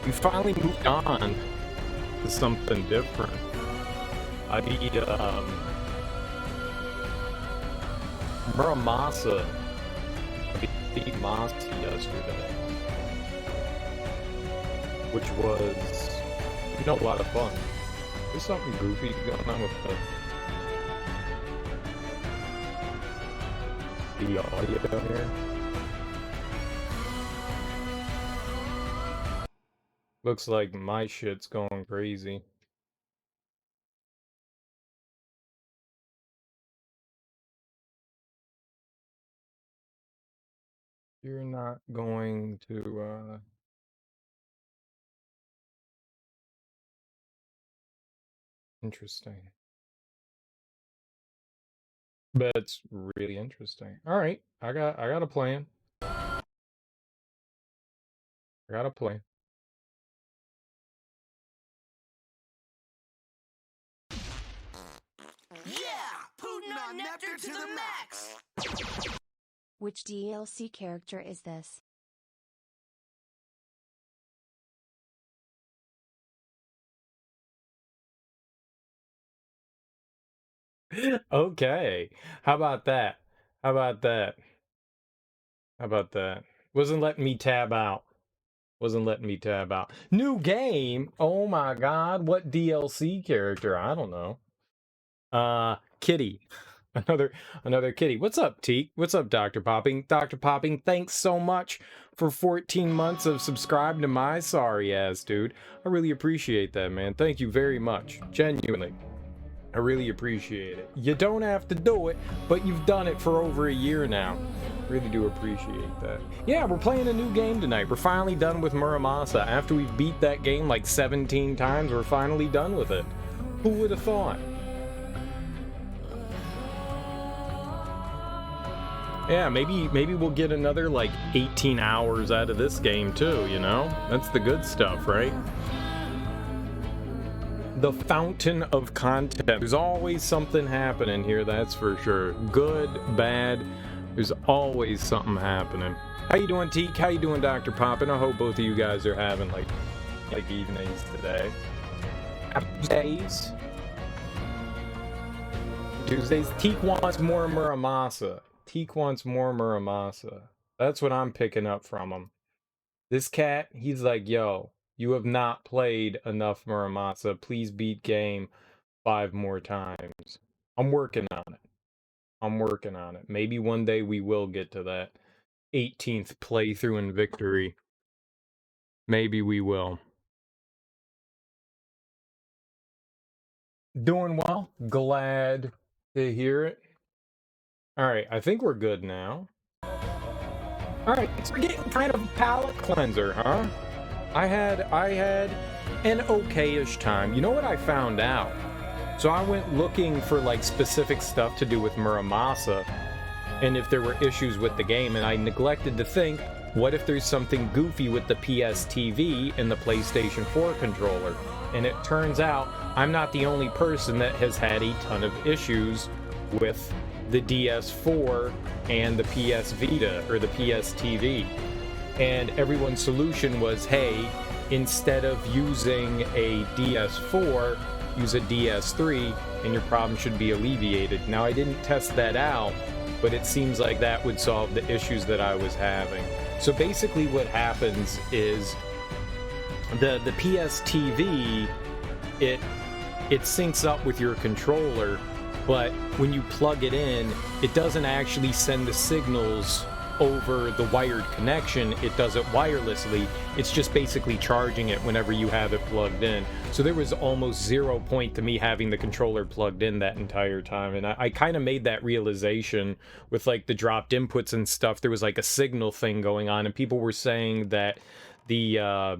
We finally moved on to something different. I beat Muramasa. I beat Masa yesterday, which was, you know, a lot of fun. There's something goofy going on with the audio here. Looks like my shit's going crazy. You're not going to, interesting. That's really interesting. All right, I got a plan. I got a plan. Yeah! Putin on nectar to the max! Which DLC character is this? Okay. How about that? How about that? How about that? Wasn't letting me tab out. Wasn't letting me tab out. New game? Oh my god, what DLC character? I don't know. Kitty. Another kitty. What's up, Teak? What's up, Dr. Popping? Dr. Popping, thanks so much for 14 months of subscribing to my sorry ass, dude. I really appreciate that, man. Thank you very much. Genuinely. I really appreciate it. You don't have to do it, but you've done it for over a year now. Really do appreciate that. Yeah, we're playing a new game tonight. We're finally done with Muramasa. After we've beat that game like 17 times, we're finally done with it. Who would have thought? Yeah, maybe we'll get another like 18 hours out of this game too, you know? That's the good stuff, right? The fountain of content. There's always something happening here, that's for sure. Good, bad, there's always something happening. How you doing, Teak? How you doing, Dr. Poppin? I hope both of you guys are having like evenings today. Tuesdays. Teak wants more Muramasa. Teak wants more Muramasa. That's what I'm picking up from him. This cat, he's like, yo, you have not played enough Muramasa. Please beat game 5 more times. I'm working on it. I'm working on it. Maybe one day we will get to that 18th playthrough and victory. Maybe we will. Doing well. Glad to hear it. Alright, I think we're good now. Alright, so we're getting kind of a palate cleanser, huh? I had an okay-ish time. You know what I found out? So I went looking for like specific stuff to do with Muramasa and if there were issues with the game, and I neglected to think, what if there's something goofy with the PS TV and the PlayStation 4 controller? And it turns out I'm not the only person that has had a ton of issues with the DS4 and the PS Vita or the PS TV. And everyone's solution was, hey, instead of using a DS4, use a DS3 and your problem should be alleviated. Now, I didn't test that out, but it seems like that would solve the issues that I was having. So basically what happens is the PS TV, it syncs up with your controller, but when you plug it in, it doesn't actually send the signals over the wired connection. It does it wirelessly. It's just basically charging it whenever you have it plugged in. So there was almost 0 point to me having the controller plugged in that entire time. And I kind of made that realization with like the dropped inputs and stuff. There was like a signal thing going on, and people were saying that the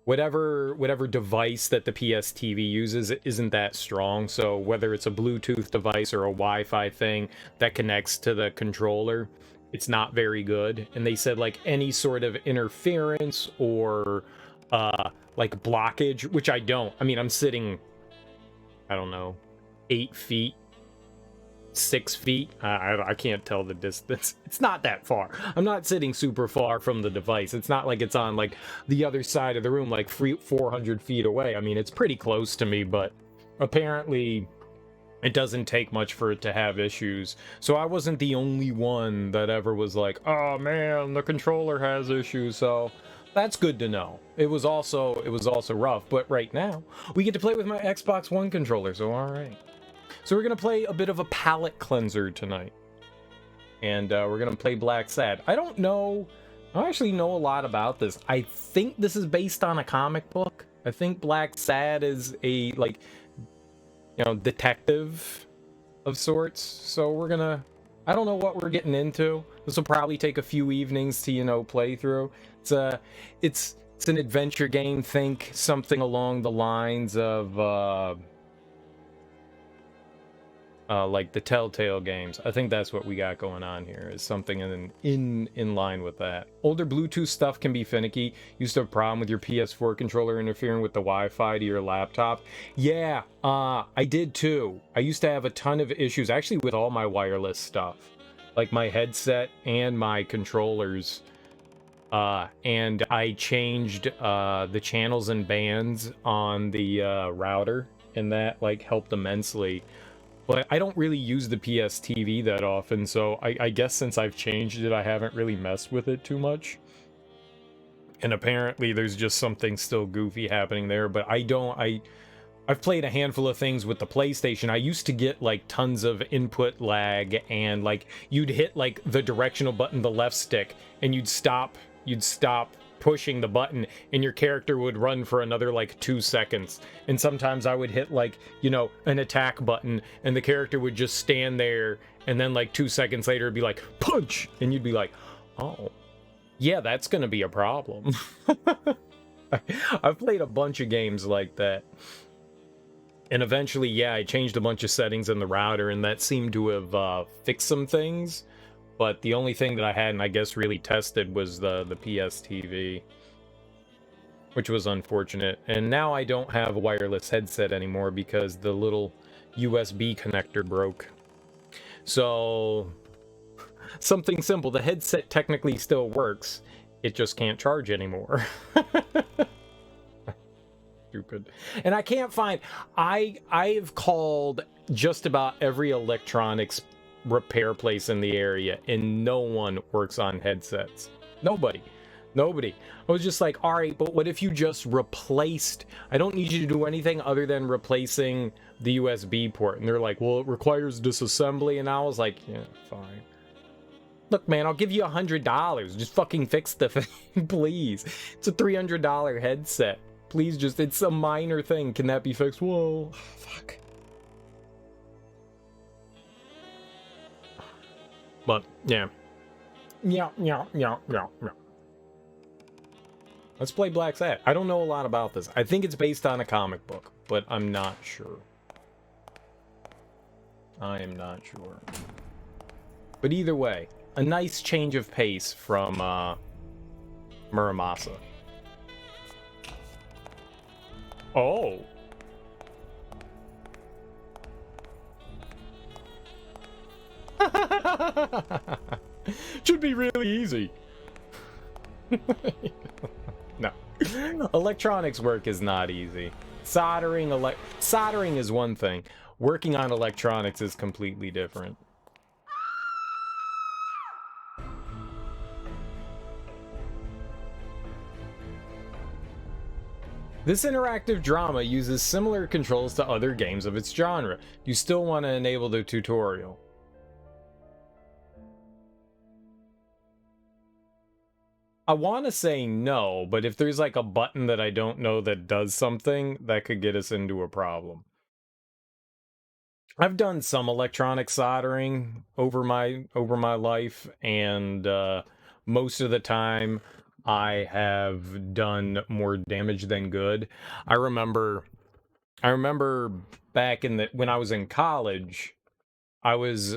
whatever device that the PS TV uses isn't that strong. So whether it's a Bluetooth device or a Wi-Fi thing that connects to the controller, it's not very good. And they said like any sort of interference or like blockage, which I don't. I mean, I'm sitting, I don't know, 8 feet 6 feet. I can't tell the distance. It's not that far. I'm not sitting super far from the device. It's not like it's on like the other side of the room, like 400 feet away. I mean, it's pretty close to me, but apparently it doesn't take much for it to have issues. So I wasn't the only one that ever was like, oh man, the controller has issues. So that's good to know. It was also rough, but right now we get to play with my Xbox One controller. So all right. So we're going to play a bit of a palate cleanser tonight. And we're going to play Blacksad. I don't actually know a lot about this. I think this is based on a comic book. I think Blacksad is a, like, you know, detective of sorts. So we're going to, I don't know what we're getting into. This will probably take a few evenings to, you know, play through. It's an adventure game. Think something along the lines of, like the Telltale games. I think that's what we got going on here, is something in line with that. Older Bluetooth stuff can be finicky. Used to have a problem with your PS4 controller interfering with the Wi-Fi to your laptop. Yeah, I did too. I used to have a ton of issues, actually, with all my wireless stuff. Like my headset and my controllers. And I changed the channels and bands on the router, and that like helped immensely. But I don't really use the PS TV that often, so I guess since I've changed it, I haven't really messed with it too much. And apparently there's just something still goofy happening there, but I've played a handful of things with the PlayStation. I used to get like tons of input lag, and like you'd hit like the directional button, the left stick, and you'd stop pushing the button, and your character would run for another like 2 seconds. And sometimes I would hit like, you know, an attack button, and the character would just stand there, and then like 2 seconds later it'd be like punch, and you'd be like, oh yeah, that's gonna be a problem. I've played a bunch of games like that, and eventually, yeah, I changed a bunch of settings in the router, and that seemed to have fixed some things. But the only thing that I hadn't, I guess, really tested was the PS TV, which was unfortunate. And now I don't have a wireless headset anymore because the little USB connector broke. So, something simple. The headset technically still works. It just can't charge anymore. Stupid. And I can't find... I've called just about every electronics repair place in the area, and no one works on headsets. Nobody. I was just like, all right, but what if you just replaced... I don't need you to do anything other than replacing the USB port. And they're like, well, it requires disassembly. And I was like, yeah, fine. Look, man, I'll give you $100. Just fucking fix the thing, please. It's a $300 headset. Please, just, it's a minor thing. Can that be fixed? Whoa, fuck. But, yeah. Yeah. Let's play Blacksad. I don't know a lot about this. I think it's based on a comic book, but I'm not sure. I am not sure. But either way, a nice change of pace from Muramasa. Oh. Should be really easy. No. Electronics work is not easy. Soldering is one thing. Working on electronics is completely different. This interactive drama uses similar controls to other games of its genre. You still want to enable the tutorial. I want to say no, but if there's like a button that I don't know that does something, that could get us into a problem. I've done some electronic soldering over my life, and most of the time I have done more damage than good. I remember back when I was in college, I was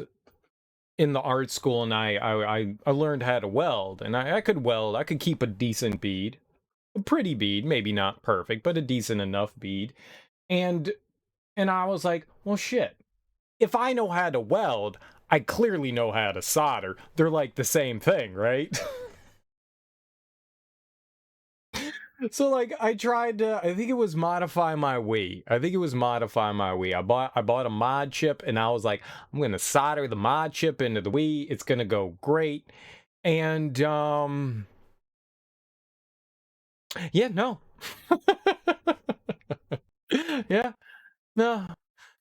in the art school, and I learned how to weld, and I could weld. I could keep a decent bead, a pretty bead, maybe not perfect, but a decent enough bead. And I was like, well, shit. if I know how to weld, I clearly know how to solder. They're like the same thing, right? So like I tried to, I think it was modify my Wii. I bought a mod chip and I was like, I'm gonna solder the mod chip into the Wii. It's gonna go great. And yeah, no. Yeah, no.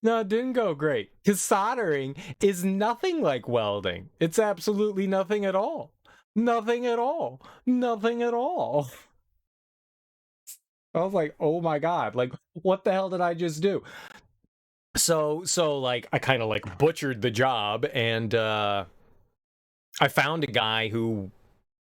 No, it didn't go great. Because soldering is nothing like welding. It's absolutely nothing at all. Nothing at all. Nothing at all. I was like, oh my God, like, what the hell did I just do? So like, I kind of like butchered the job, and I found a guy who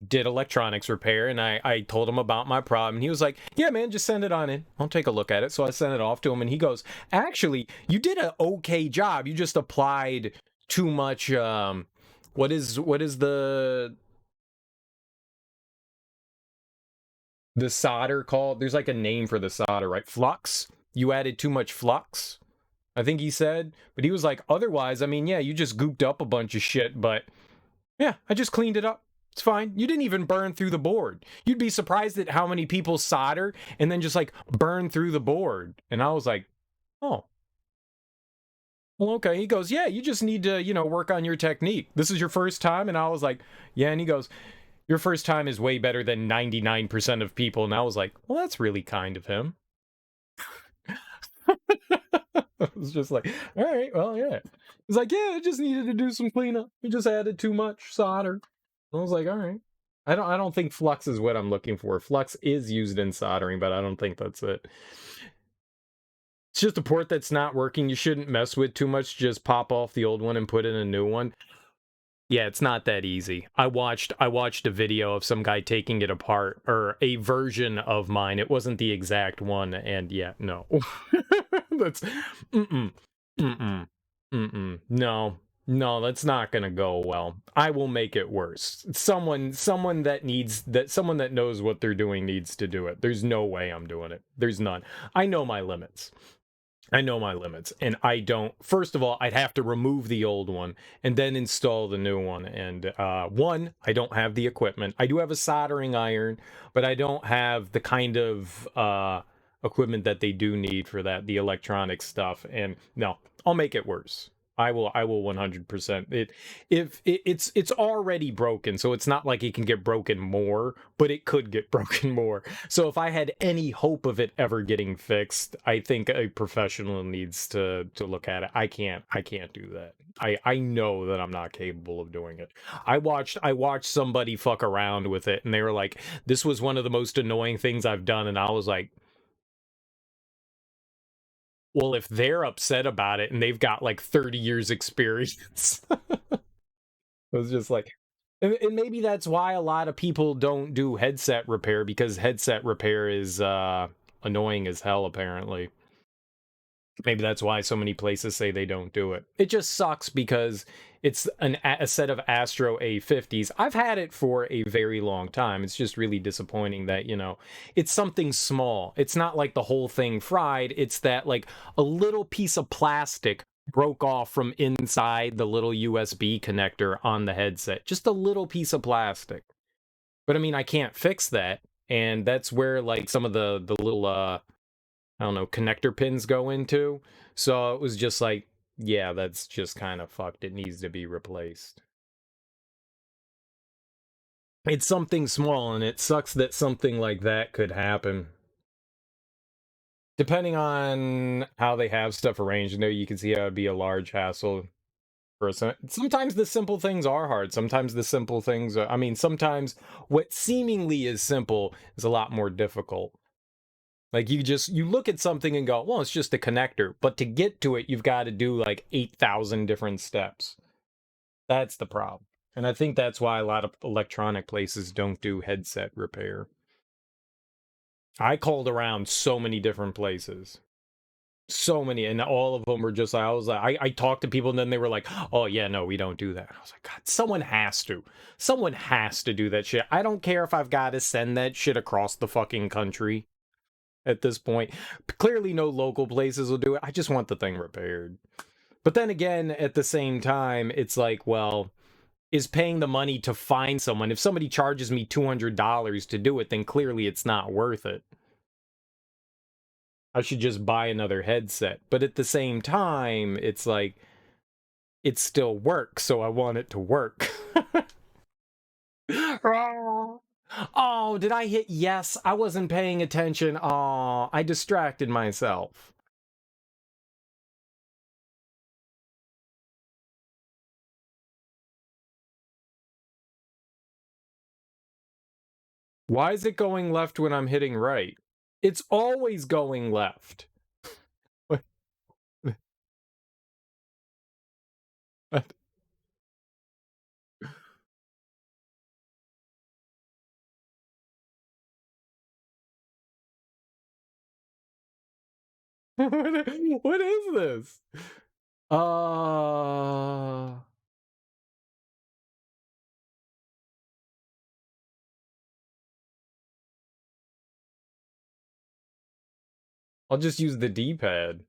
did electronics repair, and I told him about my problem, and he was like, yeah, man, just send it on in. I'll take a look at it. So I sent it off to him, and he goes, actually, you did an okay job. You just applied too much, what is the solder called? There's like a name for the solder, right? Flux. You added too much flux, I think he said. But he was like, otherwise, I mean, yeah, you just gooped up a bunch of shit, but yeah, I just cleaned it up. It's fine. You didn't even burn through the board. You'd be surprised at how many people solder and then just like burn through the board. And I was like, oh, well, okay. He goes, yeah, you just need to, work on your technique. This is your first time. And I was like, yeah. And he goes, your first time is way better than 99% of people. And I was like, well, that's really kind of him. I was just like, all right, well, yeah. He's like, yeah, I just needed to do some cleanup. We just added too much solder. I was like, all right. I don't think flux is what I'm looking for. Flux is used in soldering, but I don't think that's it. It's just a port that's not working. You shouldn't mess with too much. Just pop off the old one and put in a new one. Yeah, it's not that easy. I watched a video of some guy taking it apart, or a version of mine. It wasn't the exact one, and yeah, no. That's mm-mm. Mm-mm. Mm-mm. No, that's not gonna go well. I will make it worse. Someone that knows what they're doing needs to do it. There's no way I'm doing it. There's none. I know my limits. And I don't. First of all, I'd have to remove the old one and then install the new one. And one, I don't have the equipment. I do have a soldering iron, but I don't have the kind of equipment that they do need for that, the electronic stuff. And no, I'll make it worse. I will 100%. It's already broken, so it's not like it can get broken more, but it could get broken more. So if I had any hope of it ever getting fixed, I think a professional needs to look at it. I can't do that. I know that I'm not capable of doing it. I watched somebody fuck around with it, and they were like, this was one of the most annoying things I've done, and I was like, well, if they're upset about it and they've got like 30 years experience. It was just like, and maybe that's why a lot of people don't do headset repair, because headset repair is annoying as hell, apparently. Maybe that's why so many places say they don't do it. It just sucks because it's a set of Astro A50s. I've had it for a very long time. It's just really disappointing that, it's something small. It's not like the whole thing fried. It's that like a little piece of plastic broke off from inside the little USB connector on the headset. Just a little piece of plastic. But I mean, I can't fix that. And that's where like some of the little I don't know, connector pins go into. So it was just like, yeah, that's just kind of fucked. It needs to be replaced. It's something small, and it sucks that something like that could happen. Depending on how they have stuff arranged, you can see how it'd be a large hassle. Sometimes the simple things are hard. Sometimes the simple things are, sometimes what seemingly is simple is a lot more difficult. Like you look at something and go, well, it's just a connector. But to get to it, you've got to do like 8,000 different steps. That's the problem. And I think that's why a lot of electronic places don't do headset repair. I called around so many different places. So many. And all of them were just like, I talked to people and then they were like, oh, yeah, no, we don't do that. I was like, God, someone has to. Someone has to do that shit. I don't care if I've got to send that shit across the fucking country. At this point, clearly no local places will do it. I just want the thing repaired. But then again, at the same time, it's like, well, is paying the money to find someone. If somebody charges me $200 to do it, then clearly it's not worth it. I should just buy another headset. But at the same time, it's like, it still works, so I want it to work. Oh, did I hit yes? I wasn't paying attention. Oh, I distracted myself. Why is it going left when I'm hitting right? It's always going left. What what is this? I'll just use the D-pad.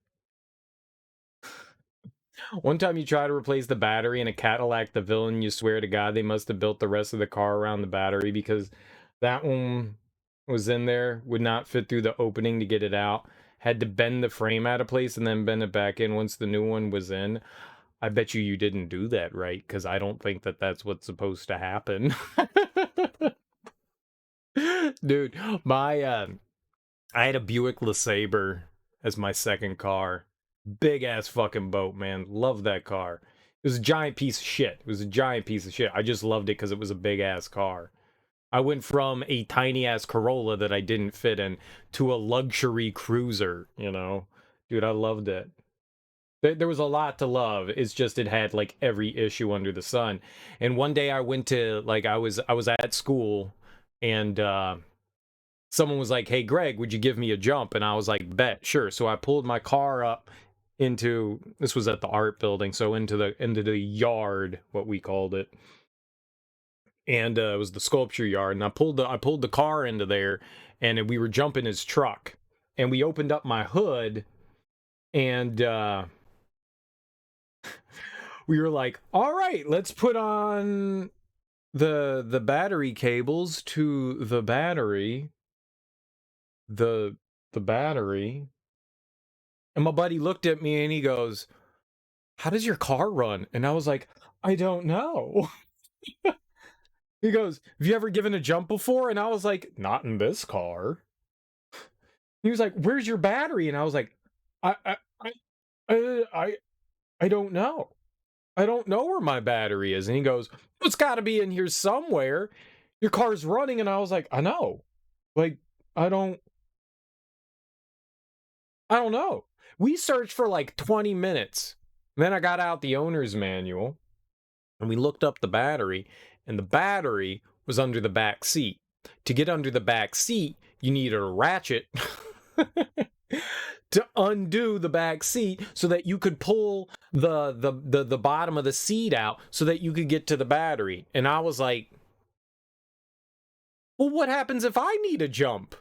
One time you try to replace the battery in a Cadillac DeVille, you swear to God they must have built the rest of the car around the battery because that one was in there, would not fit through the opening to get it out. Had to bend the frame out of place and then bend it back in once the new one was in. I bet you didn't do that right, because I don't think that that's what's supposed to happen. Dude, I had a Buick LeSabre as my second car. Big ass fucking boat, man. Love that car. It was a giant piece of shit. It was a giant piece of shit. I just loved it because it was a big ass car. I went from a tiny ass Corolla that I didn't fit in to a luxury cruiser, you know? Dude, I loved it. There was a lot to love. It's just it had like every issue under the sun. And one day I went to like I was at school and someone was like, "Hey Greg, would you give me a jump?" And I was like, "Bet, sure." So I pulled my car up into, this was at the art building, so into the yard, what we called it. And it was the sculpture yard, and I pulled the car into there, and we were jumping his truck, and we opened up my hood, and we were like, all right, let's put on the battery cables to the battery, the battery. And my buddy looked at me and he goes, "How does your car run?" And I was like, "I don't know." He goes, "Have you ever given a jump before?" And I was like, "Not in this car." He was like, "Where's your battery?" And I was like, I I I don't know. I don't know where my battery is." And he goes, "It's got to be in here somewhere. Your car's running." And I was like, "I know. Like, I don't know." We searched for like 20 minutes. Then I got out the owner's manual and we looked up the battery, and the battery was under the back seat. To get under the back seat, you needed a ratchet to undo the back seat so that you could pull the bottom of the seat out so that you could get to the battery. And I was like, well, what happens if I need a jump?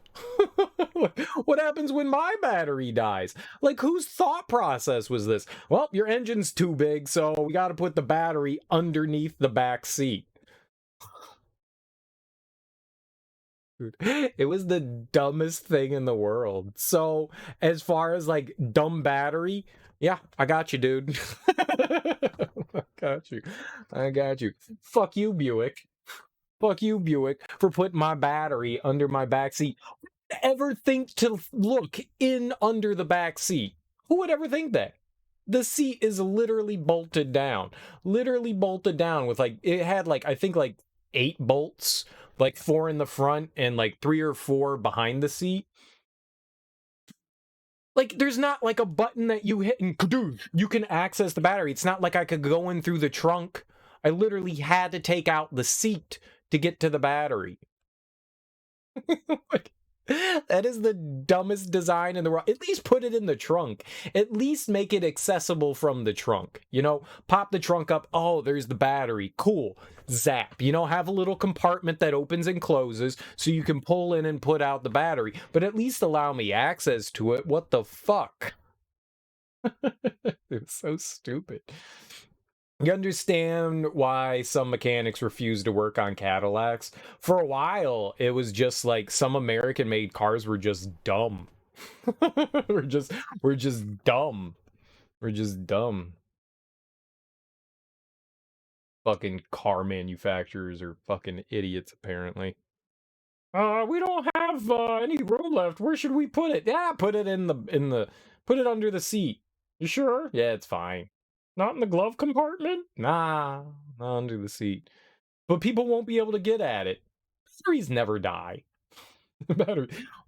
What happens when my battery dies? Like, whose thought process was this? Well, your engine's too big, so we got to put the battery underneath the back seat. It was the dumbest thing in the world. So, as far as like dumb battery, yeah, I got you, dude. I got you. I got you. Fuck you, Buick. Fuck you, Buick, for putting my battery under my back seat. Ever think to look in under the back seat? Who would ever think that? The seat is literally bolted down. Literally bolted down with like, it had like, I think like 8 bolts, like 4 in the front and like 3 or 4 behind the seat. Like, there's not like a button that you hit and you can access the battery. It's not like I could go in through the trunk. I literally had to take out the seat to get to the battery. Like, that is the dumbest design in the world. At least put it in the trunk. At least make it accessible from the trunk. You know, pop the trunk up. Oh, there's the battery. Cool. Zap. You know, have a little compartment that opens and closes so you can pull in and put out the battery. But at least allow me access to it. What the fuck? It was so stupid. You understand why some mechanics refuse to work on Cadillacs? For a while, it was just like some American-made cars were just dumb. we're just dumb. We're just dumb. Fucking car manufacturers are fucking idiots, apparently. We don't have any room left. Where should we put it? Yeah, put it put it under the seat. You sure? Yeah, it's fine. Not in the glove compartment? Nah, not under the seat. But people won't be able to get at it. Batteries never die.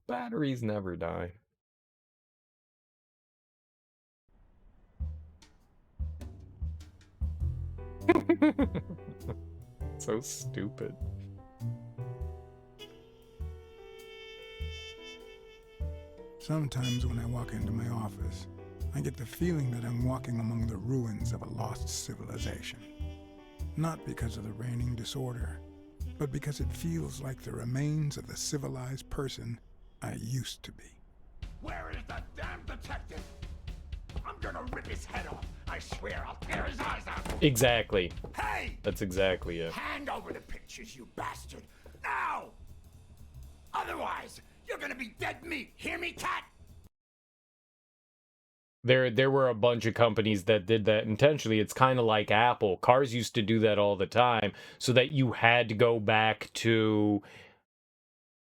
Batteries never die. So stupid. Sometimes when I walk into my office, I get the feeling that I'm walking among the ruins of a lost civilization. Not because of the reigning disorder, but because it feels like the remains of the civilized person I used to be. Where is the damn detective? I'm gonna rip his head off. I swear I'll tear his eyes out. Exactly. Hey! That's exactly it. Hand over the pictures, you bastard. Now! Otherwise, you're gonna be dead meat. Hear me, cat? There were a bunch of companies that did that intentionally. It's kind of like Apple. Cars used to do that all the time so that you had to go back to,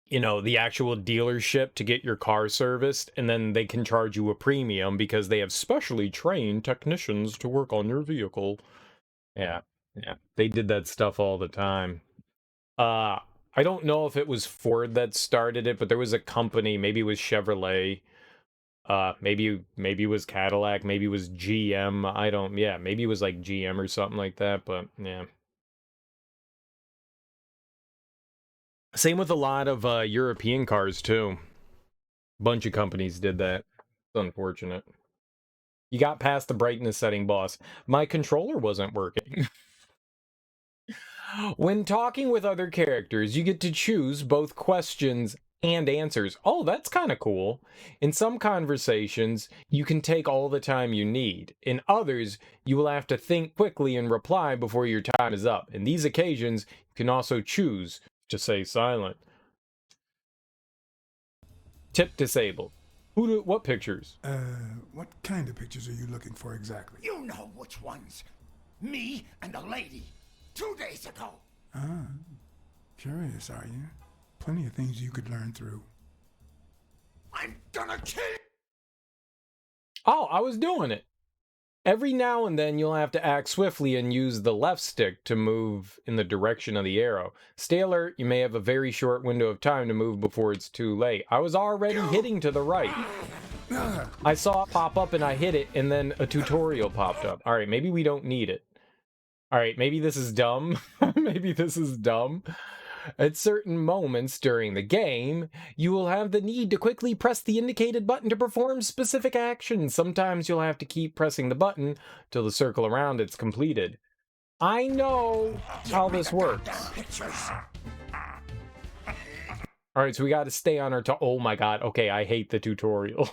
you know, the actual dealership to get your car serviced, and then they can charge you a premium because they have specially trained technicians to work on your vehicle. Yeah, yeah. They did that stuff all the time. I don't know if it was Ford that started it, but there was a company, maybe it was Chevrolet, maybe it was Cadillac, maybe it was GM. Maybe it was like GM or something like that, but yeah. Same with a lot of European cars too. Bunch of companies did that. It's unfortunate. You got past the brightness setting, boss. My controller wasn't working. When talking with other characters, you get to choose both questions and answers. Oh, that's kind of cool. In some conversations, you can take all the time you need. In others, you will have to think quickly and reply before your time is up. In these occasions, you can also choose to stay silent. Tip disabled. What pictures? What kind of pictures are you looking for exactly? You know which ones. Me and the lady. 2 days ago. Ah, curious, are you? Plenty of things you could learn through. I'm gonna kill you. Oh, I was doing it. Every now and then you'll have to act swiftly and use the left stick to move in the direction of the arrow. Stay alert, you may have a very short window of time to move before it's too late. I was already hitting to the right. I saw it pop up and I hit it, and then a tutorial popped up. Alright, maybe we don't need it. Alright, maybe this is dumb. Maybe this is dumb. At certain moments during the game, you will have the need to quickly press the indicated button to perform specific actions. Sometimes you'll have to keep pressing the button till the circle around it's completed. I know how this works. Alright, so we gotta stay on our oh my god, okay, I hate the tutorial.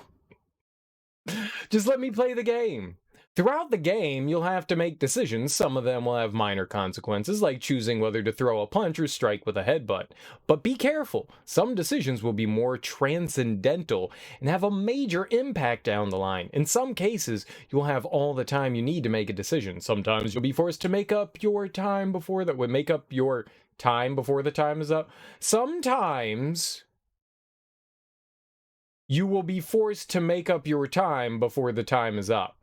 Just let me play the game. Throughout the game, you'll have to make decisions. Some of them will have minor consequences, like choosing whether to throw a punch or strike with a headbutt. But be careful. Some decisions will be more transcendental and have a major impact down the line. In some cases, you'll have all the time you need to make a decision. Sometimes you'll be forced to make up your time before that would make up your time before the time is up. Sometimes you will be forced to make up your time before the time is up.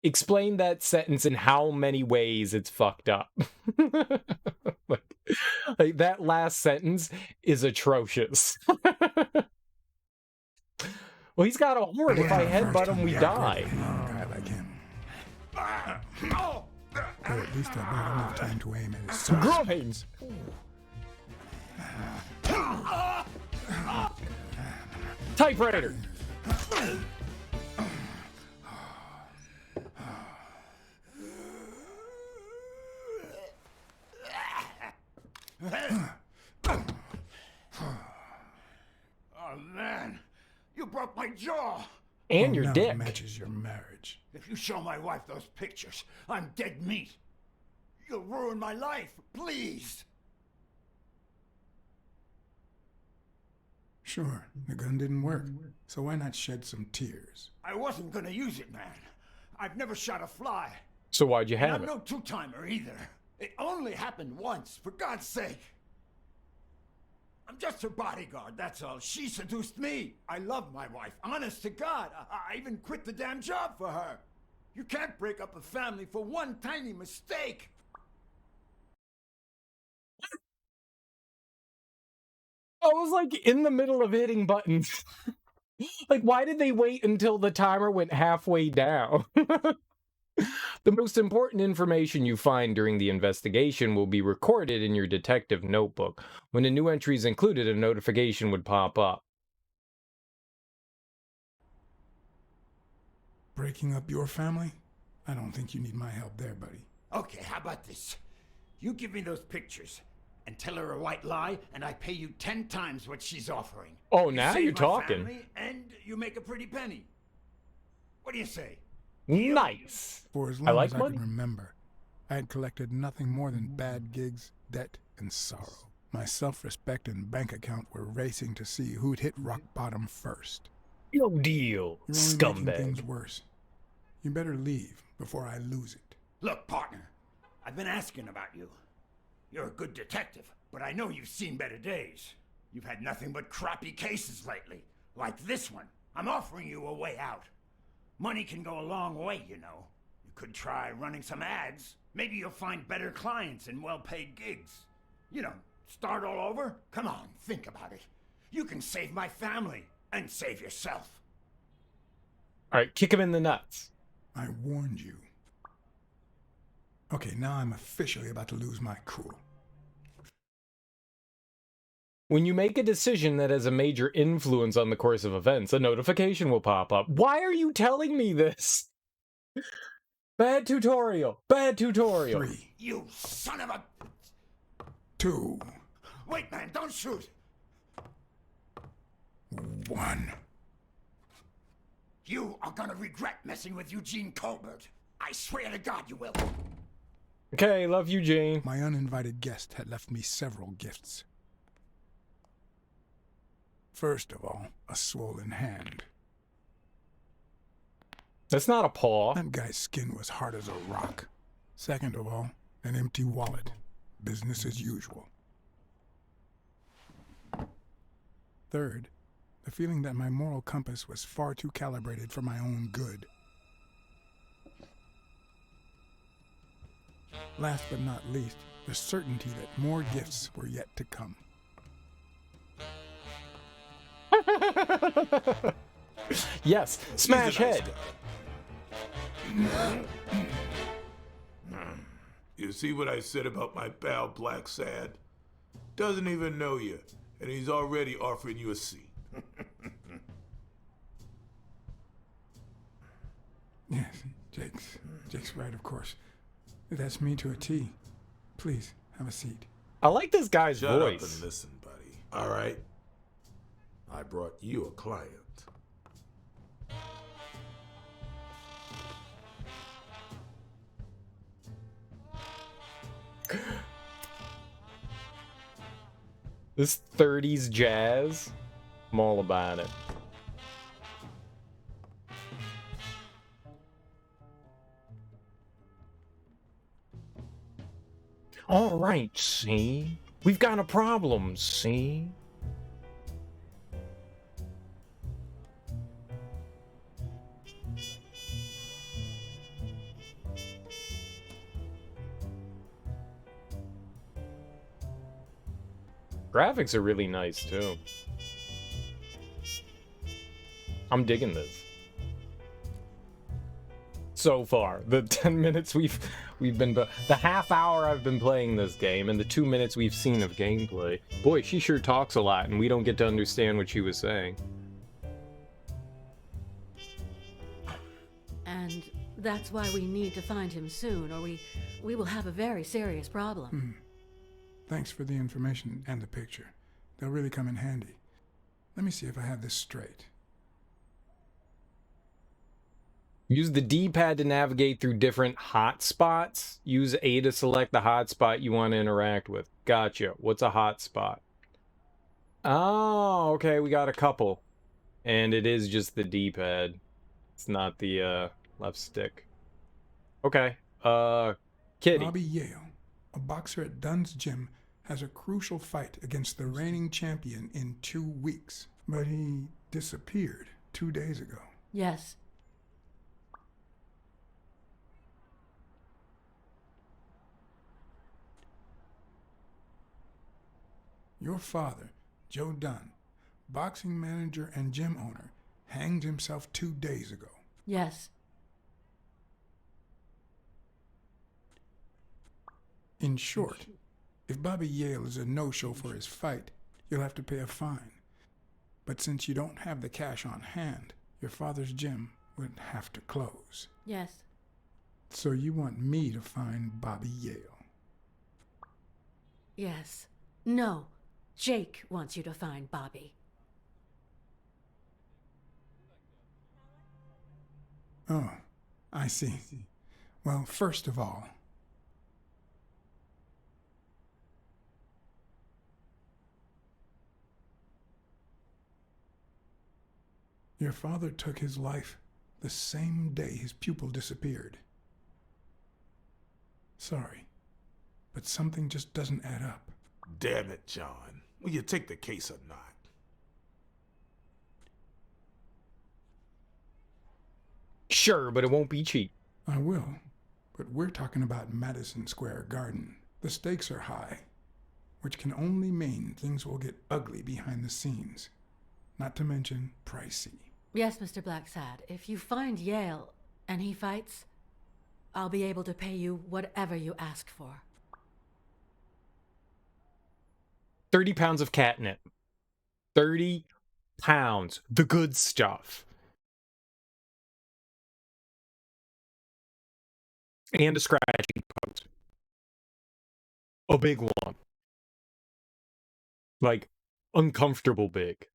Explain that sentence in how many ways it's fucked up. like that last sentence is atrocious. Well, he's got a horn. If I headbutt him, we die. A guy like him. But at least I bought enough time to aim at his side. Grinds. Typewriter. Oh man, you jaw. And Well, your now dick. it matches your marriage. If you show my wife those pictures, I'm dead meat. You'll ruin my life, please. Sure, the gun didn't work, so why not shed some tears? I wasn't gonna use it, man. I've never shot a fly. So why'd you And have I'm it? no two-timer either. It only happened once, for God's sake. I'm just her bodyguard, that's all. She seduced me. I love my wife, honest to God. I even quit the damn job for her. You can't break up a family for one tiny mistake. I was like in the middle of hitting buttons. Like, why did they wait until the timer went halfway down? The most important information you find during the investigation will be recorded in your detective notebook. When a new entry is included, a notification would pop up. Breaking up your family? I don't think you need my help there, buddy. Okay, how about this? You give me those pictures and tell her a white lie, and I pay you 10 times what she's offering. Oh, You now save you're my talking. family, and you make a pretty penny. What do you say? Nice. For as I long like as I money. could remember, I had collected nothing more than bad gigs, debt, and sorrow. My self-respect and bank account were racing to see who'd hit rock bottom first. No deal, You're only making things scumbag. worse. You better leave before I lose it. Look, partner, I've been asking about you. You're a good detective, but I know you've seen better days. You've had nothing but crappy cases lately, like this one. I'm offering you a way out. Money can go a long way, you know. You could try running some ads. Maybe you'll find better clients and well-paid gigs. You know, start all over? Come on, think about it. You can save my family and save yourself. All right, kick him in the nuts. I warned you. Okay, now I'm officially about to lose my cool. When you make a decision that has a major influence on the course of events, a notification will pop up. Why are you telling me this? Bad tutorial. Bad tutorial. 3, You son of a... 2, Wait, man, don't shoot. 1. You are gonna regret messing with Eugene Colbert. I swear to God you will. Okay, love you, Jane. My uninvited guest had left me several gifts. First of all, a swollen hand. That's not a paw. That guy's skin was hard as a rock. Second of all, an empty wallet. Business as usual. Third, the feeling that my moral compass was far too calibrated for my own good. Last but not least, the certainty that more gifts were yet to come. Yes, smash head. You see what I said about my pal Blacksad? Doesn't even know you, and he's already offering you a seat. Yes, Jake's right, of course. That's me to a T. Please, have a seat. I like this guy's Shut voice. up and listen, buddy. All right? I brought you a client. This 30s jazz, I'm all about it. All right, see? We've got a problem, see? Graphics are really nice, too. I'm digging this. So far, the 10 minutes we've been, the half hour I've been playing this game, and the 2 minutes we've seen of gameplay. Boy, she sure talks a lot, and we don't get to understand what she was saying. And that's why we need to find him soon, or we will have a very serious problem. Thanks for the information and the picture. They'll really come in handy. Let me see if I have this straight. Use the D-pad to navigate through different hotspots. Use A to select the hotspot you want to interact with. Gotcha. What's a hotspot? Oh, okay, we got a couple. And it is just the D-pad. It's not the left stick. Okay. Kitty. Bobby Yale, a boxer at Dunn's gym, has a crucial fight against the reigning champion in 2 weeks. But he disappeared 2 days ago. Yes. Your father, Joe Dunn, boxing manager and gym owner, hanged himself 2 days ago. Yes. In short, if Bobby Yale is a no-show for his fight, you'll have to pay a fine. But since you don't have the cash on hand, your father's gym would have to close. Yes. So you want me to find Bobby Yale? Yes. No. Jake wants you to find Bobby. Oh, I see. Well, first of all, your father took his life the same day his pupil disappeared. Sorry, but something just doesn't add up. Damn it, John. Will you take the case or not? Sure, but it won't be cheap. I will, but we're talking about Madison Square Garden. The stakes are high, which can only mean things will get ugly behind the scenes, not to mention pricey. Yes, Mr. Blacksad. If you find Yale and he fights, I'll be able to pay you whatever you ask for. 30 pounds of catnip. 30 pounds. The good stuff. And a scratching post. A big one. Like, uncomfortable big.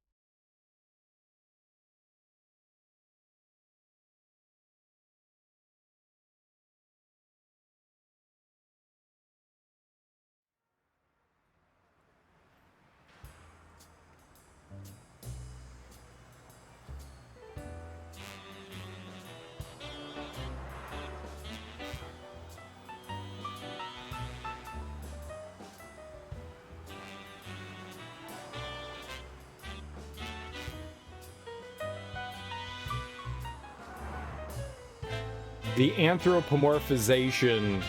The anthropomorphization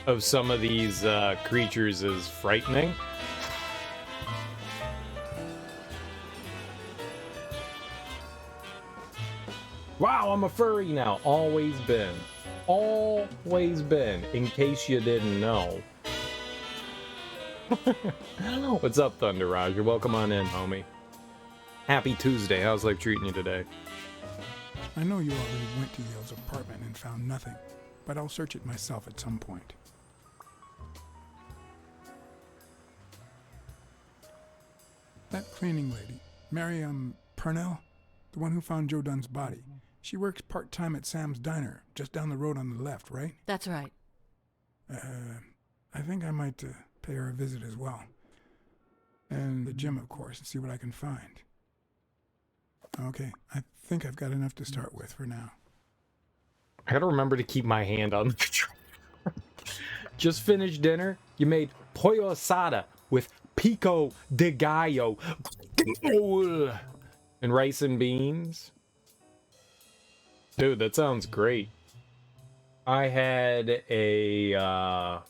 of some of these creatures is frightening. Wow, I'm a furry now. Always been. Always been, in case you didn't know. What's up, Thunder Roger? Welcome on in, homie. Happy Tuesday. How's life treating you today? I know you already went to Yale's apartment and found nothing, but I'll search it myself at some point. That cleaning lady, Mary, Purnell, the one who found Joe Dunn's body, she works part-time at Sam's Diner, just down the road on the left, right? That's right. I think I might pay her a visit as well. And the gym, of course, and see what I can find. Okay, I think I've got enough to start with for now. I gotta remember to keep my hand on the controller. Just finished dinner. You made pollo asada with pico de gallo and rice and beans. Dude, that sounds great. I had a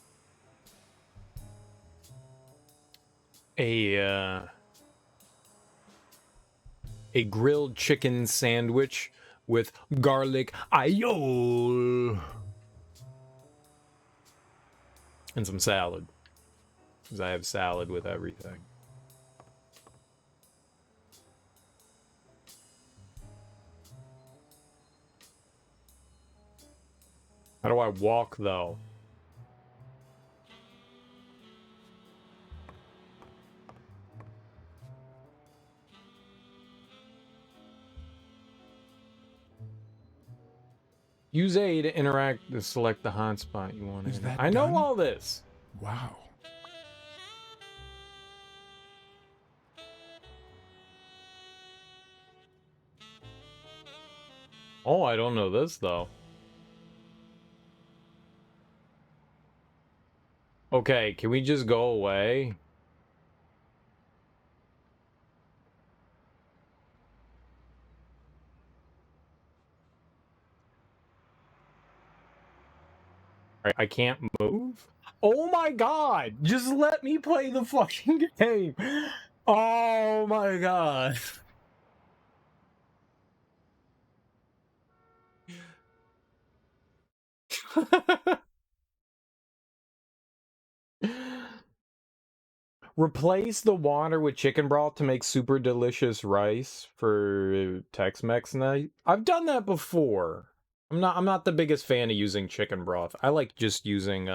grilled chicken sandwich with garlic aioli and some salad, because I have salad with everything. How do I walk, though? Use A to interact to select the hotspot you want. Is that I know done? all this. Wow. Oh, I don't know this though. Okay, can we just go away? I can't move? Oh my god! Just let me play the fucking game! Oh my god! Replace the water with chicken broth to make super delicious rice for Tex-Mex night. I've done that before. I'm not the biggest fan of using chicken broth. I like just using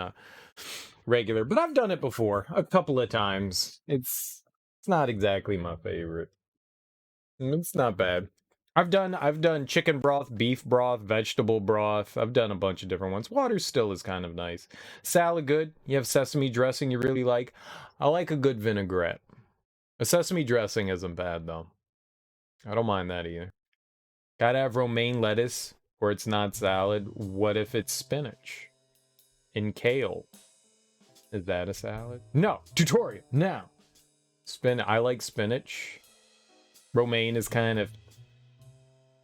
regular, but I've done it before a couple of times. It's not exactly my favorite. It's not bad. I've done chicken broth, beef broth, vegetable broth. I've done a bunch of different ones. Water still is kind of nice. Salad good. You have sesame dressing you really like. I like a good vinaigrette. A sesame dressing isn't bad though. I don't mind that either. Gotta have romaine lettuce or it's not salad. What if it's spinach and kale? Is that a salad? No. Tutorial now. I like spinach. Romaine is kind of...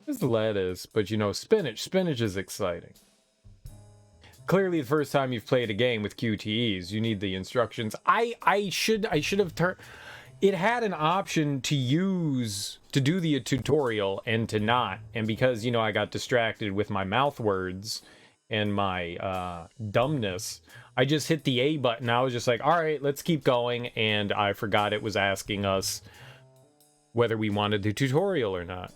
It's lettuce, but you know, spinach is exciting. Clearly the first time you've played a game with QTEs, you need the instructions. I should have turned... It had an option to use, to do the tutorial and to not. And because, you know, I got distracted with my mouth words and my dumbness, I just hit the A button. I was just like, all right, let's keep going. And I forgot it was asking us whether we wanted the tutorial or not.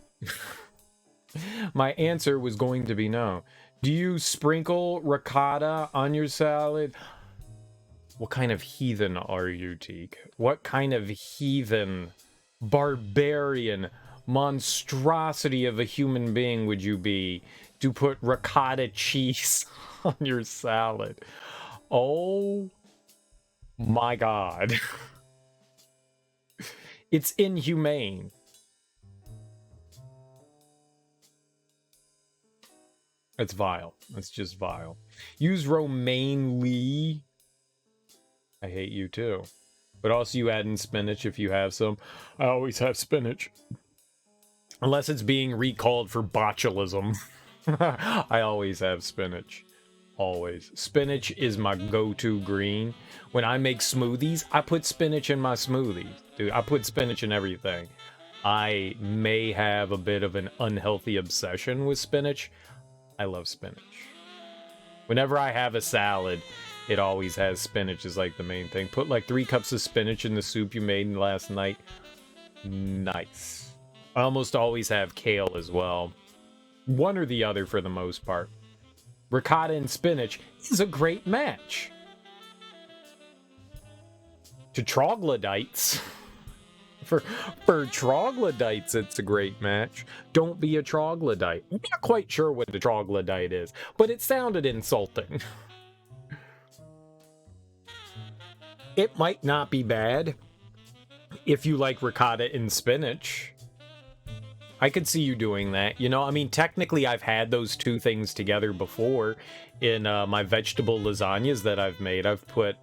My answer was going to be no. Do you sprinkle ricotta on your salad? What kind of heathen are you, Teak? What kind of heathen, barbarian, monstrosity of a human being would you be to put ricotta cheese on your salad? Oh my god. It's inhumane. It's vile. It's just vile. Use romaine Lee. I hate you too. But also you add in spinach if you have some. I always have spinach. Unless it's being recalled for botulism. I always have spinach. Always. Spinach is my go-to green. When I make smoothies, I put spinach in my smoothie. Dude, I put spinach in everything. I may have a bit of an unhealthy obsession with spinach. I love spinach. Whenever I have a salad, it always has spinach as like the main thing. Put like 3 cups of spinach in the soup you made last night. Nice. I almost always have kale as well. One or the other for the most part. Ricotta and spinach is a great match. To troglodytes. For troglodytes, it's a great match. Don't be a troglodyte. I'm not quite sure what a troglodyte is, but it sounded insulting. It might not be bad if you like ricotta and spinach. I could see you doing that. You know, I mean, technically I've had those two things together before in my vegetable lasagnas that I've made. I've put...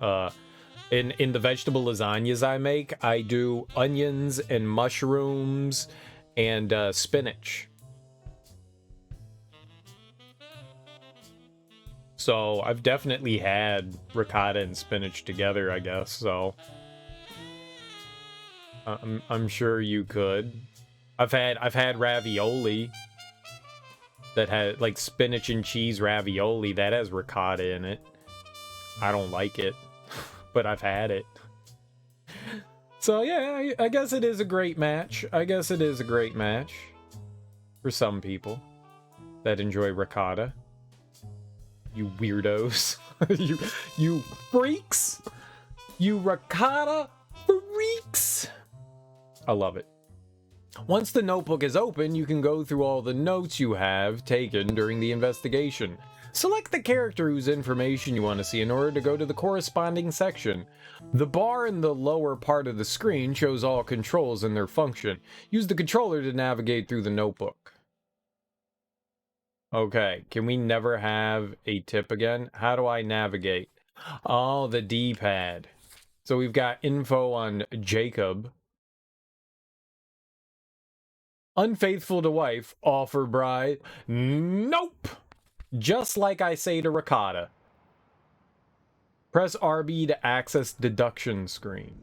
In the vegetable lasagnas I make, I do onions and mushrooms and spinach. So I've definitely had ricotta and spinach together, I guess. So I'm sure you could. I've had ravioli that had like spinach and cheese ravioli that has ricotta in it. I don't like it. But I've had it. So yeah, I guess it is a great match. I guess it is a great match. For some people that enjoy ricotta. You weirdos. you freaks. You ricotta freaks. I love it. Once the notebook is open, you can go through all the notes you have taken during the investigation. Select the character whose information you want to see in order to go to the corresponding section. The bar in the lower part of the screen shows all controls and their function. Use the controller to navigate through the notebook. Okay, can we never have a tip again? How do I navigate? Oh, the D-pad. So we've got info on Jacob. Unfaithful to wife, offer bride. Nope! Just like I say to Ricotta. Press RB to access deduction screen.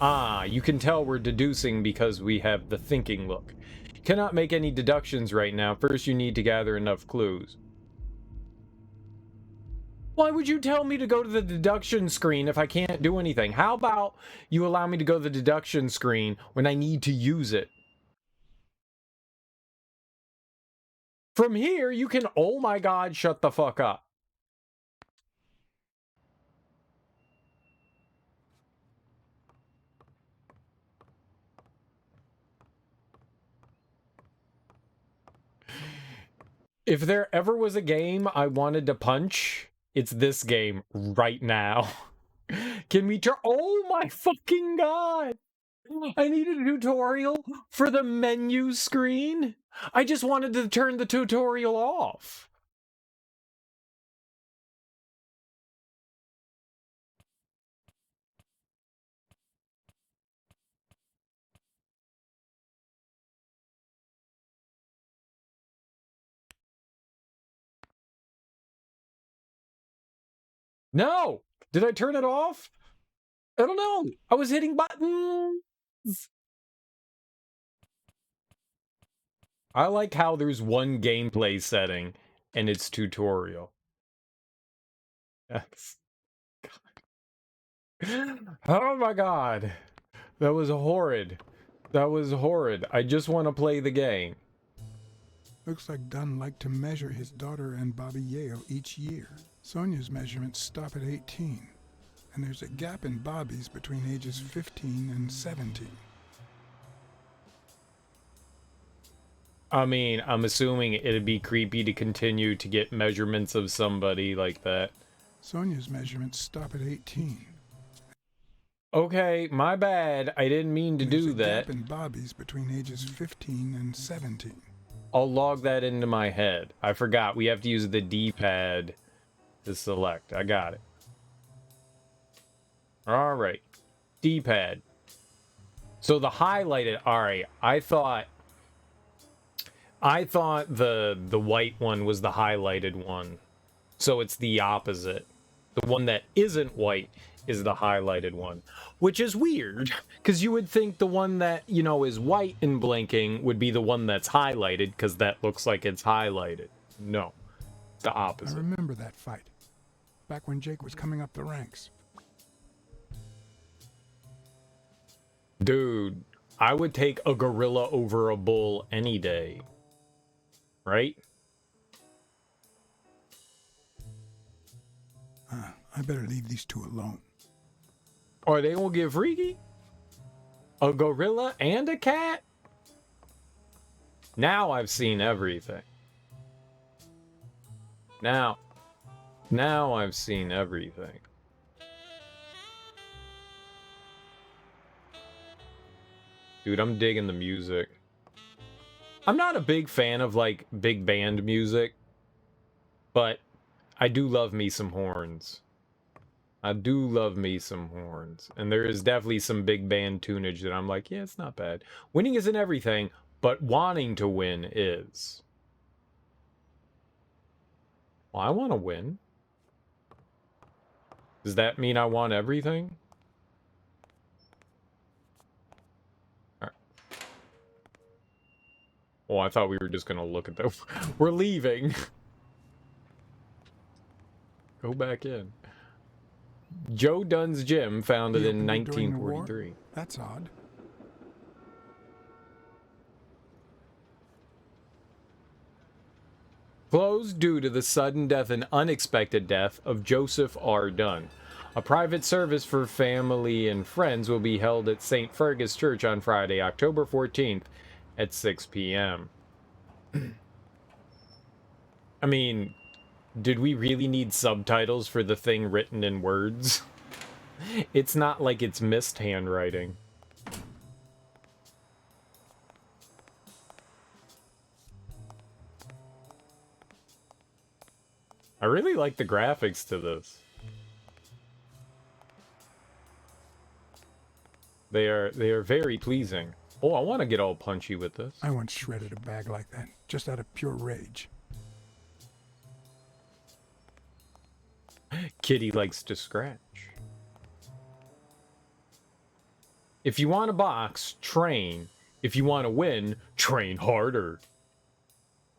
Ah, you can tell we're deducing because we have the thinking look. Cannot make any deductions right now. First you need to gather enough clues. Why would you tell me to go to the deduction screen if I can't do anything? How about you allow me to go to the deduction screen when I need to use it? From here, you can, oh my god, shut the fuck up. If there ever was a game I wanted to punch, it's this game right now. Can we turn, oh my fucking god. I need a tutorial for the menu screen. I just wanted to turn the tutorial off. No! Did I turn it off? I don't know. I was hitting buttons. I like how there's one gameplay setting and it's tutorial. Yes. Oh my god. That was horrid. That was horrid. I just want to play the game. Looks like Dunn liked to measure his daughter and Bobby Yale each year. Sonia's measurements stop at 18, and there's a gap in Bobby's between ages 15 and 17. I mean, I'm assuming it'd be creepy to continue to get measurements of somebody like that. Sonia's measurements stop at 18. Okay, my bad. I didn't mean to do that. There's a gap in Bobby's between ages 15 and 17. I'll log that into my head. I forgot. We have to use the D-pad to select. I got it. All right. D-pad. So the highlighted... All right. I thought the white one was the highlighted one. So it's the opposite. The one that isn't white is the highlighted one, which is weird because you would think the one that, you know, is white and blinking would be the one that's highlighted because that looks like it's highlighted. No, the opposite. I remember that fight back when Jake was coming up the ranks. Dude, I would take a gorilla over a bull any day, right? I better leave these two alone. Or they gonna get freaky? A gorilla and a cat? Now I've seen everything. Now I've seen everything. Dude, I'm digging the music. I'm not a big fan of, like, big band music, but I do love me some horns. I do love me some horns. And there is definitely some big band tunage that I'm like, yeah, it's not bad. Winning isn't everything, but wanting to win is. Well, I want to win. Does that mean I want everything? All right. Oh, I thought we were just going to look at that. We're leaving. Go back in. Joe Dunn's Gym, founded in 1943. That's odd. Closed due to the sudden death and unexpected death of Joseph R. Dunn. A private service for family and friends will be held at St. Fergus Church on Friday, October 14th at 6 p.m. I mean, did we really need subtitles for the thing written in words? It's not like it's missed handwriting. I really like the graphics to this. They are very pleasing. Oh, I want to get all punchy with this. I once shredded a bag like that, just out of pure rage. Kitty likes to scratch. If you want to box, train. If you want to win, train harder.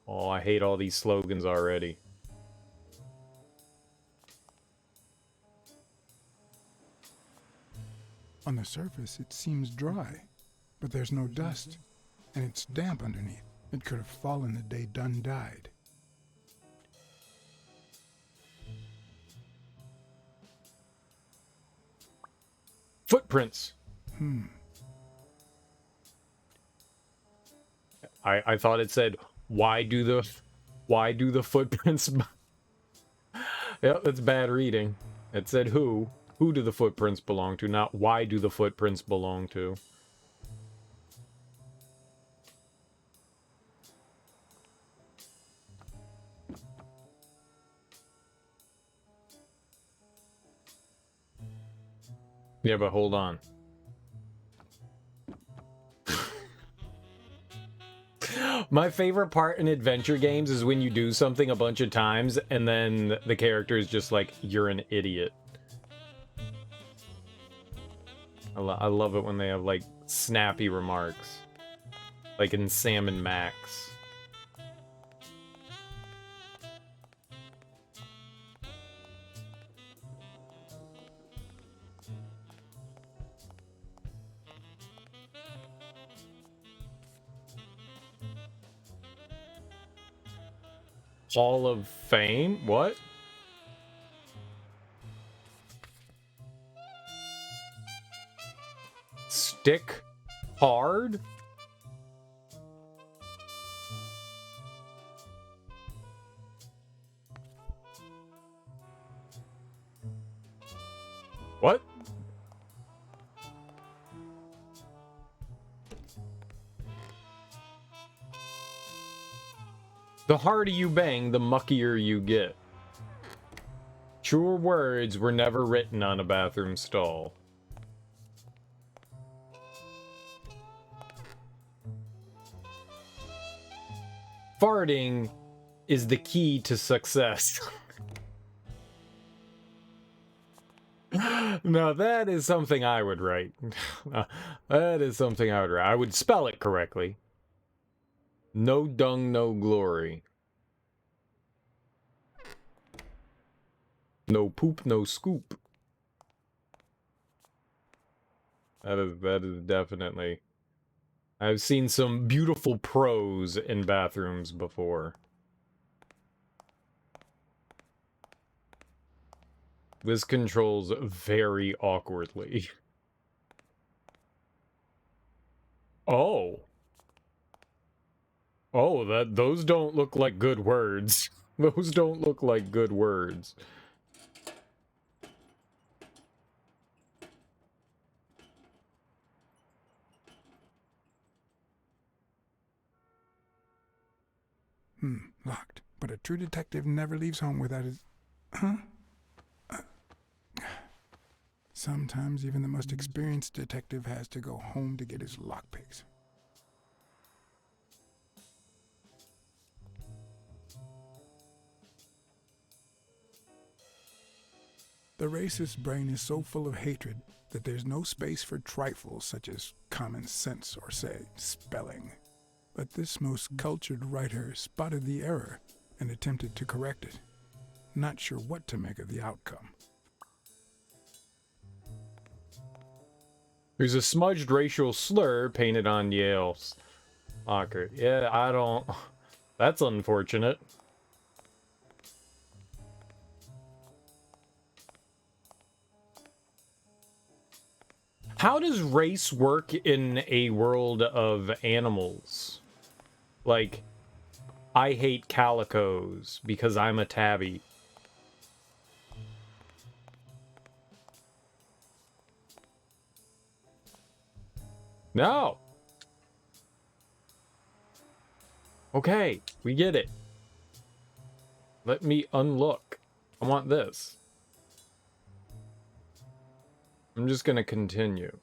Oh, I hate all these slogans already. On the surface, it seems dry, but there's no dust, and it's damp underneath. It could have fallen the day Dunn died. Footprints. I thought it said, why do the footprints... Yep, that's bad reading. It said who. Who do the footprints belong to, not why do the footprints belong to. Yeah, but hold on. My favorite part in adventure games is when you do something a bunch of times and then the character is just like, you're an idiot. I love it when they have, like, snappy remarks. Like in Sam and Max. Hall of Fame? What? Stick hard? What? The harder you bang, the muckier you get. Truer words were never written on a bathroom stall. Farting is the key to success. Now that is something I would write. That is something I would write. I would spell it correctly. No dung, no glory. No poop, no scoop. That is definitely... I've seen some beautiful prose in bathrooms before. This controls very awkwardly. Oh. Oh, those don't look like good words. Those don't look like good words. Locked. But a true detective never leaves home without his... Huh? Sometimes even the most experienced detective has to go home to get his lockpicks. The racist brain is so full of hatred that there's no space for trifles such as common sense or, say, spelling. But this most cultured writer spotted the error and attempted to correct it, not sure what to make of the outcome. There's a smudged racial slur painted on Yale's locker. Yeah, I don't... That's unfortunate. How does race work in a world of animals? Like, I hate calicos because I'm a tabby. No! Okay, we get it. Let me unlook. I want this. I'm just gonna continue.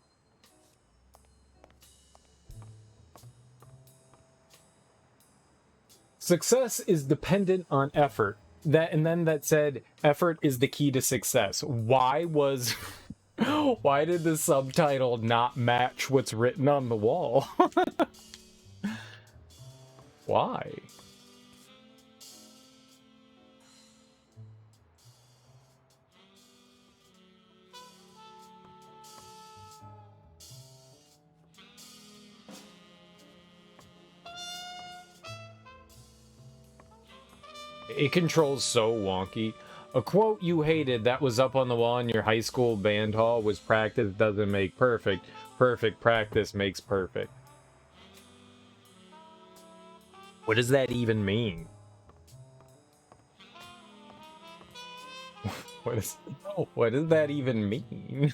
Success is dependent on effort. And then that said, effort is the key to success. Why was... Why did the subtitle not match what's written on the wall? Why? It controls so wonky. A quote you hated that was up on the wall in your high school band hall was practice doesn't make perfect. Perfect practice makes perfect. What does that even mean? What does that even mean?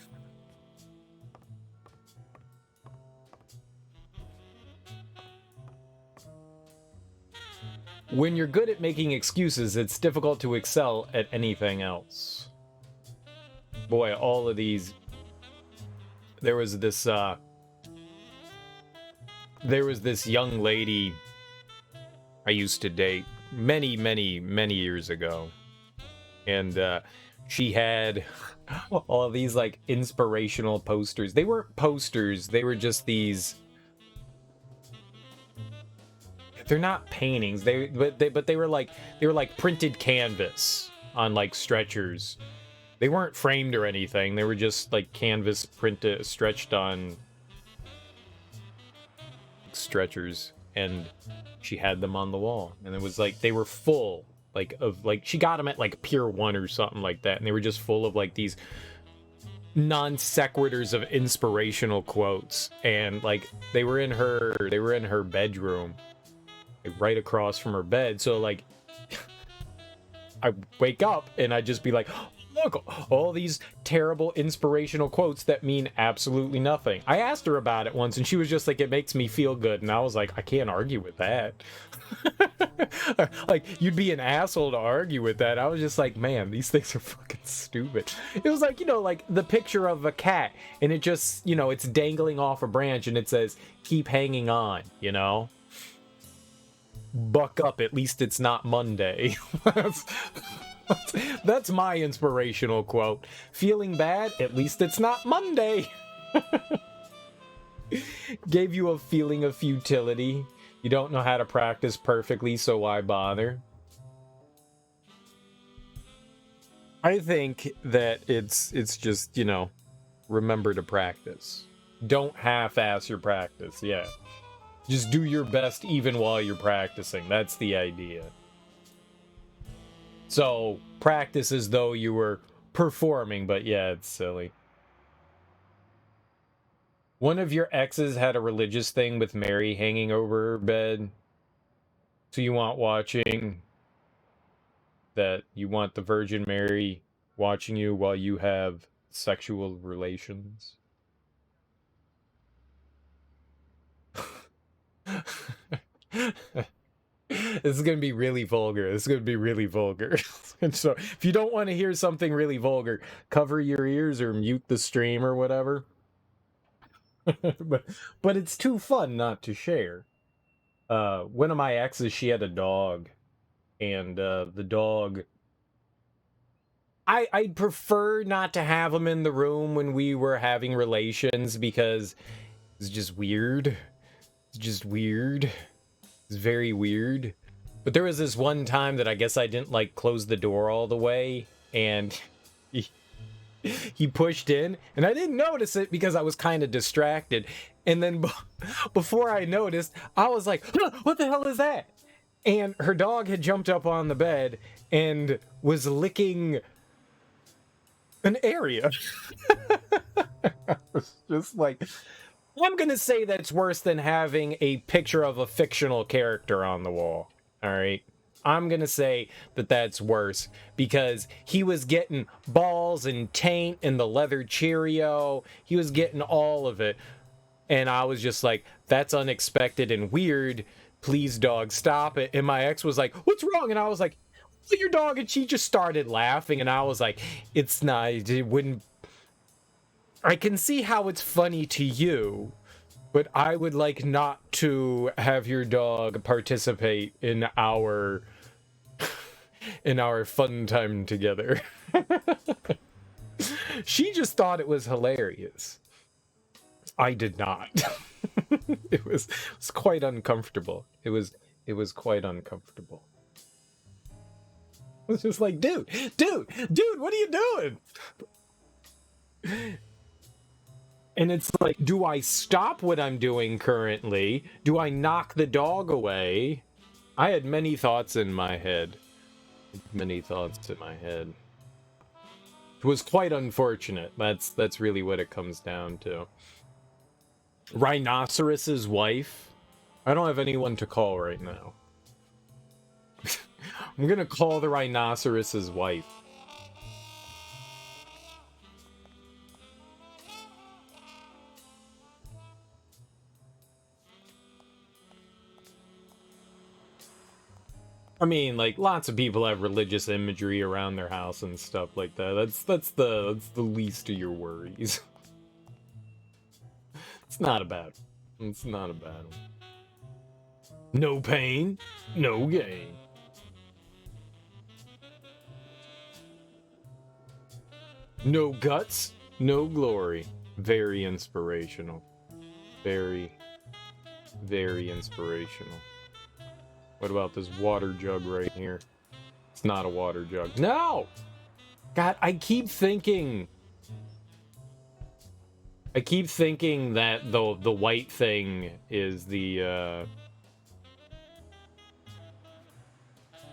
When you're good at making excuses, it's difficult to excel at anything else. Boy, all of these... There was this young lady I used to date many years ago. And she had all of these, like, inspirational posters. They weren't posters, they were just these... They're not paintings. But they were like printed canvas on like stretchers. They weren't framed or anything. They were just like canvas printed, stretched on stretchers, and she had them on the wall. And it was like they were full, like of like she got them at like Pier 1 or something like that, and they were just full of like these non sequiturs of inspirational quotes, and like they were in her bedroom. Right across from her bed, so like I wake up and I'd just be like, oh, look, all these terrible inspirational quotes that mean absolutely nothing. I asked her about it once and she was just like, it makes me feel good, and I was like, I can't argue with that. Like, you'd be an asshole to argue with that. I was just like, man, these things are fucking stupid. It was like, you know, like the picture of a cat and it just, you know, it's dangling off a branch and it says keep hanging on, you know. Buck up, at least it's not Monday. That's my inspirational quote. Feeling bad, at least it's not Monday. Gave you a feeling of futility. You don't know how to practice perfectly, so why bother? I think that it's just, you know, remember to practice. Don't half-ass your practice, yeah. Just do your best even while you're practicing. That's the idea. So, practice as though you were performing, but yeah, it's silly. One of your exes had a religious thing with Mary hanging over her bed. So you want the Virgin Mary watching you while you have sexual relations? This is going to be really vulgar. And so if you don't want to hear something really vulgar, cover your ears or mute the stream or whatever. but it's too fun not to share. One of my exes, she had a dog, and the dog, I'd prefer not to have him in the room when we were having relations because it's just weird. It's very weird. But there was this one time that I guess I didn't like close the door all the way, and he pushed in, and I didn't notice it because I was kind of distracted. And then before I noticed, I was like, what the hell is that? And her dog had jumped up on the bed and was licking an area. It's just like, I'm gonna say that's worse than having a picture of a fictional character on the wall. All right. I'm gonna say that that's worse because he was getting balls and taint and the leather Cheerio. He was getting all of it. And I was just like, that's unexpected and weird. Please, dog, stop it. And my ex was like, what's wrong? And I was like, look at your dog. And she just started laughing. And I was like, it's not, it wouldn't. I can see how it's funny to you, but I would like not to have your dog participate in our fun time together. She just thought it was hilarious. I did not. It was quite uncomfortable. It was quite uncomfortable. It was just like, dude, what are you doing? And it's like, do I stop what I'm doing currently? Do I knock the dog away? I had many thoughts in my head. It was quite unfortunate. That's really what it comes down to. Rhinoceros's wife? I don't have anyone to call right now. I'm gonna call the rhinoceros's wife. I mean, like, lots of people have religious imagery around their house and stuff like that. That's the least of your worries. It's not a bad one. It's not a bad one. No pain, no gain. No guts, no glory. Very inspirational. Very, very inspirational. What about this water jug right here? It's not a water jug. No! God, I keep thinking that the white thing is the,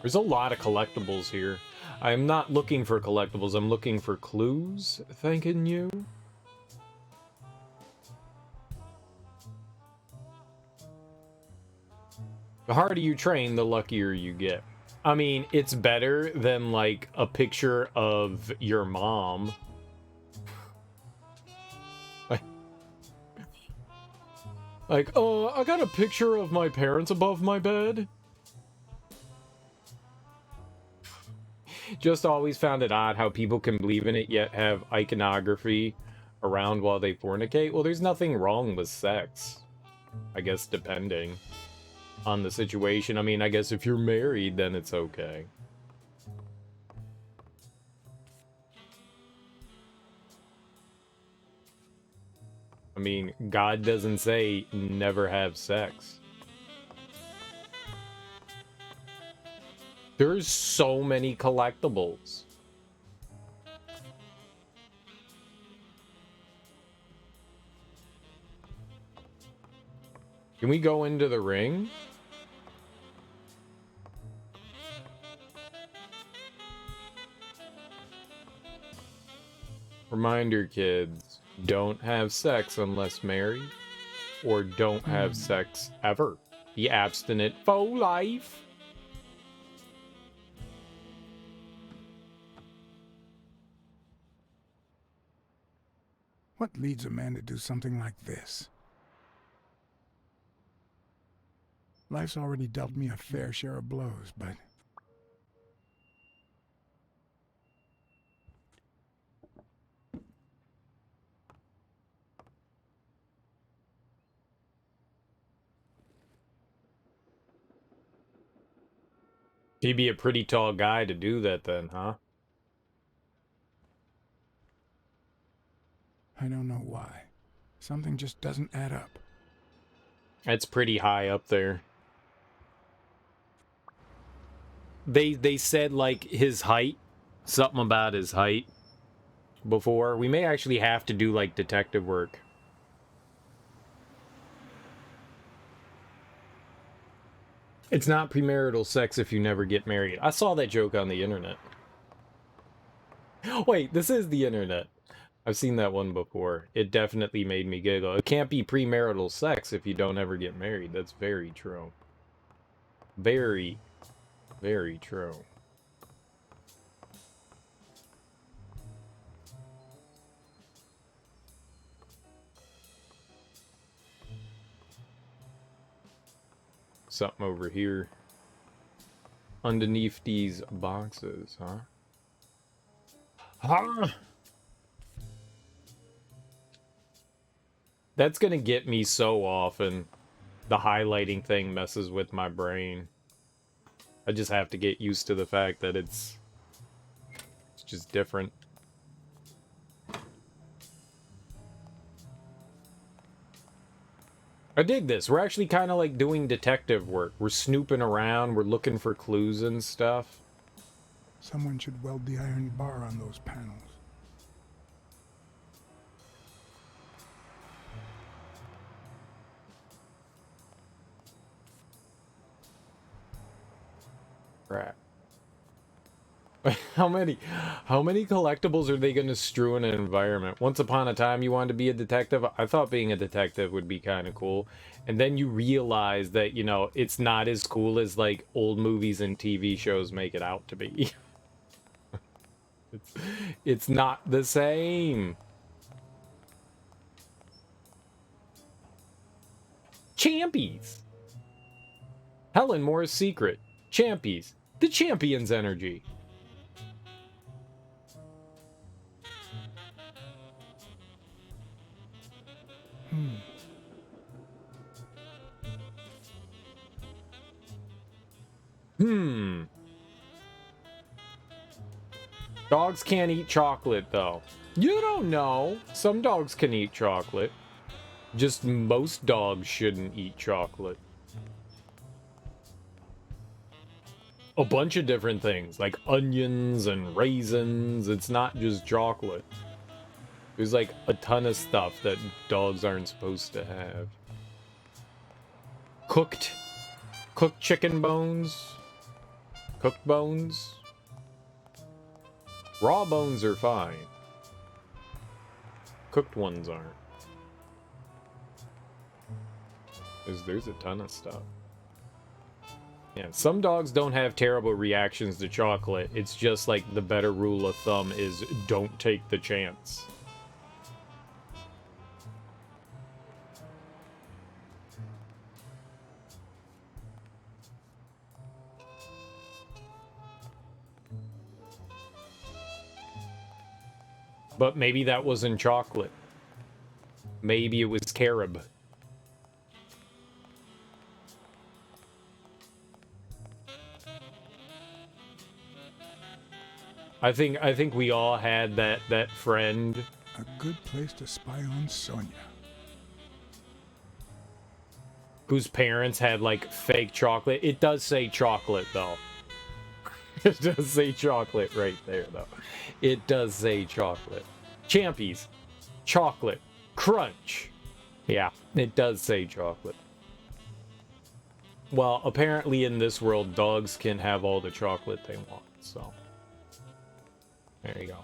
There's a lot of collectibles here. I'm not looking for collectibles, I'm looking for clues, thanking you. The harder you train, the luckier you get. I mean, it's better than, like, a picture of your mom. I got a picture of my parents above my bed. Just always found it odd how people can believe in it yet have iconography around while they fornicate. Well, there's nothing wrong with sex. I guess depending on the situation. I mean, I guess if you're married, then it's okay. I mean, God doesn't say never have sex. There's so many collectibles. Can we go into the ring? Reminder, kids, don't have sex unless married, or don't have sex ever. Be abstinent for life. What leads a man to do something like this? Life's already dealt me a fair share of blows, but... He'd be a pretty tall guy to do that then, huh? I don't know why. Something just doesn't add up. That's pretty high up there. They said, like, his height. Something about his height. Before. We may actually have to do, like, detective work. It's not premarital sex if you never get married. I saw that joke on the internet. Wait, this is the internet. I've seen that one before. It definitely made me giggle. It can't be premarital sex if you don't ever get married. That's very true. Very, very true. Something over here. Underneath these boxes, huh? Huh? That's gonna get me so often. The highlighting thing messes with my brain. I just have to get used to the fact that it's just different. I dig this. We're actually kind of like doing detective work. We're snooping around. We're looking for clues and stuff. Someone should weld the iron bar on those panels. Crap. How many collectibles are they going to strew in an environment? Once upon a time, you wanted to be a detective. I thought being a detective would be kind of cool. And then you realize that, you know, it's not as cool as, like, old movies and TV shows make it out to be. It's not the same. Champies. Helen Moore's secret. Champies. The champion's energy. Dogs can't eat chocolate, though. You don't know. Some dogs can eat chocolate. Just most dogs shouldn't eat chocolate. A bunch of different things, like onions and raisins. It's not just chocolate. There's like a ton of stuff that dogs aren't supposed to have. Cooked chicken bones. Cooked bones. Raw bones are fine. Cooked ones aren't. There's a ton of stuff. Yeah, some dogs don't have terrible reactions to chocolate. It's just like the better rule of thumb is don't take the chance. But maybe that wasn't chocolate. Maybe it was carob. I think we all had that friend. A good place to spy on Sonia. Whose parents had like fake chocolate. It does say chocolate though. It does say chocolate right there though. It does say chocolate. Champies. Chocolate. Crunch. Yeah, it does say chocolate. Well, apparently in this world, dogs can have all the chocolate they want, so. There you go.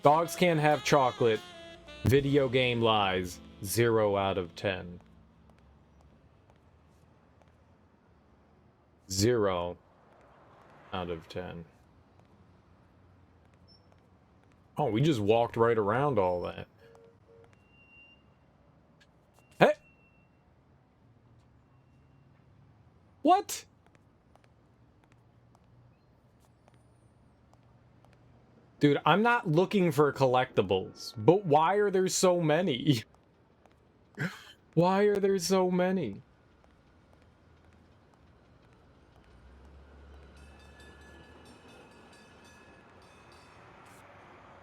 Dogs can't have chocolate. Video game lies. 0 out of 10. 0 out of 10. Oh, we just walked right around all that. Hey! What? Dude, I'm not looking for collectibles, but why are there so many? Why are there so many?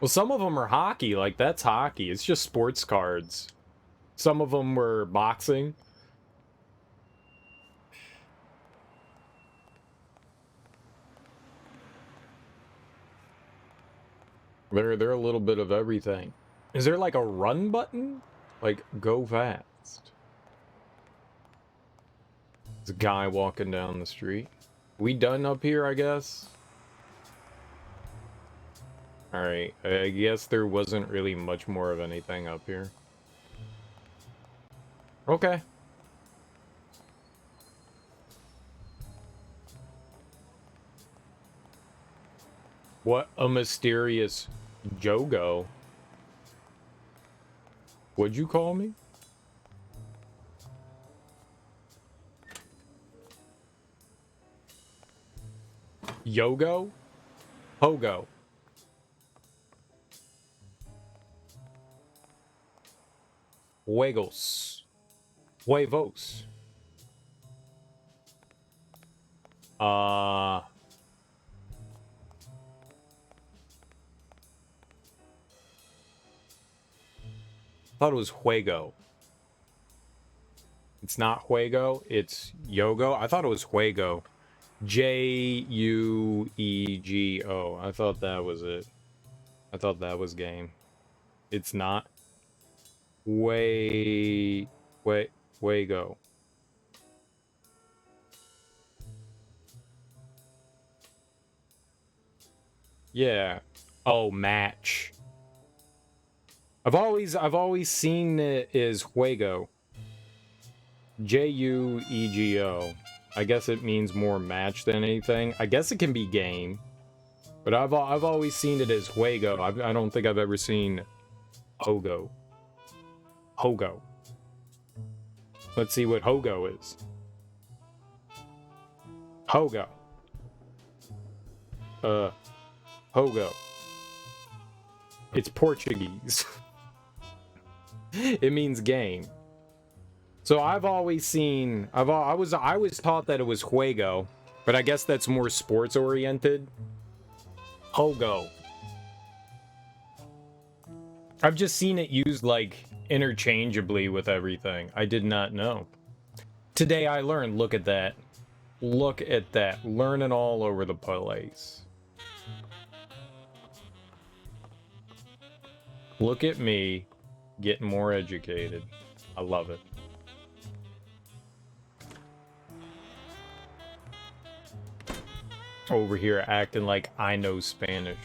Well, some of them are hockey. Like, that's hockey. It's just sports cards. Some of them were boxing. They're a little bit of everything. Is there, like, a run button? Like, go fast. There's a guy walking down the street. We done up here, I guess? Alright, I guess there wasn't really much more of anything up here. Okay. What a mysterious Jogo. What'd you call me? Yogo? Pogo. Huegos. Huevos. Thought it was Juego. It's not Juego, it's Yogo. I thought it was Juego. Juego. I thought that was it. I thought that was game. It's not. Juego. Yeah. Oh, match. I've always seen it as Juego. Juego. I guess it means more match than anything. I guess it can be game, but I've always seen it as Juego. I don't think I've ever seen Hogo. Hogo. Let's see what Hogo is. Hogo. Hogo. It's Portuguese. It means game. So I've always seen, I was taught that it was Juego, but I guess that's more sports oriented. Hogo. I've just seen it used like interchangeably with everything. I did not know. Today I learned, look at that. Look at that. Learning all over the place. Look at me getting more educated. I love it. Over here acting like I know Spanish.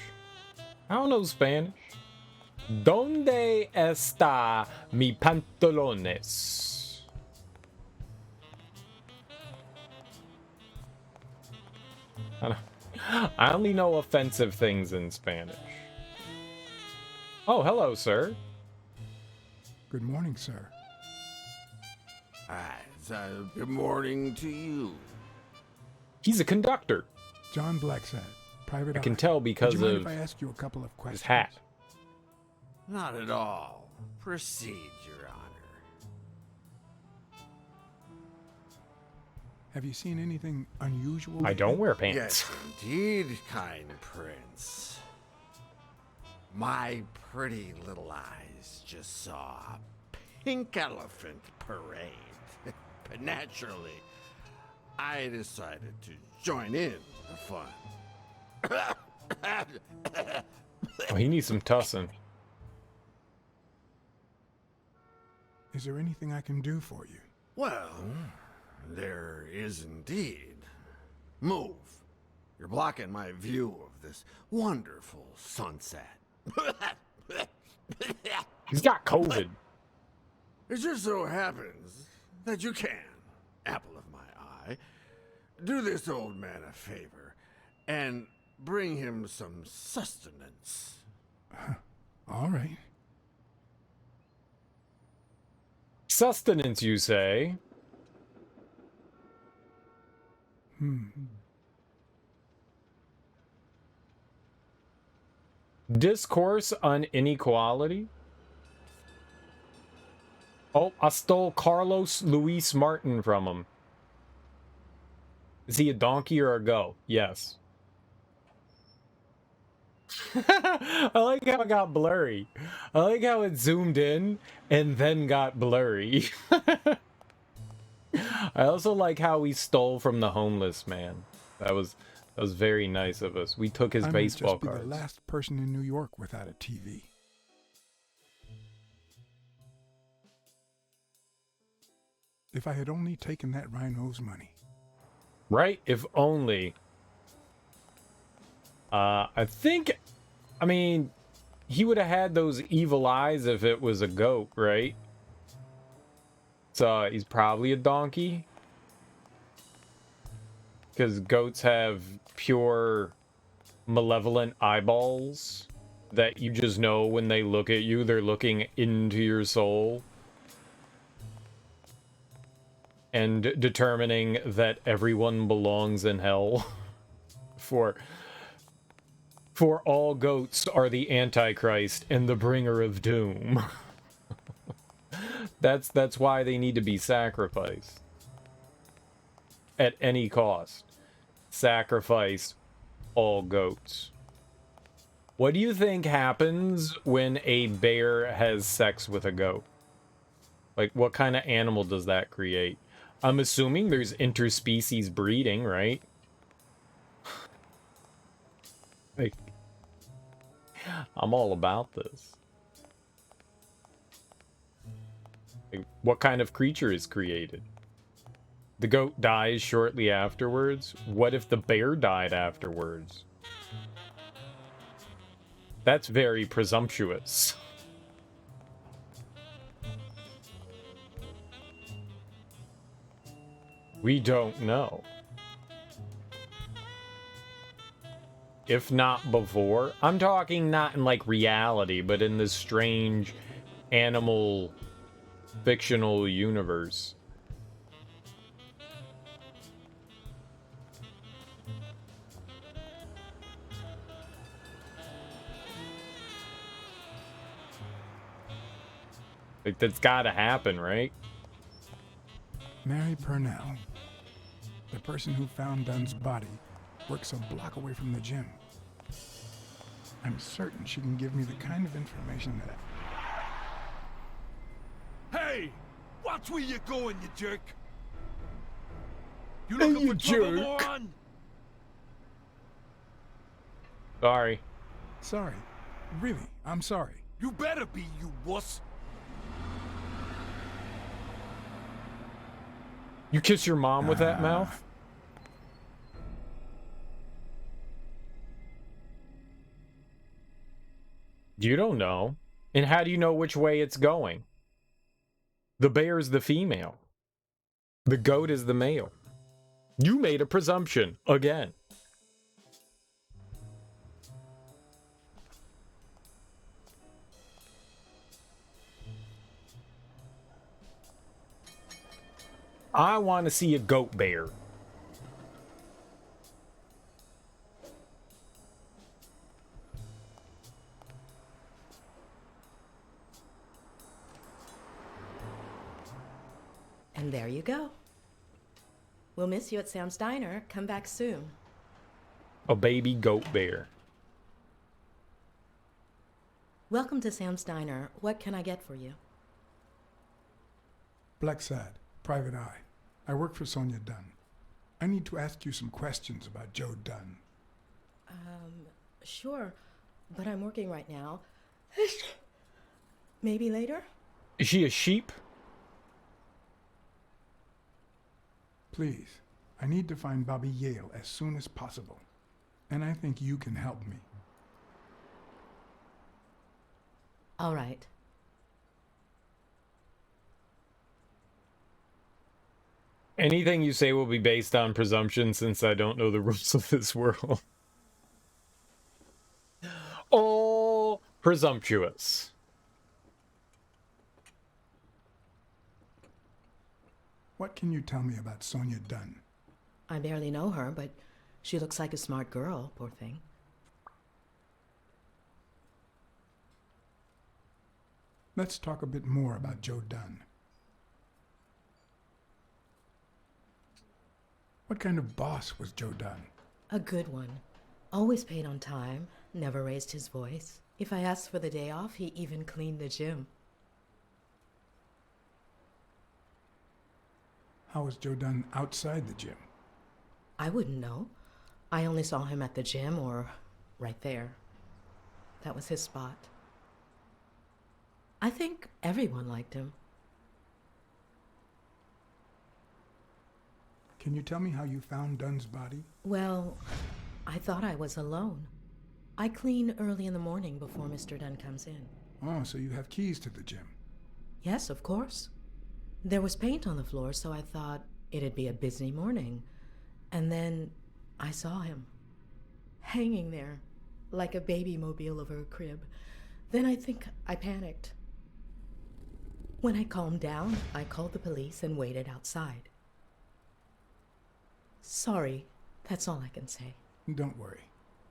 I don't know Spanish. ¿Dónde está mi pantalones? I only know offensive things in Spanish. Oh, hello, sir. Good morning, sir. Good morning to you. He's a conductor. John Blacksad, private eye. I can tell because Would you mind of if I ask you a couple of questions? his hat. Not at all. Proceed, Your Honor. Have you seen anything unusual? I don't wear pants. Yes, indeed, kind prince. My pretty little eyes just saw a pink elephant parade. But naturally, I decided to join in the fun. Oh, he needs some tussing. Is there anything I can do for you? Well, there is indeed. Move. You're blocking my view of this wonderful sunset. He's got COVID. It just so happens that you can, apple of my eye, do this old man a favor and bring him some sustenance. All right. Sustenance, you say? Discourse on inequality? Oh, I stole Carlos Luis Martin from him. Is he a donkey or a goat? Yes. I like how it got blurry. I like how it zoomed in and then got blurry. I also like how we stole from the homeless man. That was very nice of us. We took his baseball I might just cards. be the last person in New York without a TV. If I had only taken that rhino's money. Right? If only. I think I mean, he would have had those evil eyes if it was a goat, right? So he's probably a donkey. Because goats have pure malevolent eyeballs that you just know when they look at you, they're looking into your soul. And determining that everyone belongs in hell. For all goats are the Antichrist and the bringer of doom. That's why they need to be sacrificed. At any cost. Sacrifice all goats. What do you think happens when a bear has sex with a goat? Like, what kind of animal does that create? I'm assuming there's interspecies breeding, right? Like, I'm all about this. Like, what kind of creature is created? The goat dies shortly afterwards. What if the bear died afterwards? That's very presumptuous. We don't know. If not before. I'm talking not in like reality, but in this strange animal fictional universe. Like, that's gotta happen, right? Mary Purnell, the person who found Dunn's body, works a block away from the gym. I'm certain she can give me the kind of information that Hey! Watch where you're going, you jerk! You Hey, looking you for trouble, jerk. moron? Sorry. Sorry. Really, I'm sorry. You better be, you wuss! You kiss your mom with that mouth? You don't know. And how do you know which way it's going? The bear is the female. The goat is the male. You made a presumption again. I want to see a goat bear. And there you go. We'll miss you at Sam's Diner. Come back soon. A baby goat bear. Welcome to Sam's Diner. What can I get for you? Blacksad, Private Eye. I work for Sonia Dunn. I need to ask you some questions about Joe Dunn. Sure, but I'm working right now. Maybe later? Is she a sheep? Please, I need to find Bobby Yale as soon as possible. And I think you can help me. All right. Anything you say will be based on presumption since I don't know the rules of this world. Oh, presumptuous. What can you tell me about Sonia Dunn? I barely know her, but she looks like a smart girl, poor thing. Let's talk a bit more about Joe Dunn. What kind of boss was Joe Dunn? A good one. Always paid on time, never raised his voice. If I asked for the day off, he even cleaned the gym. How was Joe Dunn outside the gym? I wouldn't know. I only saw him at the gym or right there. That was his spot. I think everyone liked him. Can you tell me how you found Dunn's body? Well, I thought I was alone. I clean early in the morning before Mr. Dunn comes in. Oh, so you have keys to the gym. Yes, of course. There was paint on the floor, so I thought it'd be a busy morning. And then I saw him, hanging there, like a baby mobile over a crib. Then I think I panicked. When I calmed down, I called the police and waited outside. Sorry, that's all I can say. Don't worry.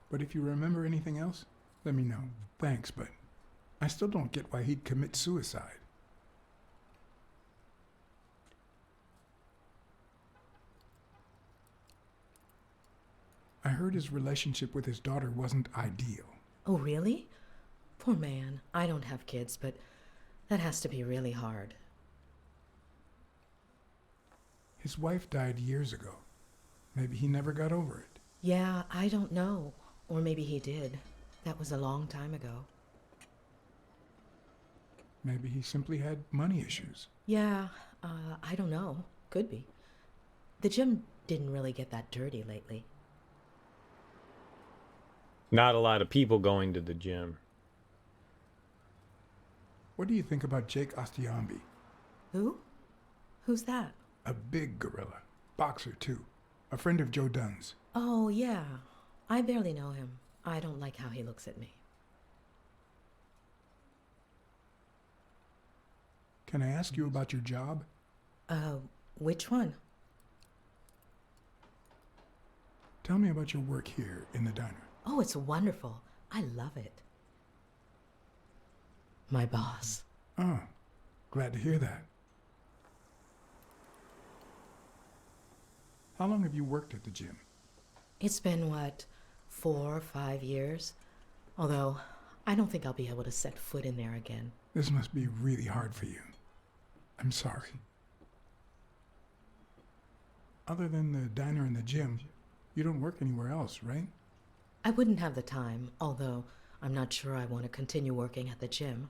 But if you remember anything else, let me know. Thanks, but I still don't get why he'd commit suicide. I heard his relationship with his daughter wasn't ideal. Oh, really? Poor man. I don't have kids, but that has to be really hard. His wife died years ago. Maybe he never got over it. Yeah, I don't know. Or maybe he did. That was a long time ago. Maybe he simply had money issues. Yeah, I don't know. Could be. The gym didn't really get that dirty lately. Not a lot of people going to the gym. What do you think about Jake Ostiambi? Who? Who's that? A big gorilla. Boxer, too. A friend of Joe Dunn's. Oh, yeah. I barely know him. I don't like how he looks at me. Can I ask you about your job? Which one? Tell me about your work here in the diner. Oh, it's wonderful. I love it. My boss. Oh, glad to hear that. How long have you worked at the gym? It's been, 4 or 5 years? Although, I don't think I'll be able to set foot in there again. This must be really hard for you. I'm sorry. Other than the diner and the gym, you don't work anywhere else, right? I wouldn't have the time, although I'm not sure I want to continue working at the gym.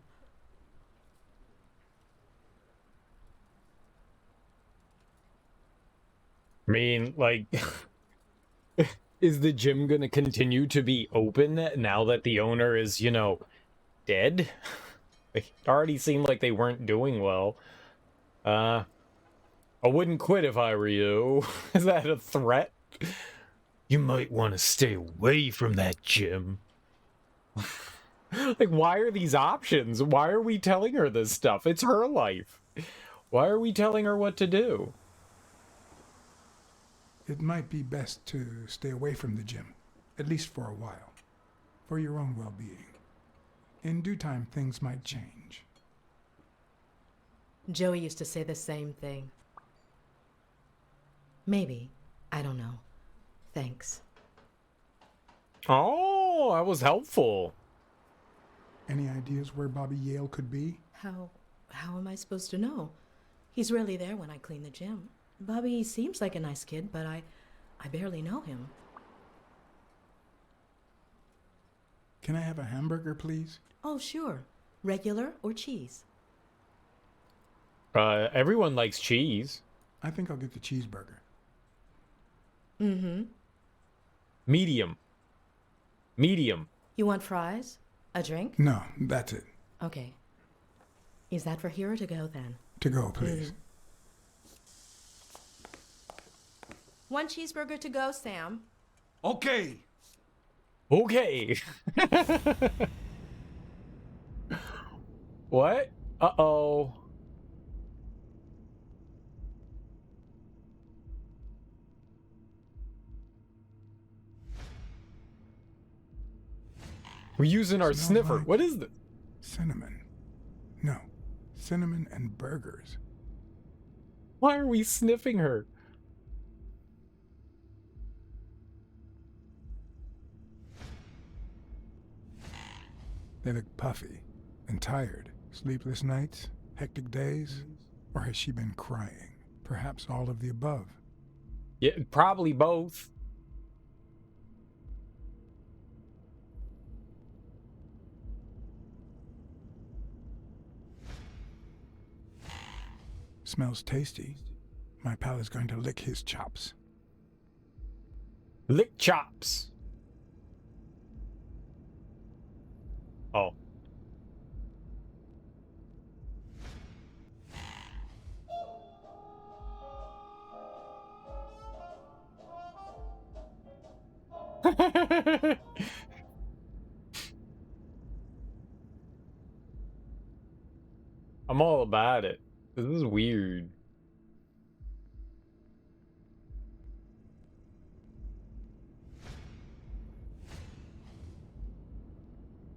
I mean, like, is the gym gonna continue to be open now that the owner is, you know, dead? It already seemed like they weren't doing well. I wouldn't quit if I were you. Is that a threat? You might want to stay away from that gym. Like, why are these options? Why are we telling her this stuff? It's her life. Why are we telling her what to do? It might be best to stay away from the gym, at least for a while, for your own well-being. In due time, things might change. Joey used to say the same thing. Maybe. I don't know. Thanks. Oh, that was helpful. Any ideas where Bobby Yale could be? How am I supposed to know? He's rarely there when I clean the gym. Bobby seems like a nice kid, but I barely know him. Can I have a hamburger, please? Oh, sure. Regular or cheese? Everyone likes cheese. I think I'll get the cheeseburger. Mm-hmm. Medium. Medium. You want fries? A drink? No, that's it. Okay. Is that for here or to go then? To go, please. One cheeseburger to go, Sam. Okay. Okay. What? Uh-oh. We're using our Smells sniffer. like What is this? Cinnamon. No, cinnamon and burgers. Why are we sniffing her? They look puffy and tired. Sleepless nights, hectic days, or has she been crying? Perhaps all of the above. Yeah, probably both. Smells tasty. My pal is going to lick his chops. Lick chops. Oh. I'm all about it. This is weird.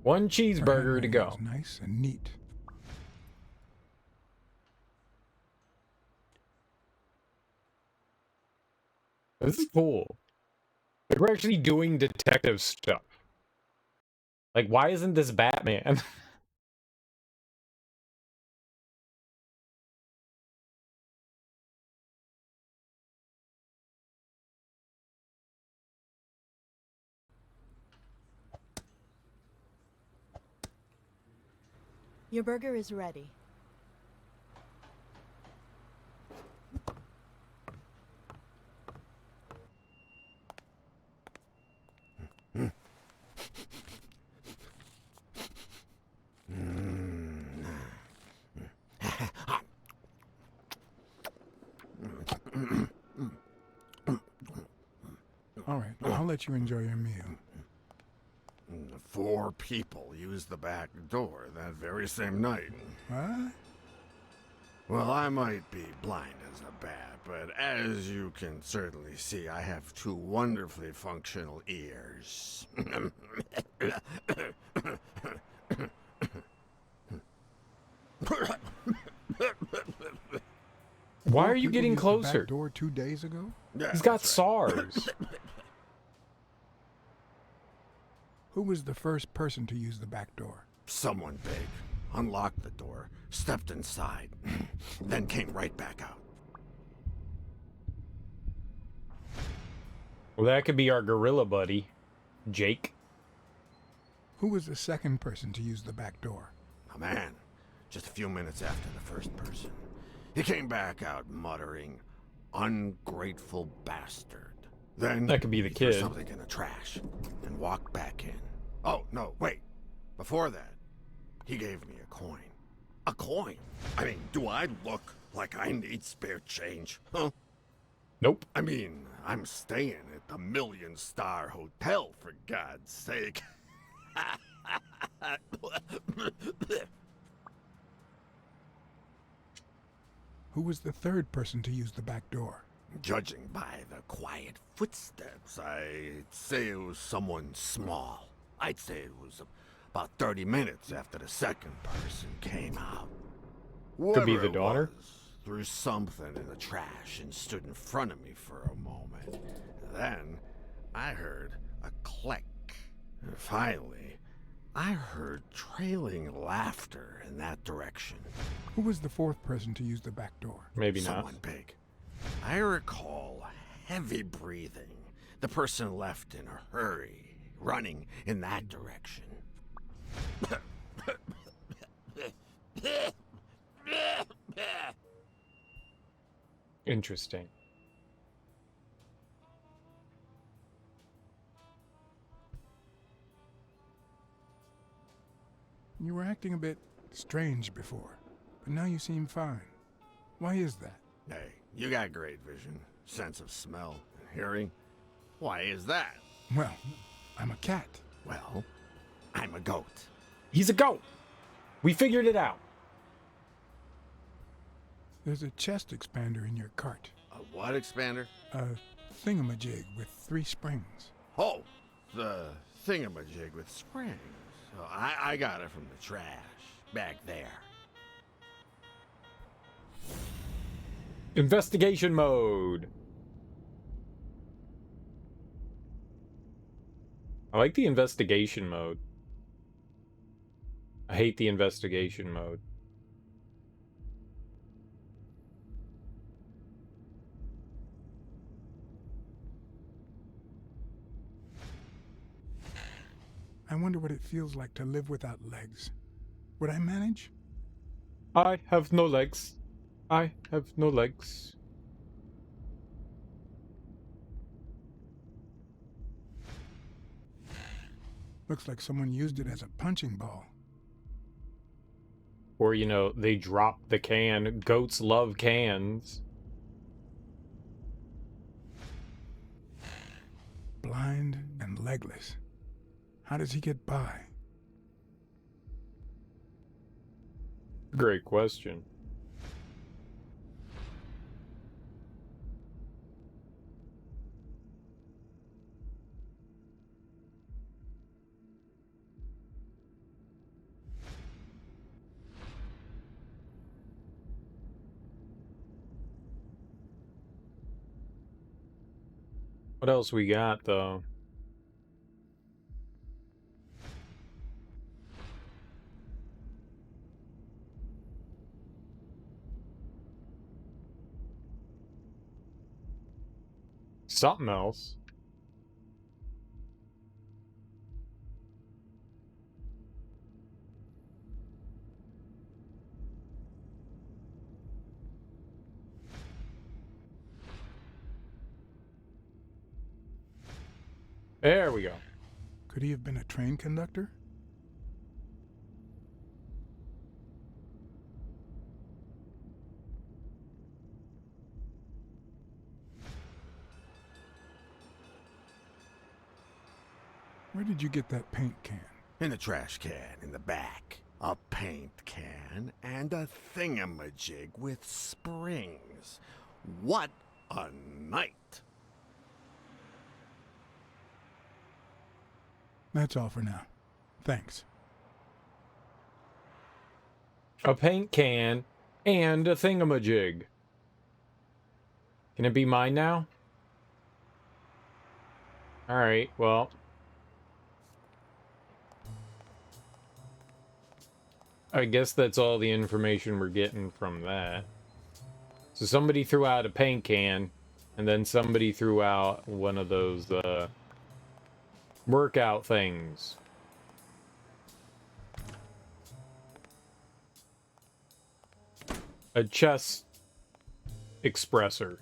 One cheeseburger to go. Nice and neat. This is cool. Like, we're actually doing detective stuff. Like, why isn't this Batman? Your burger is ready. All right, I'll let you enjoy your meal. 4 people used the back door that very same night. What? Well, I might be blind as a bat, but as you can certainly see, I have 2 wonderfully functional ears. Why are you People getting used the closer? back door 2 days ago? Yeah, He's got that's right. SARS. Who was the first person to use the back door? Someone big unlocked the door, stepped inside, then came right back out. Well, that could be our gorilla buddy, Jake. Who was the second person to use the back door? A man, just a few minutes after the first person. He came back out muttering, "Ungrateful bastard." Then That could be the he threw kid. something in the trash and walked back in. Oh, no, wait. Before that, he gave me a coin. A coin? I mean, do I look like I need spare change? Huh? Nope. I mean, I'm staying at the million-star hotel, for God's sake. Who was the third person to use the back door? Judging by the quiet footsteps, I'd say it was someone small. I'd say it was about 30 minutes after the second person came out. Could be Whoever the it daughter. was threw something in the trash and stood in front of me for a moment. Then I heard a click. And finally, I heard trailing laughter in that direction. Who was the fourth person to use the back door? Maybe not. Someone big. I recall heavy breathing. The person left in a hurry, running in that direction. Interesting. You were acting a bit strange before, but now you seem fine. Why is that? Hey, you got great vision, sense of smell, and hearing. Why is that? Well, I'm a cat. Well, I'm a goat. He's a goat. We figured it out. There's a chest expander in your cart. A what expander? A thingamajig with 3 springs. Oh, the thingamajig with springs. Oh, I got it from the trash, back there. Investigation mode. I like the investigation mode. I hate the investigation mode. I wonder what it feels like to live without legs. Would I manage? I have no legs. I have no legs. Looks like someone used it as a punching ball. Or, you know, they dropped the can. Goats love cans. Blind and legless. How does he get by? Great question. What else we got, though? Something else. There we go. Could he have been a train conductor? Where did you get that paint can? In the trash can in the back. A paint can and a thingamajig with springs. What a night! That's all for now. Thanks. A paint can and a thingamajig. Can it be mine now? Alright, well. I guess that's all the information we're getting from that. So somebody threw out a paint can, and then somebody threw out one of those, workout things. A chest expressor.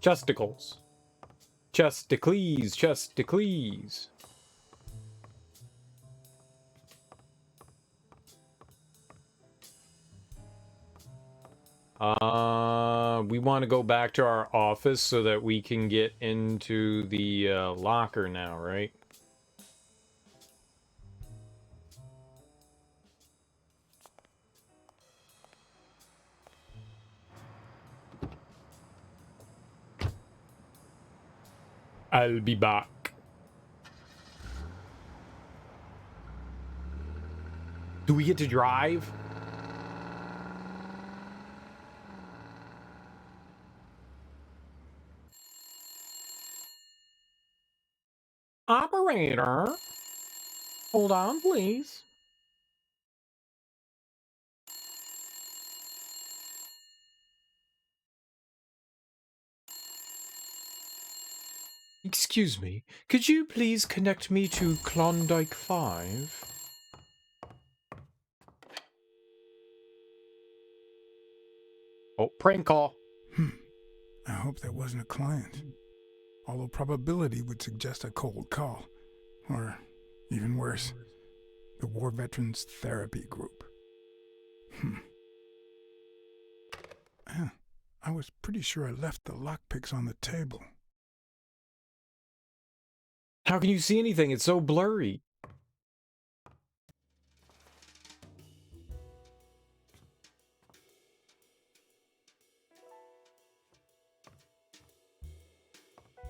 Chesticles. Chesticles, chesticles. We want to go back to our office so that we can get into the locker now, right? I'll be back. Do we get to drive? Operator, hold on, please. Excuse me, could you please connect me to Klondike 5? Oh, prank call. I hope that wasn't a client. Although probability would suggest a cold call. Or, even worse, the War Veterans Therapy Group. I was pretty sure I left the lockpicks on the table. How can you see anything? It's so blurry.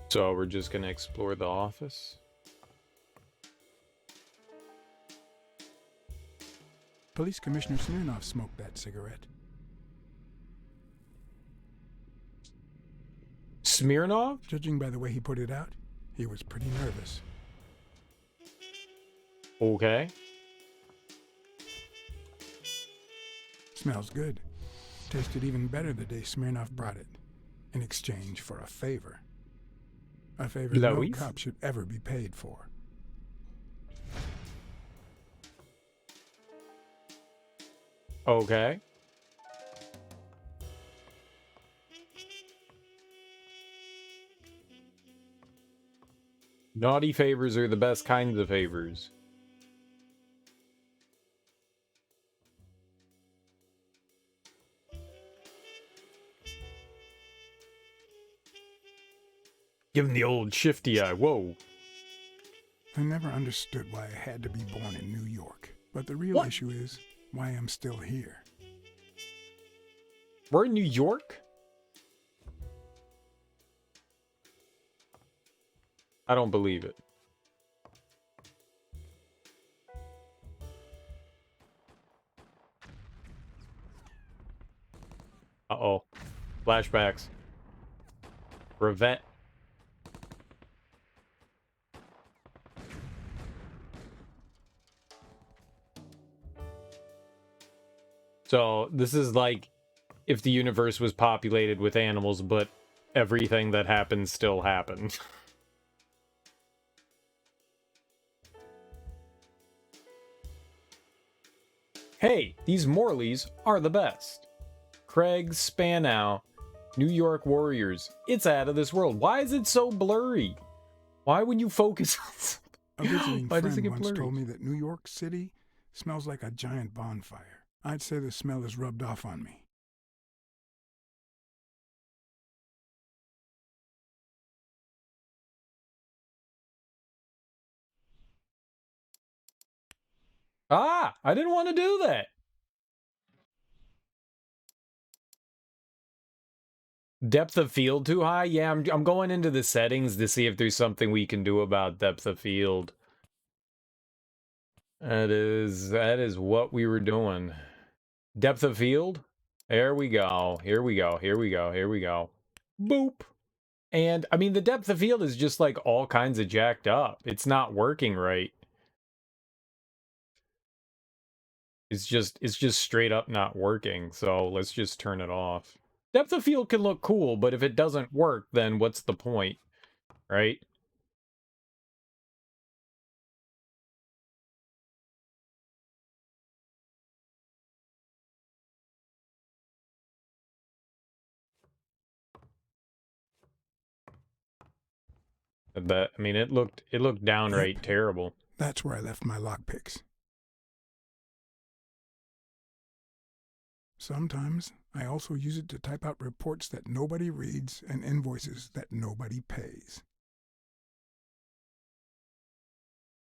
So we're just gonna explore the office? Police Commissioner Smirnov smoked that cigarette. Smirnov? Judging by the way he put it out, he was pretty nervous. Okay. Smells good. Tasted even better the day Smirnov brought it. In exchange for a favor. A favor no Louis? cop should ever be paid for. Okay. Naughty favors are the best kinds of favors. Give him the old shifty eye. Whoa. I never understood why I had to be born in New York. But the real issue is why I'm still here. We're in New York? I don't believe it. Uh-oh. Flashbacks. Prevent. So, this is like if the universe was populated with animals, but everything that happens still happened. Hey, these Morleys are the best. Craig Spanow, New York Warriors. It's out of this world. Why is it so blurry? Why when you focus on A visiting why does it friend get once blurry? told me that New York City smells like a giant bonfire. I'd say the smell is rubbed off on me. Ah, I didn't want to do that. Depth of field too high? Yeah, I'm going into the settings to see if there's something we can do about depth of field. That is what we were doing. Depth of field? There we go. Here we go. Here we go. Here we go. Boop. And I mean the depth of field is just like all kinds of jacked up. It's not working right. It's just straight up not working. So let's just turn it off. Depth of field can look cool, but if it doesn't work, then what's the point? Right? That I mean it looked downright terrible. That's where I left my lockpicks. Sometimes I also use it to type out reports that nobody reads and invoices that nobody pays.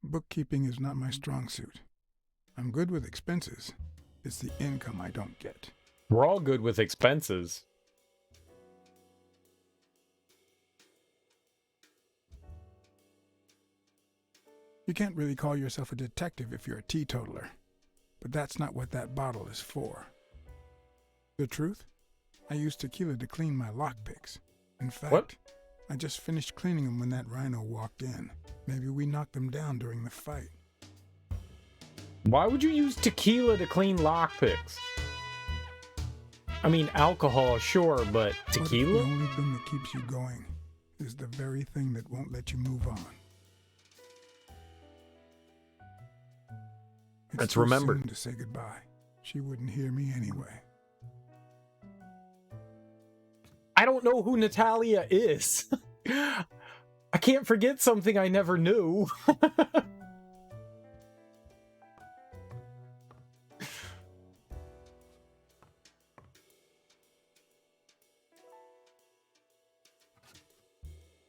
Bookkeeping is not my strong suit. I'm good with expenses. It's the income I don't get. We're all good with expenses. You can't really call yourself a detective if you're a teetotaler. But that's not what that bottle is for. The truth? I used tequila to clean my lockpicks. In fact, What? I just finished cleaning them when that rhino walked in. Maybe we knocked them down during the fight. Why would you use tequila to clean lockpicks? I mean, alcohol, sure, but The tequila? only thing that keeps you going is the very thing that won't let you move on. It's Let's too remember. soon to say goodbye. She wouldn't hear me anyway. I don't know who Natalia is. I can't forget something I never knew.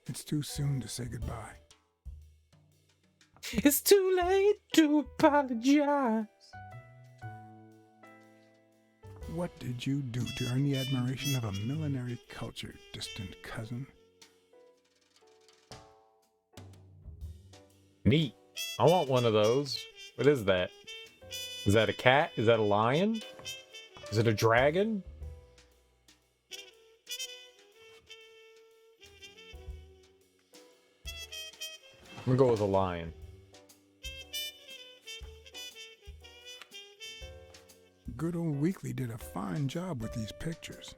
It's too soon to say goodbye. It's too late to apologize. What did you do to earn the admiration of a millinery culture, distant cousin? Neat. I want one of those. What is that? Is that a cat? Is that a lion? Is it a dragon? I'm gonna go with a lion. Good old Weekly did a fine job with these pictures.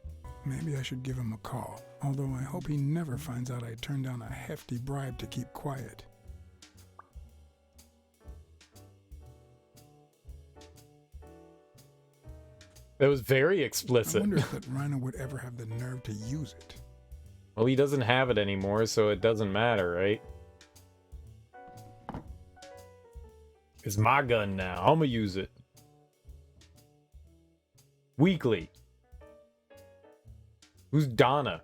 Maybe I should give him a call, although I hope he never finds out I turned down a hefty bribe to keep quiet. That was very I explicit. wonder if that rhino would ever have the nerve to use it. Well, he doesn't have it anymore, so it doesn't matter, right? It's my gun now. I'm gonna use it. Weekly. Who's Donna?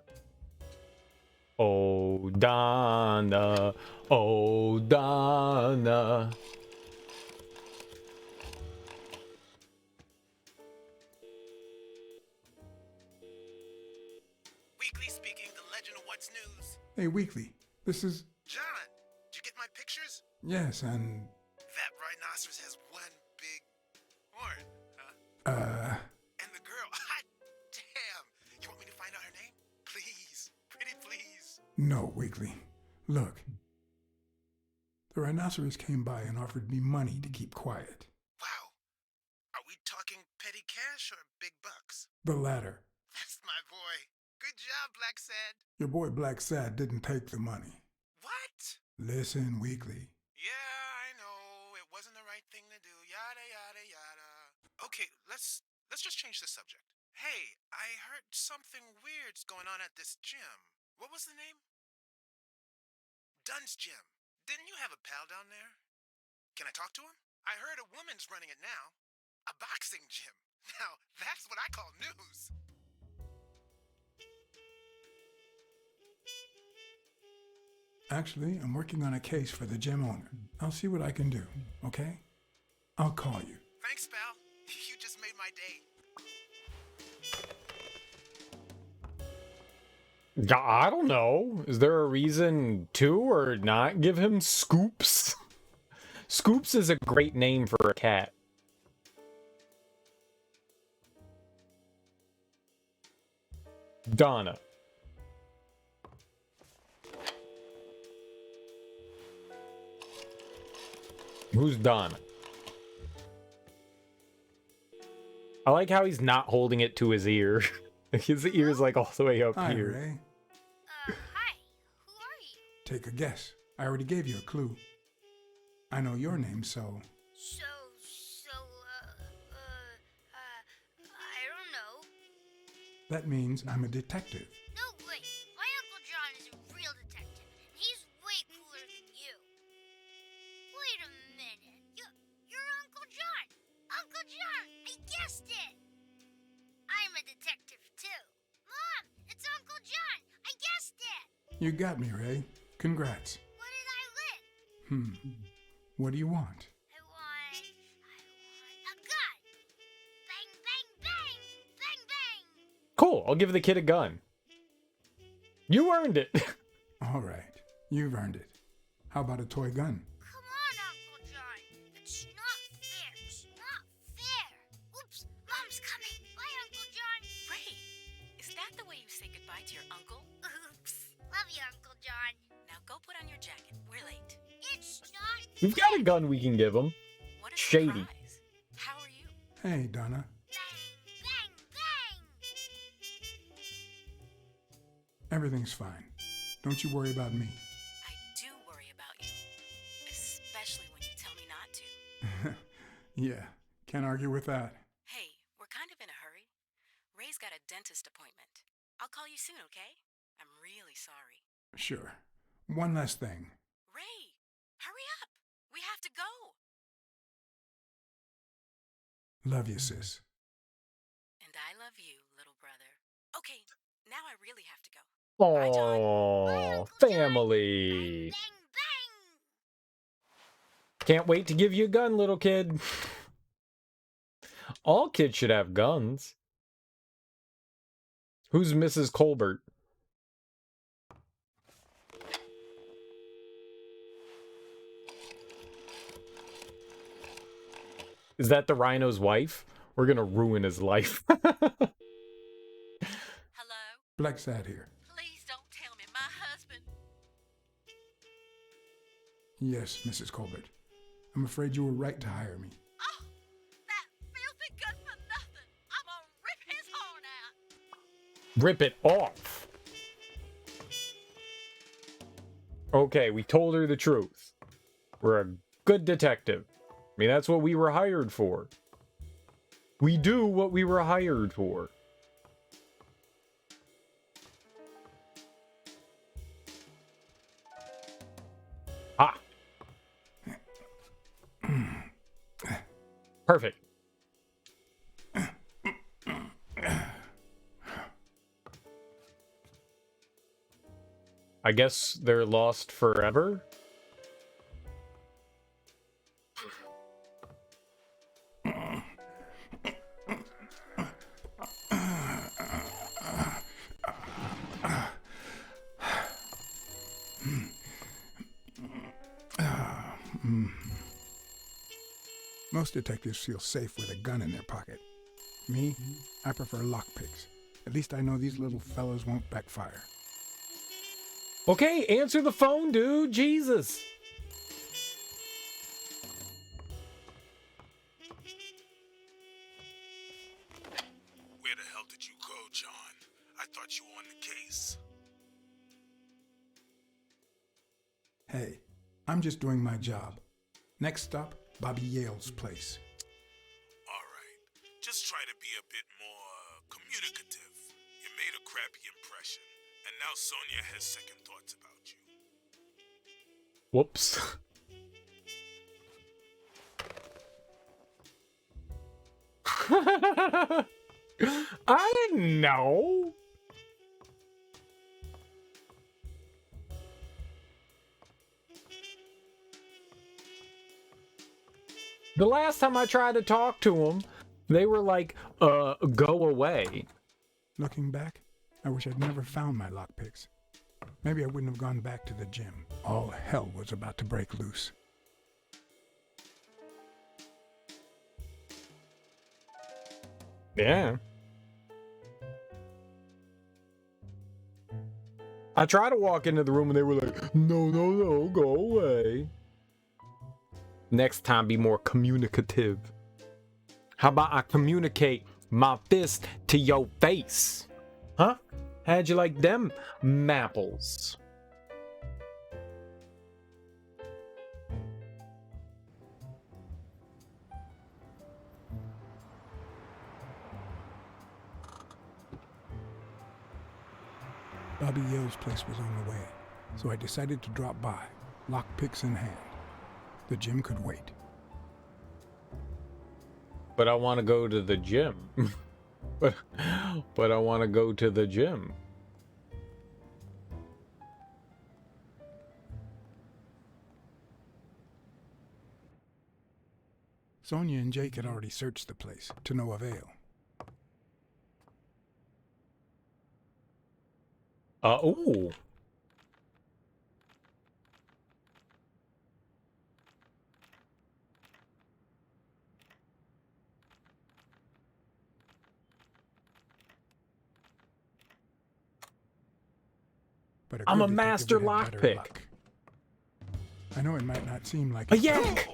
Oh, Donna. Oh, Donna. Weekly speaking, the legend of what's news. Hey, Weekly, this is... John, did you get my pictures? Yes, and... That rhinoceros has one big horn, huh? And the girl, hot damn. You want me to find out her name? Please, pretty please. No, Weekly. Look. The rhinoceros came by and offered me money to keep quiet. Wow. Are we talking petty cash or big bucks? The latter. That's my boy. Good job, Blacksad. Your boy Blacksad didn't take the money. What? Listen, Weekly. Yeah, I know. It wasn't the right thing to do. Yada, yada, yada. Okay, let's just change the subject. Hey, I heard something weird's going on at this gym. What was the name? Dunn's Gym. Didn't you have a pal down there? Can I talk to him? I heard a woman's running it now. A boxing gym. Now, that's what I call news. Actually, I'm working on a case for the gym owner. I'll see what I can do, okay? I'll call you. Thanks, pal. You just made my day. I don't know. Is there a reason to or not give him Scoops? Scoops is a great name for a cat. Donna. Who's Donna? I like how he's not holding it to his ear. His ear's like all the way up Hi, here. Ray. Hi. Who are you? Take a guess. I already gave you a clue. I know your name, so... I don't know. That means I'm a detective. No way. My Uncle John is a real detective, and he's way cooler than you. Wait a minute. You're Uncle John. Uncle John, I guessed it. I'm a detective, too. Mom, it's Uncle John. I guessed it. You got me, Ray. Congrats. What did I win? What do you want? I want a gun. Bang, bang, bang. Bang, bang. Cool, I'll give the kid a gun. You earned it. All right. You've earned it. How about a toy gun? Come on, Uncle John. It's not fair. It's not fair. Oops, Mom's coming. Bye, Uncle John. Ray, is that the way you say goodbye to your uncle? Oops. Love you, Uncle John. Now go put on your jacket. We're late. It's not We've got a gun we can give him. What a Shady. surprise. How are you? Hey, Donna. bang, bang, bang. Everything's fine. Don't you worry about me. I do worry about you. Especially when you tell me not to. Yeah, can't argue with that. Hey, we're kind of in a hurry. Ray's got a dentist appointment. I'll call you soon, okay? I'm really sorry. Sure. One last thing. Ray, hurry up. We have to go. Love you, sis. And I love you, little brother. Okay, now I really have to go. Bye, John. Oh, family. Bang, bang. Can't wait to give you a gun, little kid. All kids should have guns. Who's Mrs. Colbert? Is that the rhino's wife? We're gonna ruin his life. Hello? Blacksad here. Please don't tell me my husband. Yes, Mrs. Colbert. I'm afraid you were right to hire me. Oh, that filthy good for nothing. I'm gonna rip his horn out. Rip it off. Okay, we told her the truth. We're a good detective. I mean, that's what we were hired for. We do what we were hired for. Ah. Perfect. I guess they're lost forever? Most detectives feel safe with a gun in their pocket. Me, I prefer lockpicks. At least I know these little fellas won't backfire. Okay, answer the phone, dude. Jesus. Where the hell did you go, John? I thought you were on the case. Hey, I'm just doing my job. Next stop, Bobby Yale's place. All right. Just try to be a bit more communicative. You made a crappy impression, and now Sonia has second thoughts about you. Whoops. I didn't know. The last time I tried to talk to them, they were like, go away. Looking back, I wish I'd never found my lockpicks. Maybe I wouldn't have gone back to the gym. All hell was about to break loose. Yeah. I tried to walk into the room and they were like, no, no, no, go away. Next time, be more communicative. How about I communicate my fist to your face? Huh? How'd you like them mapples? Bobby Yale's place was on the way, so I decided to drop by, lockpicks in hand. The gym could wait. But I want to go to the gym. but I want to go to the gym. Sonia and Jake had already searched the place, to no avail. Ooh. But I'm a good master detective would have better lockpick. luck. I know it might not seem like A it. yak!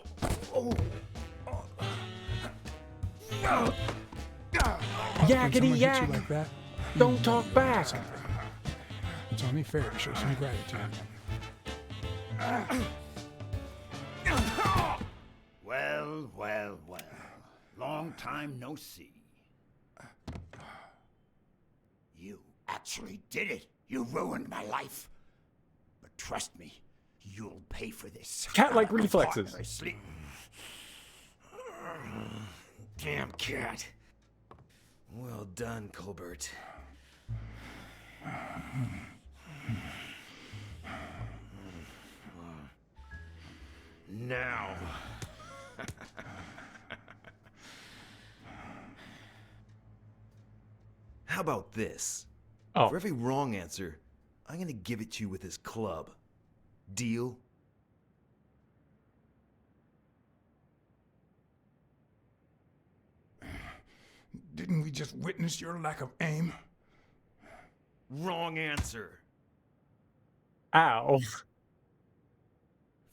When Yakety someone hits yak! you like that, Don't you know talk you're back. something. It's only fair to show some gratitude. Well, well, well. Long time no see. You actually did it. You ruined my life. But trust me, you'll pay for this. Cat-like My reflexes. partner is sleep. Damn cat. Well done, Colbert. Now. How about this? Oh. For every wrong answer, I'm gonna give it to you with this club. Deal? Didn't we just witness your lack of aim? Wrong answer. Ow.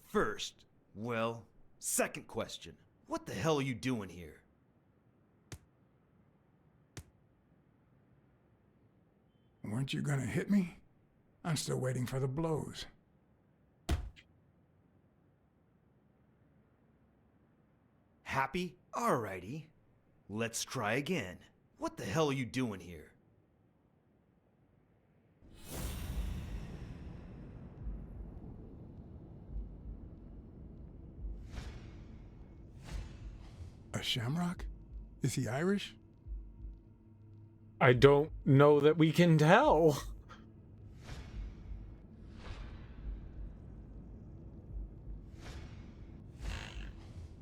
First, well, second question. What the hell are you doing here? Weren't you gonna hit me? I'm still waiting for the blows. Happy? Alrighty. Let's try again. What the hell are you doing here? A Shamrock? Is he Irish? I don't know that we can tell.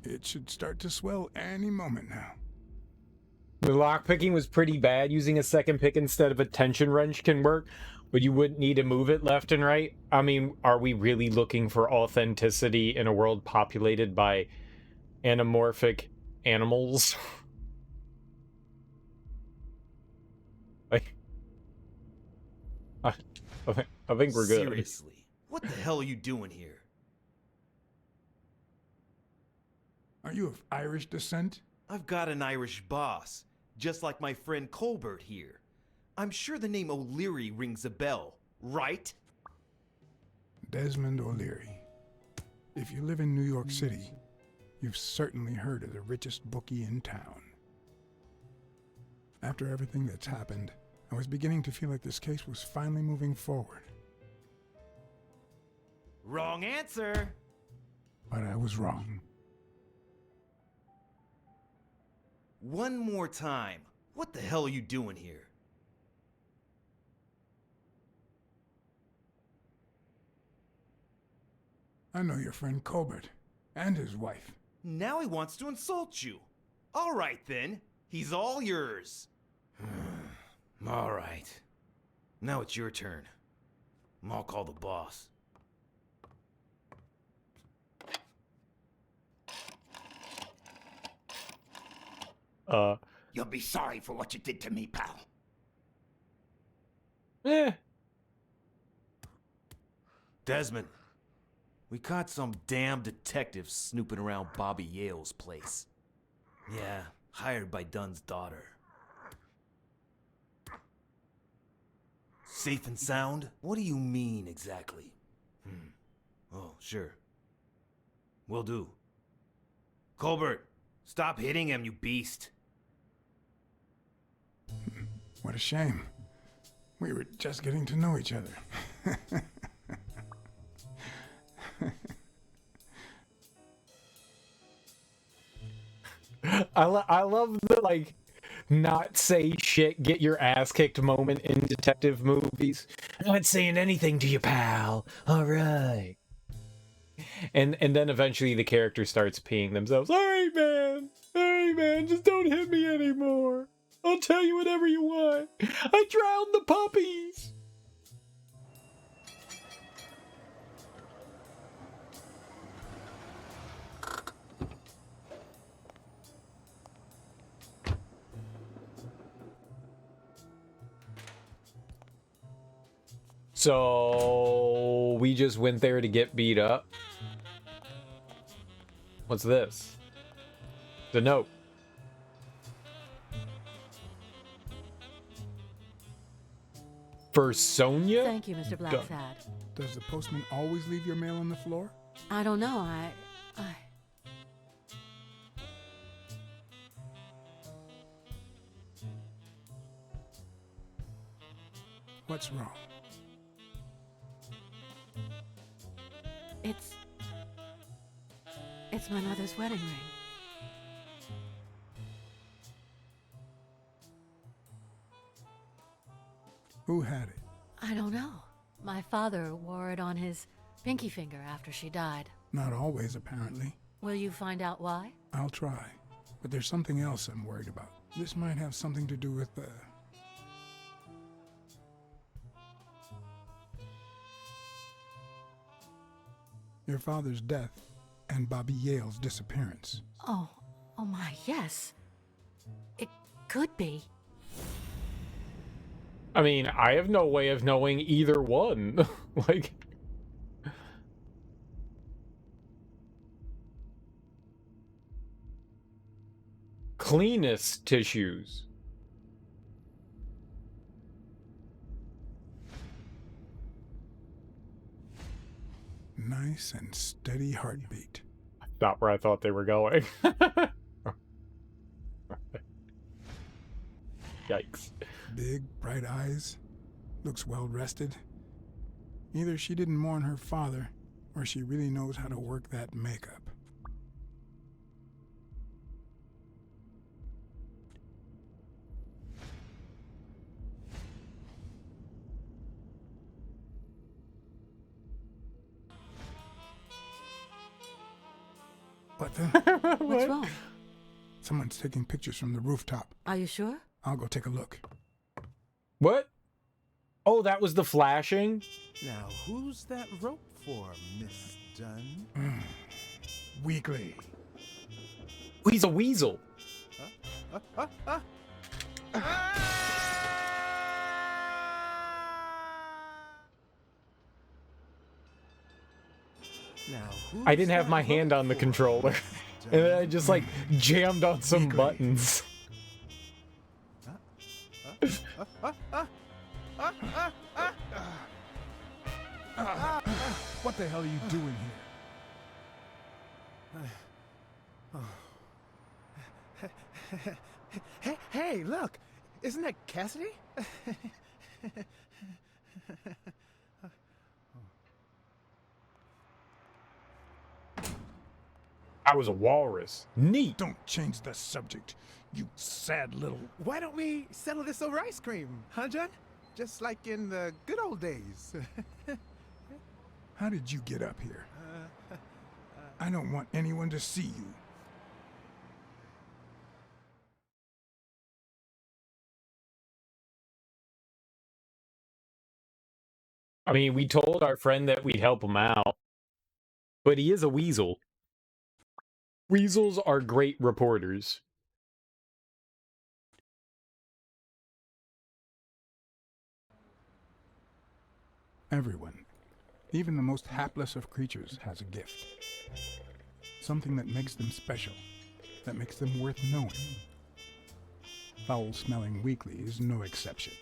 It should start to swell any moment now. The lockpicking was pretty bad. Using a second pick instead of a tension wrench can work, but you wouldn't need to move it left and right. I mean, are we really looking for authenticity in a world populated by anthropomorphic animals? Like, I think we're good. Seriously, what the hell are you doing here? Are you of Irish descent? I've got an Irish boss, just like my friend Colbert here. I'm sure the name O'Leary rings a bell, right? Desmond O'Leary. If you live in New York City, you've certainly heard of the richest bookie in town. After everything that's happened, I was beginning to feel like this case was finally moving forward. Wrong answer! But I was wrong. One more time. What the hell are you doing here? I know your friend Colbert and his wife. Now he wants to insult you. All right then. He's all yours. All right. Now it's your turn. I'll call the boss. You'll be sorry for what you did to me, pal. Desmond, we caught some damn detective snooping around Bobby Yale's place. Yeah, hired by Dunn's daughter. Safe and sound? What do you mean exactly? Oh, sure. Will do. Colbert, stop hitting him, you beast. What a shame. We were just getting to know each other. I love the, like, not say shit, get your ass kicked moment in detective movies. I'm not saying anything to you, pal. All right. And then eventually the character starts peeing themselves. All right, man, just don't hit me anymore. I'll tell you whatever you want. I drowned the puppies. So we just went there to get beat up. What's this? The note. For Sonia? Thank you, Mr. Blacksad. Does the postman always leave your mail on the floor? I don't know, What's wrong? It's my mother's wedding ring. Who had it? I don't know. My father wore it on his pinky finger after she died. Not always, apparently. Will you find out why? I'll try. But there's something else I'm worried about. This might have something to do with your father's death and Bobby Yale's disappearance. Oh my, yes. It could be. I mean, I have no way of knowing either one. Like, cleanest tissues. Nice and steady heartbeat. Not where I thought they were going. Yikes. Big, bright eyes. Looks well rested. Either she didn't mourn her father, or she really knows how to work that makeup. What the? What's wrong? Someone's taking pictures from the rooftop. Are you sure? I'll go take a look. What? Oh, that was the flashing? Now, who's that rope for, Miss Dunn? Weekly. He's a weasel. Now, I didn't have my hand on the controller. And then I just like jammed on some buttons. What the hell are you doing here? Hey, look! Isn't that Cassidy? I was a walrus. Neat. Don't change the subject, you sad little... Why don't we settle this over ice cream, huh, John? Just like in the good old days. How did you get up here? I don't want anyone to see you. I mean, we told our friend that we'd help him out. But he is a weasel. Weasels are great reporters. Everyone, even the most hapless of creatures, has a gift. Something that makes them special, that makes them worth knowing. Foul-smelling Weekly is no exception.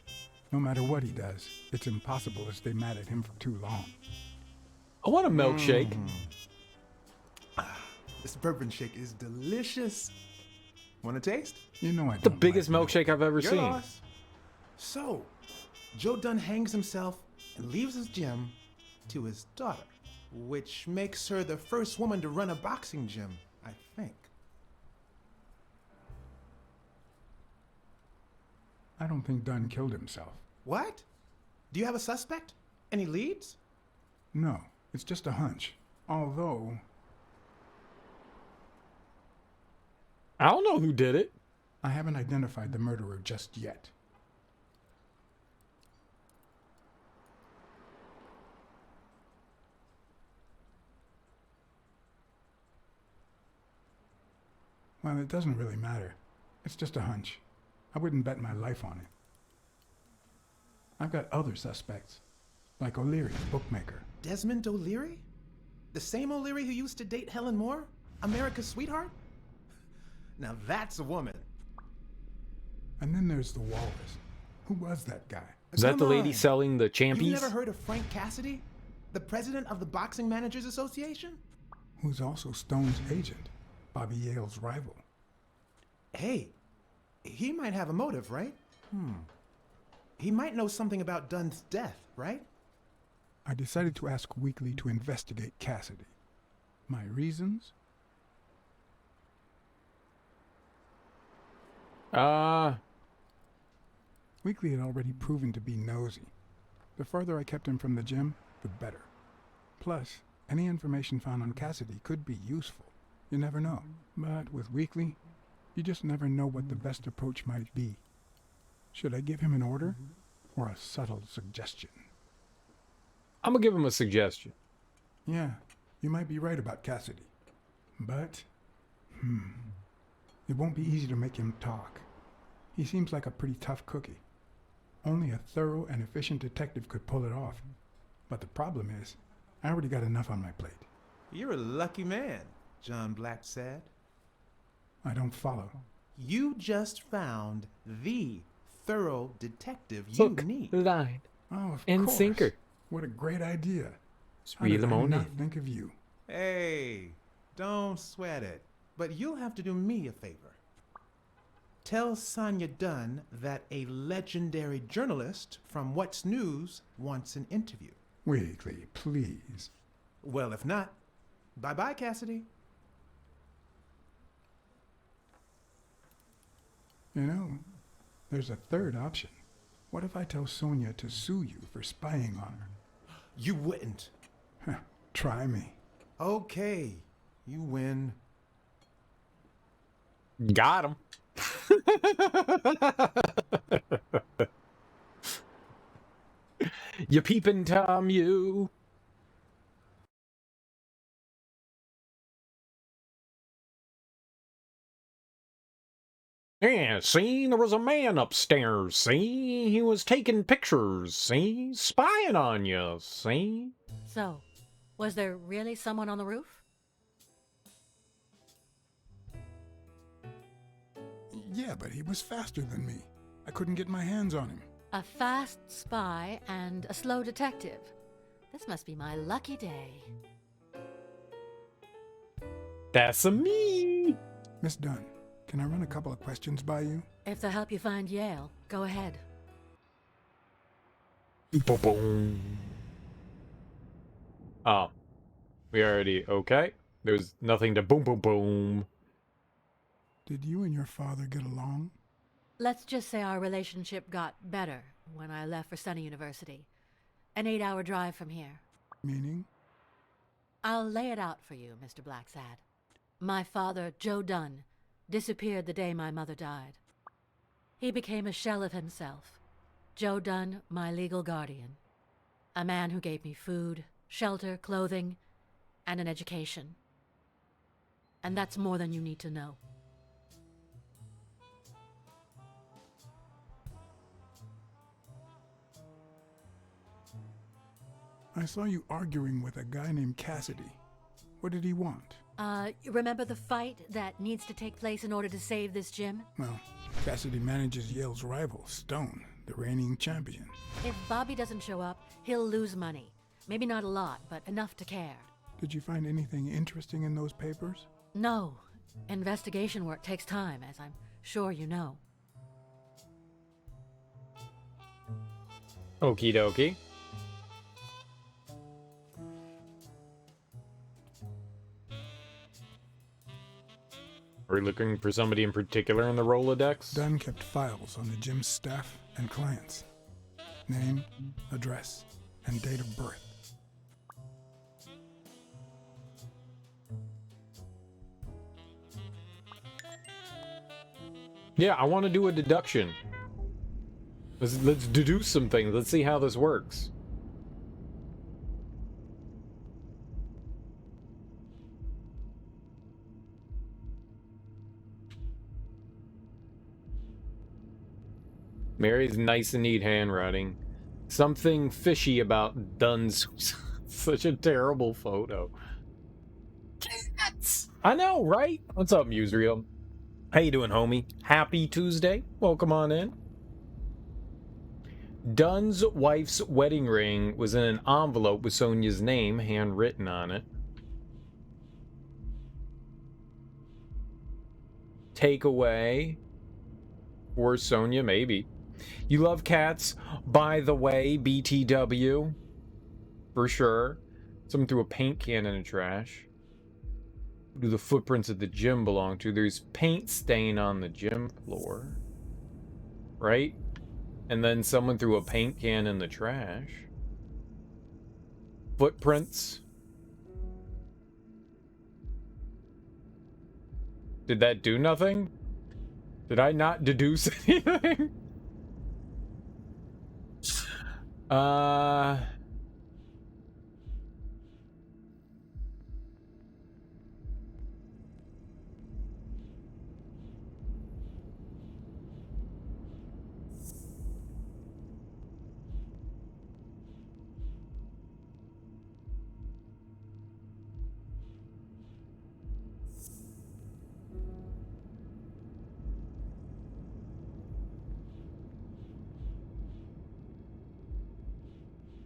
No matter what he does, it's impossible to stay mad at him for too long. I want a milkshake. This bourbon shake is delicious. Want a taste? You know I don't The biggest like milkshake I've ever Your seen. loss. So, Joe Dunn hangs himself and leaves his gym to his daughter, which makes her the first woman to run a boxing gym, I think. I don't think Dunn killed himself. What? Do you have a suspect? Any leads? No, it's just a hunch. Although... I don't know who did it. I haven't identified the murderer just yet. Well, it doesn't really matter. It's just a hunch. I wouldn't bet my life on it. I've got other suspects, like O'Leary, bookmaker. Desmond O'Leary? The same O'Leary who used to date Helen Moore? America's sweetheart? Now that's a woman. And then there's the walrus. Who was that guy? Is that the Come lady on. selling the You've champies? never heard of Frank Cassidy? The president of the Boxing Managers Association? Who's also Stone's agent, Bobby Yale's rival. Hey, he might have a motive, right? He might know something about Dunn's death, right? I decided to ask Weekly to investigate Cassidy. My reasons? Weekly had already proven to be nosy. The further I kept him from the gym, the better. Plus, any information found on Cassidy could be useful. You never know. But with Weekly, you just never know what the best approach might be. Should I give him an order or a subtle suggestion? I'm gonna give him a suggestion. Yeah, you might be right about Cassidy. But, it won't be easy to make him talk. He seems like a pretty tough cookie. Only a thorough and efficient detective could pull it off. But the problem is, I already got enough on my plate. You're a lucky man, John Blacksad. I don't follow. You just found the thorough detective Hook, you need. line, Oh, of and course. sinker. What a great idea. How Reel did them I on not in. think of you? Hey, don't sweat it. But you'll have to do me a favor. Tell Sonia Dunn that a legendary journalist from What's News wants an interview. Weekly, please. Well, if not, bye-bye, Cassidy. You know, there's a third option. What if I tell Sonia to sue you for spying on her? You wouldn't. Try me. Okay, you win. Got him. You peepin' Tom, you. Yeah, see, there was a man upstairs, see? He was taking pictures, see? Spying on you, see? So, was there really someone on the roof? Yeah, but he was faster than me. I couldn't get my hands on him. A fast spy and a slow detective. This must be my lucky day. That's a me. Miss Dunn, can I run a couple of questions by you? If they'll help you find Yale, go ahead. Boom, boom. Oh. We already... Okay. There's nothing to boom, boom, boom. Did you and your father get along? Let's just say our relationship got better when I left for Sunny University. An 8-hour drive from here. Meaning? I'll lay it out for you, Mr. Blacksad. My father, Joe Dunn, disappeared the day my mother died. He became a shell of himself. Joe Dunn, my legal guardian. A man who gave me food, shelter, clothing, and an education. And that's more than you need to know. I saw you arguing with a guy named Cassidy. What did he want? You remember the fight that needs to take place in order to save this gym? Well, Cassidy manages Yale's rival, Stone, the reigning champion. If Bobby doesn't show up, he'll lose money. Maybe not a lot, but enough to care. Did you find anything interesting in those papers? No. Investigation work takes time, as I'm sure you know. Okie dokie. Are we looking for somebody in particular in the Rolodex? Dunn kept files on the gym's staff and clients. Name, address, and date of birth. Yeah, I want to do a deduction. Let's deduce some things. Let's see how this works. Mary's nice and neat handwriting. Something fishy about Dunn's... Such a terrible photo. Cats! I know, right? What's up, Musreal? How you doing, homie? Happy Tuesday. Welcome on in. Dunn's wife's wedding ring was in an envelope with Sonia's name handwritten on it. Takeaway for Sonia, maybe. You love cats, by the way, BTW. For sure. Someone threw a paint can in the trash. Who do the footprints of the gym belong to? There's paint stain on the gym floor. Right? And then someone threw a paint can in the trash. Footprints. Did that do nothing? Did I not deduce anything?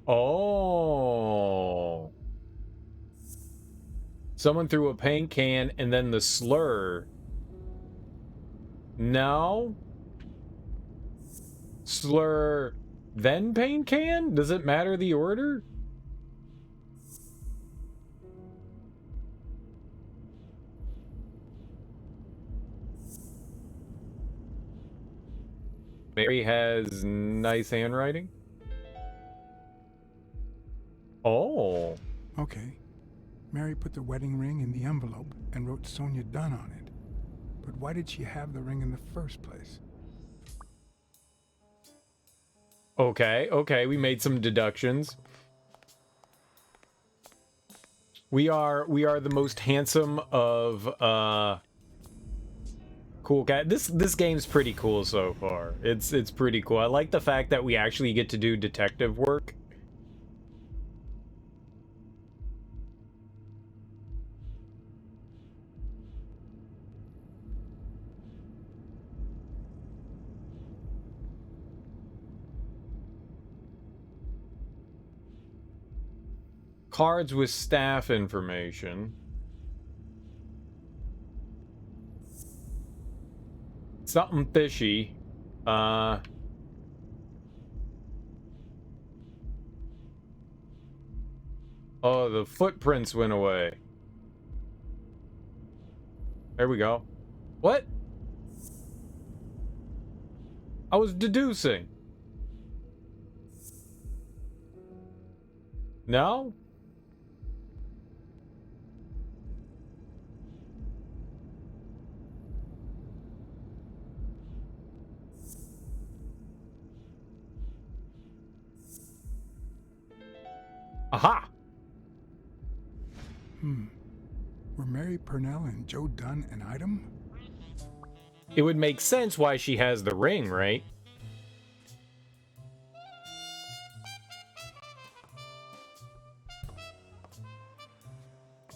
Oh. Someone threw a paint can and then the slur. No? Slur, then paint can? Does it matter the order? Mary has nice handwriting. Oh. Okay. Mary put the wedding ring in the envelope and wrote Sonia Dunn on it. But why did she have the ring in the first place? Okay, we made some deductions. We are the most handsome of cool guy. This game's pretty cool so far. It's pretty cool. I like the fact that we actually get to do detective work. Cards with staff information. Something fishy. Oh, the footprints went away. There we go. What? I was deducing. No? Aha! Were Mary Purnell and Joe Dunn an item? It would make sense why she has the ring, right?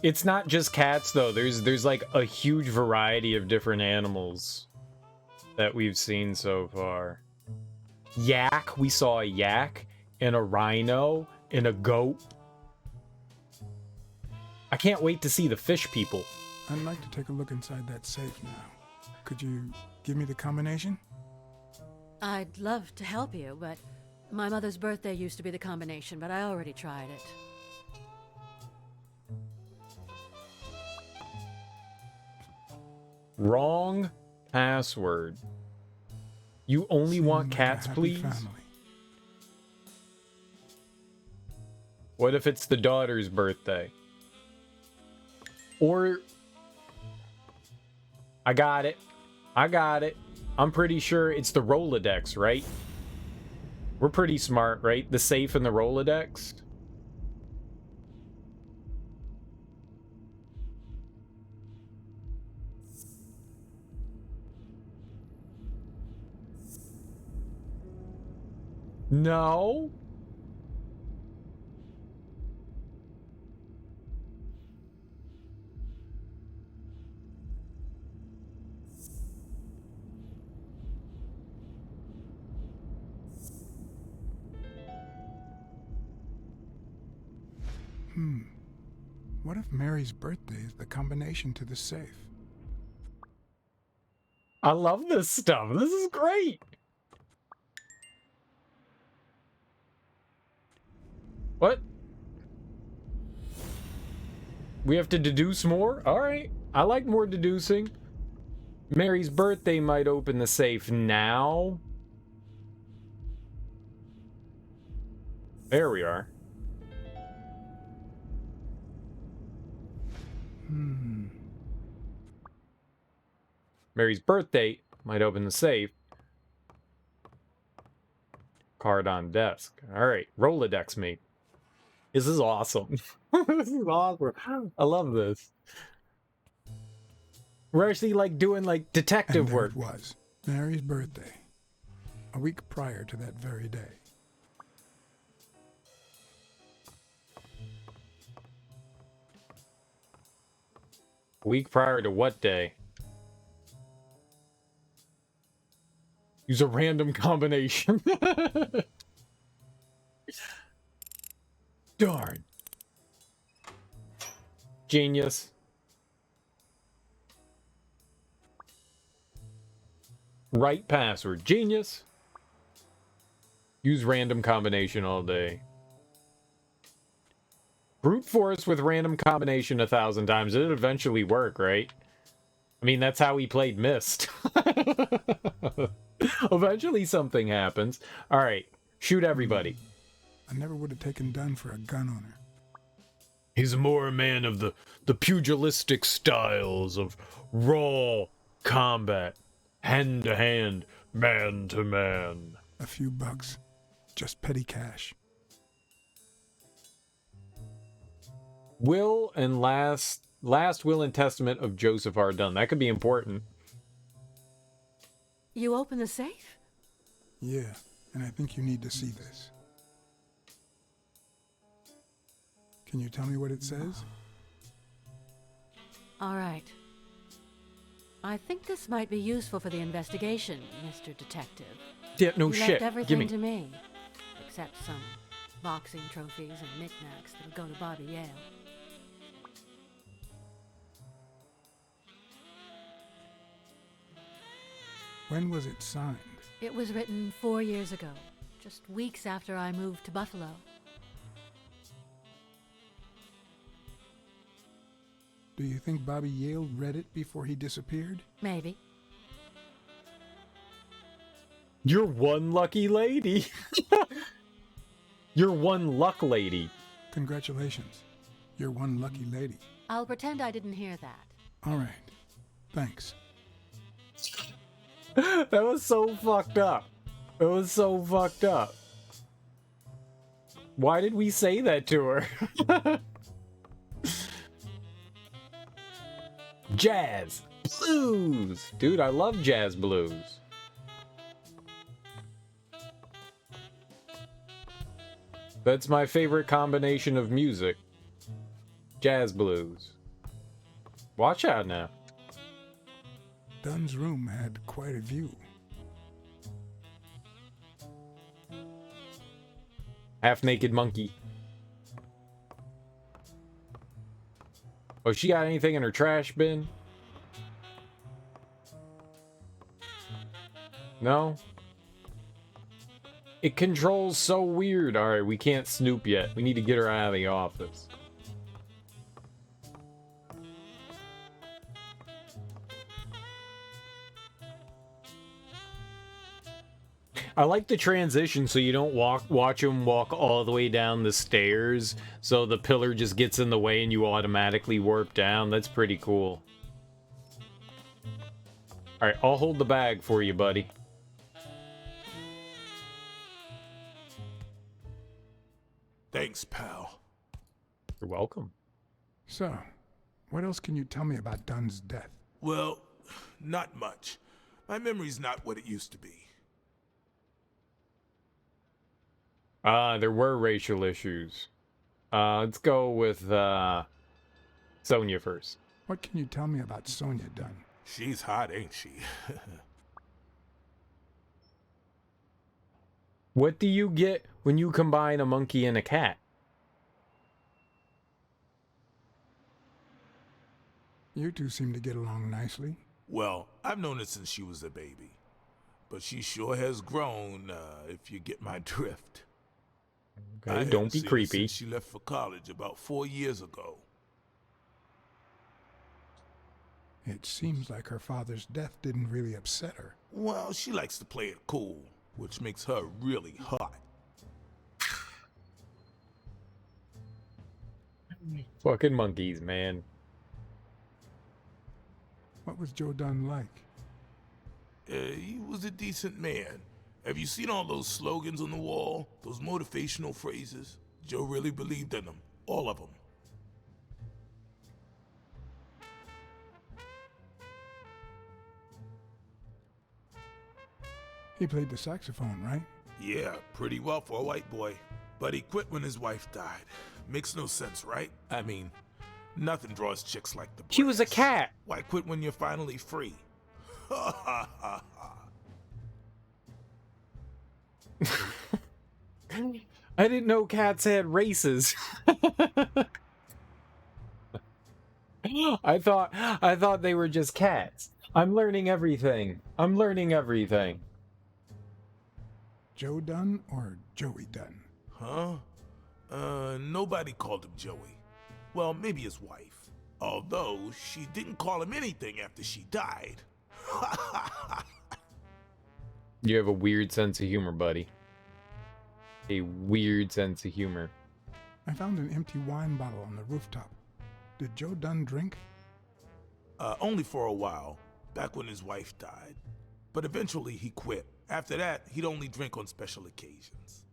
It's not just cats though. There's like a huge variety of different animals that we've seen so far. Yak, we saw a yak and a rhino and a goat. I can't wait to see the fish people. I'd like to take a look inside that safe now. Could you give me the combination? I'd love to help you, but my mother's birthday used to be the combination, but I already tried it. Wrong password. You only want cats, please? Family. What if it's the daughter's birthday? Or... I got it. I'm pretty sure it's the Rolodex, right? We're pretty smart, right? The safe and the Rolodex? No. What if Mary's birthday is the combination to the safe? I love this stuff. This is great. What? We have to deduce more? Alright. I like more deducing. Mary's birthday might open the safe now. There we are. Mary's birthday might open the safe. Card on desk. Alright. Rolodex me. This is awesome. This is awesome. I love this. We're actually like doing like detective work. It was Mary's birthday, a week prior to that very day. A week prior to what day? Use a random combination. Darn. Genius. Right password. Genius. Use random combination all day. Brute force with random combination 1,000 times. It'd eventually work, right? I mean, that's how he played Myst. Eventually something happens. Alright. Shoot everybody. I never would have taken Dunn for a gun owner. He's more a man of the pugilistic styles of raw Combat. Hand to hand. Man to man. A few bucks. Just petty cash. Will and last will and testament of Joseph R. Dunn. That could be important. You open the safe? Yeah, and I think you need to see this. Can you tell me what it says? All right. I think this might be useful for the investigation, Mr. Detective. Yeah, no You shit. left everything Gimme. to me, except some boxing trophies and knickknacks that'll go to Bobby Yale. When was it signed? It was written 4 years ago, just weeks after I moved to Buffalo. Do you think Bobby Yale read it before he disappeared? Maybe. You're one lucky lady. You're one luck lady. Congratulations. You're one lucky lady. I'll pretend I didn't hear that. All right. Thanks. That was so fucked up. It was so fucked up. Why did we say that to her? Jazz. Blues. Dude, I love jazz blues. That's my favorite combination of music. Jazz blues. Watch out now. Dunn's room had quite a view. Half-naked monkey. Oh, she got anything in her trash bin? No? It controls so weird. Alright, we can't snoop yet. We need to get her out of the office. I like the transition so you don't watch him walk all the way down the stairs, so the pillar just gets in the way and you automatically warp down. That's pretty cool. Alright, I'll hold the bag for you, buddy. Thanks, pal. You're welcome. So, what else can you tell me about Dunn's death? Well, not much. My memory's not what it used to be. There were racial issues. Let's go with, Sonia first. What can you tell me about Sonia Dunn? She's hot, ain't she? What do you get when you combine a monkey and a cat? You two seem to get along nicely. Well, I've known her since she was a baby. But she sure has grown, if you get my drift. Okay, don't be creepy. She left for college about 4 years ago. It seems like her father's death didn't really upset her. Well, she likes to play it cool, which makes her really hot. Fucking monkeys, man. What was Joe Dunn like? He was a decent man. Have you seen all those slogans on the wall? Those motivational phrases? Joe really believed in them. All of them. He played the saxophone, right? Yeah, pretty well for a white boy. But he quit when his wife died. Makes no sense, right? I mean, nothing draws chicks like the brass. She was a cat. Why quit when you're finally free? Ha ha ha ha. I didn't know cats had races. I thought they were just cats. I'm learning everything. I'm learning everything. Joe Dunn or Joey Dunn? Huh? Nobody called him Joey. Well, maybe his wife. Although, she didn't call him anything after she died. You have a weird sense of humor, buddy. A weird sense of humor. I found an empty wine bottle on the rooftop. Did Joe Dunn drink? Only for a while. back when his wife died. But eventually he quit. After that, he'd only drink on special occasions.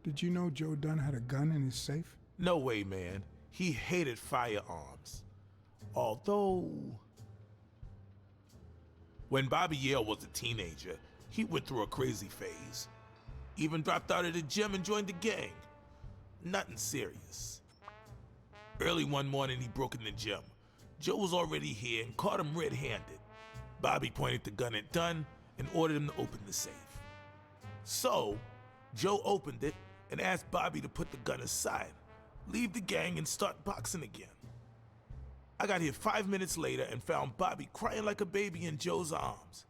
Did you know Joe Dunn had a gun in his safe? No way, man. He hated firearms. Although, when Bobby Yale was a teenager, he went through a crazy phase. Even dropped out of the gym and joined the gang. Nothing serious. Early one morning, he broke in the gym. Joe was already here and caught him red-handed. Bobby pointed the gun at Dunn and ordered him to open the safe. So, Joe opened it and asked Bobby to put the gun aside, leave the gang and start boxing again. I got here 5 minutes later and found Bobby crying like a baby in Joe's arms.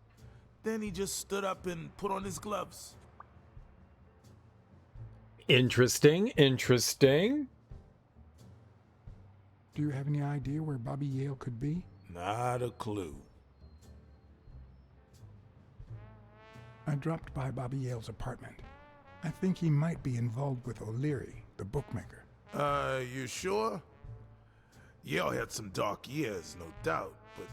Then he just stood up and put on his gloves. Interesting, interesting. Do you have any idea where Bobby Yale could be? Not a clue. I dropped by Bobby Yale's apartment. I think he might be involved with O'Leary, the bookmaker. You sure? Yale had some dark years, no doubt, but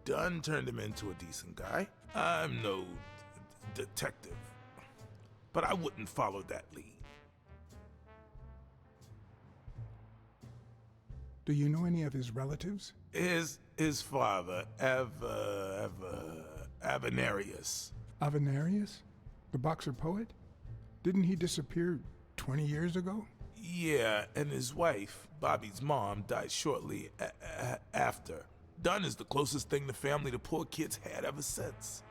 Dunn turned him into a decent guy. I'm no detective, but I wouldn't follow that lead. Do you know any of his relatives? His father, Avenarius. Avenarius? The boxer poet? Didn't he disappear 20 years ago? Yeah, and his wife, Bobby's mom, died shortly after. Dunn is the closest thing the family the poor kids had ever since.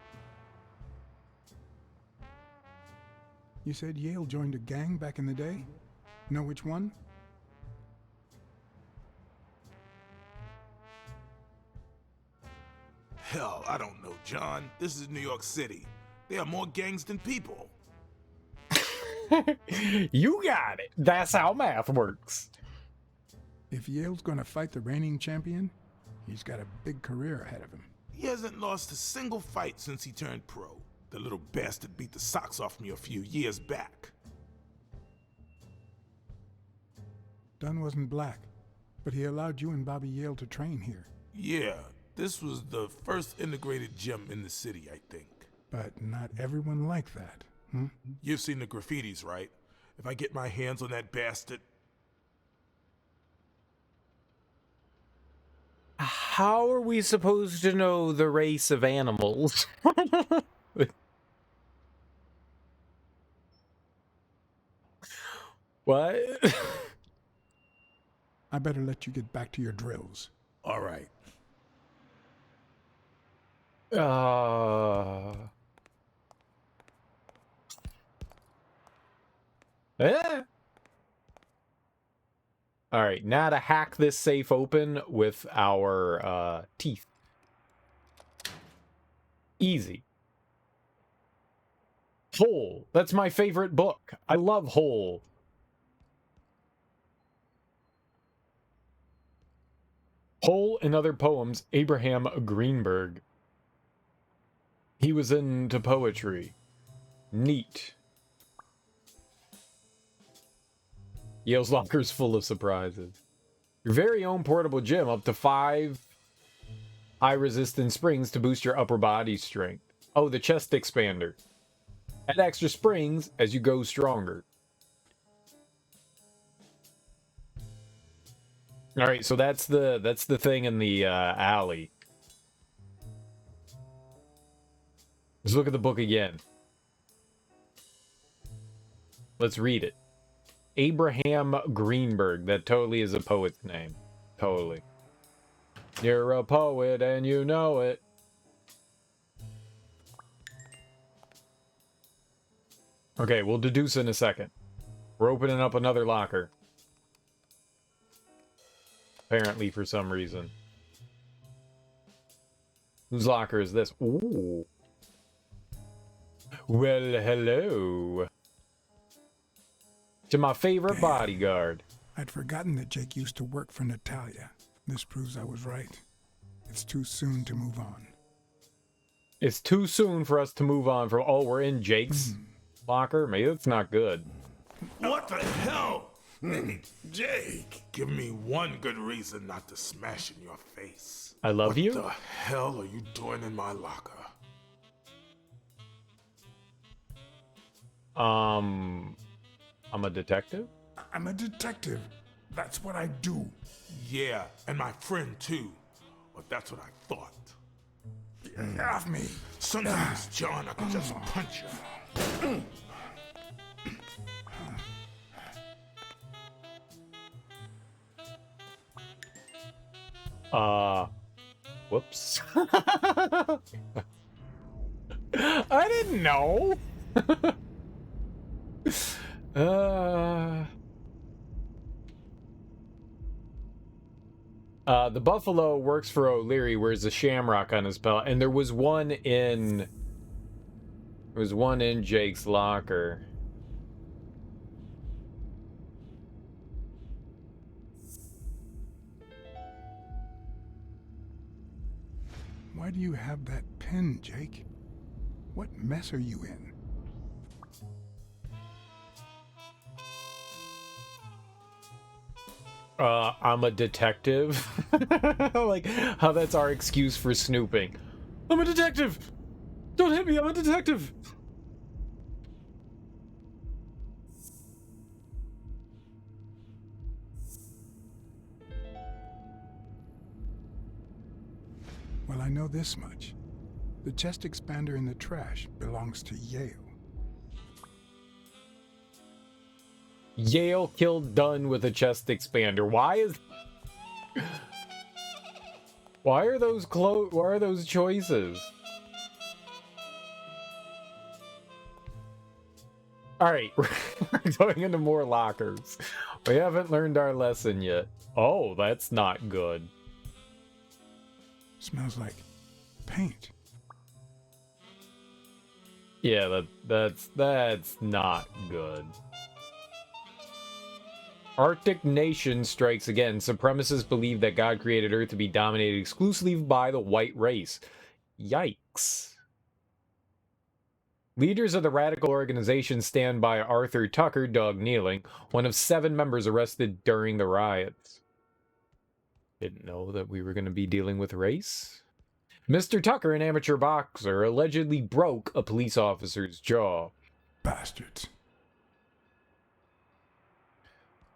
You said Yale joined a gang back in the day? Know which one? Hell, I don't know, John. This is New York City. There are more gangs than people. You got it. That's how math works. If Yale's gonna fight the reigning champion, he's got a big career ahead of him. He hasn't lost a single fight since he turned pro. The little bastard beat the socks off me a few years back. Dunn wasn't black, but he allowed you and Bobby Yale to train here. Yeah, this was the first integrated gym in the city, I think. But not everyone liked that, hmm? You've seen the graffitis, right? If I get my hands on that bastard... How are we supposed to know the race of animals? What? I better let you get back to your drills. All right. Yeah. All right, now to hack this safe open with our teeth. Easy. Hole. That's my favorite book. I love Hole. Hole and Other Poems, Abraham Greenberg. He was into poetry. Neat. Yale's locker's full of surprises. Your very own portable gym, up to 5 high-resistance springs to boost your upper body strength. Oh, the chest expander. Add extra springs as you go stronger. All right, so that's the thing in the alley. Let's look at the book again. Let's read it. Abraham Greenberg. That totally is a poet's name. Totally. You're a poet and you know it. Okay, we'll deduce in a second. We're opening up another locker. Apparently, for some reason. Whose locker is this? Ooh. Well, hello. To my favorite bodyguard. I'd forgotten that Jake used to work for Natalia. This proves I was right. It's too soon to move on. It's too soon for us to move on from... Oh, we're in Jake's locker? Maybe that's not good. What the hell? Jake! Give me one good reason not to smash in your face. I love you. What the hell are you doing in my locker? I'm a detective? I'm a detective. That's what I do. Yeah, and my friend too. But that's what I thought. Get off me. Sometimes, John, I could just punch you. Whoops. I didn't know. The buffalo works for O'Leary, wears a shamrock on his belt, and there was one in Jake's locker. Why do you have that pen, Jake? What mess are you in? I'm a detective. Like, how that's our excuse for snooping. I'm a detective! Don't hit me, I'm a detective! Well, I know this much. The chest expander in the trash belongs to Yale. Yale killed Dunn with a chest expander. Why are those choices? Alright, we're going into more lockers. We haven't learned our lesson yet. Oh, that's not good. Smells like paint. Yeah, that's not good. Arctic nation strikes again. Supremacists believe that God created Earth to be dominated exclusively by the white race. Yikes. Leaders of the radical organization stand by Arthur Tucker, Doug Kneeling, one of 7 members arrested during the riots. Didn't know that we were going to be dealing with race. Mr. Tucker, an amateur boxer, allegedly broke a police officer's jaw. Bastards.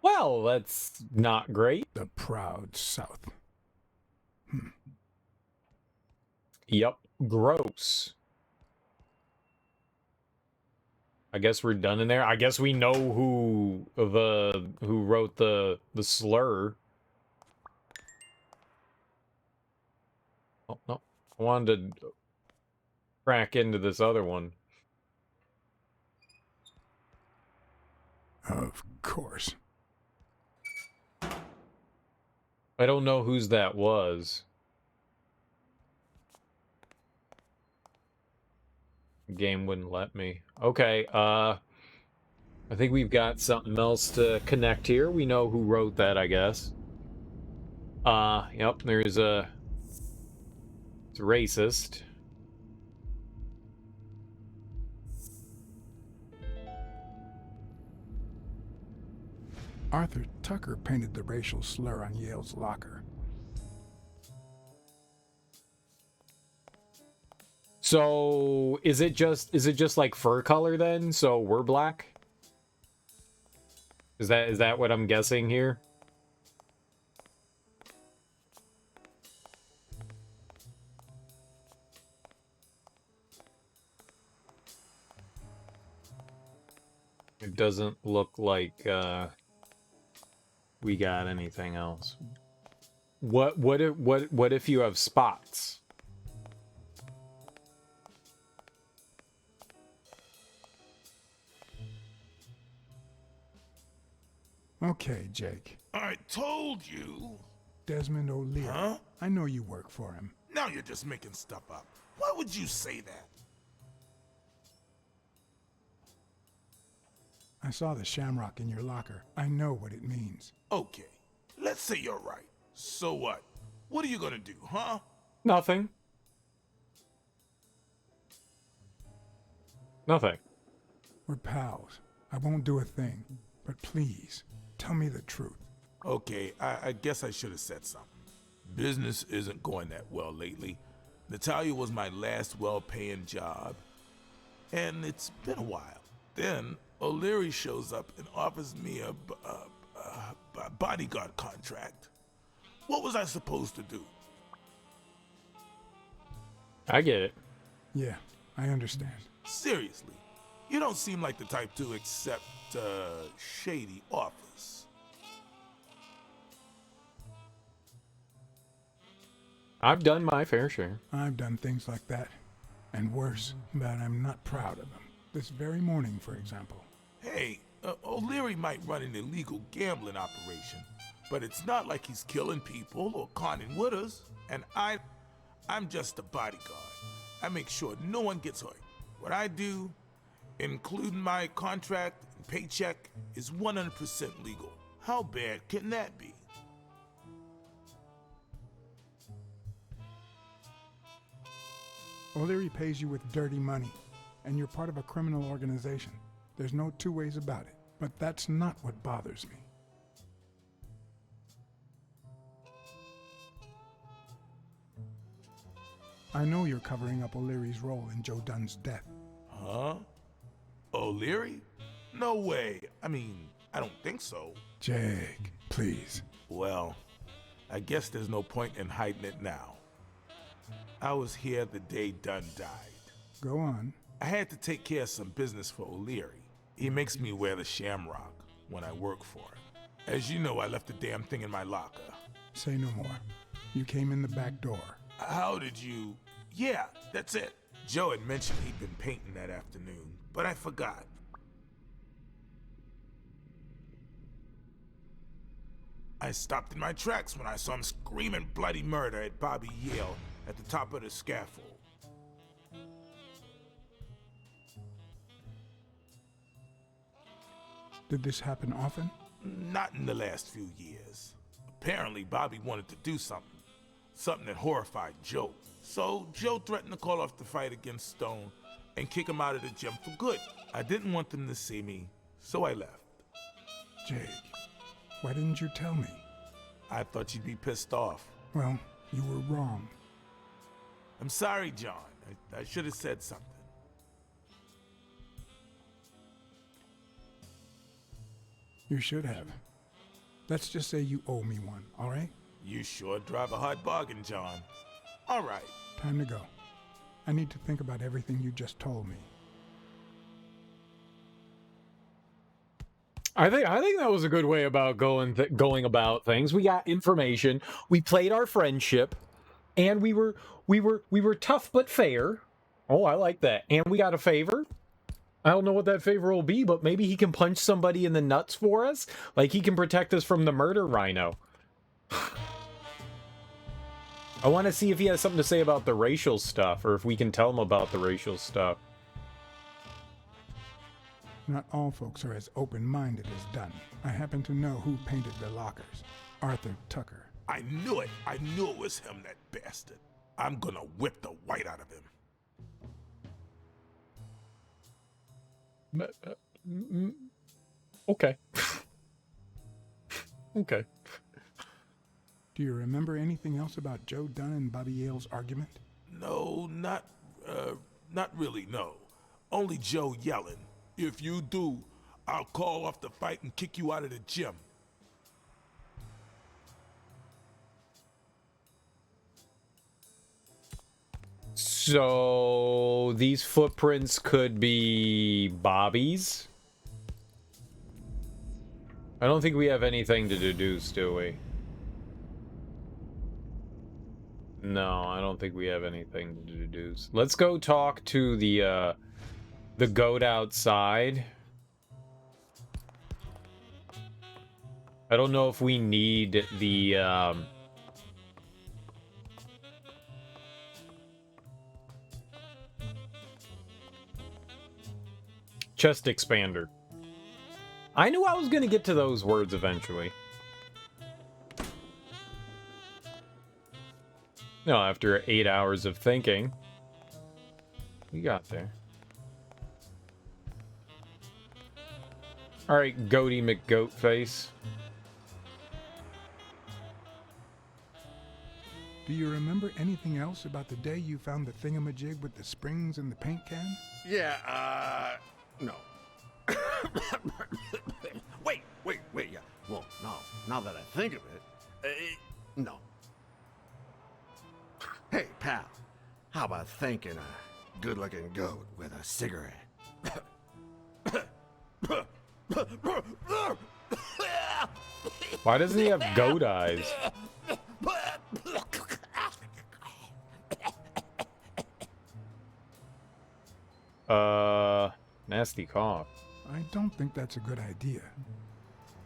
Well, that's not great. The proud South. Yep, gross. I guess we're done in there. I guess we know who wrote the slur. Oh, no. I wanted to crack into this other one. Of course. I don't know whose that was. Game wouldn't let me. Okay, I think we've got something else to connect here. We know who wrote that, I guess. Yep, there's a... It's racist. Arthur Tucker painted the racial slur on Yale's locker. So, is it just like fur color then? So we're black? Is that what I'm guessing here? It doesn't look like we got anything else. What if you have spots? Okay, Jake. I told you. Desmond O'Leary. Huh? I know you work for him. Now you're just making stuff up. Why would you say that? I saw the shamrock in your locker. I know what it means. Okay, let's say you're right. So what? What are you gonna do, huh? Nothing. Nothing. We're pals. I won't do a thing. But please, tell me the truth. Okay, I guess I should have said something. Business isn't going that well lately. Natalia was my last well-paying job, and it's been a while. Then O'Leary shows up and offers me a bodyguard contract. What was I supposed to do? I get it. Yeah, I understand. Seriously, you don't seem like the type to accept shady offers. I've done my fair share. I've done things like that, and worse, but I'm not proud of them. This very morning, for example. Hey, O'Leary might run an illegal gambling operation, but it's not like he's killing people or conning widows. And I'm just a bodyguard. I make sure no one gets hurt. What I do, including my contract and paycheck, is 100% legal. How bad can that be? O'Leary pays you with dirty money, and you're part of a criminal organization. There's no two ways about it, but that's not what bothers me. I know you're covering up O'Leary's role in Joe Dunn's death. Huh? O'Leary? No way. I mean, I don't think so. Jake, please. Well, I guess there's no point in hiding it now. I was here the day Dunn died. Go on. I had to take care of some business for O'Leary. He makes me wear the shamrock when I work for him. As you know, I left the damn thing in my locker. Say no more. You came in the back door. How did you... Yeah, that's it. Joe had mentioned he'd been painting that afternoon, but I forgot. I stopped in my tracks when I saw him screaming bloody murder at Bobby Yale at the top of the scaffold. Did this happen often? Not in the last few years. Apparently, Bobby wanted to do something. Something that horrified Joe. So, Joe threatened to call off the fight against Stone and kick him out of the gym for good. I didn't want them to see me, so I left. Jake, why didn't you tell me? I thought you'd be pissed off. Well, you were wrong. I'm sorry, John. I should have said something. You should have. Let's just say you owe me one, all right? You sure drive a hard bargain, John. All right. Time to go. I need to think about everything you just told me. I think that was a good way about going about things. We got information. We played our friendship, and we were tough but fair. Oh, I like that. And we got a favor. I don't know what that favor will be, but maybe he can punch somebody in the nuts for us. Like he can protect us from the murder rhino. I want to see if he has something to say about the racial stuff, or if we can tell him about the racial stuff. Not all folks are as open-minded as Dunn. I happen to know who painted the lockers. Arthur Tucker. I knew it. I knew it was him, that bastard. I'm gonna whip the white out of him. Okay. Okay. Do you remember anything else about Joe Dunn and Bobby Yale's argument? No, not really, no. Only Joe yelling, "If you do, I'll call off the fight and kick you out of the gym." So these footprints could be Bobby's? I don't think we have anything to deduce, do we? No, I don't think we have anything to deduce. Let's go talk to the goat outside. I don't know if we need the chest expander. I knew I was going to get to those words eventually. No, after 8 hours of thinking, we got there. Alright, Goaty McGoatface. Do you remember anything else about the day you found the thingamajig with the springs and the paint can? Yeah, no. wait, yeah. Well, no, now that I think of it, no. Hey, pal, how about thanking a good-looking goat with a cigarette? Why doesn't he have goat eyes? Nasty cough. I don't think that's a good idea.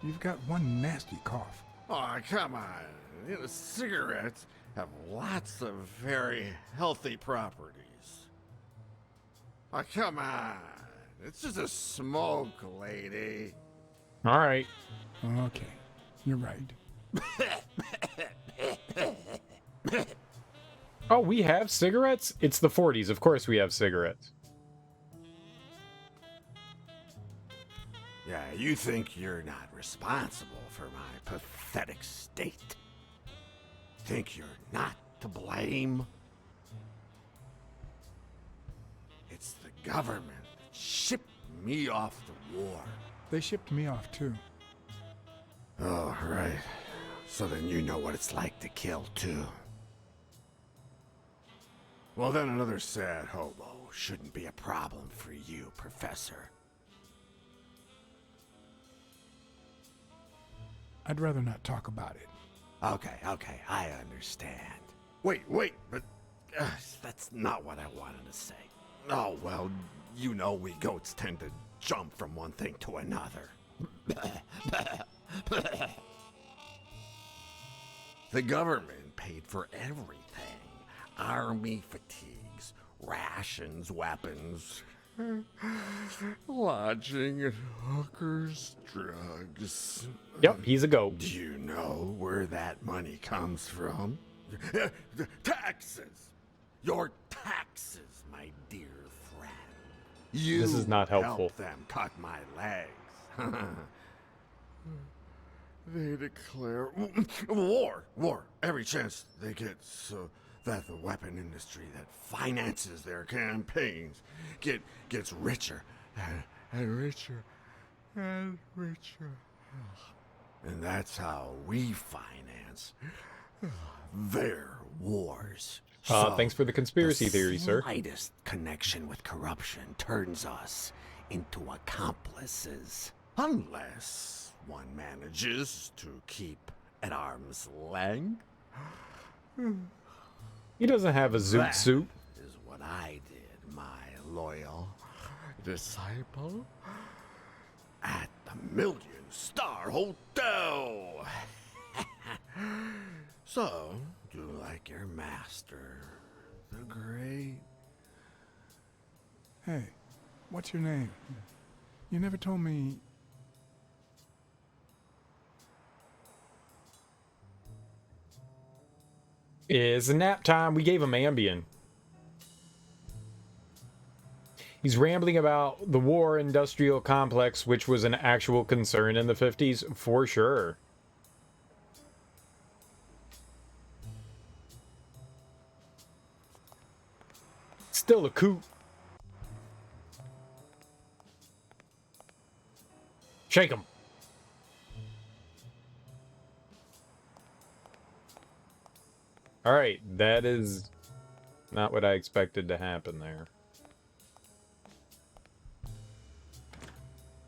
You've got one nasty cough. Oh, come on. You know, cigarettes have lots of very healthy properties. Oh, come on. It's just a smoke, lady. Alright. Okay, you're right. Oh, we have cigarettes? It's the 40s. Of course we have cigarettes. Yeah, you think you're not responsible for my pathetic state? Think you're not to blame? It's the government that shipped me off to war. They shipped me off too. Oh, right. So then you know what it's like to kill too. Well, then another sad hobo shouldn't be a problem for you, Professor. I'd rather not talk about it. Okay, I understand. Wait, but that's not what I wanted to say. Oh, well, you know we goats tend to jump from one thing to another. The government paid for everything. Army fatigues, rations, weapons, lodging at hookers, drugs. Yep, he's a goat. Do you know where that money comes from? Taxes! Your taxes, my dear friend. You This is not helpful. helped them cut my legs. They declare war every chance they get, so that the weapon industry that finances their campaigns gets richer and richer and richer. And that's how we finance their wars. Thanks for the conspiracy theory, sir. The slightest connection with corruption turns us into accomplices. Unless one manages to keep at arm's length. He doesn't have a zoot suit. Is what I did, my loyal disciple. At the Million-Star Hotel. So, do like your master, the great. Hey, what's your name? You never told me. It's nap time. We gave him Ambien. He's rambling about the war industrial complex, which was an actual concern in the 50s, for sure. Still a coup. Shake him. Alright, that is not what I expected to happen there.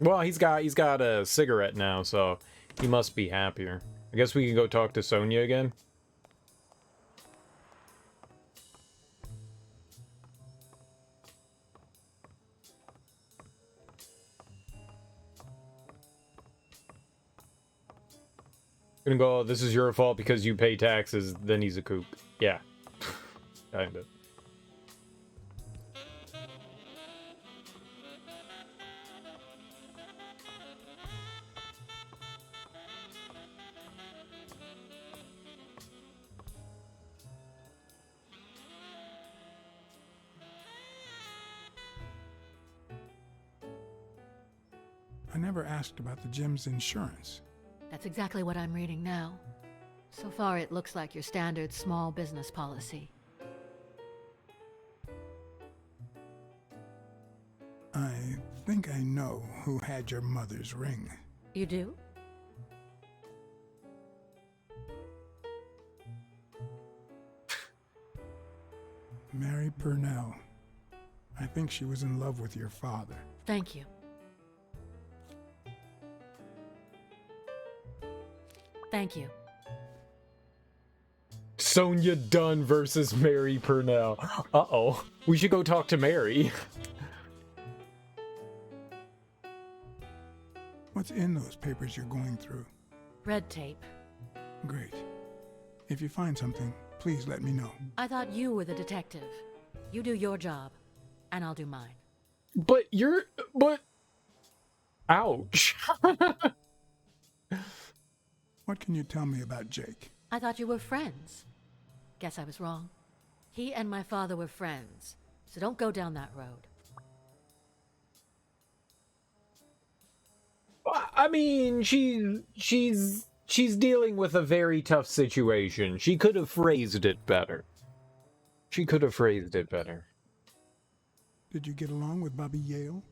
Well, he's got a cigarette now, so he must be happier. I guess we can go talk to Sonia again. Gonna go, this is your fault because you pay taxes, then he's a kook. Yeah. Kinda. never asked about the gym's insurance. That's exactly what I'm reading now. So far, it looks like your standard small business policy. I think I know who had your mother's ring. You do? Mary Purnell. I think she was in love with your father. Thank you. Thank you. Sonia Dunn versus Mary Purnell. Uh-oh. We should go talk to Mary. What's in those papers you're going through? Red tape. Great. If you find something, please let me know. I thought you were the detective. You do your job, and I'll do mine. But ouch. What can you tell me about Jake? I thought you were friends. Guess I was wrong. He and my father were friends, so don't go down that road. I mean, she's dealing with a very tough situation. She could have phrased it better. Did you get along with Bobby Yale?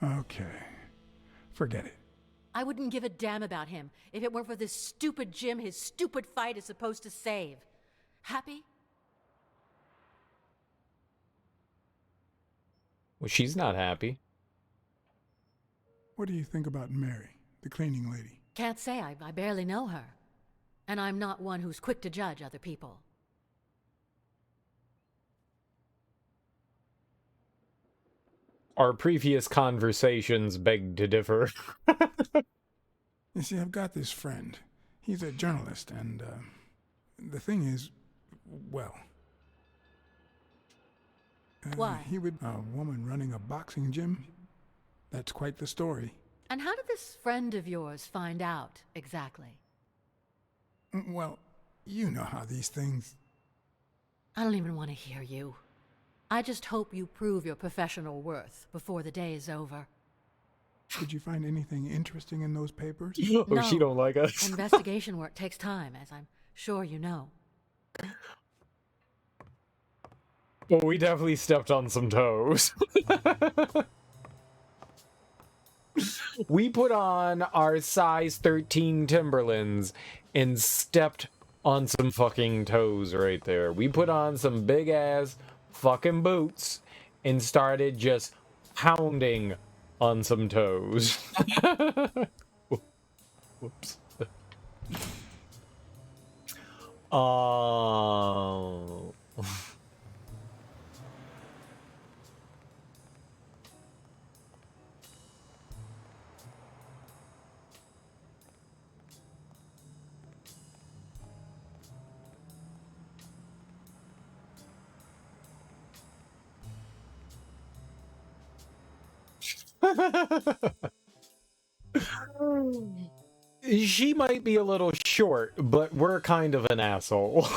Okay. Forget it. I wouldn't give a damn about him if it weren't for this stupid gym his stupid fight is supposed to save. Happy? Well, she's not happy. What do you think about Mary, the cleaning lady? Can't say. I barely know her. And I'm not one who's quick to judge other people. Our previous conversations beg to differ. You see, I've got this friend. He's a journalist, and the thing is, well... Why? He would... A woman running a boxing gym? That's quite the story. And how did this friend of yours find out, exactly? Well, you know how these things... I don't even want to hear you. I just hope you prove your professional worth before the day is over. Did you find anything interesting in those papers? Oh, No. she don't like us. Investigation work takes time, as I'm sure you know. Well, we definitely stepped on some toes. We put on our size 13 Timberlands and stepped on some fucking toes right there. We put on some big ass fucking boots and started just pounding on some toes. Whoops. Oh. She might be a little short, but we're kind of an asshole.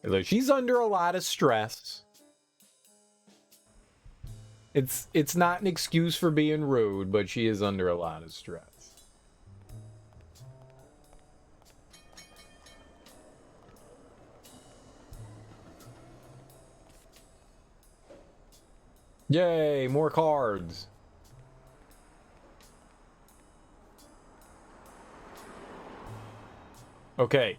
Look, she's under a lot of stress. It's not an excuse for being rude, but she is under a lot of stress. Yay, more cards. Okay.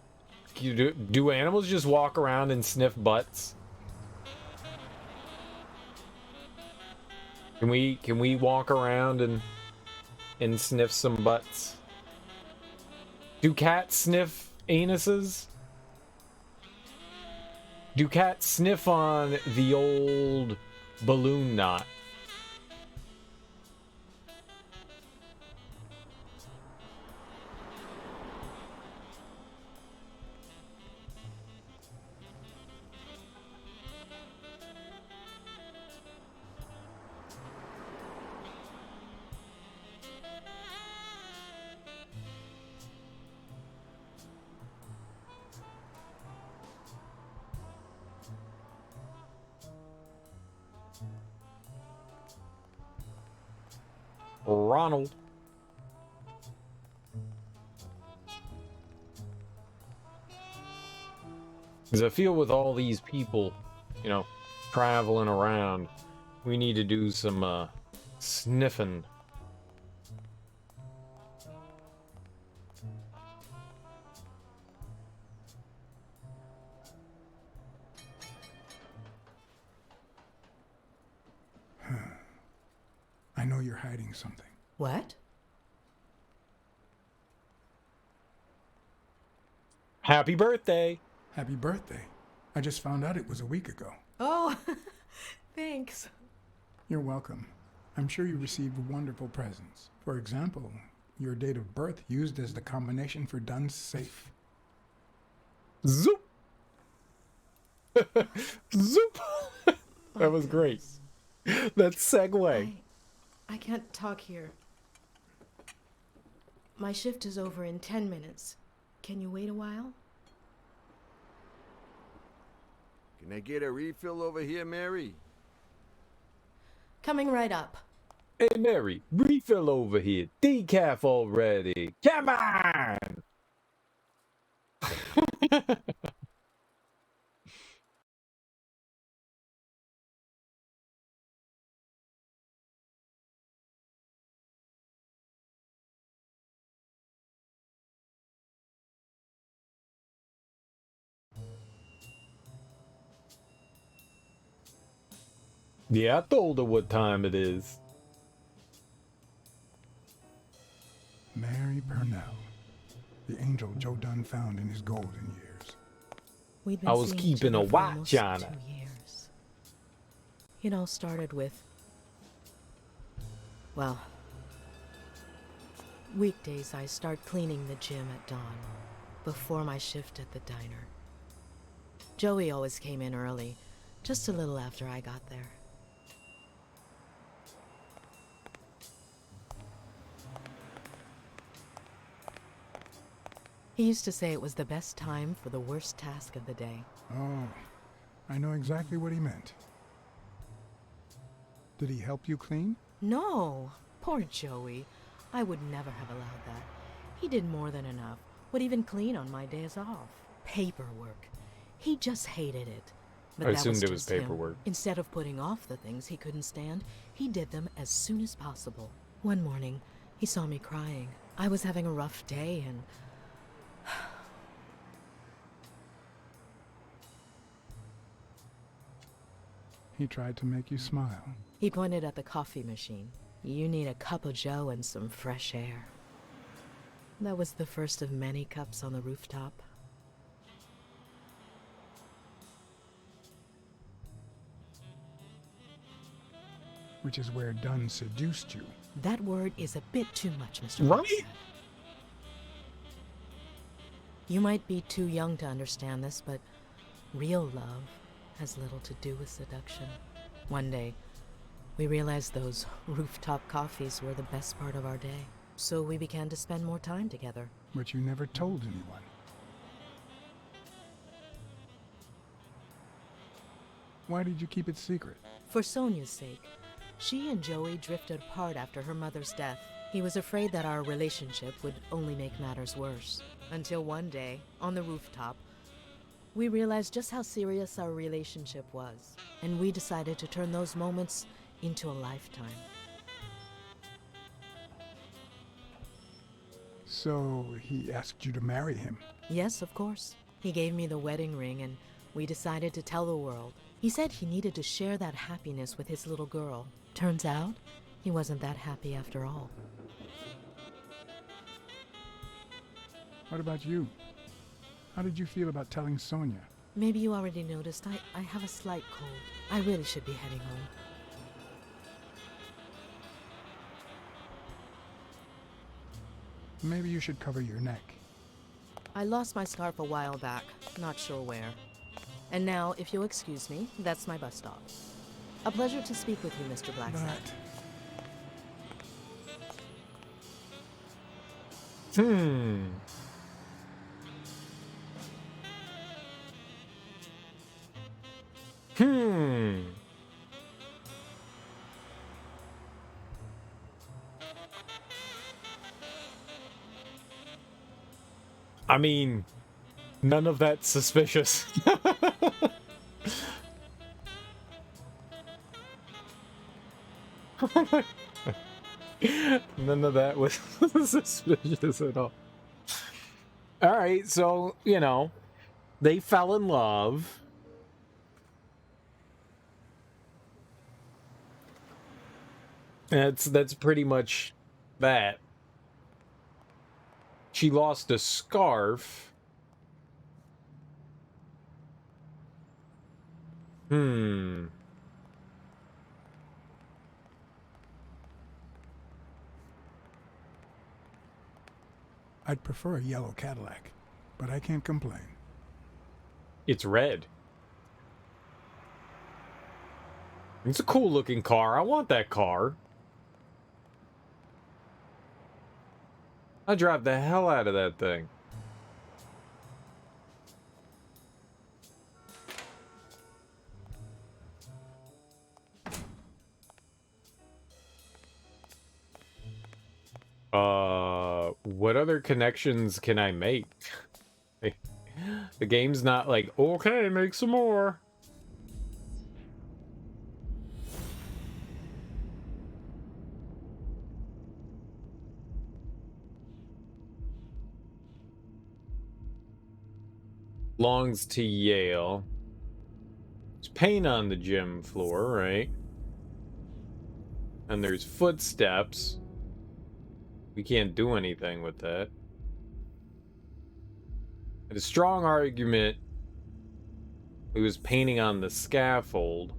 Do animals just walk around and sniff butts? Can we walk around and sniff some butts? Do cats sniff anuses? Do cats sniff on the old balloon knot? Ronald. Because I feel with all these people, you know, traveling around, we need to do some sniffing. I know you're hiding something. What? Happy birthday! Happy birthday. I just found out it was a week ago. Oh, thanks. You're welcome. I'm sure you received wonderful presents. For example, your date of birth used as the combination for Dunn's safe. Zoop! Zoop! That was great. That segue. I can't talk here. My shift is over in 10 minutes. Can you wait a while? Can I get a refill over here, Mary? Coming right up. Hey, Mary, refill over here. Decaf already. Come on! Yeah, I told her what time it is. Mary Purnell, the angel Joe Dunn found in his golden years. We'd been I was seeing keeping each a other for watch almost on 2 her. years. It all started with, well, weekdays I start cleaning the gym at dawn, before my shift at the diner. Joey always came in early, just a little after I got there. He used to say it was the best time for the worst task of the day. Oh, I know exactly what he meant. Did he help you clean? No, poor Joey. I would never have allowed that. He did more than enough, would even clean on my days off. Paperwork. He just hated it. But I that assumed it was just him. paperwork. Instead of putting off the things he couldn't stand, he did them as soon as possible. One morning, he saw me crying. I was having a rough day and... He tried to make you smile. He pointed at the coffee machine. You need a cup of joe and some fresh air. That was the first of many cups on the rooftop. Which is where Dunn seduced you. That word is a bit too much, Mr. Right? Blacksad. You might be too young to understand this, but real love has little to do with seduction. One day, we realized those rooftop coffees were the best part of our day. So we began to spend more time together. But you never told anyone. Why did you keep it secret? For Sonia's sake. She and Joey drifted apart after her mother's death. He was afraid that our relationship would only make matters worse. Until one day, on the rooftop, we realized just how serious our relationship was. And we decided to turn those moments into a lifetime. So he asked you to marry him. Yes, of course. He gave me the wedding ring and we decided to tell the world. He said he needed to share that happiness with his little girl. Turns out, he wasn't that happy after all. What about you? How did you feel about telling Sonia? Maybe you already noticed, I have a slight cold. I really should be heading home. Maybe you should cover your neck. I lost my scarf a while back, not sure where. And now, if you'll excuse me, that's my bus stop. A pleasure to speak with you, Mr. Blacksad. I mean, none of that's suspicious. None of that was suspicious at all. Alright, so, you know, they fell in love. That's pretty much that. She lost a scarf. I'd prefer a yellow Cadillac, but I can't complain. It's red. It's a cool looking car. I want that car. I drive the hell out of that thing. What other connections can I make? The game's not like, okay, make some more. Belongs to Yale. There's paint on the gym floor, right? And there's footsteps. We can't do anything with that. And a strong argument. He was painting on the scaffold.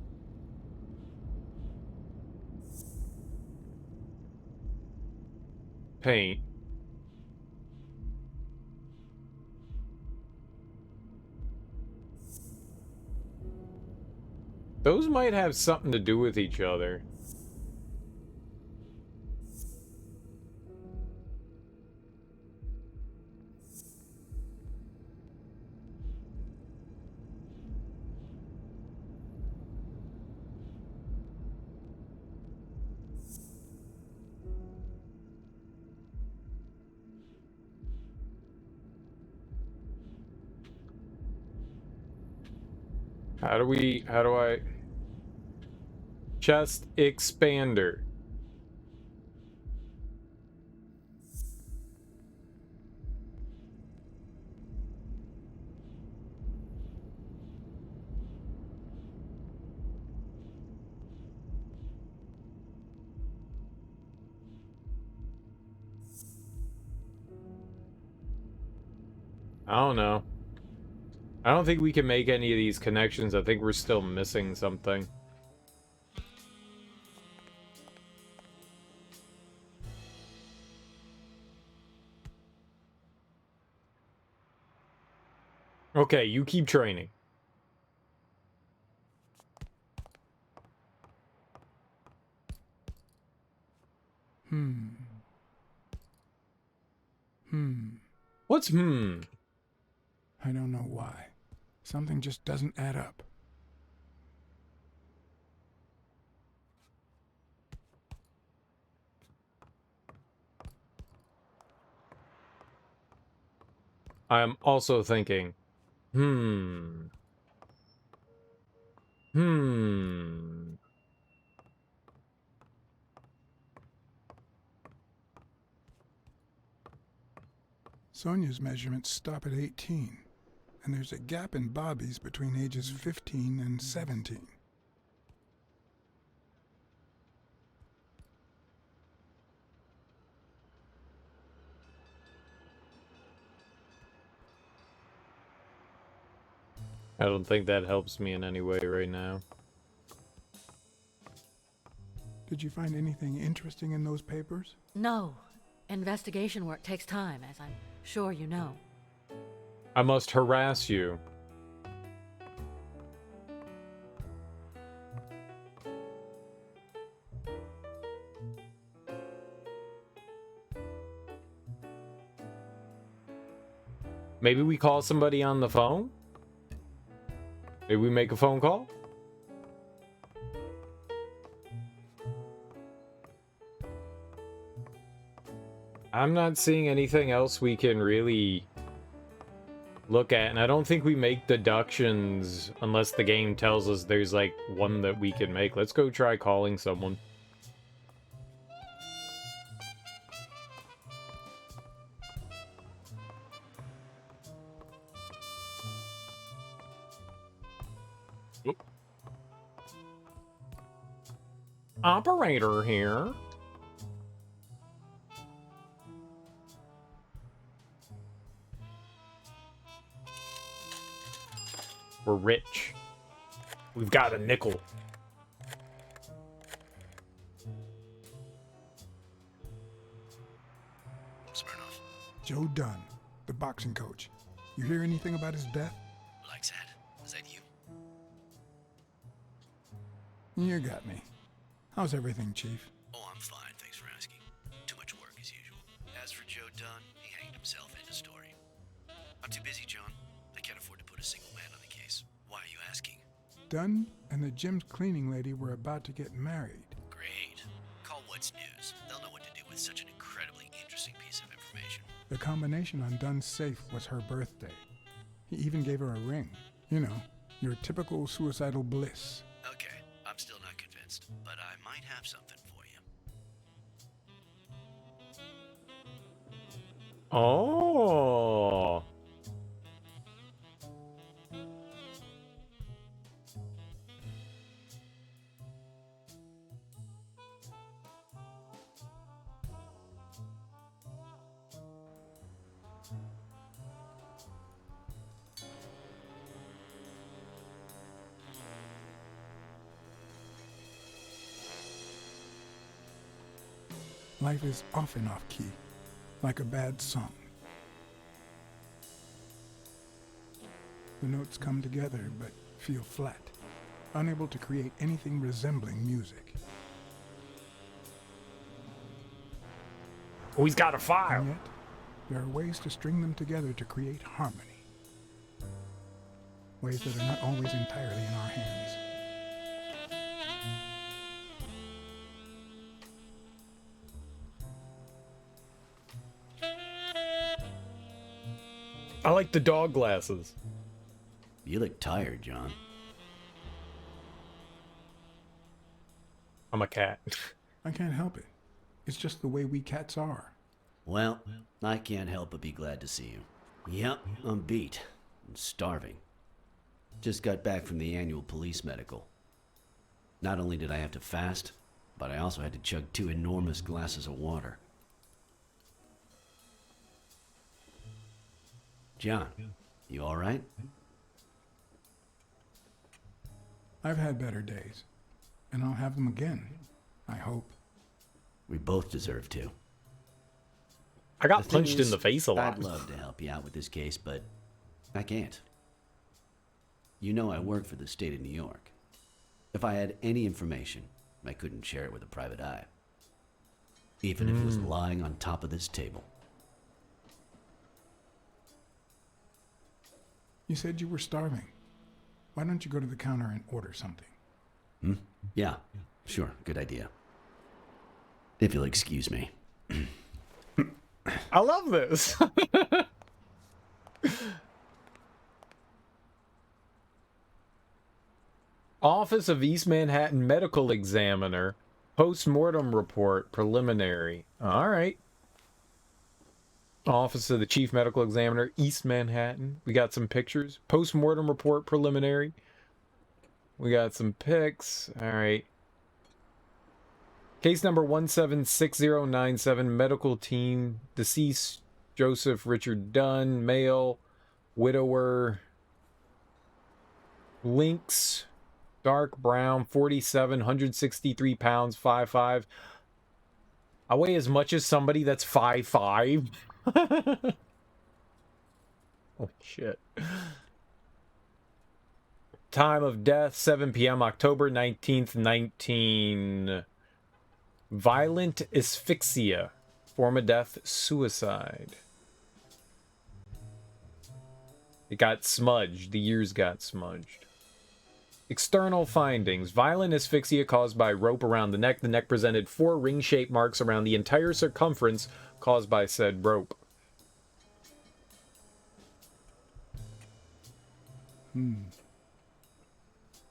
Paint. Those might have something to do with each other. How do I... Chest expander. I don't know. I don't think we can make any of these connections. I think we're still missing something. Okay, you keep training. What's I don't know why. Something just doesn't add up. I'm also thinking, Sonia's measurements stop at 18, and there's a gap in Bobby's between ages 15 and 17. I don't think that helps me in any way right now. Did you find anything interesting in those papers? No. Investigation work takes time, as I'm sure you know. I must harass you. Maybe we call somebody on the phone? Maybe we make a phone call? I'm not seeing anything else we can really look at, and I don't think we make deductions unless the game tells us there's like one that we can make. Let's go try calling someone. Oop. Operator here. We're rich. We've got a nickel. Smirnoff. Joe Dunn, the boxing coach. You hear anything about his death? Blacksad, is that you? You got me. How's everything, Chief? Oh, I'm fine, thanks for asking. Too much work as usual. As for Joe Dunn, he hanged himself in a story. I'm too busy, John. I can't afford to put a single man on the case. Why are you asking? Dunn and the gym's cleaning lady were about to get married. Great. Call What's News. They'll know what to do with such an incredibly interesting piece of information. The combination on Dunn's safe was her birthday. He even gave her a ring. You know, your typical suicidal bliss. Okay, I'm still not convinced, but I might have something for you. Oh. Life is off and off key, like a bad song. The notes come together but feel flat, unable to create anything resembling music. Oh, he's got a file. And yet, there are ways to string them together to create harmony. Ways that are not always entirely in our hands. I like the dog glasses. You look tired, John. I'm a cat. I can't help it. It's just the way we cats are. Well, I can't help but be glad to see you. Yep, I'm beat. I'm starving. Just got back from the annual police medical. Not only did I have to fast, but I also had to chug 2 enormous glasses of water. John, you all right? I've had better days, and I'll have them again, I hope. We both deserve to. I got The thing punched is, in the face a lot. I'd love to help you out with this case, but I can't. You know I work for the state of New York. If I had any information, I couldn't share it with a private eye. Even if it was lying on top of this table. You said you were starving. Why don't you go to the counter and order something? Yeah, sure, good idea. If you'll excuse me. I love this. Office of East Manhattan Medical Examiner. Post-mortem report. Preliminary. All right. Office of the Chief Medical Examiner, East Manhattan. We got some pictures. Post-mortem report. Preliminary. We got some pics. All right. Case number 176097. Medical team. Deceased Joseph Richard Dunn. Male. Widower. Lynx. Dark brown, 47, 163 pounds, 5'5". I weigh as much as somebody that's 5'5". Holy shit. Time of death, 7 p.m., October 19th, 19. Violent asphyxia. Form of death, suicide. It got smudged. The ears got smudged. External findings. Violent asphyxia caused by rope around the neck. The neck presented 4 ring-shaped marks around the entire circumference caused by said rope.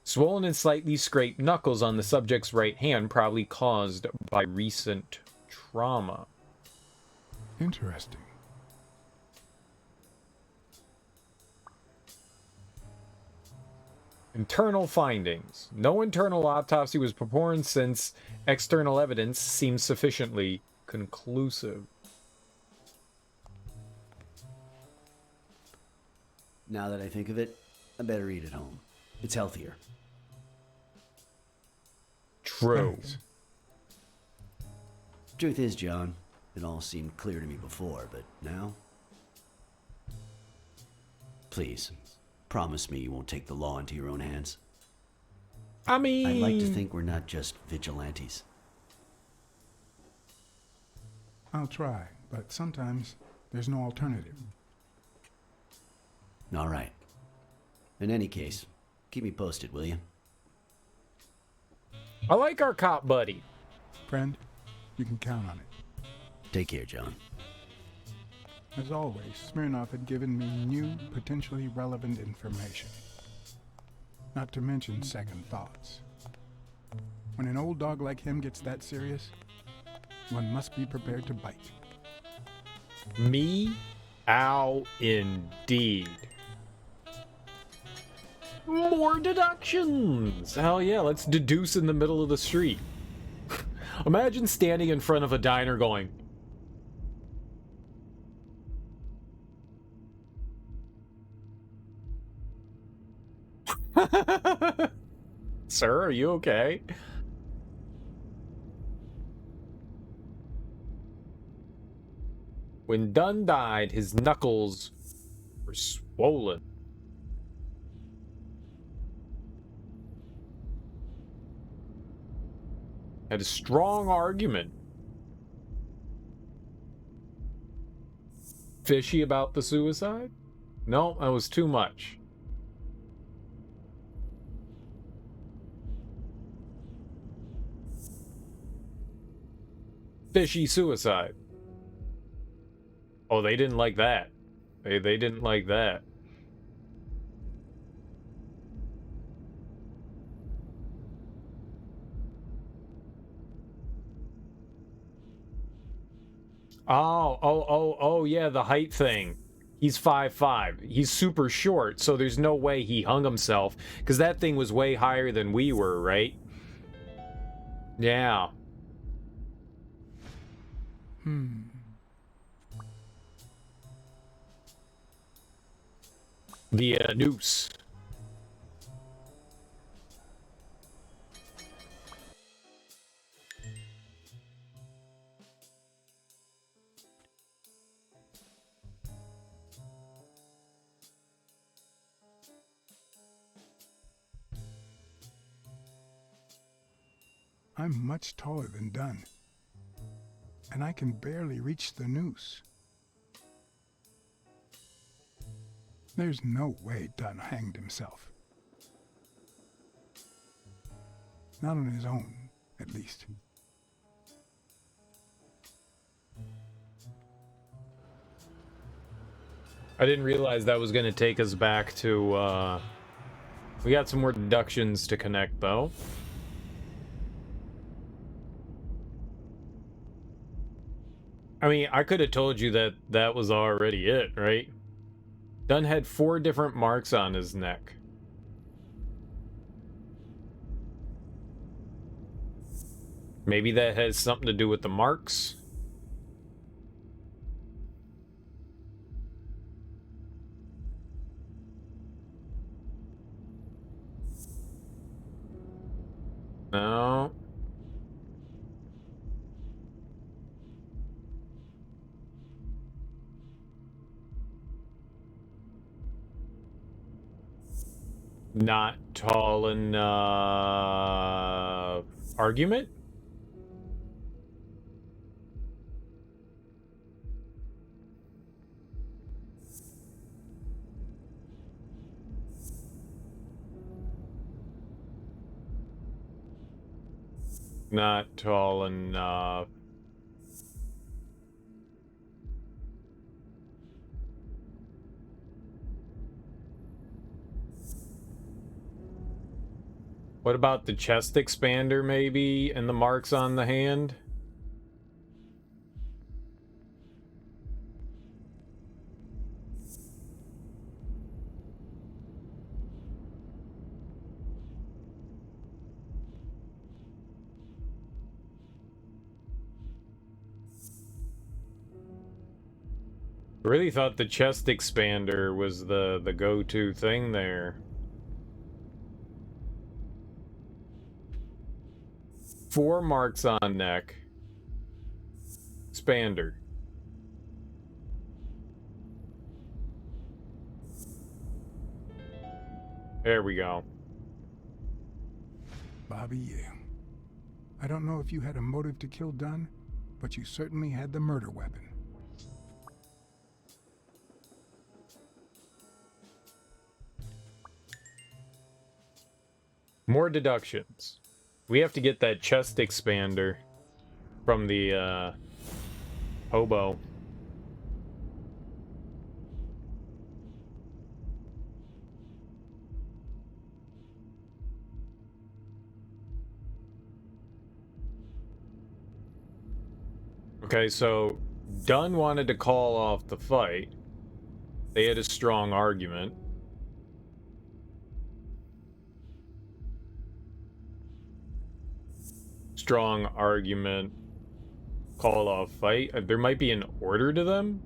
Swollen and slightly scraped knuckles on the subject's right hand, probably caused by recent trauma. Interesting. Internal findings. No internal autopsy was performed since external evidence seems sufficiently conclusive. Now that I think of it, I better eat at home. It's healthier. True. Thanks. Truth is, John, it all seemed clear to me before, but now? Please, promise me you won't take the law into your own hands. I mean... I'd like to think we're not just vigilantes. I'll try, but sometimes there's no alternative. All right. In any case, keep me posted, will you? I like our cop buddy. Friend, you can count on it. Take care, John. As always, Smirnoff had given me new, potentially relevant information. Not to mention second thoughts. When an old dog like him gets that serious, one must be prepared to bite. Me? Ow, indeed. More deductions! Hell yeah, let's deduce in the middle of the street. Imagine standing in front of a diner going, Sir, are you okay? When Dunn died, his knuckles were swollen. Had a strong argument. Fishy about the suicide? No, that was too much. Fishy suicide. Oh, they didn't like that. They didn't like that. Oh, yeah, the height thing. He's 5'5". He's super short, so there's no way he hung himself, because that thing was way higher than we were, right? Yeah. The noose. I'm much taller than Dunn, and I can barely reach the noose. There's no way Dunn hanged himself. Not on his own, at least. I didn't realize that was going to take us back to, we got some more deductions to connect, though. I mean, I could have told you that that was already it, right? Dunn had 4 different marks on his neck. Maybe that has something to do with the marks? No. Not tall enough. Argument? Not tall enough. What about the chest expander, maybe, and the marks on the hand? I really thought the chest expander was the go-to thing there. 4 marks on neck. Expander. There we go. Bobby Yale. I don't know if you had a motive to kill Dunn, but you certainly had the murder weapon. More deductions. We have to get that chest expander from the hobo. Okay, so Dunn wanted to call off the fight. They had a strong argument. Strong argument. Call off fight. There might be an order to them?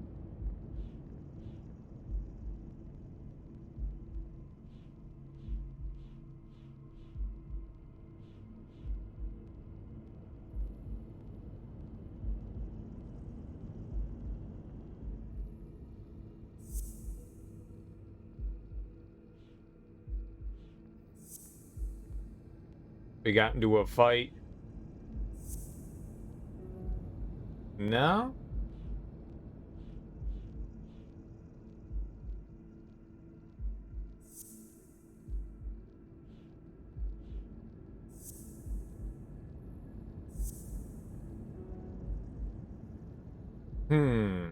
They got into a fight. No? Hmm.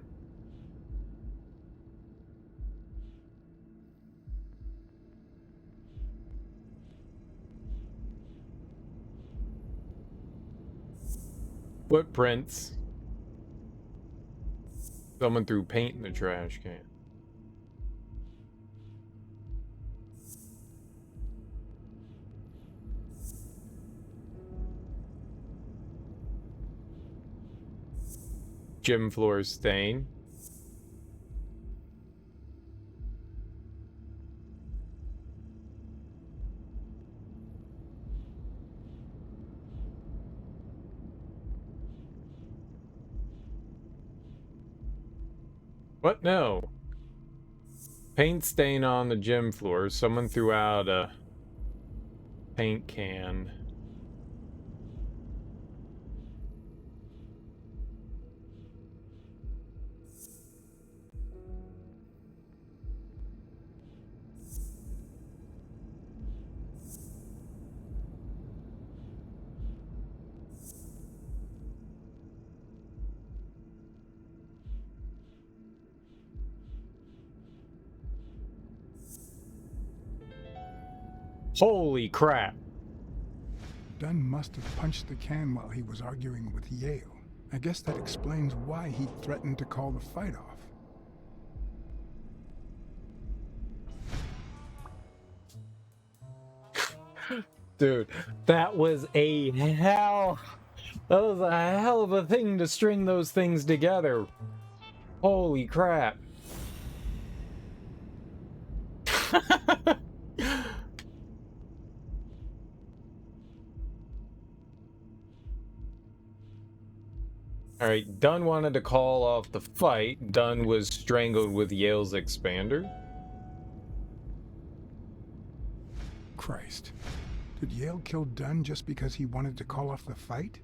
Footprints. Someone threw paint in the trash can. Gym floor stain. What? No. Paint stain on the gym floor. Someone threw out a paint can. Holy crap. Dunn must have punched the can while he was arguing with Yale. I guess that explains why he threatened to call the fight off. Dude, that was a hell of a thing to string those things together. Holy crap. Alright, Dunn wanted to call off the fight. Dunn was strangled with Yale's expander. Christ. Did Yale kill Dunn just because he wanted to call off the fight?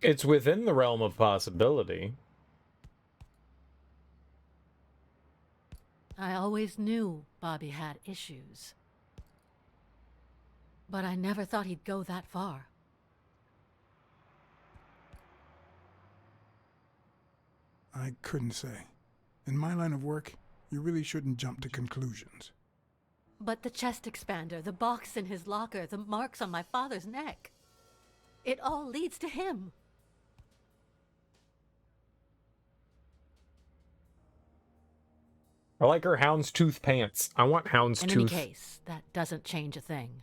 It's within the realm of possibility. I always knew Bobby had issues. But I never thought he'd go that far. I couldn't say. In my line of work, you really shouldn't jump to conclusions. But the chest expander, the box in his locker, the marks on my father's neck. It all leads to him. I like her houndstooth pants. I want houndstooth. In any case, that doesn't change a thing.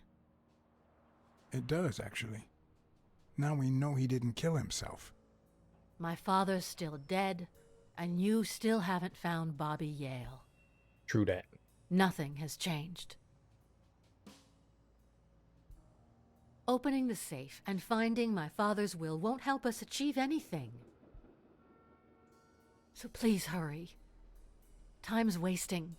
It does, actually. Now we know he didn't kill himself. My father's still dead, and you still haven't found Bobby Yale. True that. Nothing has changed. Opening the safe and finding my father's will won't help us achieve anything. So please hurry. Time's wasting.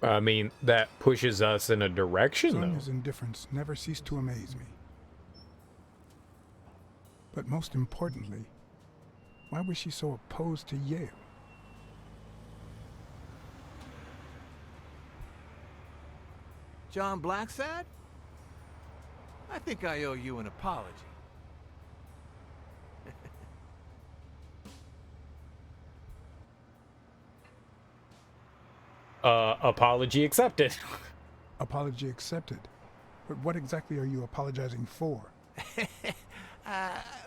I mean, that pushes us in a direction, Sonya's though. indifference never ceased to amaze me. But most importantly, why was she so opposed to Yale? John Blacksad? I think I owe you an apology. Apology accepted. Apology accepted. But what exactly are you apologizing for?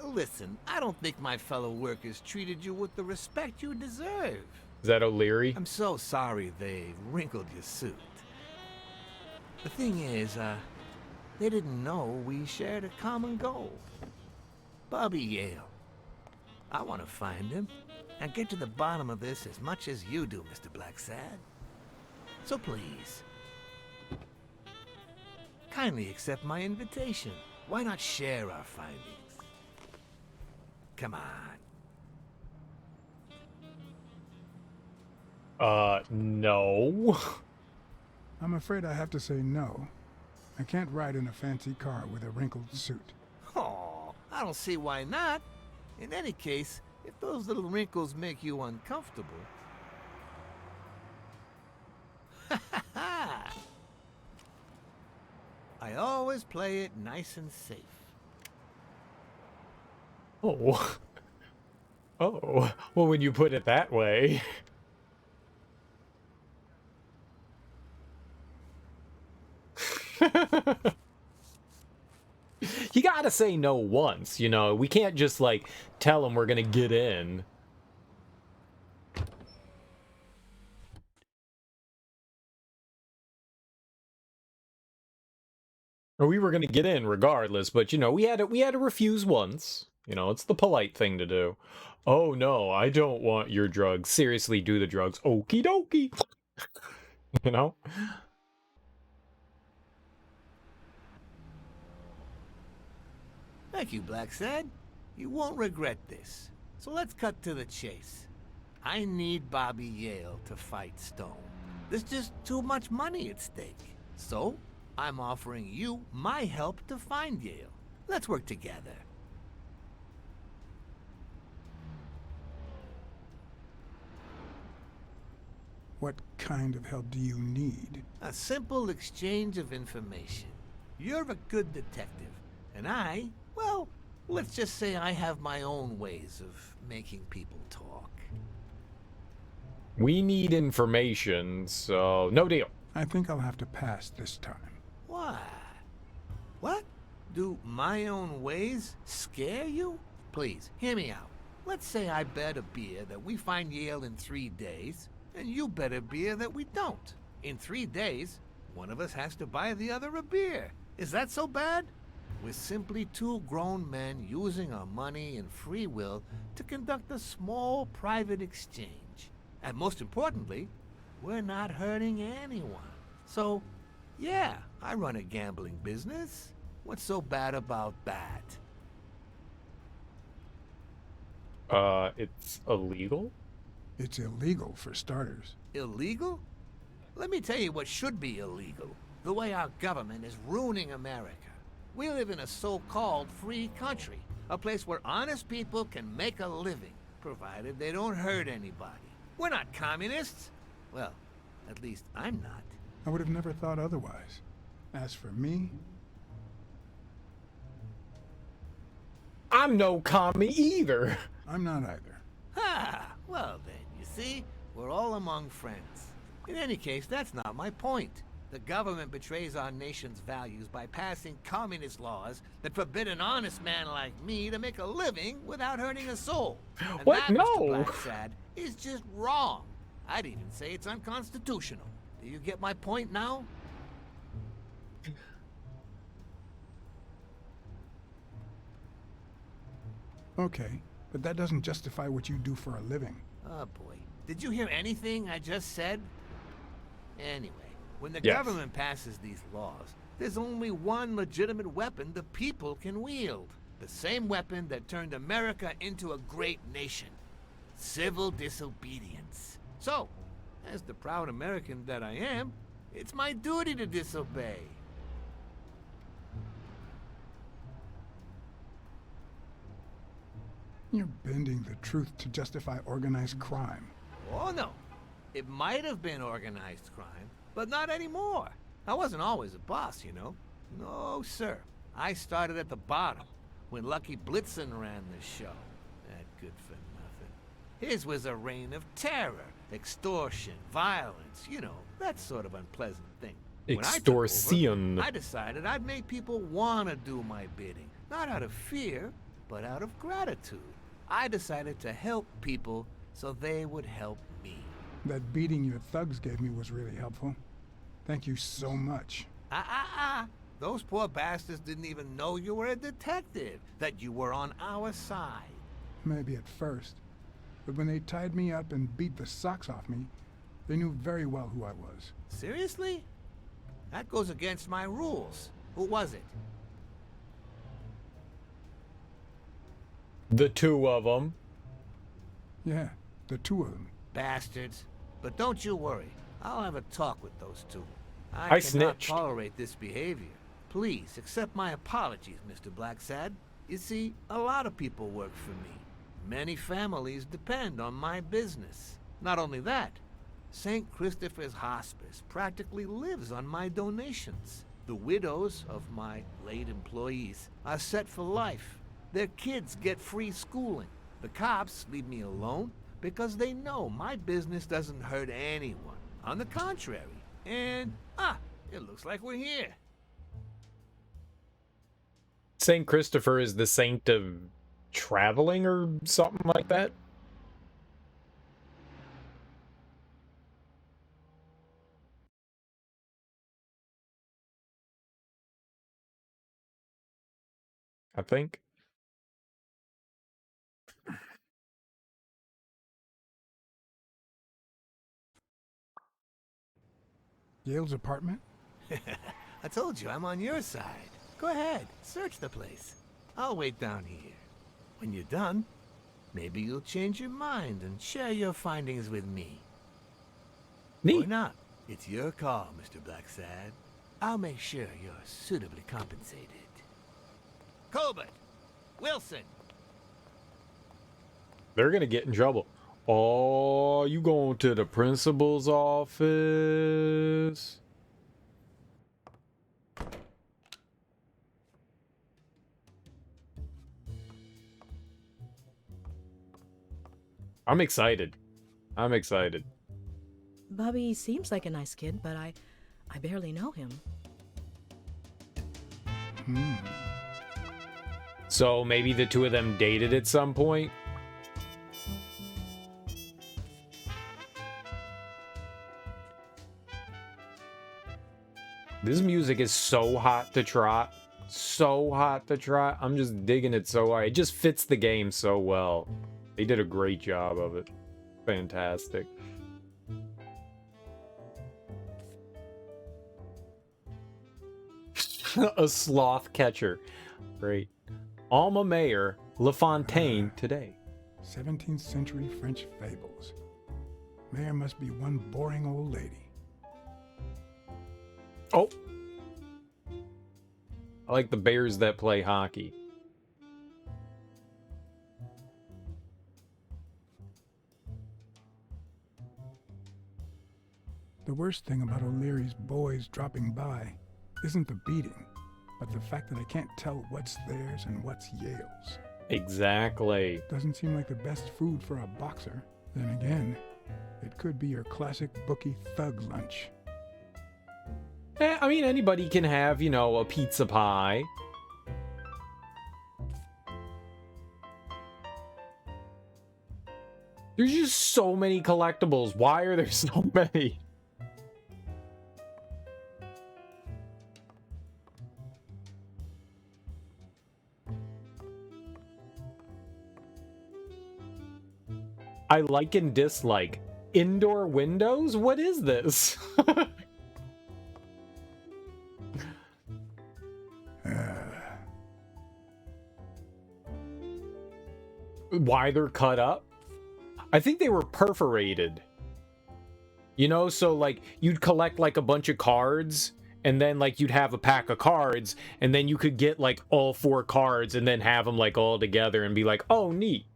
Listen, I don't think my fellow workers treated you with the respect you deserve. Is that O'Leary? I'm so sorry they wrinkled your suit. The thing is, they didn't know we shared a common goal. Bobby Yale. I want to find him and get to the bottom of this as much as you do, Mr. Blacksad. So please, kindly accept my invitation. Why not share our findings? Come on. No. I'm afraid I have to say no. I can't ride in a fancy car with a wrinkled suit. Oh, I don't see why not. In any case, if those little wrinkles make you uncomfortable... I always play it nice and safe. Oh. Oh. Well, when you put it that way. You gotta say no once, you know. We can't just, like, tell them we're gonna get in. Or we were gonna get in regardless, but, you know, we had to refuse once. You know, it's the polite thing to do. Oh, no, I don't want your drugs. Seriously, do the drugs. Okie dokie. You know? Thank you, Blacksad. You won't regret this. So let's cut to the chase. I need Bobby Yale to fight Stone. There's just too much money at stake. So, I'm offering you my help to find Yale. Let's work together. What kind of help do you need? A simple exchange of information. You're a good detective, and I, well, let's just say I have my own ways of making people talk. We need information, so no deal. I think I'll have to pass this time. Why? What? Do my own ways scare you? Please, hear me out. Let's say I bet a beer that we find Yale in 3 days, and you bet a beer that we don't. In 3 days, one of us has to buy the other a beer. Is that so bad? We're simply two grown men using our money and free will to conduct a small private exchange. And most importantly, we're not hurting anyone. So, yeah, I run a gambling business. What's so bad about that? It's illegal? It's illegal for starters. Illegal? Let me tell you what should be illegal. The way our government is ruining America. We live in a so-called free country. A place where honest people can make a living, provided they don't hurt anybody. We're not communists. Well, at least I'm not. I would have never thought otherwise. As for me, I'm no commie either. I'm not either. Ah, well then, you see, we're all among friends. In any case, that's not my point. The government betrays our nation's values by passing communist laws that forbid an honest man like me to make a living without hurting a soul. And What? that, No. Mr. Blacksad, is just wrong. I'd even say it's unconstitutional. Do you get my point now? Okay, but that doesn't justify what you do for a living. Oh boy. Did you hear anything I just said? Anyway, when the Yes. government passes these laws, there's only one legitimate weapon the people can wield. The same weapon that turned America into a great nation. Civil disobedience. So, as the proud American that I am, it's my duty to disobey. You're bending the truth to justify organized crime. Oh no. It might have been organized crime, but not anymore. I wasn't always a boss, you know. No, sir. I started at the bottom, when Lucky Blitzen ran the show. That good for nothing. His was a reign of terror, extortion, violence, you know, that sort of unpleasant thing. When I took over, Extortion. I decided I'd make people want to do my bidding. Not out of fear, but out of gratitude. I decided to help people so they would help me. That beating your thugs gave me was really helpful. Thank you so much. Those poor bastards didn't even know you were a detective, that you were on our side. Maybe at first. But when they tied me up and beat the socks off me, they knew very well who I was. Seriously? That goes against my rules. Who was it? The two of them. Yeah, the two of them. Bastards. But don't you worry. I'll have a talk with those two. I cannot snitched. tolerate this behavior. Please, accept my apologies, Mr. Blacksad. You see, a lot of people work for me. Many families depend on my business. Not only that, St. Christopher's Hospice practically lives on my donations. The widows of my late employees are set for life. Their kids get free schooling. The cops leave me alone because they know my business doesn't hurt anyone. On the contrary. And, it looks like we're here. Saint Christopher is the saint of traveling or something like that. I think. Yale's apartment? I told you I'm on your side. Go ahead, search the place. I'll wait down here. When you're done, maybe you'll change your mind and share your findings with me. Neat. Or not. It's your call, Mr. Blacksad. I'll make sure you're suitably compensated. Colbert! Wilson! They're gonna get in trouble. Oh, you going to the principal's office? I'm excited. I'm excited. Bobby seems like a nice kid, but I barely know him. So maybe the two of them dated at some point? This music is so hot to trot. So hot to trot. I'm just digging it so hard. It just fits the game so well. They did a great job of it. Fantastic. A sloth catcher. Great. Alma Mater, La Fontaine today. 17th century French fables. Mayor must be one boring old lady. Oh. I like the bears that play hockey. The worst thing about O'Leary's boys dropping by isn't the beating, but the fact that I can't tell what's theirs and what's Yale's. Exactly. Doesn't seem like the best food for a boxer. Then again, it could be your classic bookie thug lunch. I mean, anybody can have, you know, a pizza pie. There's just so many collectibles. Why are there so many? I like and dislike. Indoor windows? What is this? Why they're cut up? I think they were perforated. You know, so like you'd collect like a bunch of cards and then like you'd have a pack of cards and then you could get like all 4 cards and then have them like all together and be like, oh, neat.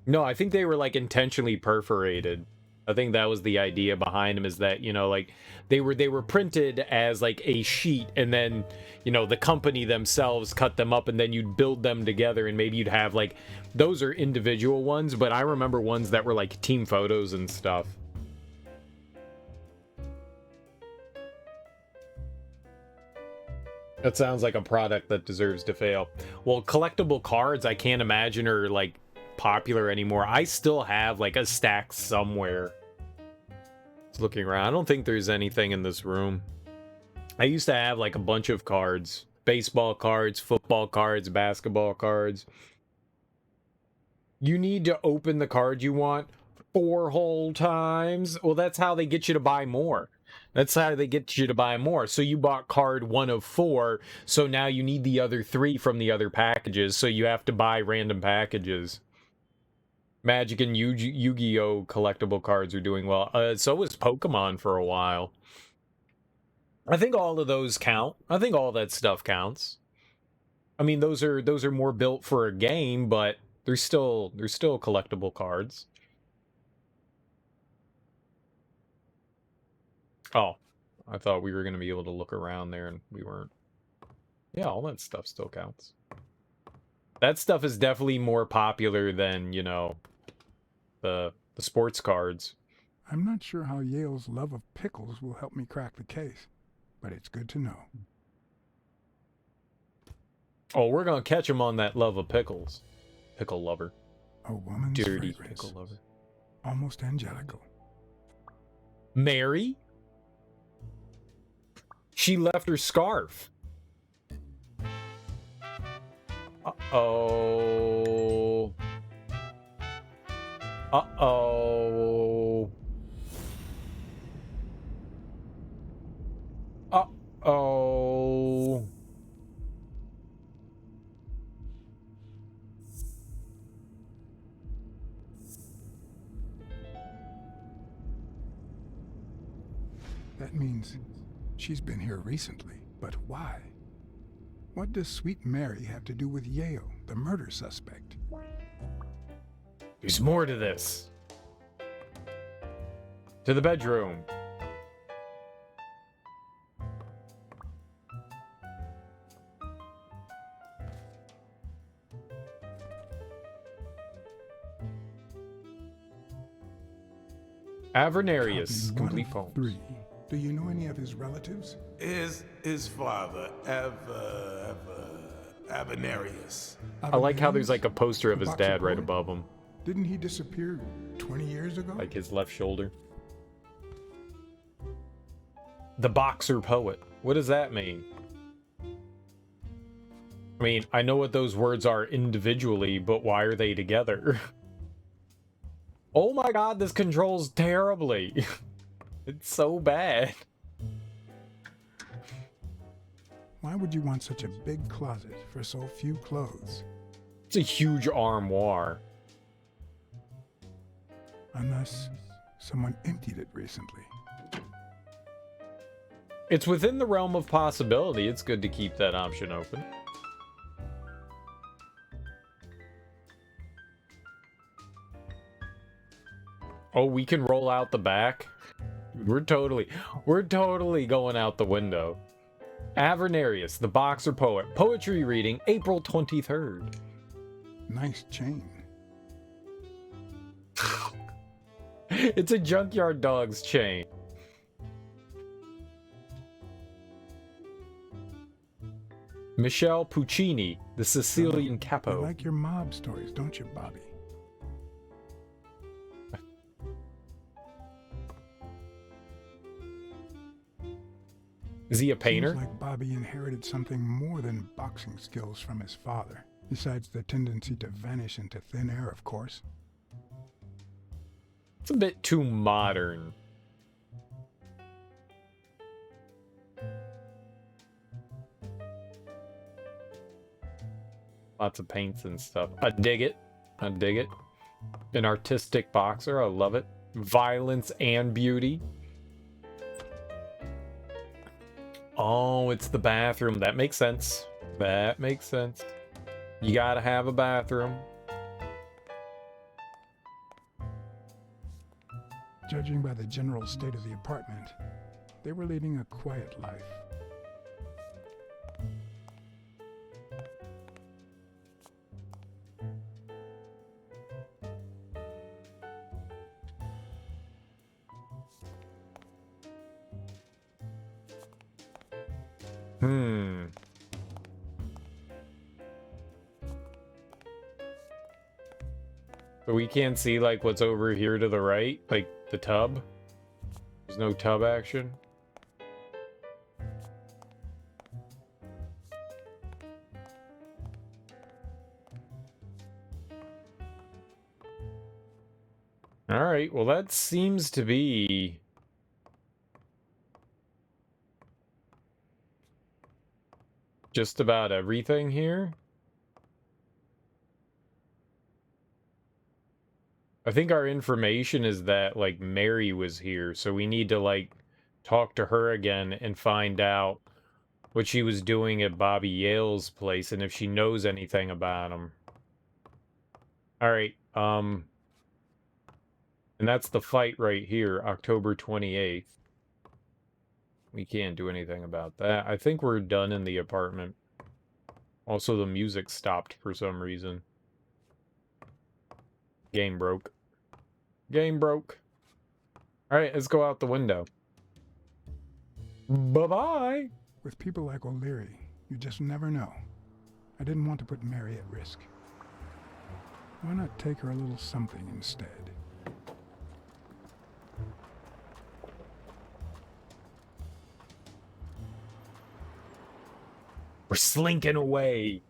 No, I think they were like intentionally perforated. I think that was the idea behind them, is that, you know, like they were printed as like a sheet and then, you know, the company themselves cut them up and then you'd build them together and maybe you'd have like, those are individual ones, but I remember ones that were like team photos and stuff. That sounds like a product that deserves to fail. Well, collectible cards, I can't imagine are like popular anymore. I still have like a stack somewhere. Just looking around, I don't think there's anything in this room. I used to have like a bunch of cards. Baseball cards, football cards, basketball cards. You need to open the card you want 4 whole times. Well, that's how they get you to buy more. That's how they get you to buy more. So you bought card 1 of 4, so now you need the other 3 from the other packages, so you have to buy random packages. Magic and Yu-Gi-Oh! Collectible cards are doing well. So was Pokemon for a while. I think all of those count. I think all that stuff counts. I mean, those are more built for a game, but they're still collectible cards. Oh, I thought we were going to be able to look around there, and we weren't. Yeah, all that stuff still counts. That stuff is definitely more popular than, you know, the sports cards. I'm not sure how Yale's love of pickles will help me crack the case, but it's good to know. Oh, we're going to catch him on that love of pickles. Pickle lover. A woman's dirty fragrance. pickle lover. Almost angelical. Mary? She left her scarf. Uh-oh. Uh-oh. Uh-oh. That means she's been here recently, but why? What does Sweet Mary have to do with Yale, the murder suspect? There's more to this. To the bedroom. Avernarius, complete phone. 3. Do you know any of his relatives? His father, Avenarius. I like how there's like a poster of his dad right above him. Didn't he disappear 20 years ago? Like his left shoulder. The boxer poet. What does that mean? I mean, I know what those words are individually, but why are they together? Oh my god, this controls terribly. It's so bad. Why would you want such a big closet for so few clothes? It's a huge armoire. Unless someone emptied it recently. It's within the realm of possibility. It's good to keep that option open. Oh, we can roll out the back. We're totally going out the window. Avernarius, the boxer poet. Poetry reading, April 23rd. Nice chain. It's a Junkyard Dog's chain. Michelle Puccini, the Sicilian capo. You like your mob stories, don't you, Bobby? Is he a painter? Seems like Bobby inherited something more than boxing skills from his father. Besides the tendency to vanish into thin air, of course. It's a bit too modern. Lots of paints and stuff. I dig it. I dig it. An artistic boxer. I love it. Violence and beauty. Oh, it's the bathroom. That makes sense. That makes sense. You gotta have a bathroom. Judging by the general state of the apartment, they were leading a quiet life. So we can't see, like, what's over here to the right? Like, the tub? There's no tub action? Alright, well that seems to be... just about everything here. I think our information is that, like, Mary was here, so we need to, like, talk to her again and find out what she was doing at Bobby Yale's place and if she knows anything about him. Alright, and that's the fight right here, October 28th. We can't do anything about that. I think we're done in the apartment. Also, the music stopped for some reason. Game broke. Game broke. Alright, let's go out the window. Bye-bye! With people like O'Leary, you just never know. I didn't want to put Mary at risk. Why not take her a little something instead? We're slinking away.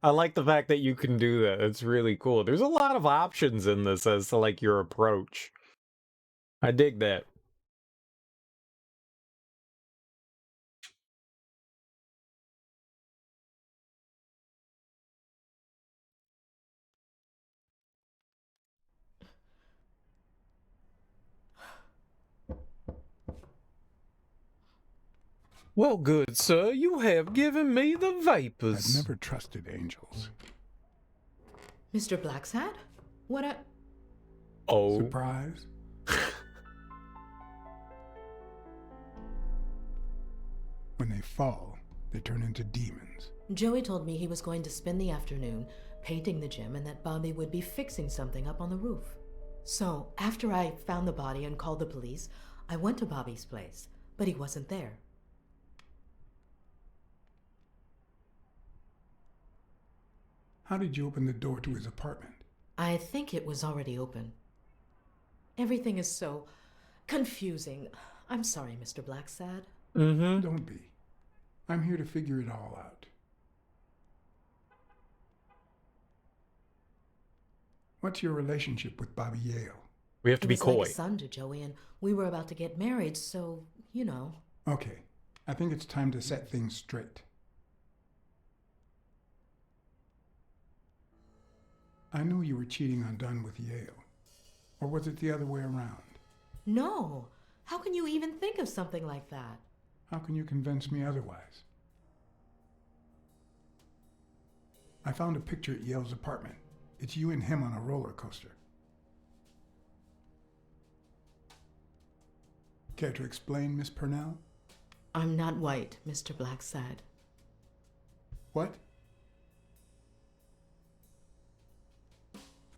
I like the fact that you can do that. It's really cool. There's a lot of options in this as to, like, your approach. I dig that. Well, good sir, you have given me the vapors. I've never trusted angels. Mr. Blacksad? What a... Oh. Surprise? When they fall, they turn into demons. Joey told me he was going to spend the afternoon painting the gym and that Bobby would be fixing something up on the roof. So, after I found the body and called the police, I went to Bobby's place, but he wasn't there. How did you open the door to his apartment? I think it was already open. Everything is so confusing. I'm sorry, Mr. Blacksad. Mm-hmm. Don't be. I'm here to figure it all out. What's your relationship with Bobby Yale? We have to be coy. He was like a son to Joey, and we were about to get married, so, you know. Okay, I think it's time to set things straight. I knew you were cheating on Dunn with Yale. Or was it the other way around? No. How can you even think of something like that? How can you convince me otherwise? I found a picture at Yale's apartment. It's you and him on a roller coaster. Care to explain, Miss Purnell? I'm not white, Mr. Blacksad. What?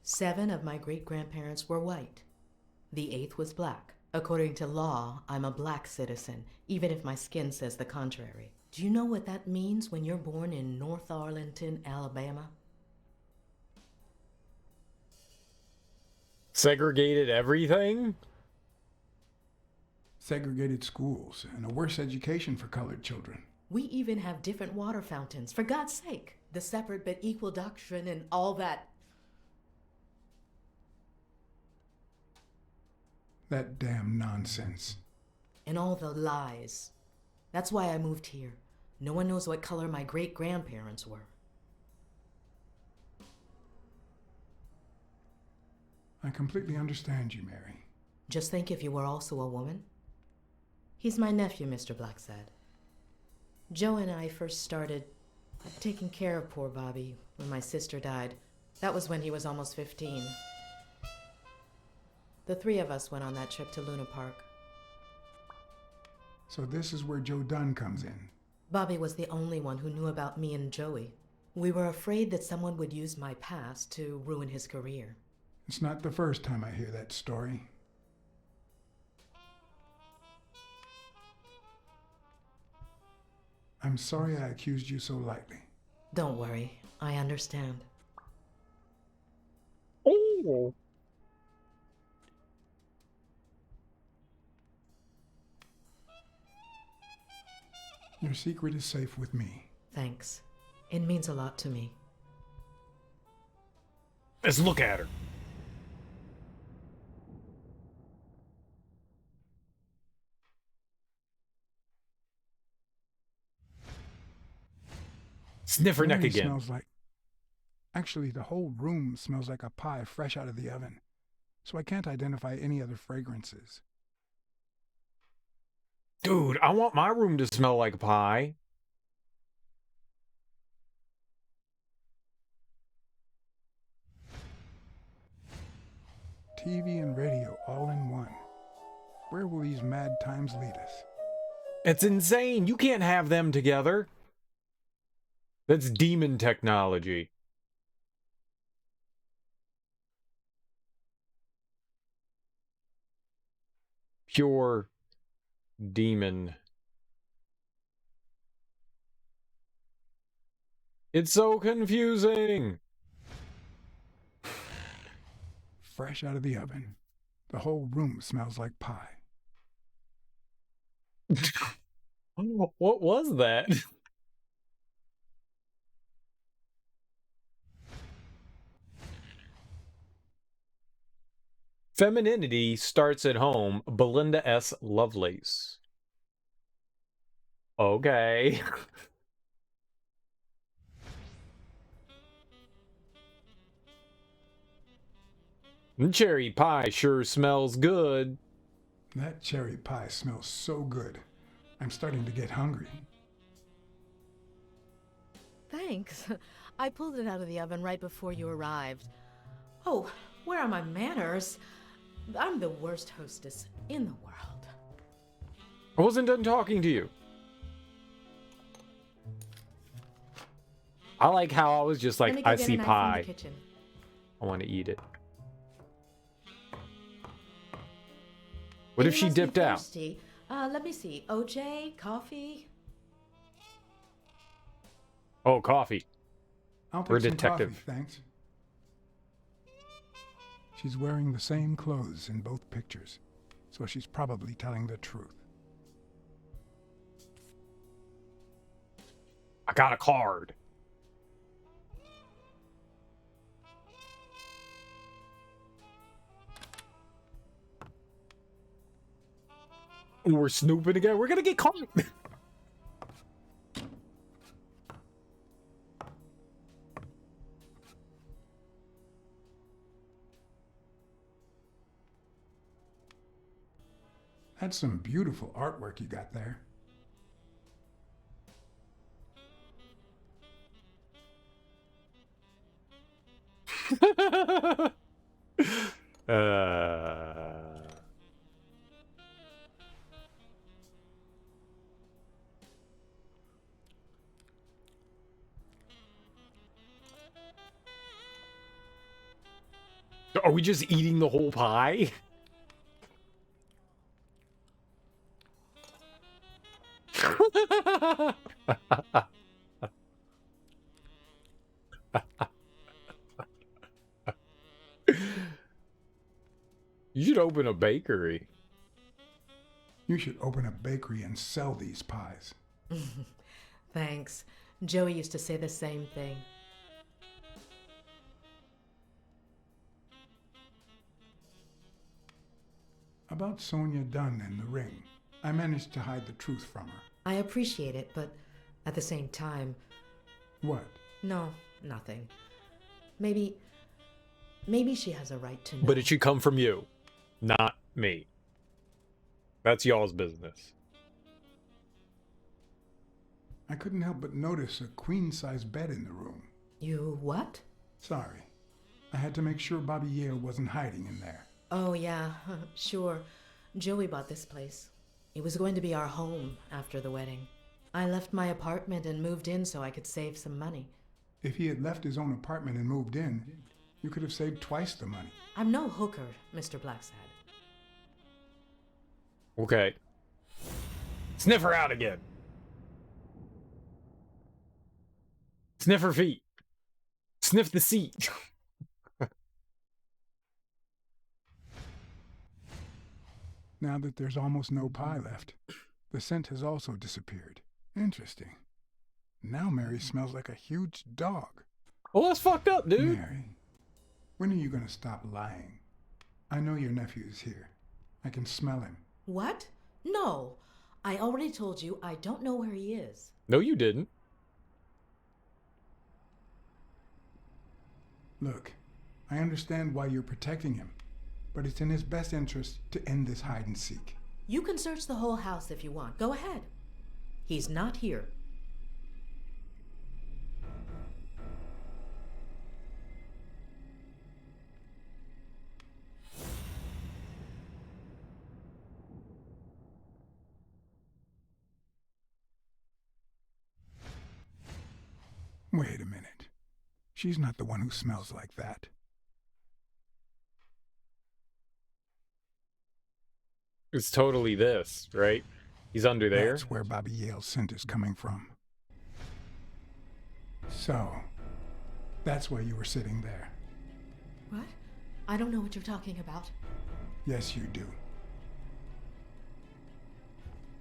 7 of my great-grandparents were white. The 8th was black. According to law, I'm a black citizen, even if my skin says the contrary. Do you know what that means when you're born in North Arlington, Alabama? Segregated everything? Segregated schools and a worse education for colored children. We even have different water fountains, for God's sake. The separate but equal doctrine and all that. That damn nonsense. And all the lies. That's why I moved here. No one knows what color my great-grandparents were. I completely understand you, Mary. Just think if you were also a woman. He's my nephew, Mr. Blacksad. Joe and I first started taking care of poor Bobby when my sister died. That was when he was almost 15. The 3 of us went on that trip to Luna Park. So this is where Joe Dunn comes in. Bobby was the only one who knew about me and Joey. We were afraid that someone would use my past to ruin his career. It's not the first time I hear that story. I'm sorry I accused you so lightly. Don't worry, I understand. Oh. Your secret is safe with me. Thanks. It means a lot to me. Let's look at her. Sniff her neck Mary again. Smells like... Actually, the whole room smells like a pie fresh out of the oven, so I can't identify any other fragrances. Dude, I want my room to smell like pie. TV and radio all in one. Where will these mad times lead us? It's insane. You can't have them together. That's demon technology. Pure demon. It's so confusing. Fresh out of the oven. The whole room smells like pie. What was that? Femininity starts at home. Belinda S. Lovelace. Okay. Cherry pie sure smells good. That cherry pie smells so good. I'm starting to get hungry. Thanks. I pulled it out of the oven right before you arrived. Oh, where are my manners? I'm the worst hostess in the world. I wasn't done talking to you. I like how I was just like, I see pie. I want to eat it. What if she dipped out? Let me see. OJ, coffee? Oh, coffee. I'll take We're some detective. coffee, thanks. She's wearing the same clothes in both pictures, so she's probably telling the truth. I got a card. We're snooping again. We're gonna get caught. That's some beautiful artwork you got there. Are we just eating the whole pie? You should open a bakery. You should open a bakery and sell these pies. Thanks. Joey used to say the same thing. About Sonia Dunn and the ring. I managed to hide the truth from her. I appreciate it, but at the same time... What? No, nothing. Maybe she has a right to know. But it should come from you, not me. That's y'all's business. I couldn't help but notice a queen-size bed in the room. You what? Sorry. I had to make sure Bobby Yale wasn't hiding in there. Oh, yeah, sure. Joey bought this place. It was going to be our home after the wedding. I left my apartment and moved in so I could save some money. If he had left his own apartment and moved in, you could have saved twice the money. I'm no hooker, Mr. Blacksad. Okay. Sniff her out again. Sniff her feet. Sniff the seat. Now that there's almost no pie left, the scent has also disappeared. Interesting. Now Mary smells like a huge dog. Well, that's fucked up, dude. Mary, when are you going to stop lying? I know your nephew is here. I can smell him. What? No. I already told you I don't know where he is. No, you didn't. Look, I understand why you're protecting him, but it's in his best interest to end this hide and seek. You can search the whole house if you want. Go ahead. He's not here. Wait a minute. She's not the one who smells like that. It's totally this, right? He's under there. That's where Bobby Yale's scent is coming from. So, that's why you were sitting there. What? I don't know what you're talking about. Yes, you do.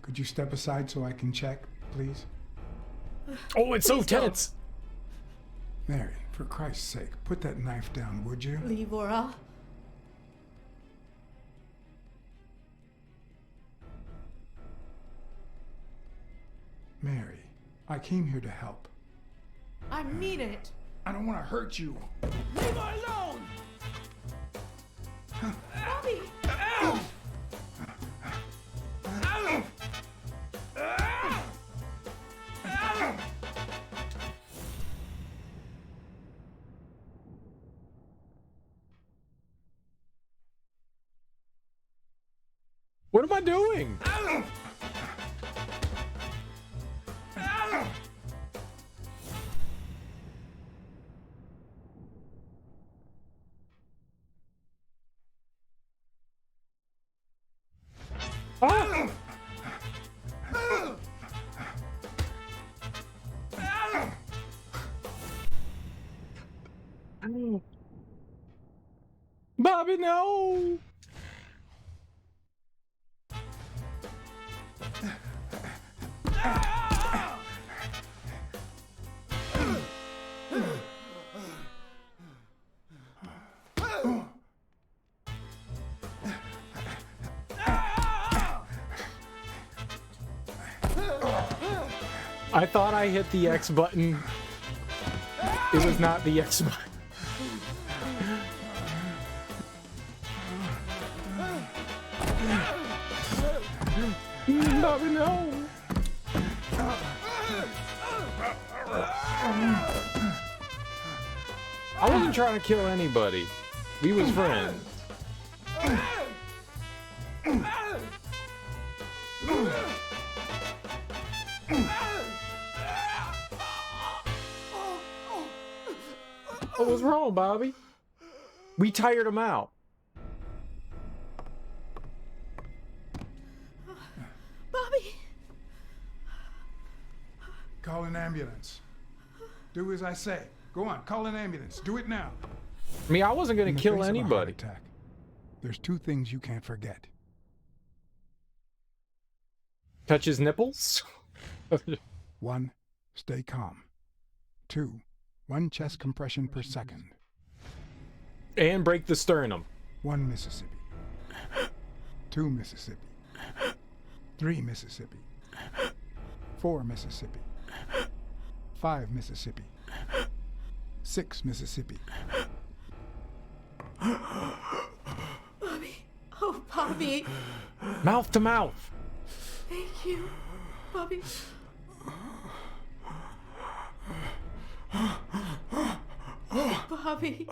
Could you step aside so I can check, please? Oh, it's so tense. Mary, for Christ's sake, put that knife down, would you? Livora. Mary, I came here to help. I mean it. I don't want to hurt you. Leave her alone! Bobby! Ow! Ow! Ow! What am I doing? Ow! Ow! Ah! Bobby, no! I thought I hit the X button. It was not the X button. Bobby, no! I wasn't trying to kill anybody. We was friends. What was wrong, Bobby? We tired him out. Bobby! Call an ambulance. Do as I say. Go on, call an ambulance. Do it now. I mean, I wasn't going In to the kill face of a heart anybody. attack, there's two things you can't forget. Touch his nipples? 1, stay calm. 2, 1 chest compression per second. And break the sternum. 1 Mississippi. 2 Mississippi. 3 Mississippi. 4 Mississippi. 5 Mississippi. 6 Mississippi. Bobby. Oh, Bobby. Mouth to mouth. Thank you, Bobby. Bobby.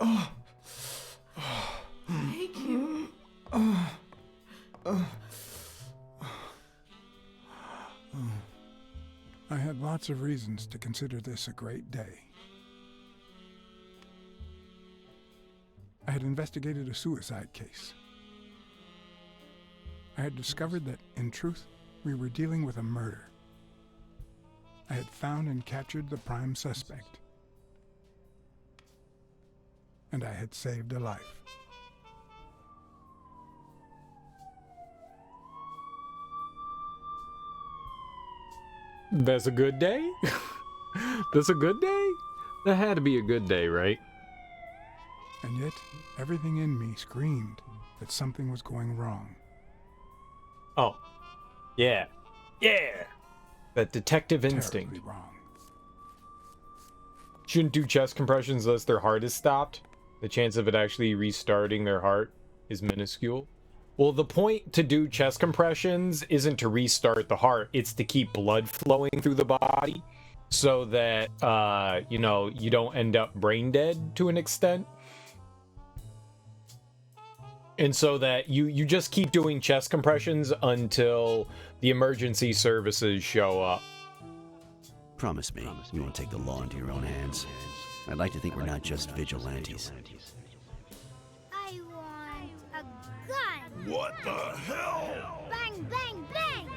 Thank you. I had lots of reasons to consider this a great day. I had investigated a suicide case. I had discovered that, in truth, we were dealing with a murder. I had found and captured the prime suspect. And I had saved a life. That's a good day? That's a good day? That had to be a good day, right? And yet, everything in me screamed that something was going wrong. Oh. Yeah. Yeah! That detective instinct. Terribly wrong. Shouldn't do chest compressions unless their heart is stopped. The chance of it actually restarting their heart is minuscule. Well, the point to do chest compressions isn't to restart the heart. It's to keep blood flowing through the body so that, you know, you don't end up brain dead to an extent. And so that you just keep doing chest compressions until the emergency services show up. Promise me you won't take the law into your own hands. I'd like to think we're not just vigilantes. I want a gun. What the hell? Bang, bang, bang.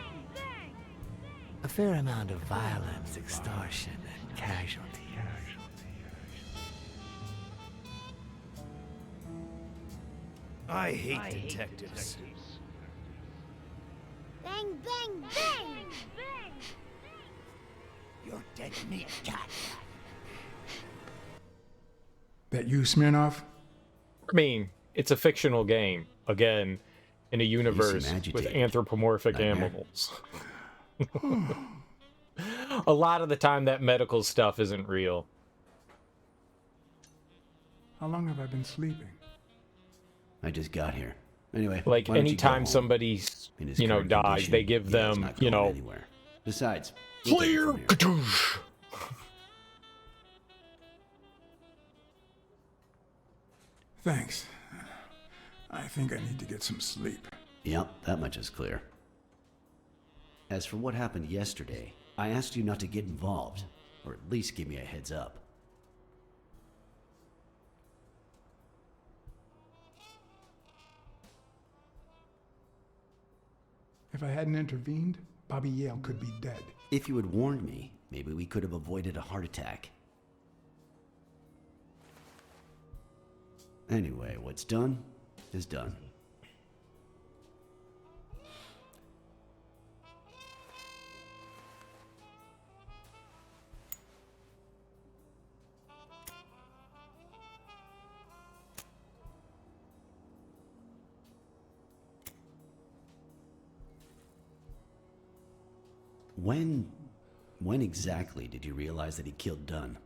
A fair amount of violence, extortion, and casualty. I hate detectives. Bang, bang, bang. You're dead meat, cat. That you, Smirnoff? I mean, it's a fictional game. Again, in a universe with anthropomorphic animals. A lot of the time that medical stuff isn't real. How long have I been sleeping? I just got here. Anyway, like anytime somebody, you know, dies, they give them, you know, anywhere. Besides, clear. Thanks. I think I need to get some sleep. Yep, that much is clear. As for what happened yesterday, I asked you not to get involved, or at least give me a heads up. If I hadn't intervened, Bobby Yale could be dead. If you had warned me, maybe we could have avoided a heart attack. Anyway, what's done is done. When exactly did you realize that he killed Dunn?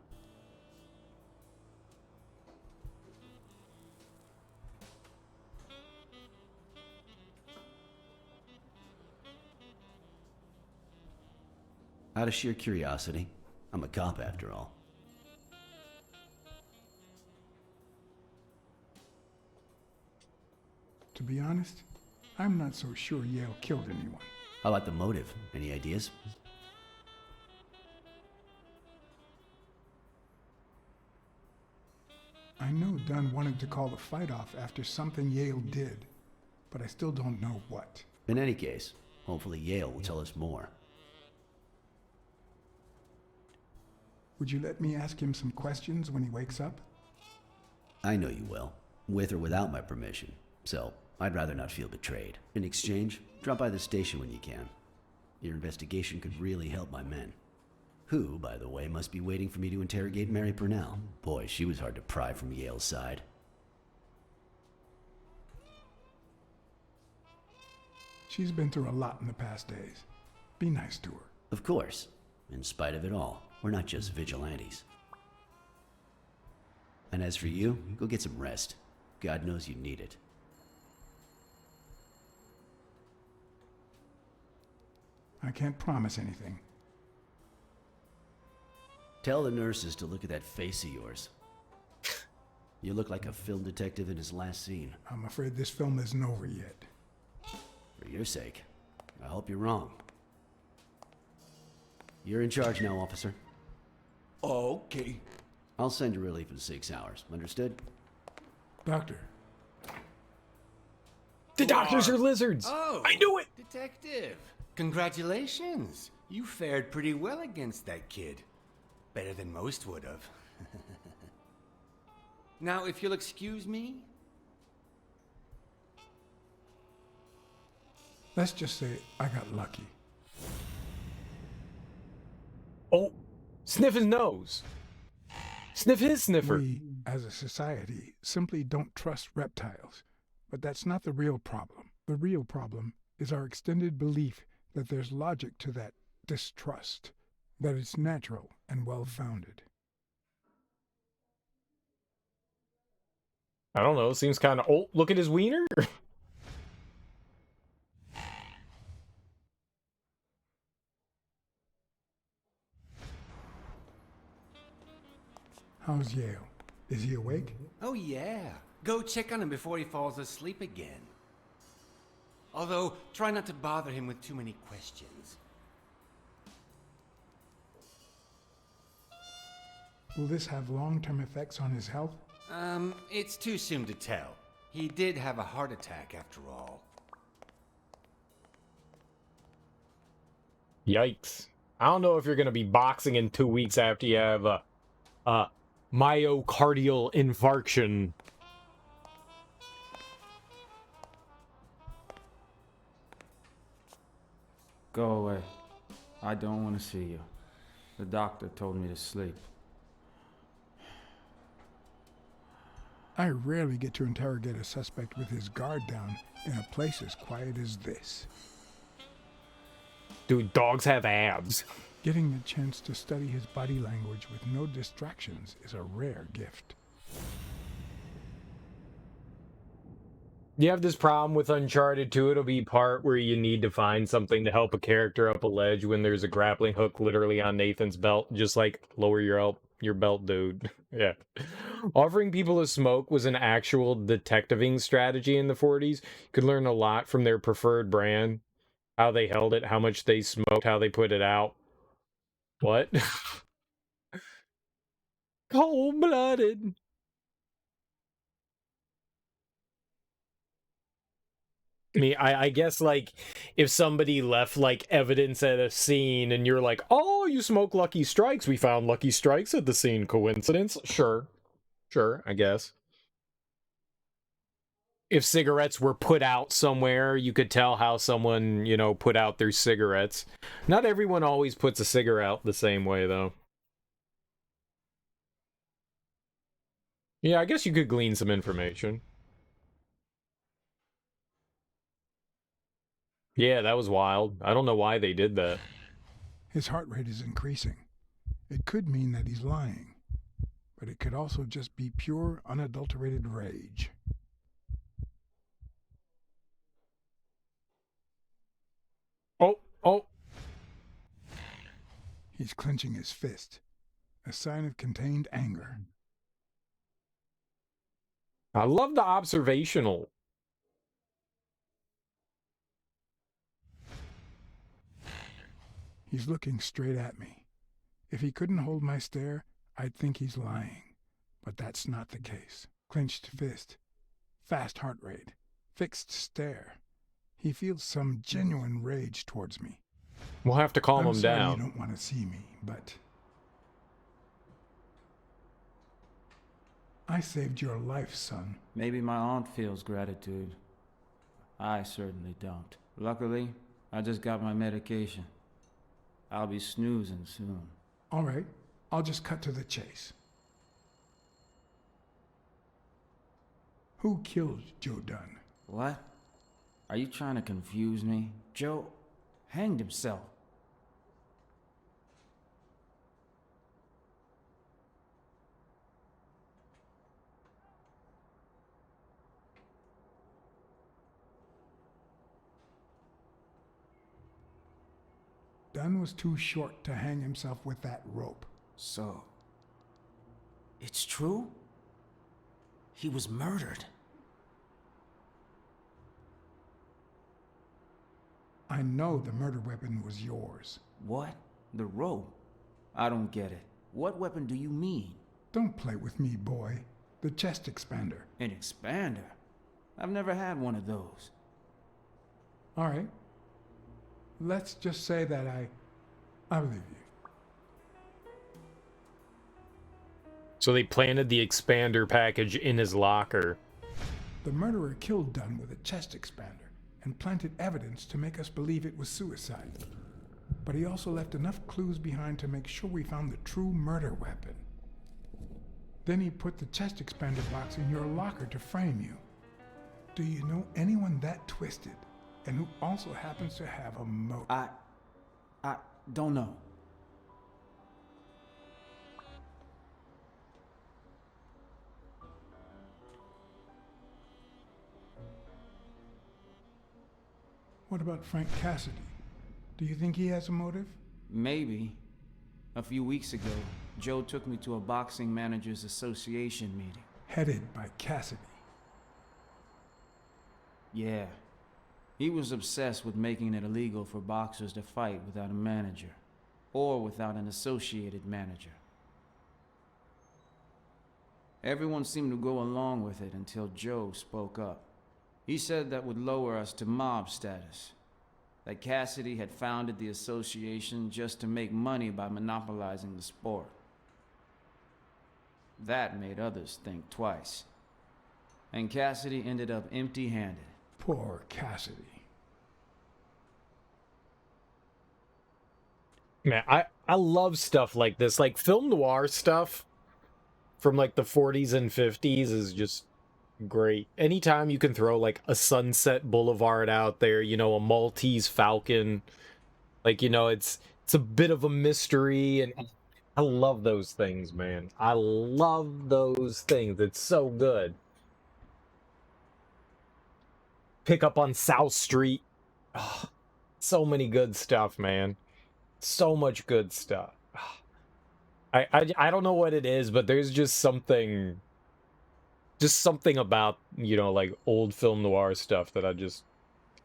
Out of sheer curiosity. I'm a cop after all. To be honest, I'm not so sure Yale killed anyone. How about the motive? Any ideas? I I know Dunn wanted to call the fight off after something Yale did, but I still don't know what. In any case, hopefully Yale will tell us more. Would you let me ask him some questions when he wakes up? I know you will, with or without my permission, so I'd rather not feel betrayed. In exchange, drop by the station when you can. Your investigation could really help my men. Who, by the way, must be waiting for me to interrogate Mary Purnell. Boy, she was hard to pry from Yale's side. She's been through a lot in the past days. Be nice to her. Of course. In spite of it all, we're not just vigilantes. And as for you, go get some rest. God knows you need it. I can't promise anything. Tell the nurses to look at that face of yours. You look like a film detective in his last scene. I'm afraid this film isn't over yet. For your sake, I hope you're wrong. You're in charge now, officer. Okay. I'll send you relief in 6 hours. Understood? Doctor. The doctors are lizards! Oh, I knew it! Detective. Congratulations. You fared pretty well against that kid. Better than most would have. Now, if you'll excuse me. Let's just say I got lucky. Oh, sniff his nose. Sniff his sniffer. We, as a society, simply don't trust reptiles. But that's not the real problem. The real problem is our extended belief that there's logic to that distrust, that it's natural and well-founded. I don't know, seems kind of... Oh, look at his wiener. How's Yale? Is he awake? Oh, yeah. Go check on him before he falls asleep again. Although, try not to bother him with too many questions. Will this have long-term effects on his health? It's too soon to tell. He did have a heart attack after all. Yikes. I don't know if you're going to be boxing in 2 weeks after you have a myocardial infarction. Go away. I don't want to see you. The doctor told me to sleep. I rarely get to interrogate a suspect with his guard down in a place as quiet as this. Dude, dogs have abs. Getting the chance to study his body language with no distractions is a rare gift. You have this problem with Uncharted 2, it'll be part where you need to find something to help a character up a ledge when there's a grappling hook literally on Nathan's belt. Just like, lower your belt, dude. Yeah. Offering people a smoke was an actual detectiving strategy in the 40s. You could learn a lot from their preferred brand. How they held it, how much they smoked, how they put it out. What? Cold-blooded. I guess, like, if somebody left, like, evidence at a scene and you're like, oh, you smoke Lucky Strikes. We found Lucky Strikes at the scene. Coincidence? Sure. Sure, I guess. If cigarettes were put out somewhere, you could tell how someone, you know, put out their cigarettes. Not everyone always puts a cigarette out the same way, though. Yeah, I guess you could glean some information. Yeah, that was wild. I don't know why they did that. His heart rate is increasing. It could mean that he's lying, but it could also just be pure, unadulterated rage. Oh. He's clenching his fist, a sign of contained anger. I love the observational. He's looking straight at me. If he couldn't hold my stare, I'd think he's lying. But that's not the case. Clenched fist, fast heart rate, fixed stare. He feels some genuine rage towards me. We'll have to calm I'm him sorry down. you don't want to see me, but I saved your life, son. Maybe my aunt feels gratitude. I certainly don't. Luckily, I just got my medication. I'll be snoozing soon. All right, I'll just cut to the chase. Who killed Joe Dunn? What? Are you trying to confuse me? Joe hanged himself. Dunn was too short to hang himself with that rope. So, it's true? He was murdered. I know the murder weapon was yours. What? The rope? I don't get it. What weapon do you mean? Don't play with me, boy. The chest expander. An expander? I've never had one of those. All right. Let's just say that I believe you. So they planted the expander package in his locker. The murderer killed Dunn with a chest expander and planted evidence to make us believe it was suicide. But he also left enough clues behind to make sure we found the true murder weapon. Then he put the chest expander box in your locker to frame you. Do you know anyone that twisted and who also happens to have a motive? I don't know. What about Frank Cassidy? Do you think he has a motive? Maybe. A few weeks ago, Joe took me to a boxing managers association meeting. Headed by Cassidy. Yeah. He was obsessed with making it illegal for boxers to fight without a manager, or without an associated manager. Everyone seemed to go along with it until Joe spoke up. He said that would lower us to mob status, that Cassidy had founded the association just to make money by monopolizing the sport. That made others think twice. And Cassidy ended up empty-handed. Poor Cassidy. Man, I love stuff like this. Like, film noir stuff from, like, the 40s and 50s is just great. Anytime you can throw, like, a Sunset Boulevard out there, you know, a Maltese Falcon. Like, you know, it's a bit of a mystery, and I love those things, man. I love those things. It's so good. Pick Up on South Street. Oh, so many good stuff, man. So much good stuff. I don't know what it is, but there's just something about, you know, like old film noir stuff that I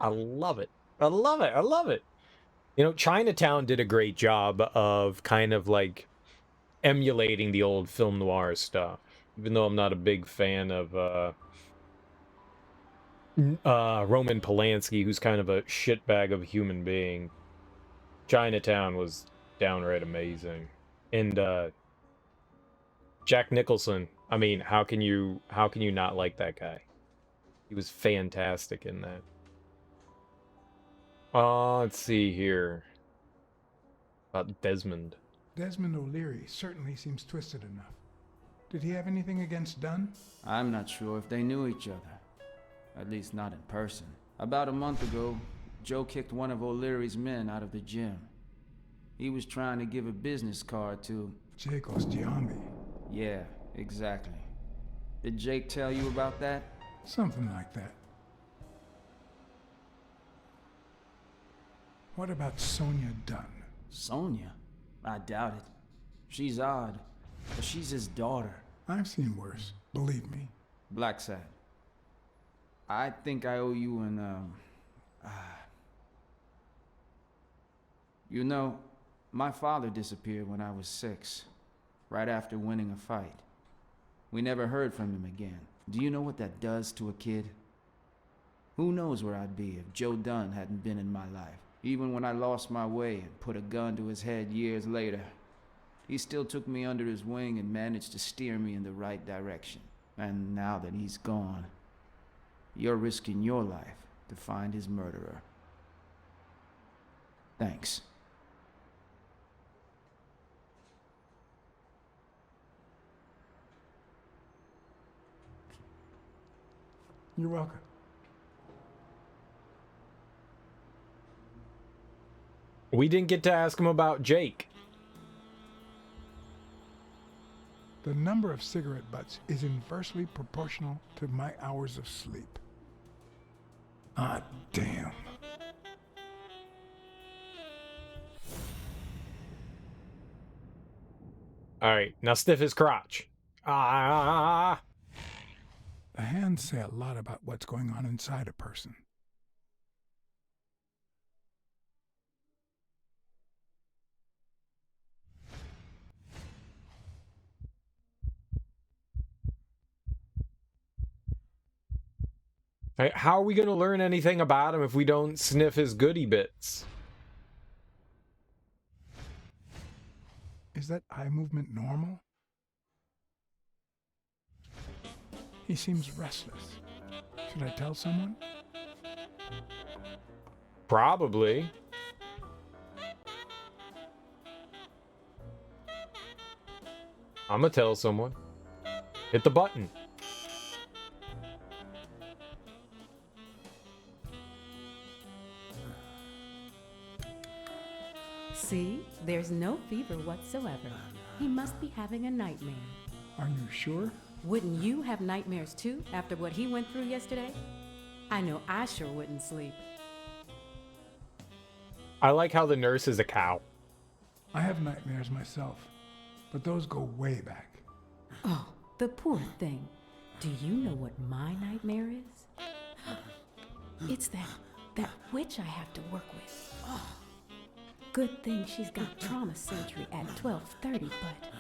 love it. I love it. I love it. You know, Chinatown did a great job of kind of like emulating the old film noir stuff, even though I'm not a big fan of Roman Polanski, who's kind of a shitbag of a human being. Chinatown was downright amazing. And Jack Nicholson, I mean, how can you not like that guy? He was fantastic in that. Let's see here. About Desmond. Desmond O'Leary certainly seems twisted enough. Did he have anything against Dunn? I'm not sure if they knew each other. At least not in person. About a month ago, Joe kicked one of O'Leary's men out of the gym. He was trying to give a business card to... Jake Ostiambi. Yeah, exactly. Did Jake tell you about that? Something like that. What about Sonia Dunn? Sonia? I doubt it. She's odd, but she's his daughter. I've seen worse, believe me. Blacksad. I think I owe you an, You know, my father disappeared when I was 6, right after winning a fight. We never heard from him again. Do you know what that does to a kid? Who knows where I'd be if Joe Dunn hadn't been in my life. Even when I lost my way and put a gun to his head years later, he still took me under his wing and managed to steer me in the right direction. And now that he's gone, you're risking your life to find his murderer. Thanks. You're welcome. We didn't get to ask him about Jake. The number of cigarette butts is inversely proportional to my hours of sleep. Ah, damn. All right, now sniff his crotch. Ah. The hands say a lot about what's going on inside a person. Hey, how are we going to learn anything about him if we don't sniff his goodie bits? Is that eye movement normal? He seems restless. Should I tell someone? Probably. I'm gonna tell someone. Hit the button. See, there's no fever whatsoever. He must be having a nightmare. Are you sure? Wouldn't you have nightmares too after what he went through yesterday? I know I sure wouldn't sleep. I like how the nurse is a cow. I have nightmares myself, but those go way back. Oh, the poor thing. Do you know what my nightmare is? It's that witch I have to work with. Oh. Good thing she's got trauma surgery at 12:30, but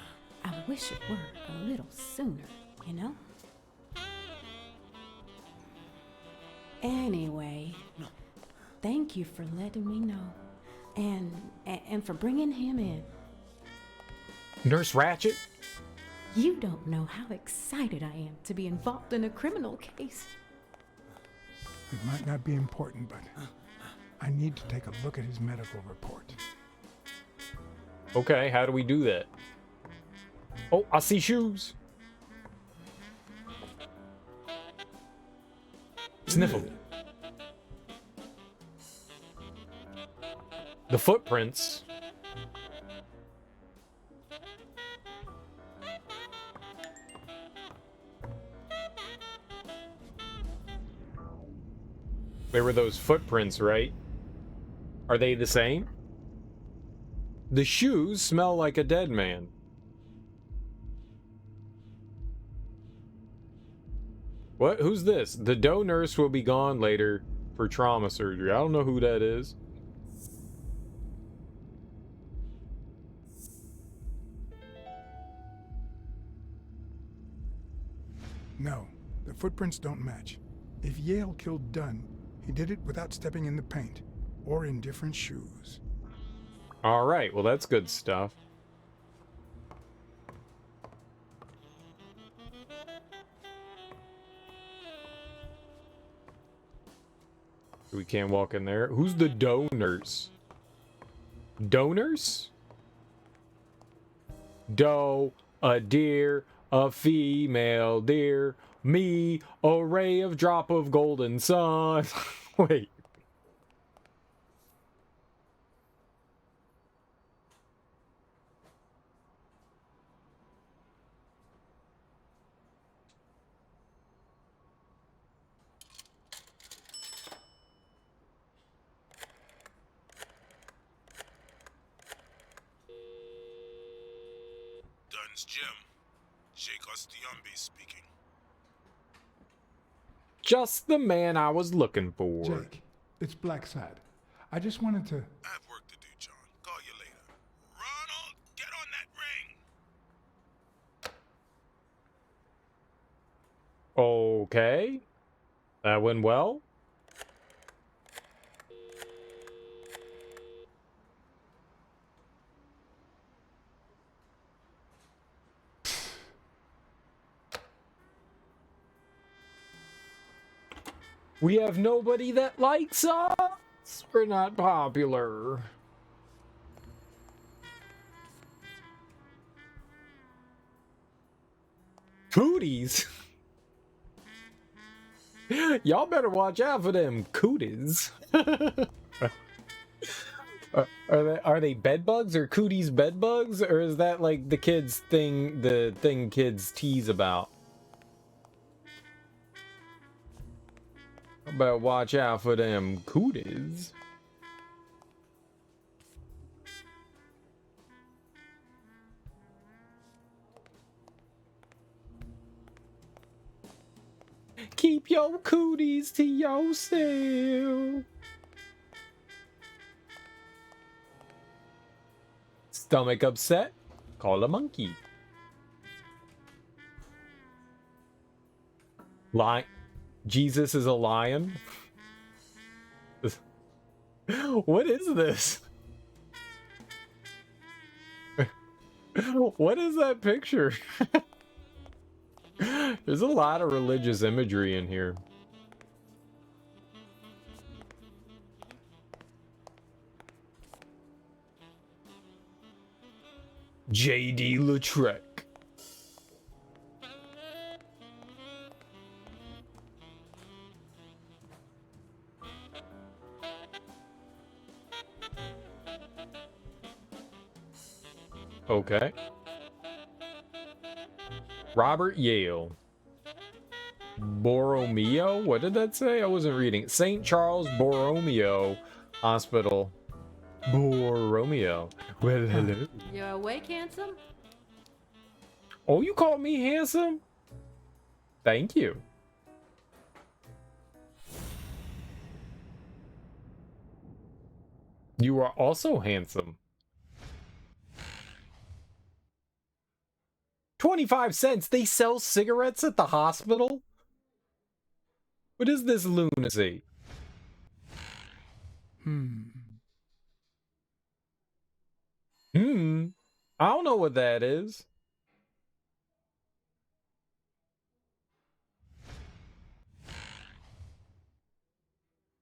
I wish it were a little sooner, you know? Anyway, thank you for letting me know. And for bringing him in. Nurse Ratchet? You don't know how excited I am to be involved in a criminal case. It might not be important, but I need to take a look at his medical report. Okay, how do we do that? Oh, I see shoes. Sniffle. The footprints. There were those footprints, right? Are they the same? The shoes smell like a dead man. What? Who's this? The Doe nurse will be gone later for trauma surgery. I don't know who that is. No, the footprints don't match. If Yale killed Dunn, he did it without stepping in the paint, or in different shoes. All right, well, that's good stuff. We can't walk in there. Who's the donors? Donors? Doe, a deer, a female deer, me, a ray of drop of golden sun. Wait. Dunn's Gym. Jake Ostiumbe speaking. Just the man I was looking for. Jake, it's Blacksad. I just wanted to... I have work to do, John. Call you later. Ronald, get on that ring! Okay. That went well. We have nobody that likes us. We're not popular. Cooties? Y'all better watch out for them cooties. Are they bed bugs or cooties bed bugs? Or is that like the kids thing, the thing kids tease about? Better watch out for them cooties. Keep your cooties to yourself. Stomach upset? Call a monkey. Jesus is a lion? What is this? What is that picture? There's a lot of religious imagery in here. J.D. Lautrec. Okay. Robert Yale. Borromeo? What did that say? I wasn't reading. St. Charles Borromeo Hospital. Borromeo. Well, hello. You're awake, handsome? Oh, you call me handsome? Thank you. You are also handsome. 25 cents? They sell cigarettes at the hospital? What is this lunacy? I don't know what that is.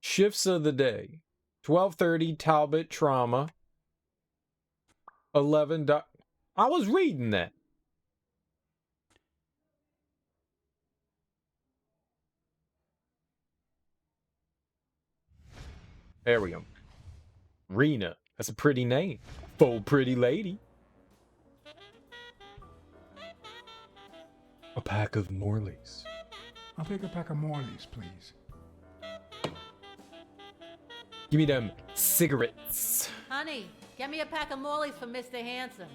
Shifts of the day. 12:30 Talbot trauma. 11. I was reading that. There we go. Rena. That's a pretty name. Full pretty lady. A pack of Morleys. I'll take a pack of Morleys, please. Give me them cigarettes. Honey, get me a pack of Morleys for Mr. Hanson.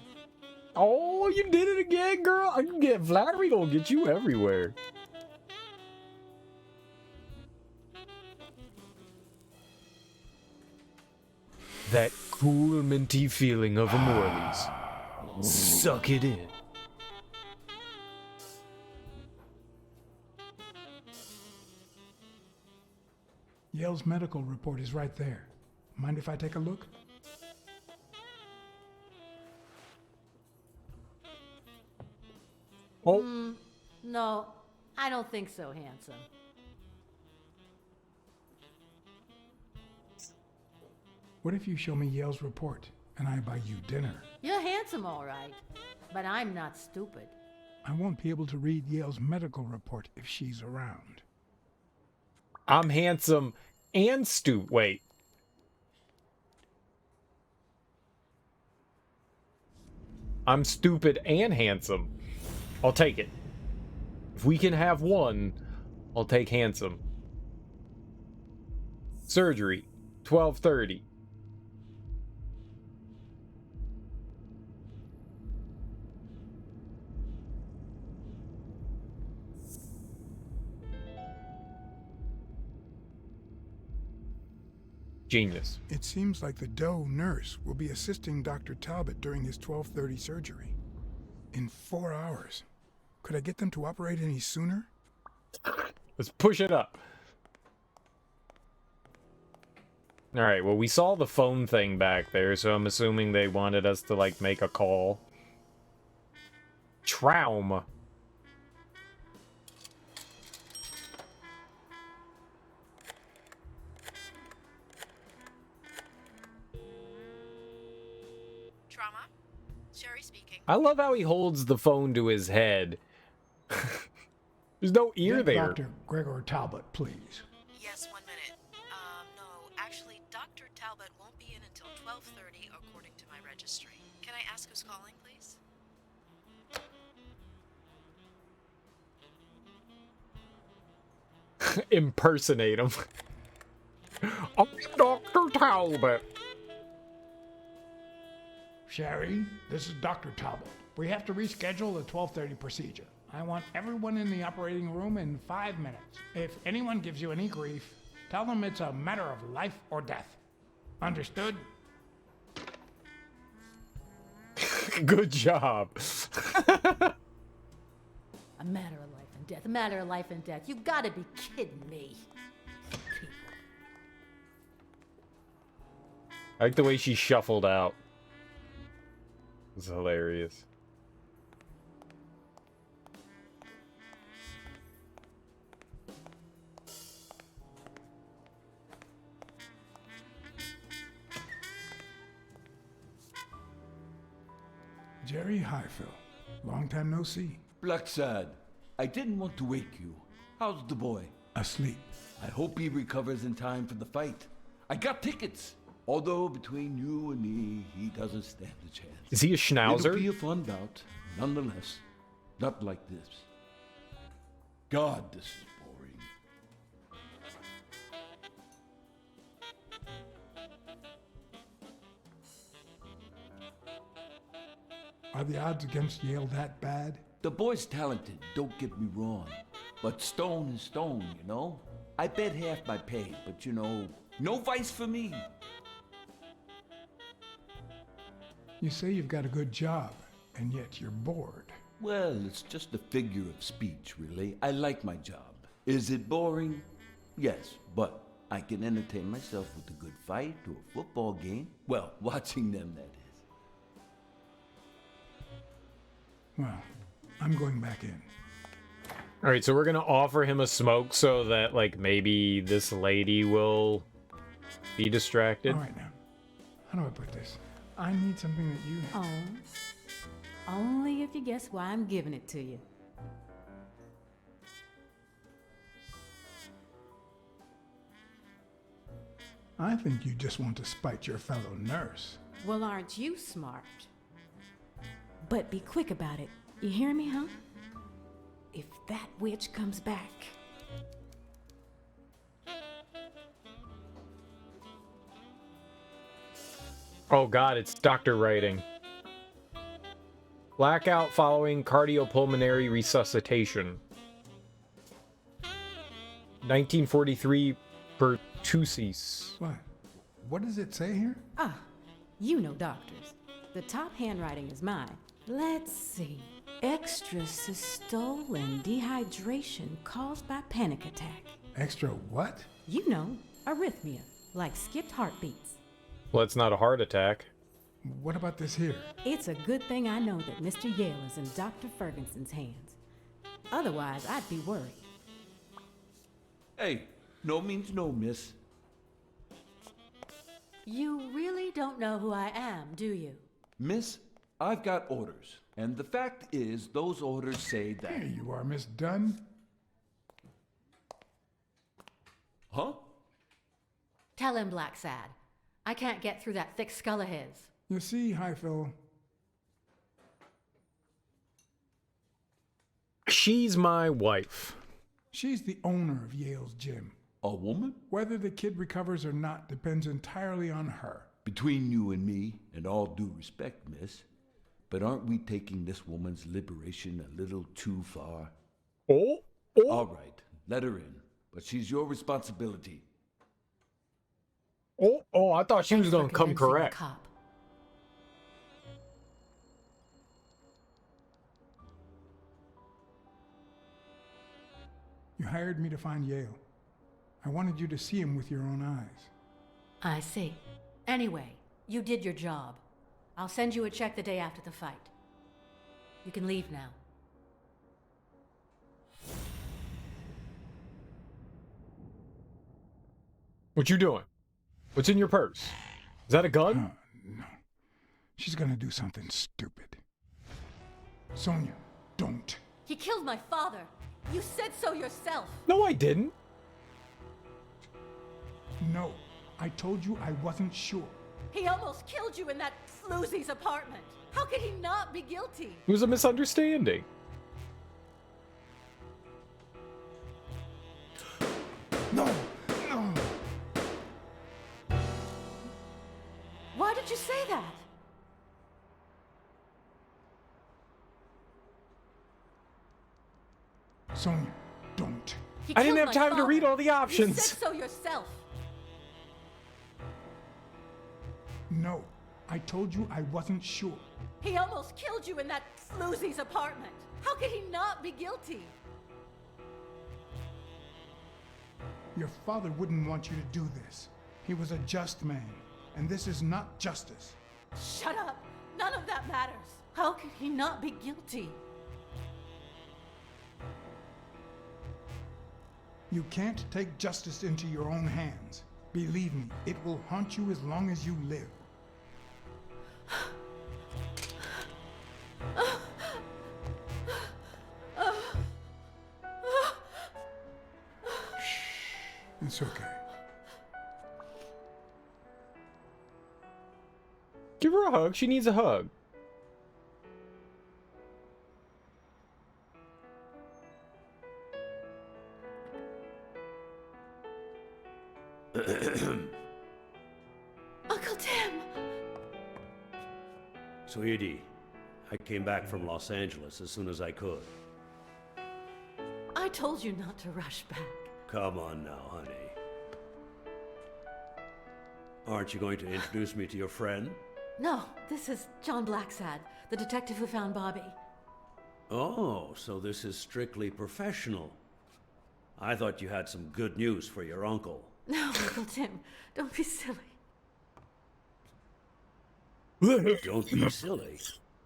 Oh, you did it again, girl. I can get flattery gonna get you everywhere. That cool minty feeling of a Morley's. Suck it in. Yale's medical report is right there. Mind if I take a look? Oh. No, I don't think so, handsome. What if you show me Yale's report and I buy you dinner? You're handsome, all right, but I'm not stupid. I won't be able to read Yale's medical report if she's around. I'm handsome and wait. I'm stupid and handsome. I'll take it. If we can have one, I'll take handsome. Surgery, 12:30. Genius. It seems like the Doe nurse will be assisting Dr. Talbot during his 12:30 surgery. In 4 hours. Could I get them to operate any sooner? Let's push it up. Alright, well, we saw the phone thing back there, so I'm assuming they wanted us to, like, make a call. Traum. Trauma? Sherry speaking. I love how he holds the phone to his head. There's no ear Get there. Dr. Gregor Talbot, please. Yes, 1 minute. No, actually, Dr. Talbot won't be in until 12:30, according to my registry. Can I ask who's calling, please? Impersonate him. I'm Dr. Talbot. Sherry, this is Dr. Talbot. We have to reschedule the 12:30 procedure. I want everyone in the operating room in 5 minutes. If anyone gives you any grief, tell them it's a matter of life or death. Understood? Good job. A matter of life and death. A matter of life and death. You gotta be kidding me. People. I like the way she shuffled out. It's hilarious. Jerry Highfill. Long time no see. Blacksad, I didn't want to wake you. How's the boy? Asleep. I hope he recovers in time for the fight. I got tickets. Although between you and me, he doesn't stand a chance. Is he a schnauzer? It'll be a fun bout, nonetheless. Not like this. God, this is boring. Are the odds against Yale that bad? The boy's talented, don't get me wrong. But stone is stone, you know? I bet half my pay, but you know, no vice for me. You say you've got a good job, and yet you're bored. Well, it's just a figure of speech, really. I like my job. Is it boring? Yes, but I can entertain myself with a good fight or a football game. Well, watching them, that is. Well, I'm going back in. Alright, so we're gonna offer him a smoke so that, like, maybe this lady will be distracted. All right, now. How do I put this? I need something that you... Oh. Only if you guess why I'm giving it to you. I think you just want to spite your fellow nurse. Well, aren't you smart? But be quick about it. You hear me, huh? If that witch comes back... Oh god, it's doctor writing. Blackout following cardiopulmonary resuscitation. 1943 pertussis. What? What does it say here? Ah, you know doctors. The top handwriting is mine. Let's see. Extrasystole and dehydration caused by panic attack. Extra what? You know, arrhythmia, like skipped heartbeats. Well, it's not a heart attack. What about this here? It's a good thing I know that Mr. Yale is in Dr. Ferguson's hands. Otherwise, I'd be worried. Hey, no means no, miss. You really don't know who I am, do you? Miss, I've got orders. And the fact is, those orders say that... Here you are, Miss Dunn. Huh? Tell him, Blacksad. I can't get through that thick skull of his. You see, Highfill, She's my wife. she's the owner of Yale's gym. A woman? Whether the kid recovers or not depends entirely on her. Between you and me, and all due respect, miss, but aren't we taking this woman's liberation a little too far? Oh. All right, let her in, but she's your responsibility. Oh, I thought she was gonna come correct. You hired me to find Yale. I wanted you to see him with your own eyes. I see. Anyway, you did your job. I'll send you a check the day after the fight. You can leave now. What you doing? What's in your purse? Is that a gun? No. She's gonna do something stupid. Sonia, don't. He killed my father. You said so yourself. No, I didn't. No, I told you I wasn't sure. He almost killed you in that floozy's apartment. How could he not be guilty? It was a misunderstanding. No, no. Why did you say that? Sonia, don't. I didn't have time to read all the options. You said so yourself. No, I told you I wasn't sure. He almost killed you in that floozy's apartment. How could he not be guilty? Your father wouldn't want you to do this. He was a just man, and this is not justice. Shut up. None of that matters. How could he not be guilty? You can't take justice into your own hands. Believe me, it will haunt you as long as you live. It's okay. Give her a hug. She needs a hug. Uncle Tim! Sweetie, I came back from Los Angeles as soon as I could. I told you not to rush back. Come on now, honey. Aren't you going to introduce me to your friend? No, this is John Blacksad, the detective who found Bobby. Oh, so this is strictly professional. I thought you had some good news for your uncle. No, Uncle Tim, don't be silly. Don't be silly.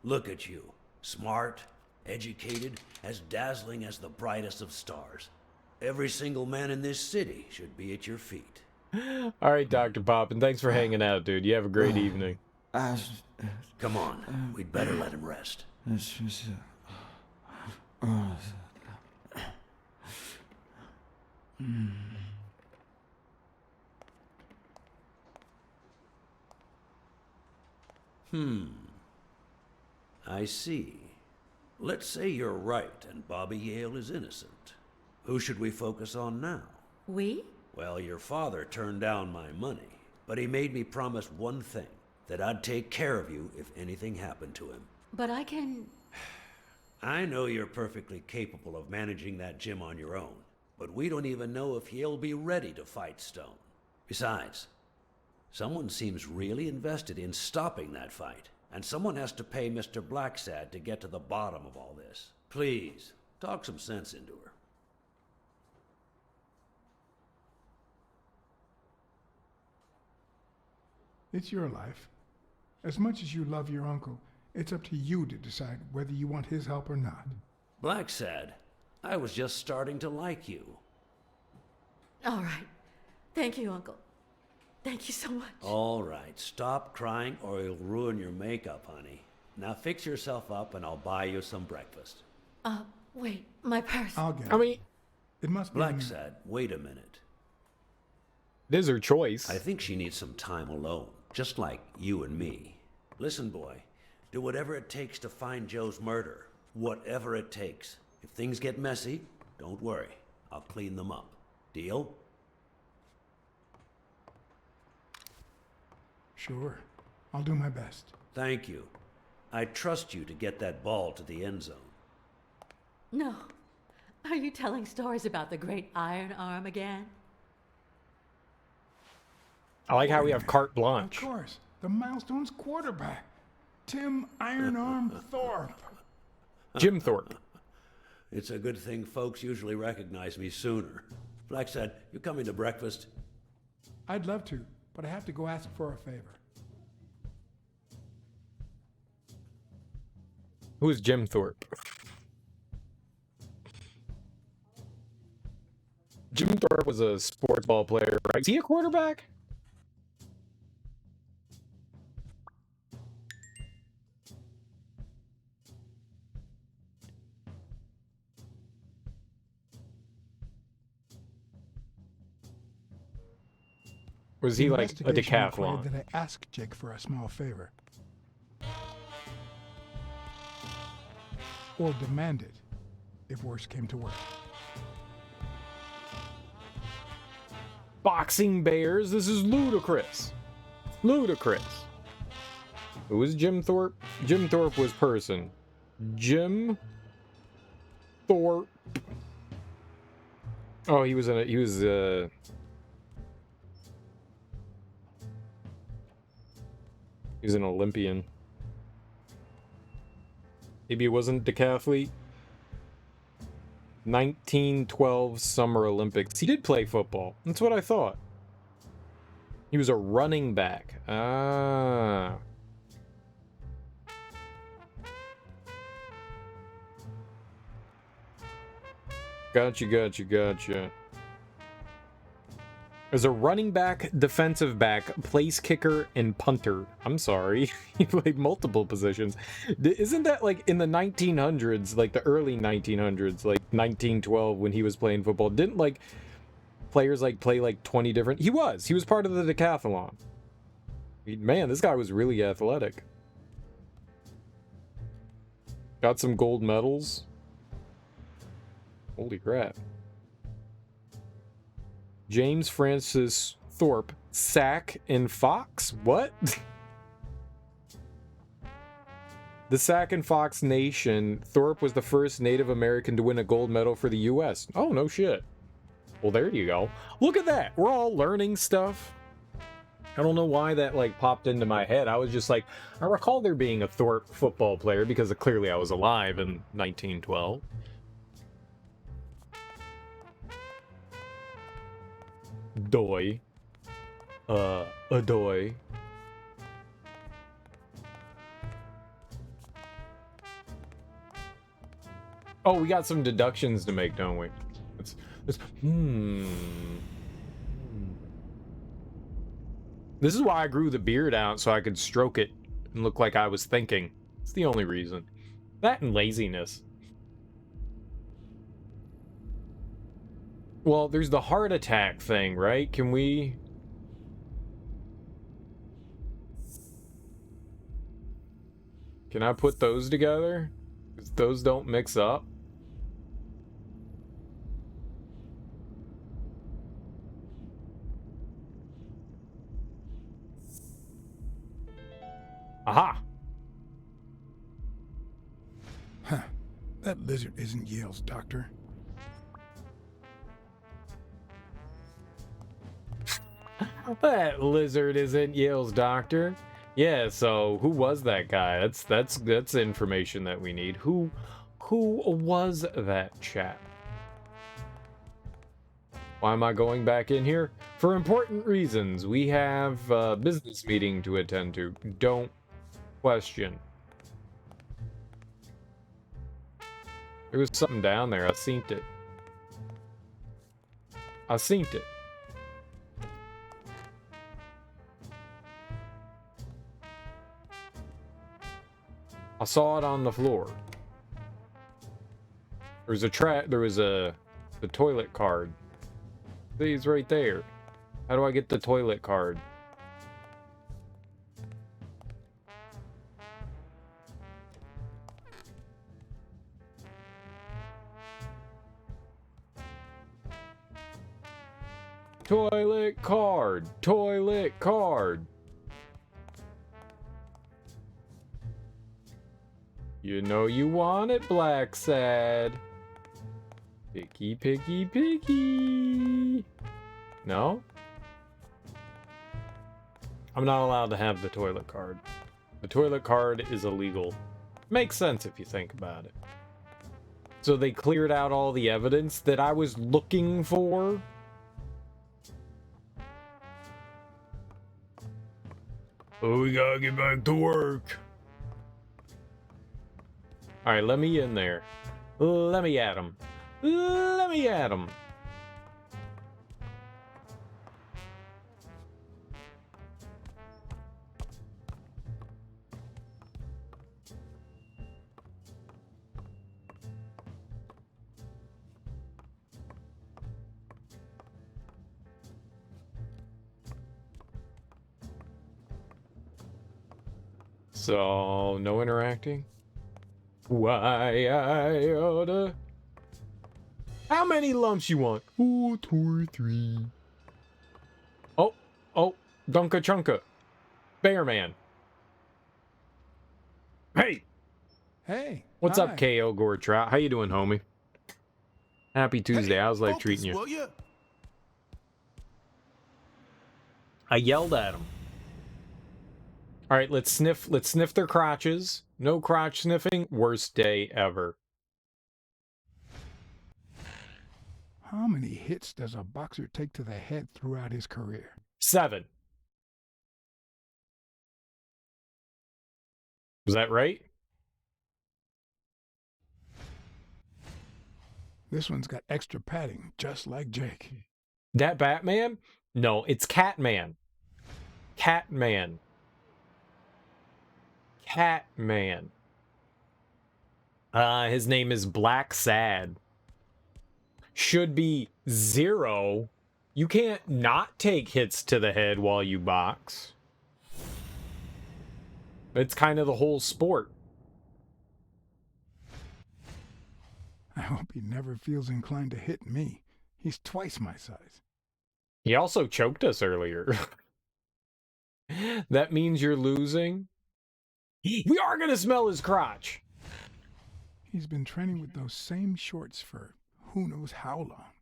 Look at you. Smart, educated, as dazzling as the brightest of stars. Every single man in this city should be at your feet. All right, Dr. Poppin, thanks for hanging out, dude. You have a great evening. Come on, we'd better let him rest. I see. Let's say you're right and Bobby Yale is innocent. Who should we focus on now? We? Well, your father turned down my money, but he made me promise one thing, that I'd take care of you if anything happened to him. But I can... I know you're perfectly capable of managing that gym on your own, but we don't even know if he'll be ready to fight Stone. Besides, someone seems really invested in stopping that fight, and someone has to pay Mr. Blacksad to get to the bottom of all this. Please, talk some sense into her. It's your life. As much as you love your uncle, it's up to you to decide whether you want his help or not. Blacksad, I was just starting to like you. All right. Thank you, Uncle. Thank you so much. All right, stop crying or you'll ruin your makeup, honey. Now fix yourself up and I'll buy you some breakfast. Wait, my purse. I'll get it. I mean, it must be... Blacksad, wait a minute. it is her choice. I think she needs some time alone, just like you and me. Listen, boy, do whatever it takes to find Joe's murder. Whatever it takes. If things get messy, don't worry. I'll clean them up. Deal? Sure. I'll do my best. Thank you. I trust you to get that ball to the end zone. No. Are you telling stories about the great iron arm again? I like how we have carte blanche. Of course. The Milestones quarterback. Tim Iron Arm Thorpe. Jim Thorpe. It's a good thing folks usually recognize me sooner. Blacksad, you coming to breakfast? I'd love to, but I have to go ask for a favor. Who's Jim Thorpe? Jim Thorpe was a sports ball player, right? Is he a quarterback? Was he like a decathlon? That I ask Jake for a small favor. Or demand it, if worse came to worse. Boxing bears, this is ludicrous. Ludicrous. Who was Jim Thorpe? Jim Thorpe was person. Jim Thorpe. Oh, he was an Olympian. Maybe it wasn't decathlete. 1912 Summer Olympics. He did play football. That's what I thought. He was a running back. Ah. Gotcha. As a running back, defensive back, place kicker, and punter. I'm sorry. He played multiple positions. Isn't that like in the 1900s, like the early 1900s, like 1912 when he was playing football? Didn't like players like play like 20 different... He was part of the decathlon. Man, this guy was really athletic. Got some gold medals. Holy crap. James Francis Thorpe, Sac and Fox? What? The Sac and Fox Nation, Thorpe was the first Native American to win a gold medal for the U.S. Oh, no shit. Well, there you go. Look at that. We're all learning stuff. I don't know why that, like, popped into my head. I was just like, I recall there being a Thorpe football player because clearly I was alive in 1912. Doy. A doy. Oh, we got some deductions to make, don't we? This is why I grew the beard out, so I could stroke it and look like I was thinking. It's the only reason. That and laziness. Well, there's the heart attack thing, right? Can I put those together? 'Cause those don't mix up. Aha! Huh. That lizard isn't Yale's doctor. That lizard isn't Yale's doctor. Yeah, so who was that guy? That's information that we need. Who was that chap? Why am I going back in here? For important reasons. We have a business meeting to attend to. Don't question. There was something down there. I seen it. I saw it on the floor. There was the toilet card. See, it's right there. How do I get the toilet card? Toilet card. You know you want it, Blacksad. Picky. No? I'm not allowed to have the toilet card. The toilet card is illegal. Makes sense if you think about it. So they cleared out all the evidence that I was looking for. Oh, we gotta get back to work. Alright, let me in there. Let me at him. Let me at him. So, no interacting? Why I oughta... How many lumps you want? 4, 2, 3. Oh, Dunka Chunka. Bear Man. Hey! Hey. What's hi. up, KO Gore Trout? How you doing, homie? Happy Tuesday. How's life treating you? Will ya? I yelled at him. All right, let's sniff their crotches. No crotch sniffing. Worst day ever. How many hits does a boxer take to the head throughout his career? 7. Was that right? This one's got extra padding, just like Jake. That Batman? No, it's Catman. Catman. Catman. His name is Blacksad. Should be 0. You can't not take hits to the head while you box. It's kind of the whole sport. I hope he never feels inclined to hit me. He's twice my size. He also choked us earlier. That means you're losing. We are gonna smell his crotch. He's been training with those same shorts for who knows how long.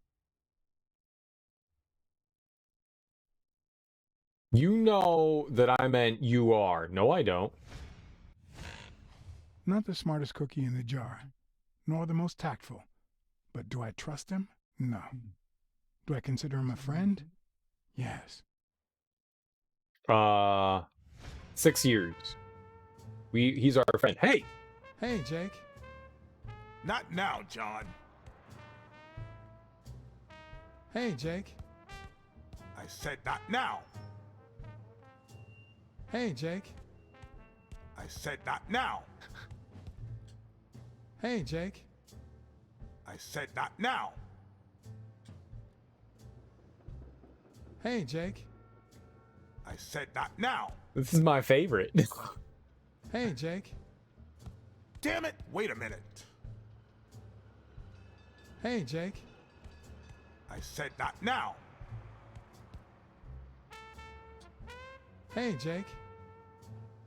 You know that I meant you are. No, I don't. Not the smartest cookie in the jar, nor the most tactful. But do I trust him? No. Do I consider him a friend? Yes. 6 years. He's our friend. Hey! Hey, Jake. Not now, John. Hey, Jake. I said not now. Hey, Jake. I said not now. Hey, Jake. I said not now. Hey, Jake. I said not now. This is my favorite. Hey, Jake. Damn it! Wait a minute. Hey, Jake. I said not now. Hey, Jake.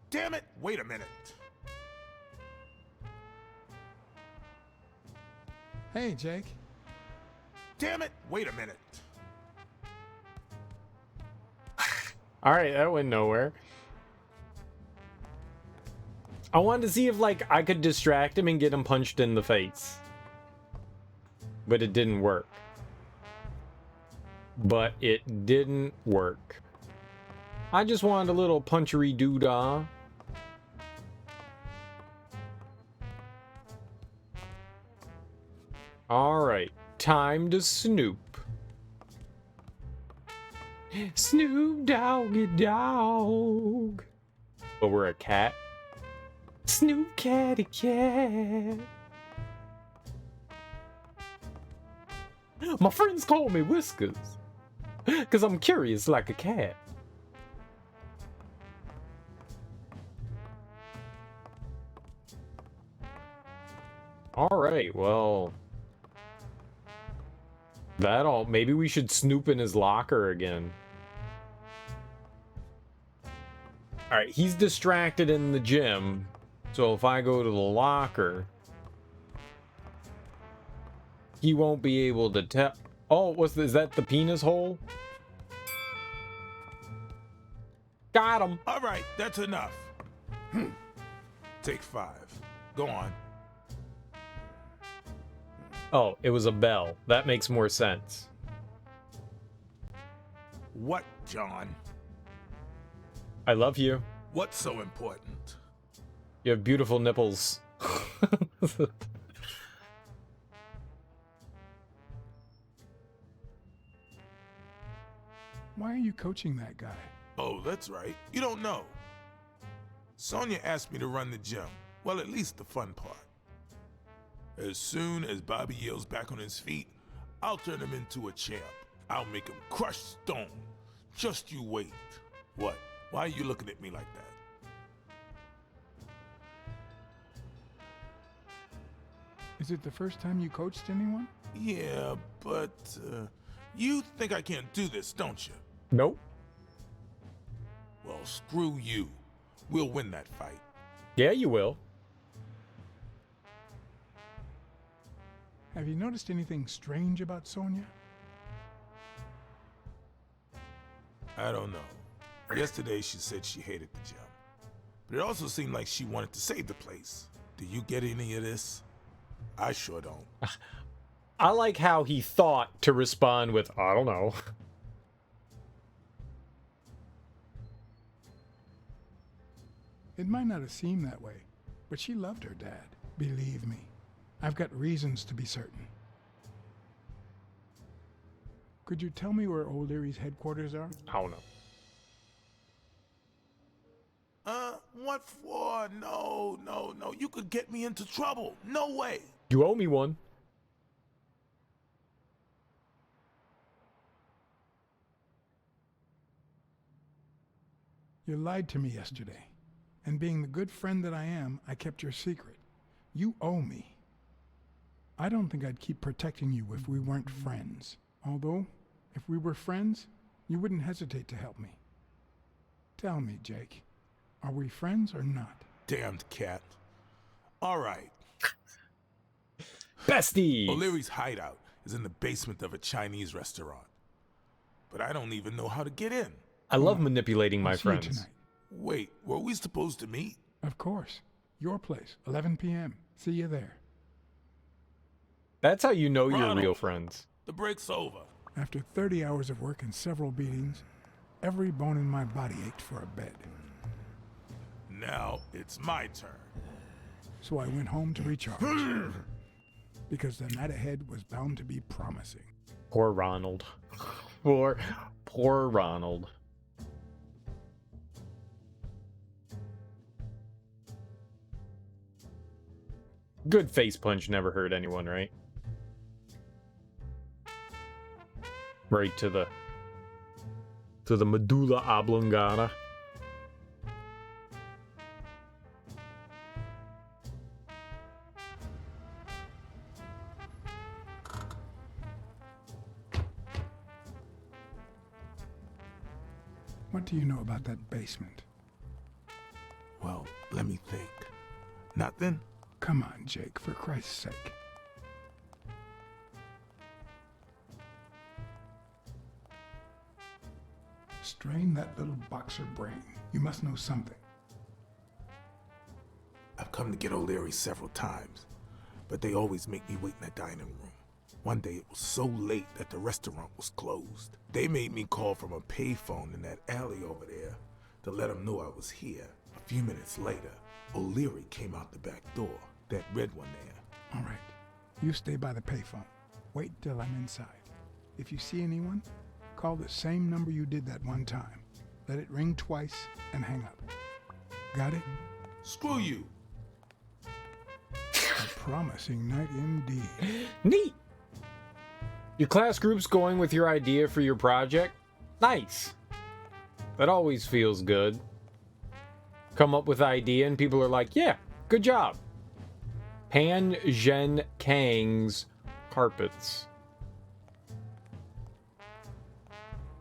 Damn it! Wait a minute. Hey, Jake. Damn it! Wait a minute. All right, that went nowhere. I wanted to see if, like, I could distract him and get him punched in the face. But it didn't work. But it didn't work. I just wanted a little punchery doodah. Alright, time to snoop. Snoop Doggy Dog. But we're a cat. Snoop Catty Cat. My friends call me Whiskers, 'cause I'm curious like a cat. Alright, well... Maybe we should snoop in his locker again. Alright, he's distracted in the gym. So if I go to the locker... he won't be able to tell... Oh, is that the penis hole? Got him! Alright, that's enough. Take 5. Go on. Oh, it was a bell. That makes more sense. What, John? I love you. What's so important? You have beautiful nipples. Why are you coaching that guy? Oh, that's right. You don't know. Sonya asked me to run the gym. Well, at least the fun part. As soon as Bobby Yale's back on his feet, I'll turn him into a champ. I'll make him crush stone. Just you wait. What? Why are you looking at me like that? Is it the first time you coached anyone? Yeah, but you think I can't do this, don't you? Nope. Well, screw you. We'll win that fight. Yeah, you will. Have you noticed anything strange about Sonya? I don't know. Yesterday she said she hated the gym. But it also seemed like she wanted to save the place. Do you get any of this? I sure don't. I like how he thought to respond with, I don't know. It might not have seemed that way, but she loved her dad. Believe me, I've got reasons to be certain. Could you tell me where Old Erie's headquarters are? I don't know. What for? No, no, no. You could get me into trouble. No way. You owe me one. You lied to me yesterday, and being the good friend that I am, I kept your secret. You owe me. I don't think I'd keep protecting you if we weren't friends. Although, if we were friends, you wouldn't hesitate to help me. Tell me, Jake, are we friends or not? Damned cat. All right. Besties! O'Leary's hideout is in the basement of a Chinese restaurant. But I don't even know how to get in. I love manipulating my I'll see you friends. tonight. Wait, were we supposed to meet? Of course. Your place, 11 p.m. See you there. That's how you know you're Ronald, real friends. The break's over. After 30 hours of work and several beatings, every bone in my body ached for a bed. Now it's my turn. So I went home to recharge. Because the night ahead was bound to be promising. Poor Ronald. Poor Ronald. Good face punch never hurt anyone, right? Right to the medulla oblongata. What do you know about that basement? Well, let me think. Nothing? Come on, Jake, for Christ's sake. Strain that little boxer brain. You must know something. I've come to get O'Leary several times, but they always make me wait in the dining room. One day it was so late that the restaurant was closed. They made me call from a payphone in that alley over there to let them know I was here. A few minutes later, O'Leary came out the back door, that red one there. All right. You stay by the payphone. Wait till I'm inside. If you see anyone, call the same number you did that one time. Let it ring twice and hang up. Got it? Screw you. A promising night indeed. Neat. Your class group's going with your idea for your project? Nice. That always feels good. Come up with an idea and people are like, yeah, good job. Han Zhen Kang's carpets.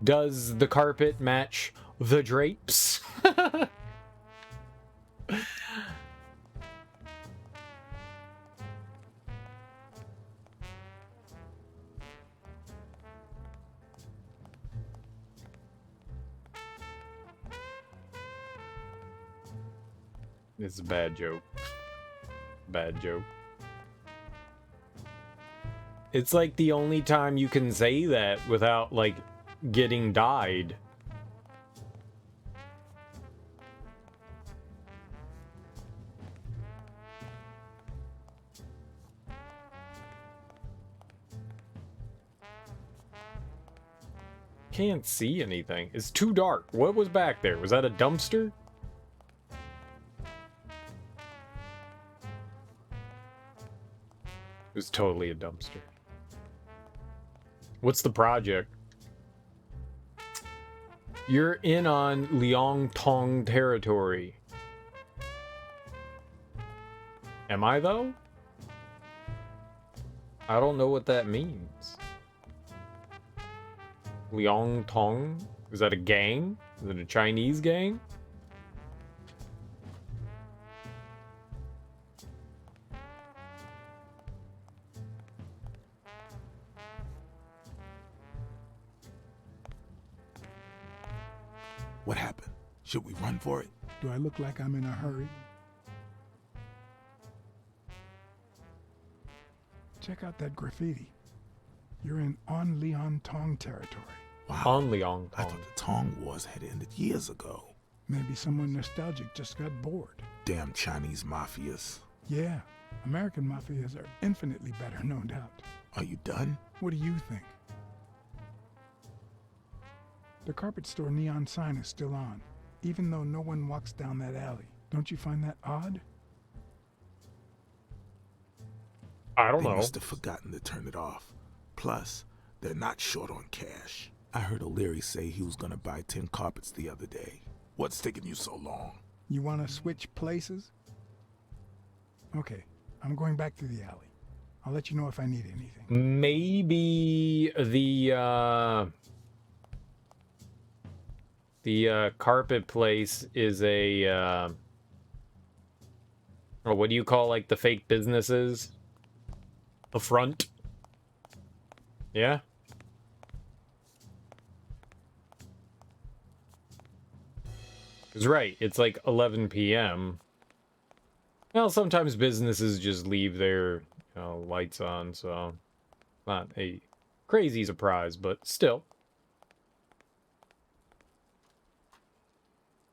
Does the carpet match the drapes? It's a bad joke. Bad joke. It's like the only time you can say that without, like, getting died. Can't see anything. It's too dark. What was back there? Was that a dumpster? It was totally a dumpster. What's the project? You're in on Liangtong territory. Am I, though? I don't know what that means. Liangtong? Is that a gang? Is it a Chinese gang? What happened? Should we run for it? Do I look like I'm in a hurry? Check out that graffiti. You're in On Liangtong territory. Wow. On Liangtong. I thought the Tong Wars had ended years ago. Maybe someone nostalgic just got bored. Damn Chinese mafias. Yeah, American mafias are infinitely better, no doubt. Are you done? What do you think? The carpet store neon sign is still on, even though no one walks down that alley. Don't you find that odd? I don't know. They must have forgotten to turn it off. Plus, they're not short on cash. I heard O'Leary say he was gonna buy 10 carpets the other day. What's taking you so long? You want to switch places? Okay, I'm going back to the alley. I'll let you know if I need anything. Maybe the carpet place is a or what do you call, like, the fake businesses? A front? Yeah? Because, right, it's like 11 p.m. Well, sometimes businesses just leave their, lights on, so not a crazy surprise, but still.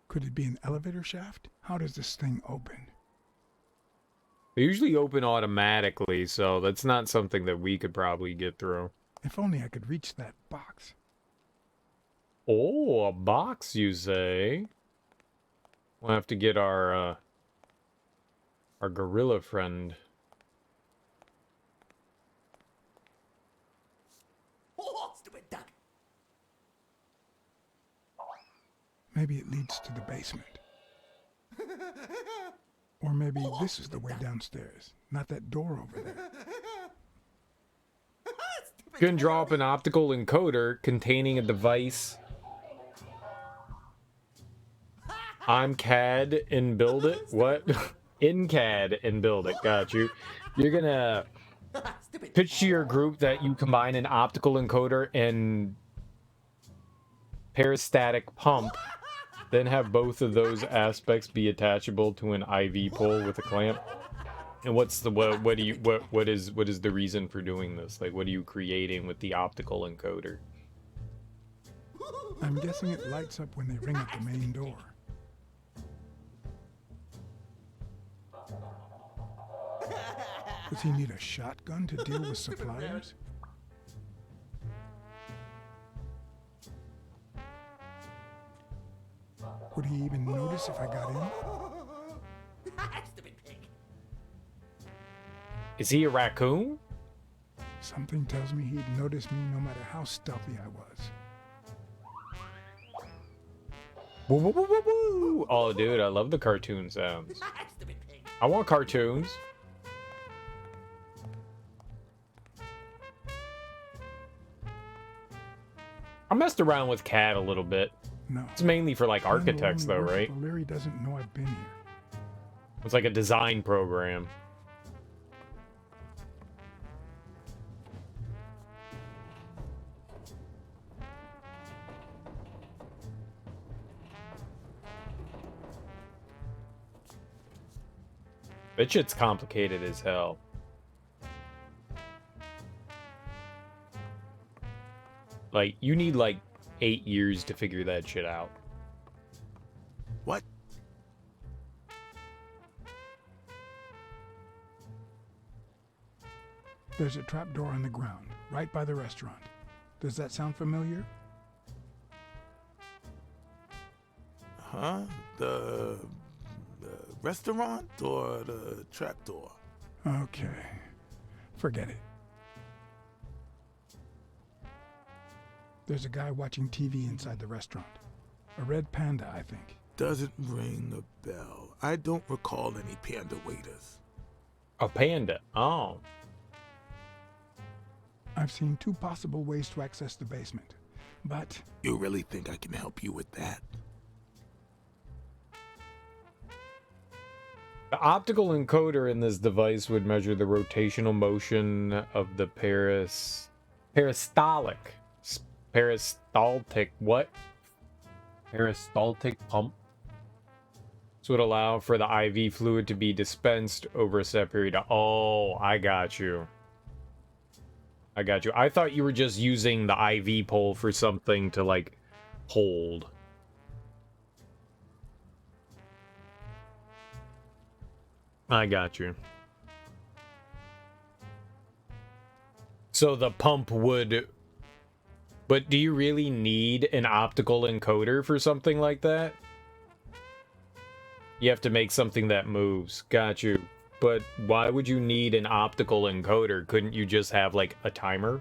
Could it be an elevator shaft? How does this thing open? They usually open automatically, so that's not something that we could probably get through. If only I could reach that box. Oh, a box, you say? We'll have to get our gorilla friend. Oh, stupid duck. Maybe it leads to the basement. Or maybe this is the way downstairs, not that door over there. You can draw up an optical encoder containing a device. I'm CAD and build it. What? In CAD and build it. Got you. You're gonna pitch to your group that you combine an optical encoder and peristatic pump, then have both of those aspects be attachable to an IV pole with a clamp. And what's the what is the reason for doing this? Like, what are you creating with the optical encoder? I'm guessing it lights up when they ring at the main door. Does he need a shotgun to deal with suppliers? Would he even notice if I got in? Is he a raccoon? Something tells me he'd notice me no matter how stealthy I was. Woo, woo, woo, woo, woo. Oh, dude, I love the cartoon sounds. I want cartoons. I messed around with CAD a little bit. No. It's mainly for, like, architects, though, right? Larry doesn't know I've been here. It's like a design program. That shit's complicated as hell. Like, you need like 8 years to figure that shit out. What? There's a trapdoor on the ground, right by the restaurant. Does that sound familiar? Huh? The restaurant or the trapdoor? Okay. Forget it. There's a guy watching TV inside the restaurant. A red panda, I think. Doesn't ring a bell. I don't recall any panda waiters. A panda? Oh. I've seen 2 possible ways to access the basement, but... You really think I can help you with that? The optical encoder in this device would measure the rotational motion of the peristaltic pump. This would allow for the IV fluid to be dispensed over a set period. Oh, I got you. I thought you were just using the IV pole for something to, like, hold. I got you. So the pump would... But do you really need an optical encoder for something like that? You have to make something that moves. Got you. But why would you need an optical encoder? Couldn't you just have, like, a timer?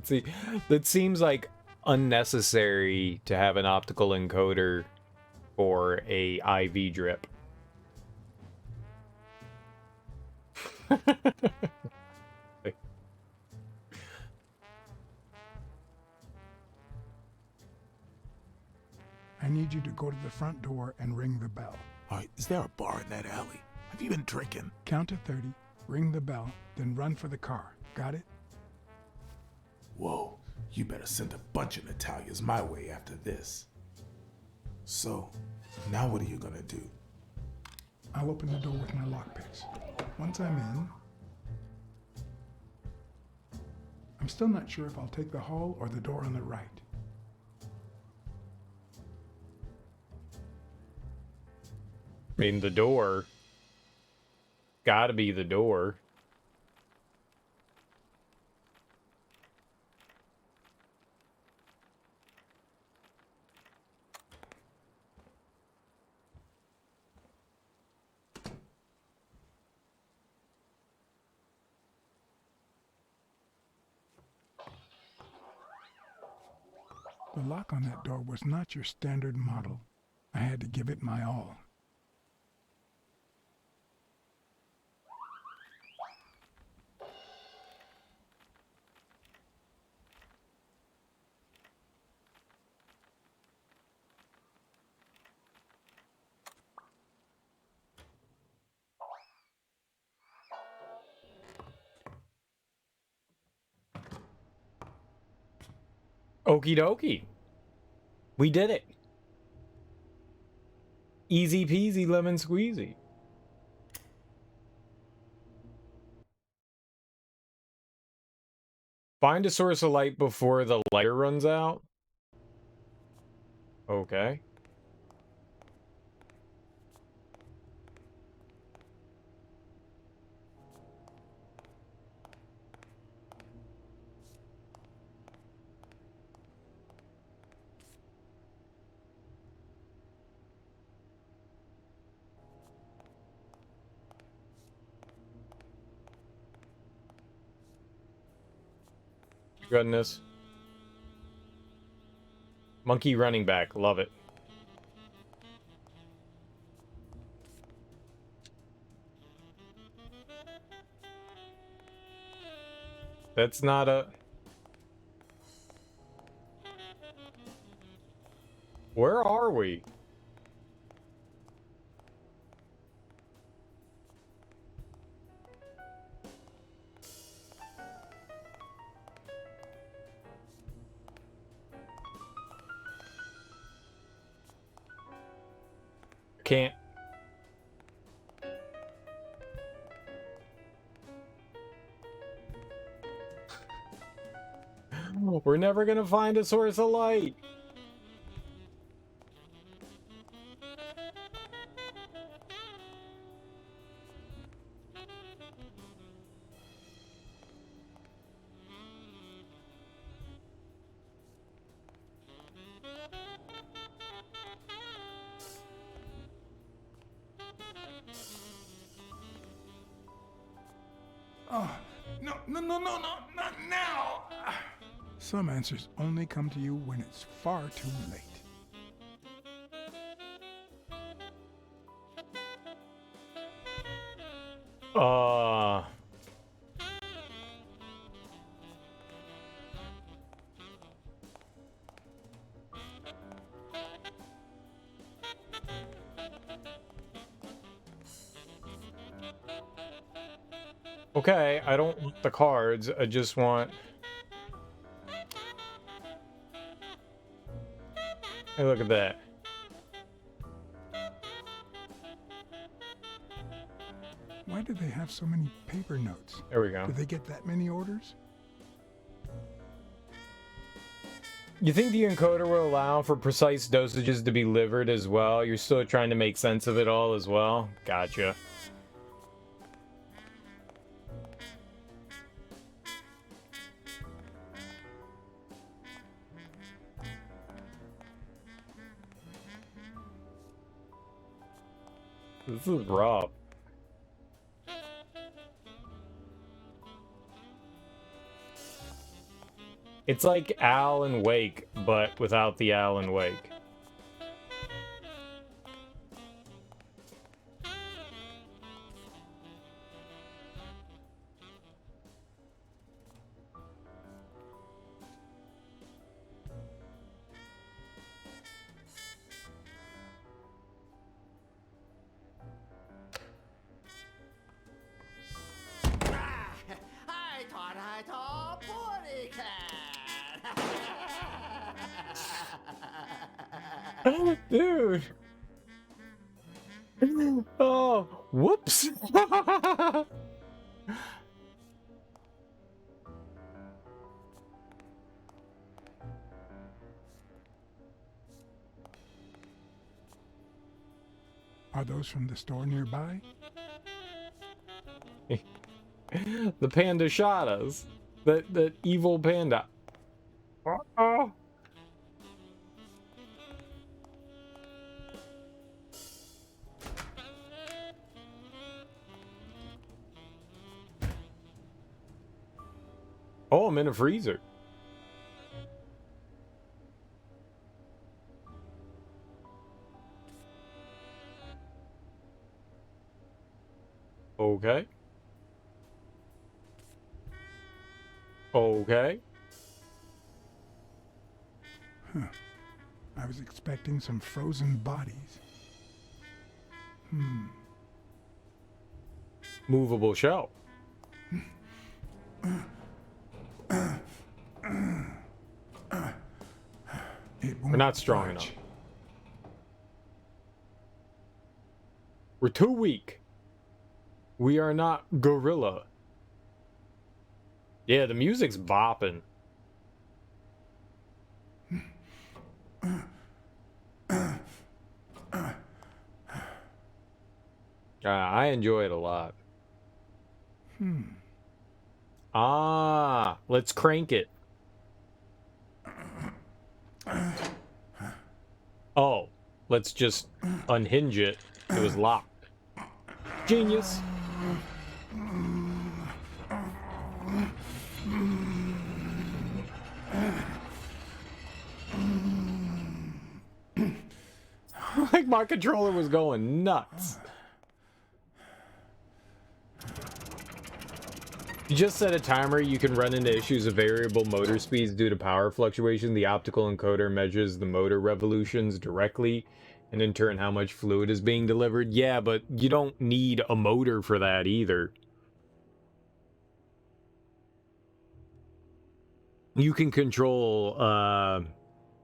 See, that seems like unnecessary to have an optical encoder for a IV drip. I need you to go to the front door and ring the bell. Alright, is there a bar in that alley? Have you been drinking? Count to 30, ring the bell, then run for the car. Got it? Whoa, you better send a bunch of Natalias my way after this. So, now what are you gonna do? I'll open the door with my lockpicks. Once I'm in... I'm still not sure if I'll take the hall or the door on the right. I mean, the door. Gotta be the door. The lock on that door was not your standard model. I had to give it my all. Okie dokie. We did it. Easy peasy lemon squeezy. Find a source of light before the lighter runs out. Okay. Goodness. Monkey running back. Love it. That's not a... Where are we? Can't. We're never gonna find a source of light. Oh, no, not now! Some answers only come to you when it's far too late. Okay, I don't want the cards, I just want... Hey, look at that. Why do they have so many paper notes? There we go. Do they get that many orders? You think the encoder will allow for precise dosages to be delivered as well? You're still trying to make sense of it all as well? Gotcha. This is rough. It's like Alan Wake, but without the Alan Wake. I thought, booty cat. Dude. Oh, whoops. Are those from the store nearby? The panda shot us. That evil panda. Uh-oh. Oh, I'm in a freezer. Okay. Okay. Huh. I was expecting some frozen bodies. Movable shell. We're not strong enough. We're too weak. We are not gorilla. Yeah, the music's bopping. I enjoy it a lot. Ah, let's crank it. Oh, let's just unhinge it. It was locked. Genius. Like my controller was going nuts. You just set a timer, you can run into issues of variable motor speeds due to power fluctuation. The optical encoder measures the motor revolutions directly, and in turn how much fluid is being delivered. Yeah, but you don't need a motor for that either. You can control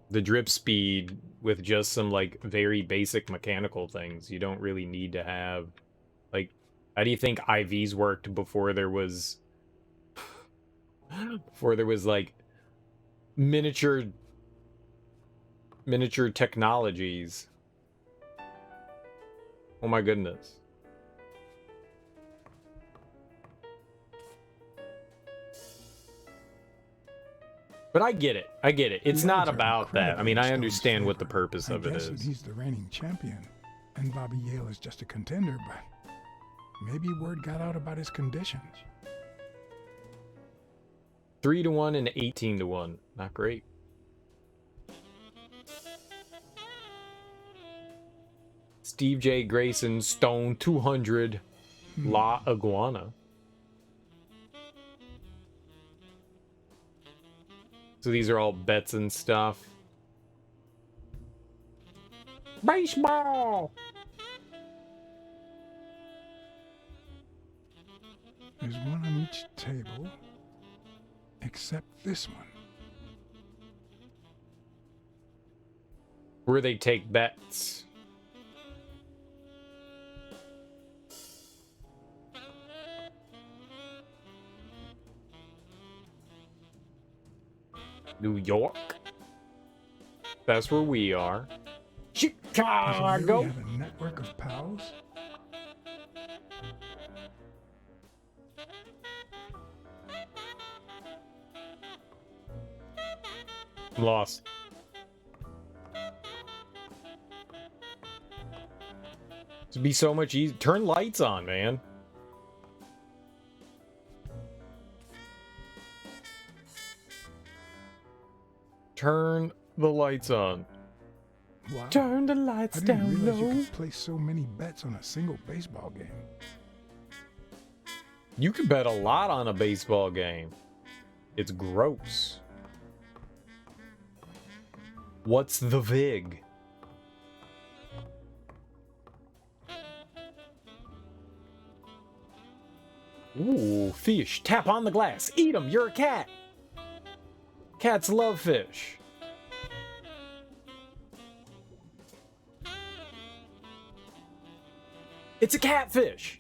the drip speed with just some like very basic mechanical things. You don't really need to have like, how do you think IVs worked before there was like miniature technologies. Oh my goodness. But I get it. I get it. It's The not odds are about that. I mean, incredibly I Stone's understand what the favor. purpose of I it guess that is. he's the reigning champion, and Bobby Yale is just a contender, but maybe word got out about his conditions. 3-1 and 18-1. Not great. Steve J. Grayson, Stone 200, La Iguana. So these are all bets and stuff. Baseball! There's one on each table, except this one. Where they take bets. New York. That's where we are. Does he Chicago. really have a network of pals? I'm lost. It'd be so much easier. Turn lights on, man. Turn the lights on. Wow. Turn the lights I didn't down realize low. you could place so many bets on a single baseball game. You could bet a lot on a baseball game. It's gross. What's the VIG? Ooh, fish. Tap on the glass. Eat 'em. You're a cat. Cats love fish. It's a catfish.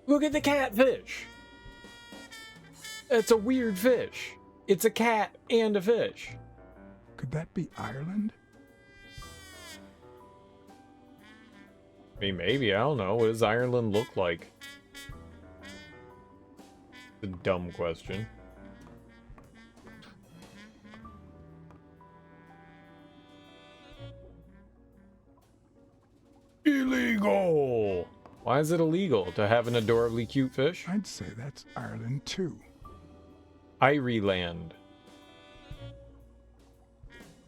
Look at the catfish. It's a weird fish. It's a cat and a fish. Could that be Ireland? I mean, maybe. I don't know. What does Ireland look like? It's a dumb question. Illegal! Why is it illegal to have an adorably cute fish? I'd say that's Ireland too. Ireland.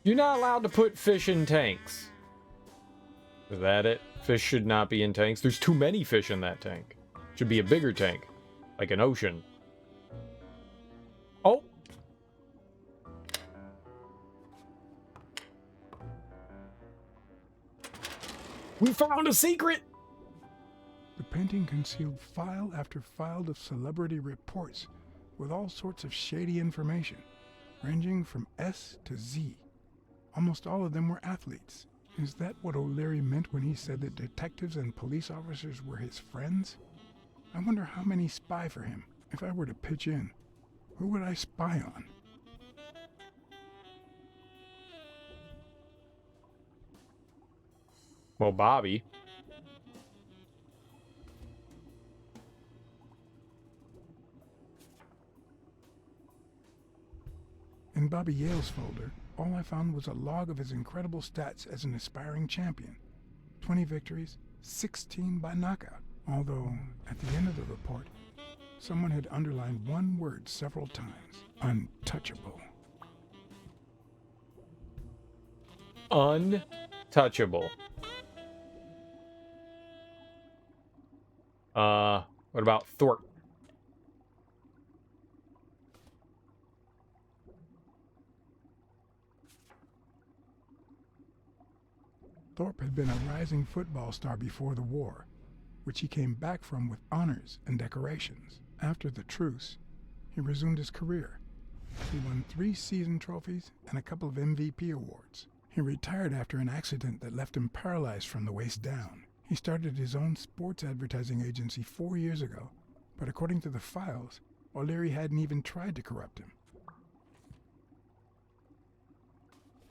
You're not allowed to put fish in tanks. Is that it? Fish should not be in tanks. There's too many fish in that tank. Should be a bigger tank. Like an ocean. Oh! We found a secret! The painting concealed file after file of celebrity reports with all sorts of shady information, ranging from S to Z. Almost all of them were athletes. Is that what O'Leary meant when he said that detectives and police officers were his friends? I wonder how many spy for him. If I were to pitch in, who would I spy on? Well, Bobby. In Bobby Yale's folder, all I found was a log of his incredible stats as an aspiring champion. 20 victories, 16 by knockout. Although, at the end of the report, someone had underlined one word several times. Untouchable. Untouchable. What about Thorpe? Thorpe had been a rising football star before the war, which he came back from with honors and decorations. After the truce, he resumed his career. He won 3 season trophies and a couple of MVP awards. He retired after an accident that left him paralyzed from the waist down. He started his own sports advertising agency 4 years ago, but according to the files, O'Leary hadn't even tried to corrupt him.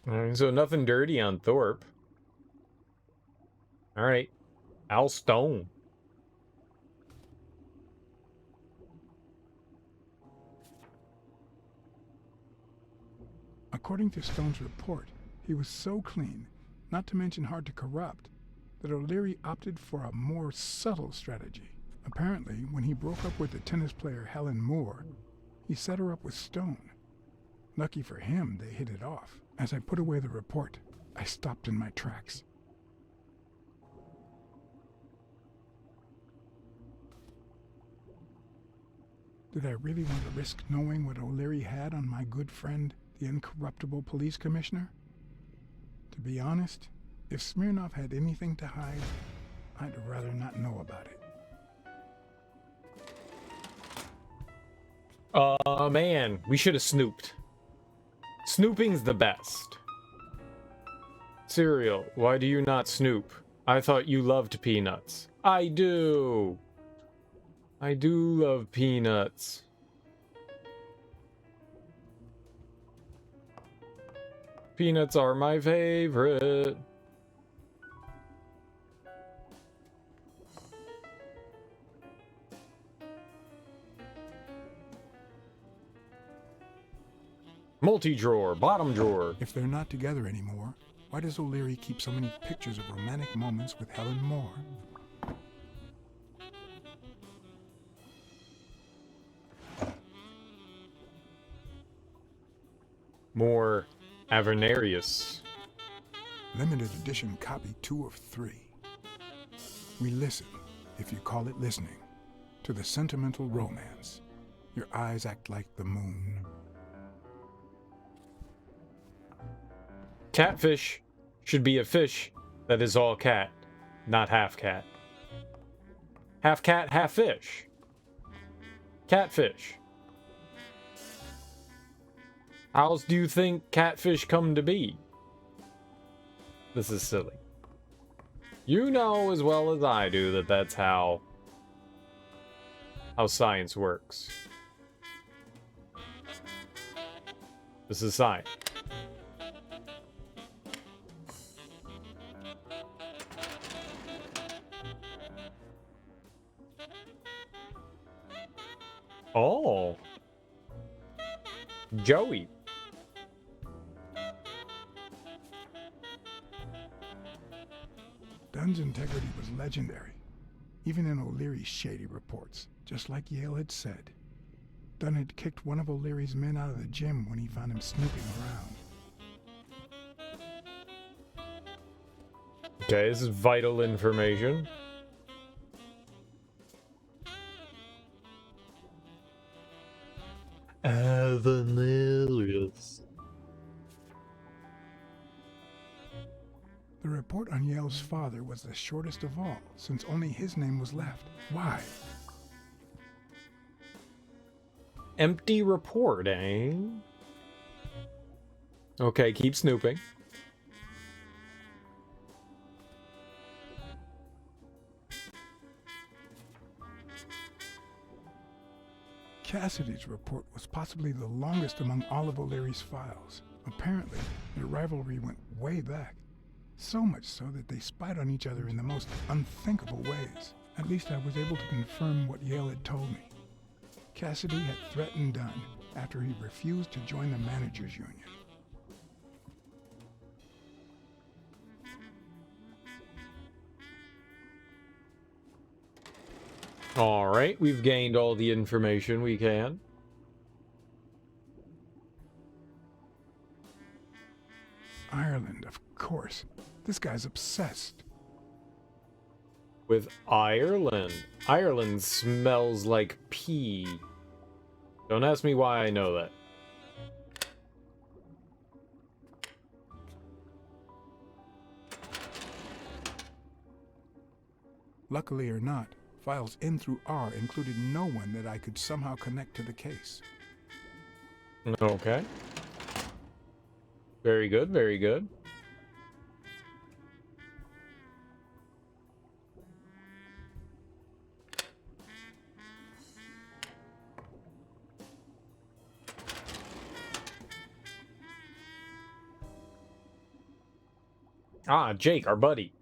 Alright, so nothing dirty on Thorpe. Alright. Al Stone. According to Stone's report, he was so clean, not to mention hard to corrupt, that O'Leary opted for a more subtle strategy. Apparently, when he broke up with the tennis player Helen Moore, he set her up with Stone. Lucky for him, they hit it off. As I put away the report, I stopped in my tracks. Did I really want to risk knowing what O'Leary had on my good friend, the incorruptible police commissioner? To be honest, if Smirnov had anything to hide, I'd rather not know about it. Man, we should have snooped. Snooping's the best. Cereal, why do you not snoop? I thought you loved peanuts. I do. I do love peanuts. Peanuts are my favorite. Multi-drawer, bottom drawer. If they're not together anymore, why does O'Leary keep so many pictures of romantic moments with Helen Moore? More Avernarius. Limited edition copy 2 of 3. We listen, if you call it listening, to the sentimental romance. Your eyes act like the moon. Catfish should be a fish that is all cat, not half cat. Half cat, half fish. Catfish. How else do you think catfish come to be? This is silly. You know as well as I do that that's how science works. This is science. Oh. Joey. Dunn's integrity was legendary, even in O'Leary's shady reports, just like Yale had said. Dunn had kicked one of O'Leary's men out of the gym when he found him snooping around. Okay, this is vital information. Avenarius. The report on Yale's father was the shortest of all, since only his name was left. Why? Empty report, eh? Okay, keep snooping. Cassidy's report was possibly the longest among all of O'Leary's files. Apparently, their rivalry went way back. So much so that they spied on each other in the most unthinkable ways. At least I was able to confirm what Yale had told me. Cassidy had threatened Dunn after he refused to join the managers' union. Alright, we've gained all the information we can. Ireland, of course. This guy's obsessed. With Ireland. Ireland smells like pee. Don't ask me why I know that. Luckily or not, files N through R included no one that I could somehow connect to the case. Okay. Very good, very good. Ah, Jake, our buddy.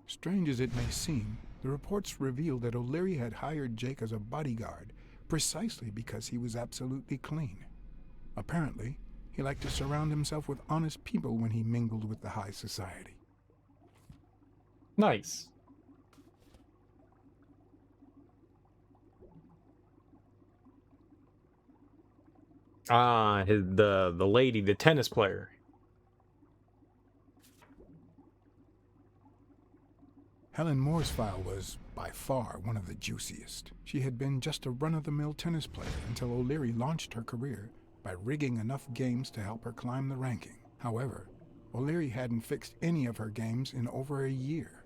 Strange as it may seem, the reports revealed that O'Leary had hired Jake as a bodyguard precisely because he was absolutely clean. Apparently, he liked to surround himself with honest people when he mingled with the high society. Nice. Ah, the lady, the tennis player. Helen Moore's file was, by far, one of the juiciest. She had been just a run-of-the-mill tennis player until O'Leary launched her career by rigging enough games to help her climb the ranking. However, O'Leary hadn't fixed any of her games in over a year.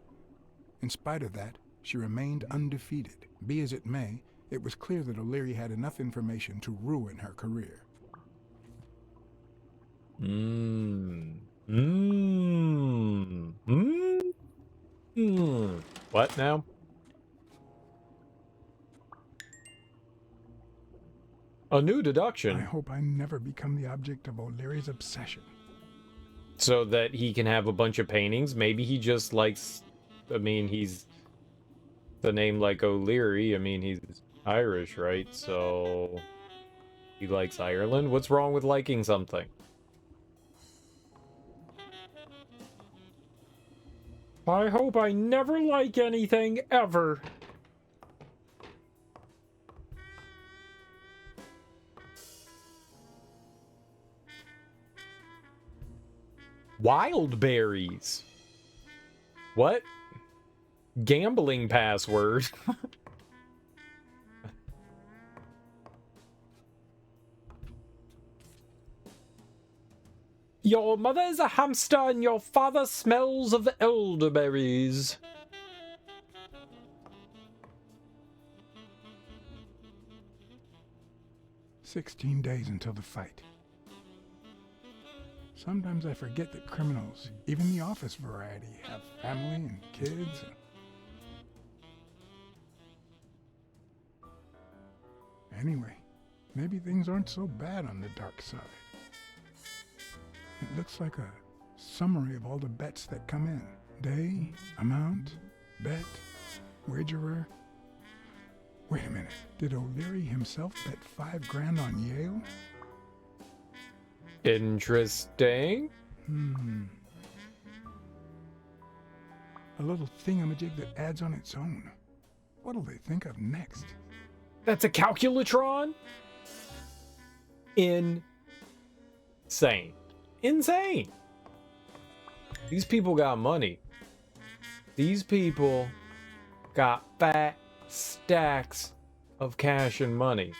In spite of that, she remained undefeated. Be as it may, it was clear that O'Leary had enough information to ruin her career. What now? A new deduction. I hope I never become the object of O'Leary's obsession. So that he can have a bunch of paintings. Maybe he just likes... I mean, he's... The name like O'Leary, I mean, he's Irish, right? So... He likes Ireland? What's wrong with liking something? I hope I never like anything, ever. Wild berries. What? Gambling password. Your mother is a hamster and your father smells of elderberries. "16 days until the fight. Sometimes I forget that criminals, even the office variety, have family and kids. Anyway, maybe things aren't so bad on the dark side. It looks like a summary of all the bets that come in. Day, amount, bet, wagerer. Wait a minute, did O'Leary himself bet $5 grand on Yale? Interesting. A little thingamajig that adds on its own. What'll they think of next? That's a calculatron? Insane. Insane. These people got money. These people got fat stacks of cash and money.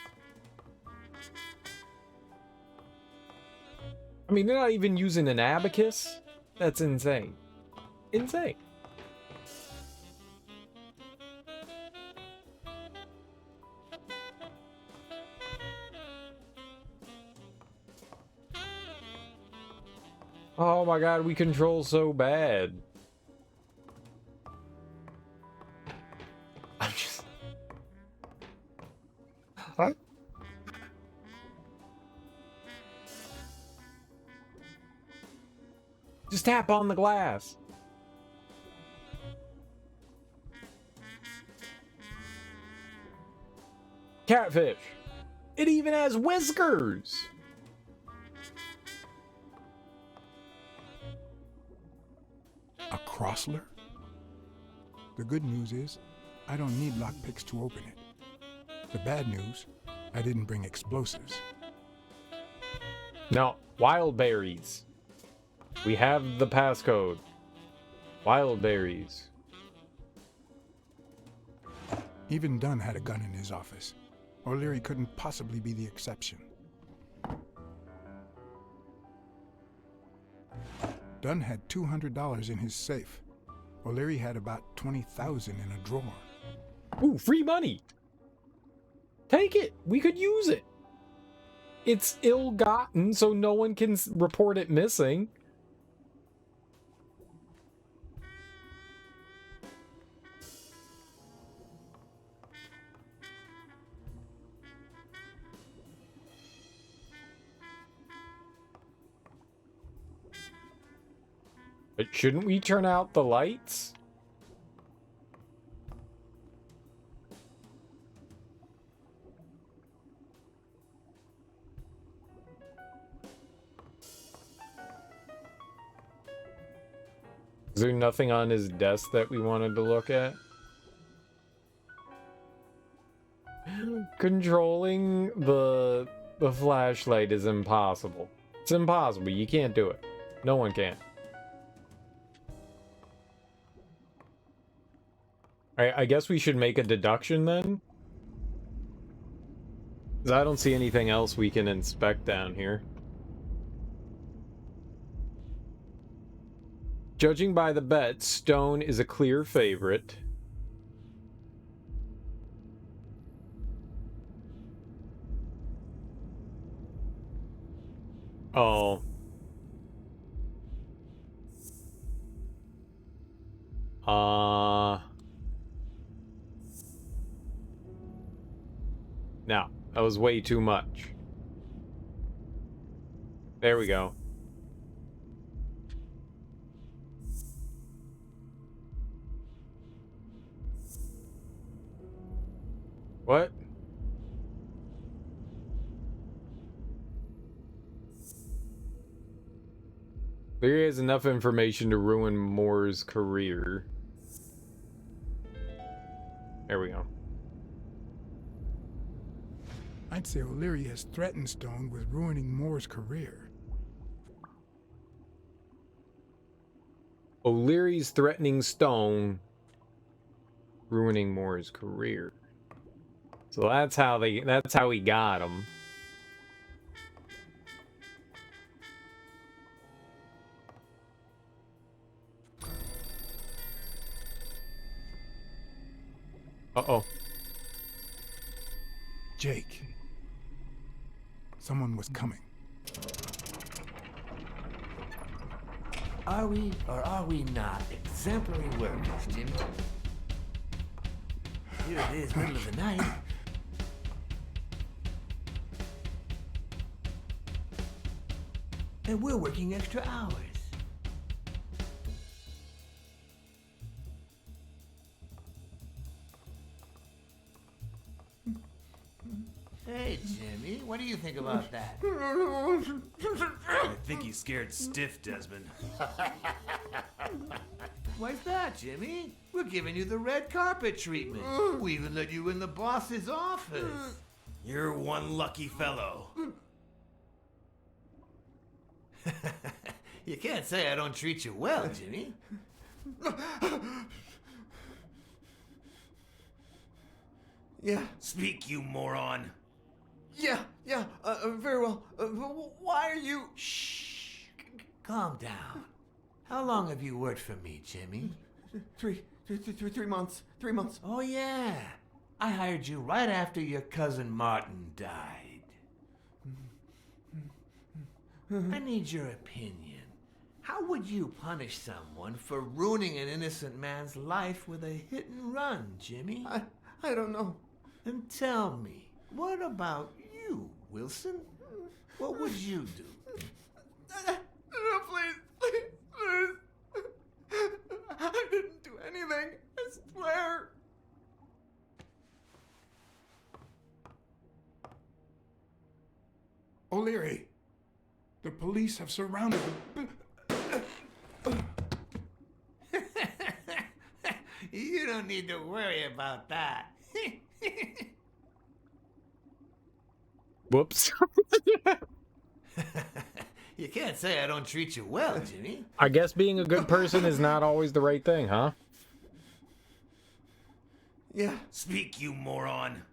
I mean, they're not even using an abacus. That's insane. Insane. Oh my god, we control so bad. I'm just... Huh? Just tap on the glass. Catfish. It even has whiskers. A Crossler? The good news is, I don't need lockpicks to open it. The bad news, I didn't bring explosives. No, wild berries. We have the passcode. Wild berries. Even Dunn had a gun in his office. O'Leary couldn't possibly be the exception. Dunn had $200 in his safe. O'Leary had about $20,000 in a drawer. Ooh, free money! Take it! We could use it! It's ill-gotten, so no one can report it missing. But shouldn't we turn out the lights? Is there nothing on his desk that we wanted to look at? Controlling the flashlight is impossible. It's impossible. You can't do it. No one can. Alright, I guess we should make a deduction then. 'Cause I don't see anything else we can inspect down here. Judging by the bet, Stone is a clear favorite. Oh. No, that was way too much. There we go. What? There is enough information to ruin Moore's career. There we go. I'd say O'Leary has threatened Stone with ruining Moore's career. O'Leary's threatening Stone, ruining Moore's career. So that's how he got him. Uh-oh. Jake. Someone was coming. Are we or are we not exemplary workers, Jimmy? Here it is, middle of the night. And we're working extra hours. Hey, Jimmy, what do you think about that? I think he's scared stiff, Desmond. Why's that, Jimmy? We're giving you the red carpet treatment. We even let you in the boss's office. You're one lucky fellow. You can't say I don't treat you well, Jimmy. Yeah. Speak, you moron. Yeah, very well. Why are you... Shh. Calm down. How long have you worked for me, Jimmy? 3 months. 3 months. Oh, yeah. I hired you right after your cousin Martin died. I need your opinion. How would you punish someone for ruining an innocent man's life with a hit and run, Jimmy? I don't know. Then tell me, what about you, Wilson? What would you do? No, please. I didn't do anything. I swear. O'Leary, the police have surrounded the... You don't need to worry about that. Whoops. You can't say I don't treat you well, Jimmy. I guess being a good person is not always the right thing, huh? Yeah. Speak, you moron.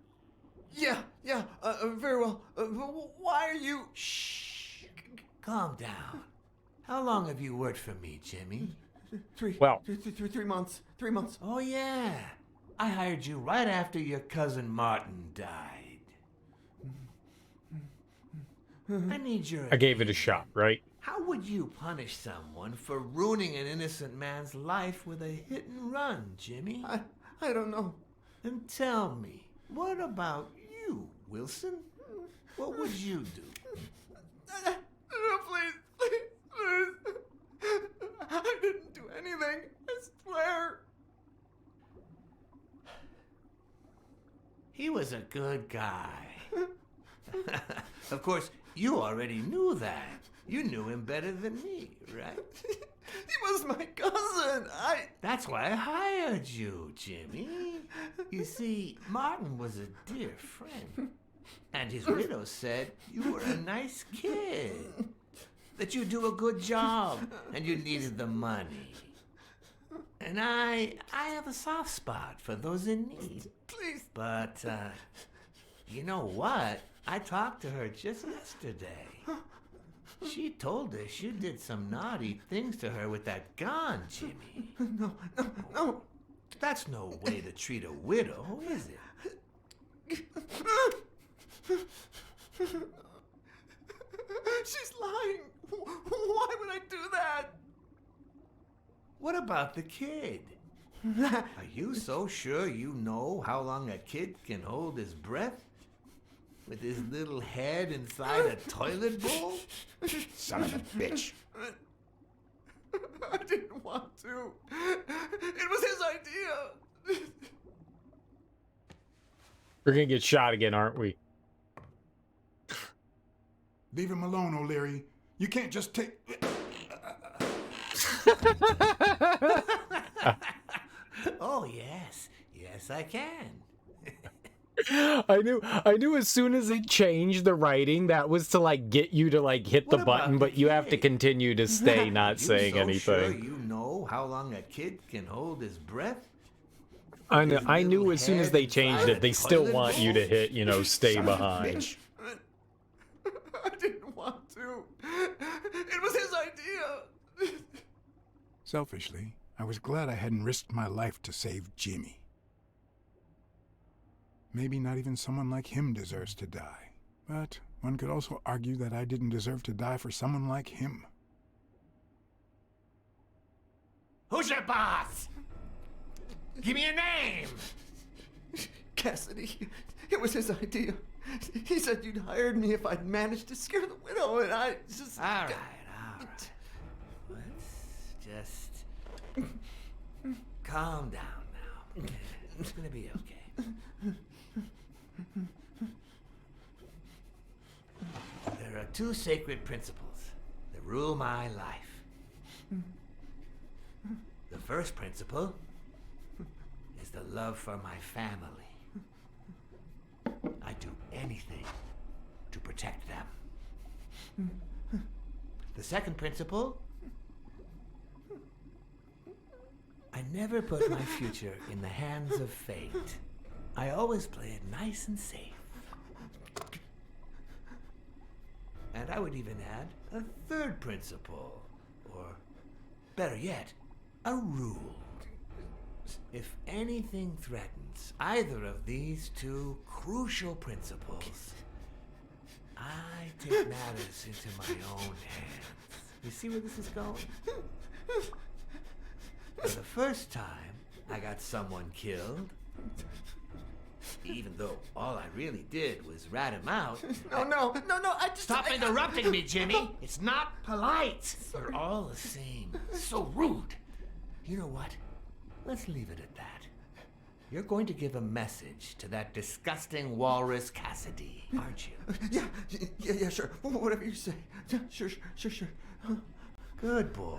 Yeah, very well. Why are you... Shh. Calm down. How long have you worked for me, Jimmy? 3 months. 3 months. Oh, yeah. I hired you right after your cousin Martin died. I need your... I gave it a shot, right? How would you punish someone for ruining an innocent man's life with a hit and run, Jimmy? I don't know. Then tell me, what about you, Wilson? What would you do? No, please. I didn't He was a good guy. Of course, you already knew that. You knew him better than me, right? He was my cousin. That's why I hired you, Jimmy. You see, Martin was a dear friend. And his widow said you were a nice kid. That you do a good job and you needed the money. And I have a soft spot for those in need. Please. But, you know what? I talked to her just yesterday. She told us you did some naughty things to her with that gun, Jimmy. No. That's no way to treat a widow, is it? She's lying. Why would I do that? What about the kid? Are you so sure you know how long a kid can hold his breath? With his little head inside a toilet bowl? Son of a bitch. I didn't want to. It was his idea. We're gonna get shot again, aren't we? Leave him alone, O'Leary. You can't just take... Oh, yes. Yes, I can. I knew as soon as it changed the writing, that was to like get you to like hit the button, but you have to continue to stay not saying anything. Sure you know how long a kid can hold his breath? I knew as soon as they changed it, they still want you to hit, you know, stay behind. I didn't want to. It was his idea. Selfishly, I was glad I hadn't risked my life to save Jimmy. Maybe not even someone like him deserves to die. But one could also argue that I didn't deserve to die for someone like him. Who's your boss? Give me a name! Cassidy. It was his idea. He said you'd hired me if I'd managed to scare the widow, and I just... All right. Let's just... calm down now. It's gonna be okay. There are two sacred principles that rule my life. The first principle is the love for my family. I do anything to protect them. The second principle, I never put my future in the hands of fate. I always play it nice and safe. And I would even add a third principle, or better yet, a rule. If anything threatens either of these two crucial principles, I take matters into my own hands. You see where this is going? For the first time, I got someone killed. Even though all I really did was rat him out. No, I just... Stop interrupting me, Jimmy! It's not polite! You're all the same. So rude. You know what? Let's leave it at that. You're going to give a message to that disgusting walrus Cassidy, aren't you? Yeah, sure. Whatever you say. Yeah, sure. Good boy.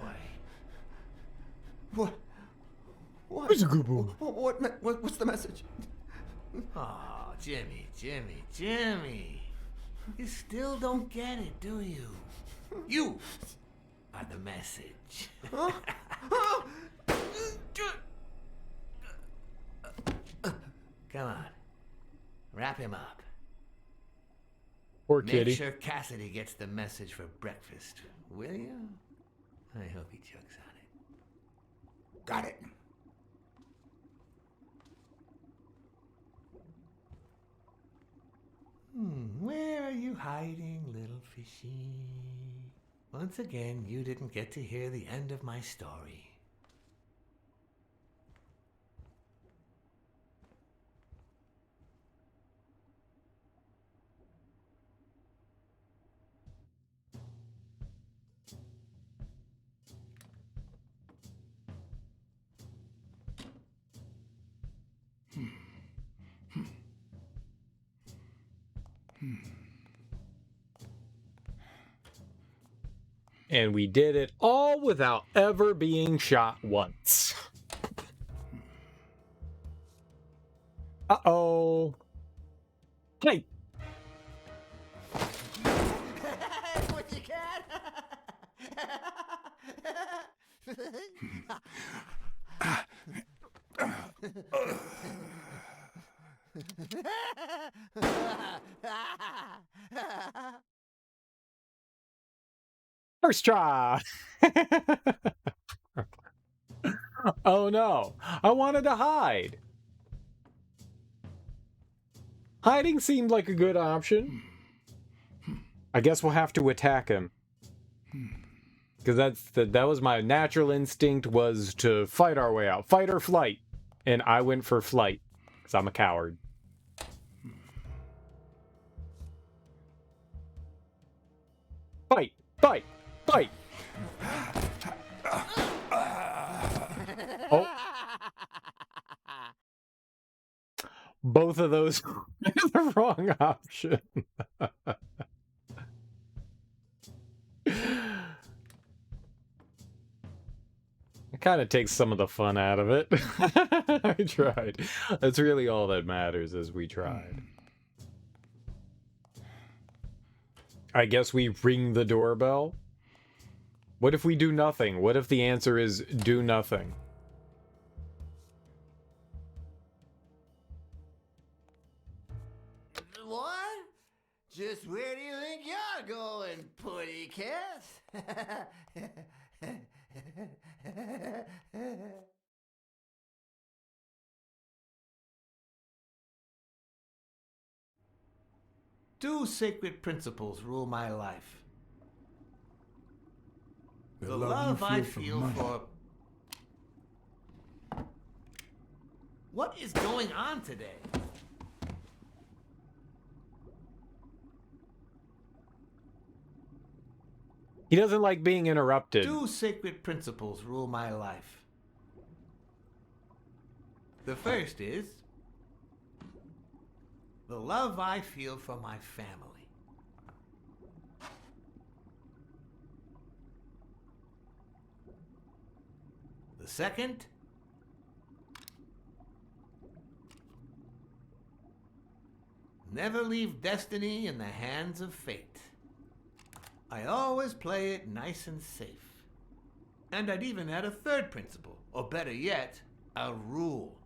What? Who's a good boy? What's the message? Oh, Jimmy. You still don't get it, do you? You are the message. Come on. Wrap him up. Poor kitty. Make sure Cassidy gets the message for breakfast, will you? I hope he chokes on it. Got it. Where are you hiding, little fishy? Once again, you didn't get to hear the end of my story. And we did it all without ever being shot once. Uh-oh. Hey. What you got? First try. Oh no, I wanted to hide. Hiding seemed like a good option. I guess we'll have to attack him. Because that was my natural instinct, was to fight our way out. Fight or flight. And I went for flight. Because I'm a coward. Fight! Fight! Fight! Oh. Both of those are the wrong option. It kind of takes some of the fun out of it. I tried. That's really all that matters, is we tried. I guess we ring the doorbell. What if we do nothing? What if the answer is do nothing? What? Just where do you think you're going, putty cat? Two sacred principles rule my life. The love I feel for... What is going on today? He doesn't like being interrupted. Two sacred principles rule my life. The first is the love I feel for my family. The second, never leave destiny in the hands of fate. I always play it nice and safe. And I'd even add a third principle, or better yet, a rule.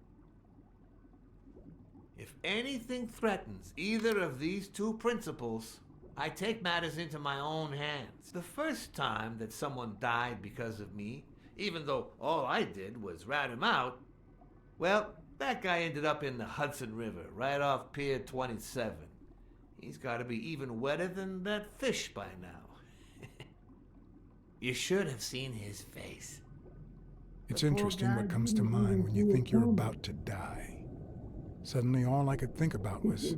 If anything threatens either of these two principles, I take matters into my own hands. The first time that someone died because of me, even though all I did was rat him out, well, that guy ended up in the Hudson River, right off Pier 27. He's got to be even wetter than that fish by now. You should have seen his face. It's interesting what comes to mind when you think you're about to die. Suddenly all I could think about was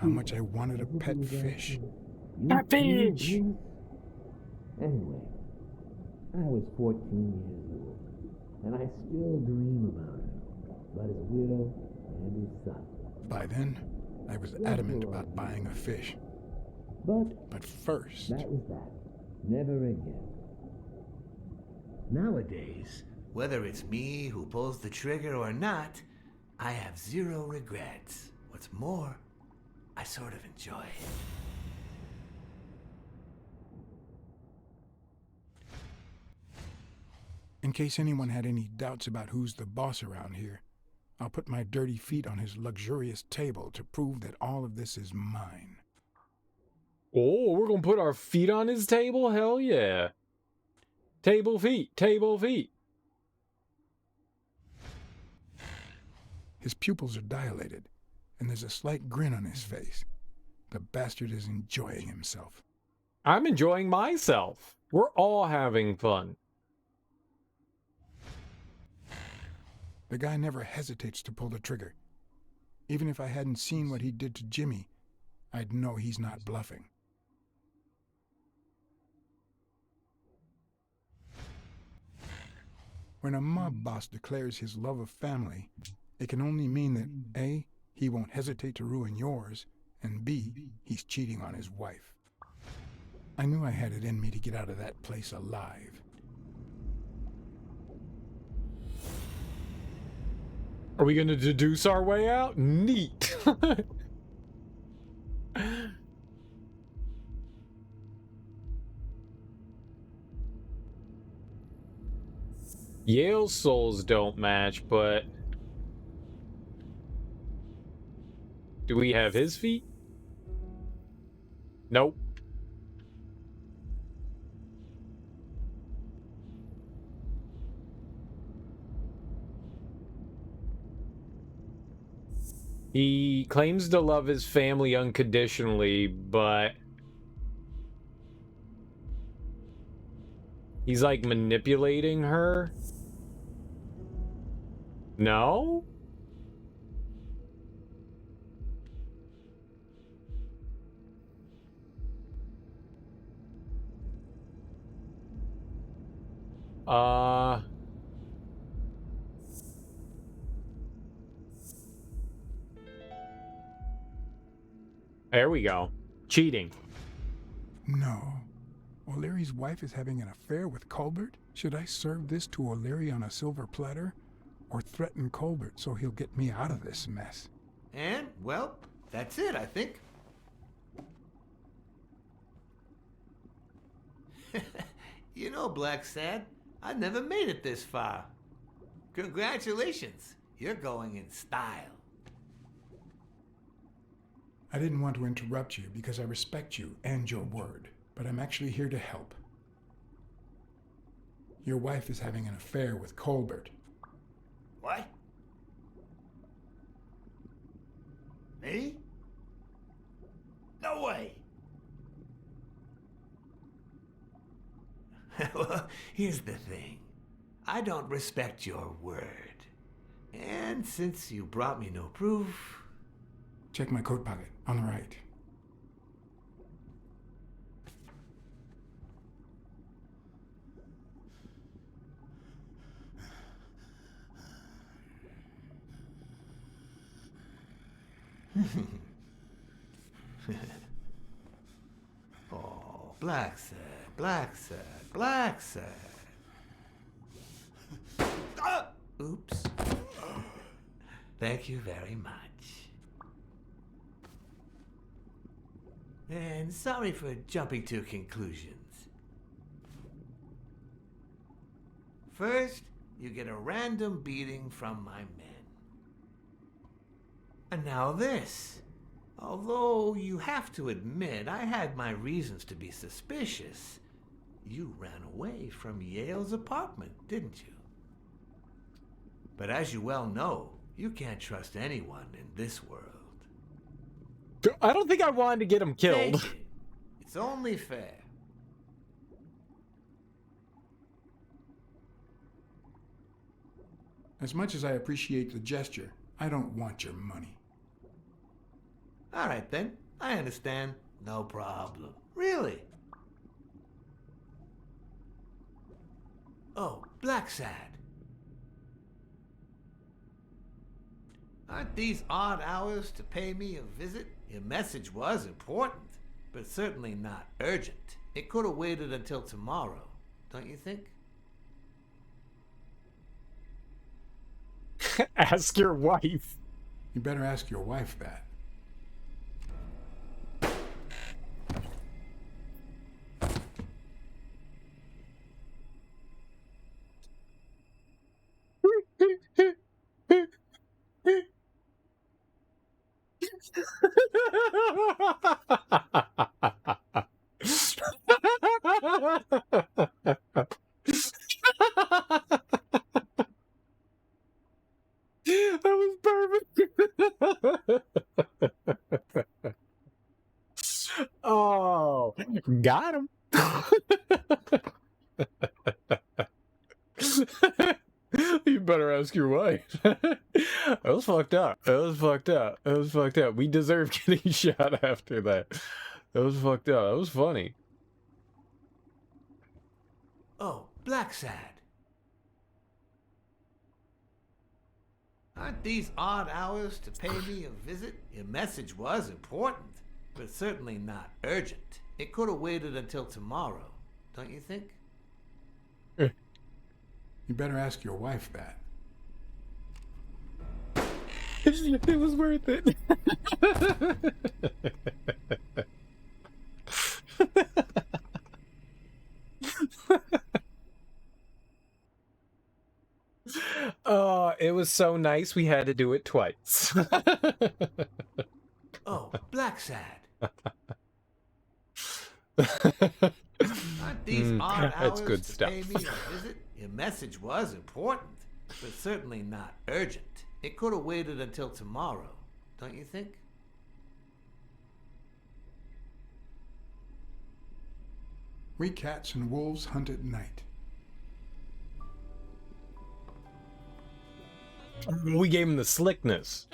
how much I wanted a pet fish. Pet fish! Anyway, I was 14 years old, and I still dream about him, about his widow and his son. By then, I was adamant about buying a fish. But first... That was that. Never again. Nowadays, whether it's me who pulls the trigger or not, I have zero regrets. What's more, I sort of enjoy it. In case anyone had any doubts about who's the boss around here, I'll put my dirty feet on his luxurious table to prove that all of this is mine. Oh, we're gonna put our feet on his table? Hell yeah. Table feet, table feet. His pupils are dilated, and there's a slight grin on his face. The bastard is enjoying himself. I'm enjoying myself. We're all having fun. The guy never hesitates to pull the trigger. Even if I hadn't seen what he did to Jimmy, I'd know he's not bluffing. When a mob boss declares his love of family, it can only mean that A, he won't hesitate to ruin yours, and B, he's cheating on his wife. I knew I had it in me to get out of that place alive. Are we gonna deduce our way out? Neat. Yale's souls don't match, but do we have his feet? Nope. He claims to love his family unconditionally, but he's like manipulating her. No? There we go. Cheating. No. O'Leary's wife is having an affair with Colbert? Should I serve this to O'Leary on a silver platter? Or threaten Colbert so he'll get me out of this mess? And, well, that's it, I think. You know, Blacksad, I never made it this far. Congratulations. You're going in style. I didn't want to interrupt you because I respect you and your word, but I'm actually here to help. Your wife is having an affair with Colbert. What? Me? No way. Well, here's the thing. I don't respect your word. And since you brought me no proof... Check my coat pocket, on the right. Oh, Blacksad, Blacksad, Blacksad. Ah! Oops. Thank you very much. And sorry for jumping to conclusions. First, you get a random beating from my men. And now this. Although you have to admit I had my reasons to be suspicious, you ran away from Yale's apartment, didn't you? But as you well know, you can't trust anyone in this world. I don't think I wanted to get him killed. Take it. It's only fair. As much as I appreciate the gesture, I don't want your money. All right then, I understand. No problem. Really? Oh, Blacksad. Aren't these odd hours to pay me a visit? Your message was important, but certainly not urgent. It could have waited until tomorrow, don't you think? Ask your wife. You better ask your wife that. That was perfect. Oh, got him. You better ask your wife. That was fucked up. That was fucked up. That was fucked up. We deserve getting shot after that. That was fucked up. That was funny. Oh, Blacksad. Aren't these odd hours to pay me a visit? Your message was important, but certainly not urgent. It could have waited until tomorrow, don't you think? You better ask your wife that. It was worth it. It was so nice we had to do it twice. Oh, Blacksad. Aren't these odd hours That's good to stuff. pay me a visit? Your message was important, but certainly not urgent. It could have waited until tomorrow, don't you think? We cats and wolves hunt at night. We gave him the slickness.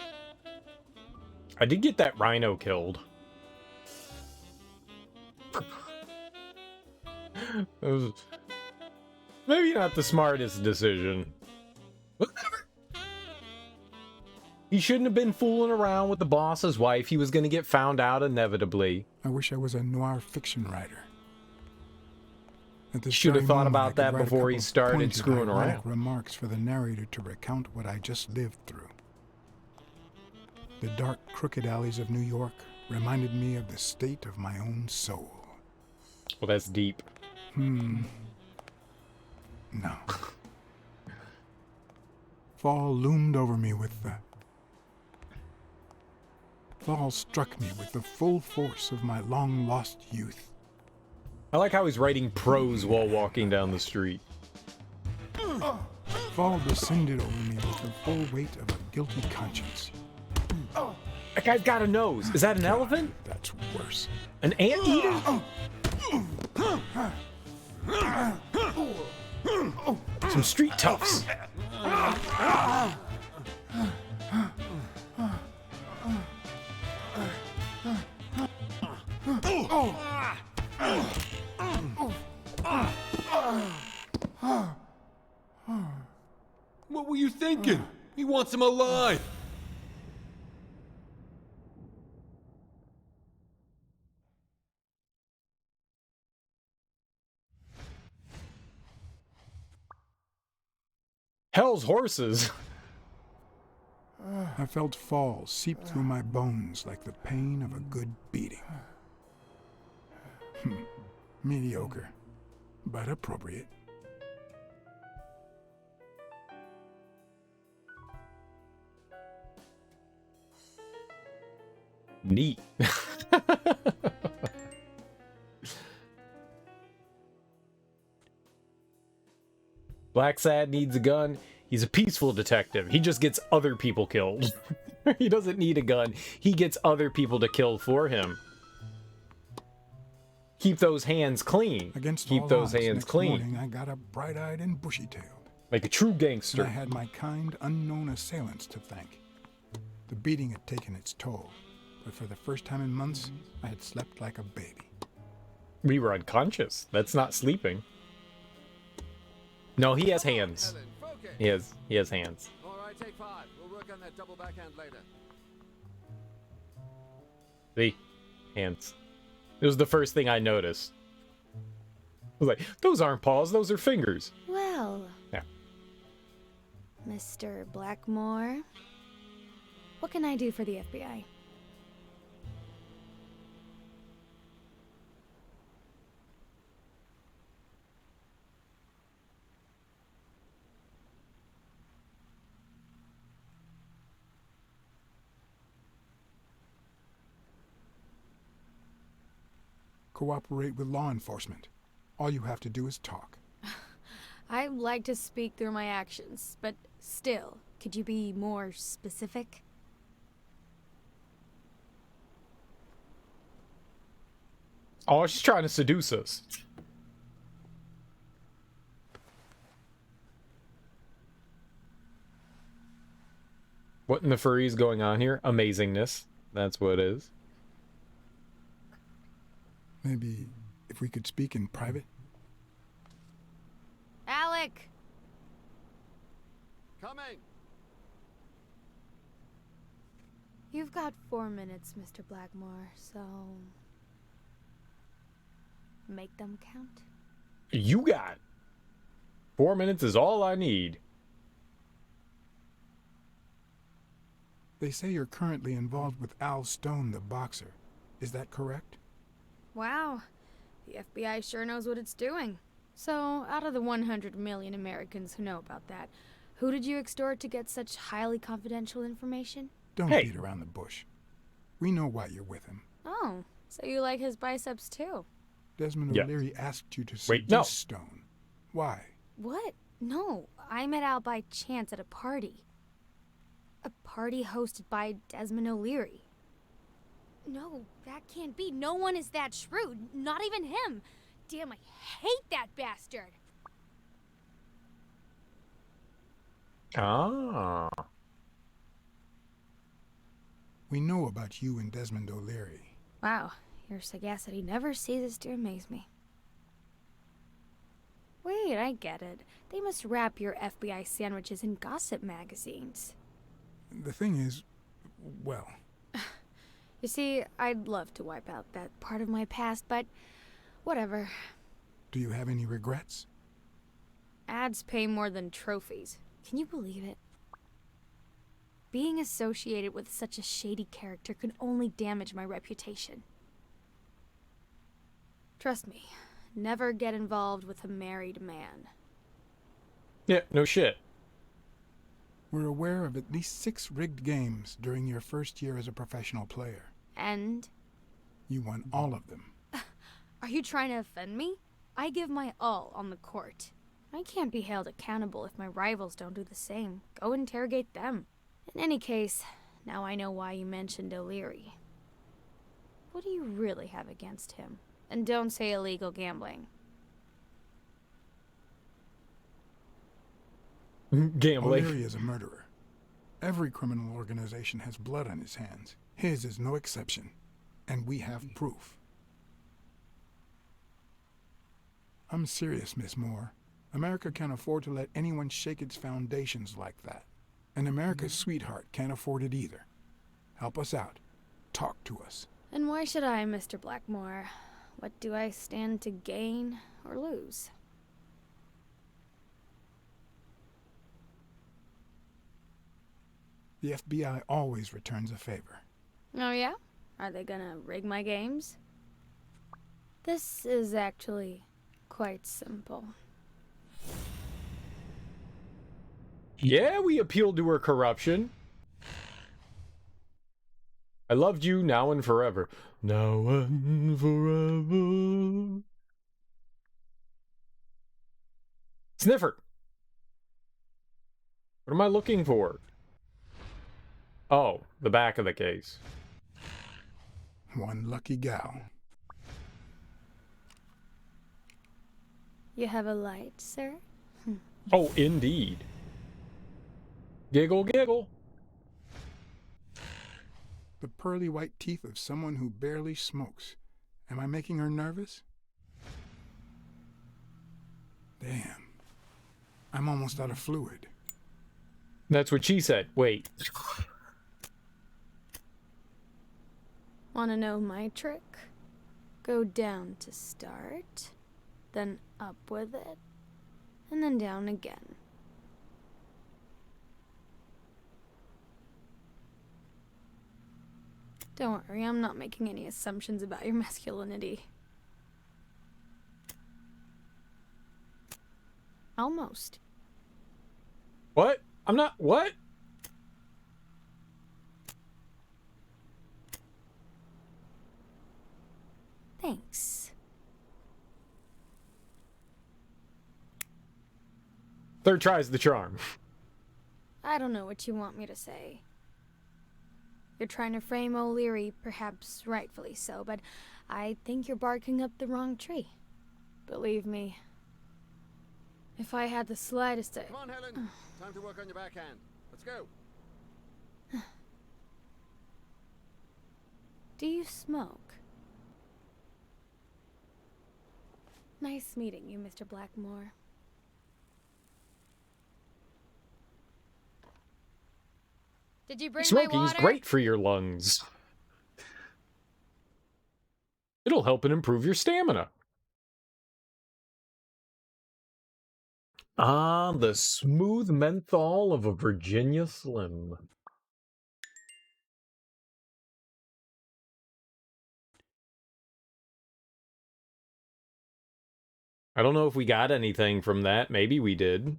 I did get that rhino killed. It was maybe not the smartest decision. Whatever. He shouldn't have been fooling around with the boss's wife. He was going to get found out inevitably. I wish I was a noir fiction writer. Should have thought about that before he started screwing ironic around. Remarks for the narrator to recount what I just lived through. The dark, crooked alleys of New York reminded me of the state of my own soul. Well, that's deep. No. Fall loomed over me with the... Fall struck me with the full force of my long-lost youth. I like how he's writing prose while walking down the street. Fall descended over me with the full weight of a guilty conscience. That guy's got a nose. Is that an elephant? That's worse. An anteater? Some street toughs. What were you thinking? He wants him alive. Hell's horses. I felt fall seep through my bones like the pain of a good beating. Mediocre, but appropriate. Neat. Blacksad needs a gun. He's a peaceful detective. He just gets other people killed. He doesn't need a gun. He gets other people to kill for him. Keep those hands clean. Keep those hands next clean. Morning, I got up bright-eyed and bushy-tailed. Like a true gangster. And I had my kind, unknown assailants to thank. The beating had taken its toll, but for the first time in months, I had slept like a baby. We were unconscious. That's not sleeping. No, he has hands. He has hands. All right, take 5. We'll work on that double backhand later. See? Hands. It was the first thing I noticed. I was like, those aren't paws, those are fingers. Well, Yeah. Mr. Blackmore, what can I do for the FBI? Cooperate with law enforcement. All you have to do is talk. I like to speak through my actions, but still, could you be more specific? Oh, she's trying to seduce us. What in the furry is going on here? Amazingness. That's what it is. Maybe if we could speak in private? Alec! Coming! You've got 4 minutes, Mr. Blackmore, so make them count. You got 4 minutes is all I need. They say you're currently involved with Al Stone, the boxer. Is that correct? Wow, the FBI sure knows what it's doing. So, out of the 100 million Americans who know about that, who did you extort to get such highly confidential information? Don't beat around the bush. We know why you're with him. Oh, so you like his biceps too? Desmond Yeah. O'Leary asked you to Wait, seduce no. Stone. Why? What? No, I met Al by chance at a party. A party hosted by Desmond O'Leary. No, that can't be. No one is that shrewd. Not even him. Damn, I hate that bastard. Ah. We know about you and Desmond O'Leary. Wow, your sagacity never ceases to amaze me. Wait, I get it. They must wrap your FBI sandwiches in gossip magazines. The thing is, well... You see, I'd love to wipe out that part of my past, but whatever. Do you have any regrets? Ads pay more than trophies. Can you believe it? Being associated with such a shady character could only damage my reputation. Trust me, never get involved with a married man. Yeah, no shit. We're aware of at least 6 rigged games during your first year as a professional player. And? You won all of them. Are you trying to offend me? I give my all on the court. I can't be held accountable if my rivals don't do the same. Go interrogate them. In any case, now I know why you mentioned O'Leary. What do you really have against him? And don't say illegal gambling. Gambling. O'Leary is a murderer. Every criminal organization has blood on its hands. His is no exception. And we have proof. I'm serious, Miss Moore. America can't afford to let anyone shake its foundations like that. And America's sweetheart can't afford it either. Help us out. Talk to us. And why should I, Mr. Blackmore? What do I stand to gain or lose? The FBI always returns a favor. Oh yeah? Are they gonna rig my games? This is actually quite simple. Yeah, we appealed to her corruption. I loved you now and forever. Now and forever. Sniffer. What am I looking for? Oh, the back of the case. One lucky gal. You have a light, sir? Oh, indeed. Giggle, giggle. The pearly white teeth of someone who barely smokes. Am I making her nervous? Damn. I'm almost out of fluid. That's what she said. Wait. Wanna know my trick? Go down to start, then up with it, and then down again. Don't worry, I'm not making any assumptions about your masculinity. Almost. What? I'm not. What? Thanks. Third try's the charm. I don't know what you want me to say. You're trying to frame O'Leary, perhaps rightfully so, but I think you're barking up the wrong tree. Believe me, if I had the slightest... Come on, Helen. Time to work on your backhand. Let's go. Do you smoke? Nice meeting you, Mr. Blackmore. Did you bring my Smoking's water? great for your lungs. It'll help and improve your stamina. Ah, the smooth menthol of a Virginia Slim. I don't know if we got anything from that. Maybe we did.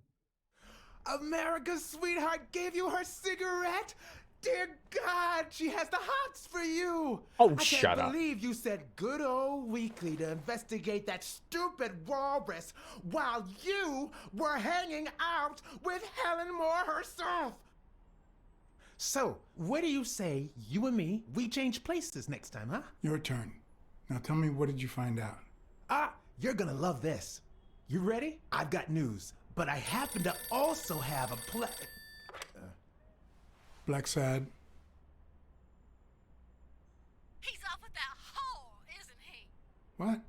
America's sweetheart gave you her cigarette? Dear God, she has the hots for you. Oh, I shut can't up. believe you said good old Weekly to investigate that stupid walrus while you were hanging out with Helen Moore herself. So, what do you say, you and me, we change places next time, huh? Your turn. Now tell me, what did you find out? Ah, you're gonna love this. You ready? I've got news, but I happen to also have a Blacksad. He's up with that whore, isn't he? What?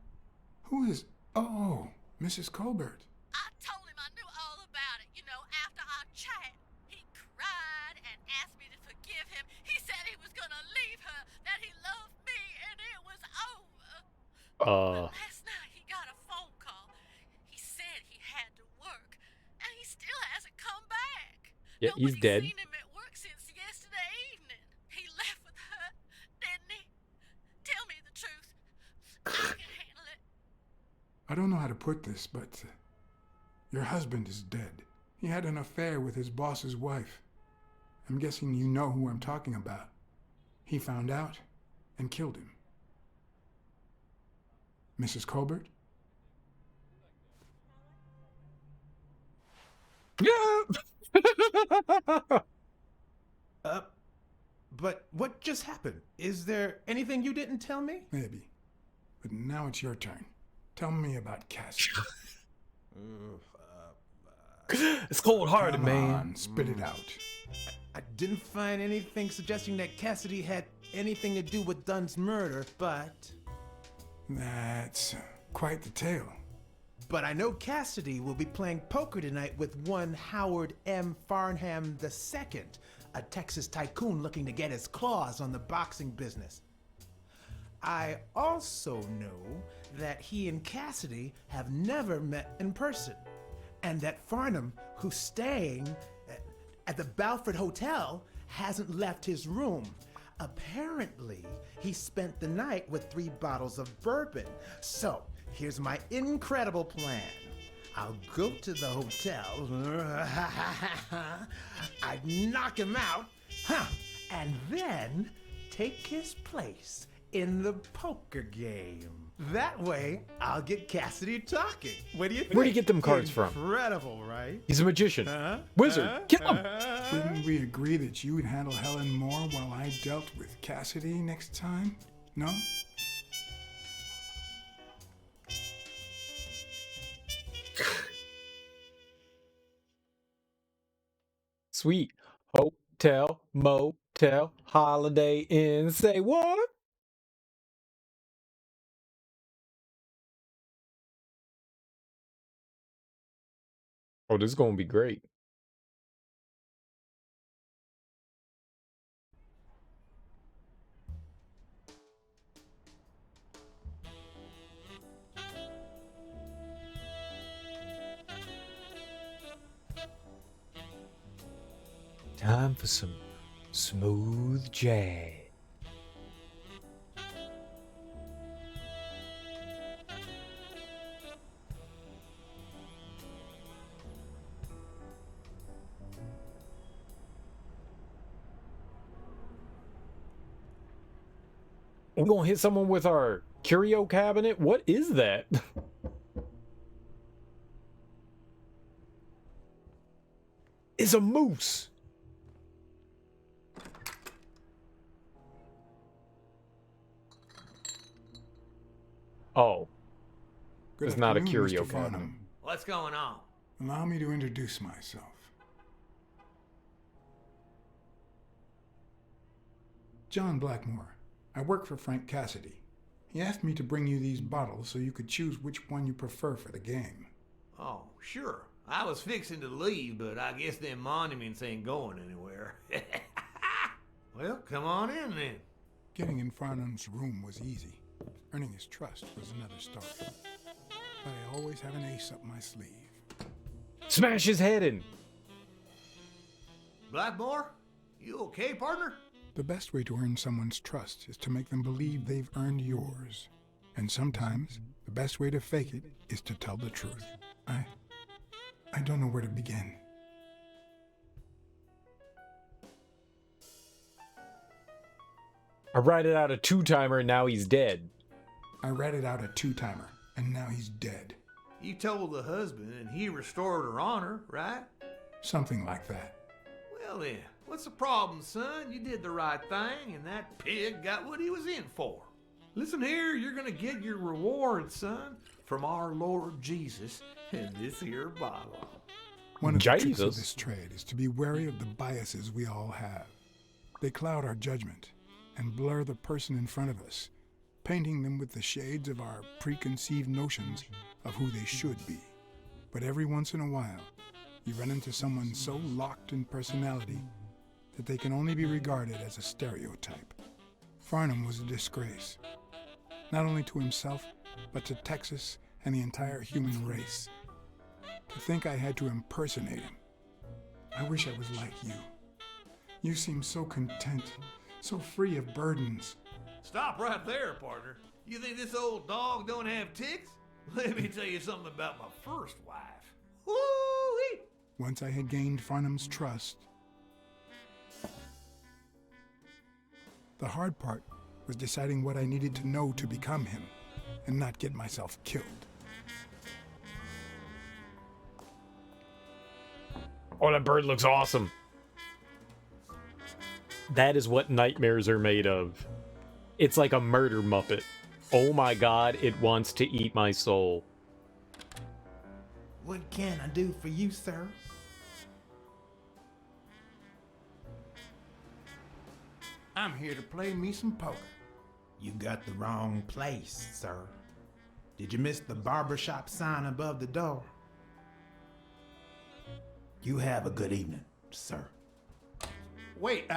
Who is... Oh, Mrs. Colbert. I told him I knew all about it. You know, after our chat, he cried and asked me to forgive him. He said he was gonna leave her, that he loved me, and it was over. But last night he got a phone call. He said he had to work, and he still hasn't come back. Yeah, he's dead. Seen him at work since yesterday evening. He left with her, didn't he? Tell me the truth. I can handle it. I don't know how to put this, but your husband is dead. He had an affair with his boss's wife. I'm guessing you know who I'm talking about. He found out and killed him. Mrs. Colbert? But what just happened? Is there anything you didn't tell me? Maybe. But now it's your turn. Tell me about Cassie. It's cold-hearted, man. Come on, spit it out. I didn't find anything suggesting that Cassidy had anything to do with Dunn's murder, but... That's quite the tale. But I know Cassidy will be playing poker tonight with one Howard M. Farnham II, a Texas tycoon looking to get his claws on the boxing business. I also know that he and Cassidy have never met in person, and that Farnham, who's staying at the Balford Hotel, hasn't left his room. Apparently, he spent the night with 3 bottles of bourbon. So, here's my incredible plan. I'll go to the hotel, I'd knock him out, and then take his place in the poker game. That way, I'll get Cassidy talking. What do you think? Where'd he get them cards from? Incredible, right? He's a magician. Wizard. Kill him. Wouldn't we agree that you would handle Helen Moore while I dealt with Cassidy next time? No? Sweet. Hotel, motel, holiday inn. Say what? Oh, this is going to be great. Time for some smooth jazz. We're gonna hit someone with our curio cabinet? What is that? It's a moose. Oh. Good It's not a afternoon, curio Mr. cabinet. Farnham. What's going on? Allow me to introduce myself. John Blackmore. I work for Frank Cassidy. He asked me to bring you these bottles so you could choose which one you prefer for the game. Oh, sure. I was fixing to leave, but I guess them monuments ain't going anywhere. Well, come on in then. Getting in Farnham's room was easy. Earning his trust was another story. But I always have an ace up my sleeve. Smash his head in! Blackmore, you okay, partner? The best way to earn someone's trust is to make them believe they've earned yours. And sometimes, the best way to fake it is to tell the truth. I don't know where to begin. I ratted out a 2-timer and now he's dead. I ratted out a 2-timer and now he's dead. You told the husband and he restored her honor, right? Something like that. Well then, what's the problem, son? You did the right thing and that pig got what he was in for. Listen here, you're gonna get your reward, son, from our Lord Jesus and this here Bible. One of the tricks of this trade is to be wary of the biases we all have. They cloud our judgment and blur the person in front of us, painting them with the shades of our preconceived notions of who they should be. But every once in a while, you run into someone so locked in personality that they can only be regarded as a stereotype. Farnham was a disgrace, not only to himself, but to Texas and the entire human race. To think I had to impersonate him. I wish I was like you. You seem so content, so free of burdens. Stop right there, partner. You think this old dog don't have ticks? Let me tell you something about my first wife. Woo-wee! Once I had gained Farnham's trust, the hard part was deciding what I needed to know to become him and not get myself killed. Oh, that bird looks awesome. That is what nightmares are made of. It's like a murder muppet. Oh my god, it wants to eat my soul. What can I do for you, sir? I'm here to play me some poker. You got the wrong place, sir. Did you miss the barbershop sign above the door? You have a good evening, sir. Wait,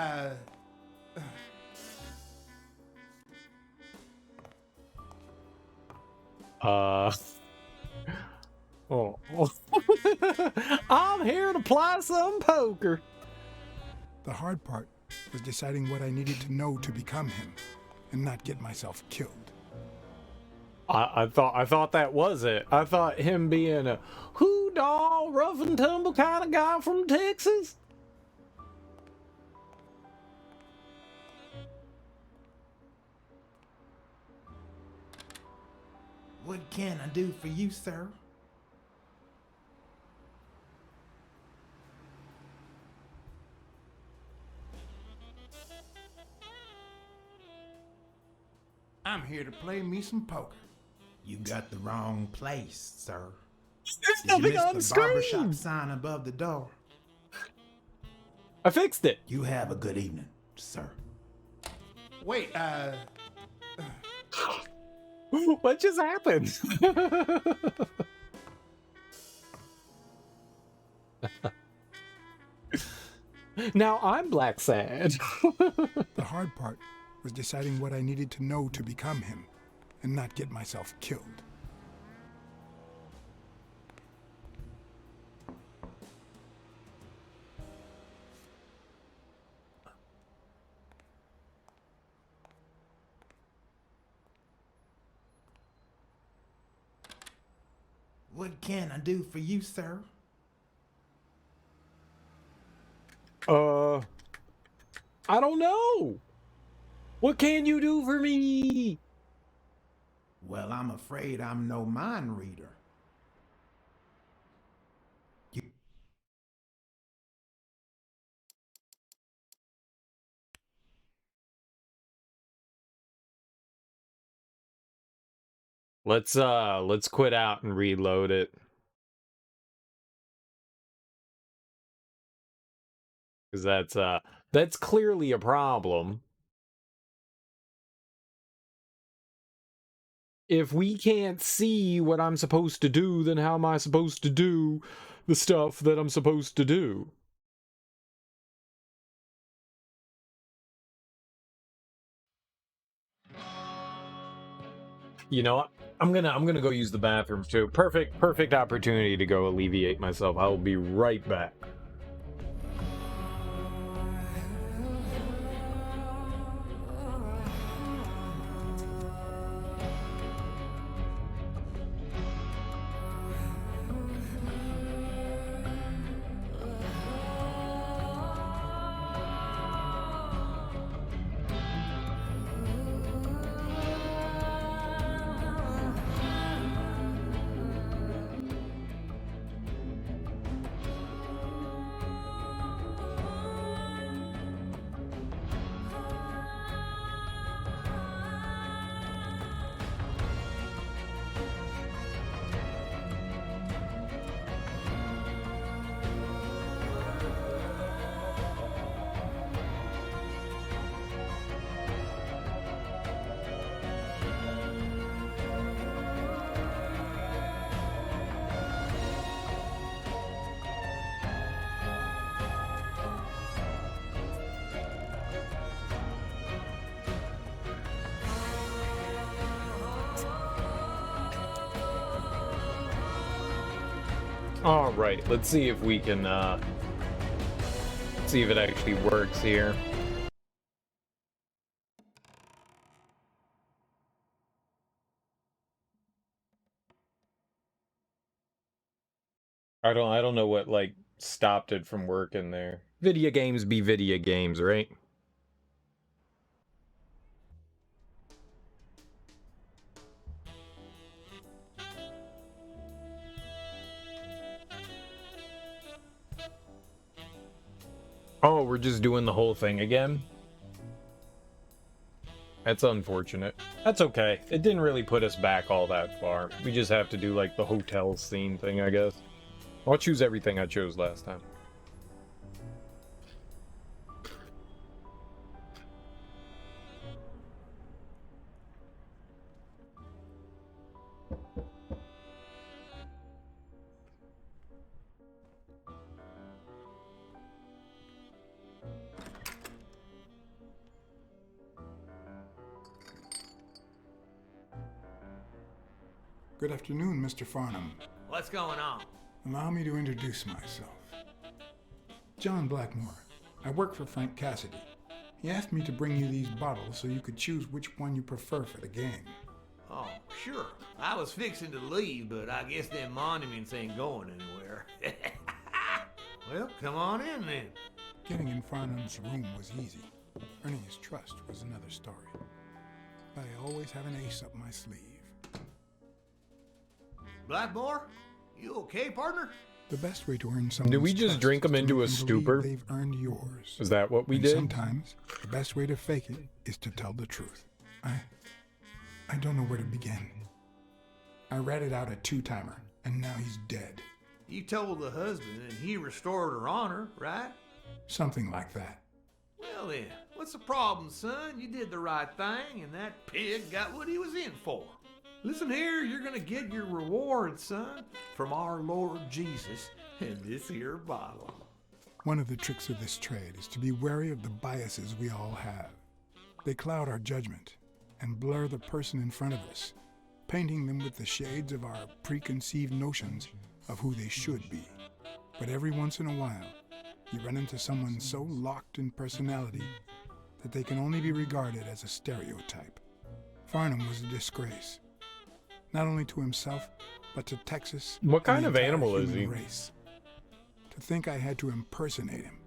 Oh. I'm here to play some poker. The hard part was deciding what I needed to know to become him and not get myself killed. I thought that was it. I thought him being a hoodoo, rough and tumble kind of guy from Texas. What can I do for you, sir? I'm here to play me some poker. You got the wrong place, sir. There's Did you nothing miss on the screen. barbershop sign above the door? I fixed it. You have a good evening, sir. Wait, What just happened? Now I'm Blacksad. The hard part was deciding what I needed to know to become him and not get myself killed. What can I do for you, sir? I don't know. What can you do for me? Well, I'm afraid I'm no mind reader. Let's quit out and reload it. Because that's clearly a problem. If we can't see what I'm supposed to do, then how am I supposed to do the stuff that I'm supposed to do? You know what? I'm gonna go use the bathroom too. Perfect opportunity to go alleviate myself. I will be right back. All right, let's see if we can see if it actually works here. I don't know what like stopped it from working there. Video games be video games, right? Oh, we're just doing the whole thing again? That's unfortunate. That's okay. It didn't really put us back all that far. We just have to do like the hotel scene thing, I guess. I'll choose everything I chose last time. Good afternoon, Mr. Farnham. What's going on? Allow me to introduce myself. John Blackmore. I work for Frank Cassidy. He asked me to bring you these bottles so you could choose which one you prefer for the game. Oh, sure. I was fixing to leave, but I guess them monuments ain't going anywhere. Well, come on in then. Getting in Farnham's room was easy. Earning his trust was another story. I always have an ace up my sleeve. Blackmore? You okay, partner? The best way to earn someone's Did we just drink them into a stupor? They've earned yours. Is that what we And did? Sometimes the best way to fake it is to tell the truth. I don't know where to begin. I ratted out a two-timer, and now he's dead. You told the husband and he restored her honor, right? Something like that. Well then, what's the problem, son? You did the right thing and that pig got what he was in for. Listen here, you're gonna get your reward, son, from our Lord Jesus and this here bottle. One of the tricks of this trade is to be wary of the biases we all have. They cloud our judgment and blur the person in front of us, painting them with the shades of our preconceived notions of who they should be. But every once in a while, you run into someone so locked in personality that they can only be regarded as a stereotype. Farnham was a disgrace, not only to himself, but to Texas. What kind and of the entire animal is human he? race. To think I had to impersonate him.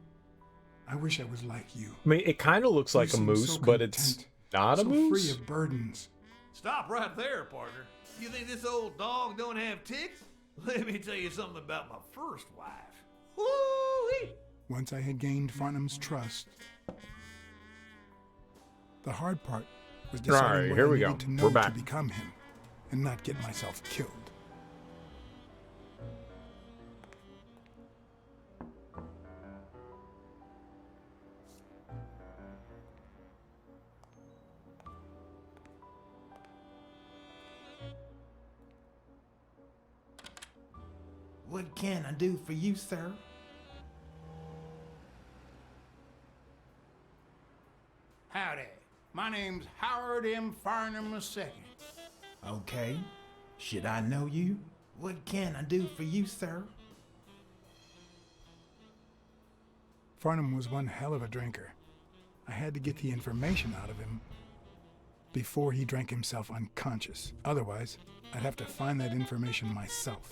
I wish I was like you. I mean, it kind of looks You like a seem moose, so but it's content, not a so moose? free of burdens. Stop right there, partner. You think this old dog don't have ticks? Let me tell you something about my first wife. Woo-wee! Once I had gained Farnham's trust, the hard part was deciding Alright, what here I we needed go. to know We're to back. become him, and not get myself killed. What can I do for you, sir? Howdy. My name's Howard M. Farnham II. Okay. Should I know you? What can I do for you, sir? Farnham was one hell of a drinker. I had to get the information out of him before he drank himself unconscious. Otherwise, I'd have to find that information myself.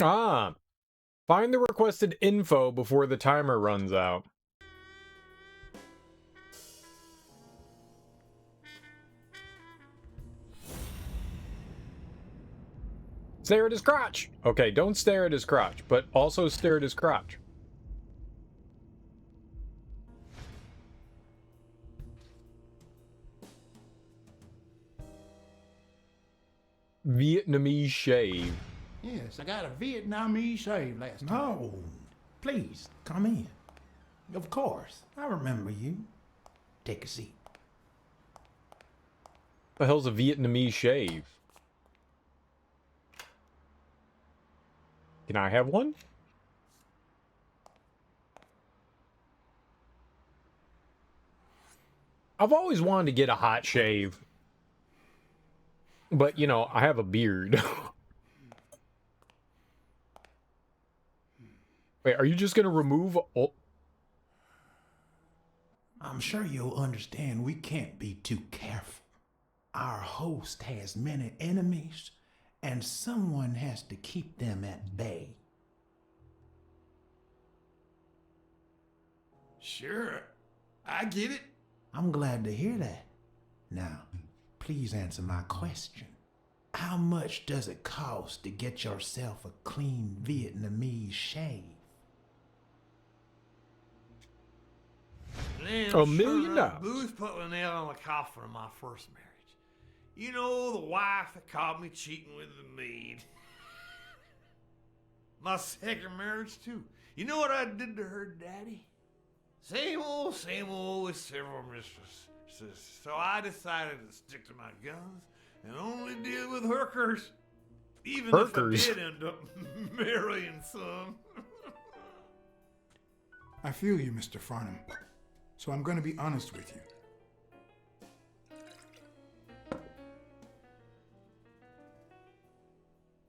Ah, find the requested info before the timer runs out. Stare at his crotch! Okay, don't stare at his crotch, but also stare at his crotch. Vietnamese shave. Yes, I got a Vietnamese shave last time. No, please, come in. Of course, I remember you. Take a seat. The hell's a Vietnamese shave? Can I have one? I've always wanted to get a hot shave. But, you know, I have a beard. Wait, are you just gonna remove all... I'm sure you'll understand we can't be too careful. Our host has many enemies, and someone has to keep them at bay. Sure, I get it. I'm glad to hear that. Now, please answer my question. How much does it cost to get yourself a clean Vietnamese shave? $1 million. Booth put the nail on the coffin of my first marriage. You know, the wife that caught me cheating with the maid. My second marriage, too. You know what I did to her daddy? Same old with several mistresses. So I decided to stick to my guns and only deal with hookers. Even Hookers? if I did end up marrying some. I feel you, Mr. Farnham. So I'm going to be honest with you.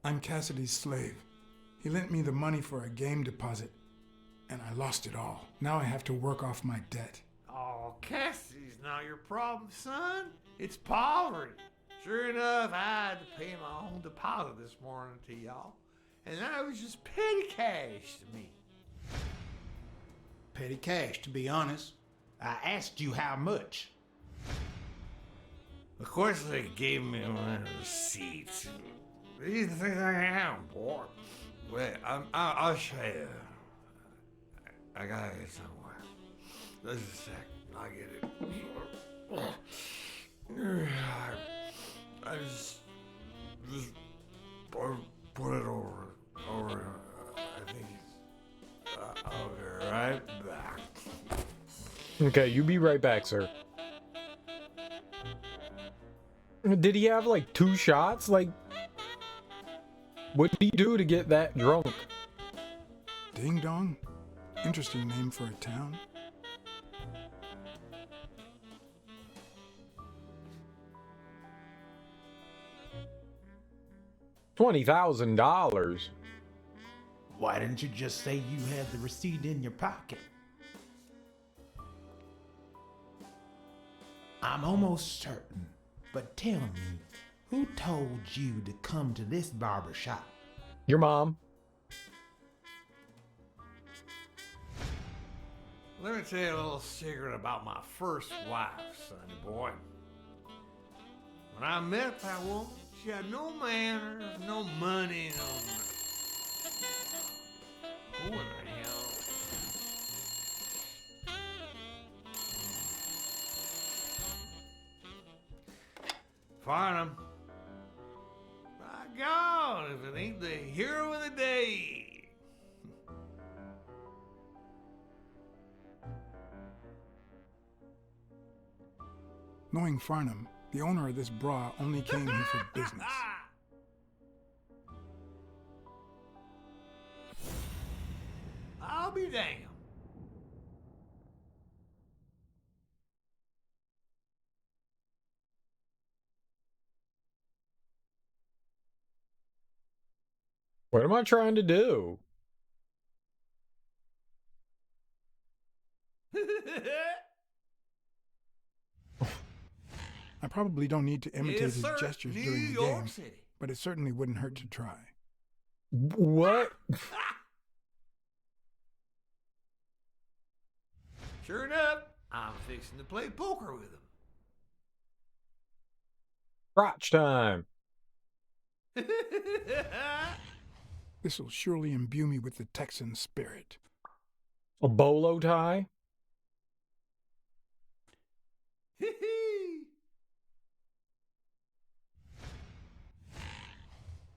I'm Cassidy's slave. He lent me the money for a game deposit, and I lost it all. Now I have to work off my debt. Oh, Cassidy's not your problem, son. It's poverty. Sure enough, I had to pay my own deposit this morning to y'all. And that was just petty cash to me. Petty cash, to be honest. I asked you how much. Of course, they gave me my receipts. These things I am, boy. Wait, I'll show you. I gotta get somewhere. Just a sec. I'll get it. I just put it over. I think I'll be right back. Okay, you be right back, sir. Did he have like 2 shots? Like, what did he do to get that drunk? Ding Dong? Interesting name for a town. $20,000. Why didn't you just say you had the receipt in your pocket? I'm almost certain, but tell me, who told you to come to this barber shop? Your mom. Let me tell you a little secret about my first wife, sonny boy. When I met that woman, she had no manners, no money, no money. Who in the hell? Farnham. My God, if it ain't the hero of the day. Knowing Farnham, the owner of this bra only came here for business. I'll be damned. What am I trying to do? I probably don't need to imitate Yes, his sir. gestures New during the York game, City. but it certainly wouldn't hurt to try. What? Sure enough, I'm fixing to play poker with him. Crotch time. This'll surely imbue me with the Texan spirit. A bolo tie?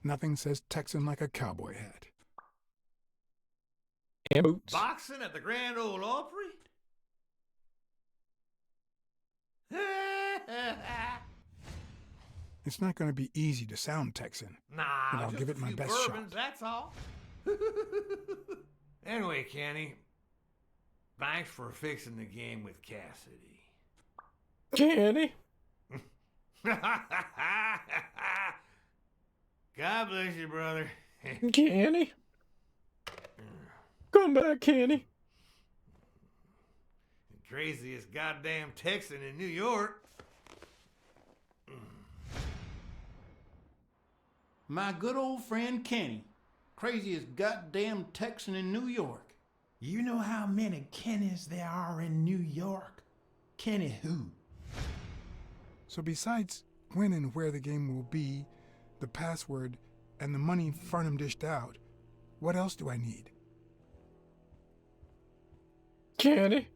Nothing says Texan like a cowboy hat. And boots. Boxing at the Grand Ole Opry? It's not going to be easy to sound Texan. Nah, but I'll just give a it my few best bourbons, shot. that's all. Anyway, Kenny, thanks for fixing the game with Cassidy. Kenny? God bless you, brother. Kenny? Come back, Kenny. The craziest goddamn Texan in New York. My good old friend Kenny. Craziest goddamn Texan in New York. You know how many Kennys there are in New York? Kenny who? So besides when and where the game will be, the password, and the money Farnham dished out, what else do I need? Kenny?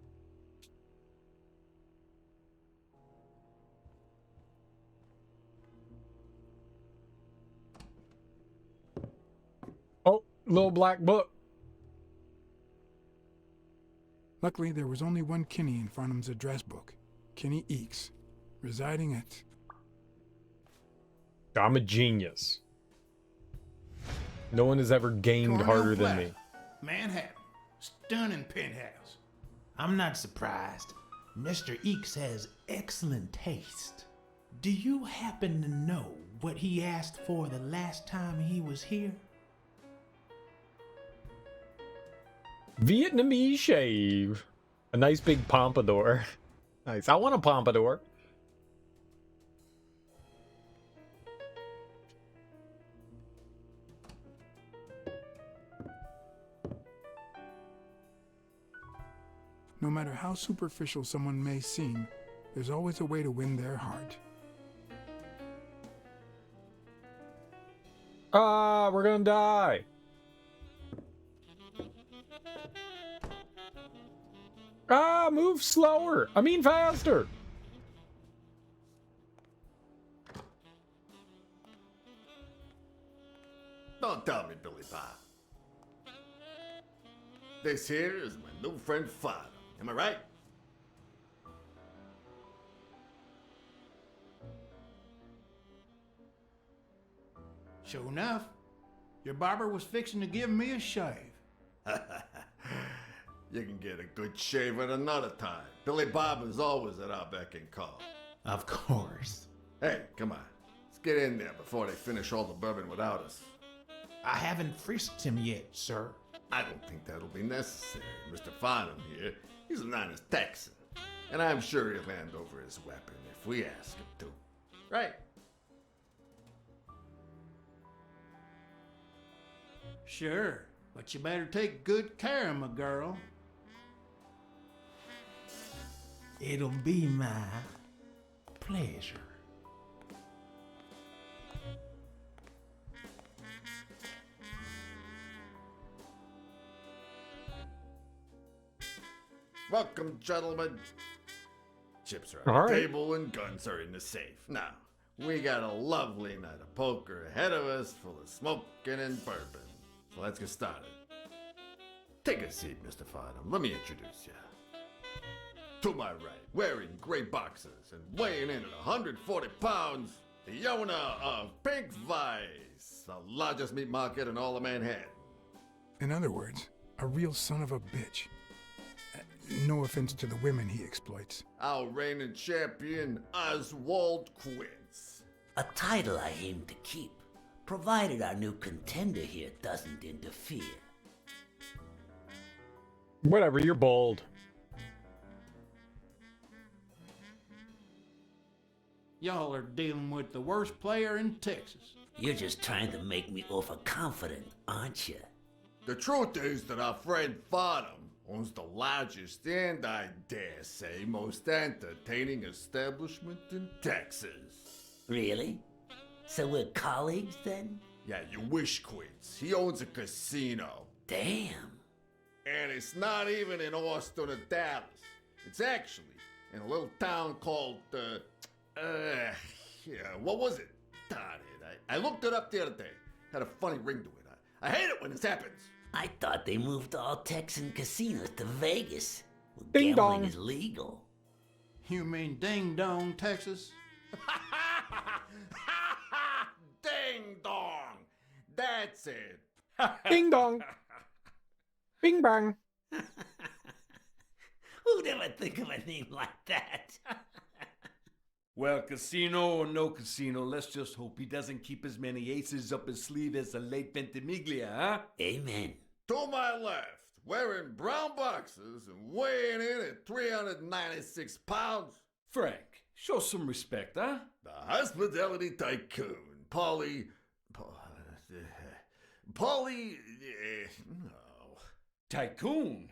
Oh, little black book. Luckily, there was only one Kinney in Farnham's address book. Kinney Eakes, residing at... I'm a genius. No one has ever gamed Cornell harder than Plaza, me. Manhattan. Stunning penthouse. I'm not surprised. Mr. Eakes has excellent taste. Do you happen to know what he asked for the last time he was here? Vietnamese shave. A nice big pompadour. Nice. I want a pompadour. No matter how superficial someone may seem, there's always a way to win their heart. Ah, we're gonna die. Ah, move slower. I mean faster. Don't tell me, Billy Bob. This here is my new friend Father. Am I right? Sure enough, your barber was fixing to give me a shave. You can get a good shave at another time. Billy Bob is always at our beck and call. Of course. Hey, come on. Let's get in there before they finish all the bourbon without us. I haven't frisked him yet, sir. I don't think that'll be necessary. Mr. Farnham here, he's an honest Texan. And I'm sure he'll hand over his weapon if we ask him to. Right? Sure, but you better take good care of my girl. It'll be my pleasure. Welcome, gentlemen. Chips are on All the right. table and guns are in the safe. Now, we got a lovely night of poker ahead of us full of smoking and bourbon. So let's get started. Take a seat, Mr. Farnham. Let me introduce you. To my right, wearing gray boxers and weighing in at 140 pounds, the owner of Pink Vice, the largest meat market in all of Manhattan. In other words, a real son of a bitch. No offense to the women he exploits. Our reigning champion, Oswald Quince. A title I aim to keep. Provided our new contender here doesn't interfere. Whatever, you're bold. Y'all are dealing with the worst player in Texas. You're just trying to make me overconfident, aren't you? The truth is that our friend Farnham owns the largest and, I dare say, most entertaining establishment in Texas. Really? So we're colleagues then? Yeah, you wish, Quince. He owns a casino. Damn. And it's not even in Austin or Dallas. It's actually in a little town called, what was it? Darn it. I looked it up the other day. Had a funny ring to it. I hate it when this happens. I thought they moved all Texan casinos to Vegas. Well, Ding gambling dong. is legal. You mean Ding Dong, Texas? Ding dong! That's it. Ding dong. Bing bang. Who'd ever think of a name like that? Well, casino or no casino, let's just hope he doesn't keep as many aces up his sleeve as the late Ventimiglia, huh? Amen. To my left, wearing brown boxers and weighing in at 396 pounds. Frank, show some respect, huh? The hospitality tycoon, Polly... no. Tycoon?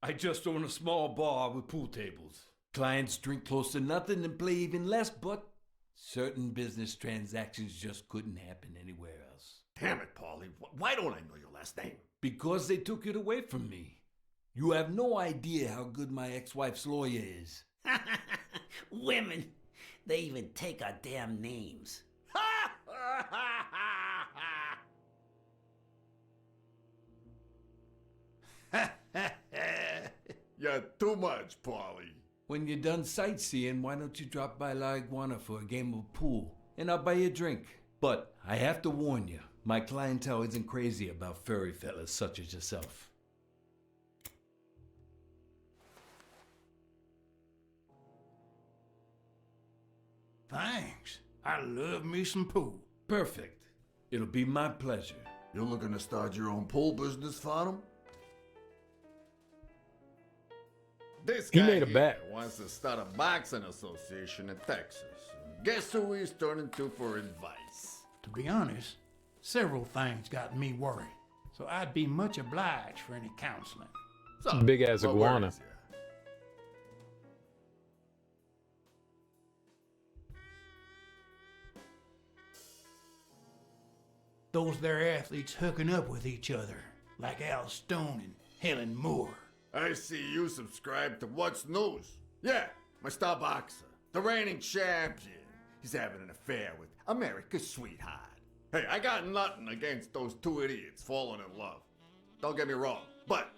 I just own a small bar with pool tables. Clients drink close to nothing and play even less, but certain business transactions just couldn't happen anywhere else. Damn it, Polly. Why don't I know your last name? Because they took it away from me. You have no idea how good my ex-wife's lawyer is. Women, they even take our damn names. You're too much, Polly. When you're done sightseeing, why don't you drop by La Iguana for a game of pool, and I'll buy you a drink. But I have to warn you, my clientele isn't crazy about furry fellas such as yourself. Thanks. I love me some pool. Perfect. It'll be my pleasure. You're looking to start your own pool business, Farnham? This He guy made a here bet. wants to start a boxing association in Texas. Guess who he's turning to for advice? To be honest, several things got me worried, so I'd be much obliged for any counseling. So, Big ass what iguana. worries you? Those there athletes hooking up with each other, like Al Stone and Helen Moore. I see you subscribe to What's News. Yeah, my star boxer, the reigning champion. He's having an affair with America's sweetheart. Hey, I got nothing against those two idiots falling in love. Don't get me wrong, but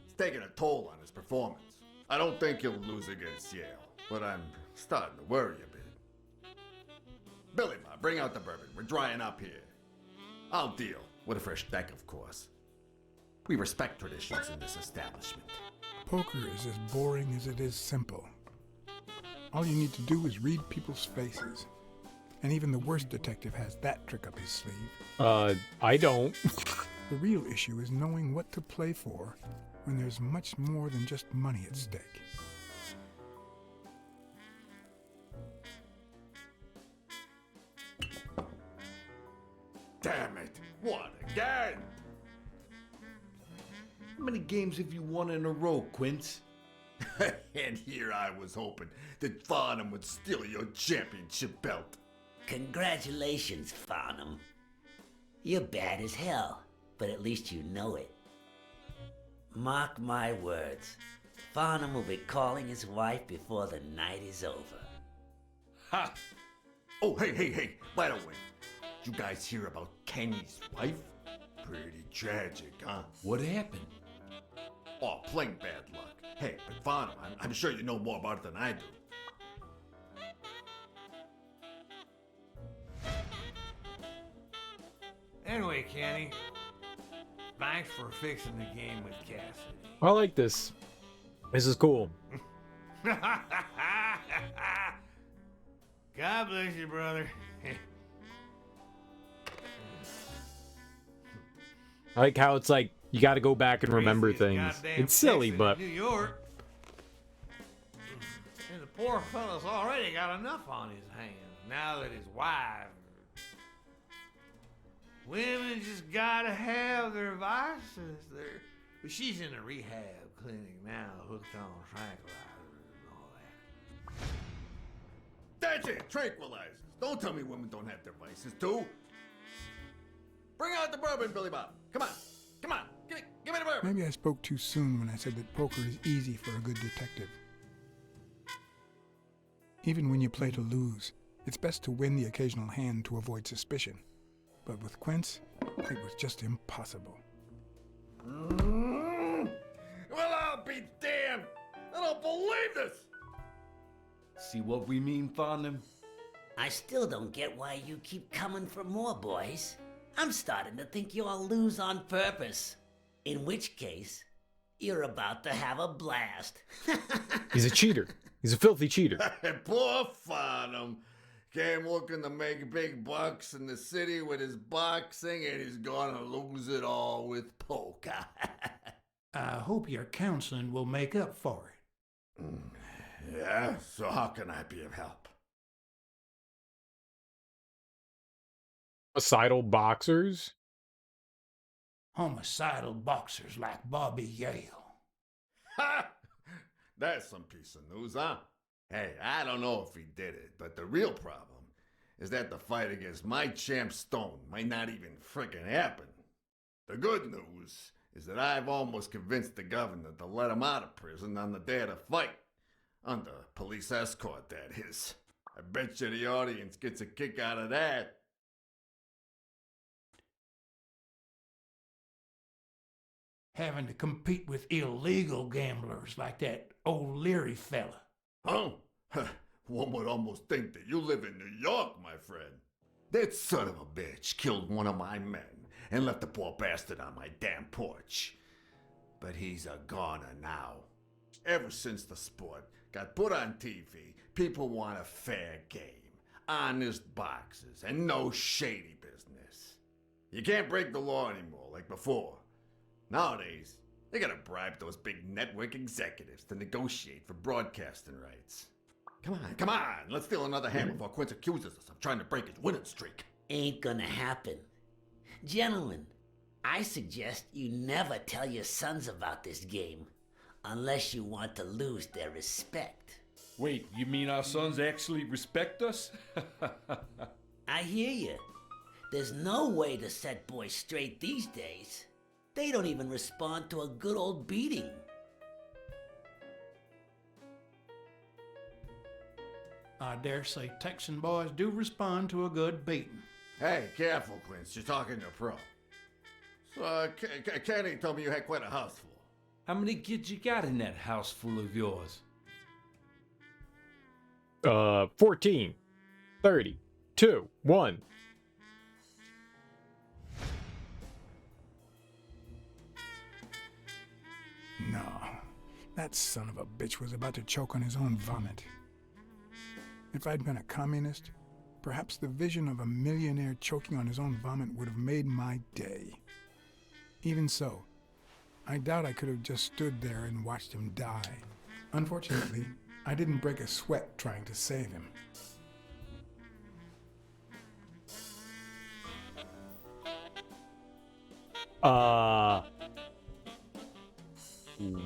it's taking a toll on his performance. I don't think he'll lose against Yale, but I'm starting to worry a bit. Billy Ma, bring out the bourbon. We're drying up here. I'll deal with a fresh deck, of course. We respect traditions in this establishment. Poker is as boring as it is simple. All you need to do is read people's faces. And even the worst detective has that trick up his sleeve. I don't. The real issue is knowing what to play for when there's much more than just money at stake. Damn it! What again? How many games have you won in a row, Quince? And here I was hoping that Farnham would steal your championship belt. Congratulations, Farnham. You're bad as hell, but at least you know it. Mark my words, Farnham will be calling his wife before the night is over. Ha! Oh, hey, by the way, you guys hear about Kenny's wife? Pretty tragic, huh? What happened? Oh, plain bad luck. Hey, but Farnham, I'm sure you know more about it than I do. Anyway, Kenny, thanks for fixing the game with Cassidy. I like this. This is cool. God bless you, brother. I like how it's like you got to go back and remember things. Goddamn It's silly, Texan but in New York. And the poor fella's already got enough on his hands now that his wife. Women just gotta have their vices. But she's in a rehab clinic now, hooked on tranquilizers and all that. That's it, tranquilizers. Don't tell me women don't have their vices, too. Bring out the bourbon, Billy Bob. Come on, come on, give me the bourbon. Maybe I spoke too soon when I said that poker is easy for a good detective. Even when you play to lose, it's best to win the occasional hand to avoid suspicion. But with Quince, it was just impossible. Well, I'll be damned. I don't believe this. See what we mean, Farnham? I still don't get why you keep coming for more, boys. I'm starting to think you all lose on purpose. In which case, you're about to have a blast. he's a cheater. He's a filthy cheater. Poor Farnham. Came looking to make big bucks in the city with his boxing, and he's gonna lose it all with poker. I hope your counseling will make up for it. Yeah, so how can I be of help? Homicidal boxers? Homicidal boxers like Bobby Yale. Ha! That's some piece of news, huh? Hey, I don't know if he did it, but the real problem is that the fight against my champ Stone might not even frickin' happen. The good news is that I've almost convinced the governor to let him out of prison on the day of the fight. Under police escort, that is. I bet you the audience gets a kick out of that. Having to compete with illegal gamblers like that O'Leary fella. Huh? One would almost think that you live in New York, my friend. That son of a bitch killed one of my men and left the poor bastard on my damn porch. But he's a goner now. Ever since the sport got put on TV, people want a fair game, honest boxes, and no shady business. You can't break the law anymore like before. Nowadays, they gotta bribe those big network executives to negotiate for broadcasting rights. Come on, let's steal another hand before Quince accuses us of trying to break his winning streak. Ain't gonna happen. Gentlemen, I suggest you never tell your sons about this game, unless you want to lose their respect. Wait, you mean our sons actually respect us? I hear you. There's no way to set boys straight these days. They don't even respond to a good old beating. I dare say Texan boys do respond to a good beating. Hey, careful, Quince. You're talking to a pro. So, Kenny told me you had quite a house full. How many kids you got in that house full of yours? 14, 30, 2, 1. No, that son of a bitch was about to choke on his own vomit. If I'd been a communist, perhaps the vision of a millionaire choking on his own vomit would have made my day. Even so, I doubt I could have just stood there and watched him die. Unfortunately, I didn't break a sweat trying to save him.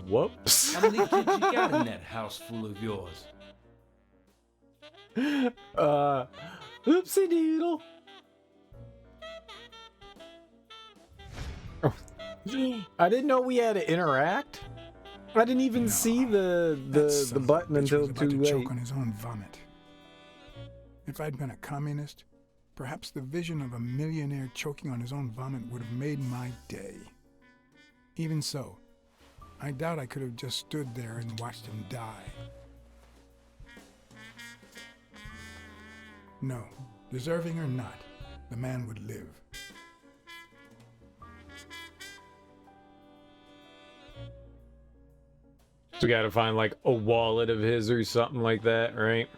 Whoops. How many kids you got in that house full of yours? Oopsie doodle. I didn't know we had to interact. I didn't even see the button until too late. Choke on his own vomit. If I'd been a communist, perhaps the vision of a millionaire choking on his own vomit would have made my day. Even so, I doubt I could have just stood there and watched him die. No, deserving or not, the man would live. So we gotta find like a wallet of his or something like that, right?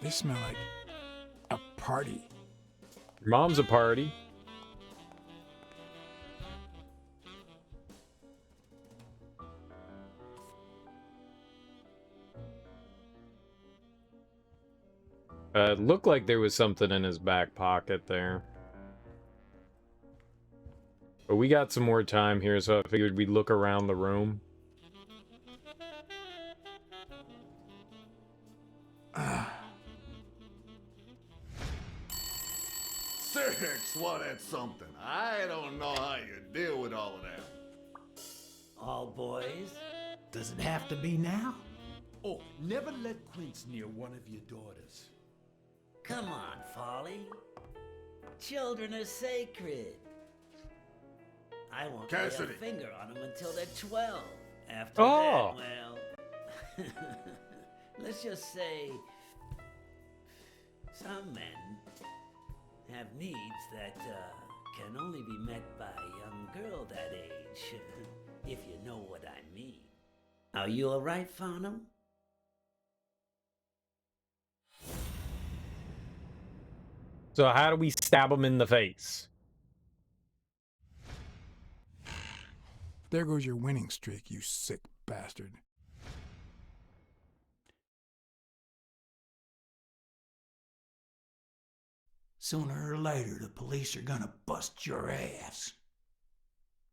They smell like a party. Your mom's a party. It looked like there was something in his back pocket there. But we got some more time here, so I figured we'd look around the room. Six, well, that's something. I don't know how you deal with all of that. All boys? Does it have to be now? Oh, never let Quince near one of your daughters. Come on, Folly. Children are sacred. I won't lay a finger on them until they're 12. After that, well... let's just say... some men have needs that can only be met by a young girl that age, if you know what I mean. Are you alright, Farnham? So how do we stab him in the face? There goes your winning streak, you sick bastard. Sooner or later, the police are gonna bust your ass.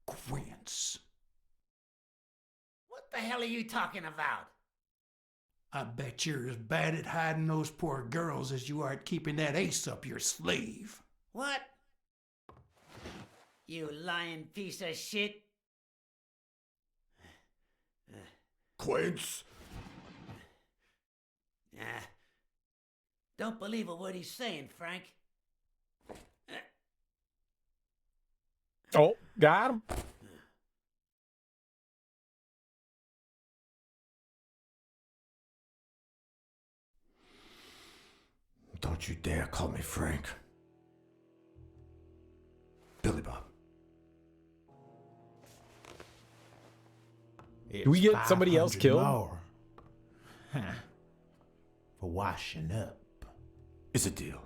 Quince. What the hell are you talking about? I bet you're as bad at hiding those poor girls as you are at keeping that ace up your sleeve. What? You lying piece of shit? Quince? Don't believe a word he's saying, Frank. Oh, got him. Don't you dare call me Frank. Billy Bob. Do we get somebody else killed? More. Huh. For washing up. It's a deal.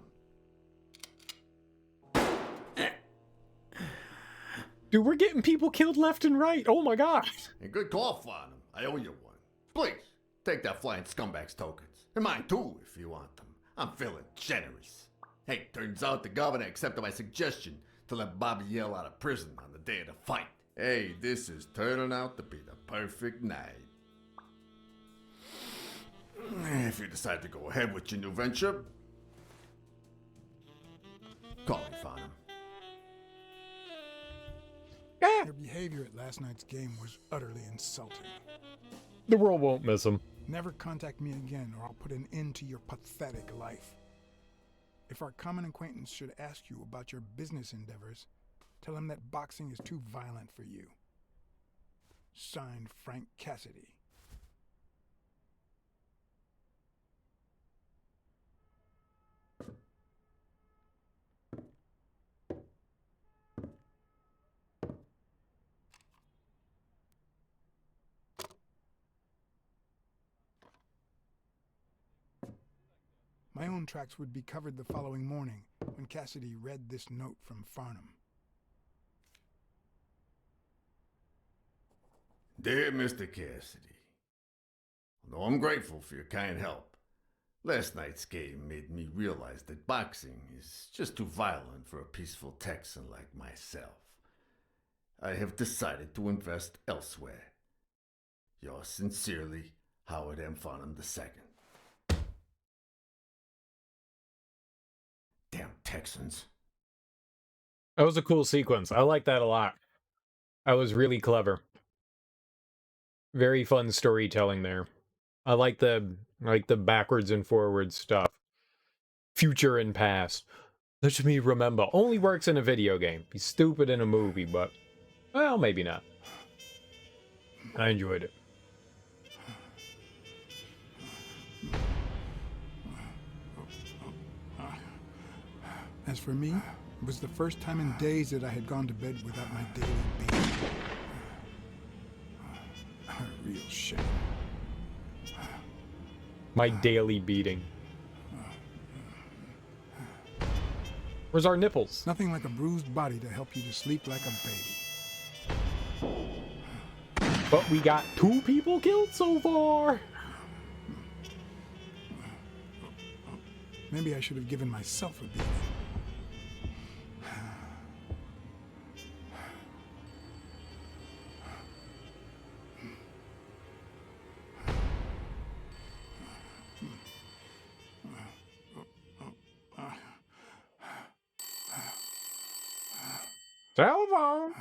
Dude, we're getting people killed left and right. Oh my god. A good call, Farnham. I owe you one. Please, take that flying scumbag's tokens. And mine too, if you want them. I'm feeling generous. Hey, turns out the governor accepted my suggestion to let Bobby Yell out of prison on the day of the fight. Hey, this is turning out to be the perfect night. If you decide to go ahead with your new venture, call me, Farnham. Your behavior at last night's game was utterly insulting. The world won't miss him. Never contact me again, or I'll put an end to your pathetic life. If our common acquaintance should ask you about your business endeavors, tell him that boxing is too violent for you. Signed, Frank Cassidy. My own tracks would be covered the following morning when Cassidy read this note from Farnham. Dear Mr. Cassidy, although I'm grateful for your kind help, last night's game made me realize that boxing is just too violent for a peaceful Texan like myself. I have decided to invest elsewhere. Yours sincerely, Howard M. Farnham II. Damn Texans. That was a cool sequence. I like that a lot. That was really clever. Very fun storytelling there. I like the backwards and forwards stuff. Future and past. Let me remember. Only works in a video game. Be stupid in a movie, but well, maybe not. I enjoyed it. As for me, it was the first time in days that I had gone to bed without my daily beating. A real shame. My daily beating. Where's our nipples? Nothing like a bruised body to help you to sleep like a baby. But we got 2 people killed so far. Maybe I should have given myself a beating. Telephone.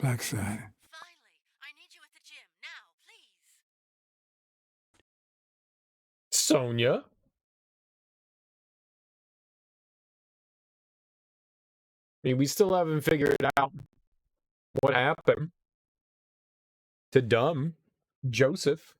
Blacksad. Finally, I need you at the gym now, please. Sonia. I mean, we still haven't figured out what happened to dumb Joseph.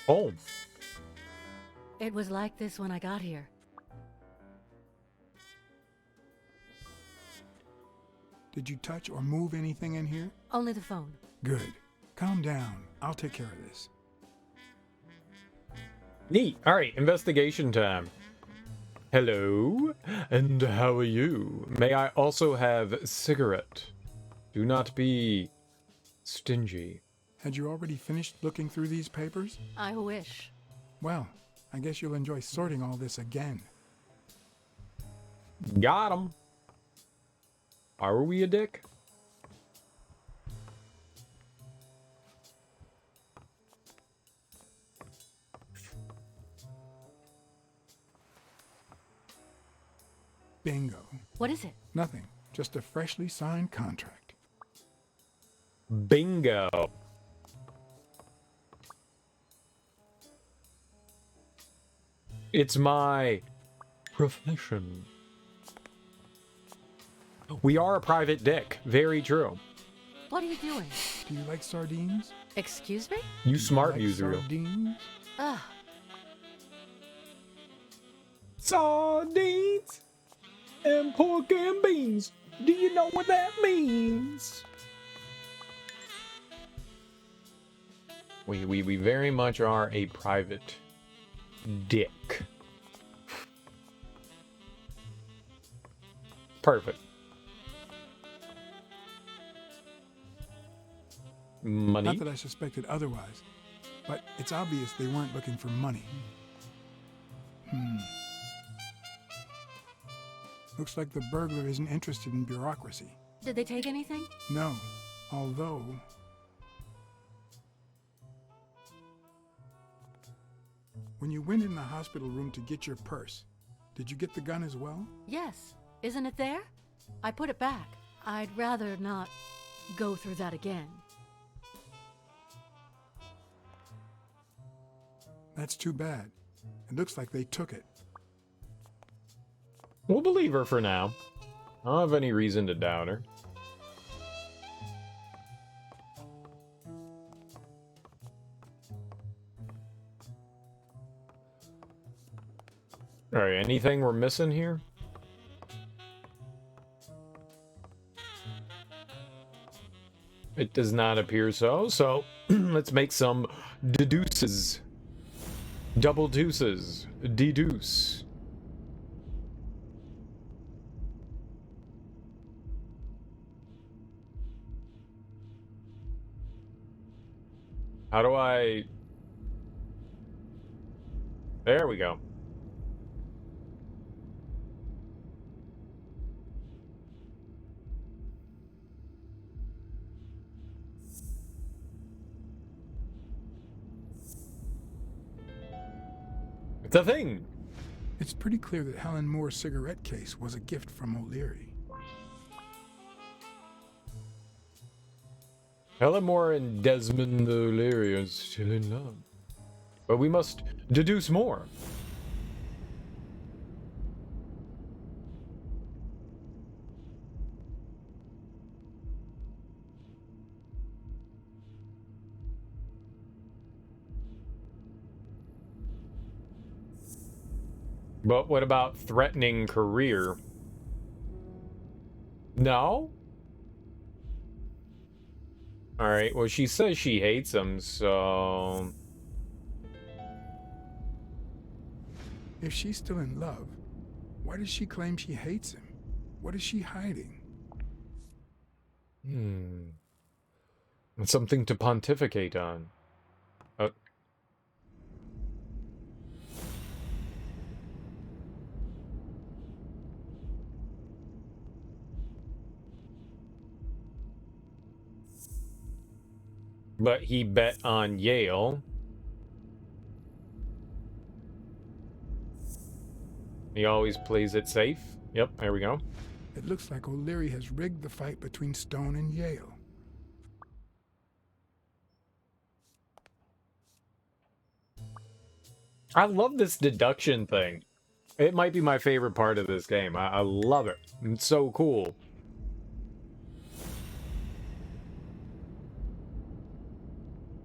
Oh. It was like this when I got here. Did you touch or move anything in here? Only the phone. Good. Calm down. I'll take care of this. Neat. All right, investigation time. Hello, and how are you? May I also have a cigarette? Do not be stingy. Had you already finished looking through these papers? I wish. Well, I guess you'll enjoy sorting all this again. Got him. Are we a dick? Bingo. What is it? Nothing. Just a freshly signed contract. Bingo. It's my profession. We are a private dick. Very true. What are you doing? Do you like sardines? Excuse me? You smart like user. Sardines? Ugh. Sardines and pork and beans. Do you know what that means? We very much are a private dick. Perfect. Money? Not that I suspected otherwise, but it's obvious they weren't looking for money. Looks like the burglar isn't interested in bureaucracy. Did they take anything? No, although... When you went in the hospital room to get your purse, did you get the gun as well? Yes. Isn't it there? I put it back. I'd rather not go through that again. That's too bad. It looks like they took it. We'll believe her for now. I don't have any reason to doubt her. Alright, anything we're missing here? It does not appear so, so let's make some deduces. Double deuces. Deduce. How do I... There we go. It's a thing. It's pretty clear that Helen Moore's cigarette case was a gift from O'Leary. Helen Moore and Desmond O'Leary are still in love. But we must deduce more. But what about threatening career? No? Alright, well, she says she hates him, so... If she's still in love, why does she claim she hates him? What is she hiding? Something to pontificate on. But he bet on Yale. He always plays it safe. Yep, there we go. It looks like O'Leary has rigged the fight between Stone and Yale. I love this deduction thing. It might be my favorite part of this game. I love it. It's so cool.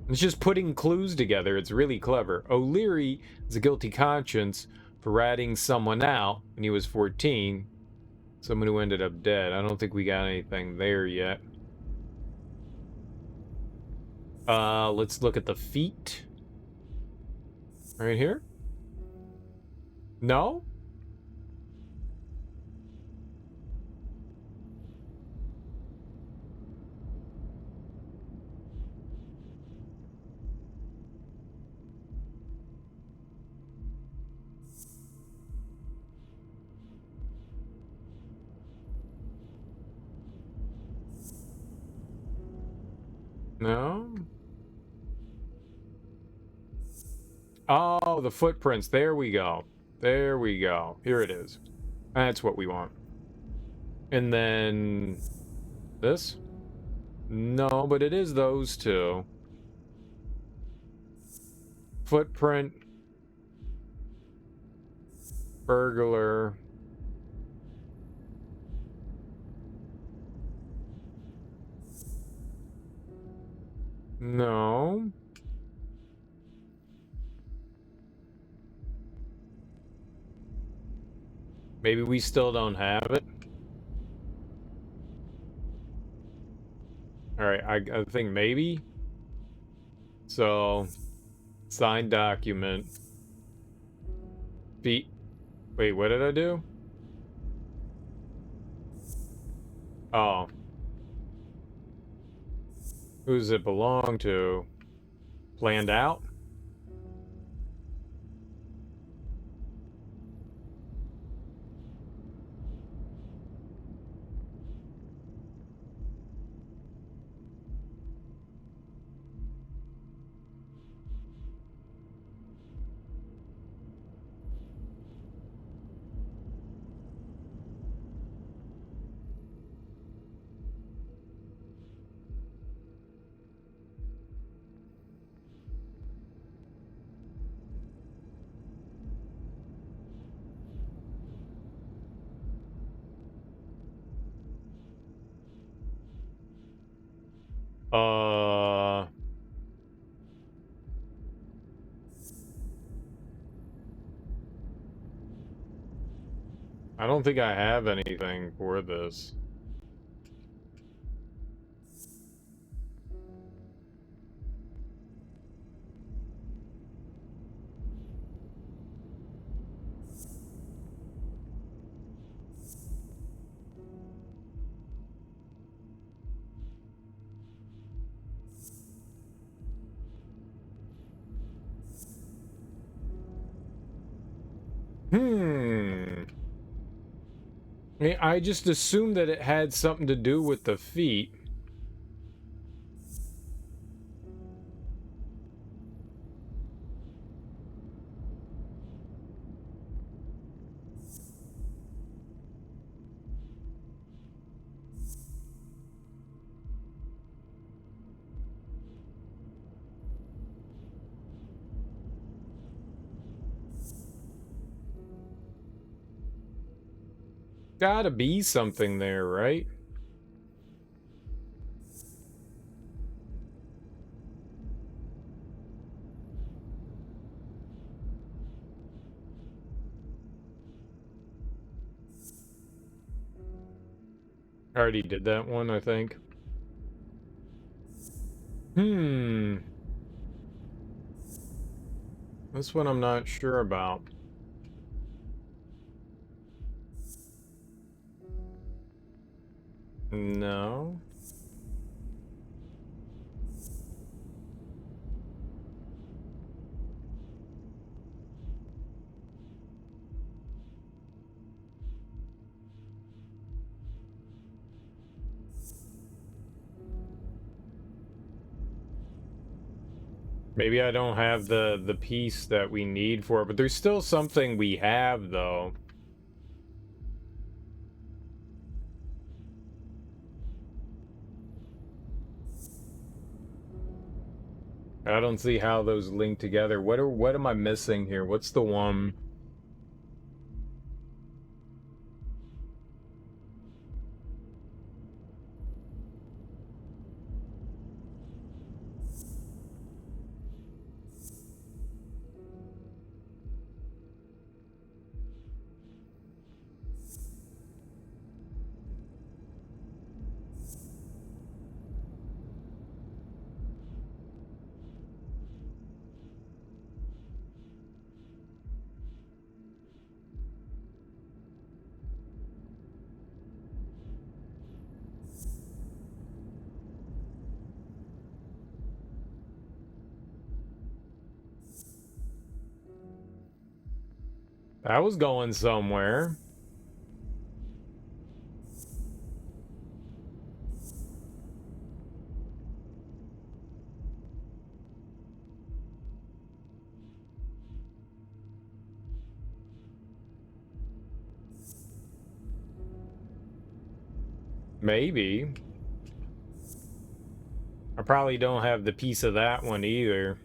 It's just putting clues together. It's really clever. O'Leary is a guilty conscience for ratting someone out when he was 14. Someone who ended up dead. I don't think we got anything there yet. Let's look at the feet. Right here? No? No? Oh, the footprints. There we go. There we go. Here it is. That's what we want. And then... this? No, but it is those two. Footprint. Burglar. No. Maybe we still don't have it. Alright, I think maybe. So, signed document. Wait, what did I do? Oh. Who does it belong to? Planned out? I don't think I have anything for this. I just assumed that it had something to do with the feet. Gotta be something there, right? I already did that one, I think. This one I'm not sure about. No. Maybe I don't have the piece that we need for it, but there's still something we have, though. I don't see how those link together. What am I missing here? What's the one? That was going somewhere. Maybe. I probably don't have the piece of that one either.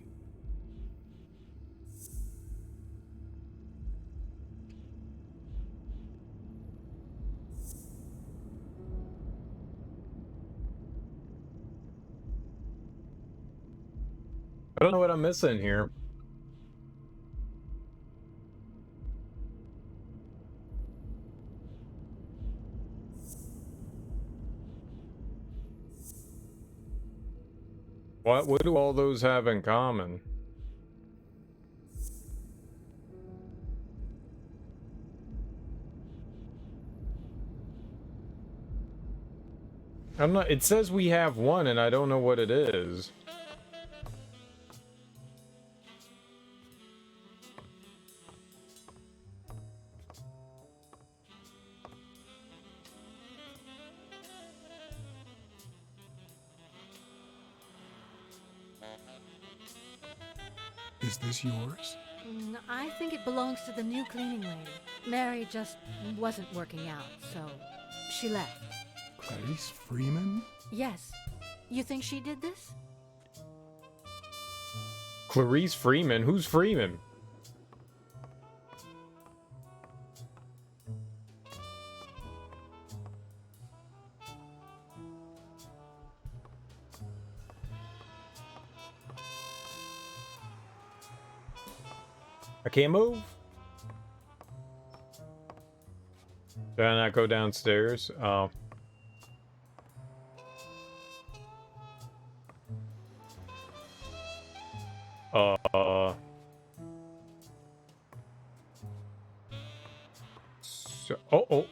I don't know what I'm missing here. What do all those have in common? I'm not, it says we have one and I don't know what it is. Is this yours? I think it belongs to the new cleaning lady. Mary just wasn't working out, so she left. Clarice Freeman? Yes. You think she did this? Clarice Freeman? Who's Freeman? I can't move. Did I not go downstairs? Oh. So, oh.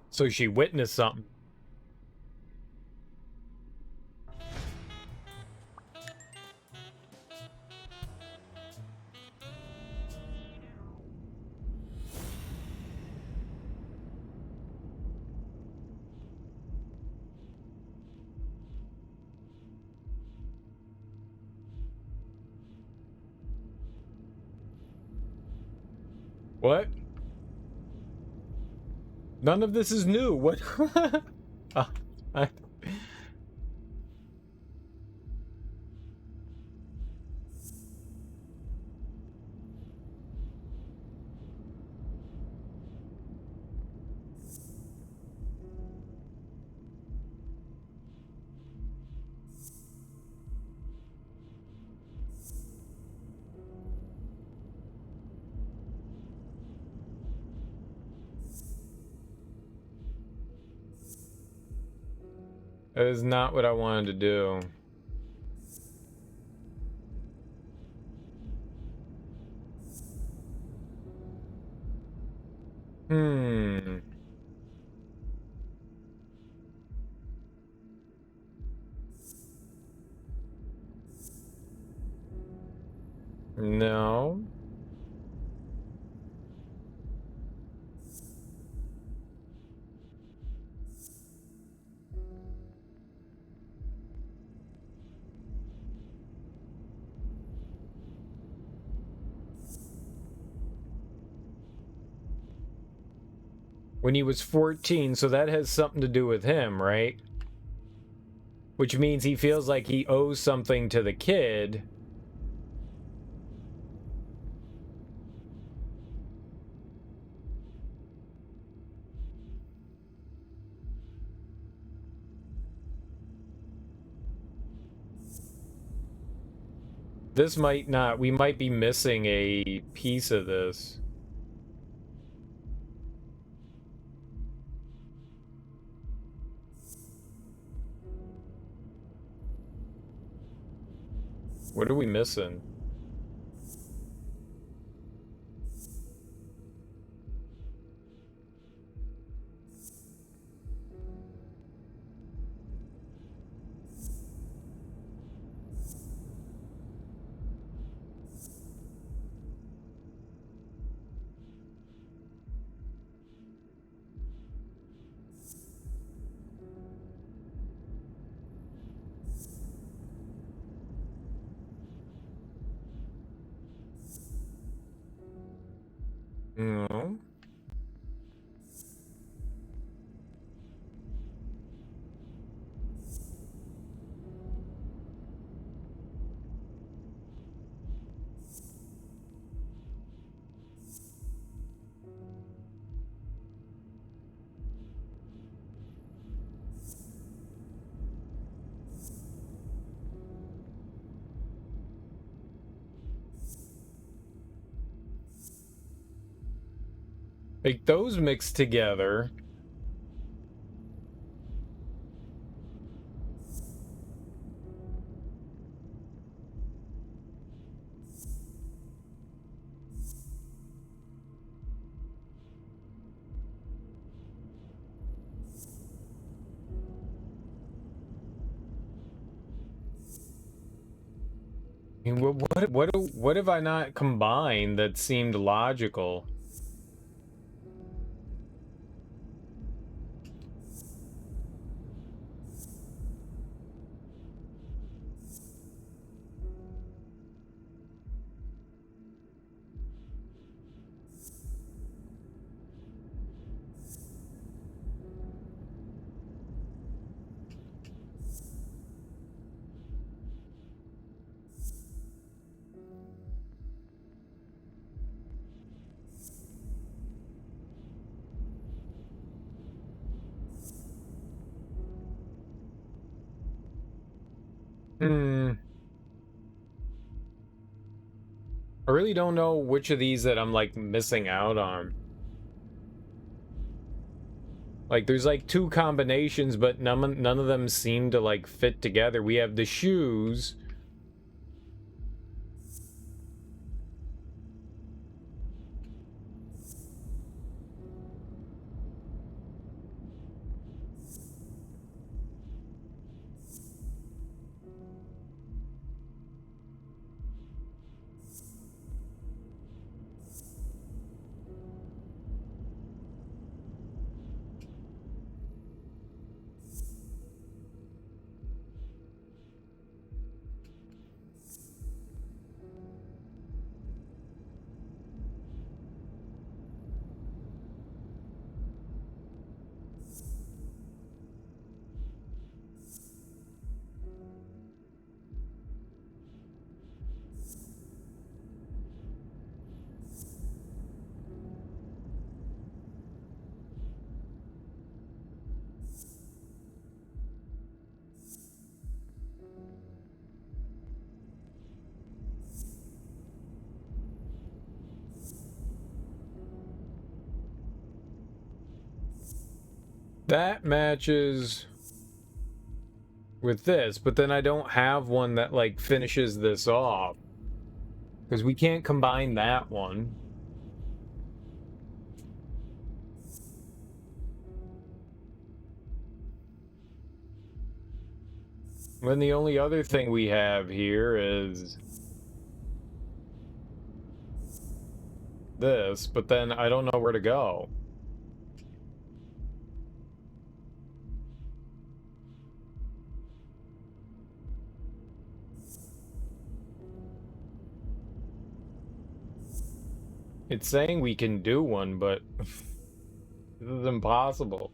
So she witnessed something. What? None of this is new. What? That is not what I wanted to do. No. When he was 14, so that has something to do with him, right? Which means he feels like he owes something to the kid. This might not, we might be missing a piece of this. What are we missing? No. Like, those mixed together. I mean, what have I not combined that seemed logical? I really don't know which of these that I'm like missing out on. Like, there's like two combinations, but none of them seem to like fit together. We have the shoes. That matches. with this, but then I don't have one that, like, finishes this off. Because we can't combine that one. Then the only other thing we have here is this, but then I don't know where to go. It's saying we can do one, but this is impossible.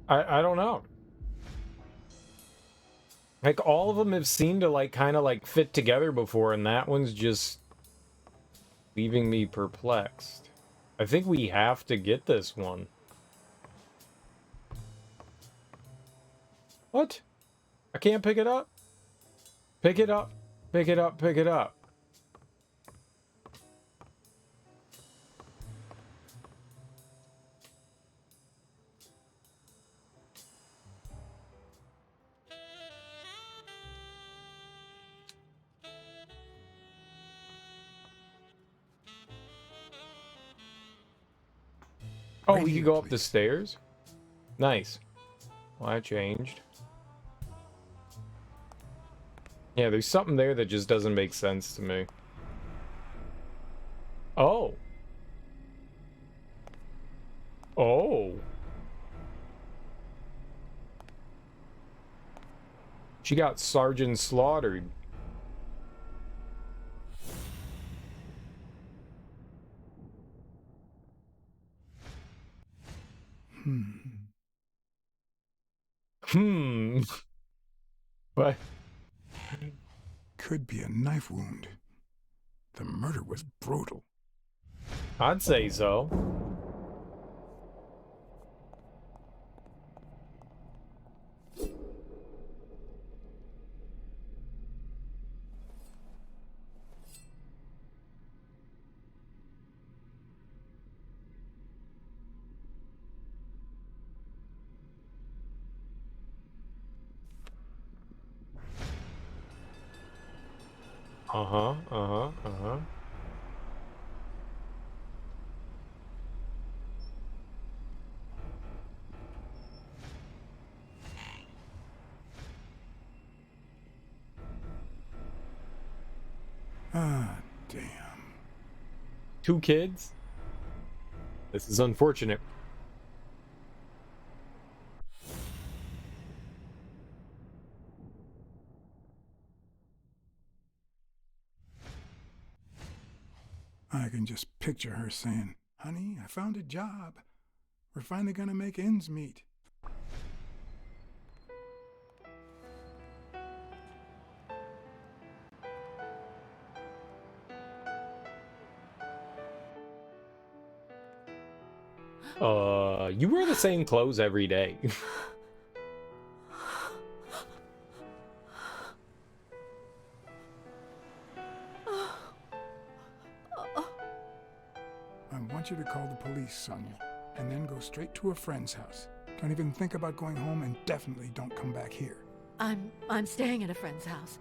I don't know. Like, all of them have seemed to, like, kind of, like, fit together before, and that one's just leaving me perplexed. I think we have to get this one. What? I can't pick it up? Pick it up. Pick it up. Pick it up. Oh, we can go up the stairs? Nice. Well, I changed. Yeah, there's something there that just doesn't make sense to me. Oh. Oh. She got Sergeant slaughtered. What? Could be a knife wound. The murder was brutal. I'd say so. Uh-huh, uh-huh, uh-huh. Ah, damn. 2 kids? This is unfortunate. I can just picture her saying, "Honey, I found a job. We're finally gonna make ends meet." You wear the same clothes every day. I want you to call the police, Sonia, and then go straight to a friend's house. Don't even think about going home, and definitely don't come back here. I'm staying at a friend's house.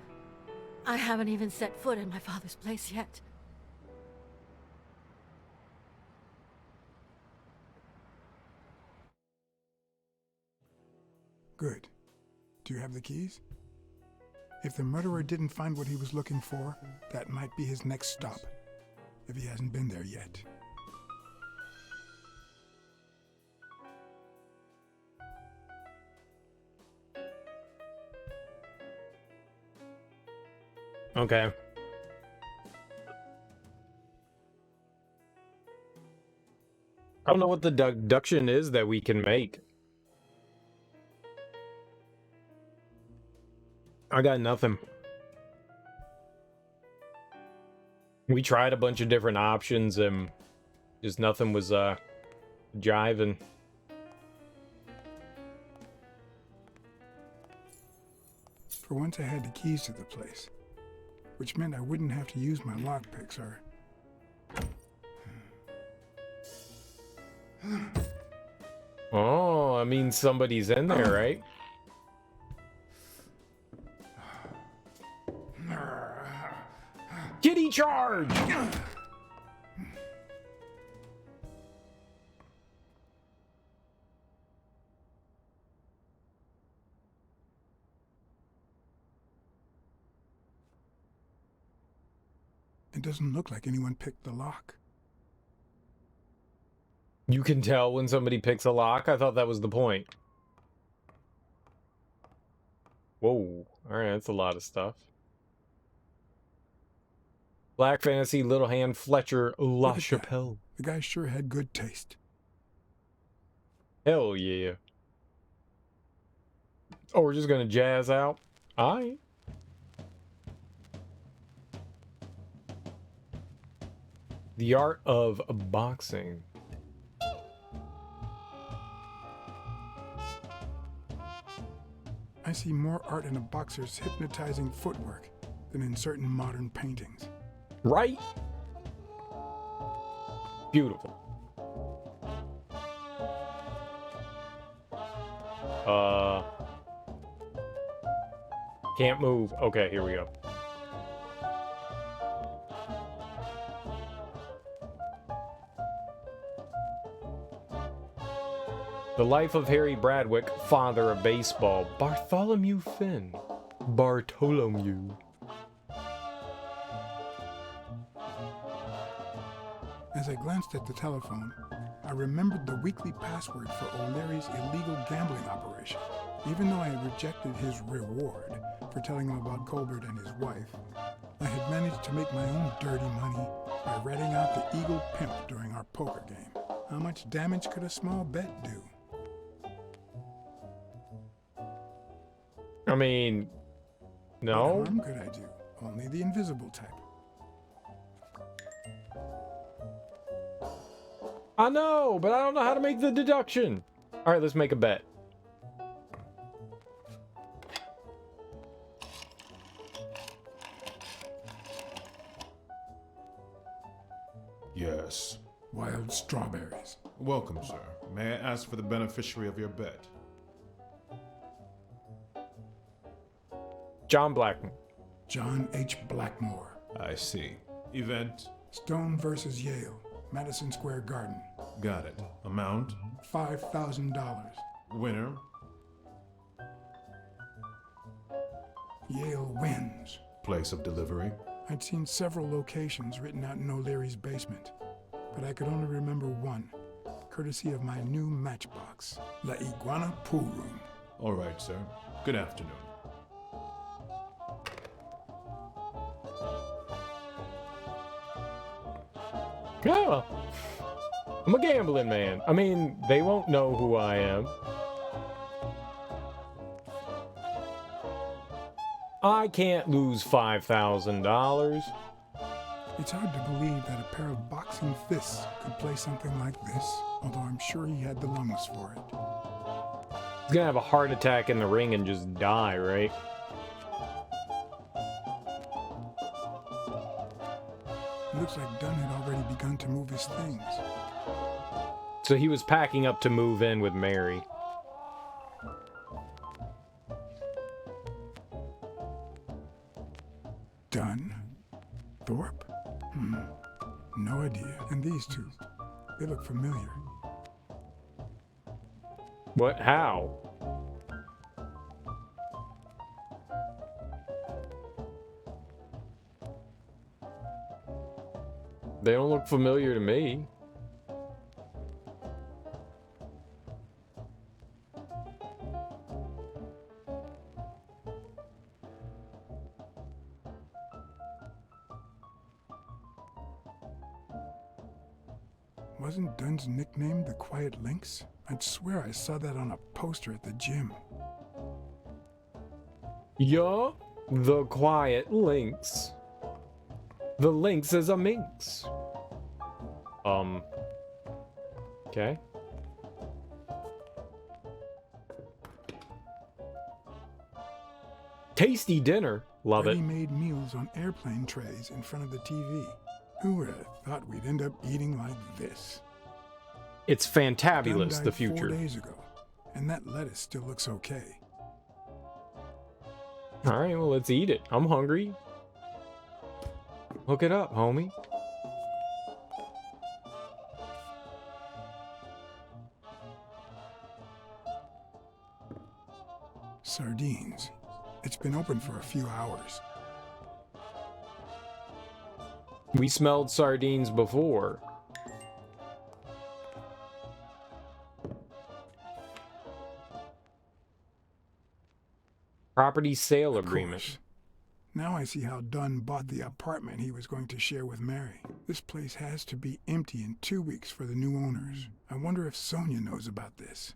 I haven't even set foot in my father's place yet. Good. Do you have the keys? If the murderer didn't find what he was looking for, that might be his next stop, if he hasn't been there yet. Okay. I don't know what the deduction is that we can make. I got nothing. We tried a bunch of different options and just nothing was jiving. For once I had the keys to the place, which meant I wouldn't have to use my lockpicks or... Oh, I mean somebody's in there, right? Kitty charge! It doesn't look like anyone picked the lock. You can tell when somebody picks a lock? I thought that was the point. Whoa. Alright, that's a lot of stuff. Black Fantasy, Little Hand, Fletcher, La Chapelle. The guy sure had good taste. Hell yeah. Oh, we're just gonna jazz out? Alright. The Art of Boxing. I see more art in a boxer's hypnotizing footwork than in certain modern paintings. Right? Beautiful. Can't move. Okay, here we go. The Life of Harry Bradwick, Father of Baseball, Bartholomew Finn. Bartholomew. As I glanced at the telephone, I remembered the weekly password for O'Leary's illegal gambling operation. Even though I had rejected his reward for telling him about Colbert and his wife, I had managed to make my own dirty money by ratting out the Eagle Pimp during our poker game. How much damage could a small bet do? I mean, no. What harm could I do? Only the invisible type. I know, but I don't know how to make the deduction. All right, let's make a bet. Yes. Wild strawberries. Welcome, sir. May I ask for the beneficiary of your bet? John Blackmore. John H. Blackmore. I see. Event? Stone versus Yale. Madison Square Garden. Got it. Amount? $5,000. Winner? Yale wins. Place of delivery? I'd seen several locations written out in O'Leary's basement, but I could only remember one, courtesy of my new matchbox, La Iguana Pool Room. All right, sir. Good afternoon. Yeah, I'm a gambling man. I mean, they won't know who I am. I can't lose $5,000. It's hard to believe that a pair of boxing fists could play something like this, although I'm sure he had the lungs for it. He's gonna have a heart attack in the ring and just die, right? It looks like Dunn had already begun to move his things. So he was packing up to move in with Mary. Dunn? Thorpe? No idea. And these two, they look familiar. What? How? They don't look familiar to me. Wasn't Dunn's nickname the Quiet Lynx? I'd swear I saw that on a poster at the gym. Yeah, the Quiet Lynx. The lynx is a minx. Okay. Tasty dinner. Love it. Ready-made meals on airplane trays in front of the TV. Who would have thought we'd end up eating like this? It's fantabulous, Gun the died future. 4 days ago, and that lettuce still looks okay. Alright, well, let's eat it. I'm hungry. Hook it up, homie. Sardines. It's been open for a few hours. We smelled sardines before. Property sale agreement. Now I see how Dunn bought the apartment he was going to share with Mary. This place has to be empty in 2 weeks for the new owners. I wonder if Sonia knows about this.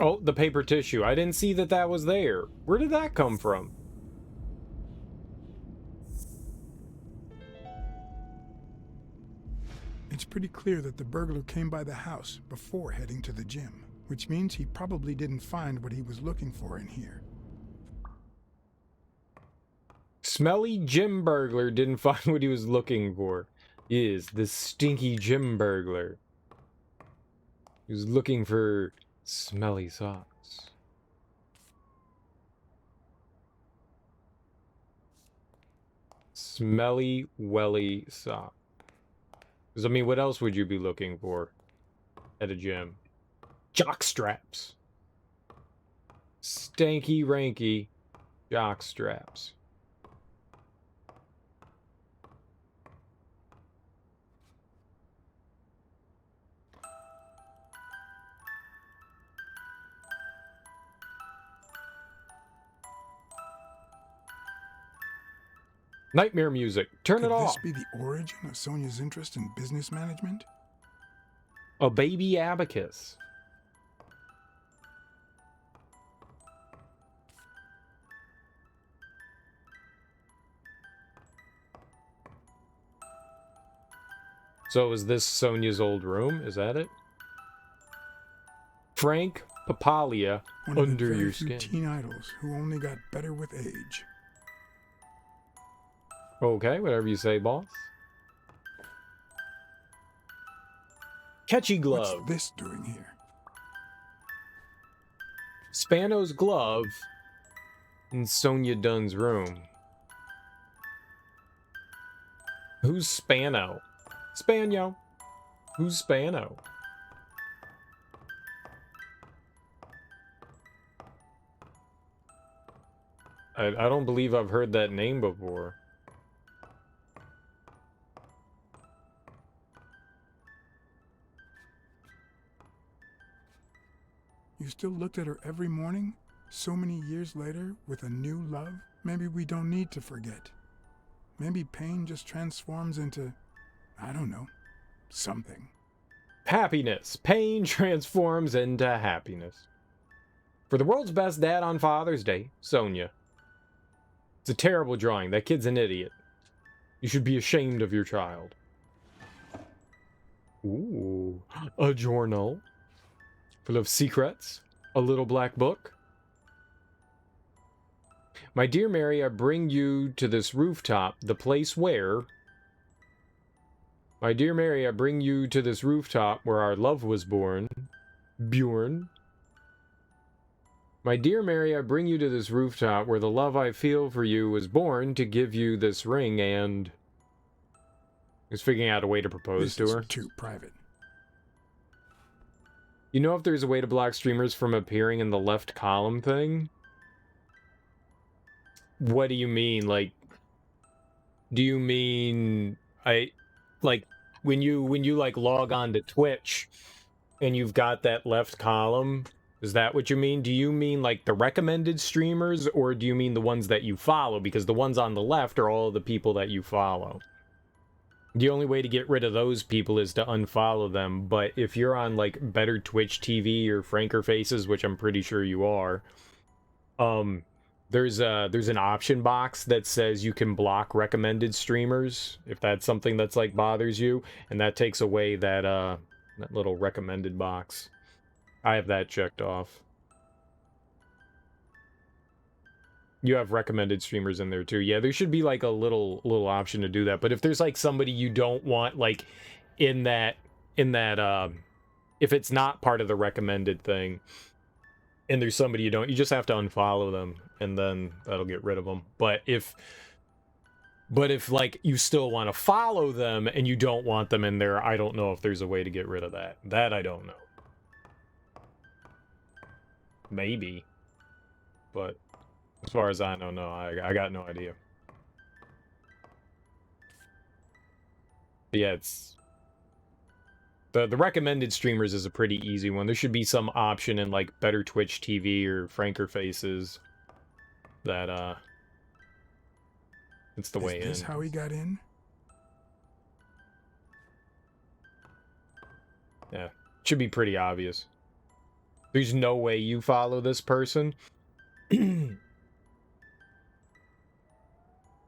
Oh, the paper tissue. I didn't see that that was there. Where did that come from? It's pretty clear that the burglar came by the house before heading to the gym, which means he probably didn't find what he was looking for in here. Smelly gym burglar didn't find what he was looking for. Is the stinky gym burglar. He was looking for smelly socks. Smelly, welly sock. Because, I mean, what else would you be looking for at a gym? Jock straps. Stanky, ranky jock straps. Nightmare music. Turn it off. Could this be the origin of Sonia's interest in business management? A baby abacus. So is this Sonia's old room? Is that it? Frank Papalia under your skin. Teen idols who only got better with age. Okay, whatever you say, boss. Catchy glove. What's this doing here? Spano's glove in Sonia Dunn's room. Who's Spano? Spano. Who's Spano? I don't believe I've heard that name before. You still looked at her every morning, so many years later, with a new love? Maybe we don't need to forget. Maybe pain just transforms into, I don't know, something. Happiness. Pain transforms into happiness. For the world's best dad on Father's Day, Sonia. It's a terrible drawing. That kid's an idiot. You should be ashamed of your child. Ooh, a journal. Full of secrets, a little black book. My dear Mary, I bring you to this rooftop, the place where... My dear Mary, I bring you to this rooftop where our love was born. Bjorn. My dear Mary, I bring you to this rooftop where the love I feel for you was born to give you this ring and... He's figuring out a way to propose to her. Too private. You know if there's a way to block streamers from appearing in the left column thing? What do you mean? Like, do you mean like when you like log on to Twitch and you've got that left column? Is that what you mean? Do you mean like the recommended streamers, or do you mean the ones that you follow? Because the ones on the left are all the people that you follow. The only way to get rid of those people is to unfollow them. But if you're on like Better Twitch TV or Franker Faces, which I'm pretty sure you are, there's an option box that says you can block recommended streamers if that's something that's like bothers you, and that takes away that that little recommended box. I have that checked off. You have recommended streamers in there too. Yeah, there should be like a little option to do that. But if there's like somebody you don't want like in that if it's not part of the recommended thing and there's somebody you don't, you just have to unfollow them and then that'll get rid of them. But if like you still want to follow them and you don't want them in there, I don't know if there's a way to get rid of that. That I don't know. Maybe. But as far as I know, no, I got no idea. But yeah, it's the recommended streamers is a pretty easy one. There should be some option in like Better Twitch TV or Franker Faces that it's the way in. Is this how he got in? Yeah, should be pretty obvious. There's no way you follow this person.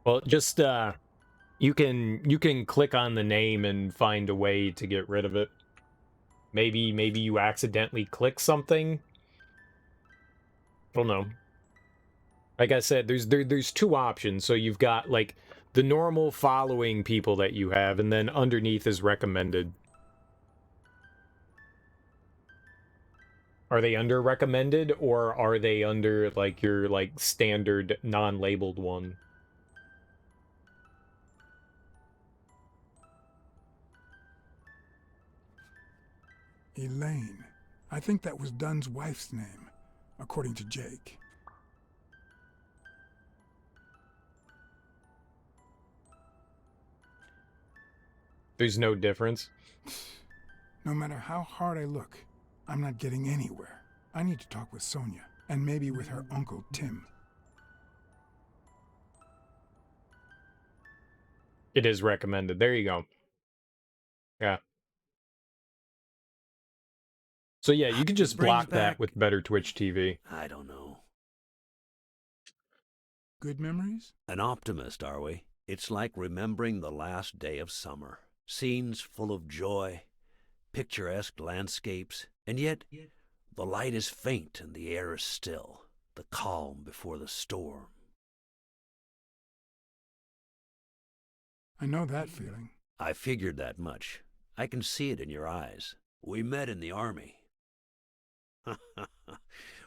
Well, just you can click on the name and find a way to get rid of it. Maybe you accidentally click something. I don't know. Like I said, there's two options. So you've got like the normal following people that you have, and then underneath is recommended. Are they under recommended, or are they under like your like standard non-labeled one? Elaine. I think that was Dunn's wife's name, according to Jake. There's no difference. No matter how hard I look, I'm not getting anywhere. I need to talk with Sonia, and maybe with her uncle Tim. It is recommended. There you go. Yeah. So yeah, you can just block that with Better Twitch TV. I don't know. Good memories? An optimist, are we? It's like remembering the last day of summer. Scenes full of joy, picturesque landscapes, and yet the light is faint and the air is still, the calm before the storm. I know that feeling. I figured that much. I can see it in your eyes. We met in the Army.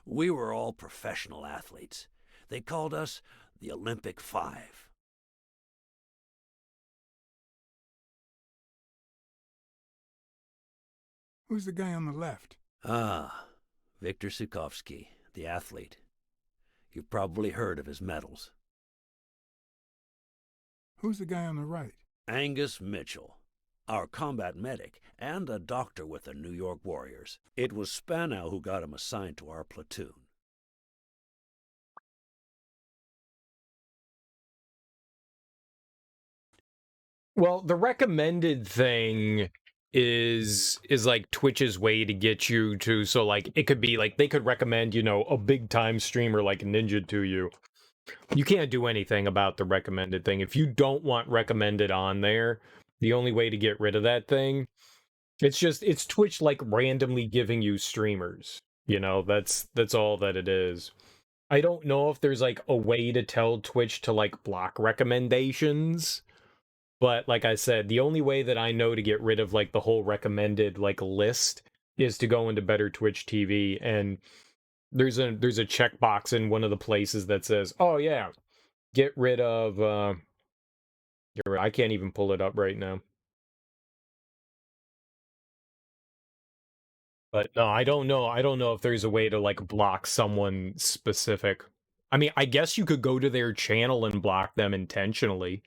We were all professional athletes. They called us the Olympic Five. Who's the guy on the left? Ah, Viktor Sukovsky, the athlete. You've probably heard of his medals. Who's the guy on the right? Angus Mitchell, our combat medic, and a doctor with the New York Warriors. It was Spanow who got him assigned to our platoon. Well, the recommended thing is like Twitch's way to get you to, so like it could be like they could recommend, you know, a big time streamer like Ninja to you. You can't do anything about the recommended thing. If you don't want recommended on there, the only way to get rid of that thing, it's Twitch like randomly giving you streamers. You know, that's all that it is. I don't know if there's like a way to tell Twitch to like block recommendations. But like I said, the only way that I know to get rid of like the whole recommended like list is to go into Better Twitch TV, and there's a checkbox in one of the places that says, "Oh yeah, get rid of." I can't even pull it up right now. But no, I don't know. I don't know if there's a way to like block someone specific. I mean, I guess you could go to their channel and block them intentionally.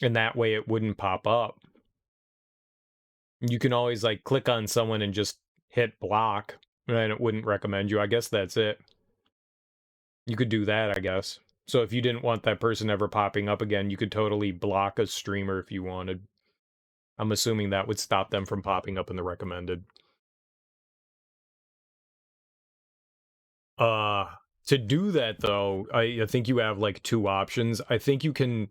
And that way it wouldn't pop up. You can always like click on someone and just hit block, and it wouldn't recommend you. I guess that's it. You could do that, I guess. So if you didn't want that person ever popping up again, you could totally block a streamer if you wanted. I'm assuming that would stop them from popping up in the recommended. To do that though, I think you have like two options. I think you can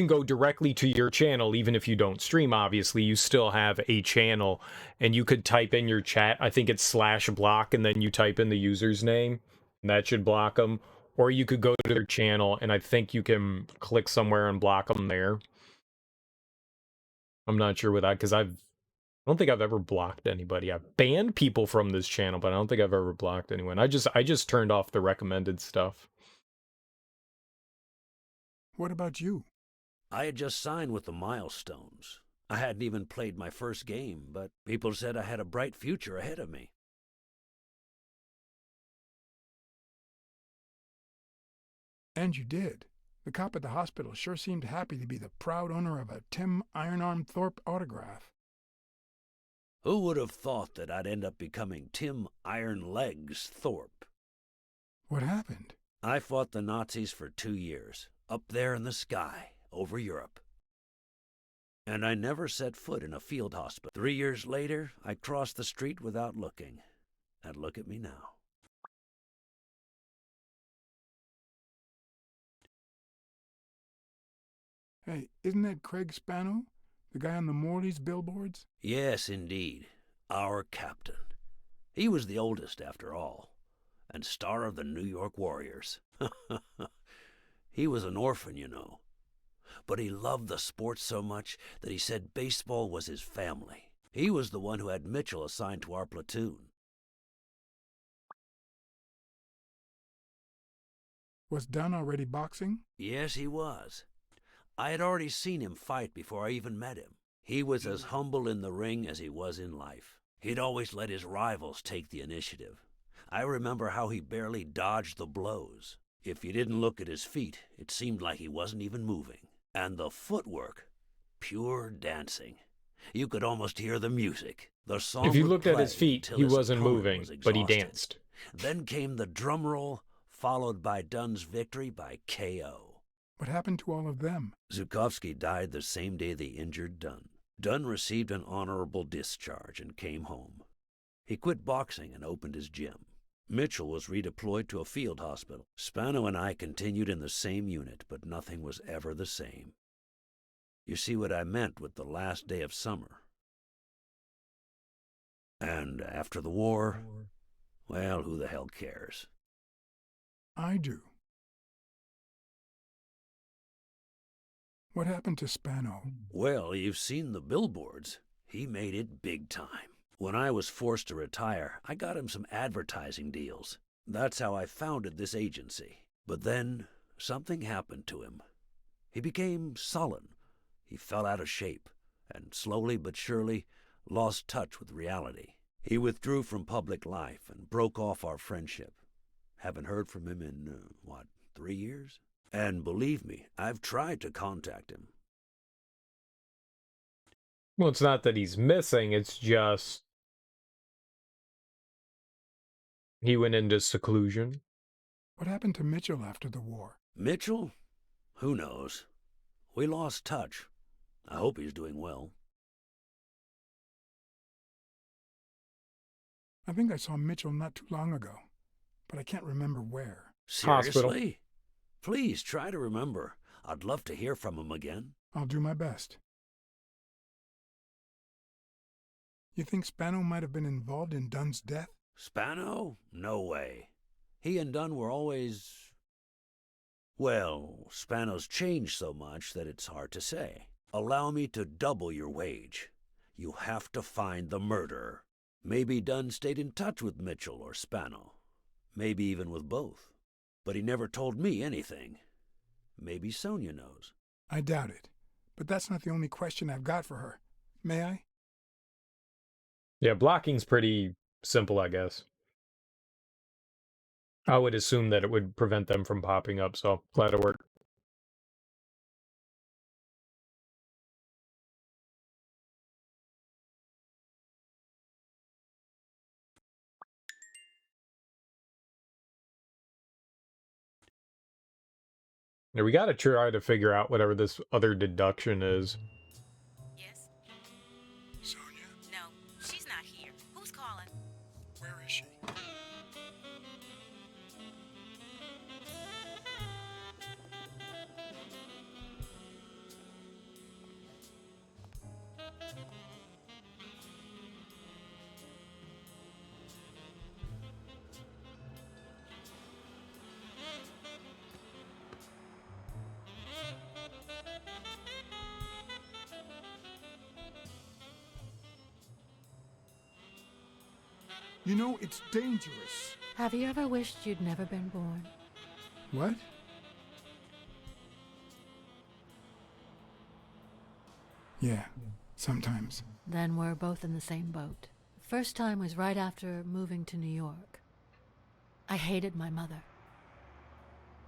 go directly to your channel even if you don't stream. Obviously, you still have a channel, and you could type in your chat. I think it's /block, and then you type in the user's name, and that should block them. Or you could go to their channel, and I think you can click somewhere and block them there. I'm not sure with that because I don't think I've ever blocked anybody. I've banned people from this channel, but I don't think I've ever blocked anyone. I just turned off the recommended stuff. What about you? I had just signed with the Milestones. I hadn't even played my first game, but people said I had a bright future ahead of me. And you did. The cop at the hospital sure seemed happy to be the proud owner of a Tim Ironarm Thorpe autograph. Who would have thought that I'd end up becoming Tim Iron Legs Thorpe? What happened? I fought the Nazis for 2 years, up there in the sky, over Europe. And I never set foot in a field hospital. 3 years later, I crossed the street without looking. And look at me now. Hey, isn't that Craig Spano? The guy on the Morley's billboards? Yes, indeed. Our captain. He was the oldest, after all, and star of the New York Warriors. He was an orphan, you know. But he loved the sport so much that he said baseball was his family. He was the one who had Mitchell assigned to our platoon. Was Dunn already boxing? Yes, he was. I had already seen him fight before I even met him. He was as humble in the ring as he was in life. He'd always let his rivals take the initiative. I remember how he barely dodged the blows. If you didn't look at his feet, it seemed like he wasn't even moving. And the footwork, pure dancing. You could almost hear the music. The song if you would looked at play his feet, until he his wasn't opponent moving, was but he exhausted. danced. Then came the drum roll, followed by Dunn's victory by KO. What happened to all of them? Zhukovsky died the same day they injured Dunn. Dunn received an honorable discharge and came home. He quit boxing and opened his gym. Mitchell was redeployed to a field hospital. Spano and I continued in the same unit, but nothing was ever the same. You see what I meant with the last day of summer. And after the war, well, who the hell cares? I do. What happened to Spano? Well, you've seen the billboards. He made it big time. When I was forced to retire, I got him some advertising deals. That's how I founded this agency. But then, something happened to him. He became sullen. He fell out of shape, and slowly but surely lost touch with reality. He withdrew from public life and broke off our friendship. Haven't heard from him in, 3 years? And believe me, I've tried to contact him. Well, it's not that he's missing, it's just he went into seclusion. What happened to Mitchell after the war? Mitchell? Who knows? We lost touch. I hope he's doing well. I think I saw Mitchell not too long ago, but I can't remember where. Seriously? Hospital. Please try to remember. I'd love to hear from him again. I'll do my best. You think Spano might have been involved in Dunn's death? Spano? No way. He and Dunn were always... Well, Spano's changed so much that it's hard to say. Allow me to double your wage. You have to find the murderer. Maybe Dunn stayed in touch with Mitchell or Spano. Maybe even with both. But he never told me anything. Maybe Sonia knows. I doubt it. But that's not the only question I've got for her. May I? Yeah, blocking's pretty simple, I guess. I would assume that it would prevent them from popping up, so glad it worked. Now we gotta try to figure out whatever this other deduction is. Yes? Sonia? No, she's not here. Who's calling? Where is she? You know, it's dangerous. Have you ever wished you'd never been born? What? Yeah, sometimes. Then we're both in the same boat. First time was right after moving to New York. I hated my mother.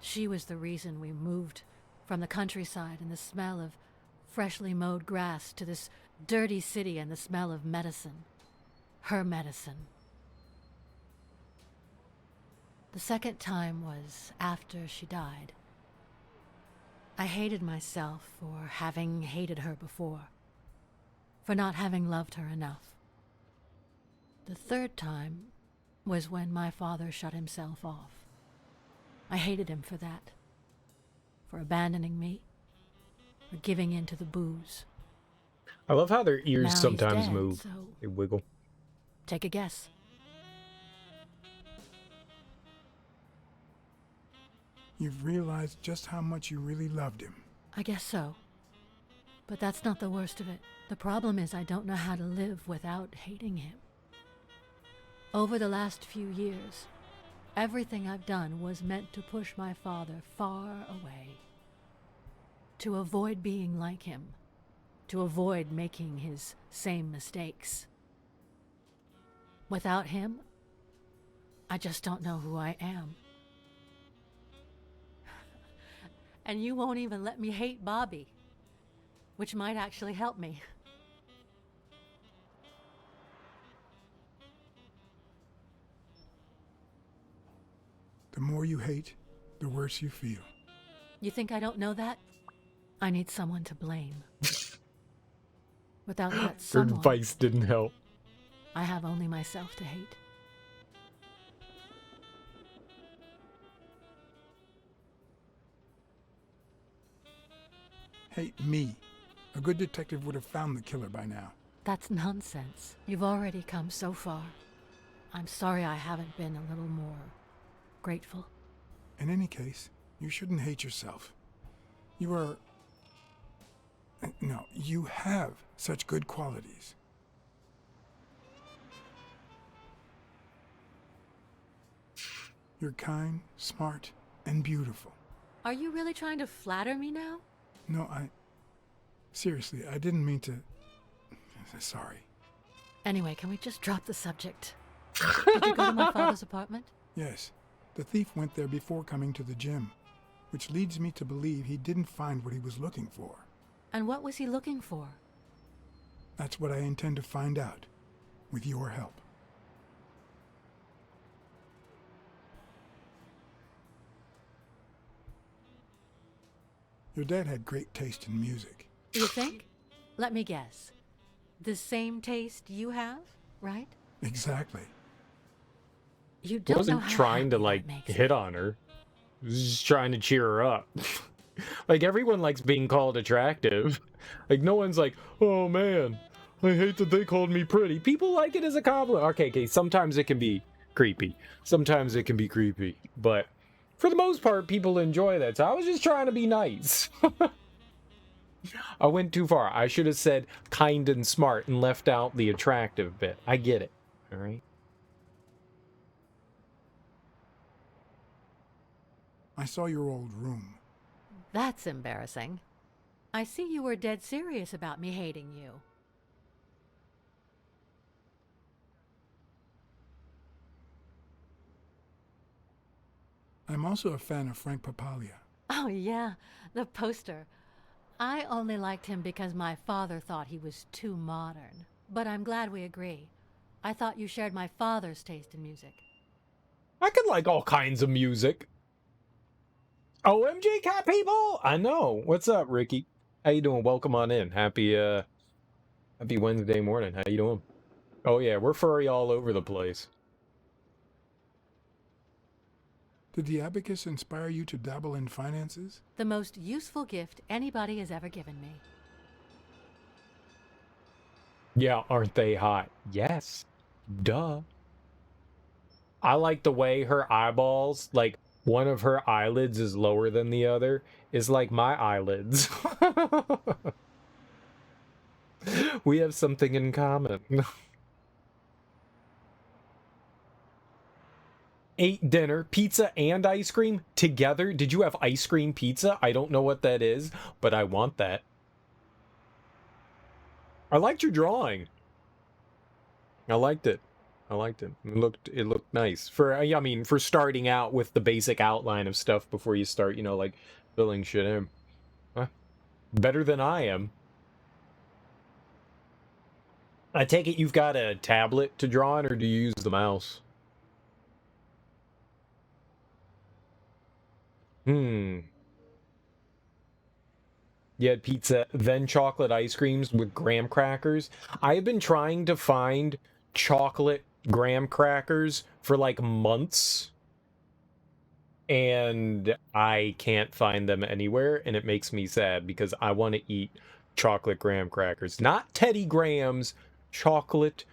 She was the reason we moved from the countryside and the smell of freshly mowed grass to this dirty city and the smell of medicine. Her medicine. The second time was after she died. I hated myself for having hated her before, for not having loved her enough. The third time was when my father shut himself off. I hated him for that, for abandoning me, for giving in to the booze. I love how their ears Now he's sometimes dead, move. so They wiggle. take a guess. You've realized just how much you really loved him. I guess so. But that's not the worst of it. The problem is I don't know how to live without hating him. Over the last few years, everything I've done was meant to push my father far away. To avoid being like him. To avoid making his same mistakes. Without him, I just don't know who I am. And you won't even let me hate Bobby, which might actually help me. The more you hate, the worse you feel. You think I don't know that? I need someone to blame. Without that Their someone, advice didn't help. I have only myself to hate. Hate me. A good detective would have found the killer by now. That's nonsense. You've already come so far. I'm sorry I haven't been a little more grateful. In any case, you shouldn't hate yourself. You are... No, you have such good qualities. You're kind, smart, and beautiful. Are you really trying to flatter me now? No, seriously, I didn't mean to... Sorry. Anyway, can we just drop the subject? Did you go to my father's apartment? Yes, the thief went there before coming to the gym, which leads me to believe he didn't find what he was looking for. And what was he looking for? That's what I intend to find out, with your help. Your dad had great taste in music. You think? Let me guess. The same taste you have, right? Exactly. You He don't know wasn't how trying to, happy like, that makes hit on her. He was just trying to cheer her up. Like, everyone likes being called attractive. Like, no one's like, oh, man, I hate that they called me pretty. People like it as a compliment. Okay, sometimes it can be creepy. Sometimes it can be creepy. But for the most part, people enjoy that. So I was just trying to be nice. I went too far. I should have said kind and smart and left out the attractive bit. I get it. All right. I saw your old room. That's embarrassing. I see you were dead serious about me hating you. I'm also a fan of Frank Papalia. Oh, yeah, the poster. I only liked him because my father thought he was too modern. But I'm glad we agree. I thought you shared my father's taste in music. I could like all kinds of music. OMG, cat people! I know. What's up, Ricky? How you doing? Welcome on in. Happy Wednesday morning. How you doing? Oh yeah, we're furry all over the place. Did the abacus inspire you to dabble in finances? The most useful gift anybody has ever given me. Yeah, aren't they hot? Yes. Duh. I like the way her eyeballs, like, one of her eyelids is lower than the other, is like my eyelids. We have something in common. Ate dinner, pizza and ice cream together. Did you have ice cream pizza? I don't know what that is, but I want that. I liked your drawing. I liked it. I liked it. It looked nice. I mean, for starting out with the basic outline of stuff before you start, you know, like filling shit in. Huh? Better than I am. I take it you've got a tablet to draw on, or do you use the mouse? You had pizza, then chocolate ice creams with graham crackers. I've been trying to find chocolate graham crackers for like months, and I can't find them anywhere, and it makes me sad because I want to eat chocolate graham crackers. Not Teddy Grahams, chocolate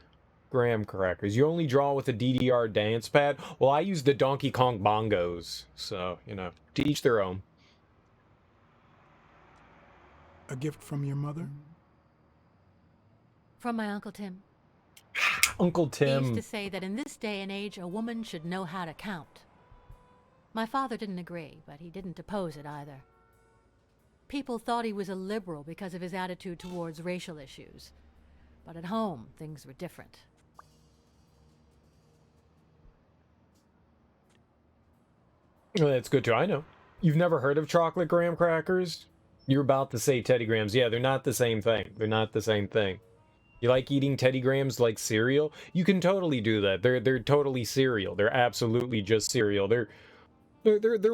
graham crackers. You only draw with a DDR dance pad? Well, I use the Donkey Kong bongos, so, you know, to each their own. A gift from your mother? From my Uncle Tim. Uncle Tim. He used to say that in this day and age, a woman should know how to count. My father didn't agree, but he didn't oppose it either. People thought he was a liberal because of his attitude towards racial issues. But at home, things were different. Well, that's good too. I know. You've never heard of chocolate graham crackers? You're about to say Teddy Grahams. Yeah, they're not the same thing. They're not the same thing. You like eating Teddy Grahams like cereal? You can totally do that. They're totally cereal. They're absolutely just cereal. They're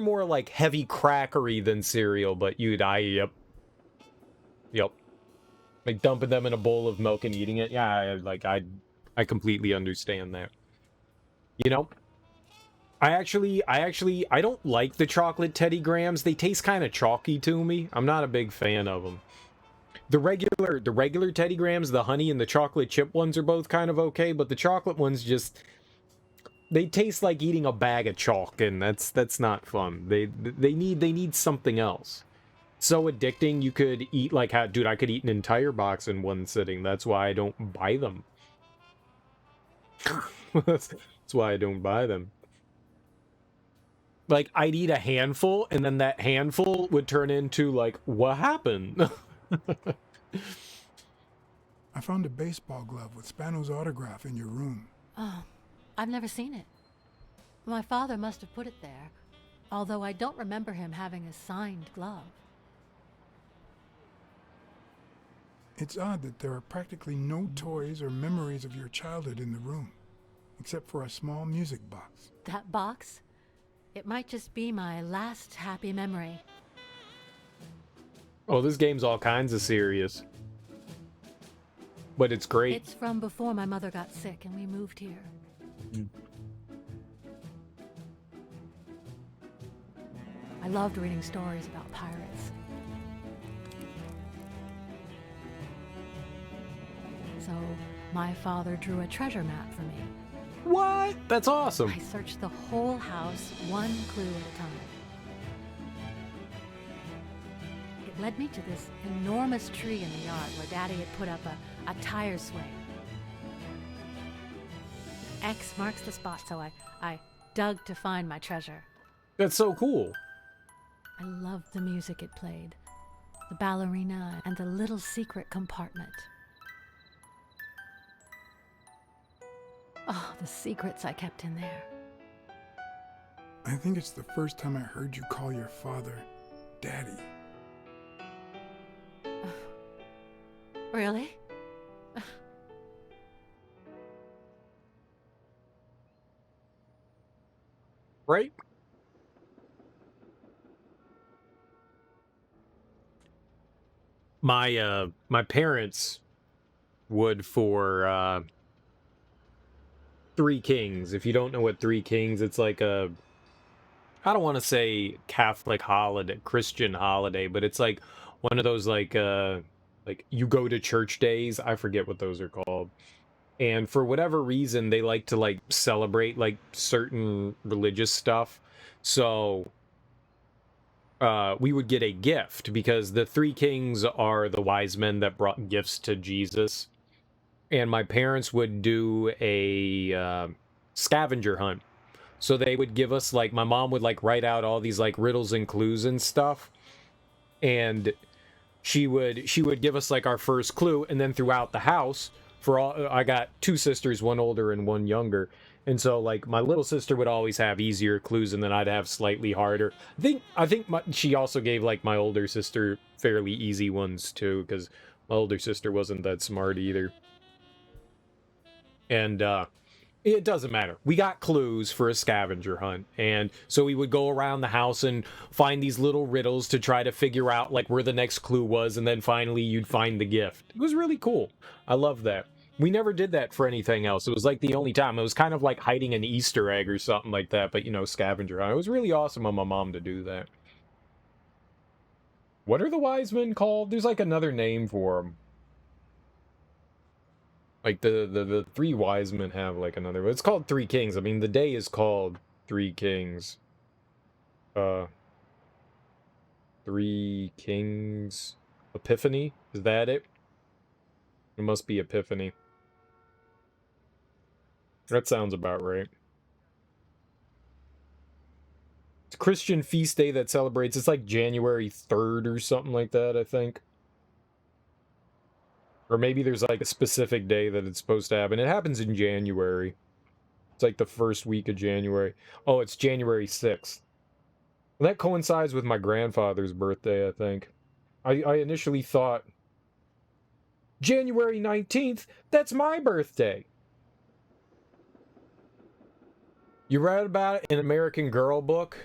more like heavy crackery than cereal, but yep. Like dumping them in a bowl of milk and eating it. Yeah, I completely understand that. You know, I don't like the chocolate Teddy Grahams. They taste kind of chalky to me. I'm not a big fan of them. The regular Teddy Grahams, the honey and the chocolate chip ones are both kind of okay, but the chocolate ones they taste like eating a bag of chalk, and that's not fun. They need something else. So addicting, you could eat like how, dude, I could eat an entire box in one sitting. That's why I don't buy them. That's why I don't buy them. Like, I'd eat a handful, and then that handful would turn into, like, what happened? I found a baseball glove with Spano's autograph in your room. Oh, I've never seen it. My father must have put it there, although I don't remember him having a signed glove. It's odd that there are practically no toys or memories of your childhood in the room, except for a small music box. That box? It might just be my last happy memory. Oh, this game's all kinds of serious. But it's great. It's from before my mother got sick and we moved here. I loved reading stories about pirates. So, my father drew a treasure map for me. What? That's awesome. I searched the whole house, one clue at a time. It led me to this enormous tree in the yard where Daddy had put up a tire swing. X marks the spot, so I dug to find my treasure. That's so cool. I loved the music it played, the ballerina, and the little secret compartment. Oh, the secrets I kept in there. I think it's the first time I heard you call your father Daddy. Really? Right? My parents would for Three Kings. If you don't know what Three Kings, it's like a, I don't want to say Catholic holiday, Christian holiday, but it's like one of those like you go to church days. I forget what those are called. And for whatever reason, they like to like celebrate like certain religious stuff. So we would get a gift because the Three Kings are the wise men that brought gifts to Jesus. And my parents would do a scavenger hunt. So they would give us like, my mom would like write out all these like riddles and clues and stuff. And she would give us like our first clue, and then throughout the house, for all, I got two sisters, one older and one younger. And so like my little sister would always have easier clues, and then I'd have slightly harder. I think she also gave like my older sister fairly easy ones too, because my older sister wasn't that smart either. And it doesn't matter. We got clues for a scavenger hunt. And so we would go around the house and find these little riddles to try to figure out like where the next clue was. And then finally you'd find the gift. It was really cool. I love that. We never did that for anything else. It was like the only time. It was kind of like hiding an Easter egg or something like that. But, you know, scavenger hunt. It was really awesome of my mom to do that. What are the wise men called? There's like another name for them. Like the three wise men have like another. It's called Three Kings. I mean, the day is called Three Kings. Three Kings Epiphany. Is that it? It must be Epiphany. That sounds about right. It's a Christian feast day that celebrates. It's like January 3rd or something like that, I think. Or maybe there's like a specific day that it's supposed to happen. It happens in January. It's like the first week of January. Oh, it's January 6th. Well, that coincides with my grandfather's birthday, I think. I initially thought, January 19th, that's my birthday. You read about it in American Girl book?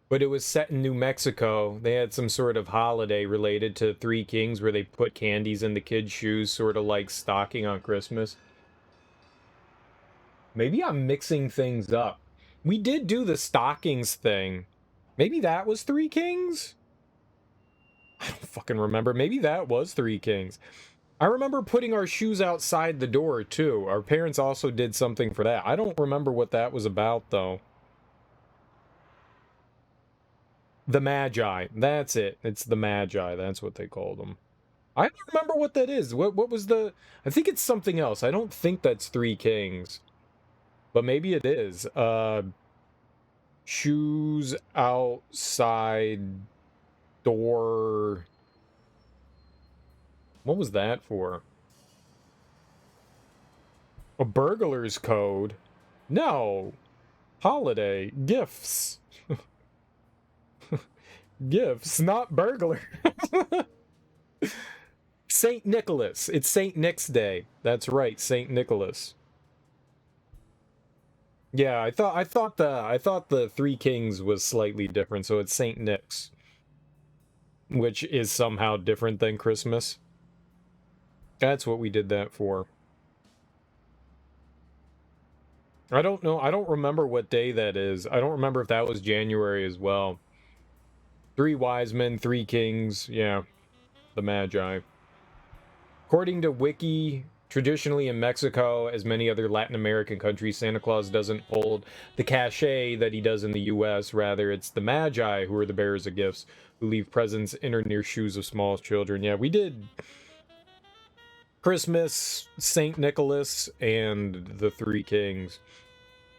But it was set in New Mexico. They had some sort of holiday related to Three Kings where they put candies in the kids' shoes, sort of like stocking on Christmas. Maybe I'm mixing things up. We did do the stockings thing. Maybe that was Three Kings? I don't fucking remember. Maybe that was Three Kings. I remember putting our shoes outside the door, too. Our parents also did something for that. I don't remember what that was about, though. The Magi. That's it. It's the Magi. That's what they called them. I don't remember what that is. What was the... I think it's something else. I don't think that's Three Kings. But maybe it is. Shoes outside door. What was that for? A burglar's code? No. Holiday. Gifts. Gifts, not burglar. Saint Nicholas. It's Saint Nick's Day. That's right, Saint Nicholas. Yeah, I thought the Three Kings was slightly different, so it's Saint Nick's, which is somehow different than Christmas. That's what we did that for. I don't know. I don't remember what day that is. I don't remember if that was January as well. Three wise men, three kings, yeah, the Magi. According to Wiki, traditionally in Mexico, as many other Latin American countries, Santa Claus doesn't hold the cachet that he does in the US. Rather, it's the Magi who are the bearers of gifts, who leave presents in or near shoes of small children. Yeah, we did Christmas, St. Nicholas, and the Three Kings.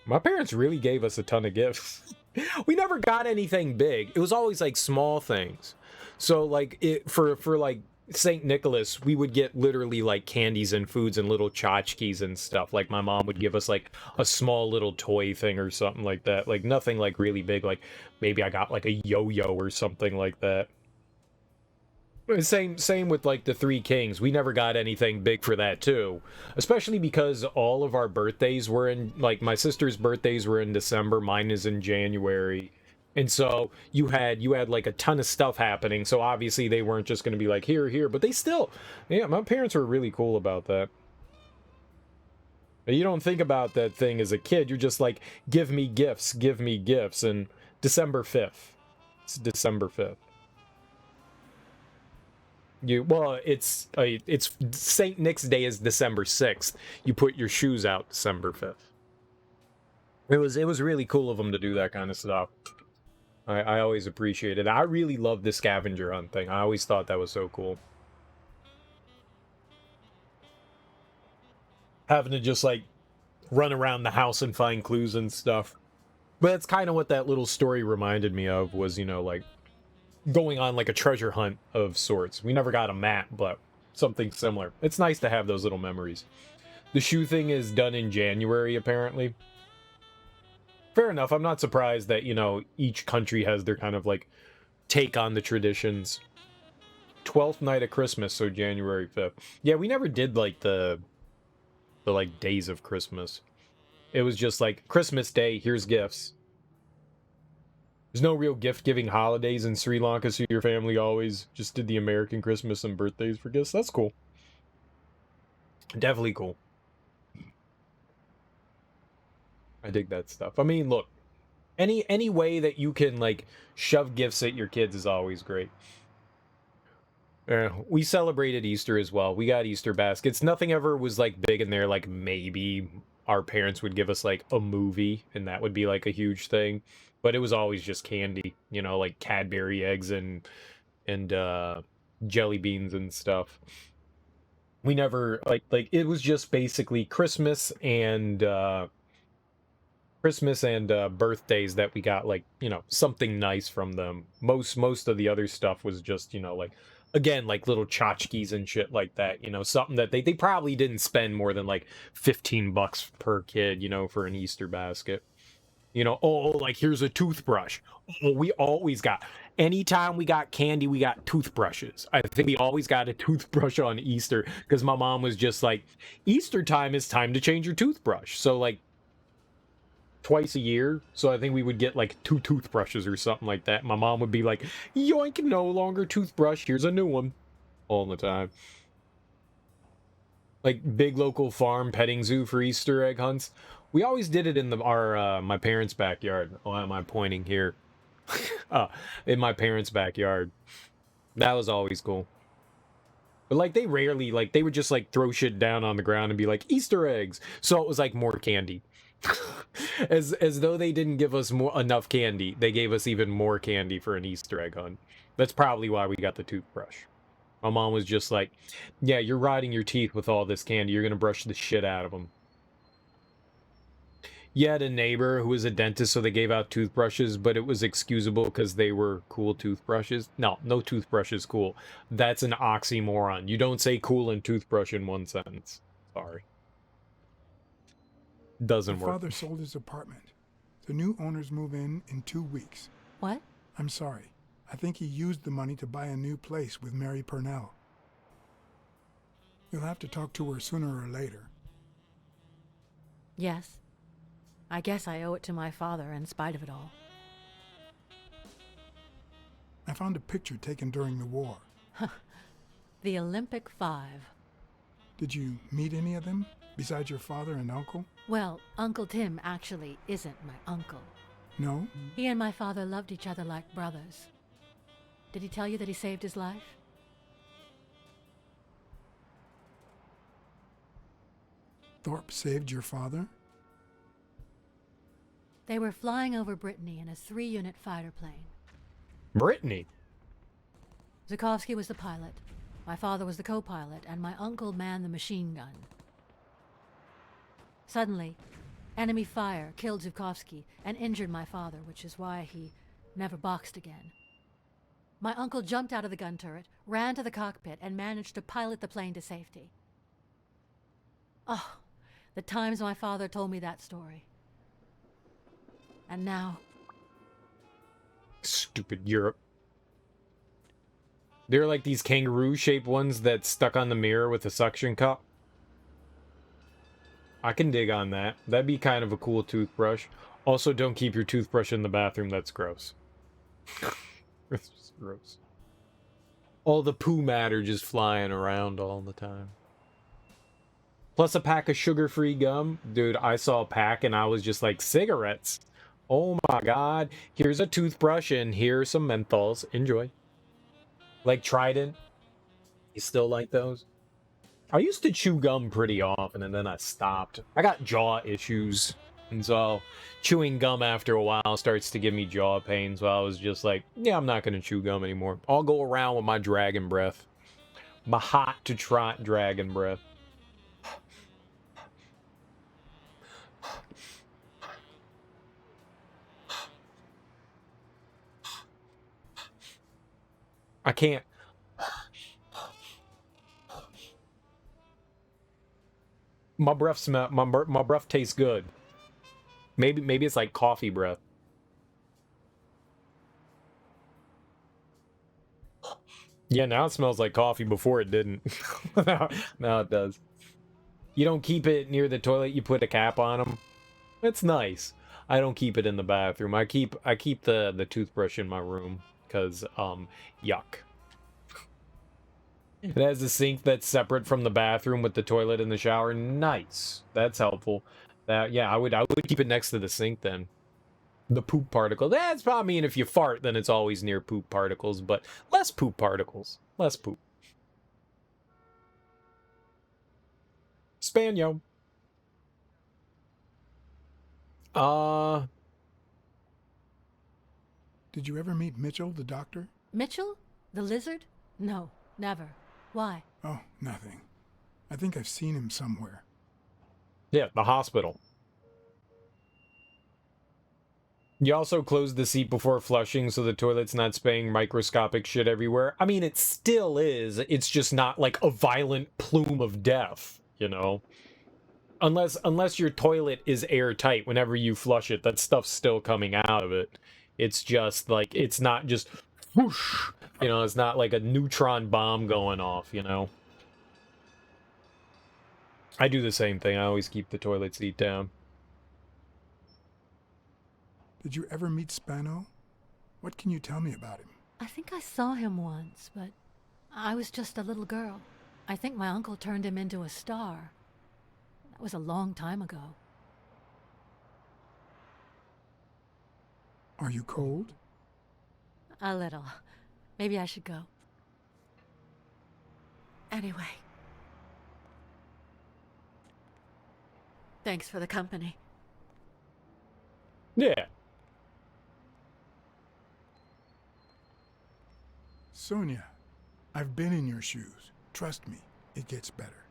My parents really gave us a ton of gifts. We never got anything big. It was always like small things. So like for like St. Nicholas, we would get literally like candies and foods and little tchotchkes and stuff. Like my mom would give us like a small little toy thing or something like that. Like nothing like really big. Like maybe I got like a yo-yo or something like that. Same with like the Three Kings. We never got anything big for that too. Especially because all of our birthdays were in, like my sister's birthdays were in December, mine is in January. And so you had like a ton of stuff happening. So obviously they weren't just going to be like here, but they still, yeah, my parents were really cool about that. You don't think about that thing as a kid. You're just like, give me gifts. And December 5th. It's December 5th. It's St. Nick's Day is December 6th. You put your shoes out December 5th. It was really cool of them to do that kind of stuff. I always appreciated it. I really loved the scavenger hunt thing. I always thought that was so cool. Having to just like run around the house and find clues and stuff. But that's kind of what that little story reminded me of, was, you know, like going on like a treasure hunt of sorts. We never got a map, but something similar. It's nice to have those little memories. The shoe thing is done in January, apparently. Fair enough. I'm not surprised that, you know, each country has their kind of like take on the traditions. 12th night of Christmas, so January 5th. Yeah, we never did like the like days of Christmas. It was just like Christmas Day, here's gifts. There's no real gift-giving holidays in Sri Lanka, so your family always just did the American Christmas and birthdays for gifts. That's cool. Definitely cool. I dig that stuff. I mean, look, any way that you can like shove gifts at your kids is always great. We celebrated Easter as well. We got Easter baskets. Nothing ever was like big in there. Like maybe our parents would give us like a movie, and that would be like a huge thing. But it was always just candy, you know, like Cadbury eggs and jelly beans and stuff. We never like it was just basically Christmas and birthdays that we got, like, you know, something nice from them. Most of the other stuff was just, you know, like, again, like little tchotchkes and shit like that, you know, something that they probably didn't spend more than like $15 per kid, you know, for an Easter basket. You know, oh, like here's a toothbrush. Oh, we always got, anytime we got candy, we got toothbrushes. I think we always got a toothbrush on Easter because my mom was just like, Easter time is time to change your toothbrush. So like twice a year, so I think we would get like 2 toothbrushes or something like that. My mom would be like, yoink, no longer toothbrush, here's a new one. All the time. Like big local farm petting zoo for Easter egg hunts. We always did it in my parents' backyard. Why am I pointing here? In my parents' backyard. That was always cool. But like they rarely, like they would just like throw shit down on the ground and be like, Easter eggs. So it was like more candy. as though they didn't give us enough candy, they gave us even more candy for an Easter egg hunt. That's probably why we got the toothbrush. My mom was just like, yeah, you're rotting your teeth with all this candy, you're gonna brush the shit out of them. You had a neighbor who was a dentist, so they gave out toothbrushes, but it was excusable because they were cool toothbrushes. No toothbrush is cool. That's an oxymoron. You don't say cool and toothbrush in one sentence. Sorry. Doesn't work. My father sold his apartment. The new owners move in 2 weeks. What? I'm sorry. I think he used the money to buy a new place with Mary Purnell. You'll have to talk to her sooner or later. Yes. I guess I owe it to my father in spite of it all. I found a picture taken during the war. The Olympic 5. Did you meet any of them, besides your father and uncle? Well, Uncle Tim actually isn't my uncle. No? He and my father loved each other like brothers. Did he tell you that he saved his life? Thorpe saved your father? They were flying over Brittany in a 3-unit fighter plane. Brittany? Zukovsky was the pilot, my father was the co-pilot, and my uncle manned the machine gun. Suddenly, enemy fire killed Zukovsky and injured my father, which is why he never boxed again. My uncle jumped out of the gun turret, ran to the cockpit, and managed to pilot the plane to safety. Oh, the times my father told me that story. And now... Stupid Europe. They're like these kangaroo-shaped ones that stuck on the mirror with a suction cup. I can dig on that. That'd be kind of a cool toothbrush. Also, don't keep your toothbrush in the bathroom. That's gross. That's just gross. All the poo matter just flying around all the time. Plus a pack of sugar-free gum. Dude, I saw a pack and I was just like, cigarettes. Oh my god. Here's a toothbrush and here's some menthols. Enjoy. Like Trident. You still like those? I used to chew gum pretty often and then I stopped. I got jaw issues. And so chewing gum after a while starts to give me jaw pain. So I was just like, yeah, I'm not going to chew gum anymore. I'll go around with my dragon breath. My hot to trot dragon breath. I can't. My breath smell. My breath tastes good. Maybe it's like coffee breath. Yeah, now it smells like coffee. Before it didn't. Now it does. You don't keep it near the toilet. You put a cap on them. It's nice. I don't keep it in the bathroom. I keep the toothbrush in my room because yuck. It has a sink that's separate from the bathroom with the toilet and the shower. Nice. That's helpful. Yeah, I would keep it next to the sink then. The poop particles. That's probably mean if you fart, then it's always near poop particles, but less poop particles. Less poop. Spanio. Did you ever meet Mitchell, the doctor? Mitchell? The lizard? No, never. Why? Oh, nothing. I think I've seen him somewhere. Yeah, the hospital. You also close the seat before flushing so the toilet's not spraying microscopic shit everywhere. I mean, it still is. It's just not like a violent plume of death, you know? Unless your toilet is airtight, whenever you flush it, that stuff's still coming out of it. It's just like, it's not just whoosh, you know, it's not like a neutron bomb going off, you know? I do the same thing. I always keep the toilet seat down. Did you ever meet Spano? What can you tell me about him? I think I saw him once, but I was just a little girl. I think my uncle turned him into a star. That was a long time ago. Are you cold? A little. Maybe I should go. Anyway. Thanks for the company. Yeah. Sonia, I've been in your shoes. Trust me, it gets better.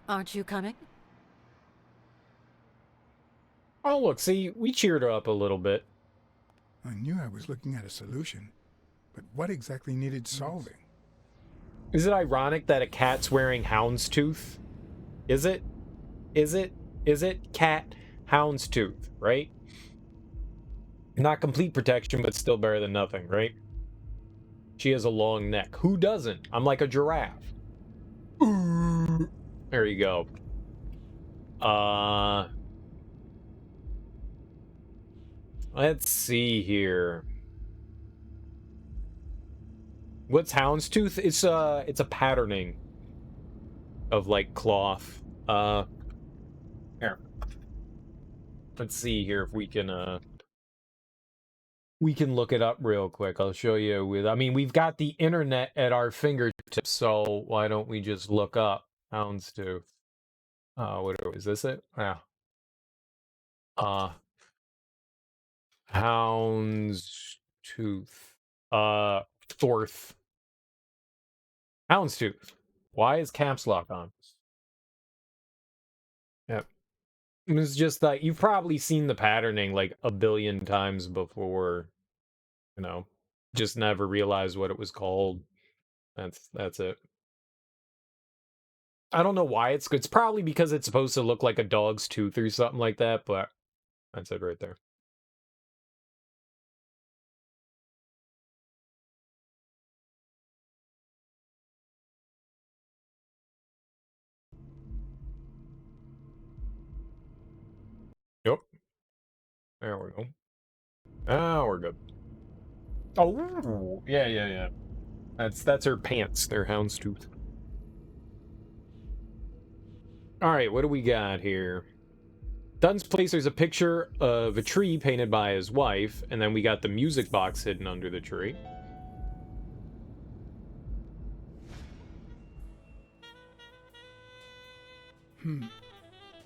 Aren't you coming? Oh, look, see, we cheered her up a little bit. I knew I was looking at a solution, but what exactly needed solving? Is it ironic that a cat's wearing houndstooth? Is it? Is it cat houndstooth, right? Not complete protection, but still better than nothing, right? She has a long neck. Who doesn't? I'm like a giraffe. There you go. Let's see here. What's houndstooth? It's a patterning of like cloth. Here. Let's see here if we can look it up real quick. I'll show you with, I mean, we've got the internet at our fingertips, so why don't we just look up houndstooth? What is this it? Yeah. Houndstooth. Thorth. Houndstooth. Why is caps lock on? Yep. It's just like, you've probably seen the patterning like a billion times before, you know. Just never realized what it was called. That's it. I don't know why it's good. It's probably because it's supposed to look like a dog's tooth or something like that, but that's it right there. Yep. There we go. Oh, we're good. Oh, yeah. That's her pants. They're houndstooth. All right, what do we got here? Dunn's place, there's a picture of a tree painted by his wife, and then we got the music box hidden under the tree.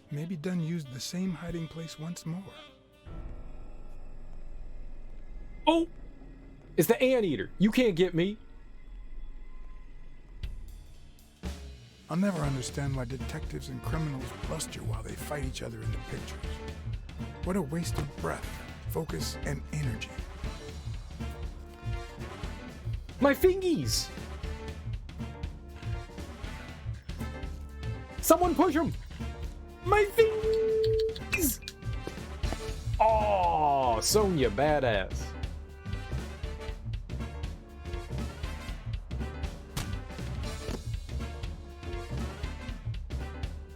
Maybe Dunn used the same hiding place once more. Oh! It's the anteater. You can't get me. I'll never understand why detectives and criminals bluster while they fight each other in the pictures. What a waste of breath, focus, and energy. My fingies! Someone push him! My fingies! Oh, Sonya, badass.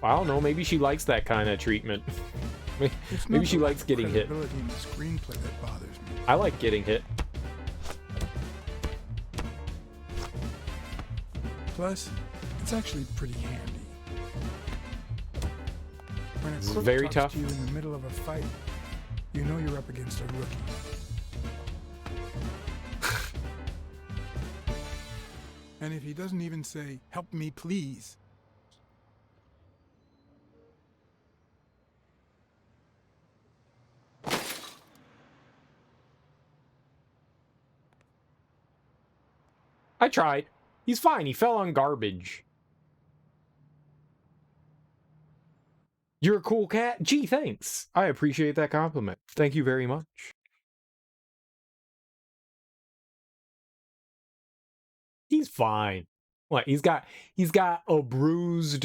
I don't know, maybe she likes that kind of treatment. Maybe she likes getting hit. In the screenplay that bothers me. I like getting hit. Plus, it's actually pretty handy. When a This is crook very talks tough. to you in the middle of a fight, you know you're up against a rookie. And if he doesn't even say, "Help me, please," I tried. He's fine. He fell on garbage. You're a cool cat? Gee, thanks. I appreciate that compliment. Thank you very much. He's fine. What? He's got a bruised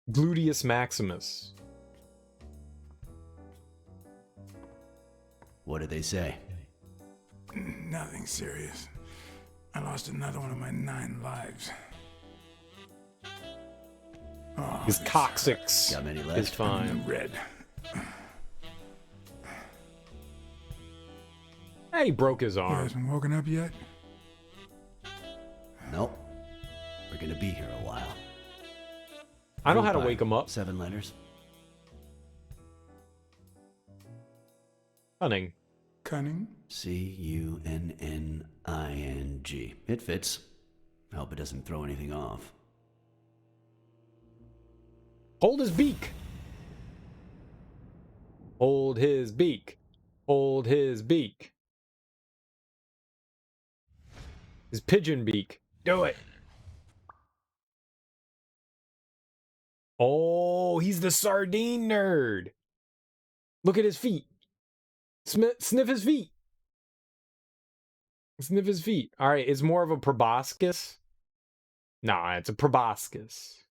gluteus maximus. What did they say? nothing serious. I lost another one of my 9 lives. Oh, his coccyx got many left? is fine. I'm in the red. Hey, he broke his You arm. guys been woken up yet? Nope. We're gonna be here a while. I know how to wake him up. 7 letters. Cunning. Cunning? Cunning. It fits. I hope it doesn't throw anything off. Hold his beak. Hold his beak. Hold his beak. His pigeon beak. Do it. Oh, he's the sardine nerd. Look at his feet. Sniff his feet. Sniff his feet. All right, it's more of a proboscis. Nah, it's a proboscis.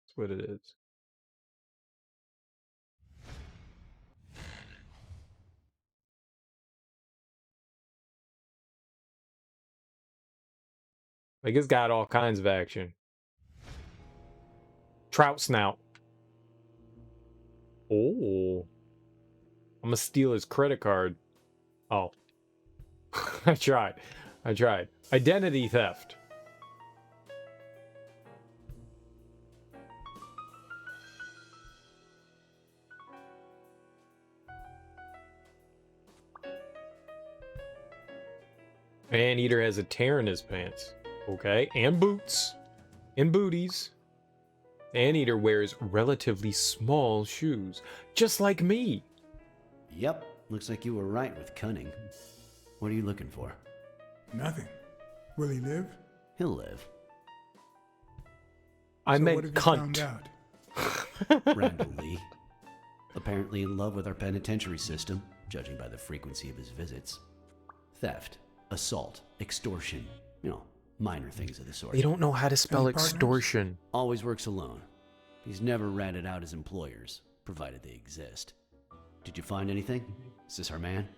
That's what it is. Like, it's got all kinds of action. Trout snout. Oh. I'm gonna steal his credit card. Oh. I tried. Identity theft. Maneater has a tear in his pants. Okay. And boots. And booties. Maneater wears relatively small shoes. Just like me. Yep. Looks like you were right with cunning. What are you looking for? Nothing. Will he live? He'll live. I So meant what have you cunt. found out? Randall Lee. Apparently in love with our penitentiary system, judging by the frequency of his visits. Theft, assault, extortion, minor things of the sort. They don't know how to spell extortion. Always works alone. He's never ratted out his employers, provided they exist. Did you find anything? Is this our man?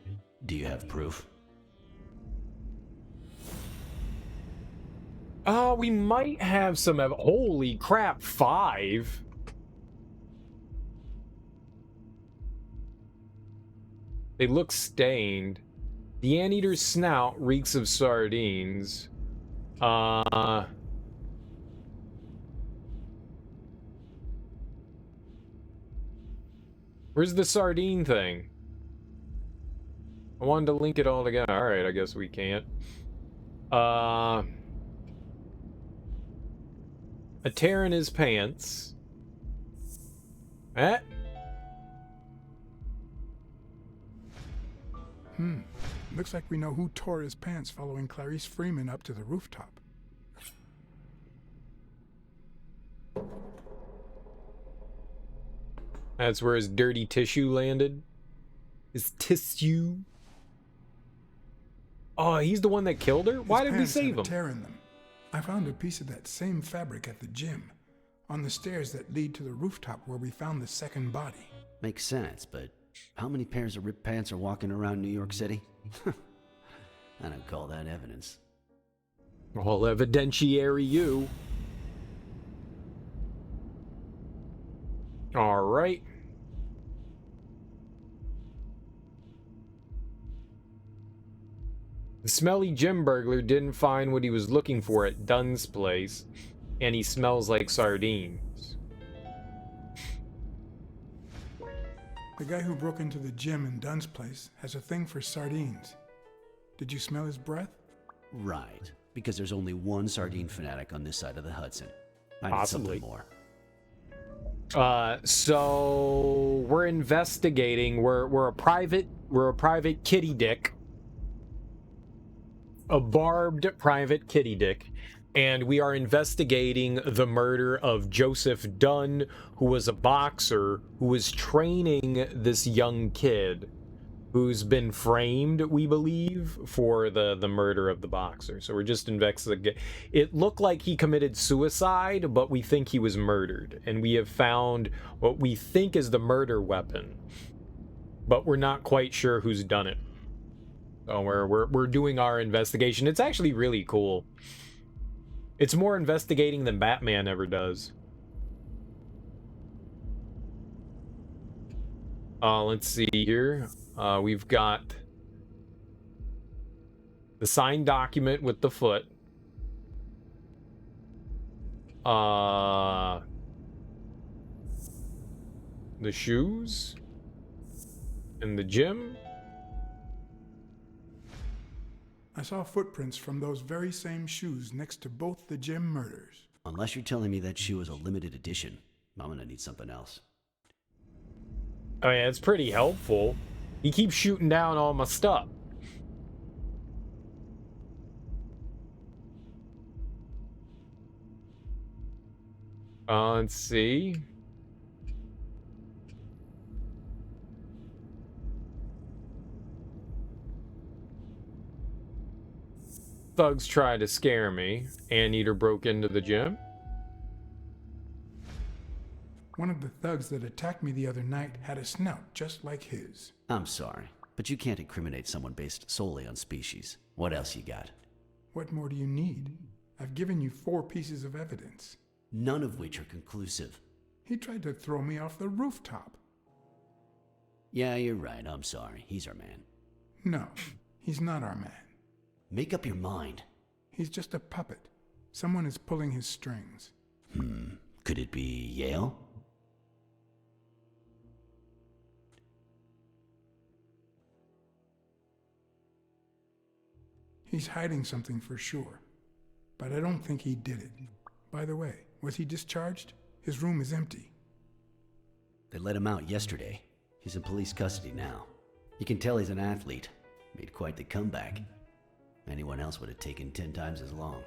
Do you have proof? We might have some holy crap, 5. They look stained. The anteater's snout reeks of sardines. Where's the sardine thing? I wanted to link it all together. Alright, I guess we can't. A tear in his pants. Eh? Looks like we know who tore his pants following Clarice Freeman up to the rooftop. That's where his dirty tissue landed. His tissue. Oh, he's the one that killed her? Why did we save him? Tear in them. I found a piece of that same fabric at the gym, on the stairs that lead to the rooftop where we found the second body. Makes sense, but how many pairs of ripped pants are walking around New York City? I don't call that evidence. All evidentiary you. All right. The smelly gym burglar didn't find what he was looking for at Dunn's place, and he smells like sardines. The guy who broke into the gym in Dunn's place has a thing for sardines. Did you smell his breath? Right, because there's only one sardine fanatic on this side of the Hudson. I need Possibly. something more. So we're investigating. We're a private kitty dick. A barbed private kitty dick. And we are investigating the murder of Joseph Dunn, who was a boxer who was training this young kid who's been framed, we believe, for the murder of the boxer. So we're just investigating. It looked like he committed suicide, but we think he was murdered. And we have found what we think is the murder weapon. But we're not quite sure who's done it. So we're doing our investigation. It's actually really cool. It's more investigating than Batman ever does. Let's see here. We've got the signed document with the foot. The shoes. And the gym. I saw footprints from those very same shoes next to both the gym murders. Unless you're telling me that shoe is a limited edition, I'm gonna need something else. Oh yeah, it's pretty helpful. He keeps shooting down all my stuff. Let's see. Thugs tried to scare me. Anteater broke into the gym. One of the thugs that attacked me the other night had a snout just like his. I'm sorry, but you can't incriminate someone based solely on species. What else you got? What more do you need? I've given you 4 pieces of evidence. None of which are conclusive. He tried to throw me off the rooftop. Yeah, you're right. I'm sorry. He's our man. No, he's not our man. Make up your mind. He's just a puppet. Someone is pulling his strings. Could it be Yale? He's hiding something for sure. But I don't think he did it. By the way, was he discharged? His room is empty. They let him out yesterday. He's in police custody now. You can tell he's an athlete. Made quite the comeback. Anyone else would have taken 10 times as long.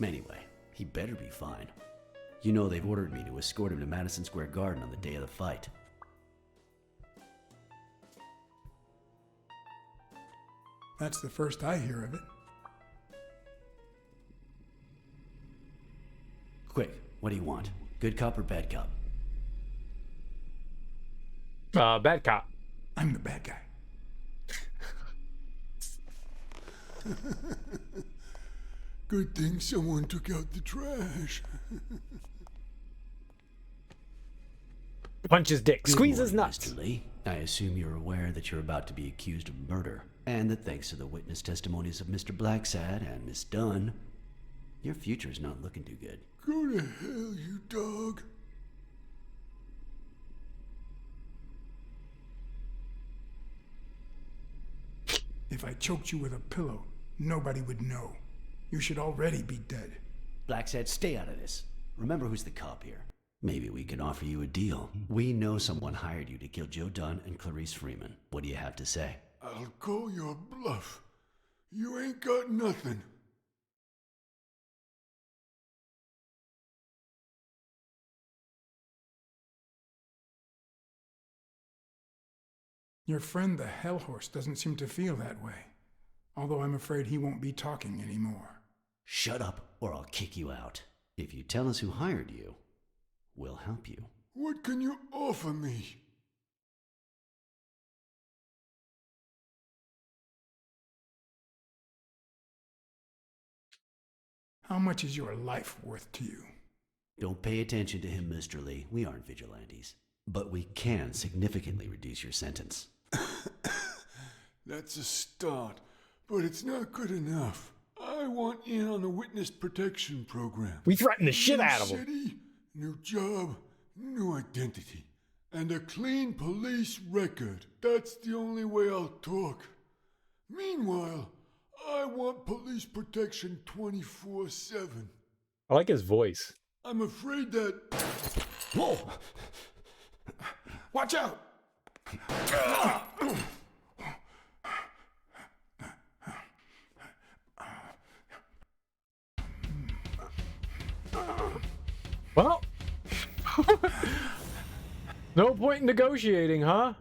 Anyway, he better be fine. You know they've ordered me to escort him to Madison Square Garden on the day of the fight. That's the first I hear of it. Quick, what do you want? Good cop or bad cop? Bad cop. I'm the bad guy. Good thing someone took out the trash. Punch his dick. Good Squeeze his morning, nuts. Mr. Lee. I assume you're aware that you're about to be accused of murder, and that thanks to the witness testimonies of Mr. Blacksad and Miss Dunn, your future's not looking too good. Go to hell, you dog. If I choked you with a pillow, nobody would know. You should already be dead. Blacksad, stay out of this. Remember who's the cop here. Maybe we can offer you a deal. We know someone hired you to kill Joe Dunn and Clarice Freeman. What do you have to say? I'll call your bluff. You ain't got nothing. Your friend the Hellhorse doesn't seem to feel that way. Although I'm afraid he won't be talking anymore. Shut up, or I'll kick you out. If you tell us who hired you, we'll help you. What can you offer me? How much is your life worth to you? Don't pay attention to him, Mr. Lee. We aren't vigilantes. But we can significantly reduce your sentence. That's a start, but it's not good enough. I want in on the witness protection program. We threatened the shit out of him. New city, new job, new identity, and a clean police record. That's the only way I'll talk. Meanwhile, I want police protection 24/7. I like his voice. I'm afraid that... Whoa! Watch out! Well, no point in negotiating, huh?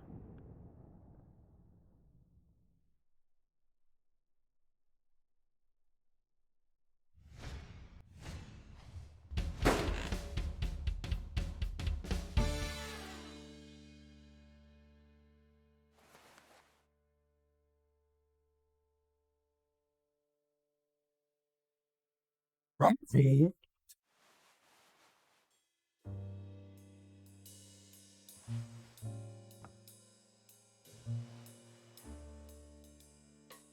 Rumpy.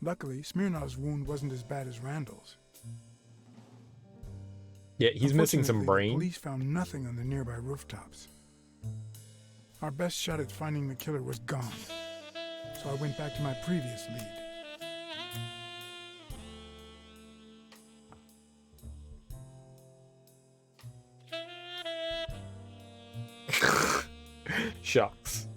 Luckily, Smirnov's wound wasn't as bad as Randall's. Yeah, he's missing some Unfortunately, brain. The police found nothing on the nearby rooftops. Our best shot at finding the killer was gone, so I went back to my previous lead. Shucks.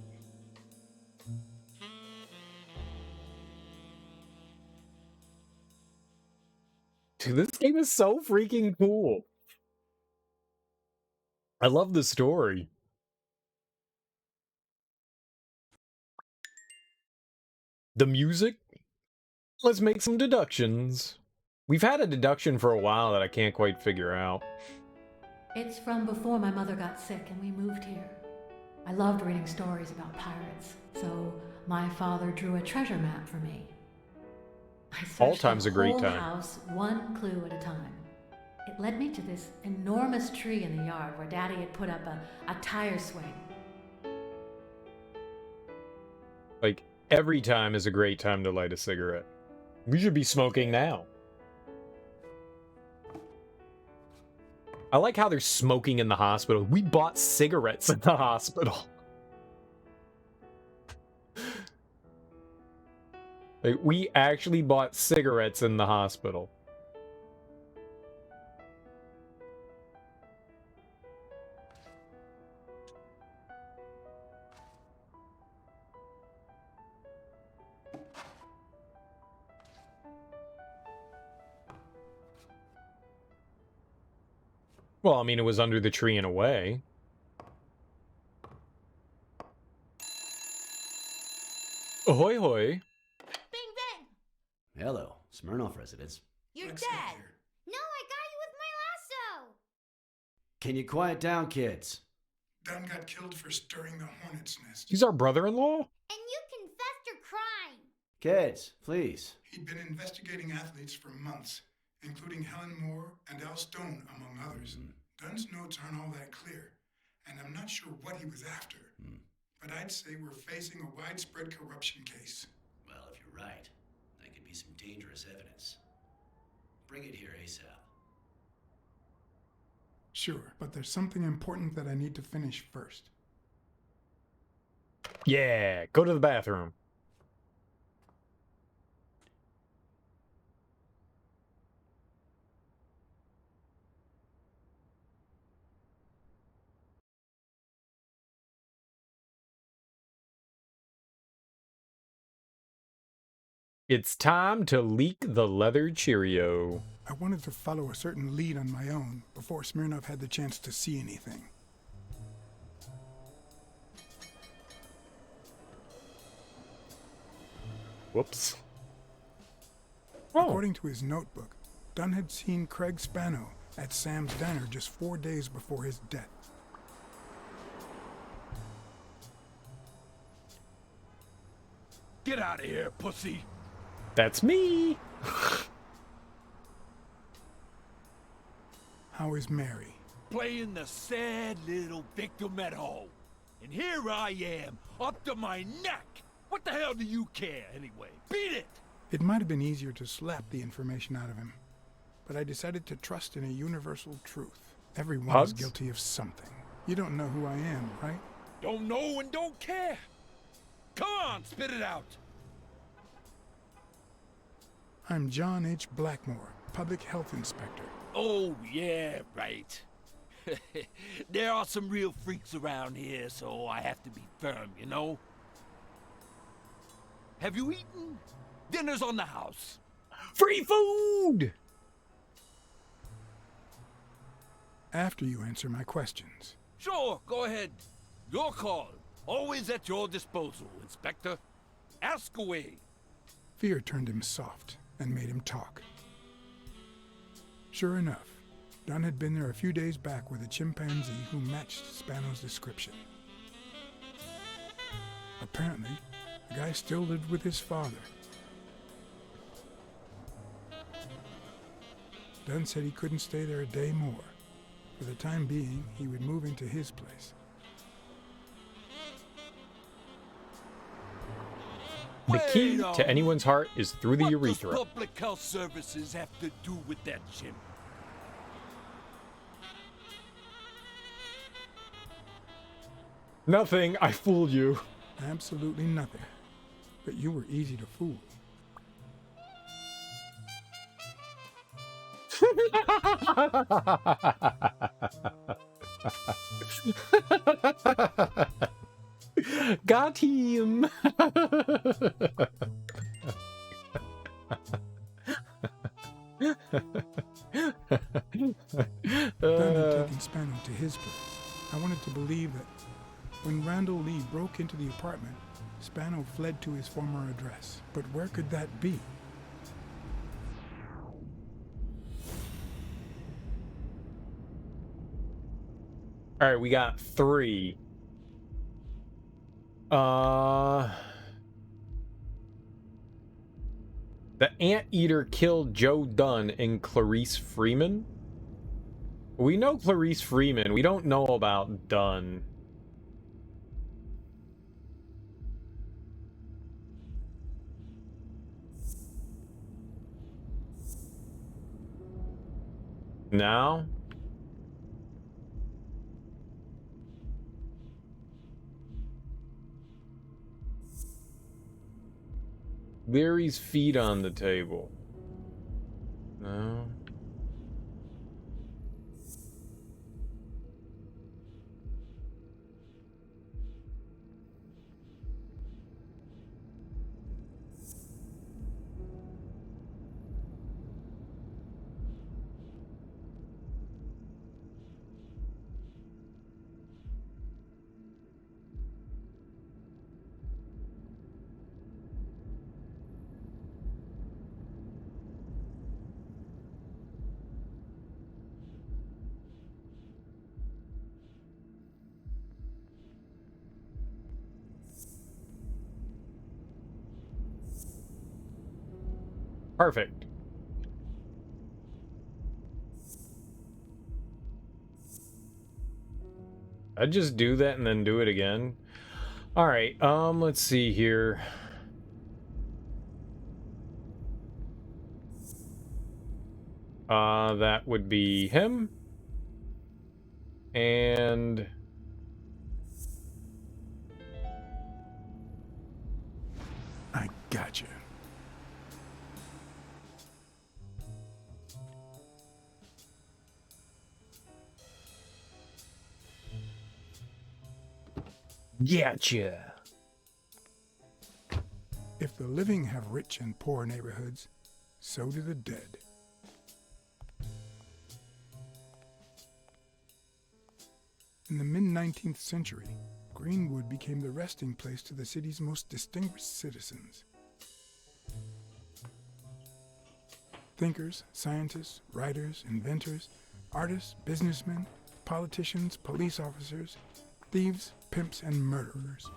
Dude, this game is so freaking cool. I love the story. The music? Let's make some deductions. We've had a deduction for a while that I can't quite figure out. It's from before my mother got sick and we moved here. I loved reading stories about pirates, so my father drew a treasure map for me. I All searched time's the a great whole time. house, one clue at a time. It led me to this enormous tree in the yard where Daddy had put up a tire swing. Like, every time is a great time to light a cigarette. We should be smoking now. I like how they're smoking in the hospital. We bought cigarettes in the hospital. Like, we actually bought cigarettes in the hospital. Well, I mean, it was under the tree in a way. Ahoy hoy. Bing bang! Hello, Smirnoff residence. You're dead! No, I got you with my lasso! Can you quiet down, kids? Dunn got killed for stirring the hornet's nest. He's our brother-in-law? And you confessed your crime! Kids, please. He'd been investigating athletes for months, including Helen Moore and Al Stone, among others. Dunn's notes aren't all that clear, and I'm not sure what he was after. But I'd say we're facing a widespread corruption case. Well, if you're right, that could be some dangerous evidence. Bring it here ASAP. Sure, but there's something important that I need to finish first. Yeah, go to the bathroom. It's time to leak the leather Cheerio. I wanted to follow a certain lead on my own before Smirnoff had the chance to see anything. Whoops. According to his notebook, Dunn had seen Craig Spano at Sam's diner just 4 days before his death. Get out of here, pussy! That's me! How is Mary? Playing the sad little victim at home. And here I am, up to my neck! What the hell do you care, anyway? Beat it! It might have been easier to slap the information out of him, but I decided to trust in a universal truth. Everyone is guilty of something. You don't know who I am, right? Don't know and don't care! Come on, spit it out! I'm John H. Blackmore, Public Health Inspector. Oh, yeah, right. There are some real freaks around here, so I have to be firm, you know? Have you eaten? Dinner's on the house. Free food! After you answer my questions. Sure, go ahead. Your call. Always at your disposal, Inspector. Ask away. Fear turned him soft and made him talk. Sure enough, Dunn had been there a few days back with a chimpanzee who matched Spano's description. Apparently, the guy still lived with his father. Dunn said he couldn't stay there a day more. For the time being, he would move into his place. The key to anyone's heart is through the urethra. What does public health services have to do with that chimp? Nothing, I fooled you. Absolutely nothing. But you were easy to fool. Got him. Dunn had taken Spano to his place. I wanted to believe that when Randall Lee broke into the apartment, Spano fled to his former address. But where could that be? All right, we got 3. The anteater killed Joe Dunn and Clarice Freeman. We know Clarice Freeman. We don't know about Dunn. Now? Larry's feet on the table. No. Perfect. I'd just do that and then do it again. All right, let's see here. That would be him. And I gotcha. Gotcha. If the living have rich and poor neighborhoods, so do the dead. In the mid-19th century, Greenwood became the resting place to the city's most distinguished citizens. Thinkers, scientists, writers, inventors, artists, businessmen, politicians, police officers, thieves, pimps, and murderers.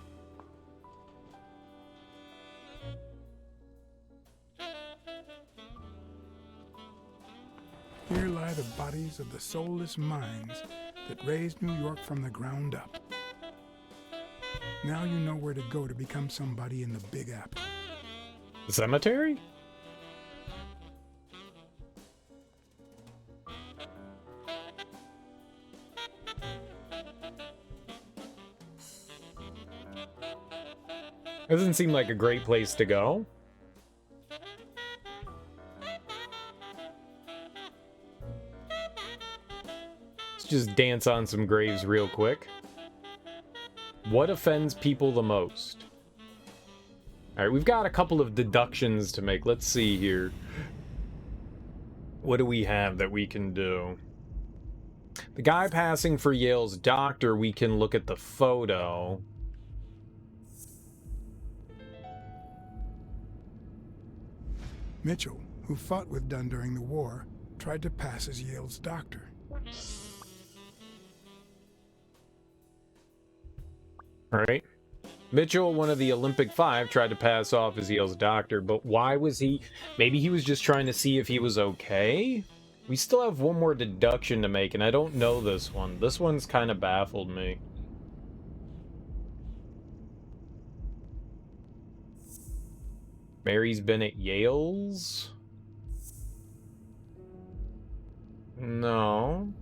Here lie the bodies of the soulless minds that raised New York from the ground up. Now you know where to go to become somebody in the Big Apple. The cemetery? Doesn't seem like a great place to go. Let's just dance on some graves real quick. What offends people the most? Alright, we've got a couple of deductions to make. Let's see here. What do we have that we can do? The guy passing for Yale's doctor, we can look at the photo. Mitchell, who fought with Dunn during the war, tried to pass as Yale's doctor. Alright. Mitchell, one of the Olympic Five, tried to pass off as Yale's doctor, but why was he... Maybe he was just trying to see if he was okay? We still have one more deduction to make, and I don't know this one. This one's kind of baffled me. Mary's been at Yale's? No.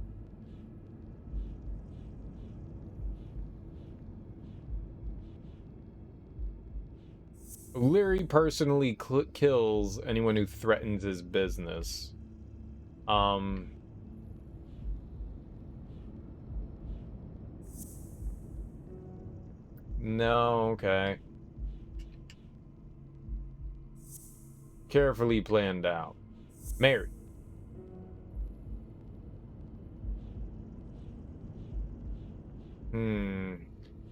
O'Leary personally kills anyone who threatens his business. No, okay. Carefully planned out. Mary.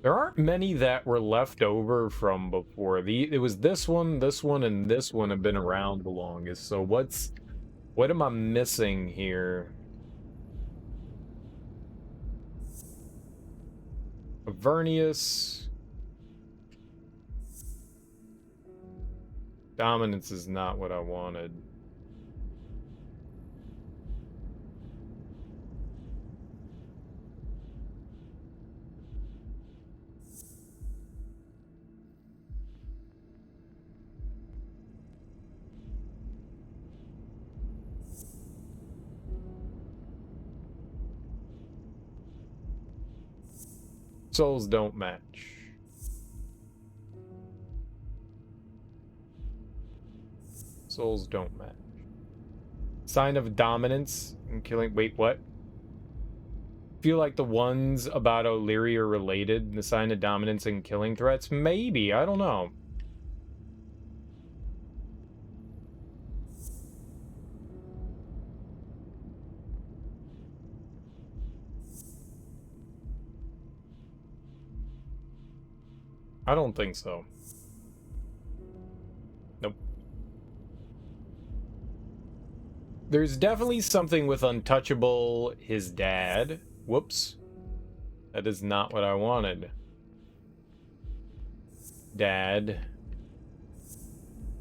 There aren't many that were left over from before. It was this one, and this one have been around the longest. So what am I missing here? Avernius. Dominance is not what I wanted. Souls don't match. Souls don't match. Sign of dominance and killing. Wait, what? Feel like the ones about O'Leary are related. The sign of dominance and killing threats? Maybe. I don't know. I don't think so. Nope. There's definitely something with Untouchable, his dad. Whoops. That is not what I wanted. Dad.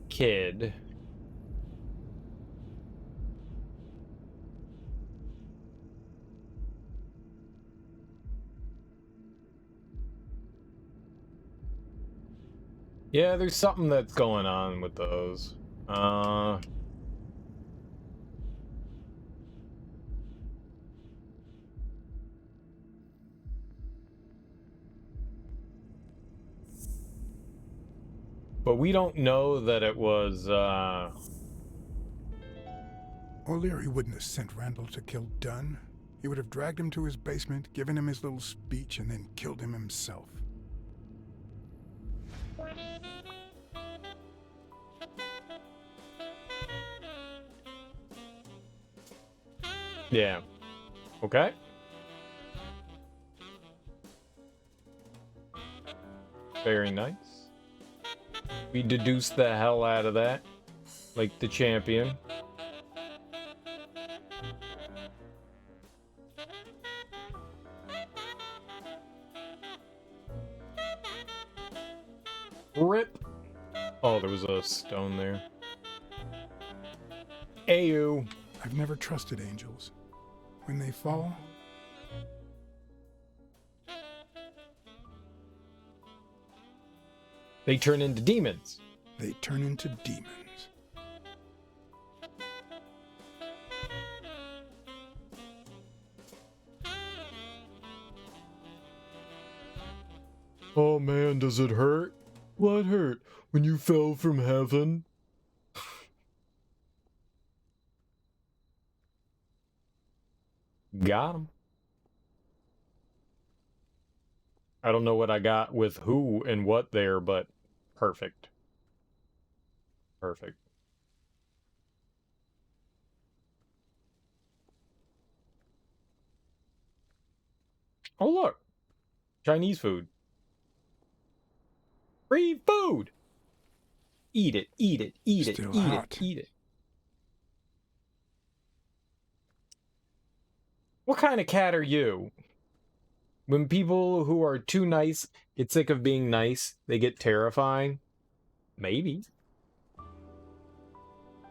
Kid. Yeah, there's something that's going on with those. But we don't know that it was, O'Leary wouldn't have sent Randall to kill Dunn. He would have dragged him to his basement, given him his little speech, and then killed him himself. Yeah. Okay. Very nice. We deduced the hell out of that. Like the champion. Rip. Oh, there was a stone there. Ayu. I've never trusted angels. When they fall, they turn into demons. They turn into demons. Oh man, does it hurt? What hurt? When you fell from heaven? Got him. I don't know what I got with who and what there, but perfect. Perfect. Oh, look. Chinese food. Free food! Eat it, eat it, eat it, eat it, eat it. What kind of cat are you? When people who are too nice get sick of being nice, they get terrifying? Maybe.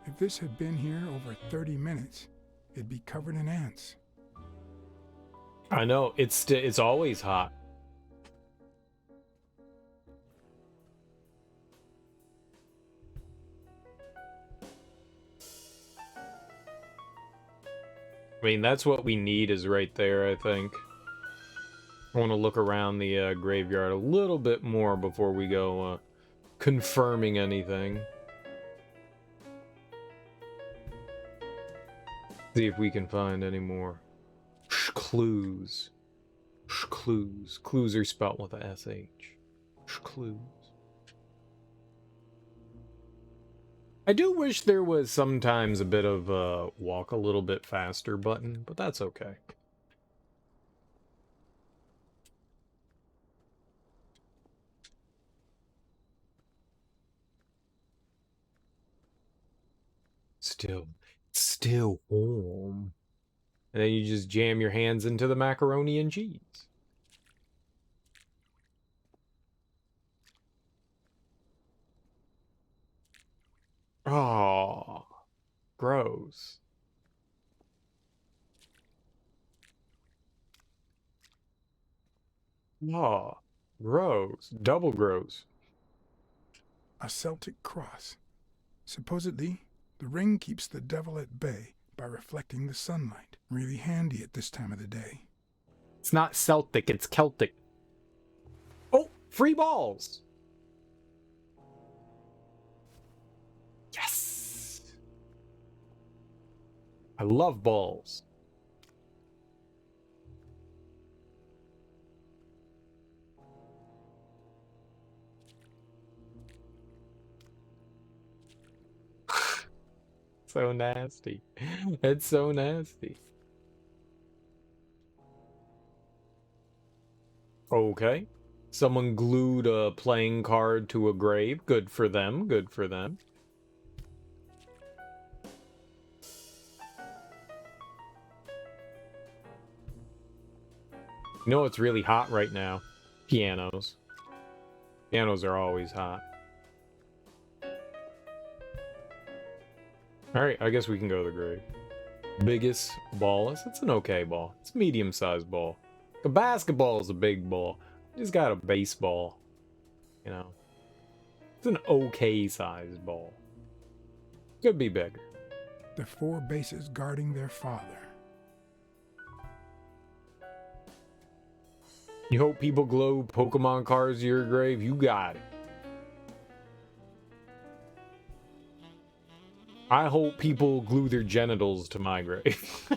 If this had been here over 30 minutes, it'd be covered in ants. I know, it's always hot. I mean, that's what we need is right there, I think. I want to look around the graveyard a little bit more before we go confirming anything. See if we can find any more clues. Clues. Clues are spelled with a SH. Clues. I do wish there was sometimes a bit of a walk a little bit faster button, but that's okay. Still warm. And then you just jam your hands into the macaroni and cheese. Oh, gross. Oh, gross. Double gross. A Celtic cross. Supposedly, the ring keeps the devil at bay by reflecting the sunlight. Really handy at this time of the day. It's not Celtic, it's Celtic. Oh, free balls! Yes! I love balls. So nasty. It's so nasty. Okay. Someone glued a playing card to a grave. Good for them. Good for them. You know what's really hot right now? Pianos. Pianos are always hot. Alright, I guess we can go to the grave. Biggest ball. It's an okay ball. It's a medium-sized ball. A basketball is a big ball. Just got a baseball. You know. It's an okay sized ball. Could be bigger. The 4 bases guarding their father. You hope people glue Pokemon cards to your grave? You got it. I hope people glue their genitals to my grave.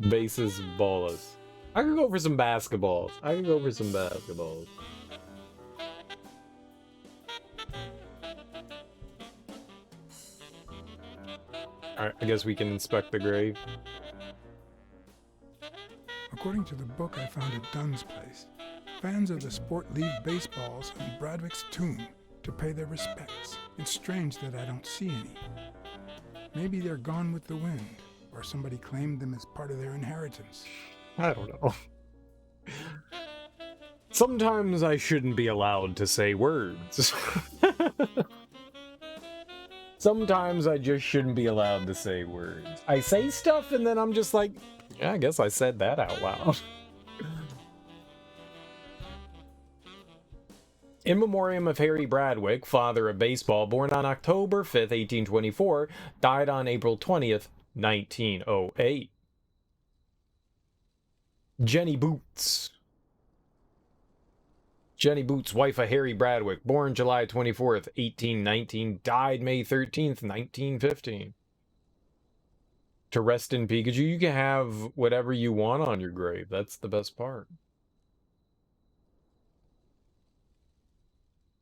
Bases, ballas. I could go for some basketballs. Alright, I guess we can inspect the grave. According to the book I found at Dunn's place, fans of the sport leave baseballs on Bradwick's tomb to pay their respects. It's strange that I don't see any. Maybe they're gone with the wind, or somebody claimed them as part of their inheritance. I don't know. Sometimes I shouldn't be allowed to say words. Sometimes I just shouldn't be allowed to say words. I say stuff and then I'm just like, yeah, I guess I said that out loud. In memoriam of Harry Bradwick, father of baseball, born on October 5th, 1824, died on April 20th, 1908. Jenny Boots. Jenny Boots, wife of Harry Bradwick, born July 24th, 1819, died May 13th, 1915. To rest in Pikachu, you can have whatever you want on your grave. That's the best part.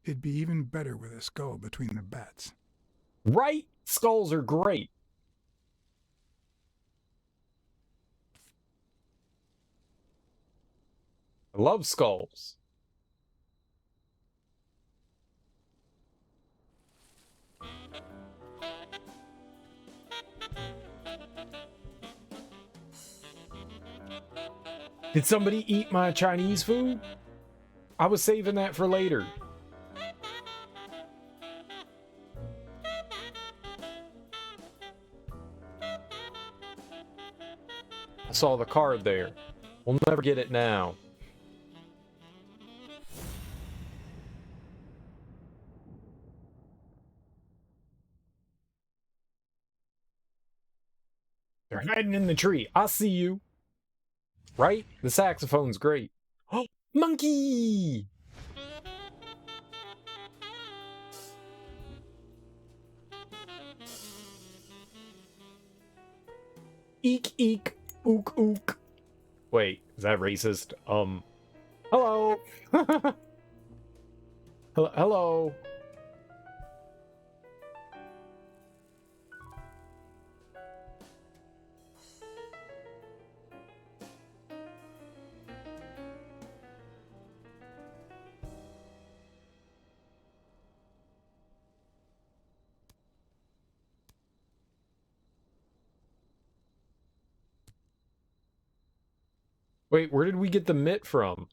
It'd be even better with a skull between the bats. Right? Skulls are great. I love skulls. Did somebody eat my Chinese food? I was saving that for later. I saw the card there. We'll never get it now. They're hiding in the tree. I see you. Right? The saxophone's great. Oh, monkey! Eek, eek, ook, ook. Wait, is that racist? Hello? Hello? Wait, where did we get the mitt from?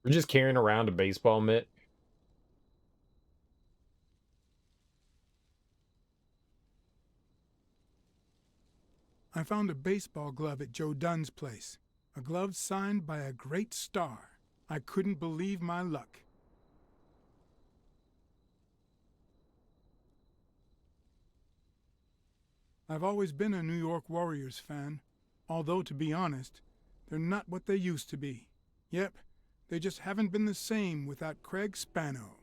We're just carrying around a baseball mitt. I found a baseball glove at Joe Dunn's place. A glove signed by a great star. I couldn't believe my luck. I've always been a New York Warriors fan, although, to be honest, they're not what they used to be. Yep, they just haven't been the same without Craig Spano.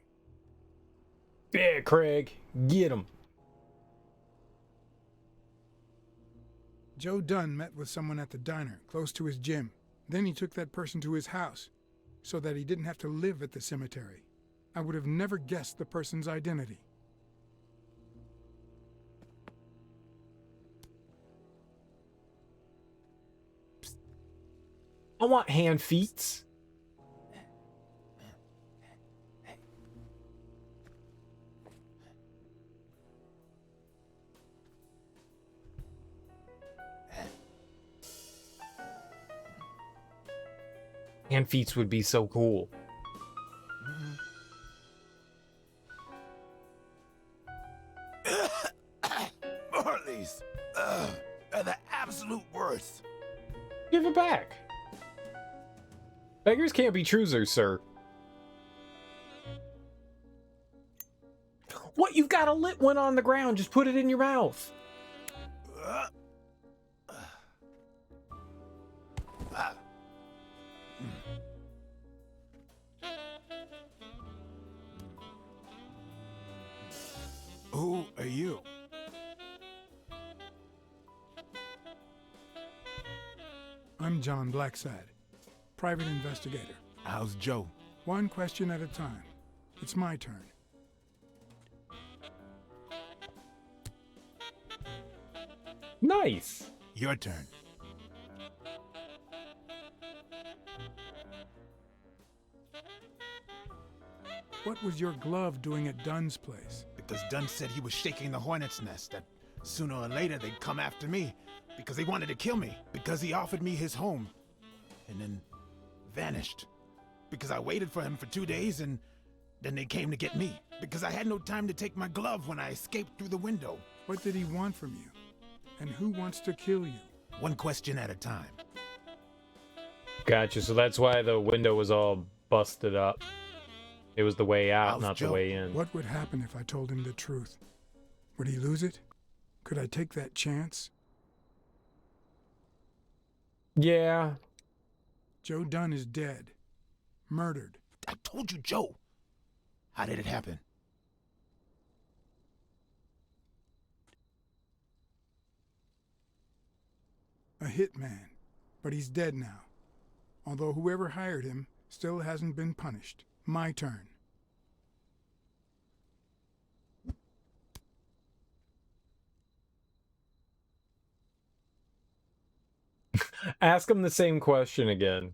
Yeah, Craig, get him. Joe Dunn met with someone at the diner, close to his gym. Then he took that person to his house, so that he didn't have to live at the cemetery. I would have never guessed the person's identity. I want hand feet. Hand feet would be so cool. Give it back. Beggars can't be choosers, sir. What? You've got a lit one on the ground. Just put it in your mouth. Who are you? I'm John Blacksad, private investigator. How's Joe? One question at a time. It's my turn. Nice. Your turn. What was your glove doing at Dunn's place? Because Dunn said he was shaking the hornet's nest, that sooner or later they'd come after me. Because they wanted to kill me. Because he offered me his home. And then vanished. Because I waited for him for 2 days and then they came to get me. Because I had no time to take my glove when I escaped through the window. What did he want from you? And who wants to kill you? One question at a time. Gotcha. So that's why the window was all busted up. It was the way out, not the way in. What would happen if I told him the truth? Would he lose it? Could I take that chance? Yeah. Joe Dunn is dead. Murdered. I told you, Joe. How did it happen? A hitman. But he's dead now. Although whoever hired him still hasn't been punished. My turn. Ask him the same question again.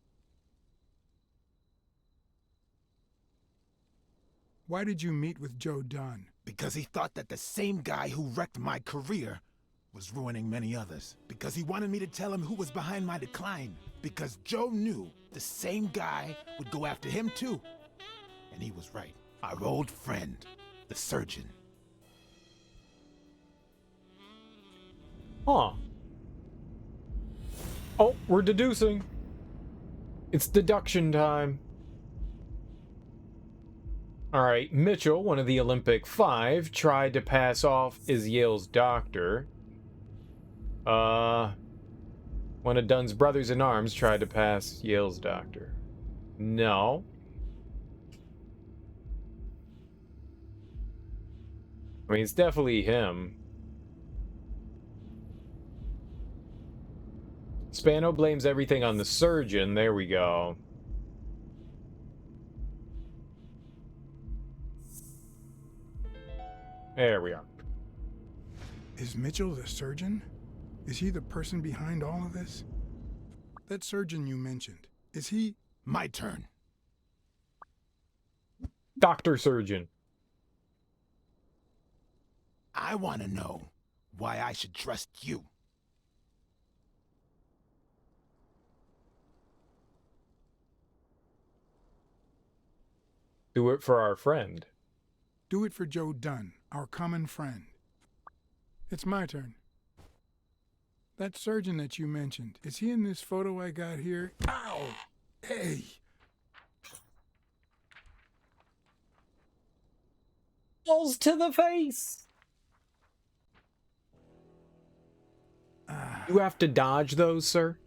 Why did you meet with Joe Dunn? Because he thought that the same guy who wrecked my career was ruining many others. Because he wanted me to tell him who was behind my decline. Because Joe knew the same guy would go after him too. And he was right. Our old friend, the surgeon. Huh. Oh, we're deducing. It's deduction time. Alright, Mitchell, one of the Olympic 5, tried to pass off as Yale's doctor. One of Dunn's brothers-in-arms tried to pass Yale's doctor. No. I mean, it's definitely him. Spano blames everything on the surgeon. There we go. There we are. Is Mitchell the surgeon? Is he the person behind all of this? That surgeon you mentioned, is he... My turn. Dr. Surgeon. I want to know why I should trust you. Do it for our friend. Do it for Joe Dunn, our common friend. It's my turn. That surgeon that you mentioned, is he in this photo I got here? Ow! Hey! Balls to the face! You have to dodge those, sir?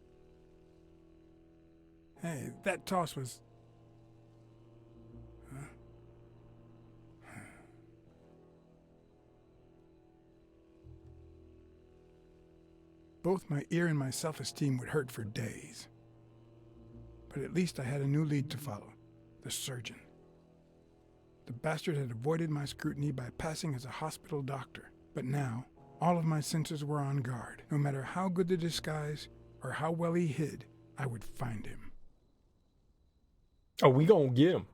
Hey, that toss was... Both my ear and my self-esteem would hurt for days. But at least I had a new lead to follow, the surgeon. The bastard had avoided my scrutiny by passing as a hospital doctor. But now, all of my senses were on guard. No matter how good the disguise or how well he hid, I would find him. Oh, we gonna get him.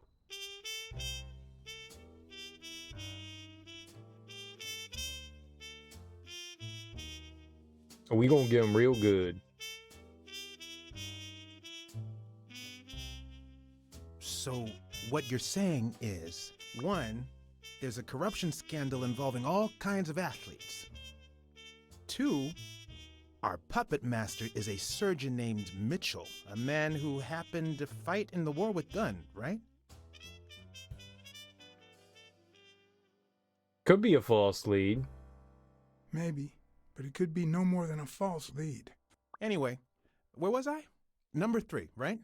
We gonna get him real good. So, what you're saying is, 1, there's a corruption scandal involving all kinds of athletes. 2, Our puppet master is a surgeon named Mitchell, a man who happened to fight in the war with Dunn, right? Could be a false lead. Maybe, but it could be no more than a false lead. Anyway, where was I? Number 3, right?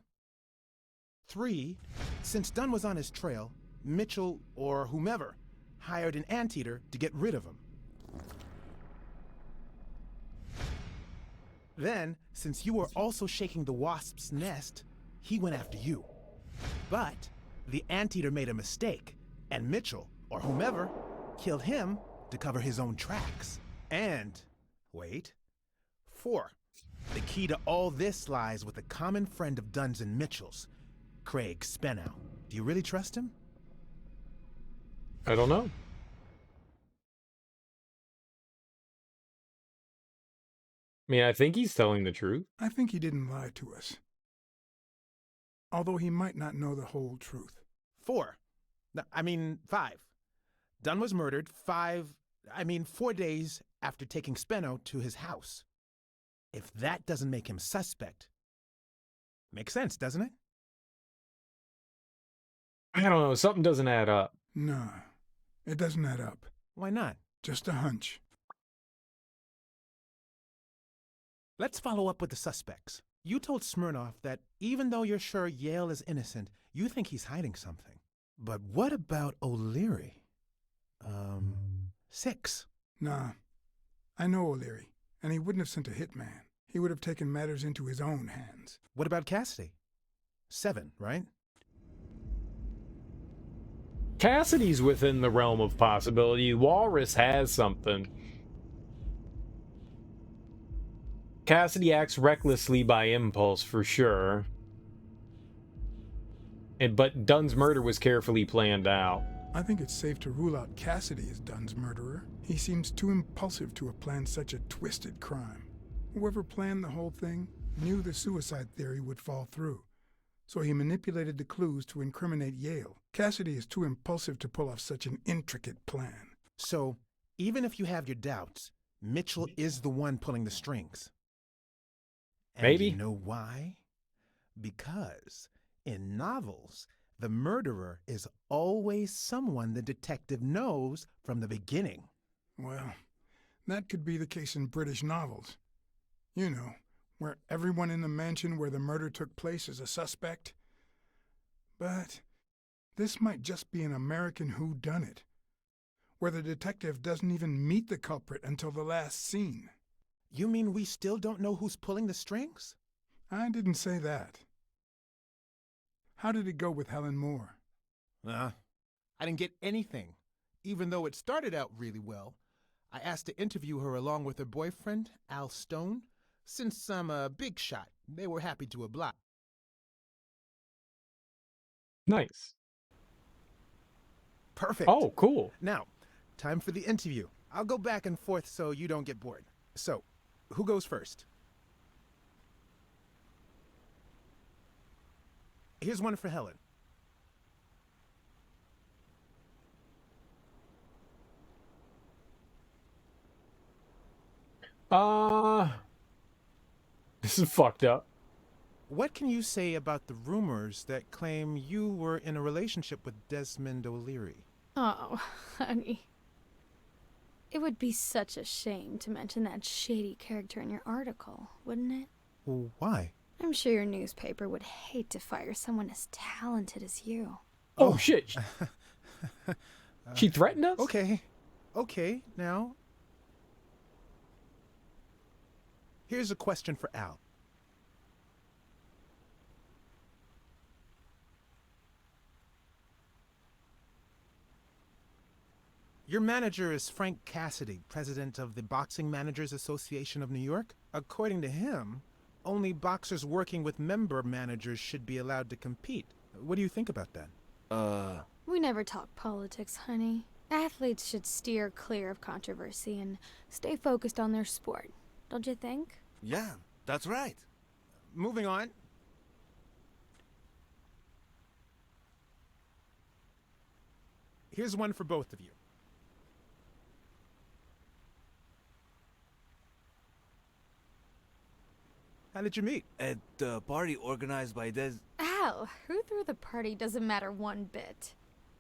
3, since Dunn was on his trail, Mitchell, or whomever, hired an anteater to get rid of him. Then, since you were also shaking the wasp's nest, he went after you. But the anteater made a mistake, and Mitchell, or whomever, killed him to cover his own tracks. And, wait, 4. The key to all this lies with a common friend of Dunn's and Mitchell's, Craig Spenow. Do you really trust him? I don't know. I mean, I think he's telling the truth. I think he didn't lie to us. Although he might not know the whole truth. 4. 5. Dunn was murdered 4 days after taking Speno to his house. If that doesn't make him suspect, makes sense, doesn't it? I don't know. Something doesn't add up. No, it doesn't add up. Why not? Just a hunch. Let's follow up with the suspects. You told Smirnoff that even though you're sure Yale is innocent, you think he's hiding something. But what about O'Leary? 6. Nah, I know O'Leary, and he wouldn't have sent a hitman. He would have taken matters into his own hands. What about Cassidy? 7, right? Cassidy's within the realm of possibility. Walrus has something. Cassidy acts recklessly by impulse, for sure. But Dunn's murder was carefully planned out. I think it's safe to rule out Cassidy as Dunn's murderer. He seems too impulsive to have planned such a twisted crime. Whoever planned the whole thing knew the suicide theory would fall through, so he manipulated the clues to incriminate Yale. Cassidy is too impulsive to pull off such an intricate plan. So, even if you have your doubts, Mitchell is the one pulling the strings. And Maybe. You know why? Because in novels, the murderer is always someone the detective knows from the beginning. Well, that could be the case in British novels. You know, where everyone in the mansion where the murder took place is a suspect. But this might just be an American whodunit, where the detective doesn't even meet the culprit until the last scene. You mean we still don't know who's pulling the strings? I didn't say that. How did it go with Helen Moore? I didn't get anything, even though it started out really well. I asked to interview her along with her boyfriend, Al Stone. Since I'm a big shot, they were happy to oblige. Nice. Perfect. Oh, cool. Now, time for the interview. I'll go back and forth so you don't get bored. So, who goes first? Here's one for Helen. This is fucked up. What can you say about the rumors that claim you were in a relationship with Desmond O'Leary? Oh, honey. It would be such a shame to mention that shady character in your article, wouldn't it? Well, why? I'm sure your newspaper would hate to fire someone as talented as you. Oh, shit. She threatened us? Okay, now. Here's a question for Al. Your manager is Frank Cassidy, president of the Boxing Managers Association of New York. According to him, only boxers working with member managers should be allowed to compete. What do you think about that? We never talk politics, honey. Athletes should steer clear of controversy and stay focused on their sport. Don't you think? Yeah, that's right. Moving on. Here's one for both of you. How did you meet? At the party organized by Des... Al, who threw the party doesn't matter one bit.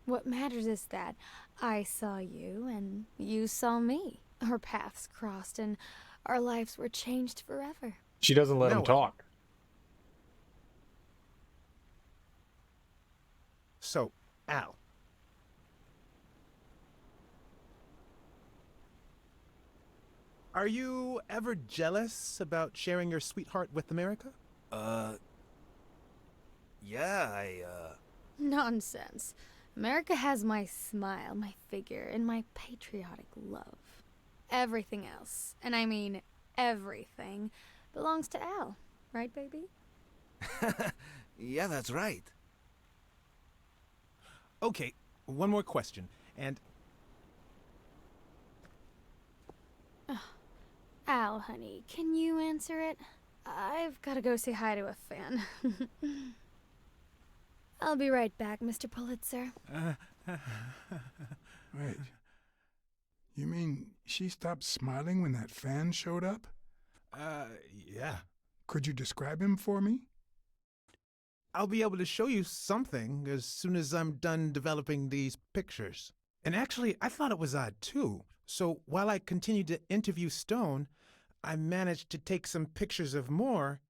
What matters is that I saw you and you saw me. Our paths crossed and our lives were changed forever. She doesn't let him talk. So, Al. Are you ever jealous about sharing your sweetheart with America? Yeah, Nonsense. America has my smile, my figure, and my patriotic love. Everything else, and I mean everything, belongs to Al. Right, baby? Yeah, that's right. Okay, one more question, and... Al, honey, can you answer it? I've got to go say hi to a fan. I'll be right back, Mr. Pulitzer. Wait. You mean she stopped smiling when that fan showed up? Yeah. Could you describe him for me? I'll be able to show you something as soon as I'm done developing these pictures. And actually, I thought it was odd, too. So while I continued to interview Stone, I managed to take some pictures of Moore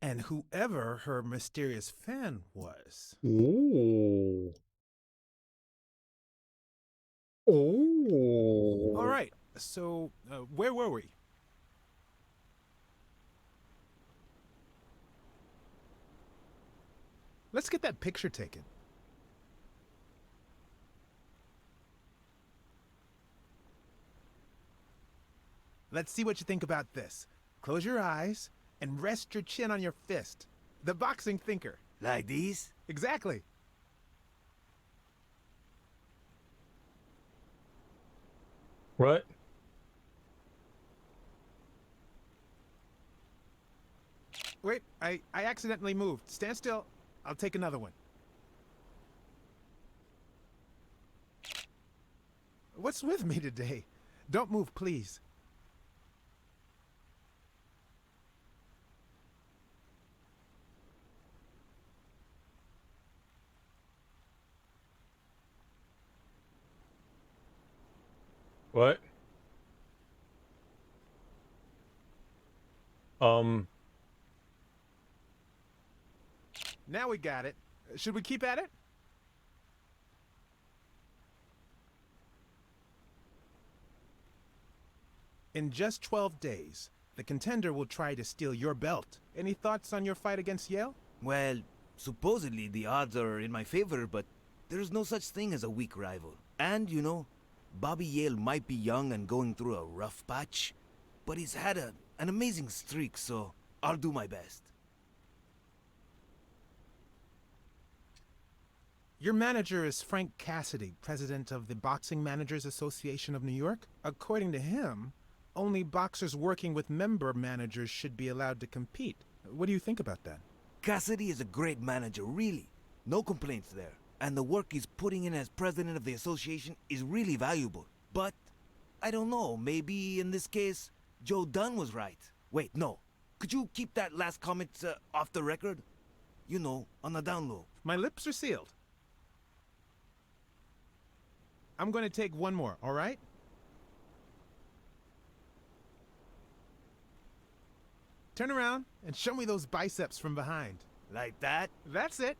and whoever her mysterious fan was. Ooh. Ooh. All right, so where were we? Let's get that picture taken. Let's see what you think about this. Close your eyes and rest your chin on your fist. The boxing thinker. Like these? Exactly. What? Wait, I accidentally moved. Stand still. I'll take another one. What's with me today? Don't move, please. What? Now we got it. Should we keep at it? In just 12 days, the contender will try to steal your belt. Any thoughts on your fight against Yale? Well, supposedly the odds are in my favor, but there's no such thing as a weak rival. And, you know, Bobby Yale might be young and going through a rough patch, but he's had an amazing streak, so I'll do my best. Your manager is Frank Cassidy, president of the Boxing Managers Association of New York. According to him, only boxers working with member managers should be allowed to compete. What do you think about that? Cassidy is a great manager, really. No complaints there. And the work he's putting in as president of the association is really valuable. But, I don't know, maybe in this case, Joe Dunn was right. Wait, no. Could you keep that last comment off the record? You know, on the down low. My lips are sealed. I'm going to take one more, all right? Turn around and show me those biceps from behind. Like that? That's it.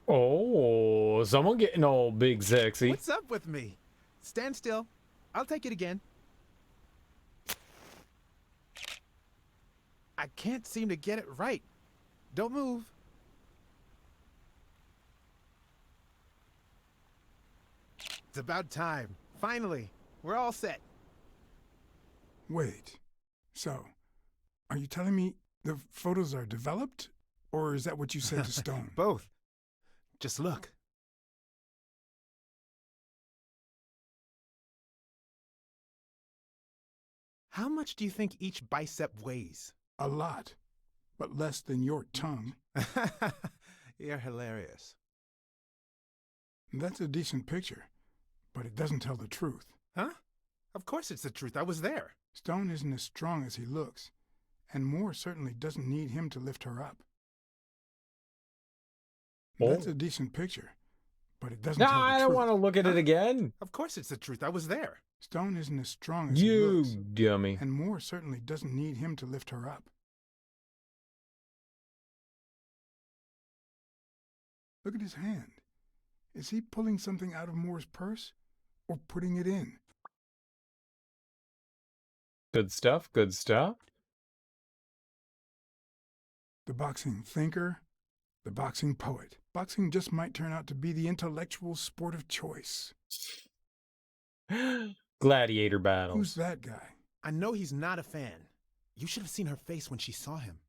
Oh, someone getting all big sexy. What's up with me? Stand still. I'll take it again. I can't seem to get it right. Don't move. It's about time. Finally, we're all set. Wait. So, are you telling me the photos are developed? Or is that what you said to Stone? Both. Just look. How much do you think each bicep weighs? A lot, but less than your tongue. You're hilarious. That's a decent picture, but it doesn't tell the truth. Huh? Of course it's the truth. I was there. Stone isn't as strong as he looks, And Moore certainly doesn't need him to lift her up. Oh. That's a decent picture, but it doesn't No, tell the I don't truth. want to look at it again. Of course it's the truth. I was there. Stone isn't as strong as he You looks. dummy. And Moore certainly doesn't need him to lift her up. Look at his hand. Is he pulling something out of Moore's purse or putting it in? Good stuff, good stuff. The boxing thinker, the boxing poet. Boxing just might turn out to be the intellectual sport of choice. Gladiator battles. Who's that guy? I know he's not a fan. You should have seen her face when she saw him.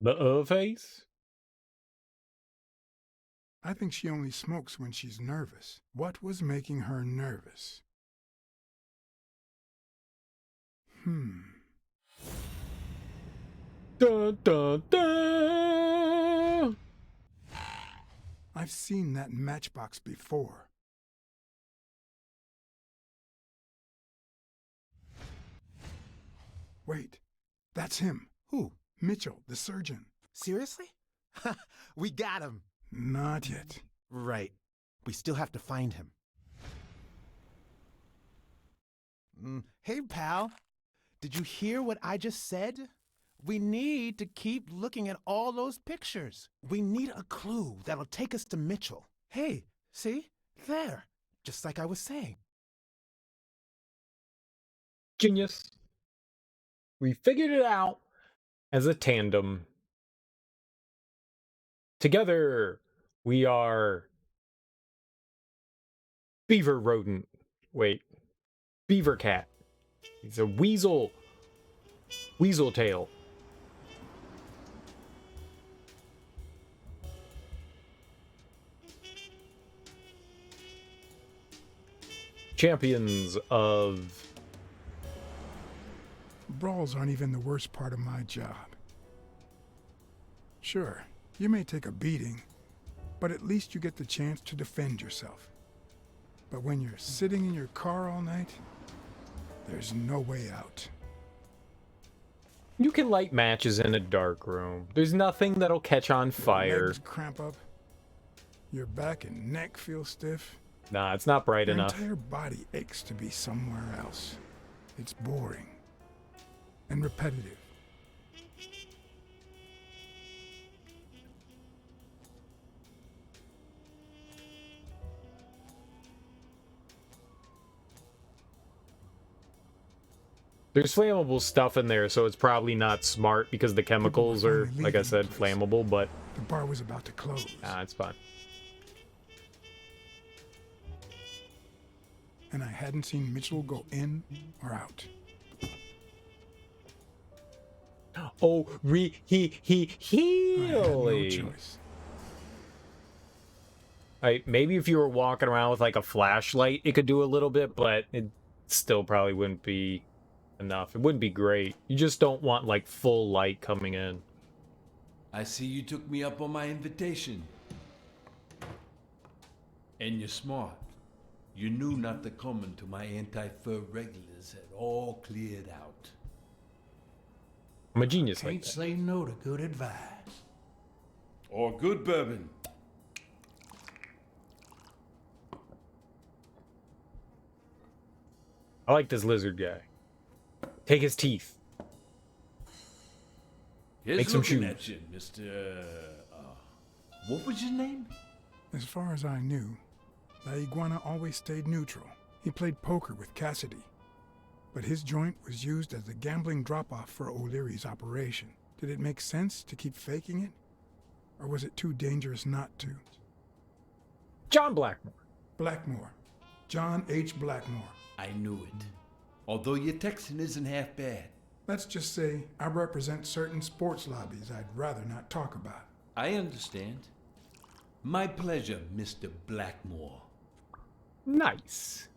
The face? I think she only smokes when she's nervous. What was making her nervous? Dun, dun, dun. I've seen that matchbox before. Wait, that's him. Who? Mitchell, the surgeon. Seriously? We got him. Not yet. Right. We still have to find him. Hey, pal. Did you hear what I just said? We need to keep looking at all those pictures. We need a clue that'll take us to Mitchell. Hey, see? There. Just like I was saying. Genius. We figured it out as a tandem. Together, we are beaver rodent. Wait. Beaver cat. He's a weasel. Weasel tail. Champions of... Brawls aren't even the worst part of my job. Sure, you may take a beating, but at least you get the chance to defend yourself. But when you're sitting in your car all night, there's no way out. You can light matches in a dark room. There's nothing that'll catch on fire. Your legs cramp up. Your back and neck feel stiff. Nah, it's not bright enough. Your entire body aches to be somewhere else. It's boring and repetitive. There's flammable stuff in there, so it's probably not smart because the chemicals are, like I said, flammable, but... The bar was about to close. Nah, it's fine. And I hadn't seen Mitchell go in or out. Oh, I had no choice. Maybe if you were walking around with like a flashlight, it could do a little bit, but it still probably wouldn't be enough. It wouldn't be great. You just don't want like full light coming in. I see you took me up on my invitation. And you're smart. You knew not to come until my anti-fur regulars had all cleared out. I'm a genius like Can't that. say no to good advice. Or good bourbon. I like this lizard guy. Take his teeth. Here's Make some looking shoes. at you, Mr. What was your name? As far as I knew, La Iguana always stayed neutral. He played poker with Cassidy, but his joint was used as a gambling drop-off for O'Leary's operation. Did it make sense to keep faking it? Or was it too dangerous not to? John Blackmore. Blackmore. John H. Blackmore. I knew it. Although your Texan isn't half bad. Let's just say I represent certain sports lobbies I'd rather not talk about. I understand. My pleasure, Mr. Blackmore. Nice.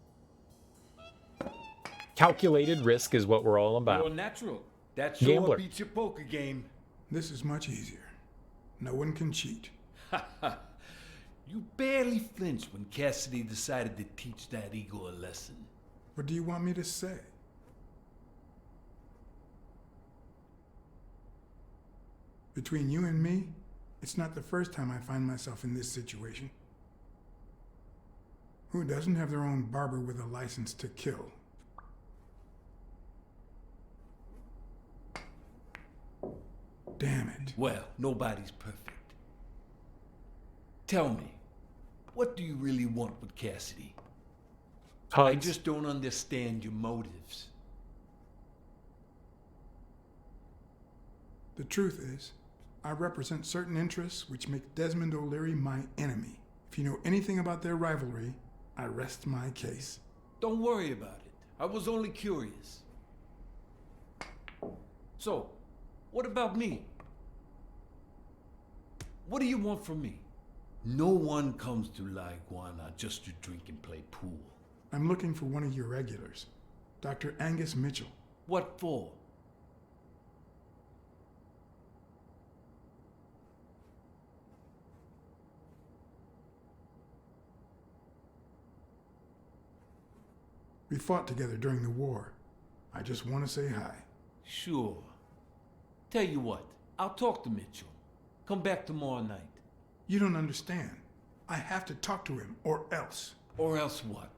Calculated risk is what we're all about. You're natural. That sure Gambler. beats your poker game. This is much easier. No one can cheat. You barely flinched when Cassidy decided to teach that ego a lesson. What do you want me to say? Between you and me, it's not the first time I find myself in this situation. Who doesn't have their own barber with a license to kill? Damn it. Well, nobody's perfect. Tell me, what do you really want with Cassidy? I just don't understand your motives. The truth is, I represent certain interests which make Desmond O'Leary my enemy. If you know anything about their rivalry, I rest my case. Don't worry about it. I was only curious. So, what about me? What do you want from me? No one comes to La Iguana just to drink and play pool. I'm looking for one of your regulars, Dr. Angus Mitchell. What for? We fought together during the war. I just want to say hi. Sure. Tell you what, I'll talk to Mitchell. Come back tomorrow night. You don't understand. I have to talk to him, or else. Or else what?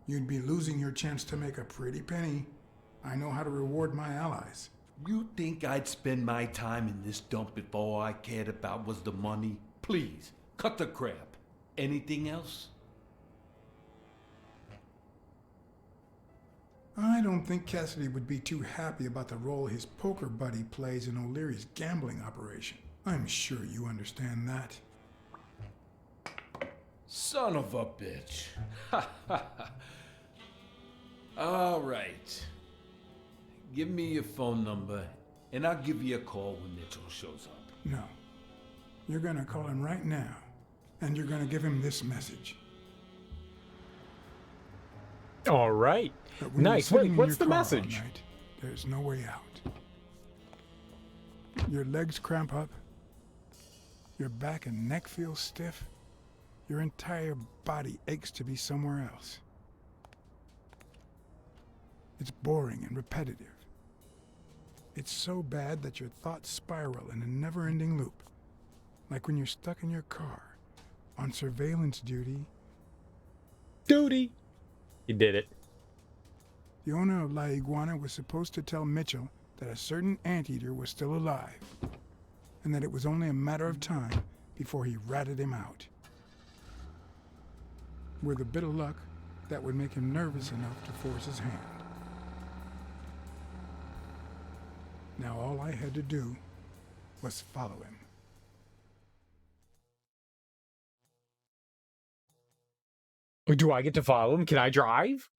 You'd be losing your chance to make a pretty penny. I know how to reward my allies. You think I'd spend my time in this dump if all I cared about was the money? Please, cut the crap. Anything else? I don't think Cassidy would be too happy about the role his poker buddy plays in O'Leary's gambling operation. I'm sure you understand that. Son of a bitch. All right. Give me your phone number, and I'll give you a call when Mitchell shows up. No. You're gonna call him right now, and you're gonna give him this message. All right. Nice. Wait, what's the message? Night, there's no way out. Your legs cramp up. Your back and neck feel stiff. Your entire body aches to be somewhere else. It's boring and repetitive. It's so bad that your thoughts spiral in a never-ending loop. Like when you're stuck in your car, on surveillance duty. Duty! You did it. The owner of La Iguana was supposed to tell Mitchell that a certain anteater was still alive, and that it was only a matter of time before he ratted him out. With a bit of luck, that would make him nervous enough to force his hand. Now all I had to do was follow him. Do I get to follow him? Can I drive?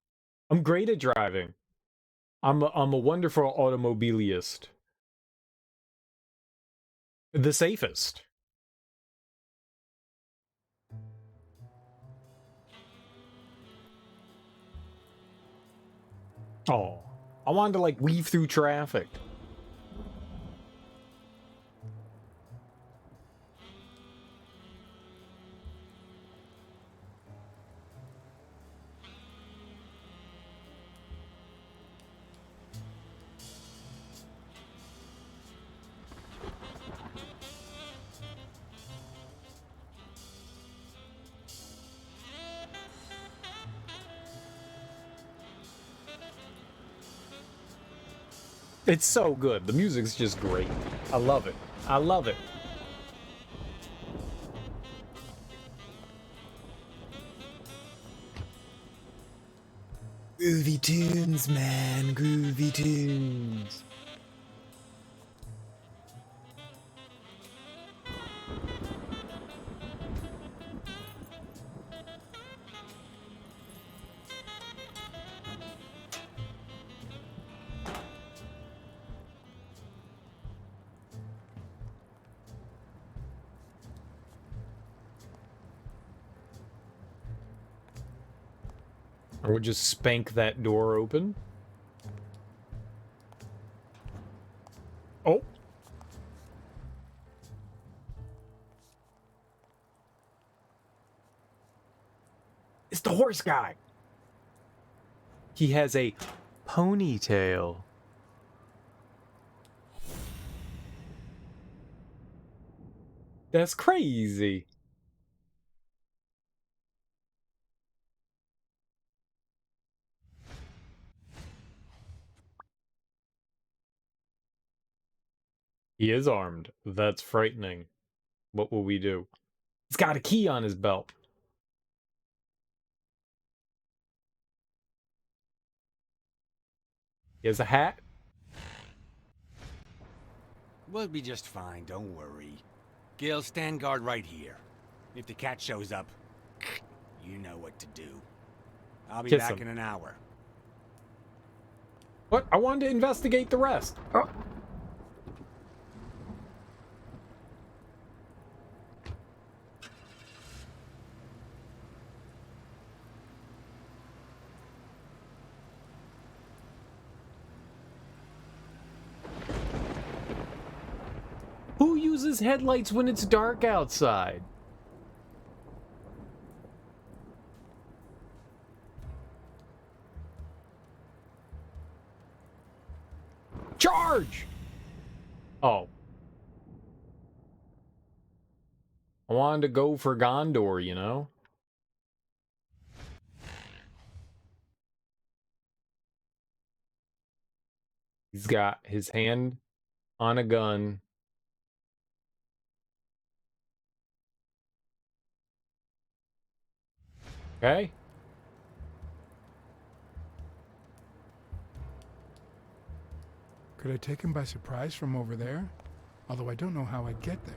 I'm great at driving. I'm a wonderful automobilist. The safest. Oh, I wanted to like weave through traffic. It's so good. The music's just great. I love it. I love it. Groovy tunes, man. Groovy tunes. I would just spank that door open. Oh. It's the horse guy. He has a ponytail. That's crazy. He is armed. That's frightening. What will we do? He's got a key on his belt. He has a hat. We'll be just fine, don't worry. Gil, stand guard right here. If the cat shows up, you know what to do. I'll be Kiss back him. in an hour. What? I wanted to investigate the rest. Oh. Who uses headlights when it's dark outside? Charge! Oh. I wanted to go for Gondor, you know? He's got his hand on a gun. Okay. Could I take him by surprise from over there? Although I don't know how I'd get there.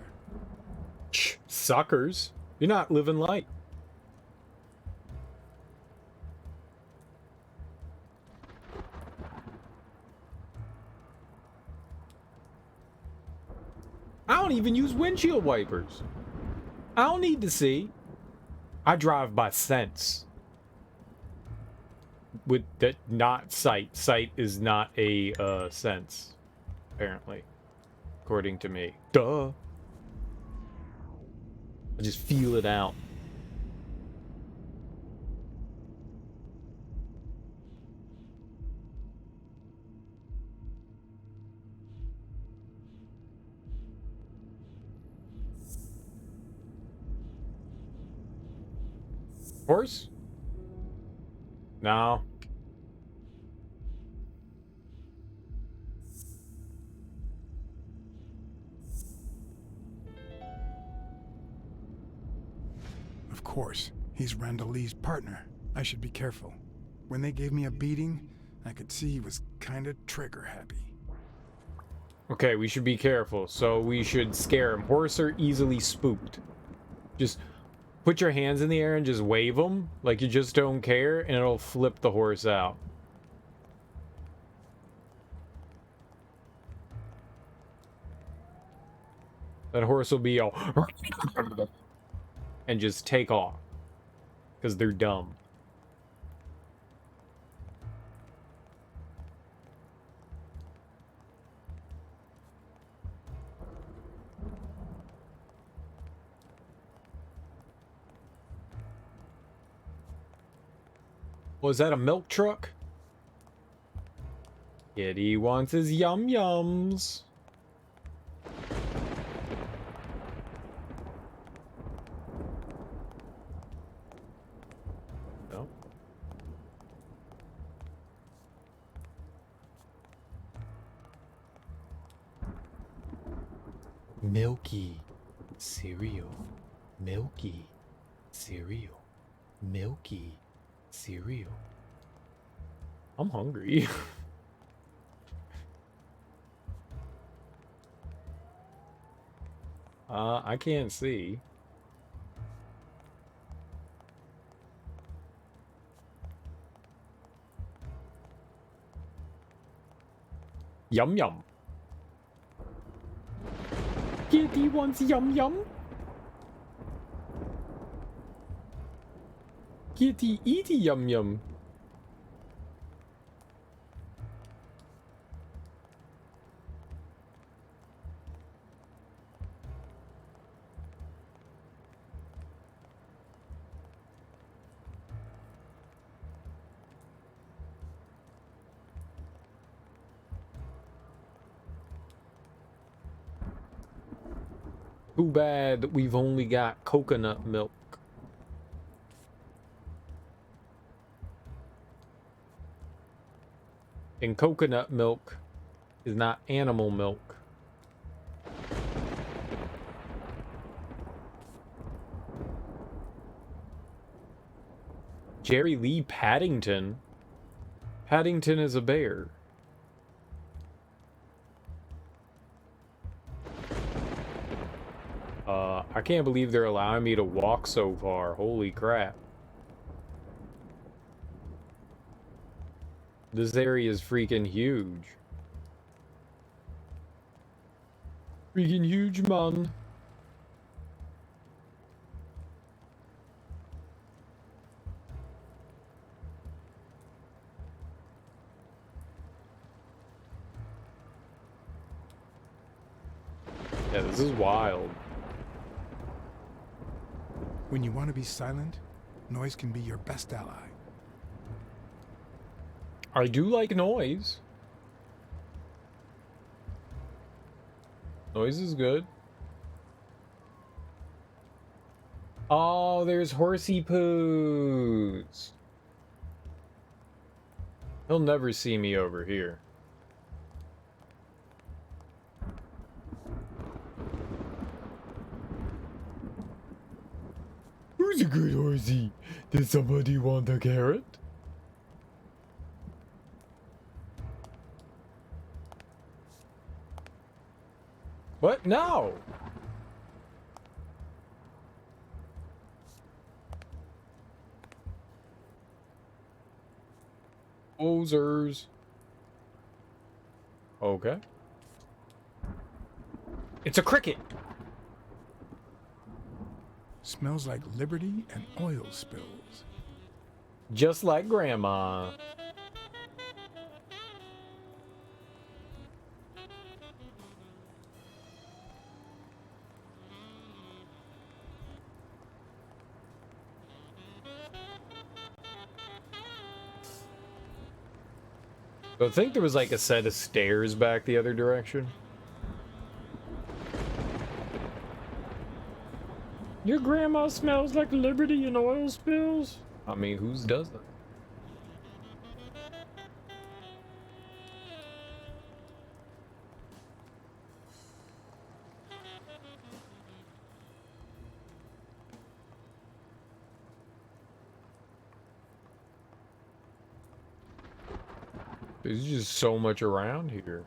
Shh, suckers. You're not living light. I don't even use windshield wipers. I don't need to see. I drive by sense. With that, not sight. Sight is not a sense, apparently, according to me. Duh. I just feel it out. Horse? No. Of course, he's Randall Lee's partner. I should be careful. When they gave me a beating, I could see he was kinda trigger happy. Okay, we should be careful. So we should scare him. Horse are easily spooked. Just put your hands in the air and just wave them like you just don't care, and it'll flip the horse out. That horse will be all and just take off because they're dumb. Was that a milk truck? Kitty wants his yum-yums. No. Milky cereal. Milky cereal. Milky cereal. I'm hungry. I can't see. Yum yum. Kitty wants yum yum. Kitty eaty yum yum. Too bad we've only got coconut milk. And coconut milk is not animal milk. Jerry Lee Paddington? Paddington is a bear. I can't believe they're allowing me to walk so far. Holy crap. This area is freaking huge. Freaking huge, man. Yeah, this is wild. When you want to be silent, noise can be your best ally. I do like noise. Noise is good. Oh, there's horsey poos. He'll never see me over here. Who's a good horsey? Did somebody want a carrot? What? No! Posers. Okay. It's a cricket! Smells like liberty and oil spills. Just like Grandma. I think there was like a set of stairs back the other direction. Your grandma smells like liberty and oil spills? I mean, whose doesn't? There's just so much around here.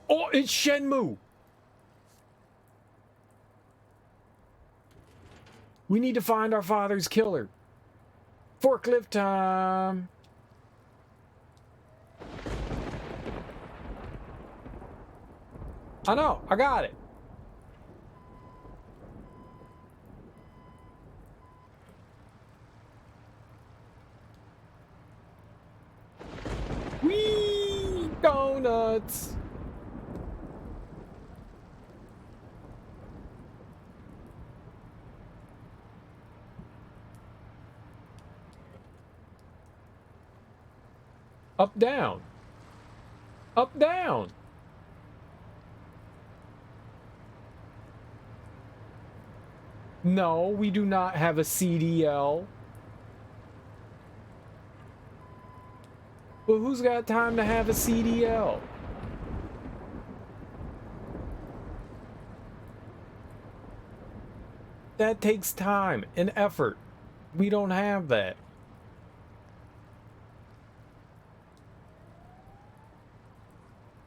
Oh, it's Shenmue! We need to find our father's killer. Forklift time! I know, I got it. Whee! Donuts! Up, down. Up, down. No, we do not have a CDL. But who's got time to have a CDL? That takes time and effort. We don't have that.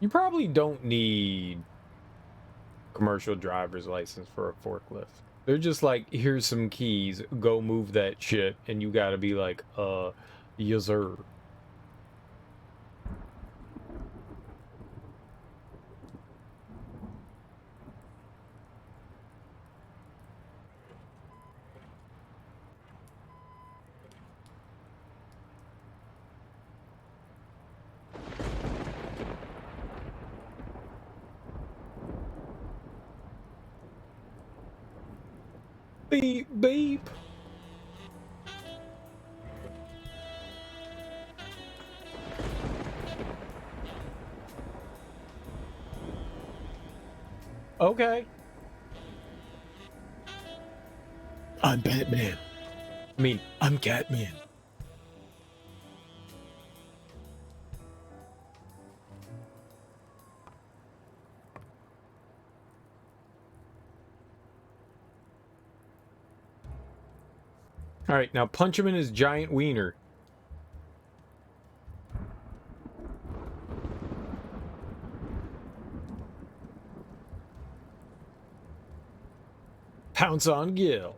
You probably don't need commercial driver's license for a forklift. They're just like, here's some keys, go move that shit, and you gotta be like, yes sir. Beep, beep. Okay. I'm Batman. I mean, I'm Catman. all right, now punch him in his giant wiener. Pounce on Gil.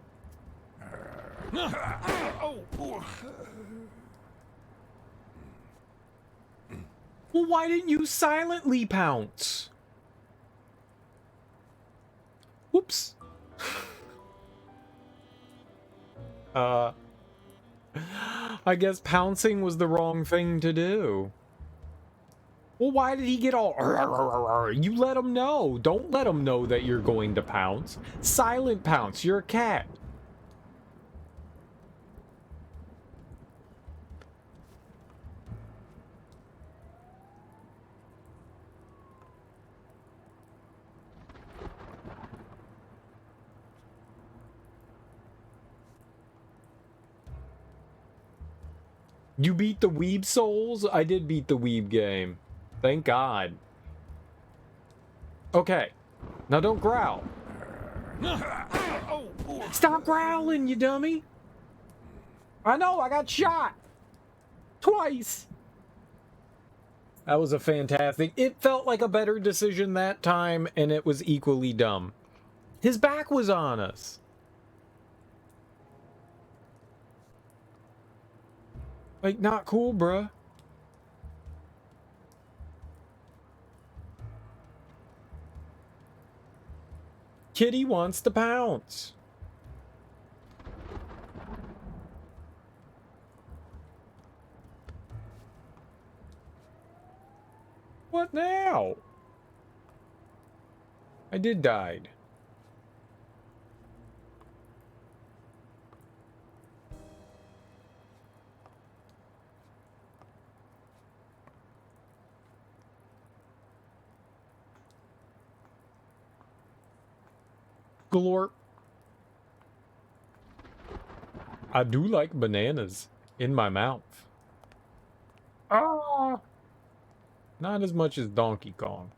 Well, why didn't you silently pounce? Whoops. I guess pouncing was the wrong thing to do. Well, why did he get all... You let him know. Don't let him know that you're going to pounce. Silent pounce. You're a cat. You beat the Weeb Souls? I did beat the Weeb game. Thank God. Okay. Now don't growl. Stop growling, you dummy. I know, I got shot. Twice. That was a fantastic... It felt like a better decision that time, and it was equally dumb. His back was on us. Like, not cool, bruh. Kitty wants to pounce. What now? I did died. Glorp. I do like bananas in my mouth. Ah! Not as much as Donkey Kong.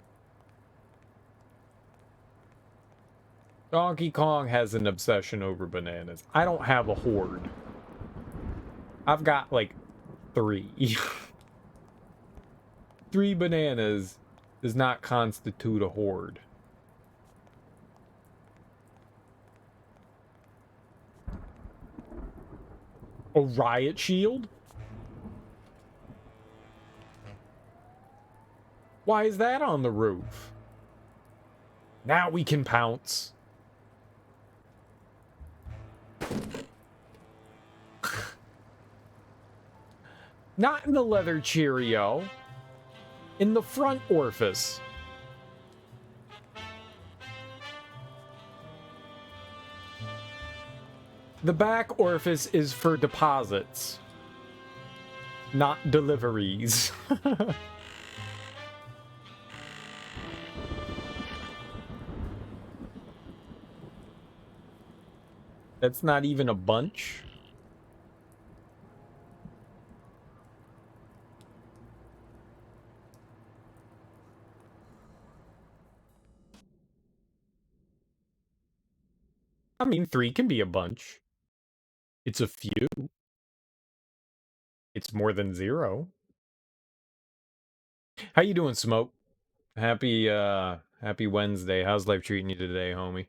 Donkey Kong has an obsession over bananas. I don't have a horde. I've got like 3. 3 bananas does not constitute a horde. A riot shield? Why is that on the roof? Now we can pounce. Not in the leather Cheerio. In the front orifice. The back orifice is for deposits, not deliveries. That's not even a bunch. I mean, 3 can be a bunch. It's a few. It's more than 0. How you doing, Smoke? Happy Wednesday. How's life treating you today, homie?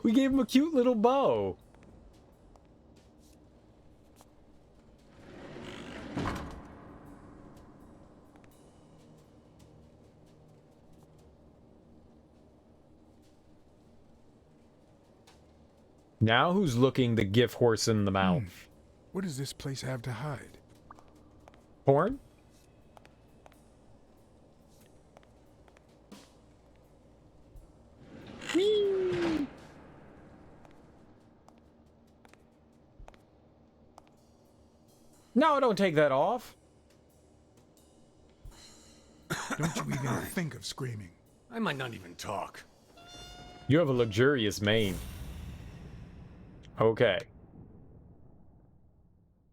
We gave him a cute little bow. Now who's looking the gift horse in the mouth? What does this place have to hide? Porn? Whee! No, don't take that off. Don't you even think of screaming. I might not even talk. You have a luxurious mane. Okay.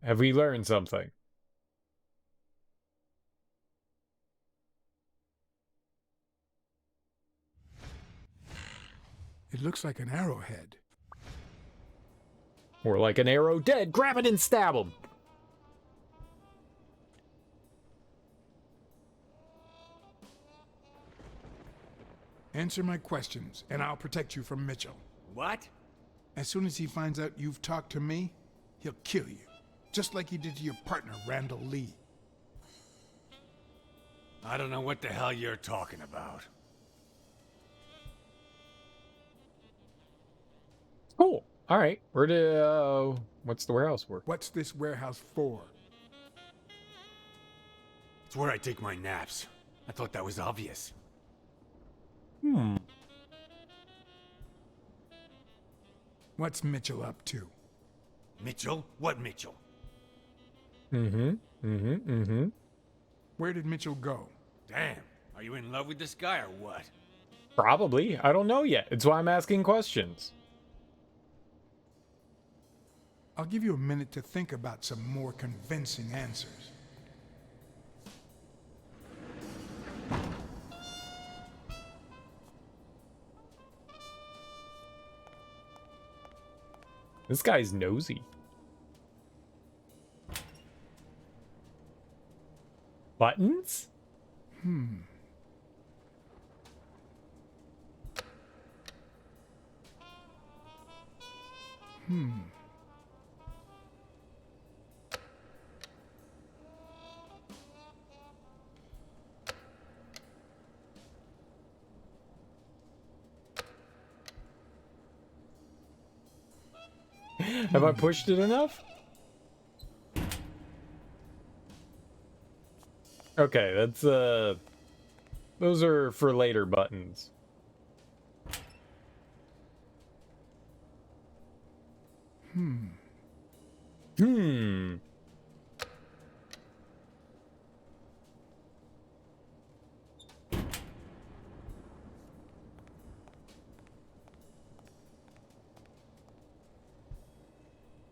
Have we learned something? It looks like an arrowhead. Or like an arrow dead. Grab it and stab him. Answer my questions, and I'll protect you from Mitchell. What? As soon as he finds out you've talked to me, he'll kill you. Just like he did to your partner, Randall Lee. I don't know what the hell you're talking about. Cool. All right. Where do, what's the warehouse for? What's this warehouse for? It's where I take my naps. I thought that was obvious. What's Mitchell up to? Mitchell? What Mitchell? Where did Mitchell go? Damn. Are you in love with this guy or what? Probably. I don't know yet. It's why I'm asking questions. I'll give you a minute to think about some more convincing answers. This guy's nosy. Buttons? Have I pushed it enough? Okay, that's those are for later buttons.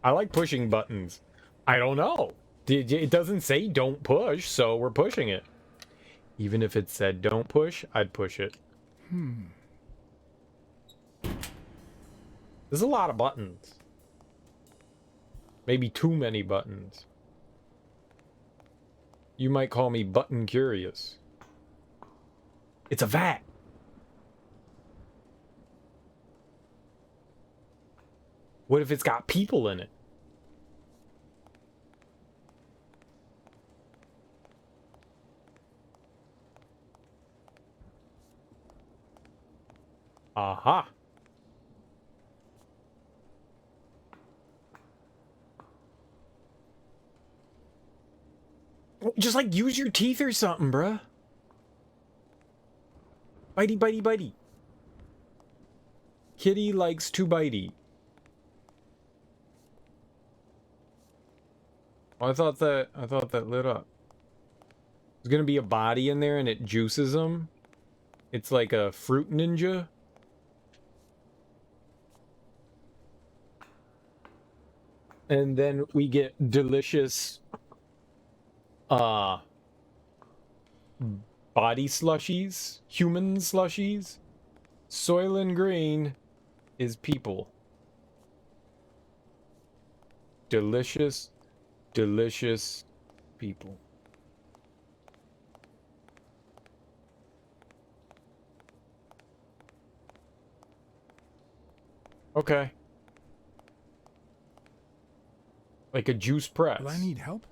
I like pushing buttons. I don't know. It doesn't say don't push, so we're pushing it. Even if it said don't push, I'd push it. There's a lot of buttons. Maybe too many buttons. You might call me button curious. It's a vat. What if it's got people in it? Aha. Just like use your teeth or something, bruh. Bitey, bitey, bitey. Kitty likes to bitey. Oh, I thought that lit up. There's gonna be a body in there and it juices them. It's like a fruit ninja. And then we get delicious body slushies, human slushies. Soylent Green is people. Delicious, delicious people. Okay. Like a juice press. Will I need help?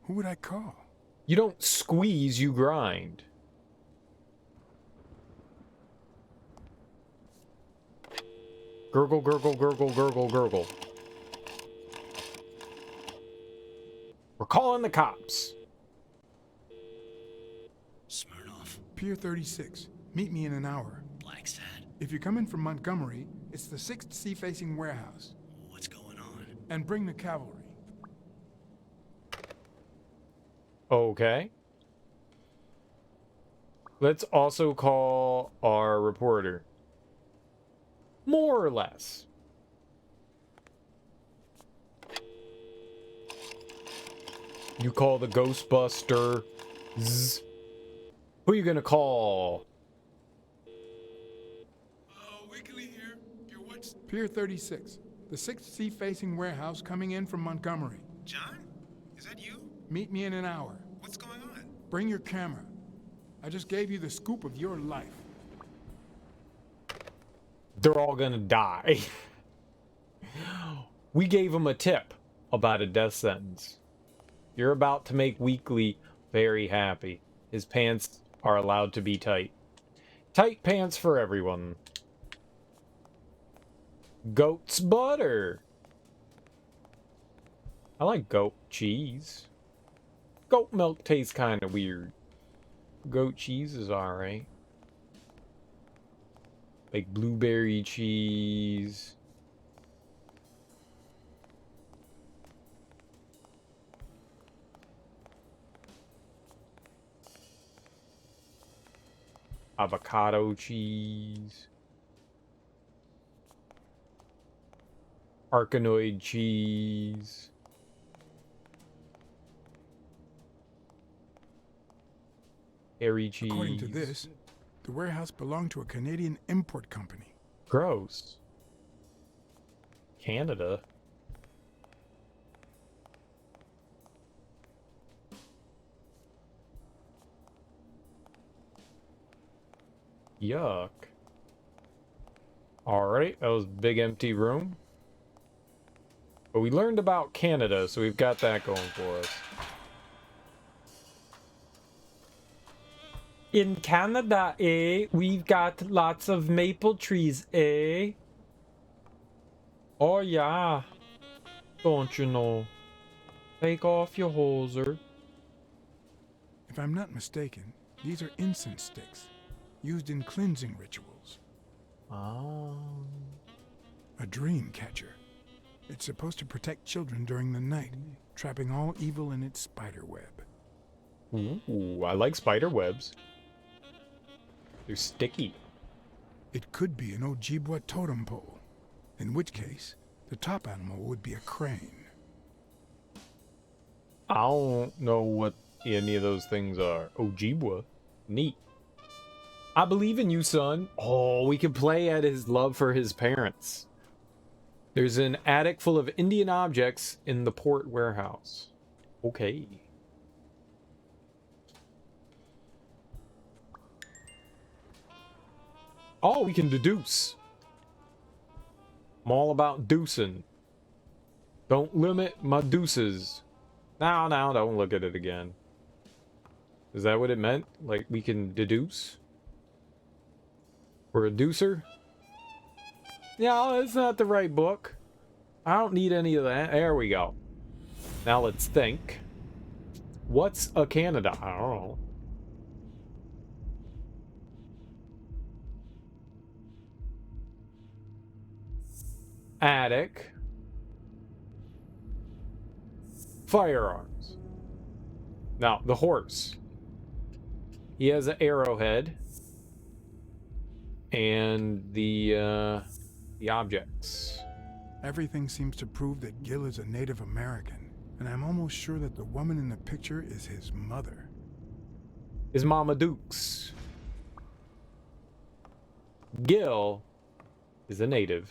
Who would I call? You don't squeeze, you grind. Gurgle, gurgle, gurgle, gurgle, gurgle. We're calling the cops. Smirnoff. Pier 36. Meet me in an hour. Blacksad. If you're coming from Montgomery, it's the 6th sea-facing warehouse. What's going on? And bring the cavalry. Okay. Let's also call our reporter. More or less. You call the Ghostbuster. Zzz. Who are you gonna call? Pier 36, the 6th sea-facing warehouse coming in from Montgomery. John? Is that you? Meet me in an hour. What's going on? Bring your camera. I just gave you the scoop of your life. They're all gonna die. We gave him a tip about a death sentence. You're about to make Weekly very happy. His pants are allowed to be tight. Tight pants for everyone. Goat's butter. I like goat cheese. Goat milk tastes kind of weird. Goat cheese is alright. Like blueberry cheese. Avocado cheese. Arachnoid cheese. Hairy cheese. According to this, the warehouse belonged to a Canadian import company. Gross. Canada. Yuck. Alright, that was a big empty room. But we learned about Canada, so we've got that going for us. In Canada, we've got lots of maple trees, Oh yeah. Don't you know? Take off your hoser. If I'm not mistaken, these are incense sticks, used in cleansing rituals. A dream catcher. It's supposed to protect children during the night, trapping all evil in its spider web. Ooh, I like spider webs. They're sticky. It could be an Ojibwa totem pole, in which case, the top animal would be a crane. I don't know what any of those things are. Ojibwa. Neat. I believe in you, son. Oh, we can play at his love for his parents. There's an attic full of Indian objects in the port warehouse. Okay. Oh, we can deduce. I'm all about deucing. Don't limit my deuces. Now, don't look at it again. Is that what it meant? Like, we can deduce? We're a deucer? Yeah, it's not the right book. I don't need any of that. There we go. Now let's think. What's a Canada? I don't know. Attic. Firearms. Now, the horse. He has an arrowhead. And the objects. Everything seems to prove that Gil is a Native American, and I'm almost sure that the woman in the picture is his mother. His Mama Dukes. Gil is a native.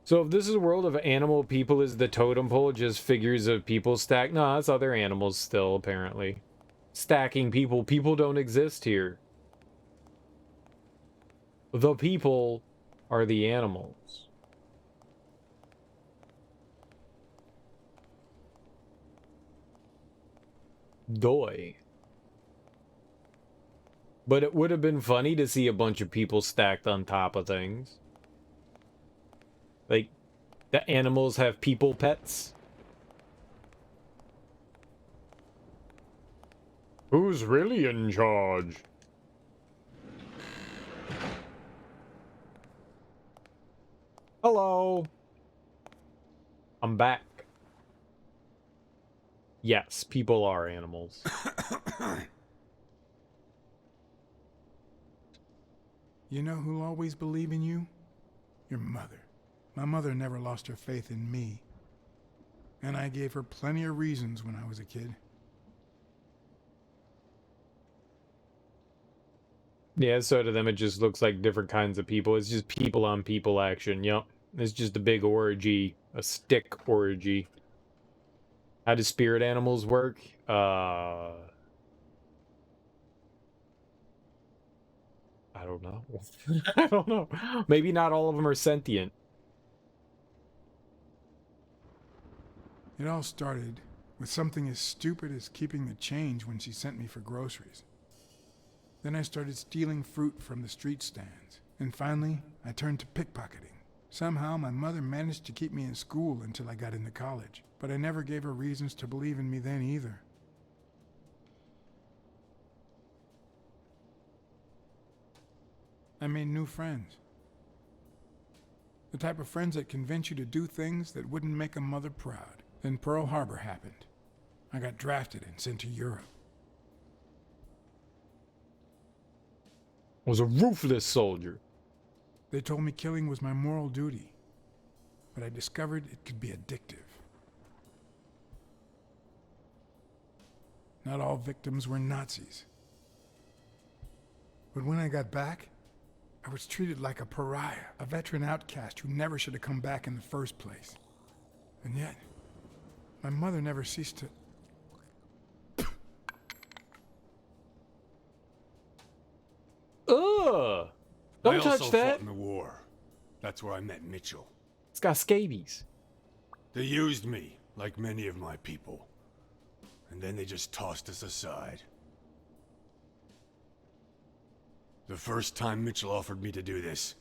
So if this is a world of animal, people is the totem pole, just figures of people stacked. No, that's other animals still, apparently. Stacking people. People don't exist here. The people are the animals. Doy. But it would have been funny to see a bunch of people stacked on top of things. Like, the animals have people pets. Who's really in charge? Hello. I'm back. Yes, people are animals. You know who'll always believe in you? Your mother. My mother never lost her faith in me. And I gave her plenty of reasons when I was a kid. Yeah, so to them it just looks like different kinds of people. It's just people on people action. Yup. It's just a big orgy. A stick orgy. How do spirit animals work? I don't know. I don't know. Maybe not all of them are sentient. It all started with something as stupid as keeping the change when she sent me for groceries. Then I started stealing fruit from the street stands. And finally, I turned to pickpocketing. Somehow, my mother managed to keep me in school until I got into college. But I never gave her reasons to believe in me then either. I made new friends. The type of friends that convince you to do things that wouldn't make a mother proud. Then Pearl Harbor happened. I got drafted and sent to Europe. Was a ruthless soldier. They told me killing was my moral duty, but I discovered it could be addictive. Not all victims were Nazis. But when I got back, I was treated like a pariah, a veteran outcast who never should have come back in the first place. And yet, my mother never ceased to... Ugh! Don't touch also that! fought in the war. That's where I met Mitchell. It's got scabies. They used me, like many of my people. And then they just tossed us aside. The first time Mitchell offered me to do this,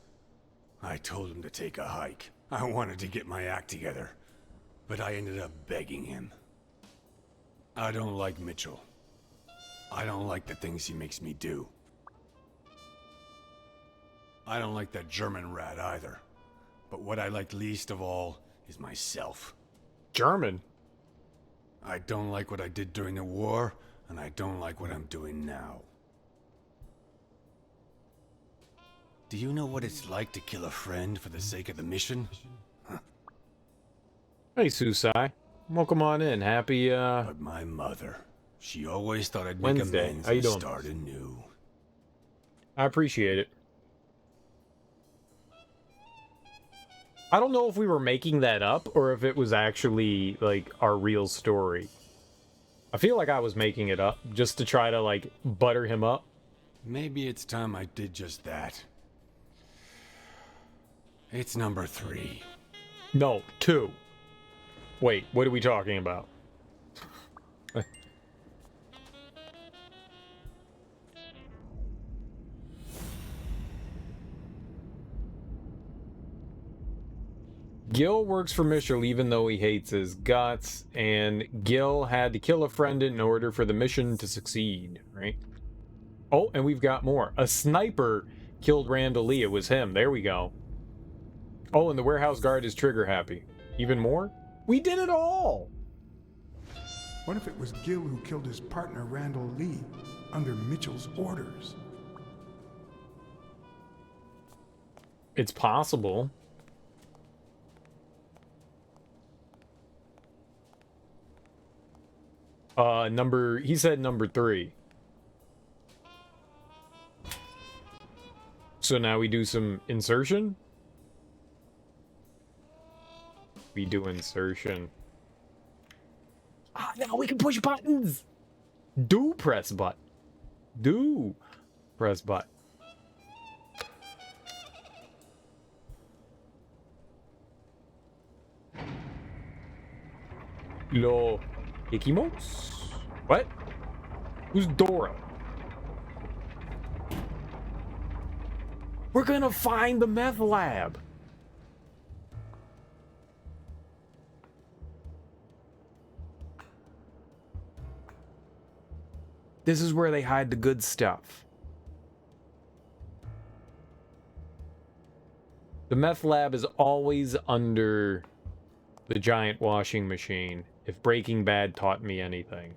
I told him to take a hike. I wanted to get my act together, but I ended up begging him. I don't like Mitchell. I don't like the things he makes me do. I don't like that German rat either. But what I like least of all is myself. German? I don't like what I did during the war, and I don't like what I'm doing now. Do you know what it's like to kill a friend for the sake of the mission? Huh. Hey, Susai. Welcome on in. Happy, But my mother, she always thought I'd make Wednesday. amends How you and doing? start anew. I appreciate it. I don't know if we were making that up or if it was actually, like, our real story. I feel like I was making it up just to try to, like, butter him up. Maybe it's time I did just that. It's number 3. No, 2. Wait, what are we talking about? Gil works for Mitchell even though he hates his guts, and Gil had to kill a friend in order for the mission to succeed, right? Oh, and we've got more. A sniper killed Randall Lee. It was him. There we go. Oh, and the warehouse guard is trigger happy. Even more? We did it all! What if it was Gil who killed his partner Randall Lee under Mitchell's orders? It's possible. He said number 3. So now we do some insertion? We do insertion. Ah, now we can push buttons! Do press button. Do press button. Lo Hikimos? What? Who's Dora? We're gonna find the meth lab. This is where they hide the good stuff. The meth lab is always under the giant washing machine. if Breaking Bad taught me anything.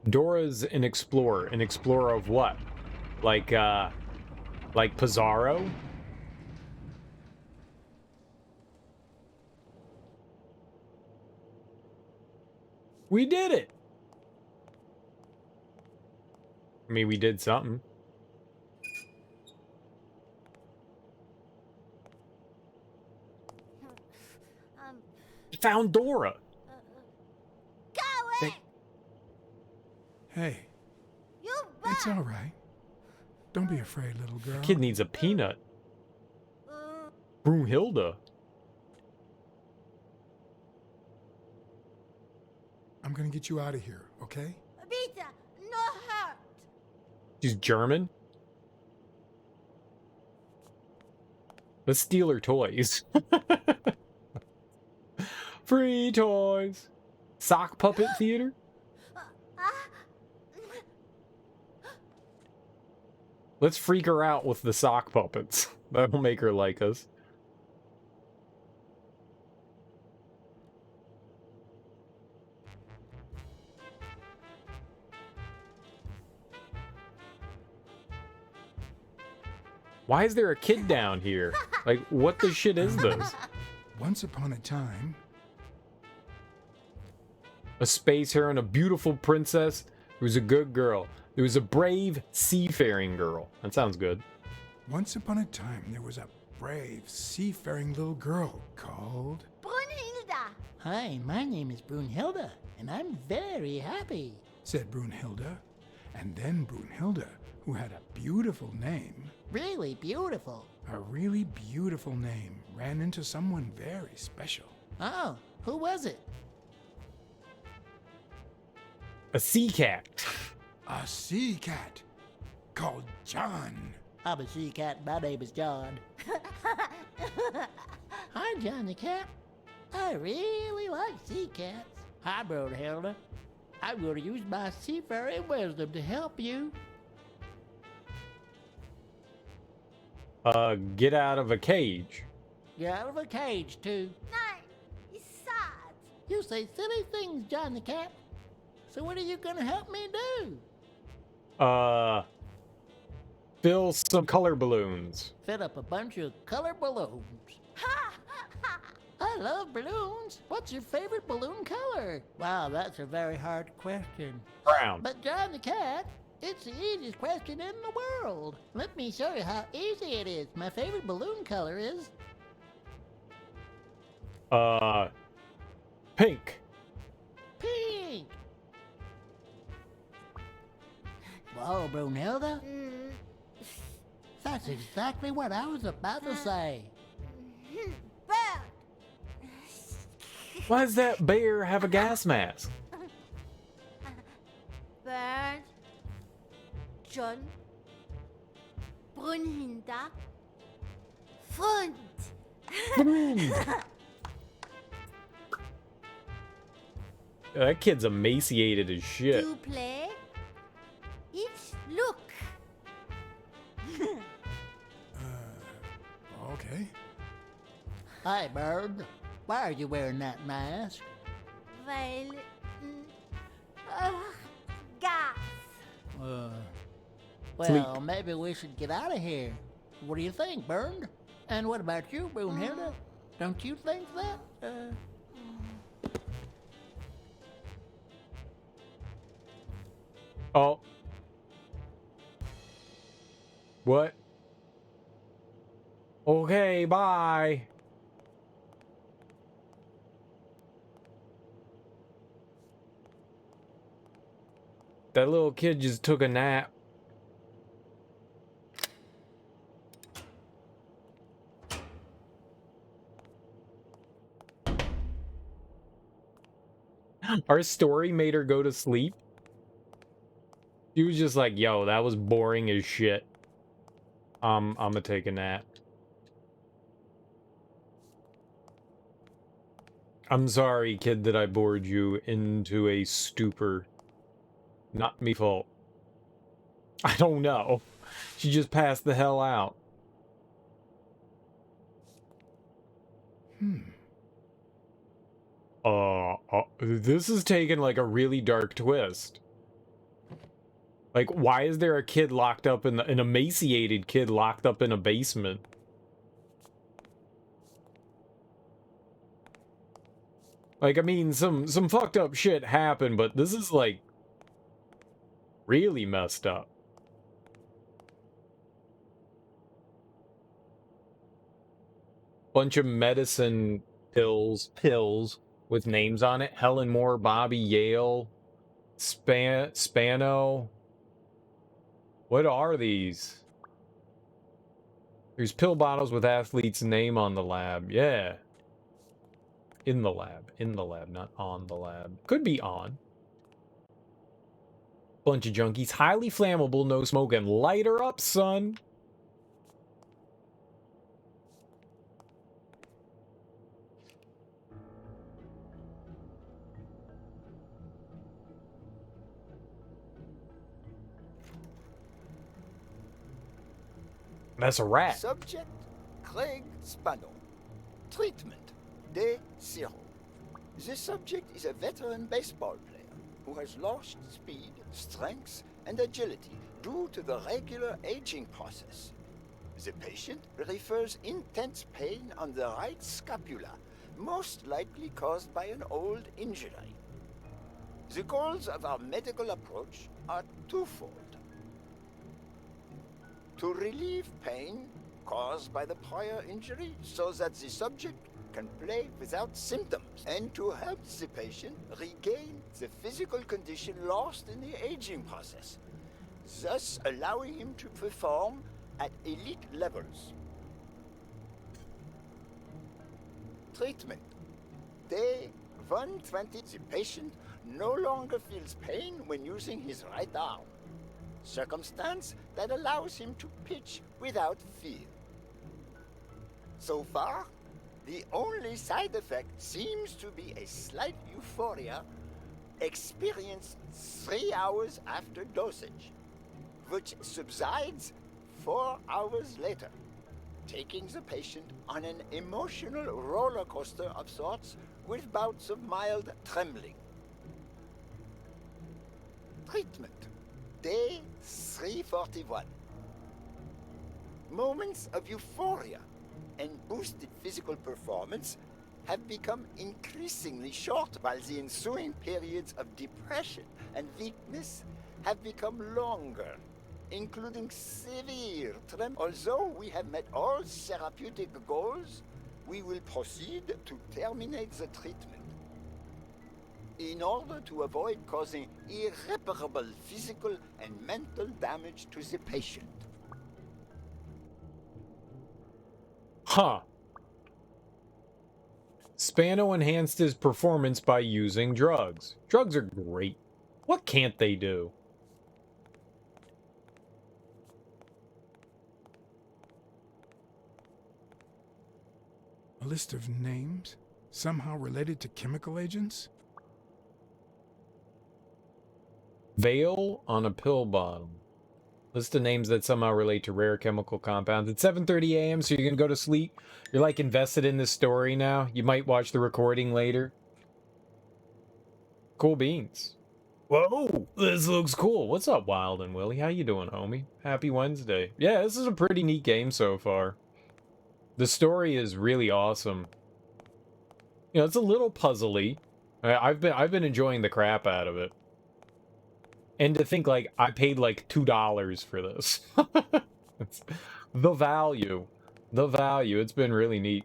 Dora's an explorer. An explorer of what? Like Pizarro? We did it! I mean, we did something. Found Dora! Go away! Hey. It's all right. Don't be afraid, little girl. Kid needs a peanut. Broomhilda. I'm gonna get you out of here, okay? Vita, no hurt. She's German? Let's steal her toys. Free toys. Sock puppet theater? Let's freak her out with the sock puppets. That'll make her like us. Why is there a kid down here? Like, what the shit is this? Once upon a time... A space heron, a beautiful princess who was a good girl. There was a brave seafaring girl. That sounds good. Once upon a time, there was a brave seafaring little girl called... Brunhilda. Hi, my name is Brunhilda, and I'm very happy, said Brunhilda. And then Brunhilda, who had a beautiful name... Really beautiful. A really beautiful name ran into someone very special. Oh, who was it? A sea cat. A sea cat called John. I'm a sea cat. My name is John. Hi, John the cat. I really like sea cats. Hi, Brunhilda. I'm going to use my seafaring wisdom to help you. Get out of a cage. Get out of a cage, too. Nein, he's sad. You say silly things, John the cat. So what are you gonna help me do? Fill some color balloons. Fill up a bunch of color balloons. I love balloons. What's your favorite balloon color? Wow, that's a very hard question. Brown. But John the cat, it's the easiest question in the world. Let me show you how easy it is. My favorite balloon color is... Pink. Pink. Whoa, Brunhilda. That's exactly what I was about to say. Bird. Why does that bear have a gas mask? Bird. John. Brunhilda. Freund. That kid's emaciated as shit. To play? It's look. Okay. Hi, Bird. Why are you wearing that mask? Weil... gas. Well, maybe we should get out of here. What do you think, Bird? And what about you, Brunhilda? Don't you think that? Oh. What? Okay, bye. That little kid just took a nap. Our story made her go to sleep. She was just like, yo, that was boring as shit. I'm gonna take a nap. I'm sorry, kid, that I bored you into a stupor. Not me fault. I don't know. She just passed the hell out. This is taking like a really dark twist. Like, why is there a kid locked up in an emaciated kid locked up in a basement? Like, I mean, some fucked up shit happened, but this is like really messed up. Bunch of medicine pills with names on it. Helen Moore, Bobby Yale, Spano. What are these? There's pill bottles with athlete's name on the lab. Yeah. In the lab, not on the lab. Could be on. Bunch of junkies. Highly flammable, no smoking. Light her up, son. That's a rat. Subject, Craig Spano. Treatment, day 0. The subject is a veteran baseball player who has lost speed, strength, and agility due to the regular aging process. The patient refers intense pain on the right scapula, most likely caused by an old injury. The goals of our medical approach are twofold. To relieve pain caused by the prior injury so that the subject can play without symptoms, and to help the patient regain the physical condition lost in the aging process, thus allowing him to perform at elite levels. Treatment. Day 120. The patient no longer feels pain when using his right arm, circumstance that allows him to pitch without fear. So far, the only side effect seems to be a slight euphoria experienced 3 hours after dosage, which subsides 4 hours later, taking the patient on an emotional roller coaster of sorts with bouts of mild trembling. Treatment. Day 341. Moments of euphoria and boosted physical performance have become increasingly short, while the ensuing periods of depression and weakness have become longer, including severe tremor. Although we have met all therapeutic goals, we will proceed to terminate the treatment in order to avoid causing irreparable physical and mental damage to the patient. Huh. Spano enhanced his performance by using drugs. Drugs are great. What can't they do? A list of names, somehow related to chemical agents? Veil on a pill bottle. List of names that somehow relate to rare chemical compounds. It's 7:30 a.m., so you're going to go to sleep. You're like invested in this story now. You might watch the recording later. Cool beans. Whoa, this looks cool. What's up, Wild and Willie? How you doing, homie? Happy Wednesday. Yeah, this is a pretty neat game so far. The story is really awesome. You know, it's a little puzzly. I've been enjoying the crap out of it. And to think, like, I paid, like, $2 for this. The value. The value. It's been really neat.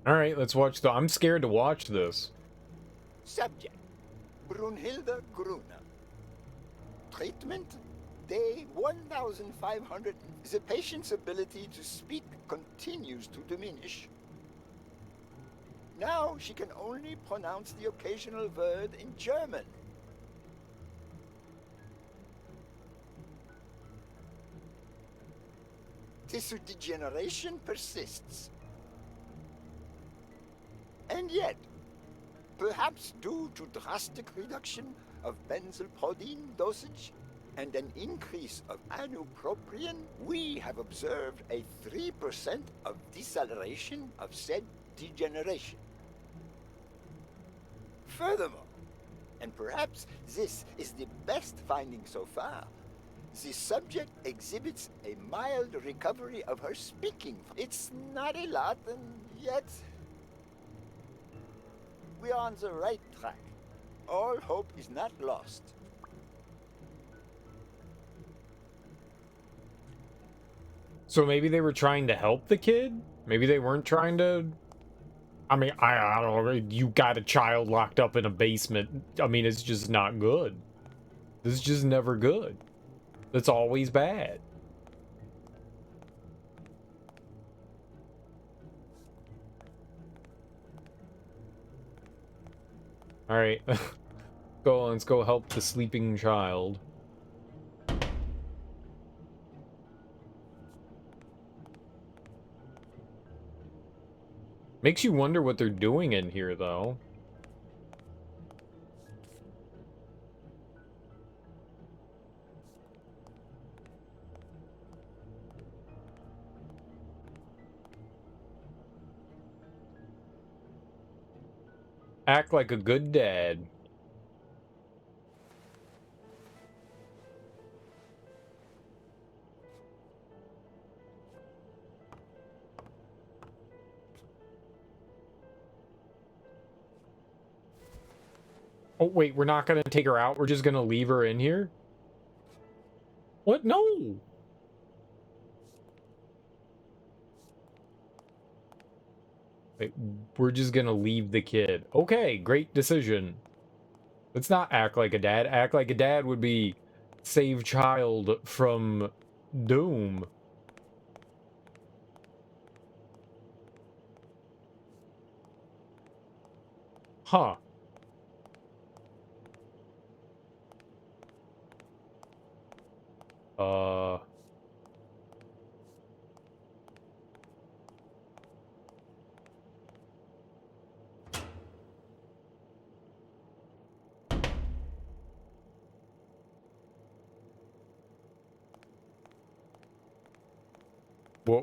Alright, let's watch the... I'm scared to watch this. Subject, Brunhilde Gruner. Treatment, day 1500. The patient's ability to speak continues to diminish. Now she can only pronounce the occasional word in German. Tissue degeneration persists. And yet, perhaps due to drastic reduction of benzylprodine dosage, and an increase of anupropion, we have observed a 3% of deceleration of said degeneration. Furthermore, and perhaps this is the best finding so far, the subject exhibits a mild recovery of her speaking. It's not a lot, and yet we are on the right track. All hope is not lost. So maybe they were trying to help the kid? Maybe they weren't trying to... I mean, I don't know. You got a child locked up in a basement. I mean, it's just not good. It's just never good. It's always bad. Alright. Let's go help the sleeping child. Makes you wonder what they're doing in here, though. Act like a good dad. Oh, wait, we're not gonna take her out? We're just gonna leave her in here? What? No! Wait, we're just gonna leave the kid. Okay, great decision. Let's not act like a dad. Act like a dad would be save child from doom. Huh.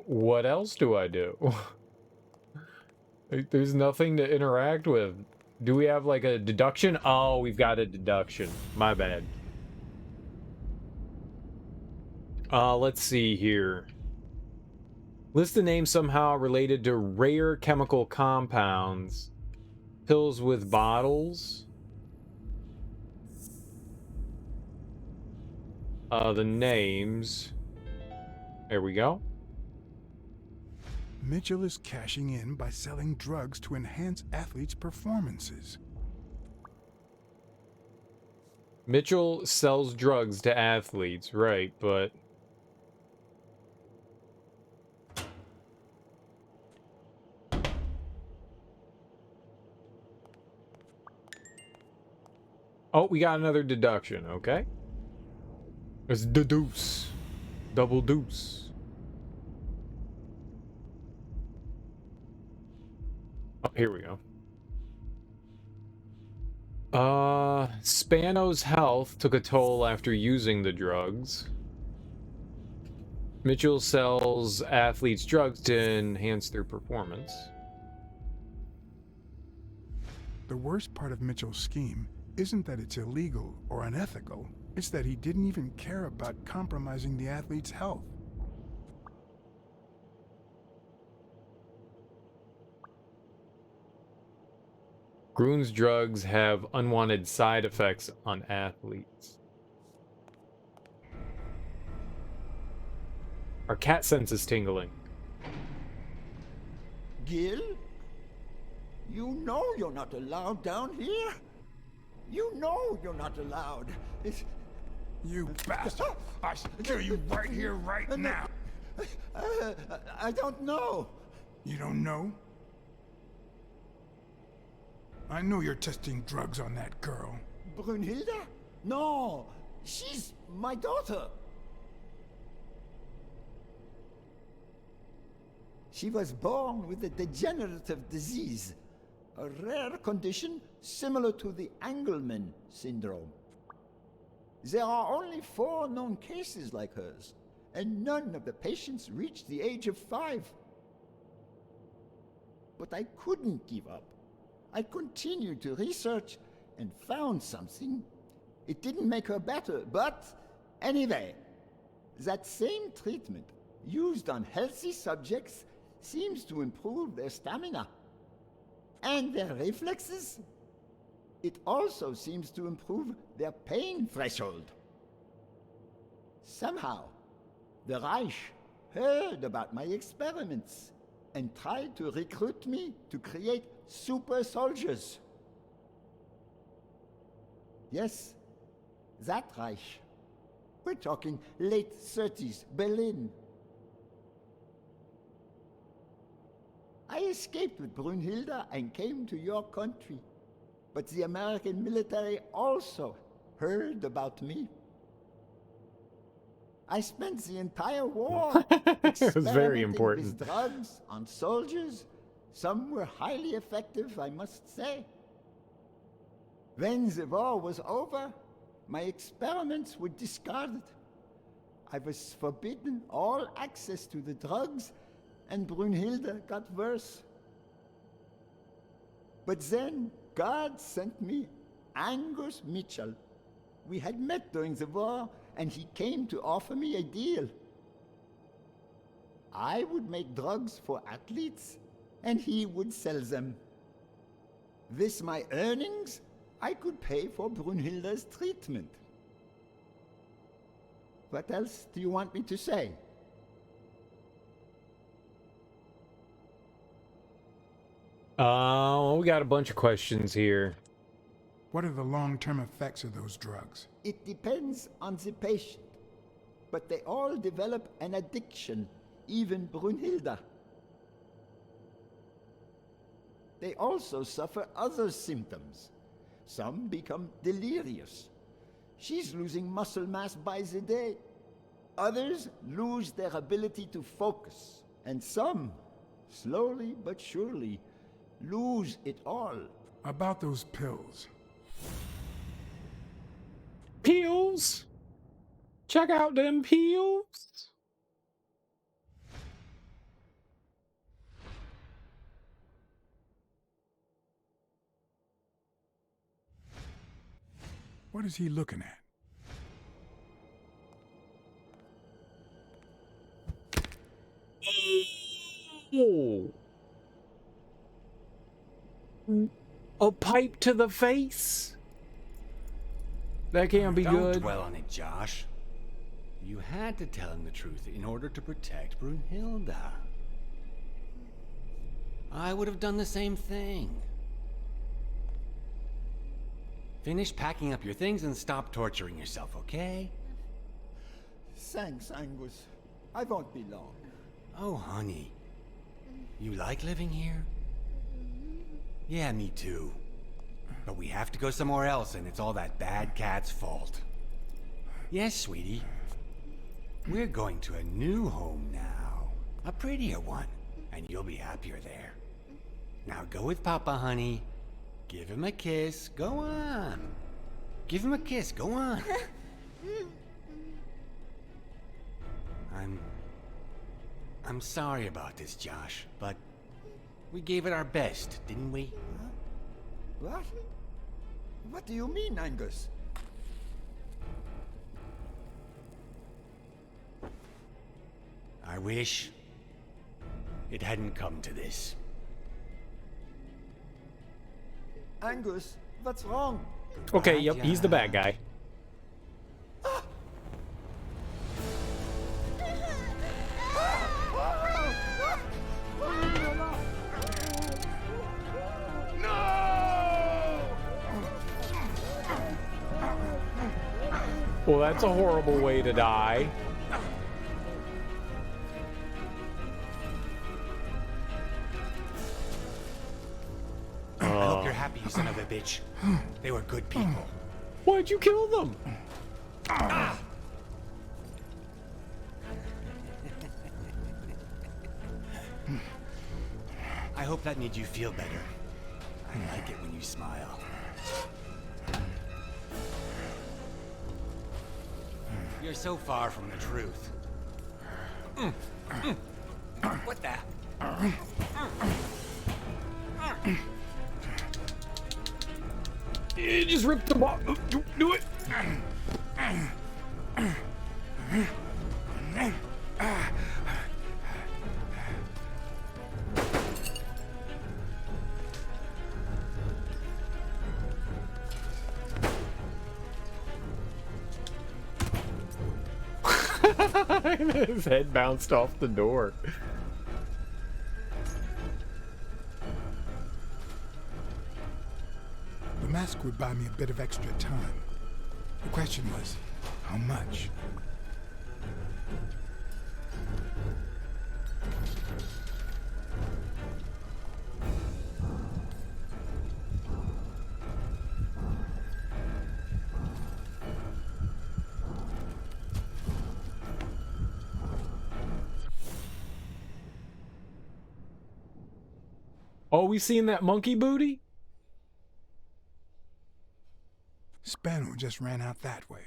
What else do I do? There's nothing to interact with. Do we have like a deduction? Oh, we've got a deduction. My bad. Let's see here. List the names somehow related to rare chemical compounds. Pills with bottles. The names. There we go. Mitchell is cashing in by selling drugs to enhance athletes' performances. Mitchell sells drugs to athletes, right, but... Oh, we got another deduction, okay. Let's deduce. Double deuce. Oh, here we go. Spano's health took a toll after using the drugs. Mitchell sells athletes drugs to enhance their performance. The worst part of Mitchell's scheme isn't that it's illegal or unethical, it's that he didn't even care about compromising the athlete's health. Groon's drugs have unwanted side effects on athletes. Our cat sense is tingling. Gil? You know you're not allowed down here. You know you're not allowed. You bastard! I kill you right here, right now! I don't know. You don't know? I know you're testing drugs on that girl. Brunhilde? No, she's my daughter. She was born with a degenerative disease, a rare condition similar to the Angelman syndrome. There are only 4 known cases like hers, and none of the patients reached the age of 5. But I couldn't give up. I continued to research and found something. It didn't make her better, but anyway, that same treatment used on healthy subjects seems to improve their stamina and their reflexes. It also seems to improve their pain threshold. Somehow, the Reich heard about my experiments and tried to recruit me to create super soldiers. Yes, that Reich. We're talking late 30s, Berlin. I escaped with Brunhilde and came to your country. But the American military also heard about me. I spent the entire war It was very experimenting important. with drugs on soldiers. Some were highly effective, I must say. When the war was over, my experiments were discarded. I was forbidden all access to the drugs, and Brunhilde got worse. But then God sent me Angus Mitchell. We had met during the war, and he came to offer me a deal. I would make drugs for athletes, and he would sell them. With my earnings, I could pay for Brunhilde's treatment. What else do you want me to say? We got a bunch of questions here. What are the long-term effects of those drugs? It depends on the patient, but they all develop an addiction, even Brunhilde. They also suffer other symptoms. Some become delirious. She's losing muscle mass by the day. Others lose their ability to focus. And some, slowly but surely, lose it all. About those pills. Pills? Check out them pills. What is he looking at? Oh. A pipe to the face? That can't be Don't good. dwell on it, Josh. You had to tell him the truth in order to protect Brunhilde. I would have done the same thing. Finish packing up your things and stop torturing yourself, okay? Thanks, Angus. I won't be long. Oh, honey. You like living here? Yeah, me too. But we have to go somewhere else, and it's all that bad cat's fault. Yes, sweetie. We're going to a new home now. A prettier one, and you'll be happier there. Now go with Papa, honey. Give him a kiss. Go on. Give him a kiss. Go on. I'm sorry about this, Josh, but we gave it our best, didn't we? Huh? What? What do you mean, Angus? I wish it hadn't come to this. Angus, what's wrong? Okay, yep, he's the bad guy. Well, that's a horrible way to die. I hope you're happy, you son of a bitch. They were good people. Why'd you kill them? Ah! I hope that made you feel better. I like it when you smile. You're so far from the truth. What the? You just ripped the ball. Do it. His head bounced off the door. The mask would buy me a bit of extra time. The question was, how much? Oh, we seen that monkey booty? Spano just ran out that way.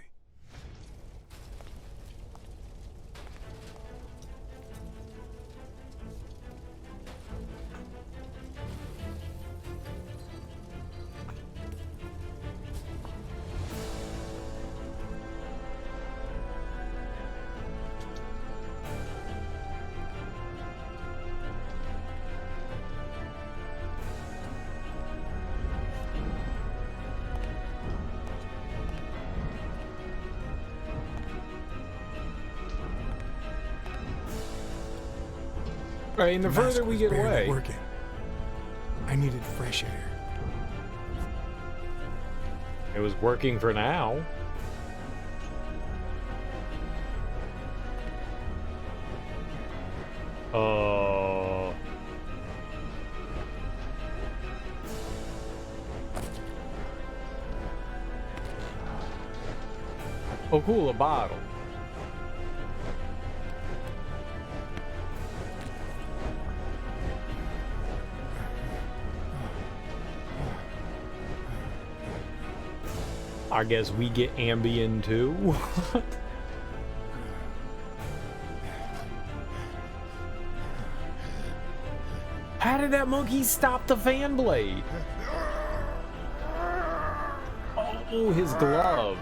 Right, and the further we get away. Working. I needed fresh air. It was working for now. Oh, cool, a bottle. I guess we get Ambien too. How did that monkey stop the fan blade? Oh, his glove.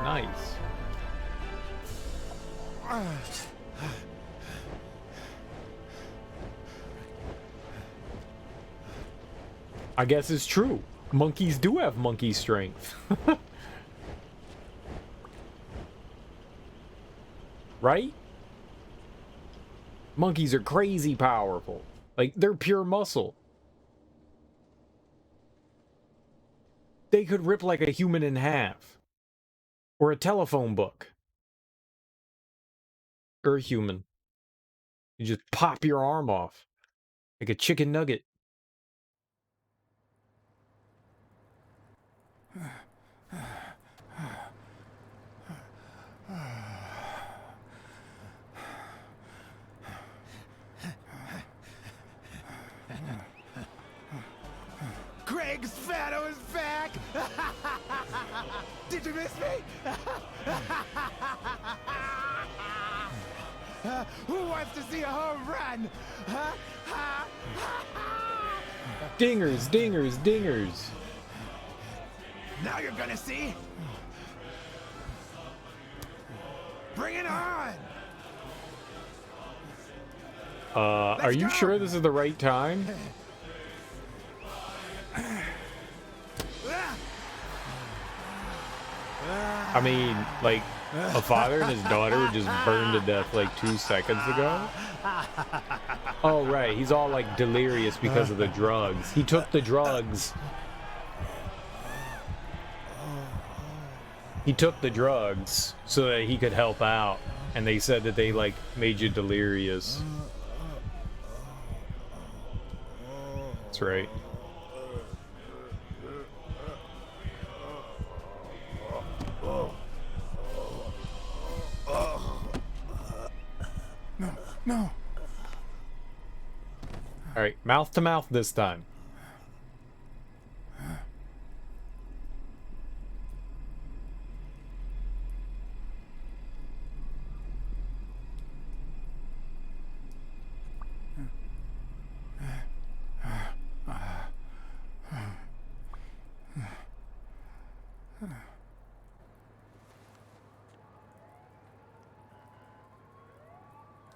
Nice. I guess it's true. Monkeys do have monkey strength. Right? Monkeys are crazy powerful. Like, they're pure muscle. They could rip like a human in half. Or a telephone book. Or a human. You just pop your arm off. Like a chicken nugget. Craig Spano is back! Did you miss me? Who wants to see a home run? Dingers, dingers, dingers. Now you're gonna see. Bring it on! Are you sure this is the right time? I mean, like, a father and his daughter were just burned to death like 2 seconds ago. Oh, right. He's all like delirious because of the drugs. He took the drugs. He took the drugs so that he could help out. And they said that they, like, made you delirious. That's right. No. All right, mouth to mouth this time.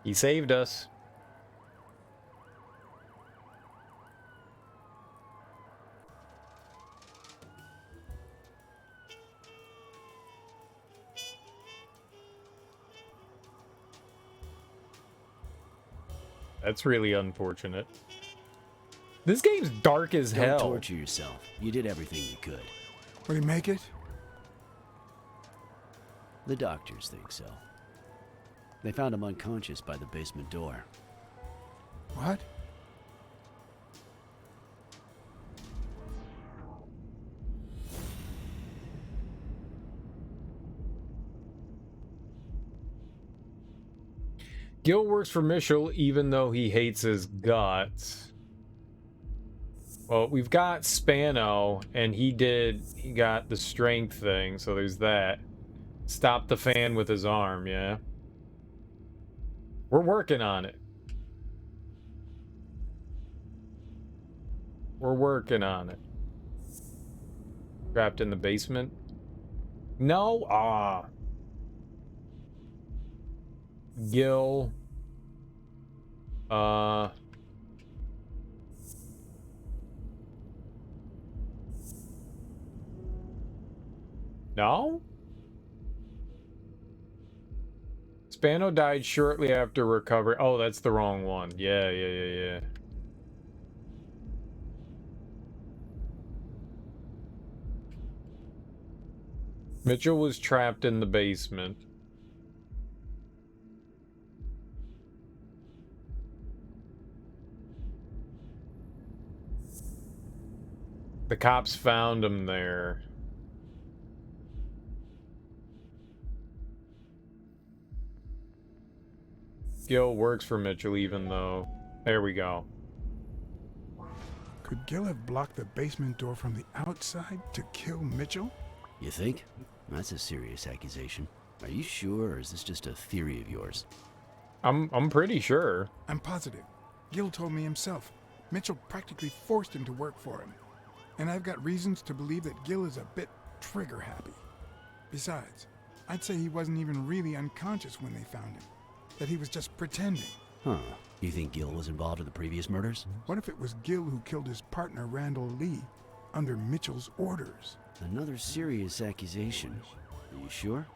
He saved us. That's really unfortunate. This game's dark as hell. Don't torture yourself. You did everything you could. Will he make it? The doctors think so. They found him unconscious by the basement door. What? Gil works for Mitchell even though he hates his guts. Well, we've got Spano, and he got the strength thing, so there's that. Stop the fan with his arm, yeah. We're working on it. We're working on it. Trapped in the basement? No? Ah. Gil. No? Spano died shortly after recovery. Oh, that's the wrong one. Yeah. Mitchell was trapped in the basement. The cops found him there. Gil works for Mitchell even though... There we go. Could Gil have blocked the basement door from the outside to kill Mitchell? You think? That's a serious accusation. Are you sure, or is this just a theory of yours? I'm pretty sure. I'm positive. Gil told me himself. Mitchell practically forced him to work for him. And I've got reasons to believe that Gil is a bit trigger happy. Besides, I'd say he wasn't even really unconscious when they found him. That he was just pretending. Huh. You think Gil was involved in the previous murders? What if it was Gil who killed his partner, Randall Lee, under Mitchell's orders? Another serious accusation. Are you sure?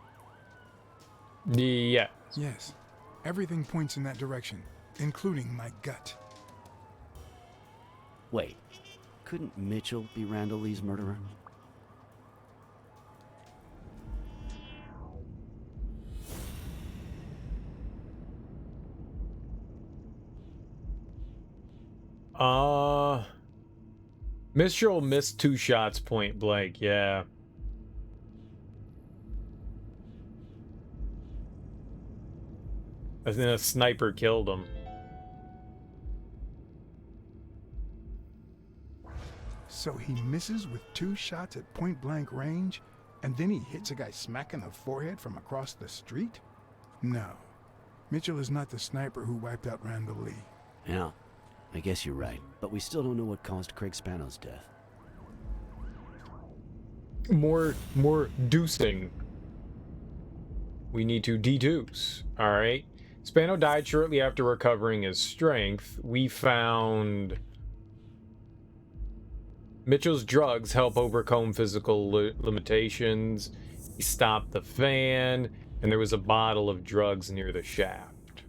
Yeah. Yes. Everything points in that direction, including my gut. Wait. Couldn't Mitchell be Randall Lee's murderer? Mitchell missed 2 shots point blank, yeah. And then a sniper killed him. So he misses with 2 shots at point blank range, and then he hits a guy smack in the forehead from across the street? No. Mitchell is not the sniper who wiped out Randall Lee. Yeah, I guess you're right. But we still don't know what caused Craig Spano's death. More deucing. We need to deduce. Alright. Spano died shortly after recovering his strength. We found... Mitchell's drugs help overcome physical limitations. He stopped the fan, and there was a bottle of drugs near the shaft.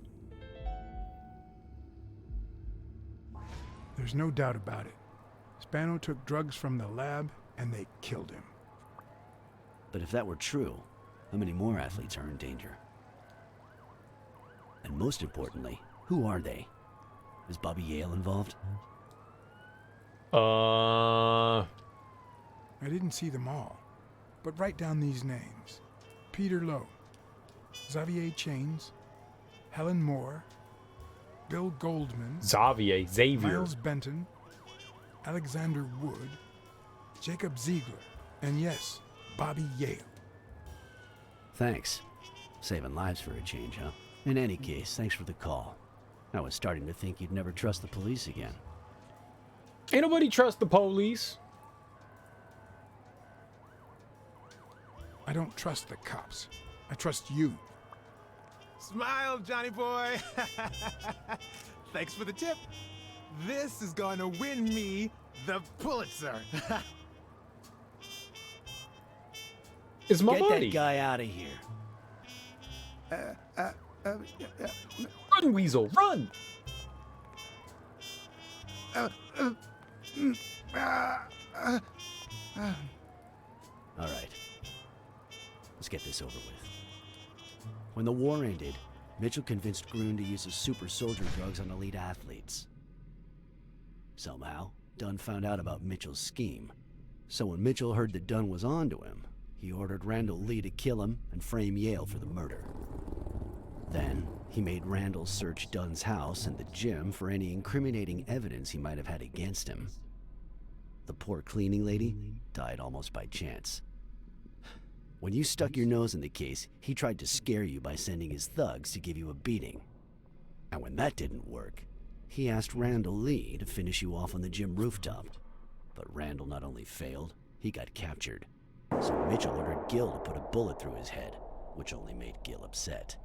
There's no doubt about it. Spano took drugs from the lab, and they killed him. But if that were true, how many more athletes are in danger? And most importantly, who are they? Is Bobby Yale involved? I didn't see them all, but write down these names. Peter Lowe, Xavier Chains, Helen Moore, Bill Goldman, Xavier, Miles Benton, Alexander Wood, Jacob Ziegler, and yes, Bobby Yale. Thanks. Saving lives for a change, huh? In any case, thanks for the call. I was starting to think you'd never trust the police again. Ain't nobody trust the police. I don't trust the cops. I trust you. Smile, Johnny boy. Thanks for the tip. This is gonna win me the Pulitzer. It's my Get buddy. that guy out of here. Run, Weasel, run! All right. Let's get this over with. When the war ended, Mitchell convinced Groon to use his super soldier drugs on elite athletes. Somehow, Dunn found out about Mitchell's scheme. So when Mitchell heard that Dunn was onto him, he ordered Randall Lee to kill him and frame Yale for the murder. Then, he made Randall search Dunn's house and the gym for any incriminating evidence he might have had against him. The poor cleaning lady died almost by chance. When you stuck your nose in the case, he tried to scare you by sending his thugs to give you a beating. And when that didn't work, he asked Randall Lee to finish you off on the gym rooftop. But Randall not only failed, he got captured. So Mitchell ordered Gil to put a bullet through his head, which only made Gil upset.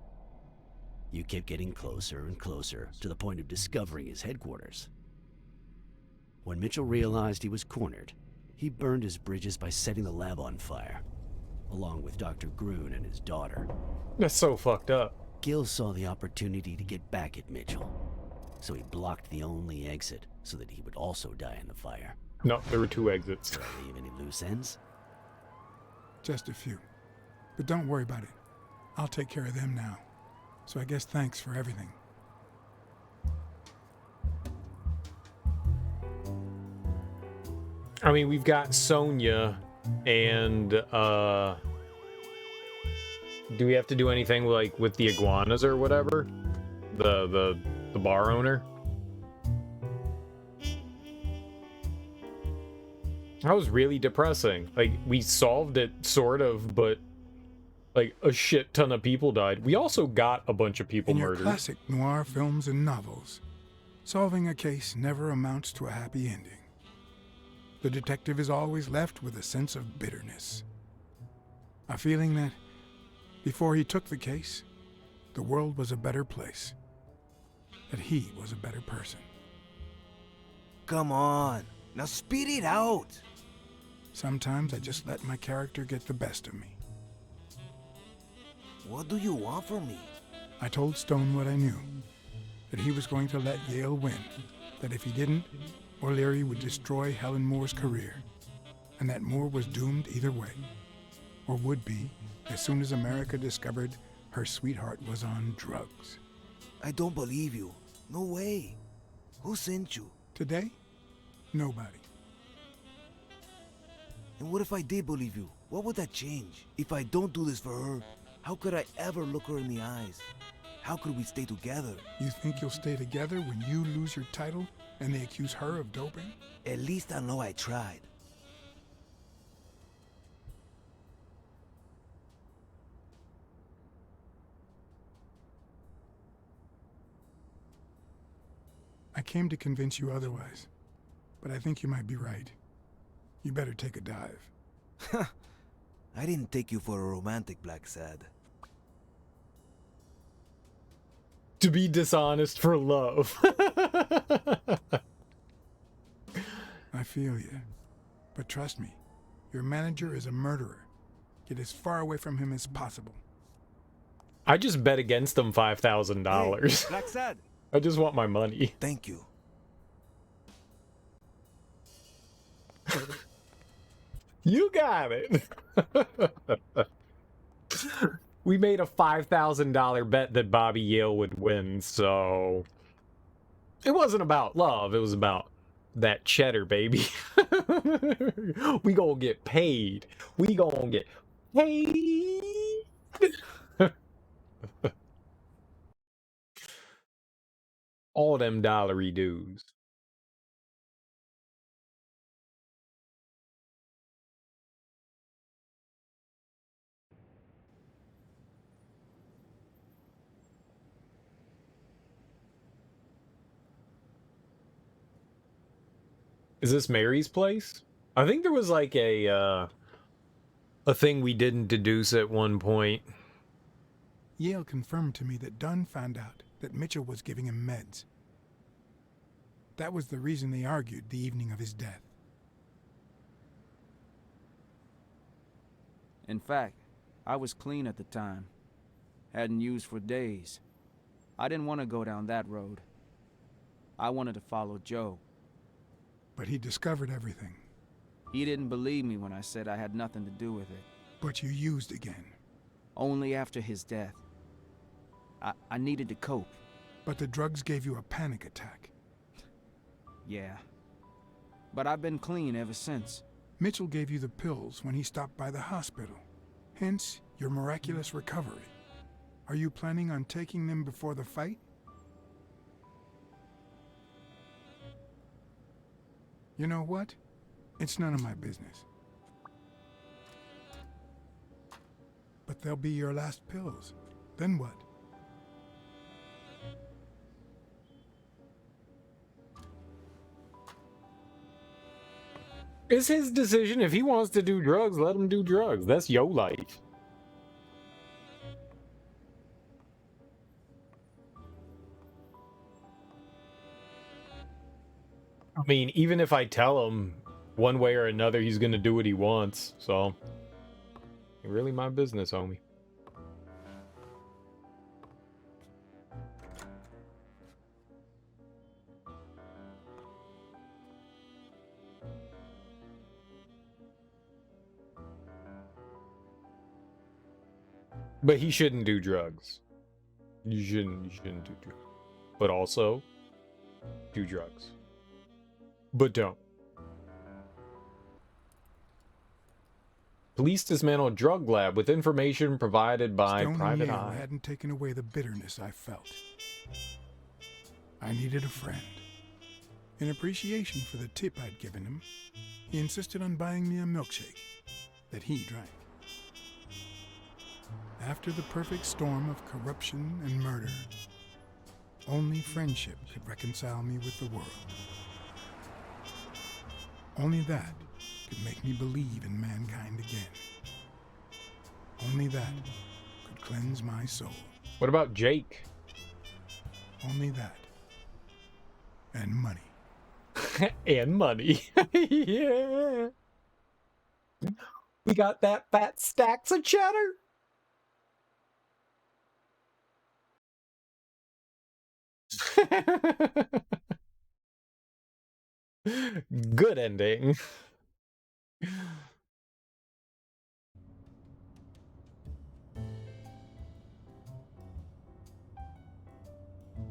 You kept getting closer and closer to the point of discovering his headquarters. When Mitchell realized he was cornered, he burned his bridges by setting the lab on fire, along with Dr. Groon and his daughter. That's so fucked up. Gil saw the opportunity to get back at Mitchell, so he blocked the only exit so that he would also die in the fire. No, there were two exits. Did I leave any loose ends? Just a few. But don't worry about it. I'll take care of them now. So I guess thanks for everything. I mean, we've got Sonya and, do we have to do anything like with the iguanas or whatever? The bar owner? That was really depressing. Like, we solved it, sort of, but, like, a shit ton of people died. We also got a bunch of people In your murdered. classic noir films and novels, solving a case never amounts to a happy ending. The detective is always left with a sense of bitterness. A feeling that, before he took the case, the world was a better place. That he was a better person. Come on, now speed it out. Sometimes I just let my character get the best of me. What do you want from me? I told Stone what I knew. That he was going to let Yale win. That if he didn't, O'Leary would destroy Helen Moore's career. And that Moore was doomed either way. Or would be, as soon as America discovered her sweetheart was on drugs. I don't believe you. No way. Who sent you? Today? Nobody. And what if I did believe you? What would that change? If I don't do this for her, how could I ever look her in the eyes? How could we stay together? You think you'll stay together when you lose your title and they accuse her of doping? At least I know I tried. I came to convince you otherwise, but I think you might be right. You better take a dive. I didn't take you for a romantic, Blacksad. To be dishonest for love. I feel you. But trust me, your manager is a murderer. Get as far away from him as possible. I just bet against them $5,000. Hey, Blacksad. I just want my money. Thank you. You got it. We made a $5,000 bet that Bobby Yale would win, so it wasn't about love. It was about that cheddar, baby. We gonna get paid. We gonna get paid. All them dollary dues. Is this Mary's place? I think there was like a thing we didn't deduce at one point. Yale confirmed to me that Dunn found out that Mitchell was giving him meds. That was the reason they argued the evening of his death. In fact, I was clean at the time. Hadn't used for days. I didn't want to go down that road. I wanted to follow Joe. But he discovered everything. He didn't believe me when I said I had nothing to do with it. But you used again. Only after his death. I needed to cope. But the drugs gave you a panic attack. Yeah. But I've been clean ever since. Mitchell gave you the pills when he stopped by the hospital. Hence, your miraculous recovery. Are you planning on taking them before the fight? You know what? It's none of my business. But they'll be your last pills. Then what? It's his decision. If he wants to do drugs, let him do drugs. That's your life. I mean, even if I tell him one way or another, he's gonna do what he wants. So, ain't really my business, homie. But he shouldn't do drugs. You shouldn't do drugs. But also, do drugs. But don't. Police dismantle a drug lab with information provided by Stone Private and Yale Eye. hadn't taken away the bitterness I felt. I needed a friend. In appreciation for the tip I'd given him, he insisted on buying me a milkshake that he drank. After the perfect storm of corruption and murder, only friendship could reconcile me with the world. Only that could make me believe in mankind again. Only that could cleanse my soul. What about Jake? Only that. And money. And money. Yeah. We got that fat stacks of cheddar. Good ending.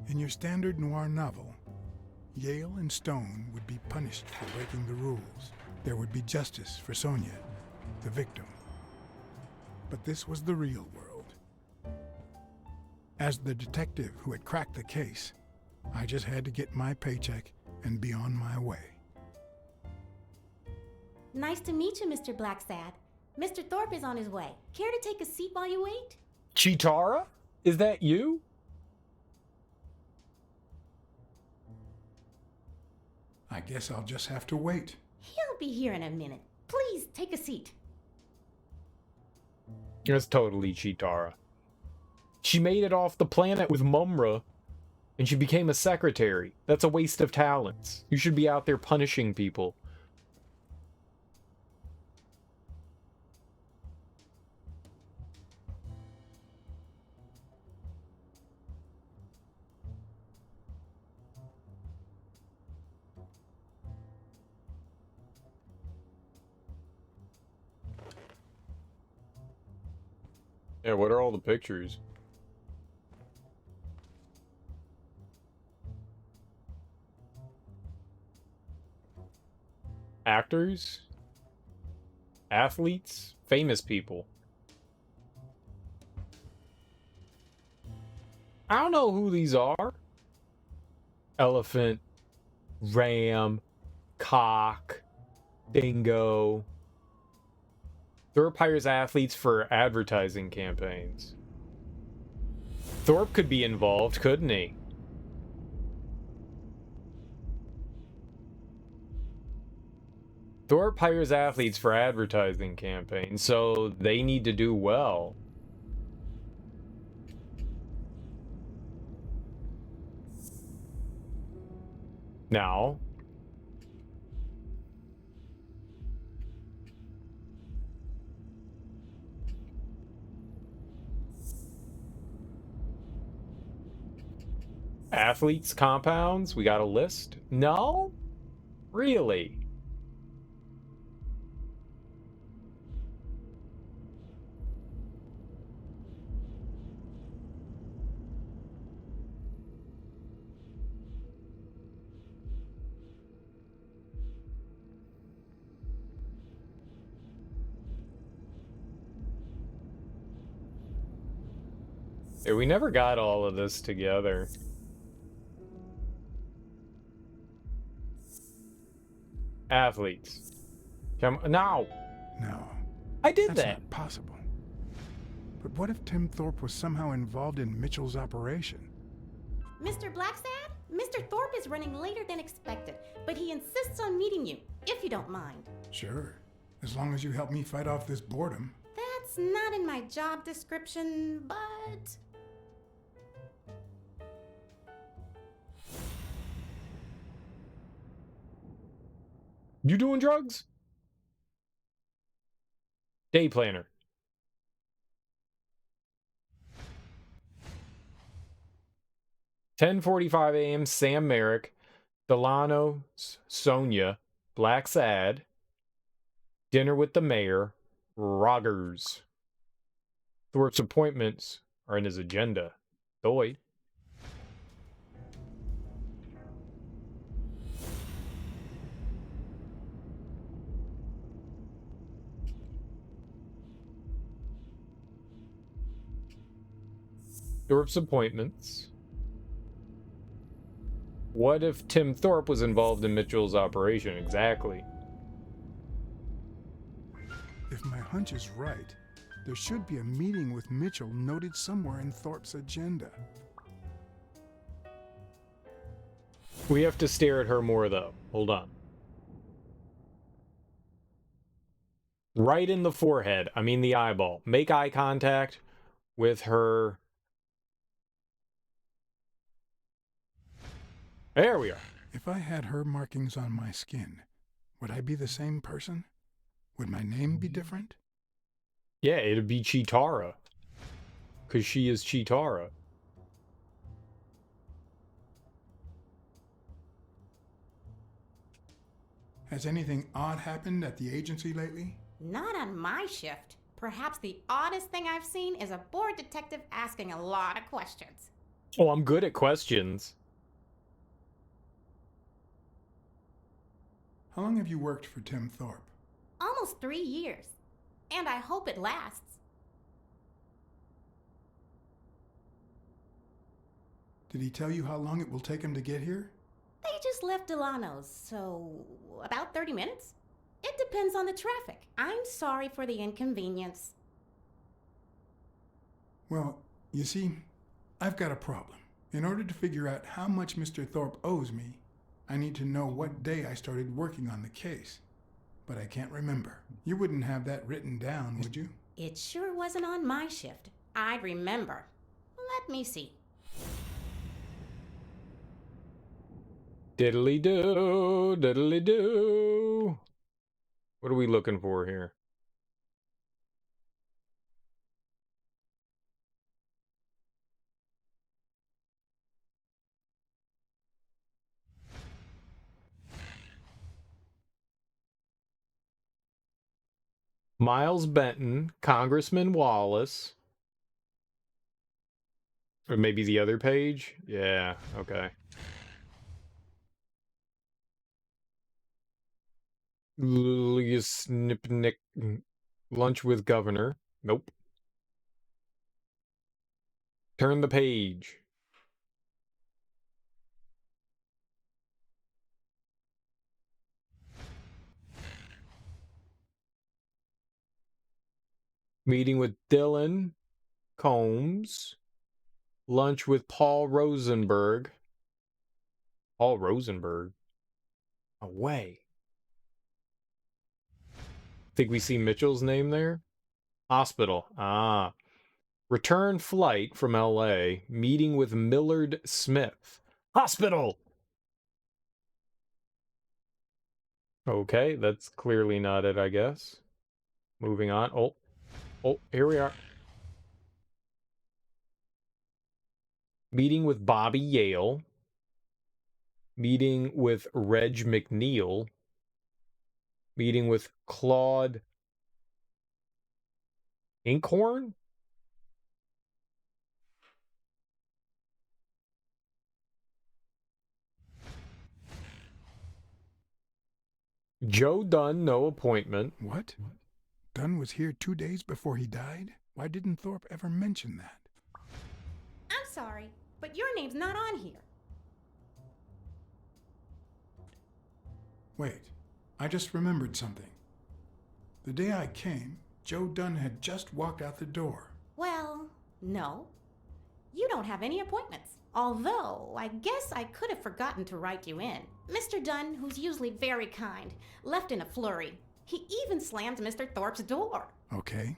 In your standard noir novel, Yale and Stone would be punished for breaking the rules. There would be justice for Sonia, the victim. But this was the real world. As the detective who had cracked the case, I just had to get my paycheck and be on my way. Nice to meet you, Mr. Blacksad. Mr. Thorpe is on his way. Care to take a seat while you wait? Chitara? Is that you? I guess I'll just have to wait. He'll be here in a minute. Please, take a seat. It's totally Chitara. She made it off the planet with Mumra, and she became a secretary. That's a waste of talents. You should be out there punishing people. Yeah, what are all the pictures? Actors? Athletes? Famous people? I don't know who these are. Elephant, ram, cock, dingo. Thorpe hires athletes for advertising campaigns. Thorpe could be involved, couldn't he? Thorpe hires athletes for advertising campaigns, so they need to do well. Now, athletes compounds, we got a list? No? Really? Yeah, we never got all of this together. Athletes. Come no. No. I did That's that. not possible. But what if Tim Thorpe was somehow involved in Mitchell's operation? Mr. Blacksad, Mr. Thorpe is running later than expected, but he insists on meeting you, if you don't mind. Sure. As long as you help me fight off this boredom. That's not in my job description, but... You doing drugs? Day planner. (10:45 a.m. Sam Merrick, Delano, Sonia, Blacksad, dinner with the mayor, Rogers. Thorpe's appointments are in his agenda. Doy. Thorpe's appointments. What if Tim Thorpe was involved in Mitchell's operation? Exactly. If my hunch is right, there should be a meeting with Mitchell noted somewhere in Thorpe's agenda. We have to stare at her more, though. Hold on. Right in the forehead. I mean the eyeball. Make eye contact with her. There we are. If I had her markings on my skin, would I be the same person? Would my name be different? Yeah, it'd be Chitara. Because she is Chitara. Has anything odd happened at the agency lately? Not on my shift. Perhaps the oddest thing I've seen is a bored detective asking a lot of questions. Oh, I'm good at questions. How long have you worked for Tim Thorpe? Almost 3 years. And I hope it lasts. Did he tell you how long it will take him to get here? They just left Delano's, so about 30 minutes? It depends on the traffic. I'm sorry for the inconvenience. Well, you see, I've got a problem. In order to figure out how much Mr. Thorpe owes me, I need to know what day I started working on the case. But I can't remember. You wouldn't have that written down, would you? It sure wasn't on my shift. I'd remember. Let me see. Diddly-do, diddly-do. What are we looking for here? Miles Benton, Congressman Wallace. Or maybe the other page? Yeah, okay. Snipnick. Lunch with governor. Nope. Turn the page. Meeting with Dylan Combs. Lunch with Paul Rosenberg. Paul Rosenberg? Away. Think we see Mitchell's name there? Hospital. Ah. Return flight from LA. Meeting with Millard Smith. Hospital! Okay, that's clearly not it, I guess. Moving on. Oh, here we are. Meeting with Bobby Yale. Meeting with Reg McNeil. Meeting with Claude Inkhorn? Joe Dunn, no appointment. What? Dunn was here 2 days before he died? Why didn't Thorpe ever mention that? I'm sorry, but your name's not on here. Wait, I just remembered something. The day I came, Joe Dunn had just walked out the door. Well, no. You don't have any appointments. Although, I guess I could have forgotten to write you in. Mr. Dunn, who's usually very kind, left in a flurry. He even slammed Mr. Thorpe's door. Okay.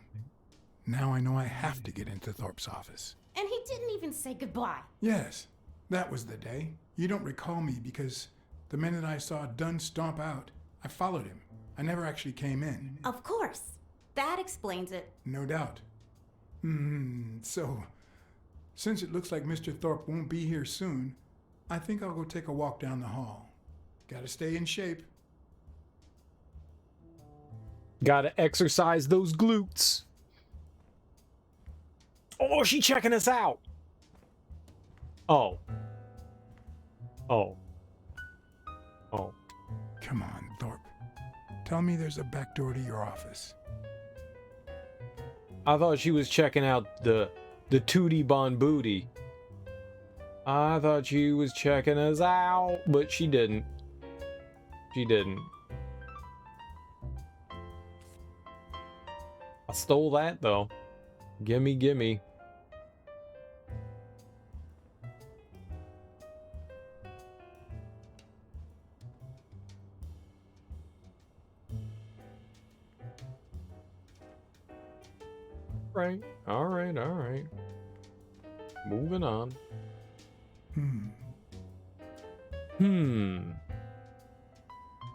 Now I know I have to get into Thorpe's office. And he didn't even say goodbye. Yes, that was the day. You don't recall me because the minute I saw Dunn stomp out, I followed him. I never actually came in. Of course. That explains it. No doubt. So, since it looks like Mr. Thorpe won't be here soon, I think I'll go take a walk down the hall. Gotta stay in shape. Gotta exercise those glutes. Oh, she checking us out. Oh. Come on, Thorpe. Tell me there's a back door to your office. I thought she was checking out the Tootie Bon Booty. I thought she was checking us out, but she didn't. She didn't. I stole that, though. Gimme, gimme. Right. All right. Moving on.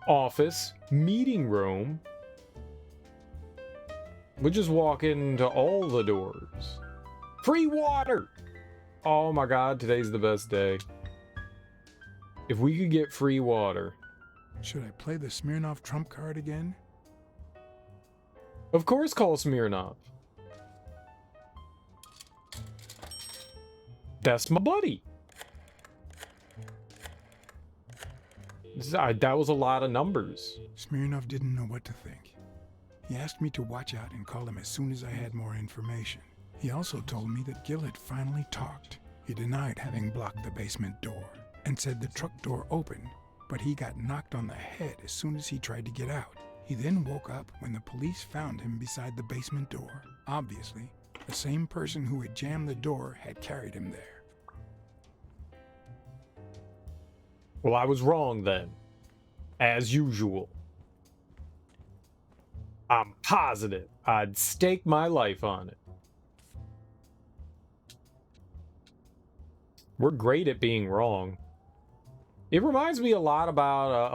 Office, meeting room. We'll just walk into all the doors. Free water! Oh my god, today's the best day. If we could get free water. Should I play the Smirnoff trump card again? Of course, call Smirnoff. That's my buddy. That was a lot of numbers. Smirnoff didn't know what to think. He asked me to watch out and call him as soon as I had more information. He also told me that Gil had finally talked. He denied having blocked the basement door and said the truck door opened, but he got knocked on the head as soon as he tried to get out. He then woke up when the police found him beside the basement door. Obviously, the same person who had jammed the door had carried him there. Well, I was wrong then. As usual. I'm positive I'd stake my life on it. We're great at being wrong. It reminds me a lot about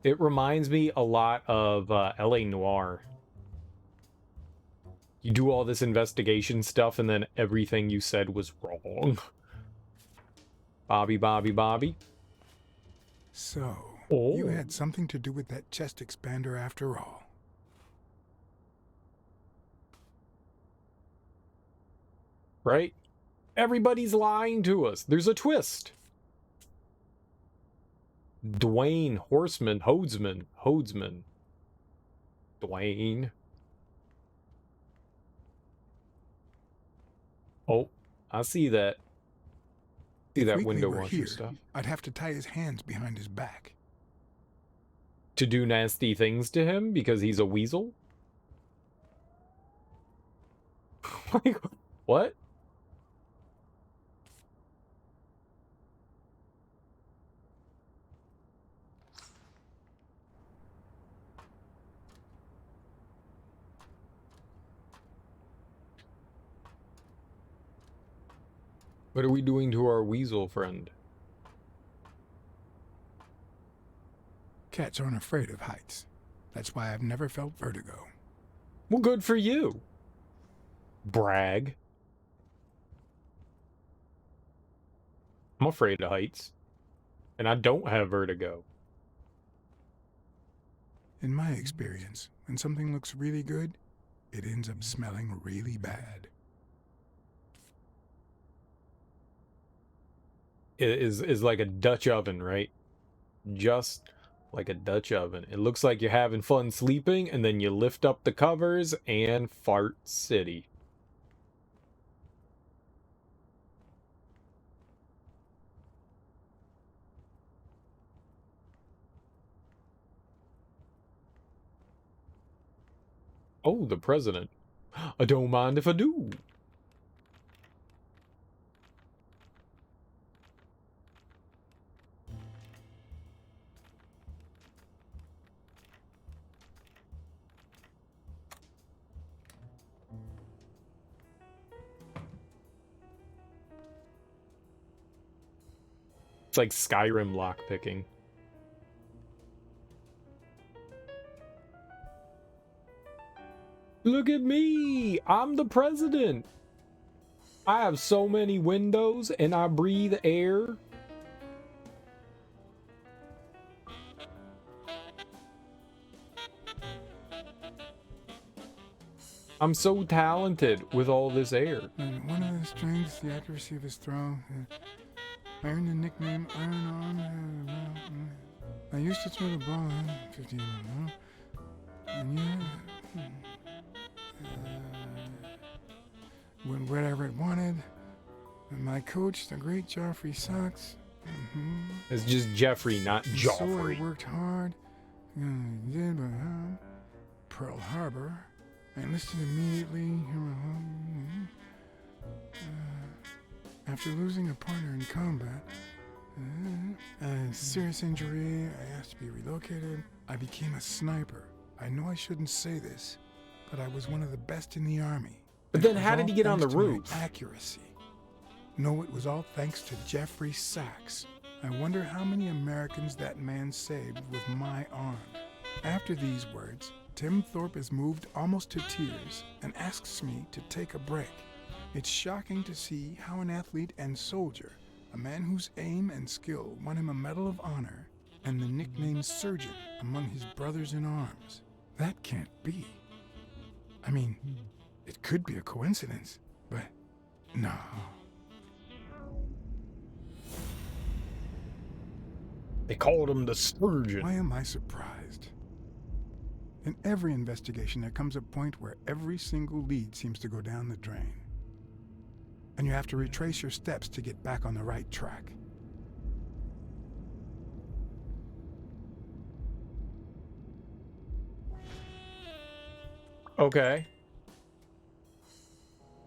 It reminds me a lot of LA Noire. You do all this investigation stuff and then everything you said was wrong. Bobby. So, you had something to do with that chest expander after all. Right? Everybody's lying to us. There's a twist. Dwayne Hodesman. Dwayne. Oh, I see that. See that window washer stuff. I'd have to tie his hands behind his back. To do nasty things to him because he's a weasel? Like, what? What are we doing to our weasel friend? Cats aren't afraid of heights. That's why I've never felt vertigo. Well, good for you. Brag. I'm afraid of heights. And I don't have vertigo. In my experience, when something looks really good, it ends up smelling really bad. It is like a Dutch oven, right? Just like a Dutch oven. It looks like you're having fun sleeping, and then you lift up the covers and fart city. Oh, the president. I don't mind if I do. It's like Skyrim lockpicking. Look at me! I'm the president! I have so many windows and I breathe air. I'm so talented with all this air. And one of the strengths, the accuracy of his throw. I earned the nickname Iron Arm. I used to throw the ball 50 and went wherever it wanted. And my coach, the great Joffrey Sox. It's just Jeffrey, not Joffrey. So I worked hard. Did Pearl Harbor. I enlisted immediately. After losing a partner in combat, a serious injury, I asked to be relocated. I became a sniper. I know I shouldn't say this, but I was one of the best in the army. But then how did he get on the Thanks to my roof? Accuracy. No, it was all thanks to Jeffrey Sachs. I wonder how many Americans that man saved with my arm. After these words, Tim Thorpe is moved almost to tears and asks me to take a break. It's shocking to see how an athlete and soldier, a man whose aim and skill won him a Medal of Honor and the nickname Surgeon among his brothers in arms. That can't be. I mean, it could be a coincidence, but no. They called him the Surgeon. Why am I surprised? In every investigation, there comes a point where every single lead seems to go down the drain. And you have to retrace your steps to get back on the right track. Okay.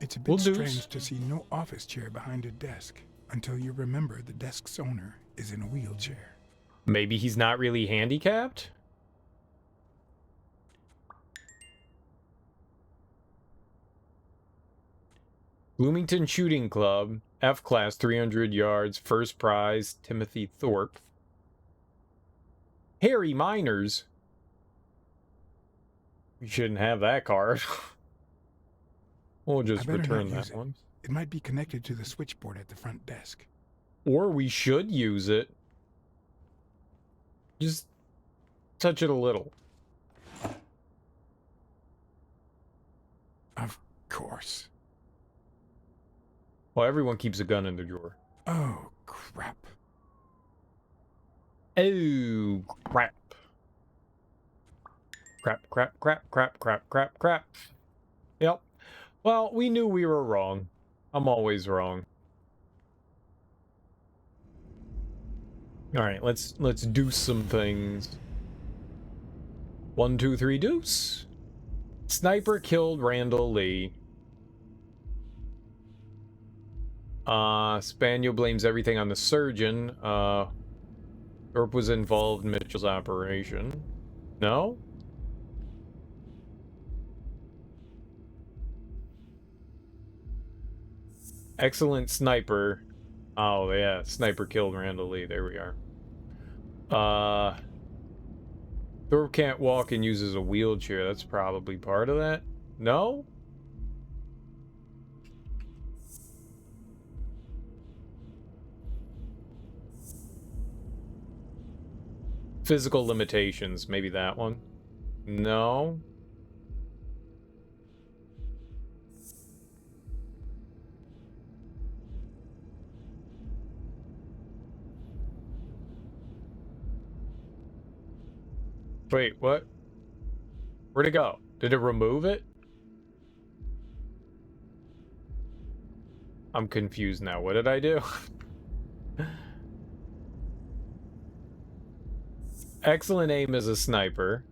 It's a bit strange to see no office chair behind a desk until you remember the desk's owner is in a wheelchair. Maybe he's not really handicapped? Bloomington Shooting Club, F-Class 300 yards, first prize, Timothy Thorpe. Harry Miners. We shouldn't have that card. We'll just return that one. It might be connected to the switchboard at the front desk. Or we should use it. Just touch it a little. Of course. Well, everyone keeps a gun in the drawer. Oh, crap. Oh, crap. Crap. Yep. Well, we knew we were wrong. I'm always wrong. Alright, let's do some things. 1, 2, 3, deuce. Sniper killed Randall Lee. Spaniel blames everything on the surgeon. Thorpe was involved in Mitchell's operation. No? Excellent sniper. Oh, yeah. Sniper killed Randall Lee. There we are. Thorpe can't walk and uses a wheelchair. That's probably part of that. No? Physical limitations. Maybe that one. No. Wait, what? Where'd it go? Did it remove it? I'm confused now. What did I do? Excellent aim as a sniper.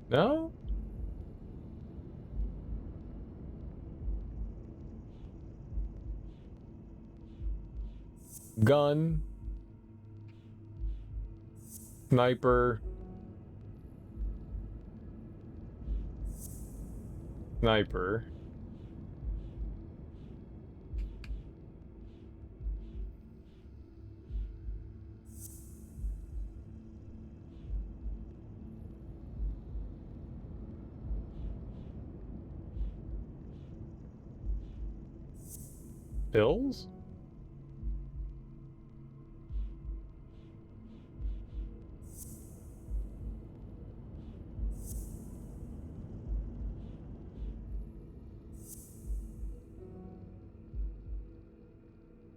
No? Gun. Sniper. Sniper. Pills?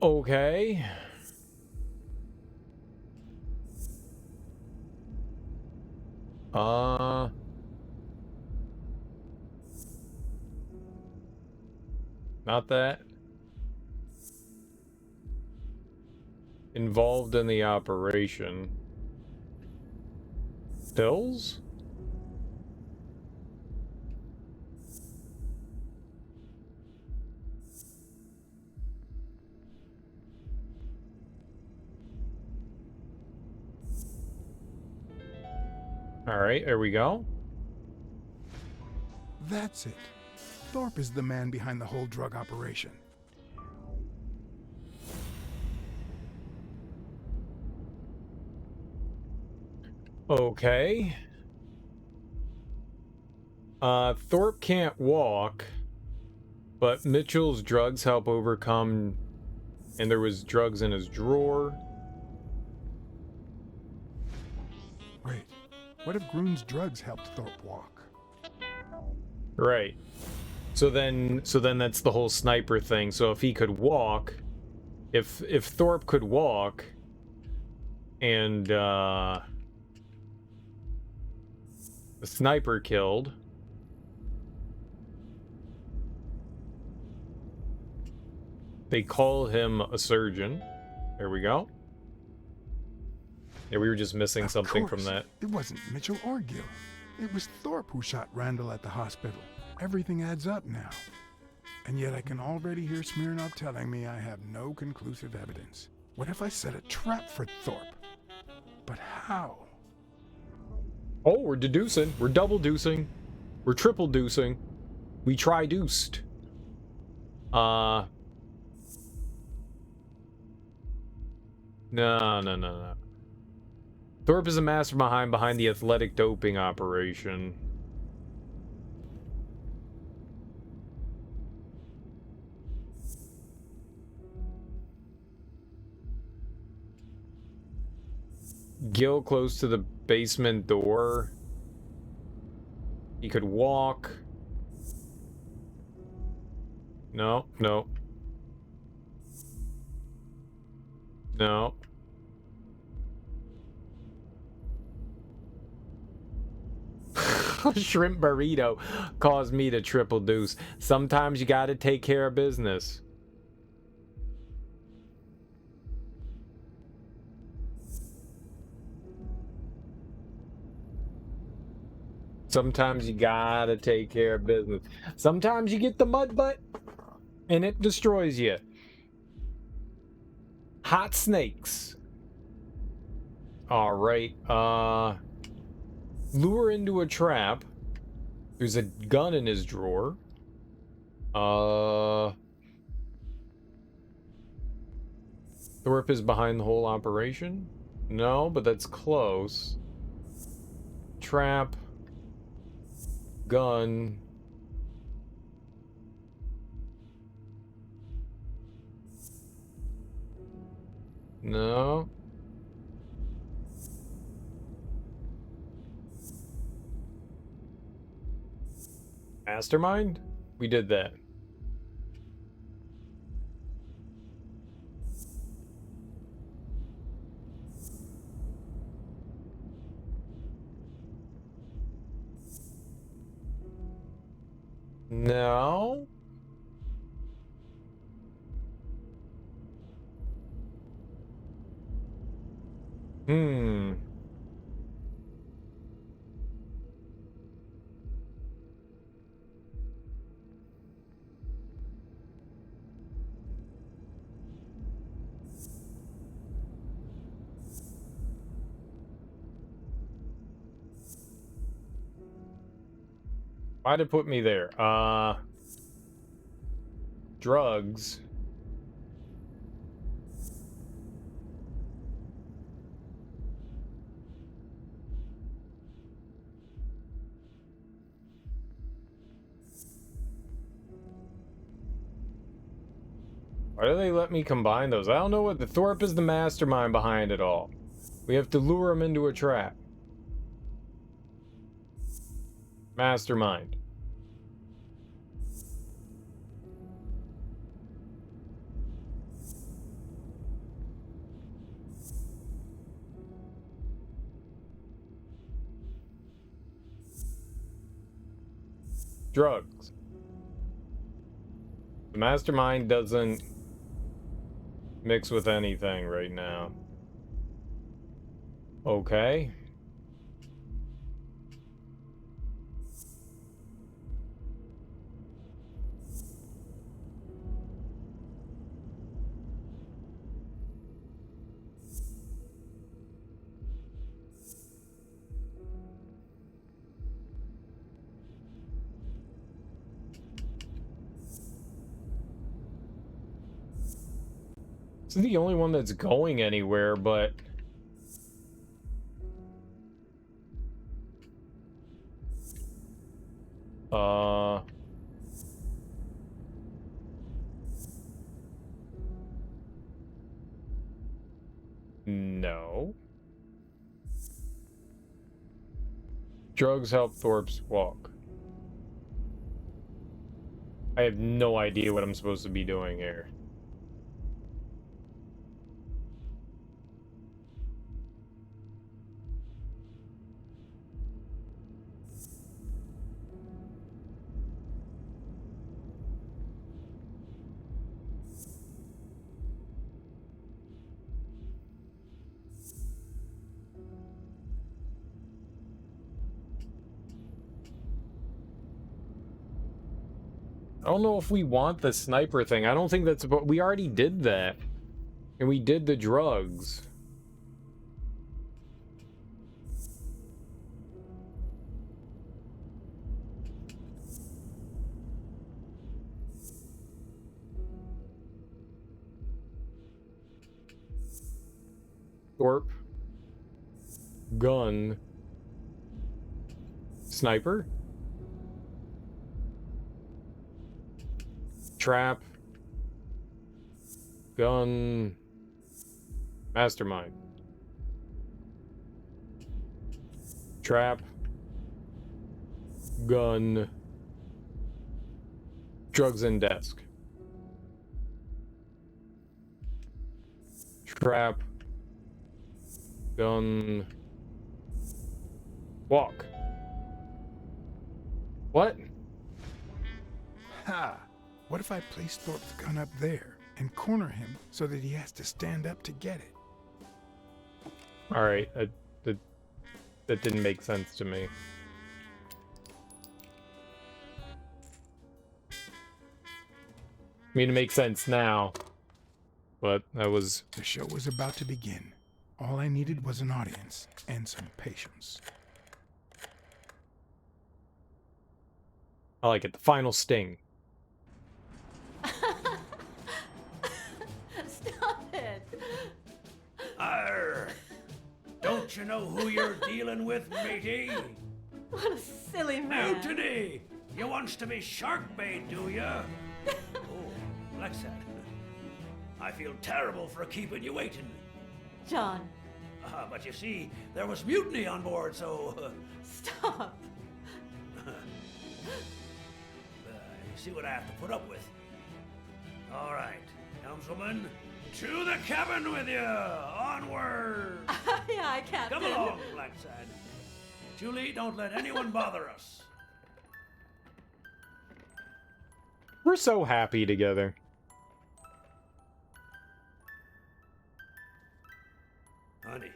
Okay. Not that. Involved in the operation. Pills? All right, there we go. That's it. Thorpe is the man behind the whole drug operation. Okay. Thorpe can't walk, but Mitchell's drugs help overcome, and there was drugs in his drawer. Wait, what if Groon's drugs helped Thorpe walk? Right. So then that's the whole sniper thing. So if he could walk, if Thorpe could walk, and the sniper killed, they call him a surgeon. There we go. Yeah, we were just missing something from that. It wasn't Mitchell or Gill. It was Thorpe who shot Randall at the hospital. Everything adds up now. And yet I can already hear Smirnoff telling me I have no conclusive evidence. What if I set a trap for Thorpe? But how? Oh, we're deducing. We're double deucing. We're triple deucing. We tri-deuced. No. Thorpe is a mastermind behind the athletic doping operation. Gill close to the basement door. He could walk. No. No. Shrimp burrito caused me to triple deuce. Sometimes you gotta take care of business. Sometimes you gotta take care of business. Sometimes you get the mud butt and it destroys you. Hot snakes. All right. Lure into a trap. There's a gun in his drawer. Thorpe is behind the whole operation? No, but that's close. Trap. Gun. No. Mastermind? We did that. No. Why'd it put me there? Drugs. Why do they let me combine those? I don't know what the Thorpe is the mastermind behind it all. We have to lure him into a trap. Mastermind. Drugs. The mastermind doesn't mix with anything right now. Okay. This is the only one that's going anywhere, but... No. Drugs help Thorpe's walk. I have no idea what I'm supposed to be doing here. I don't know if we want the sniper thing. I don't think that's about... We already did that. And we did the drugs. Thorpe. Gun. Sniper. Trap. Gun. Mastermind. Trap. Gun. Drugs and desk. Trap. Gun. Walk. What? Ha! What if I place Thorpe's gun up there and corner him so that he has to stand up to get it? Alright, that didn't make sense to me. I mean, it makes sense now, but that was... The show was about to begin. All I needed was an audience and some patience. I like it. The final sting. Stop it! Don't you know who you're dealing with, matey? What a silly man. Mutiny! You wants to be shark bait, do ya? Oh, Blacksad. I feel terrible for keeping you waiting. John. But you see, there was mutiny on board, so... Stop. You see what I have to put up with. All right, helmswoman, to the cabin with you! Onward! Aye, aye, Captain. Come along, Blacksad. Julie, don't let anyone bother us. We're so happy together. Honey,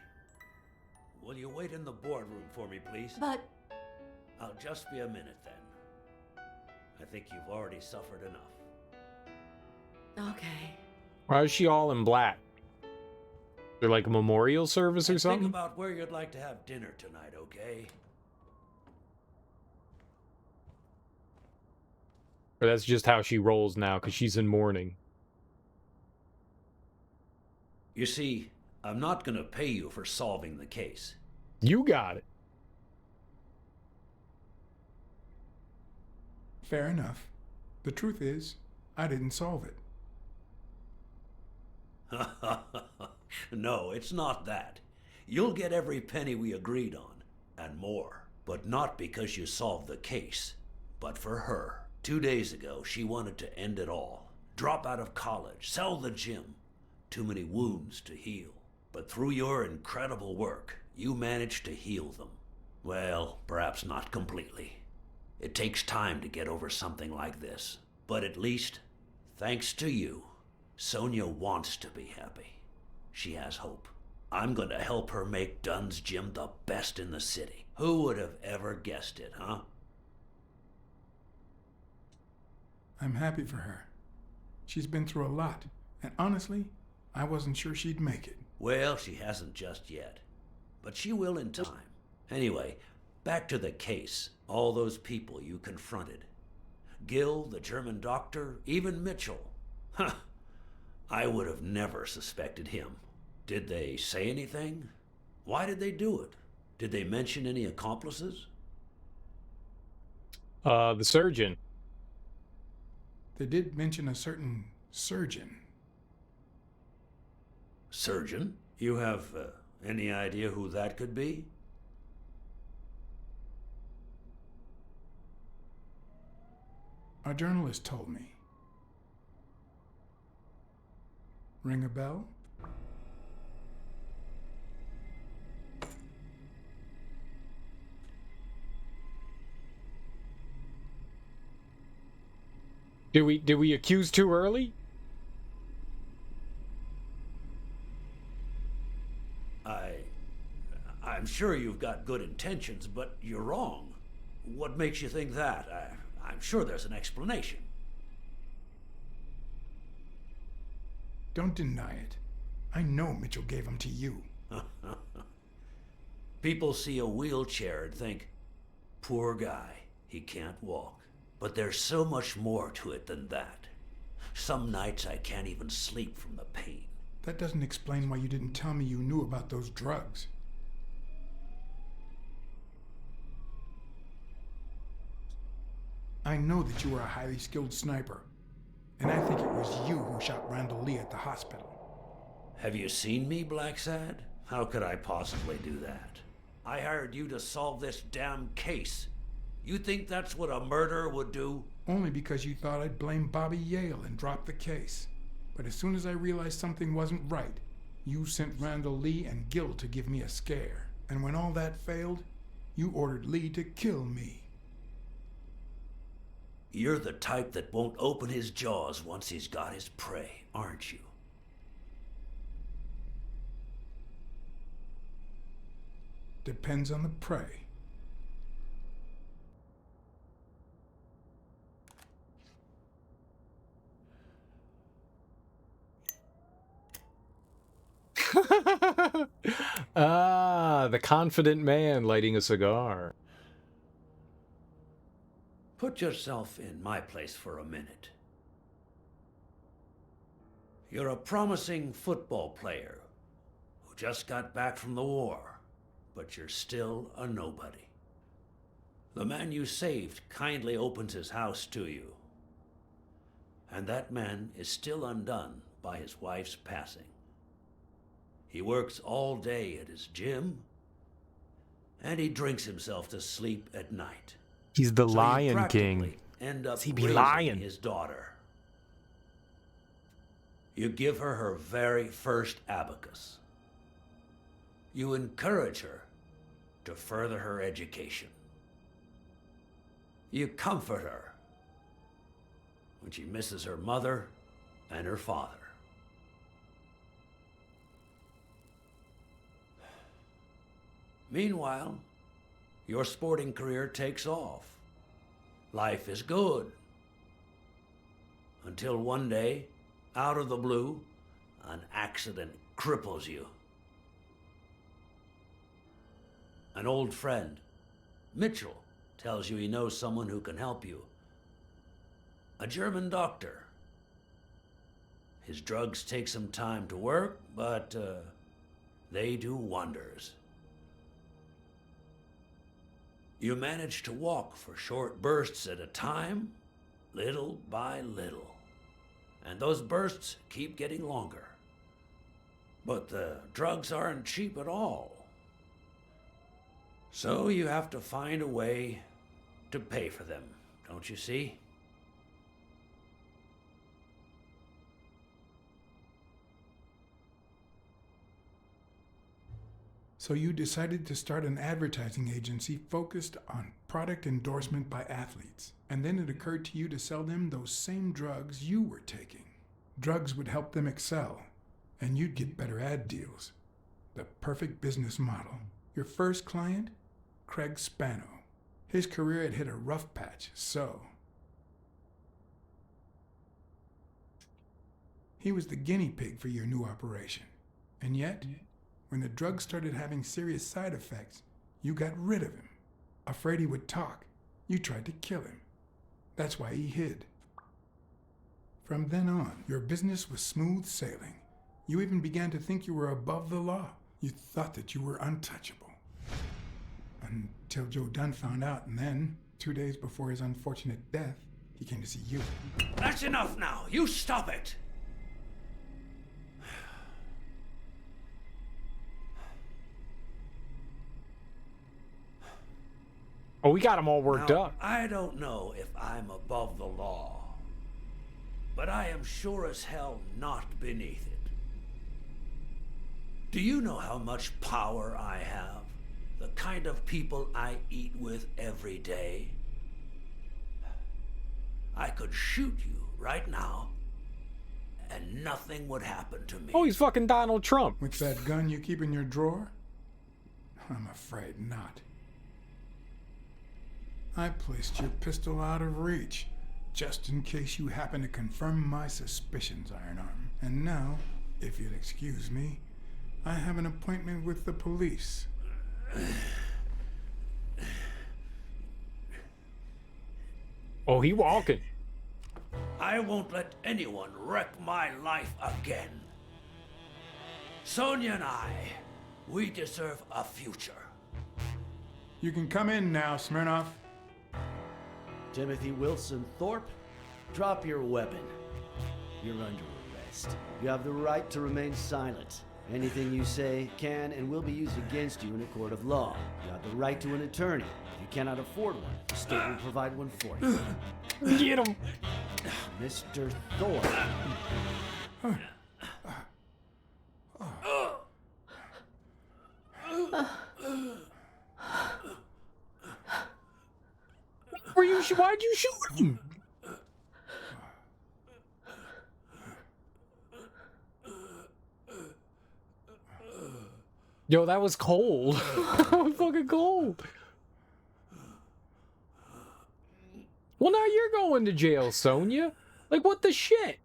will you wait in the boardroom for me, please? But... I'll just be a minute, then. I think you've already suffered enough. Okay. Why is she all in black? They're like a memorial service or something? Think about where you'd like to have dinner tonight, okay? Or that's just how she rolls now, because she's in mourning. You see, I'm not gonna pay you for solving the case. You got it. Fair enough. The truth is, I didn't solve it. No, it's not that. You'll get every penny we agreed on, and more. But not because you solved the case, but for her. 2 days ago, she wanted to end it all. Drop out of college, sell the gym. Too many wounds to heal. But through your incredible work, you managed to heal them. Well, perhaps not completely. It takes time to get over something like this. But at least, thanks to you, Sonia wants to be happy. She has hope. I'm going to help her make Dunn's gym the best in the city. Who would have ever guessed it, huh? I'm happy for her. She's been through a lot, and honestly, I wasn't sure she'd make it. Well, she hasn't just yet. But she will in time. Anyway, back to the case. All those people you confronted. Gil, the German doctor, even Mitchell. Huh. I would have never suspected him. Did they say anything? Why did they do it? Did they mention any accomplices? The surgeon. They did mention a certain surgeon. Surgeon? You have any idea who that could be? A journalist told me. Ring a bell? Did we accuse too early? I'm sure you've got good intentions, but you're wrong. What makes you think that? I'm sure there's an explanation. Don't deny it. I know Mitchell gave them to you. People see a wheelchair and think, poor guy, he can't walk. But there's so much more to it than that. Some nights I can't even sleep from the pain. That doesn't explain why you didn't tell me you knew about those drugs. I know that you were a highly skilled sniper, and I think it was you who shot Randall Lee at the hospital. Have you seen me, Blacksad? How could I possibly do that? I hired you to solve this damn case. You think that's what a murderer would do? Only because you thought I'd blame Bobby Yale and drop the case. But as soon as I realized something wasn't right, you sent Randall Lee and Gil to give me a scare. And when all that failed, you ordered Lee to kill me. You're the type that won't open his jaws once he's got his prey, aren't you? Depends on the prey. Ah, the confident man lighting a cigar. Put yourself in my place for a minute. You're a promising football player who just got back from the war. but you're still a nobody. The man you saved kindly opens his house to you. And that man is still undone by his wife's passing. He works all day at his gym, and he drinks himself to sleep at night. He's the So Lion you King. practically end up He be raising lying. his daughter. You give her her very first abacus. You encourage her to further her education. You comfort her when she misses her mother and her father. Meanwhile, your sporting career takes off. Life is good. Until one day, out of the blue, an accident cripples you. An old friend, Mitchell, tells you he knows someone who can help you. A German doctor. His drugs take some time to work, but they do wonders. You manage to walk for short bursts at a time, little by little. And those bursts keep getting longer. But the drugs aren't cheap at all. So you have to find a way to pay for them, don't you see? So you decided to start an advertising agency focused on product endorsement by athletes. And then it occurred to you to sell them those same drugs you were taking. Drugs would help them excel, and you'd get better ad deals. The perfect business model. Your first client? Craig Spano. His career had hit a rough patch, so he was the guinea pig for your new operation. And yet, when the drug started having serious side effects, you got rid of him. Afraid he would talk, you tried to kill him. That's why he hid. From then on, your business was smooth sailing. You even began to think you were above the law. You thought that you were untouchable. Until Joe Dunn found out, and then, 2 days before his unfortunate death, he came to see you. That's enough now. You stop it. Oh, we got him all worked Now, up. I don't know if I'm above the law, but I am sure as hell not beneath it. Do you know how much power I have? The kind of people I eat with every day? I could shoot you right now, and nothing would happen to me. Oh, he's fucking Donald Trump. With that gun you keep in your drawer? I'm afraid not. I placed your pistol out of reach, just in case you happen to confirm my suspicions, Ironarm. And now, if you'll excuse me, I have an appointment with the police. Oh, he walking. I won't let anyone wreck my life again. Sonia and I, we deserve a future. You can come in now, Smirnoff. Timothy Wilson Thorpe, drop your weapon. You're under arrest. You have the right to remain silent. Anything you say can and will be used against you in a court of law. You have the right to an attorney. If you cannot afford one, the state will provide one for you. Get him! Mr. Thorpe. Why'd you shoot him? Yo, that was cold. That was fucking cold. Well, now you're going to jail, Sonia. Like, what the shit?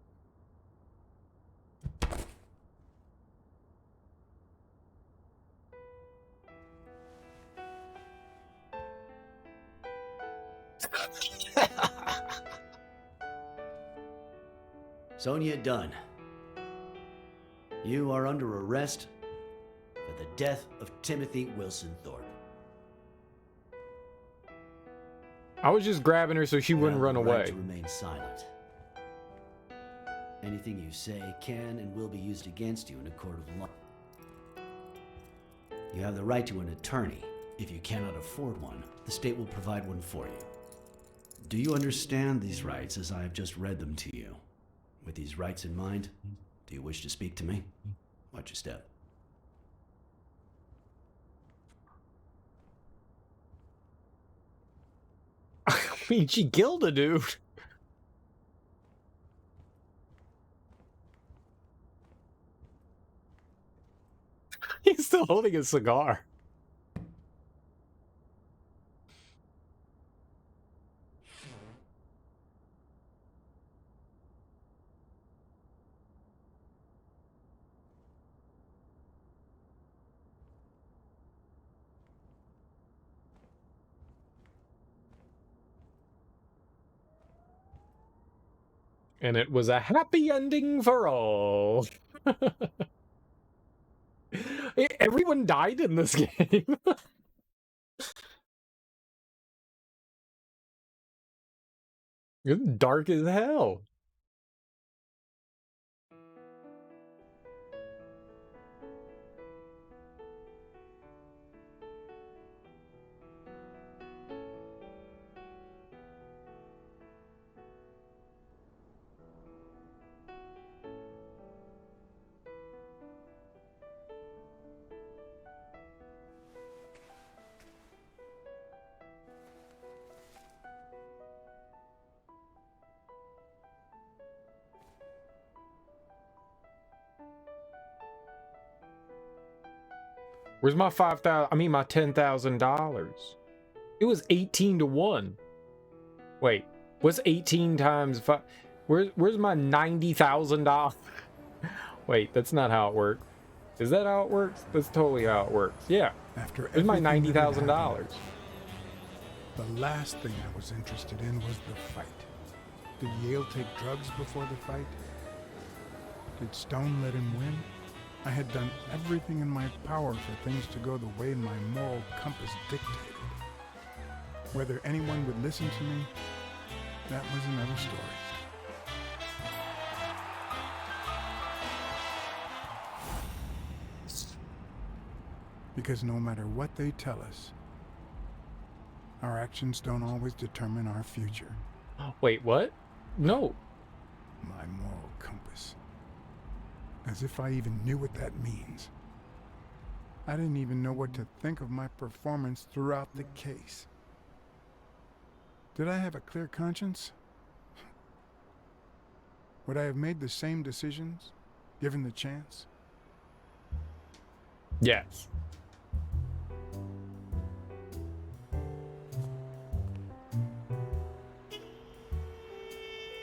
Sonia Dunn, you are under arrest for the death of Timothy Wilson Thorpe. I was just grabbing her so she wouldn't run You have the right away. to remain silent. Anything you say can and will be used against you in a court of law. You have the right to an attorney. If you cannot afford one, the state will provide one for you. Do you understand these rights as I have just read them to you? With these rights in mind, do you wish to speak to me? Watch your step. I mean, she killed a dude. He's still holding a cigar. And it was a happy ending for all. Everyone died in this game. It's dark as hell. Where's my my $10,000? It was 18 to 1. Wait, what's 18 times 5? Where's my $90,000? Wait, that's not how it works. Is that how it works? That's totally how it works. Yeah. Where's my $90,000? The last thing I was interested in was the fight. Did Yale take drugs before the fight? Did Stone let him win? I had done everything in my power for things to go the way my moral compass dictated. Whether anyone would listen to me, that was another story. Because no matter what they tell us, our actions don't always determine our future. Wait, what? No. My moral compass. As if I even knew what that means. I didn't even know what to think of my performance throughout the case. Did I have a clear conscience? Would I have made the same decisions, given the chance? Yes.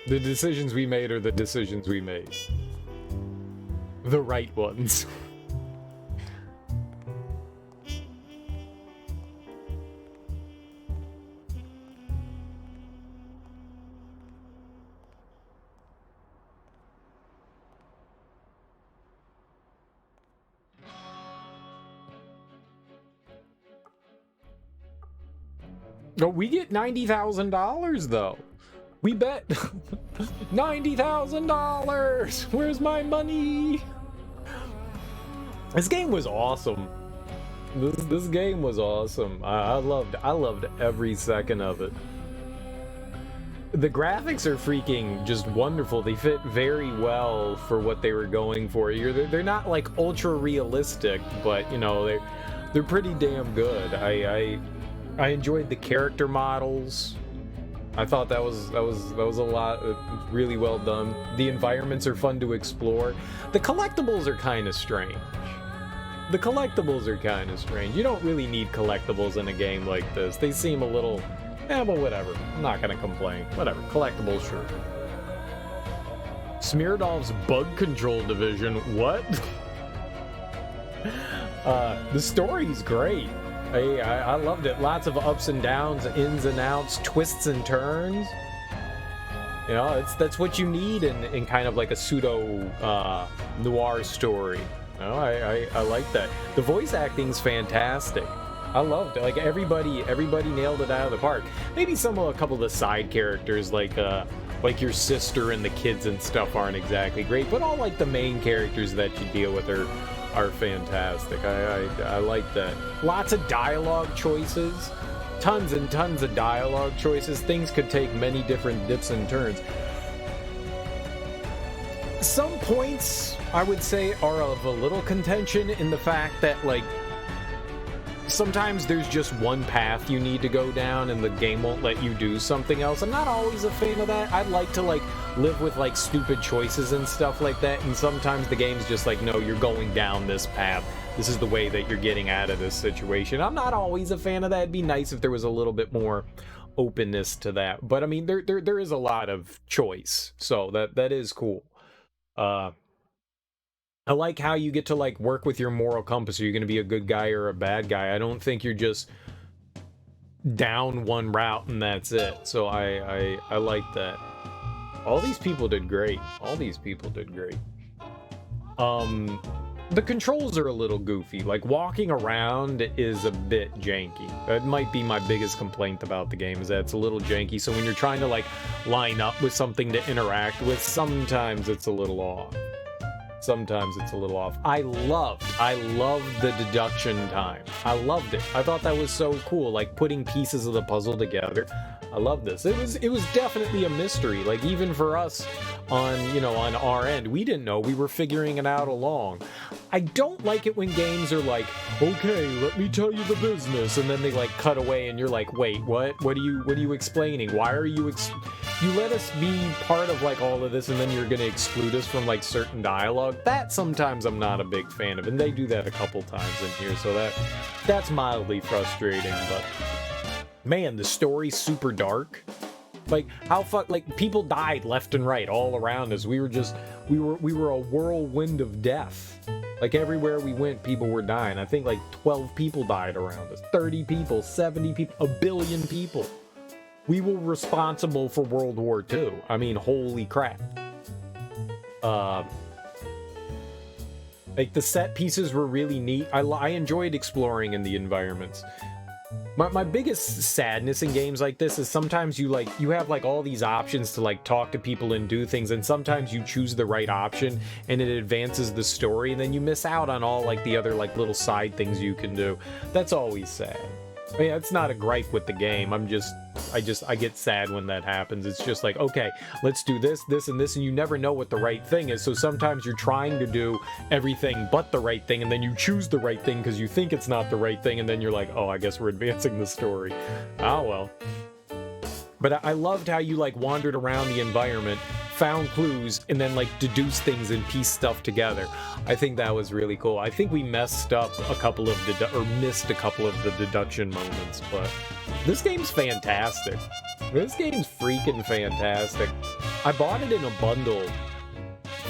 The decisions we made are the decisions we made. The right ones. Oh, we get $90,000 though. We bet $90,000. Where's my money? This game was awesome. This game was awesome. I loved every second of it. The graphics are freaking just wonderful. They fit very well for what they were going for. They're not like ultra realistic, but you know they're pretty damn good. I enjoyed the character models. I thought that was a lot, really well done. The environments are fun to explore. The collectibles are kind of strange. You don't really need collectibles in a game like this. They seem a little, but whatever. I'm not gonna complain. Whatever, collectibles, sure. Smeardolph's bug control division, what? The story's great. I loved it. Lots of ups and downs, ins and outs, twists and turns. You know, that's what you need in kind of like a pseudo noir story. No, I like that. The voice acting's fantastic. I loved it. Like everybody nailed it out of the park. Maybe a couple of the side characters like your sister and the kids and stuff aren't exactly great, but all like the main characters that you deal with are fantastic. I like that. Lots of dialogue choices. Tons and tons of dialogue choices. Things could take many different dips and turns. Some points, I would say, are of a little contention in the fact that, like, sometimes there's just one path you need to go down and the game won't let you do something else. I'm not always a fan of that. I'd like to, like, live with, like, stupid choices and stuff like that, and sometimes the game's just like, no, you're going down this path. This is the way that you're getting out of this situation. I'm not always a fan of that. It'd be nice if there was a little bit more openness to that. But, I mean, there is a lot of choice, so that is cool. I like how you get to, like, work with your moral compass. Are you going to be a good guy or a bad guy? I don't think you're just down one route and that's it. So I like that. All these people did great. All these people did great. The controls are a little goofy. Like, walking around is a bit janky. That might be my biggest complaint about the game, is that it's a little janky. So when you're trying to, like, line up with something to interact with, sometimes it's a little off. Sometimes it's a little off. I loved the deduction time. I loved it. I thought that was so cool, like putting pieces of the puzzle together. I love this. It was definitely a mystery. Like, even for us on our end, we didn't know. We were figuring it out along. I don't like it when games are like, okay, let me tell you the business, and then they like cut away and you're like, wait, what are you explaining? Why are you you let us be part of like all of this and then you're going to exclude us from like certain dialogue? That sometimes I'm not a big fan of, and they do that a couple times in here, so that's mildly frustrating. But man, the story's super dark. Like, like, people died left and right all around us. We were a whirlwind of death. Like, everywhere we went, people were dying. I think like 12 people died around us. 30 people, 70 people, 1 billion people. We were responsible for World War II. I mean, holy crap. Like, the set pieces were really neat. I enjoyed exploring in the environments. My biggest sadness in games like this is sometimes you have like all these options to like talk to people and do things, and sometimes you choose the right option and it advances the story, and then you miss out on all like the other like little side things you can do. That's always sad. I mean, it's not a gripe with the game. I get sad when that happens. It's just like, okay, let's do this, this, and this, and you never know what the right thing is. So sometimes you're trying to do everything but the right thing, and then you choose the right thing because you think it's not the right thing, and then you're like, oh, I guess we're advancing the story. Oh, well. But I loved how you, like, wandered around the environment, found clues, and then, like, deduced things and pieced stuff together. I think that was really cool. I think we messed up a couple of missed a couple of the deduction moments, but this game's fantastic. This game's freaking fantastic. I bought it in a bundle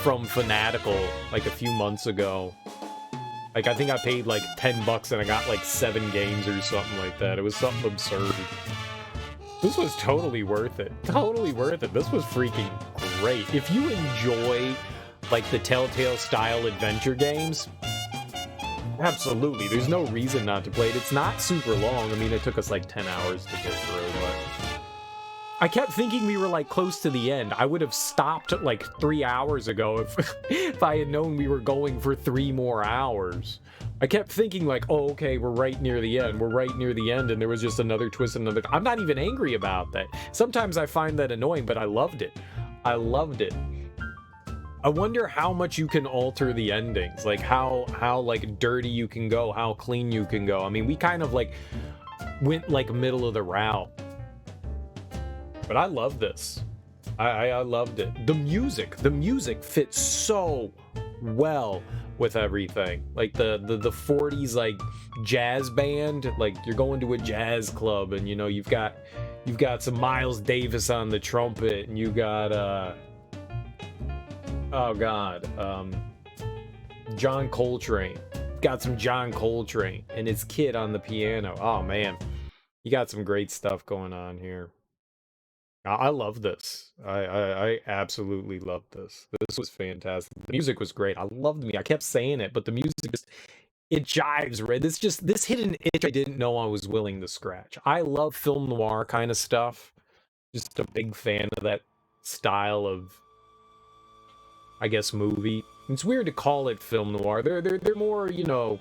from Fanatical like a few months ago. Like, I think I paid like $10 and I got like 7 games or something like that. It was something absurd. This was totally worth it. Totally worth it. This was freaking great. If you enjoy like the Telltale style adventure games, absolutely. There's no reason not to play it. It's not super long. I mean, it took us like 10 hours to get through, but I kept thinking we were like close to the end. I would have stopped like 3 hours ago if I had known we were going for 3 more hours. I kept thinking like, oh, okay, we're right near the end. We're right near the end, and there was just another twist, I'm not even angry about that. Sometimes I find that annoying, but I loved it. I loved it. I wonder how much you can alter the endings, like how like dirty you can go, how clean you can go. I mean, we kind of like went like middle of the route, but I love this. I loved it. The music fits so well with everything. Like the 40s like jazz band, like you're going to a jazz club, and you know you've got some Miles Davis on the trumpet, and you got John Coltrane. Got some John Coltrane and his kid on the piano. Oh man, you got some great stuff going on here. I love this. I absolutely love this. This was fantastic. The music was great. I loved me. I kept saying it, but the music just it jives, right? This hit an itch I didn't know I was willing to scratch. I love film noir kind of stuff. Just a big fan of that style of, I guess, movie. It's weird to call it film noir. They're more, you know,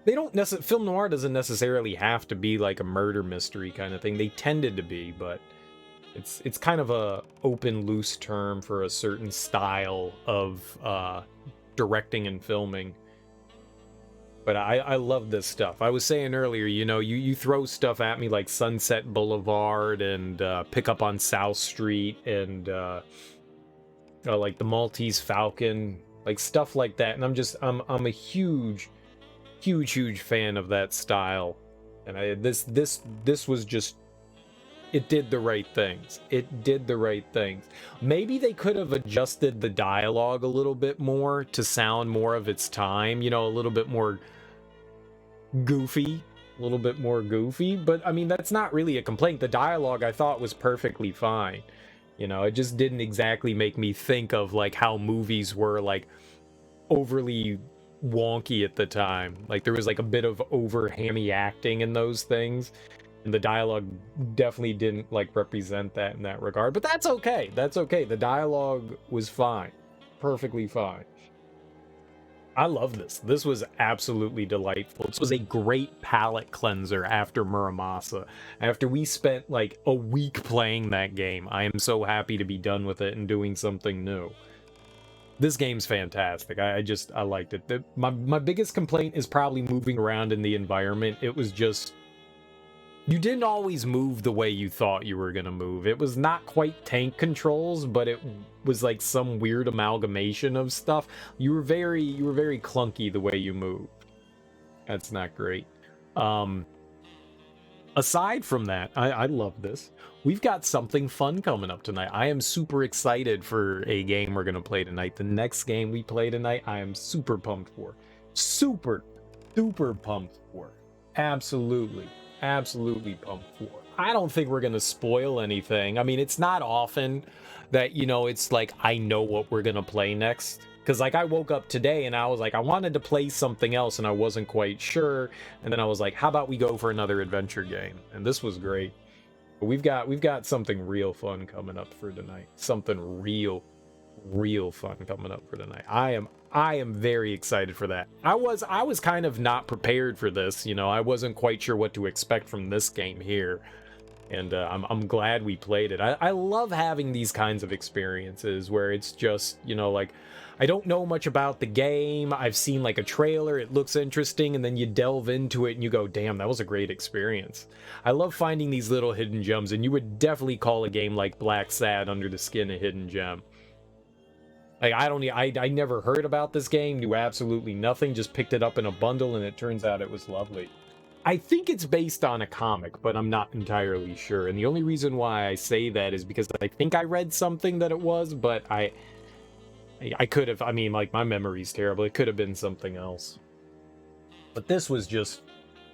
they don't necessarily, film noir doesn't necessarily have to be like a murder mystery kind of thing. They tended to be, but it's kind of a open, loose term for a certain style of directing and filming. But I love this stuff. I was saying earlier, you know, you throw stuff at me like Sunset Boulevard and Pick Up on South Street and like the Maltese Falcon, like stuff like that, and I'm a huge fan of that style. And this was just, it did the right things. It did the right things. Maybe they could have adjusted the dialogue a little bit more to sound more of its time, you know, a little bit more goofy, but I mean, that's not really a complaint. The dialogue I thought was perfectly fine. You know, it just didn't exactly make me think of like how movies were like overly wonky at the time. Like there was like a bit of over hammy acting in those things. And the dialogue definitely didn't like represent that in that regard. But that's okay. That's okay. The dialogue was fine. Perfectly fine. I love this. This was absolutely delightful. This was a great palate cleanser after Muramasa. After we spent like a week playing that game, I am so happy to be done with it and doing something new. This game's fantastic. I liked it. My biggest complaint is probably moving around in the environment. It was just, you didn't always move the way you thought you were gonna move. It was not quite tank controls, but it was like some weird amalgamation of stuff. You were very clunky the way you moved. That's not great. Aside from that, I love this. We've got something fun coming up tonight. I am super excited for a game we're gonna play tonight. The next game we play tonight, I am super pumped for. Super pumped for. Absolutely pumped for. I don't think we're gonna spoil anything. I mean, it's not often that, you know, it's like I know what we're gonna play next. Because like I woke up today and I was like, I wanted to play something else and I wasn't quite sure. And then I was like, how about we go for another adventure game? And this was great. But we've got something real fun coming up for tonight. Something real fun coming up for tonight. I am very excited for that. I was kind of not prepared for this, you know. I wasn't quite sure what to expect from this game here. And I'm glad we played it. I love having these kinds of experiences where it's just, you know, like, I don't know much about the game. I've seen like a trailer, it looks interesting, and then you delve into it and you go, damn, that was a great experience. I love finding these little hidden gems, and you would definitely call a game like Blacksad Under the Skin a hidden gem. Like, I never heard about this game, knew absolutely nothing, just picked it up in a bundle, and it turns out it was lovely. I think it's based on a comic, but I'm not entirely sure. And the only reason why I say that is because I think I read something that it was, but I could have, I mean, like, my memory's terrible. It could have been something else. But this was just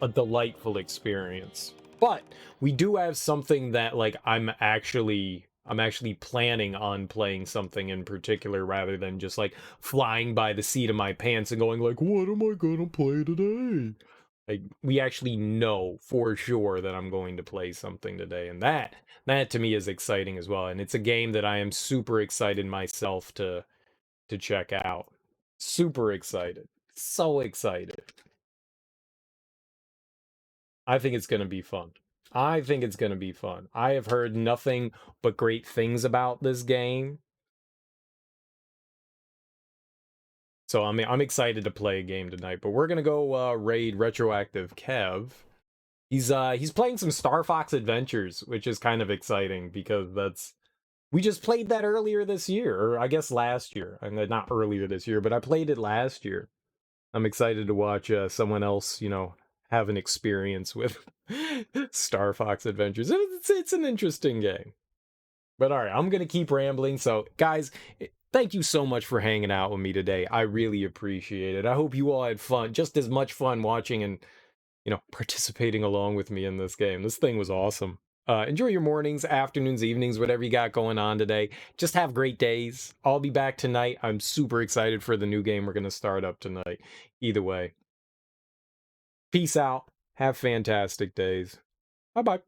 a delightful experience. But we do have something that, like, I'm actually planning on playing something in particular rather than just, like, flying by the seat of my pants and going, like, what am I gonna play today? Like, we actually know for sure that I'm going to play something today. And that to me is exciting as well. And it's a game that I am super excited myself to check out. Super excited. So excited. I think it's going to be fun. I have heard nothing but great things about this game. So I'm excited to play a game tonight, but we're going to go raid Retroactive Kev. He's playing some Star Fox Adventures, which is kind of exciting because we just played that earlier this year, or I guess last year. I mean, not earlier this year, but I played it last year. I'm excited to watch someone else, you know, have an experience with Star Fox Adventures. It's an interesting game. But all right, I'm going to keep rambling. So, guys, thank you so much for hanging out with me today. I really appreciate it. I hope you all had fun, just as much fun watching and, you know, participating along with me in this game. This thing was awesome. Enjoy your mornings, afternoons, evenings, whatever you got going on today. Just have great days. I'll be back tonight. I'm super excited for the new game we're going to start up tonight. Either way. Peace out. Have fantastic days. Bye-bye.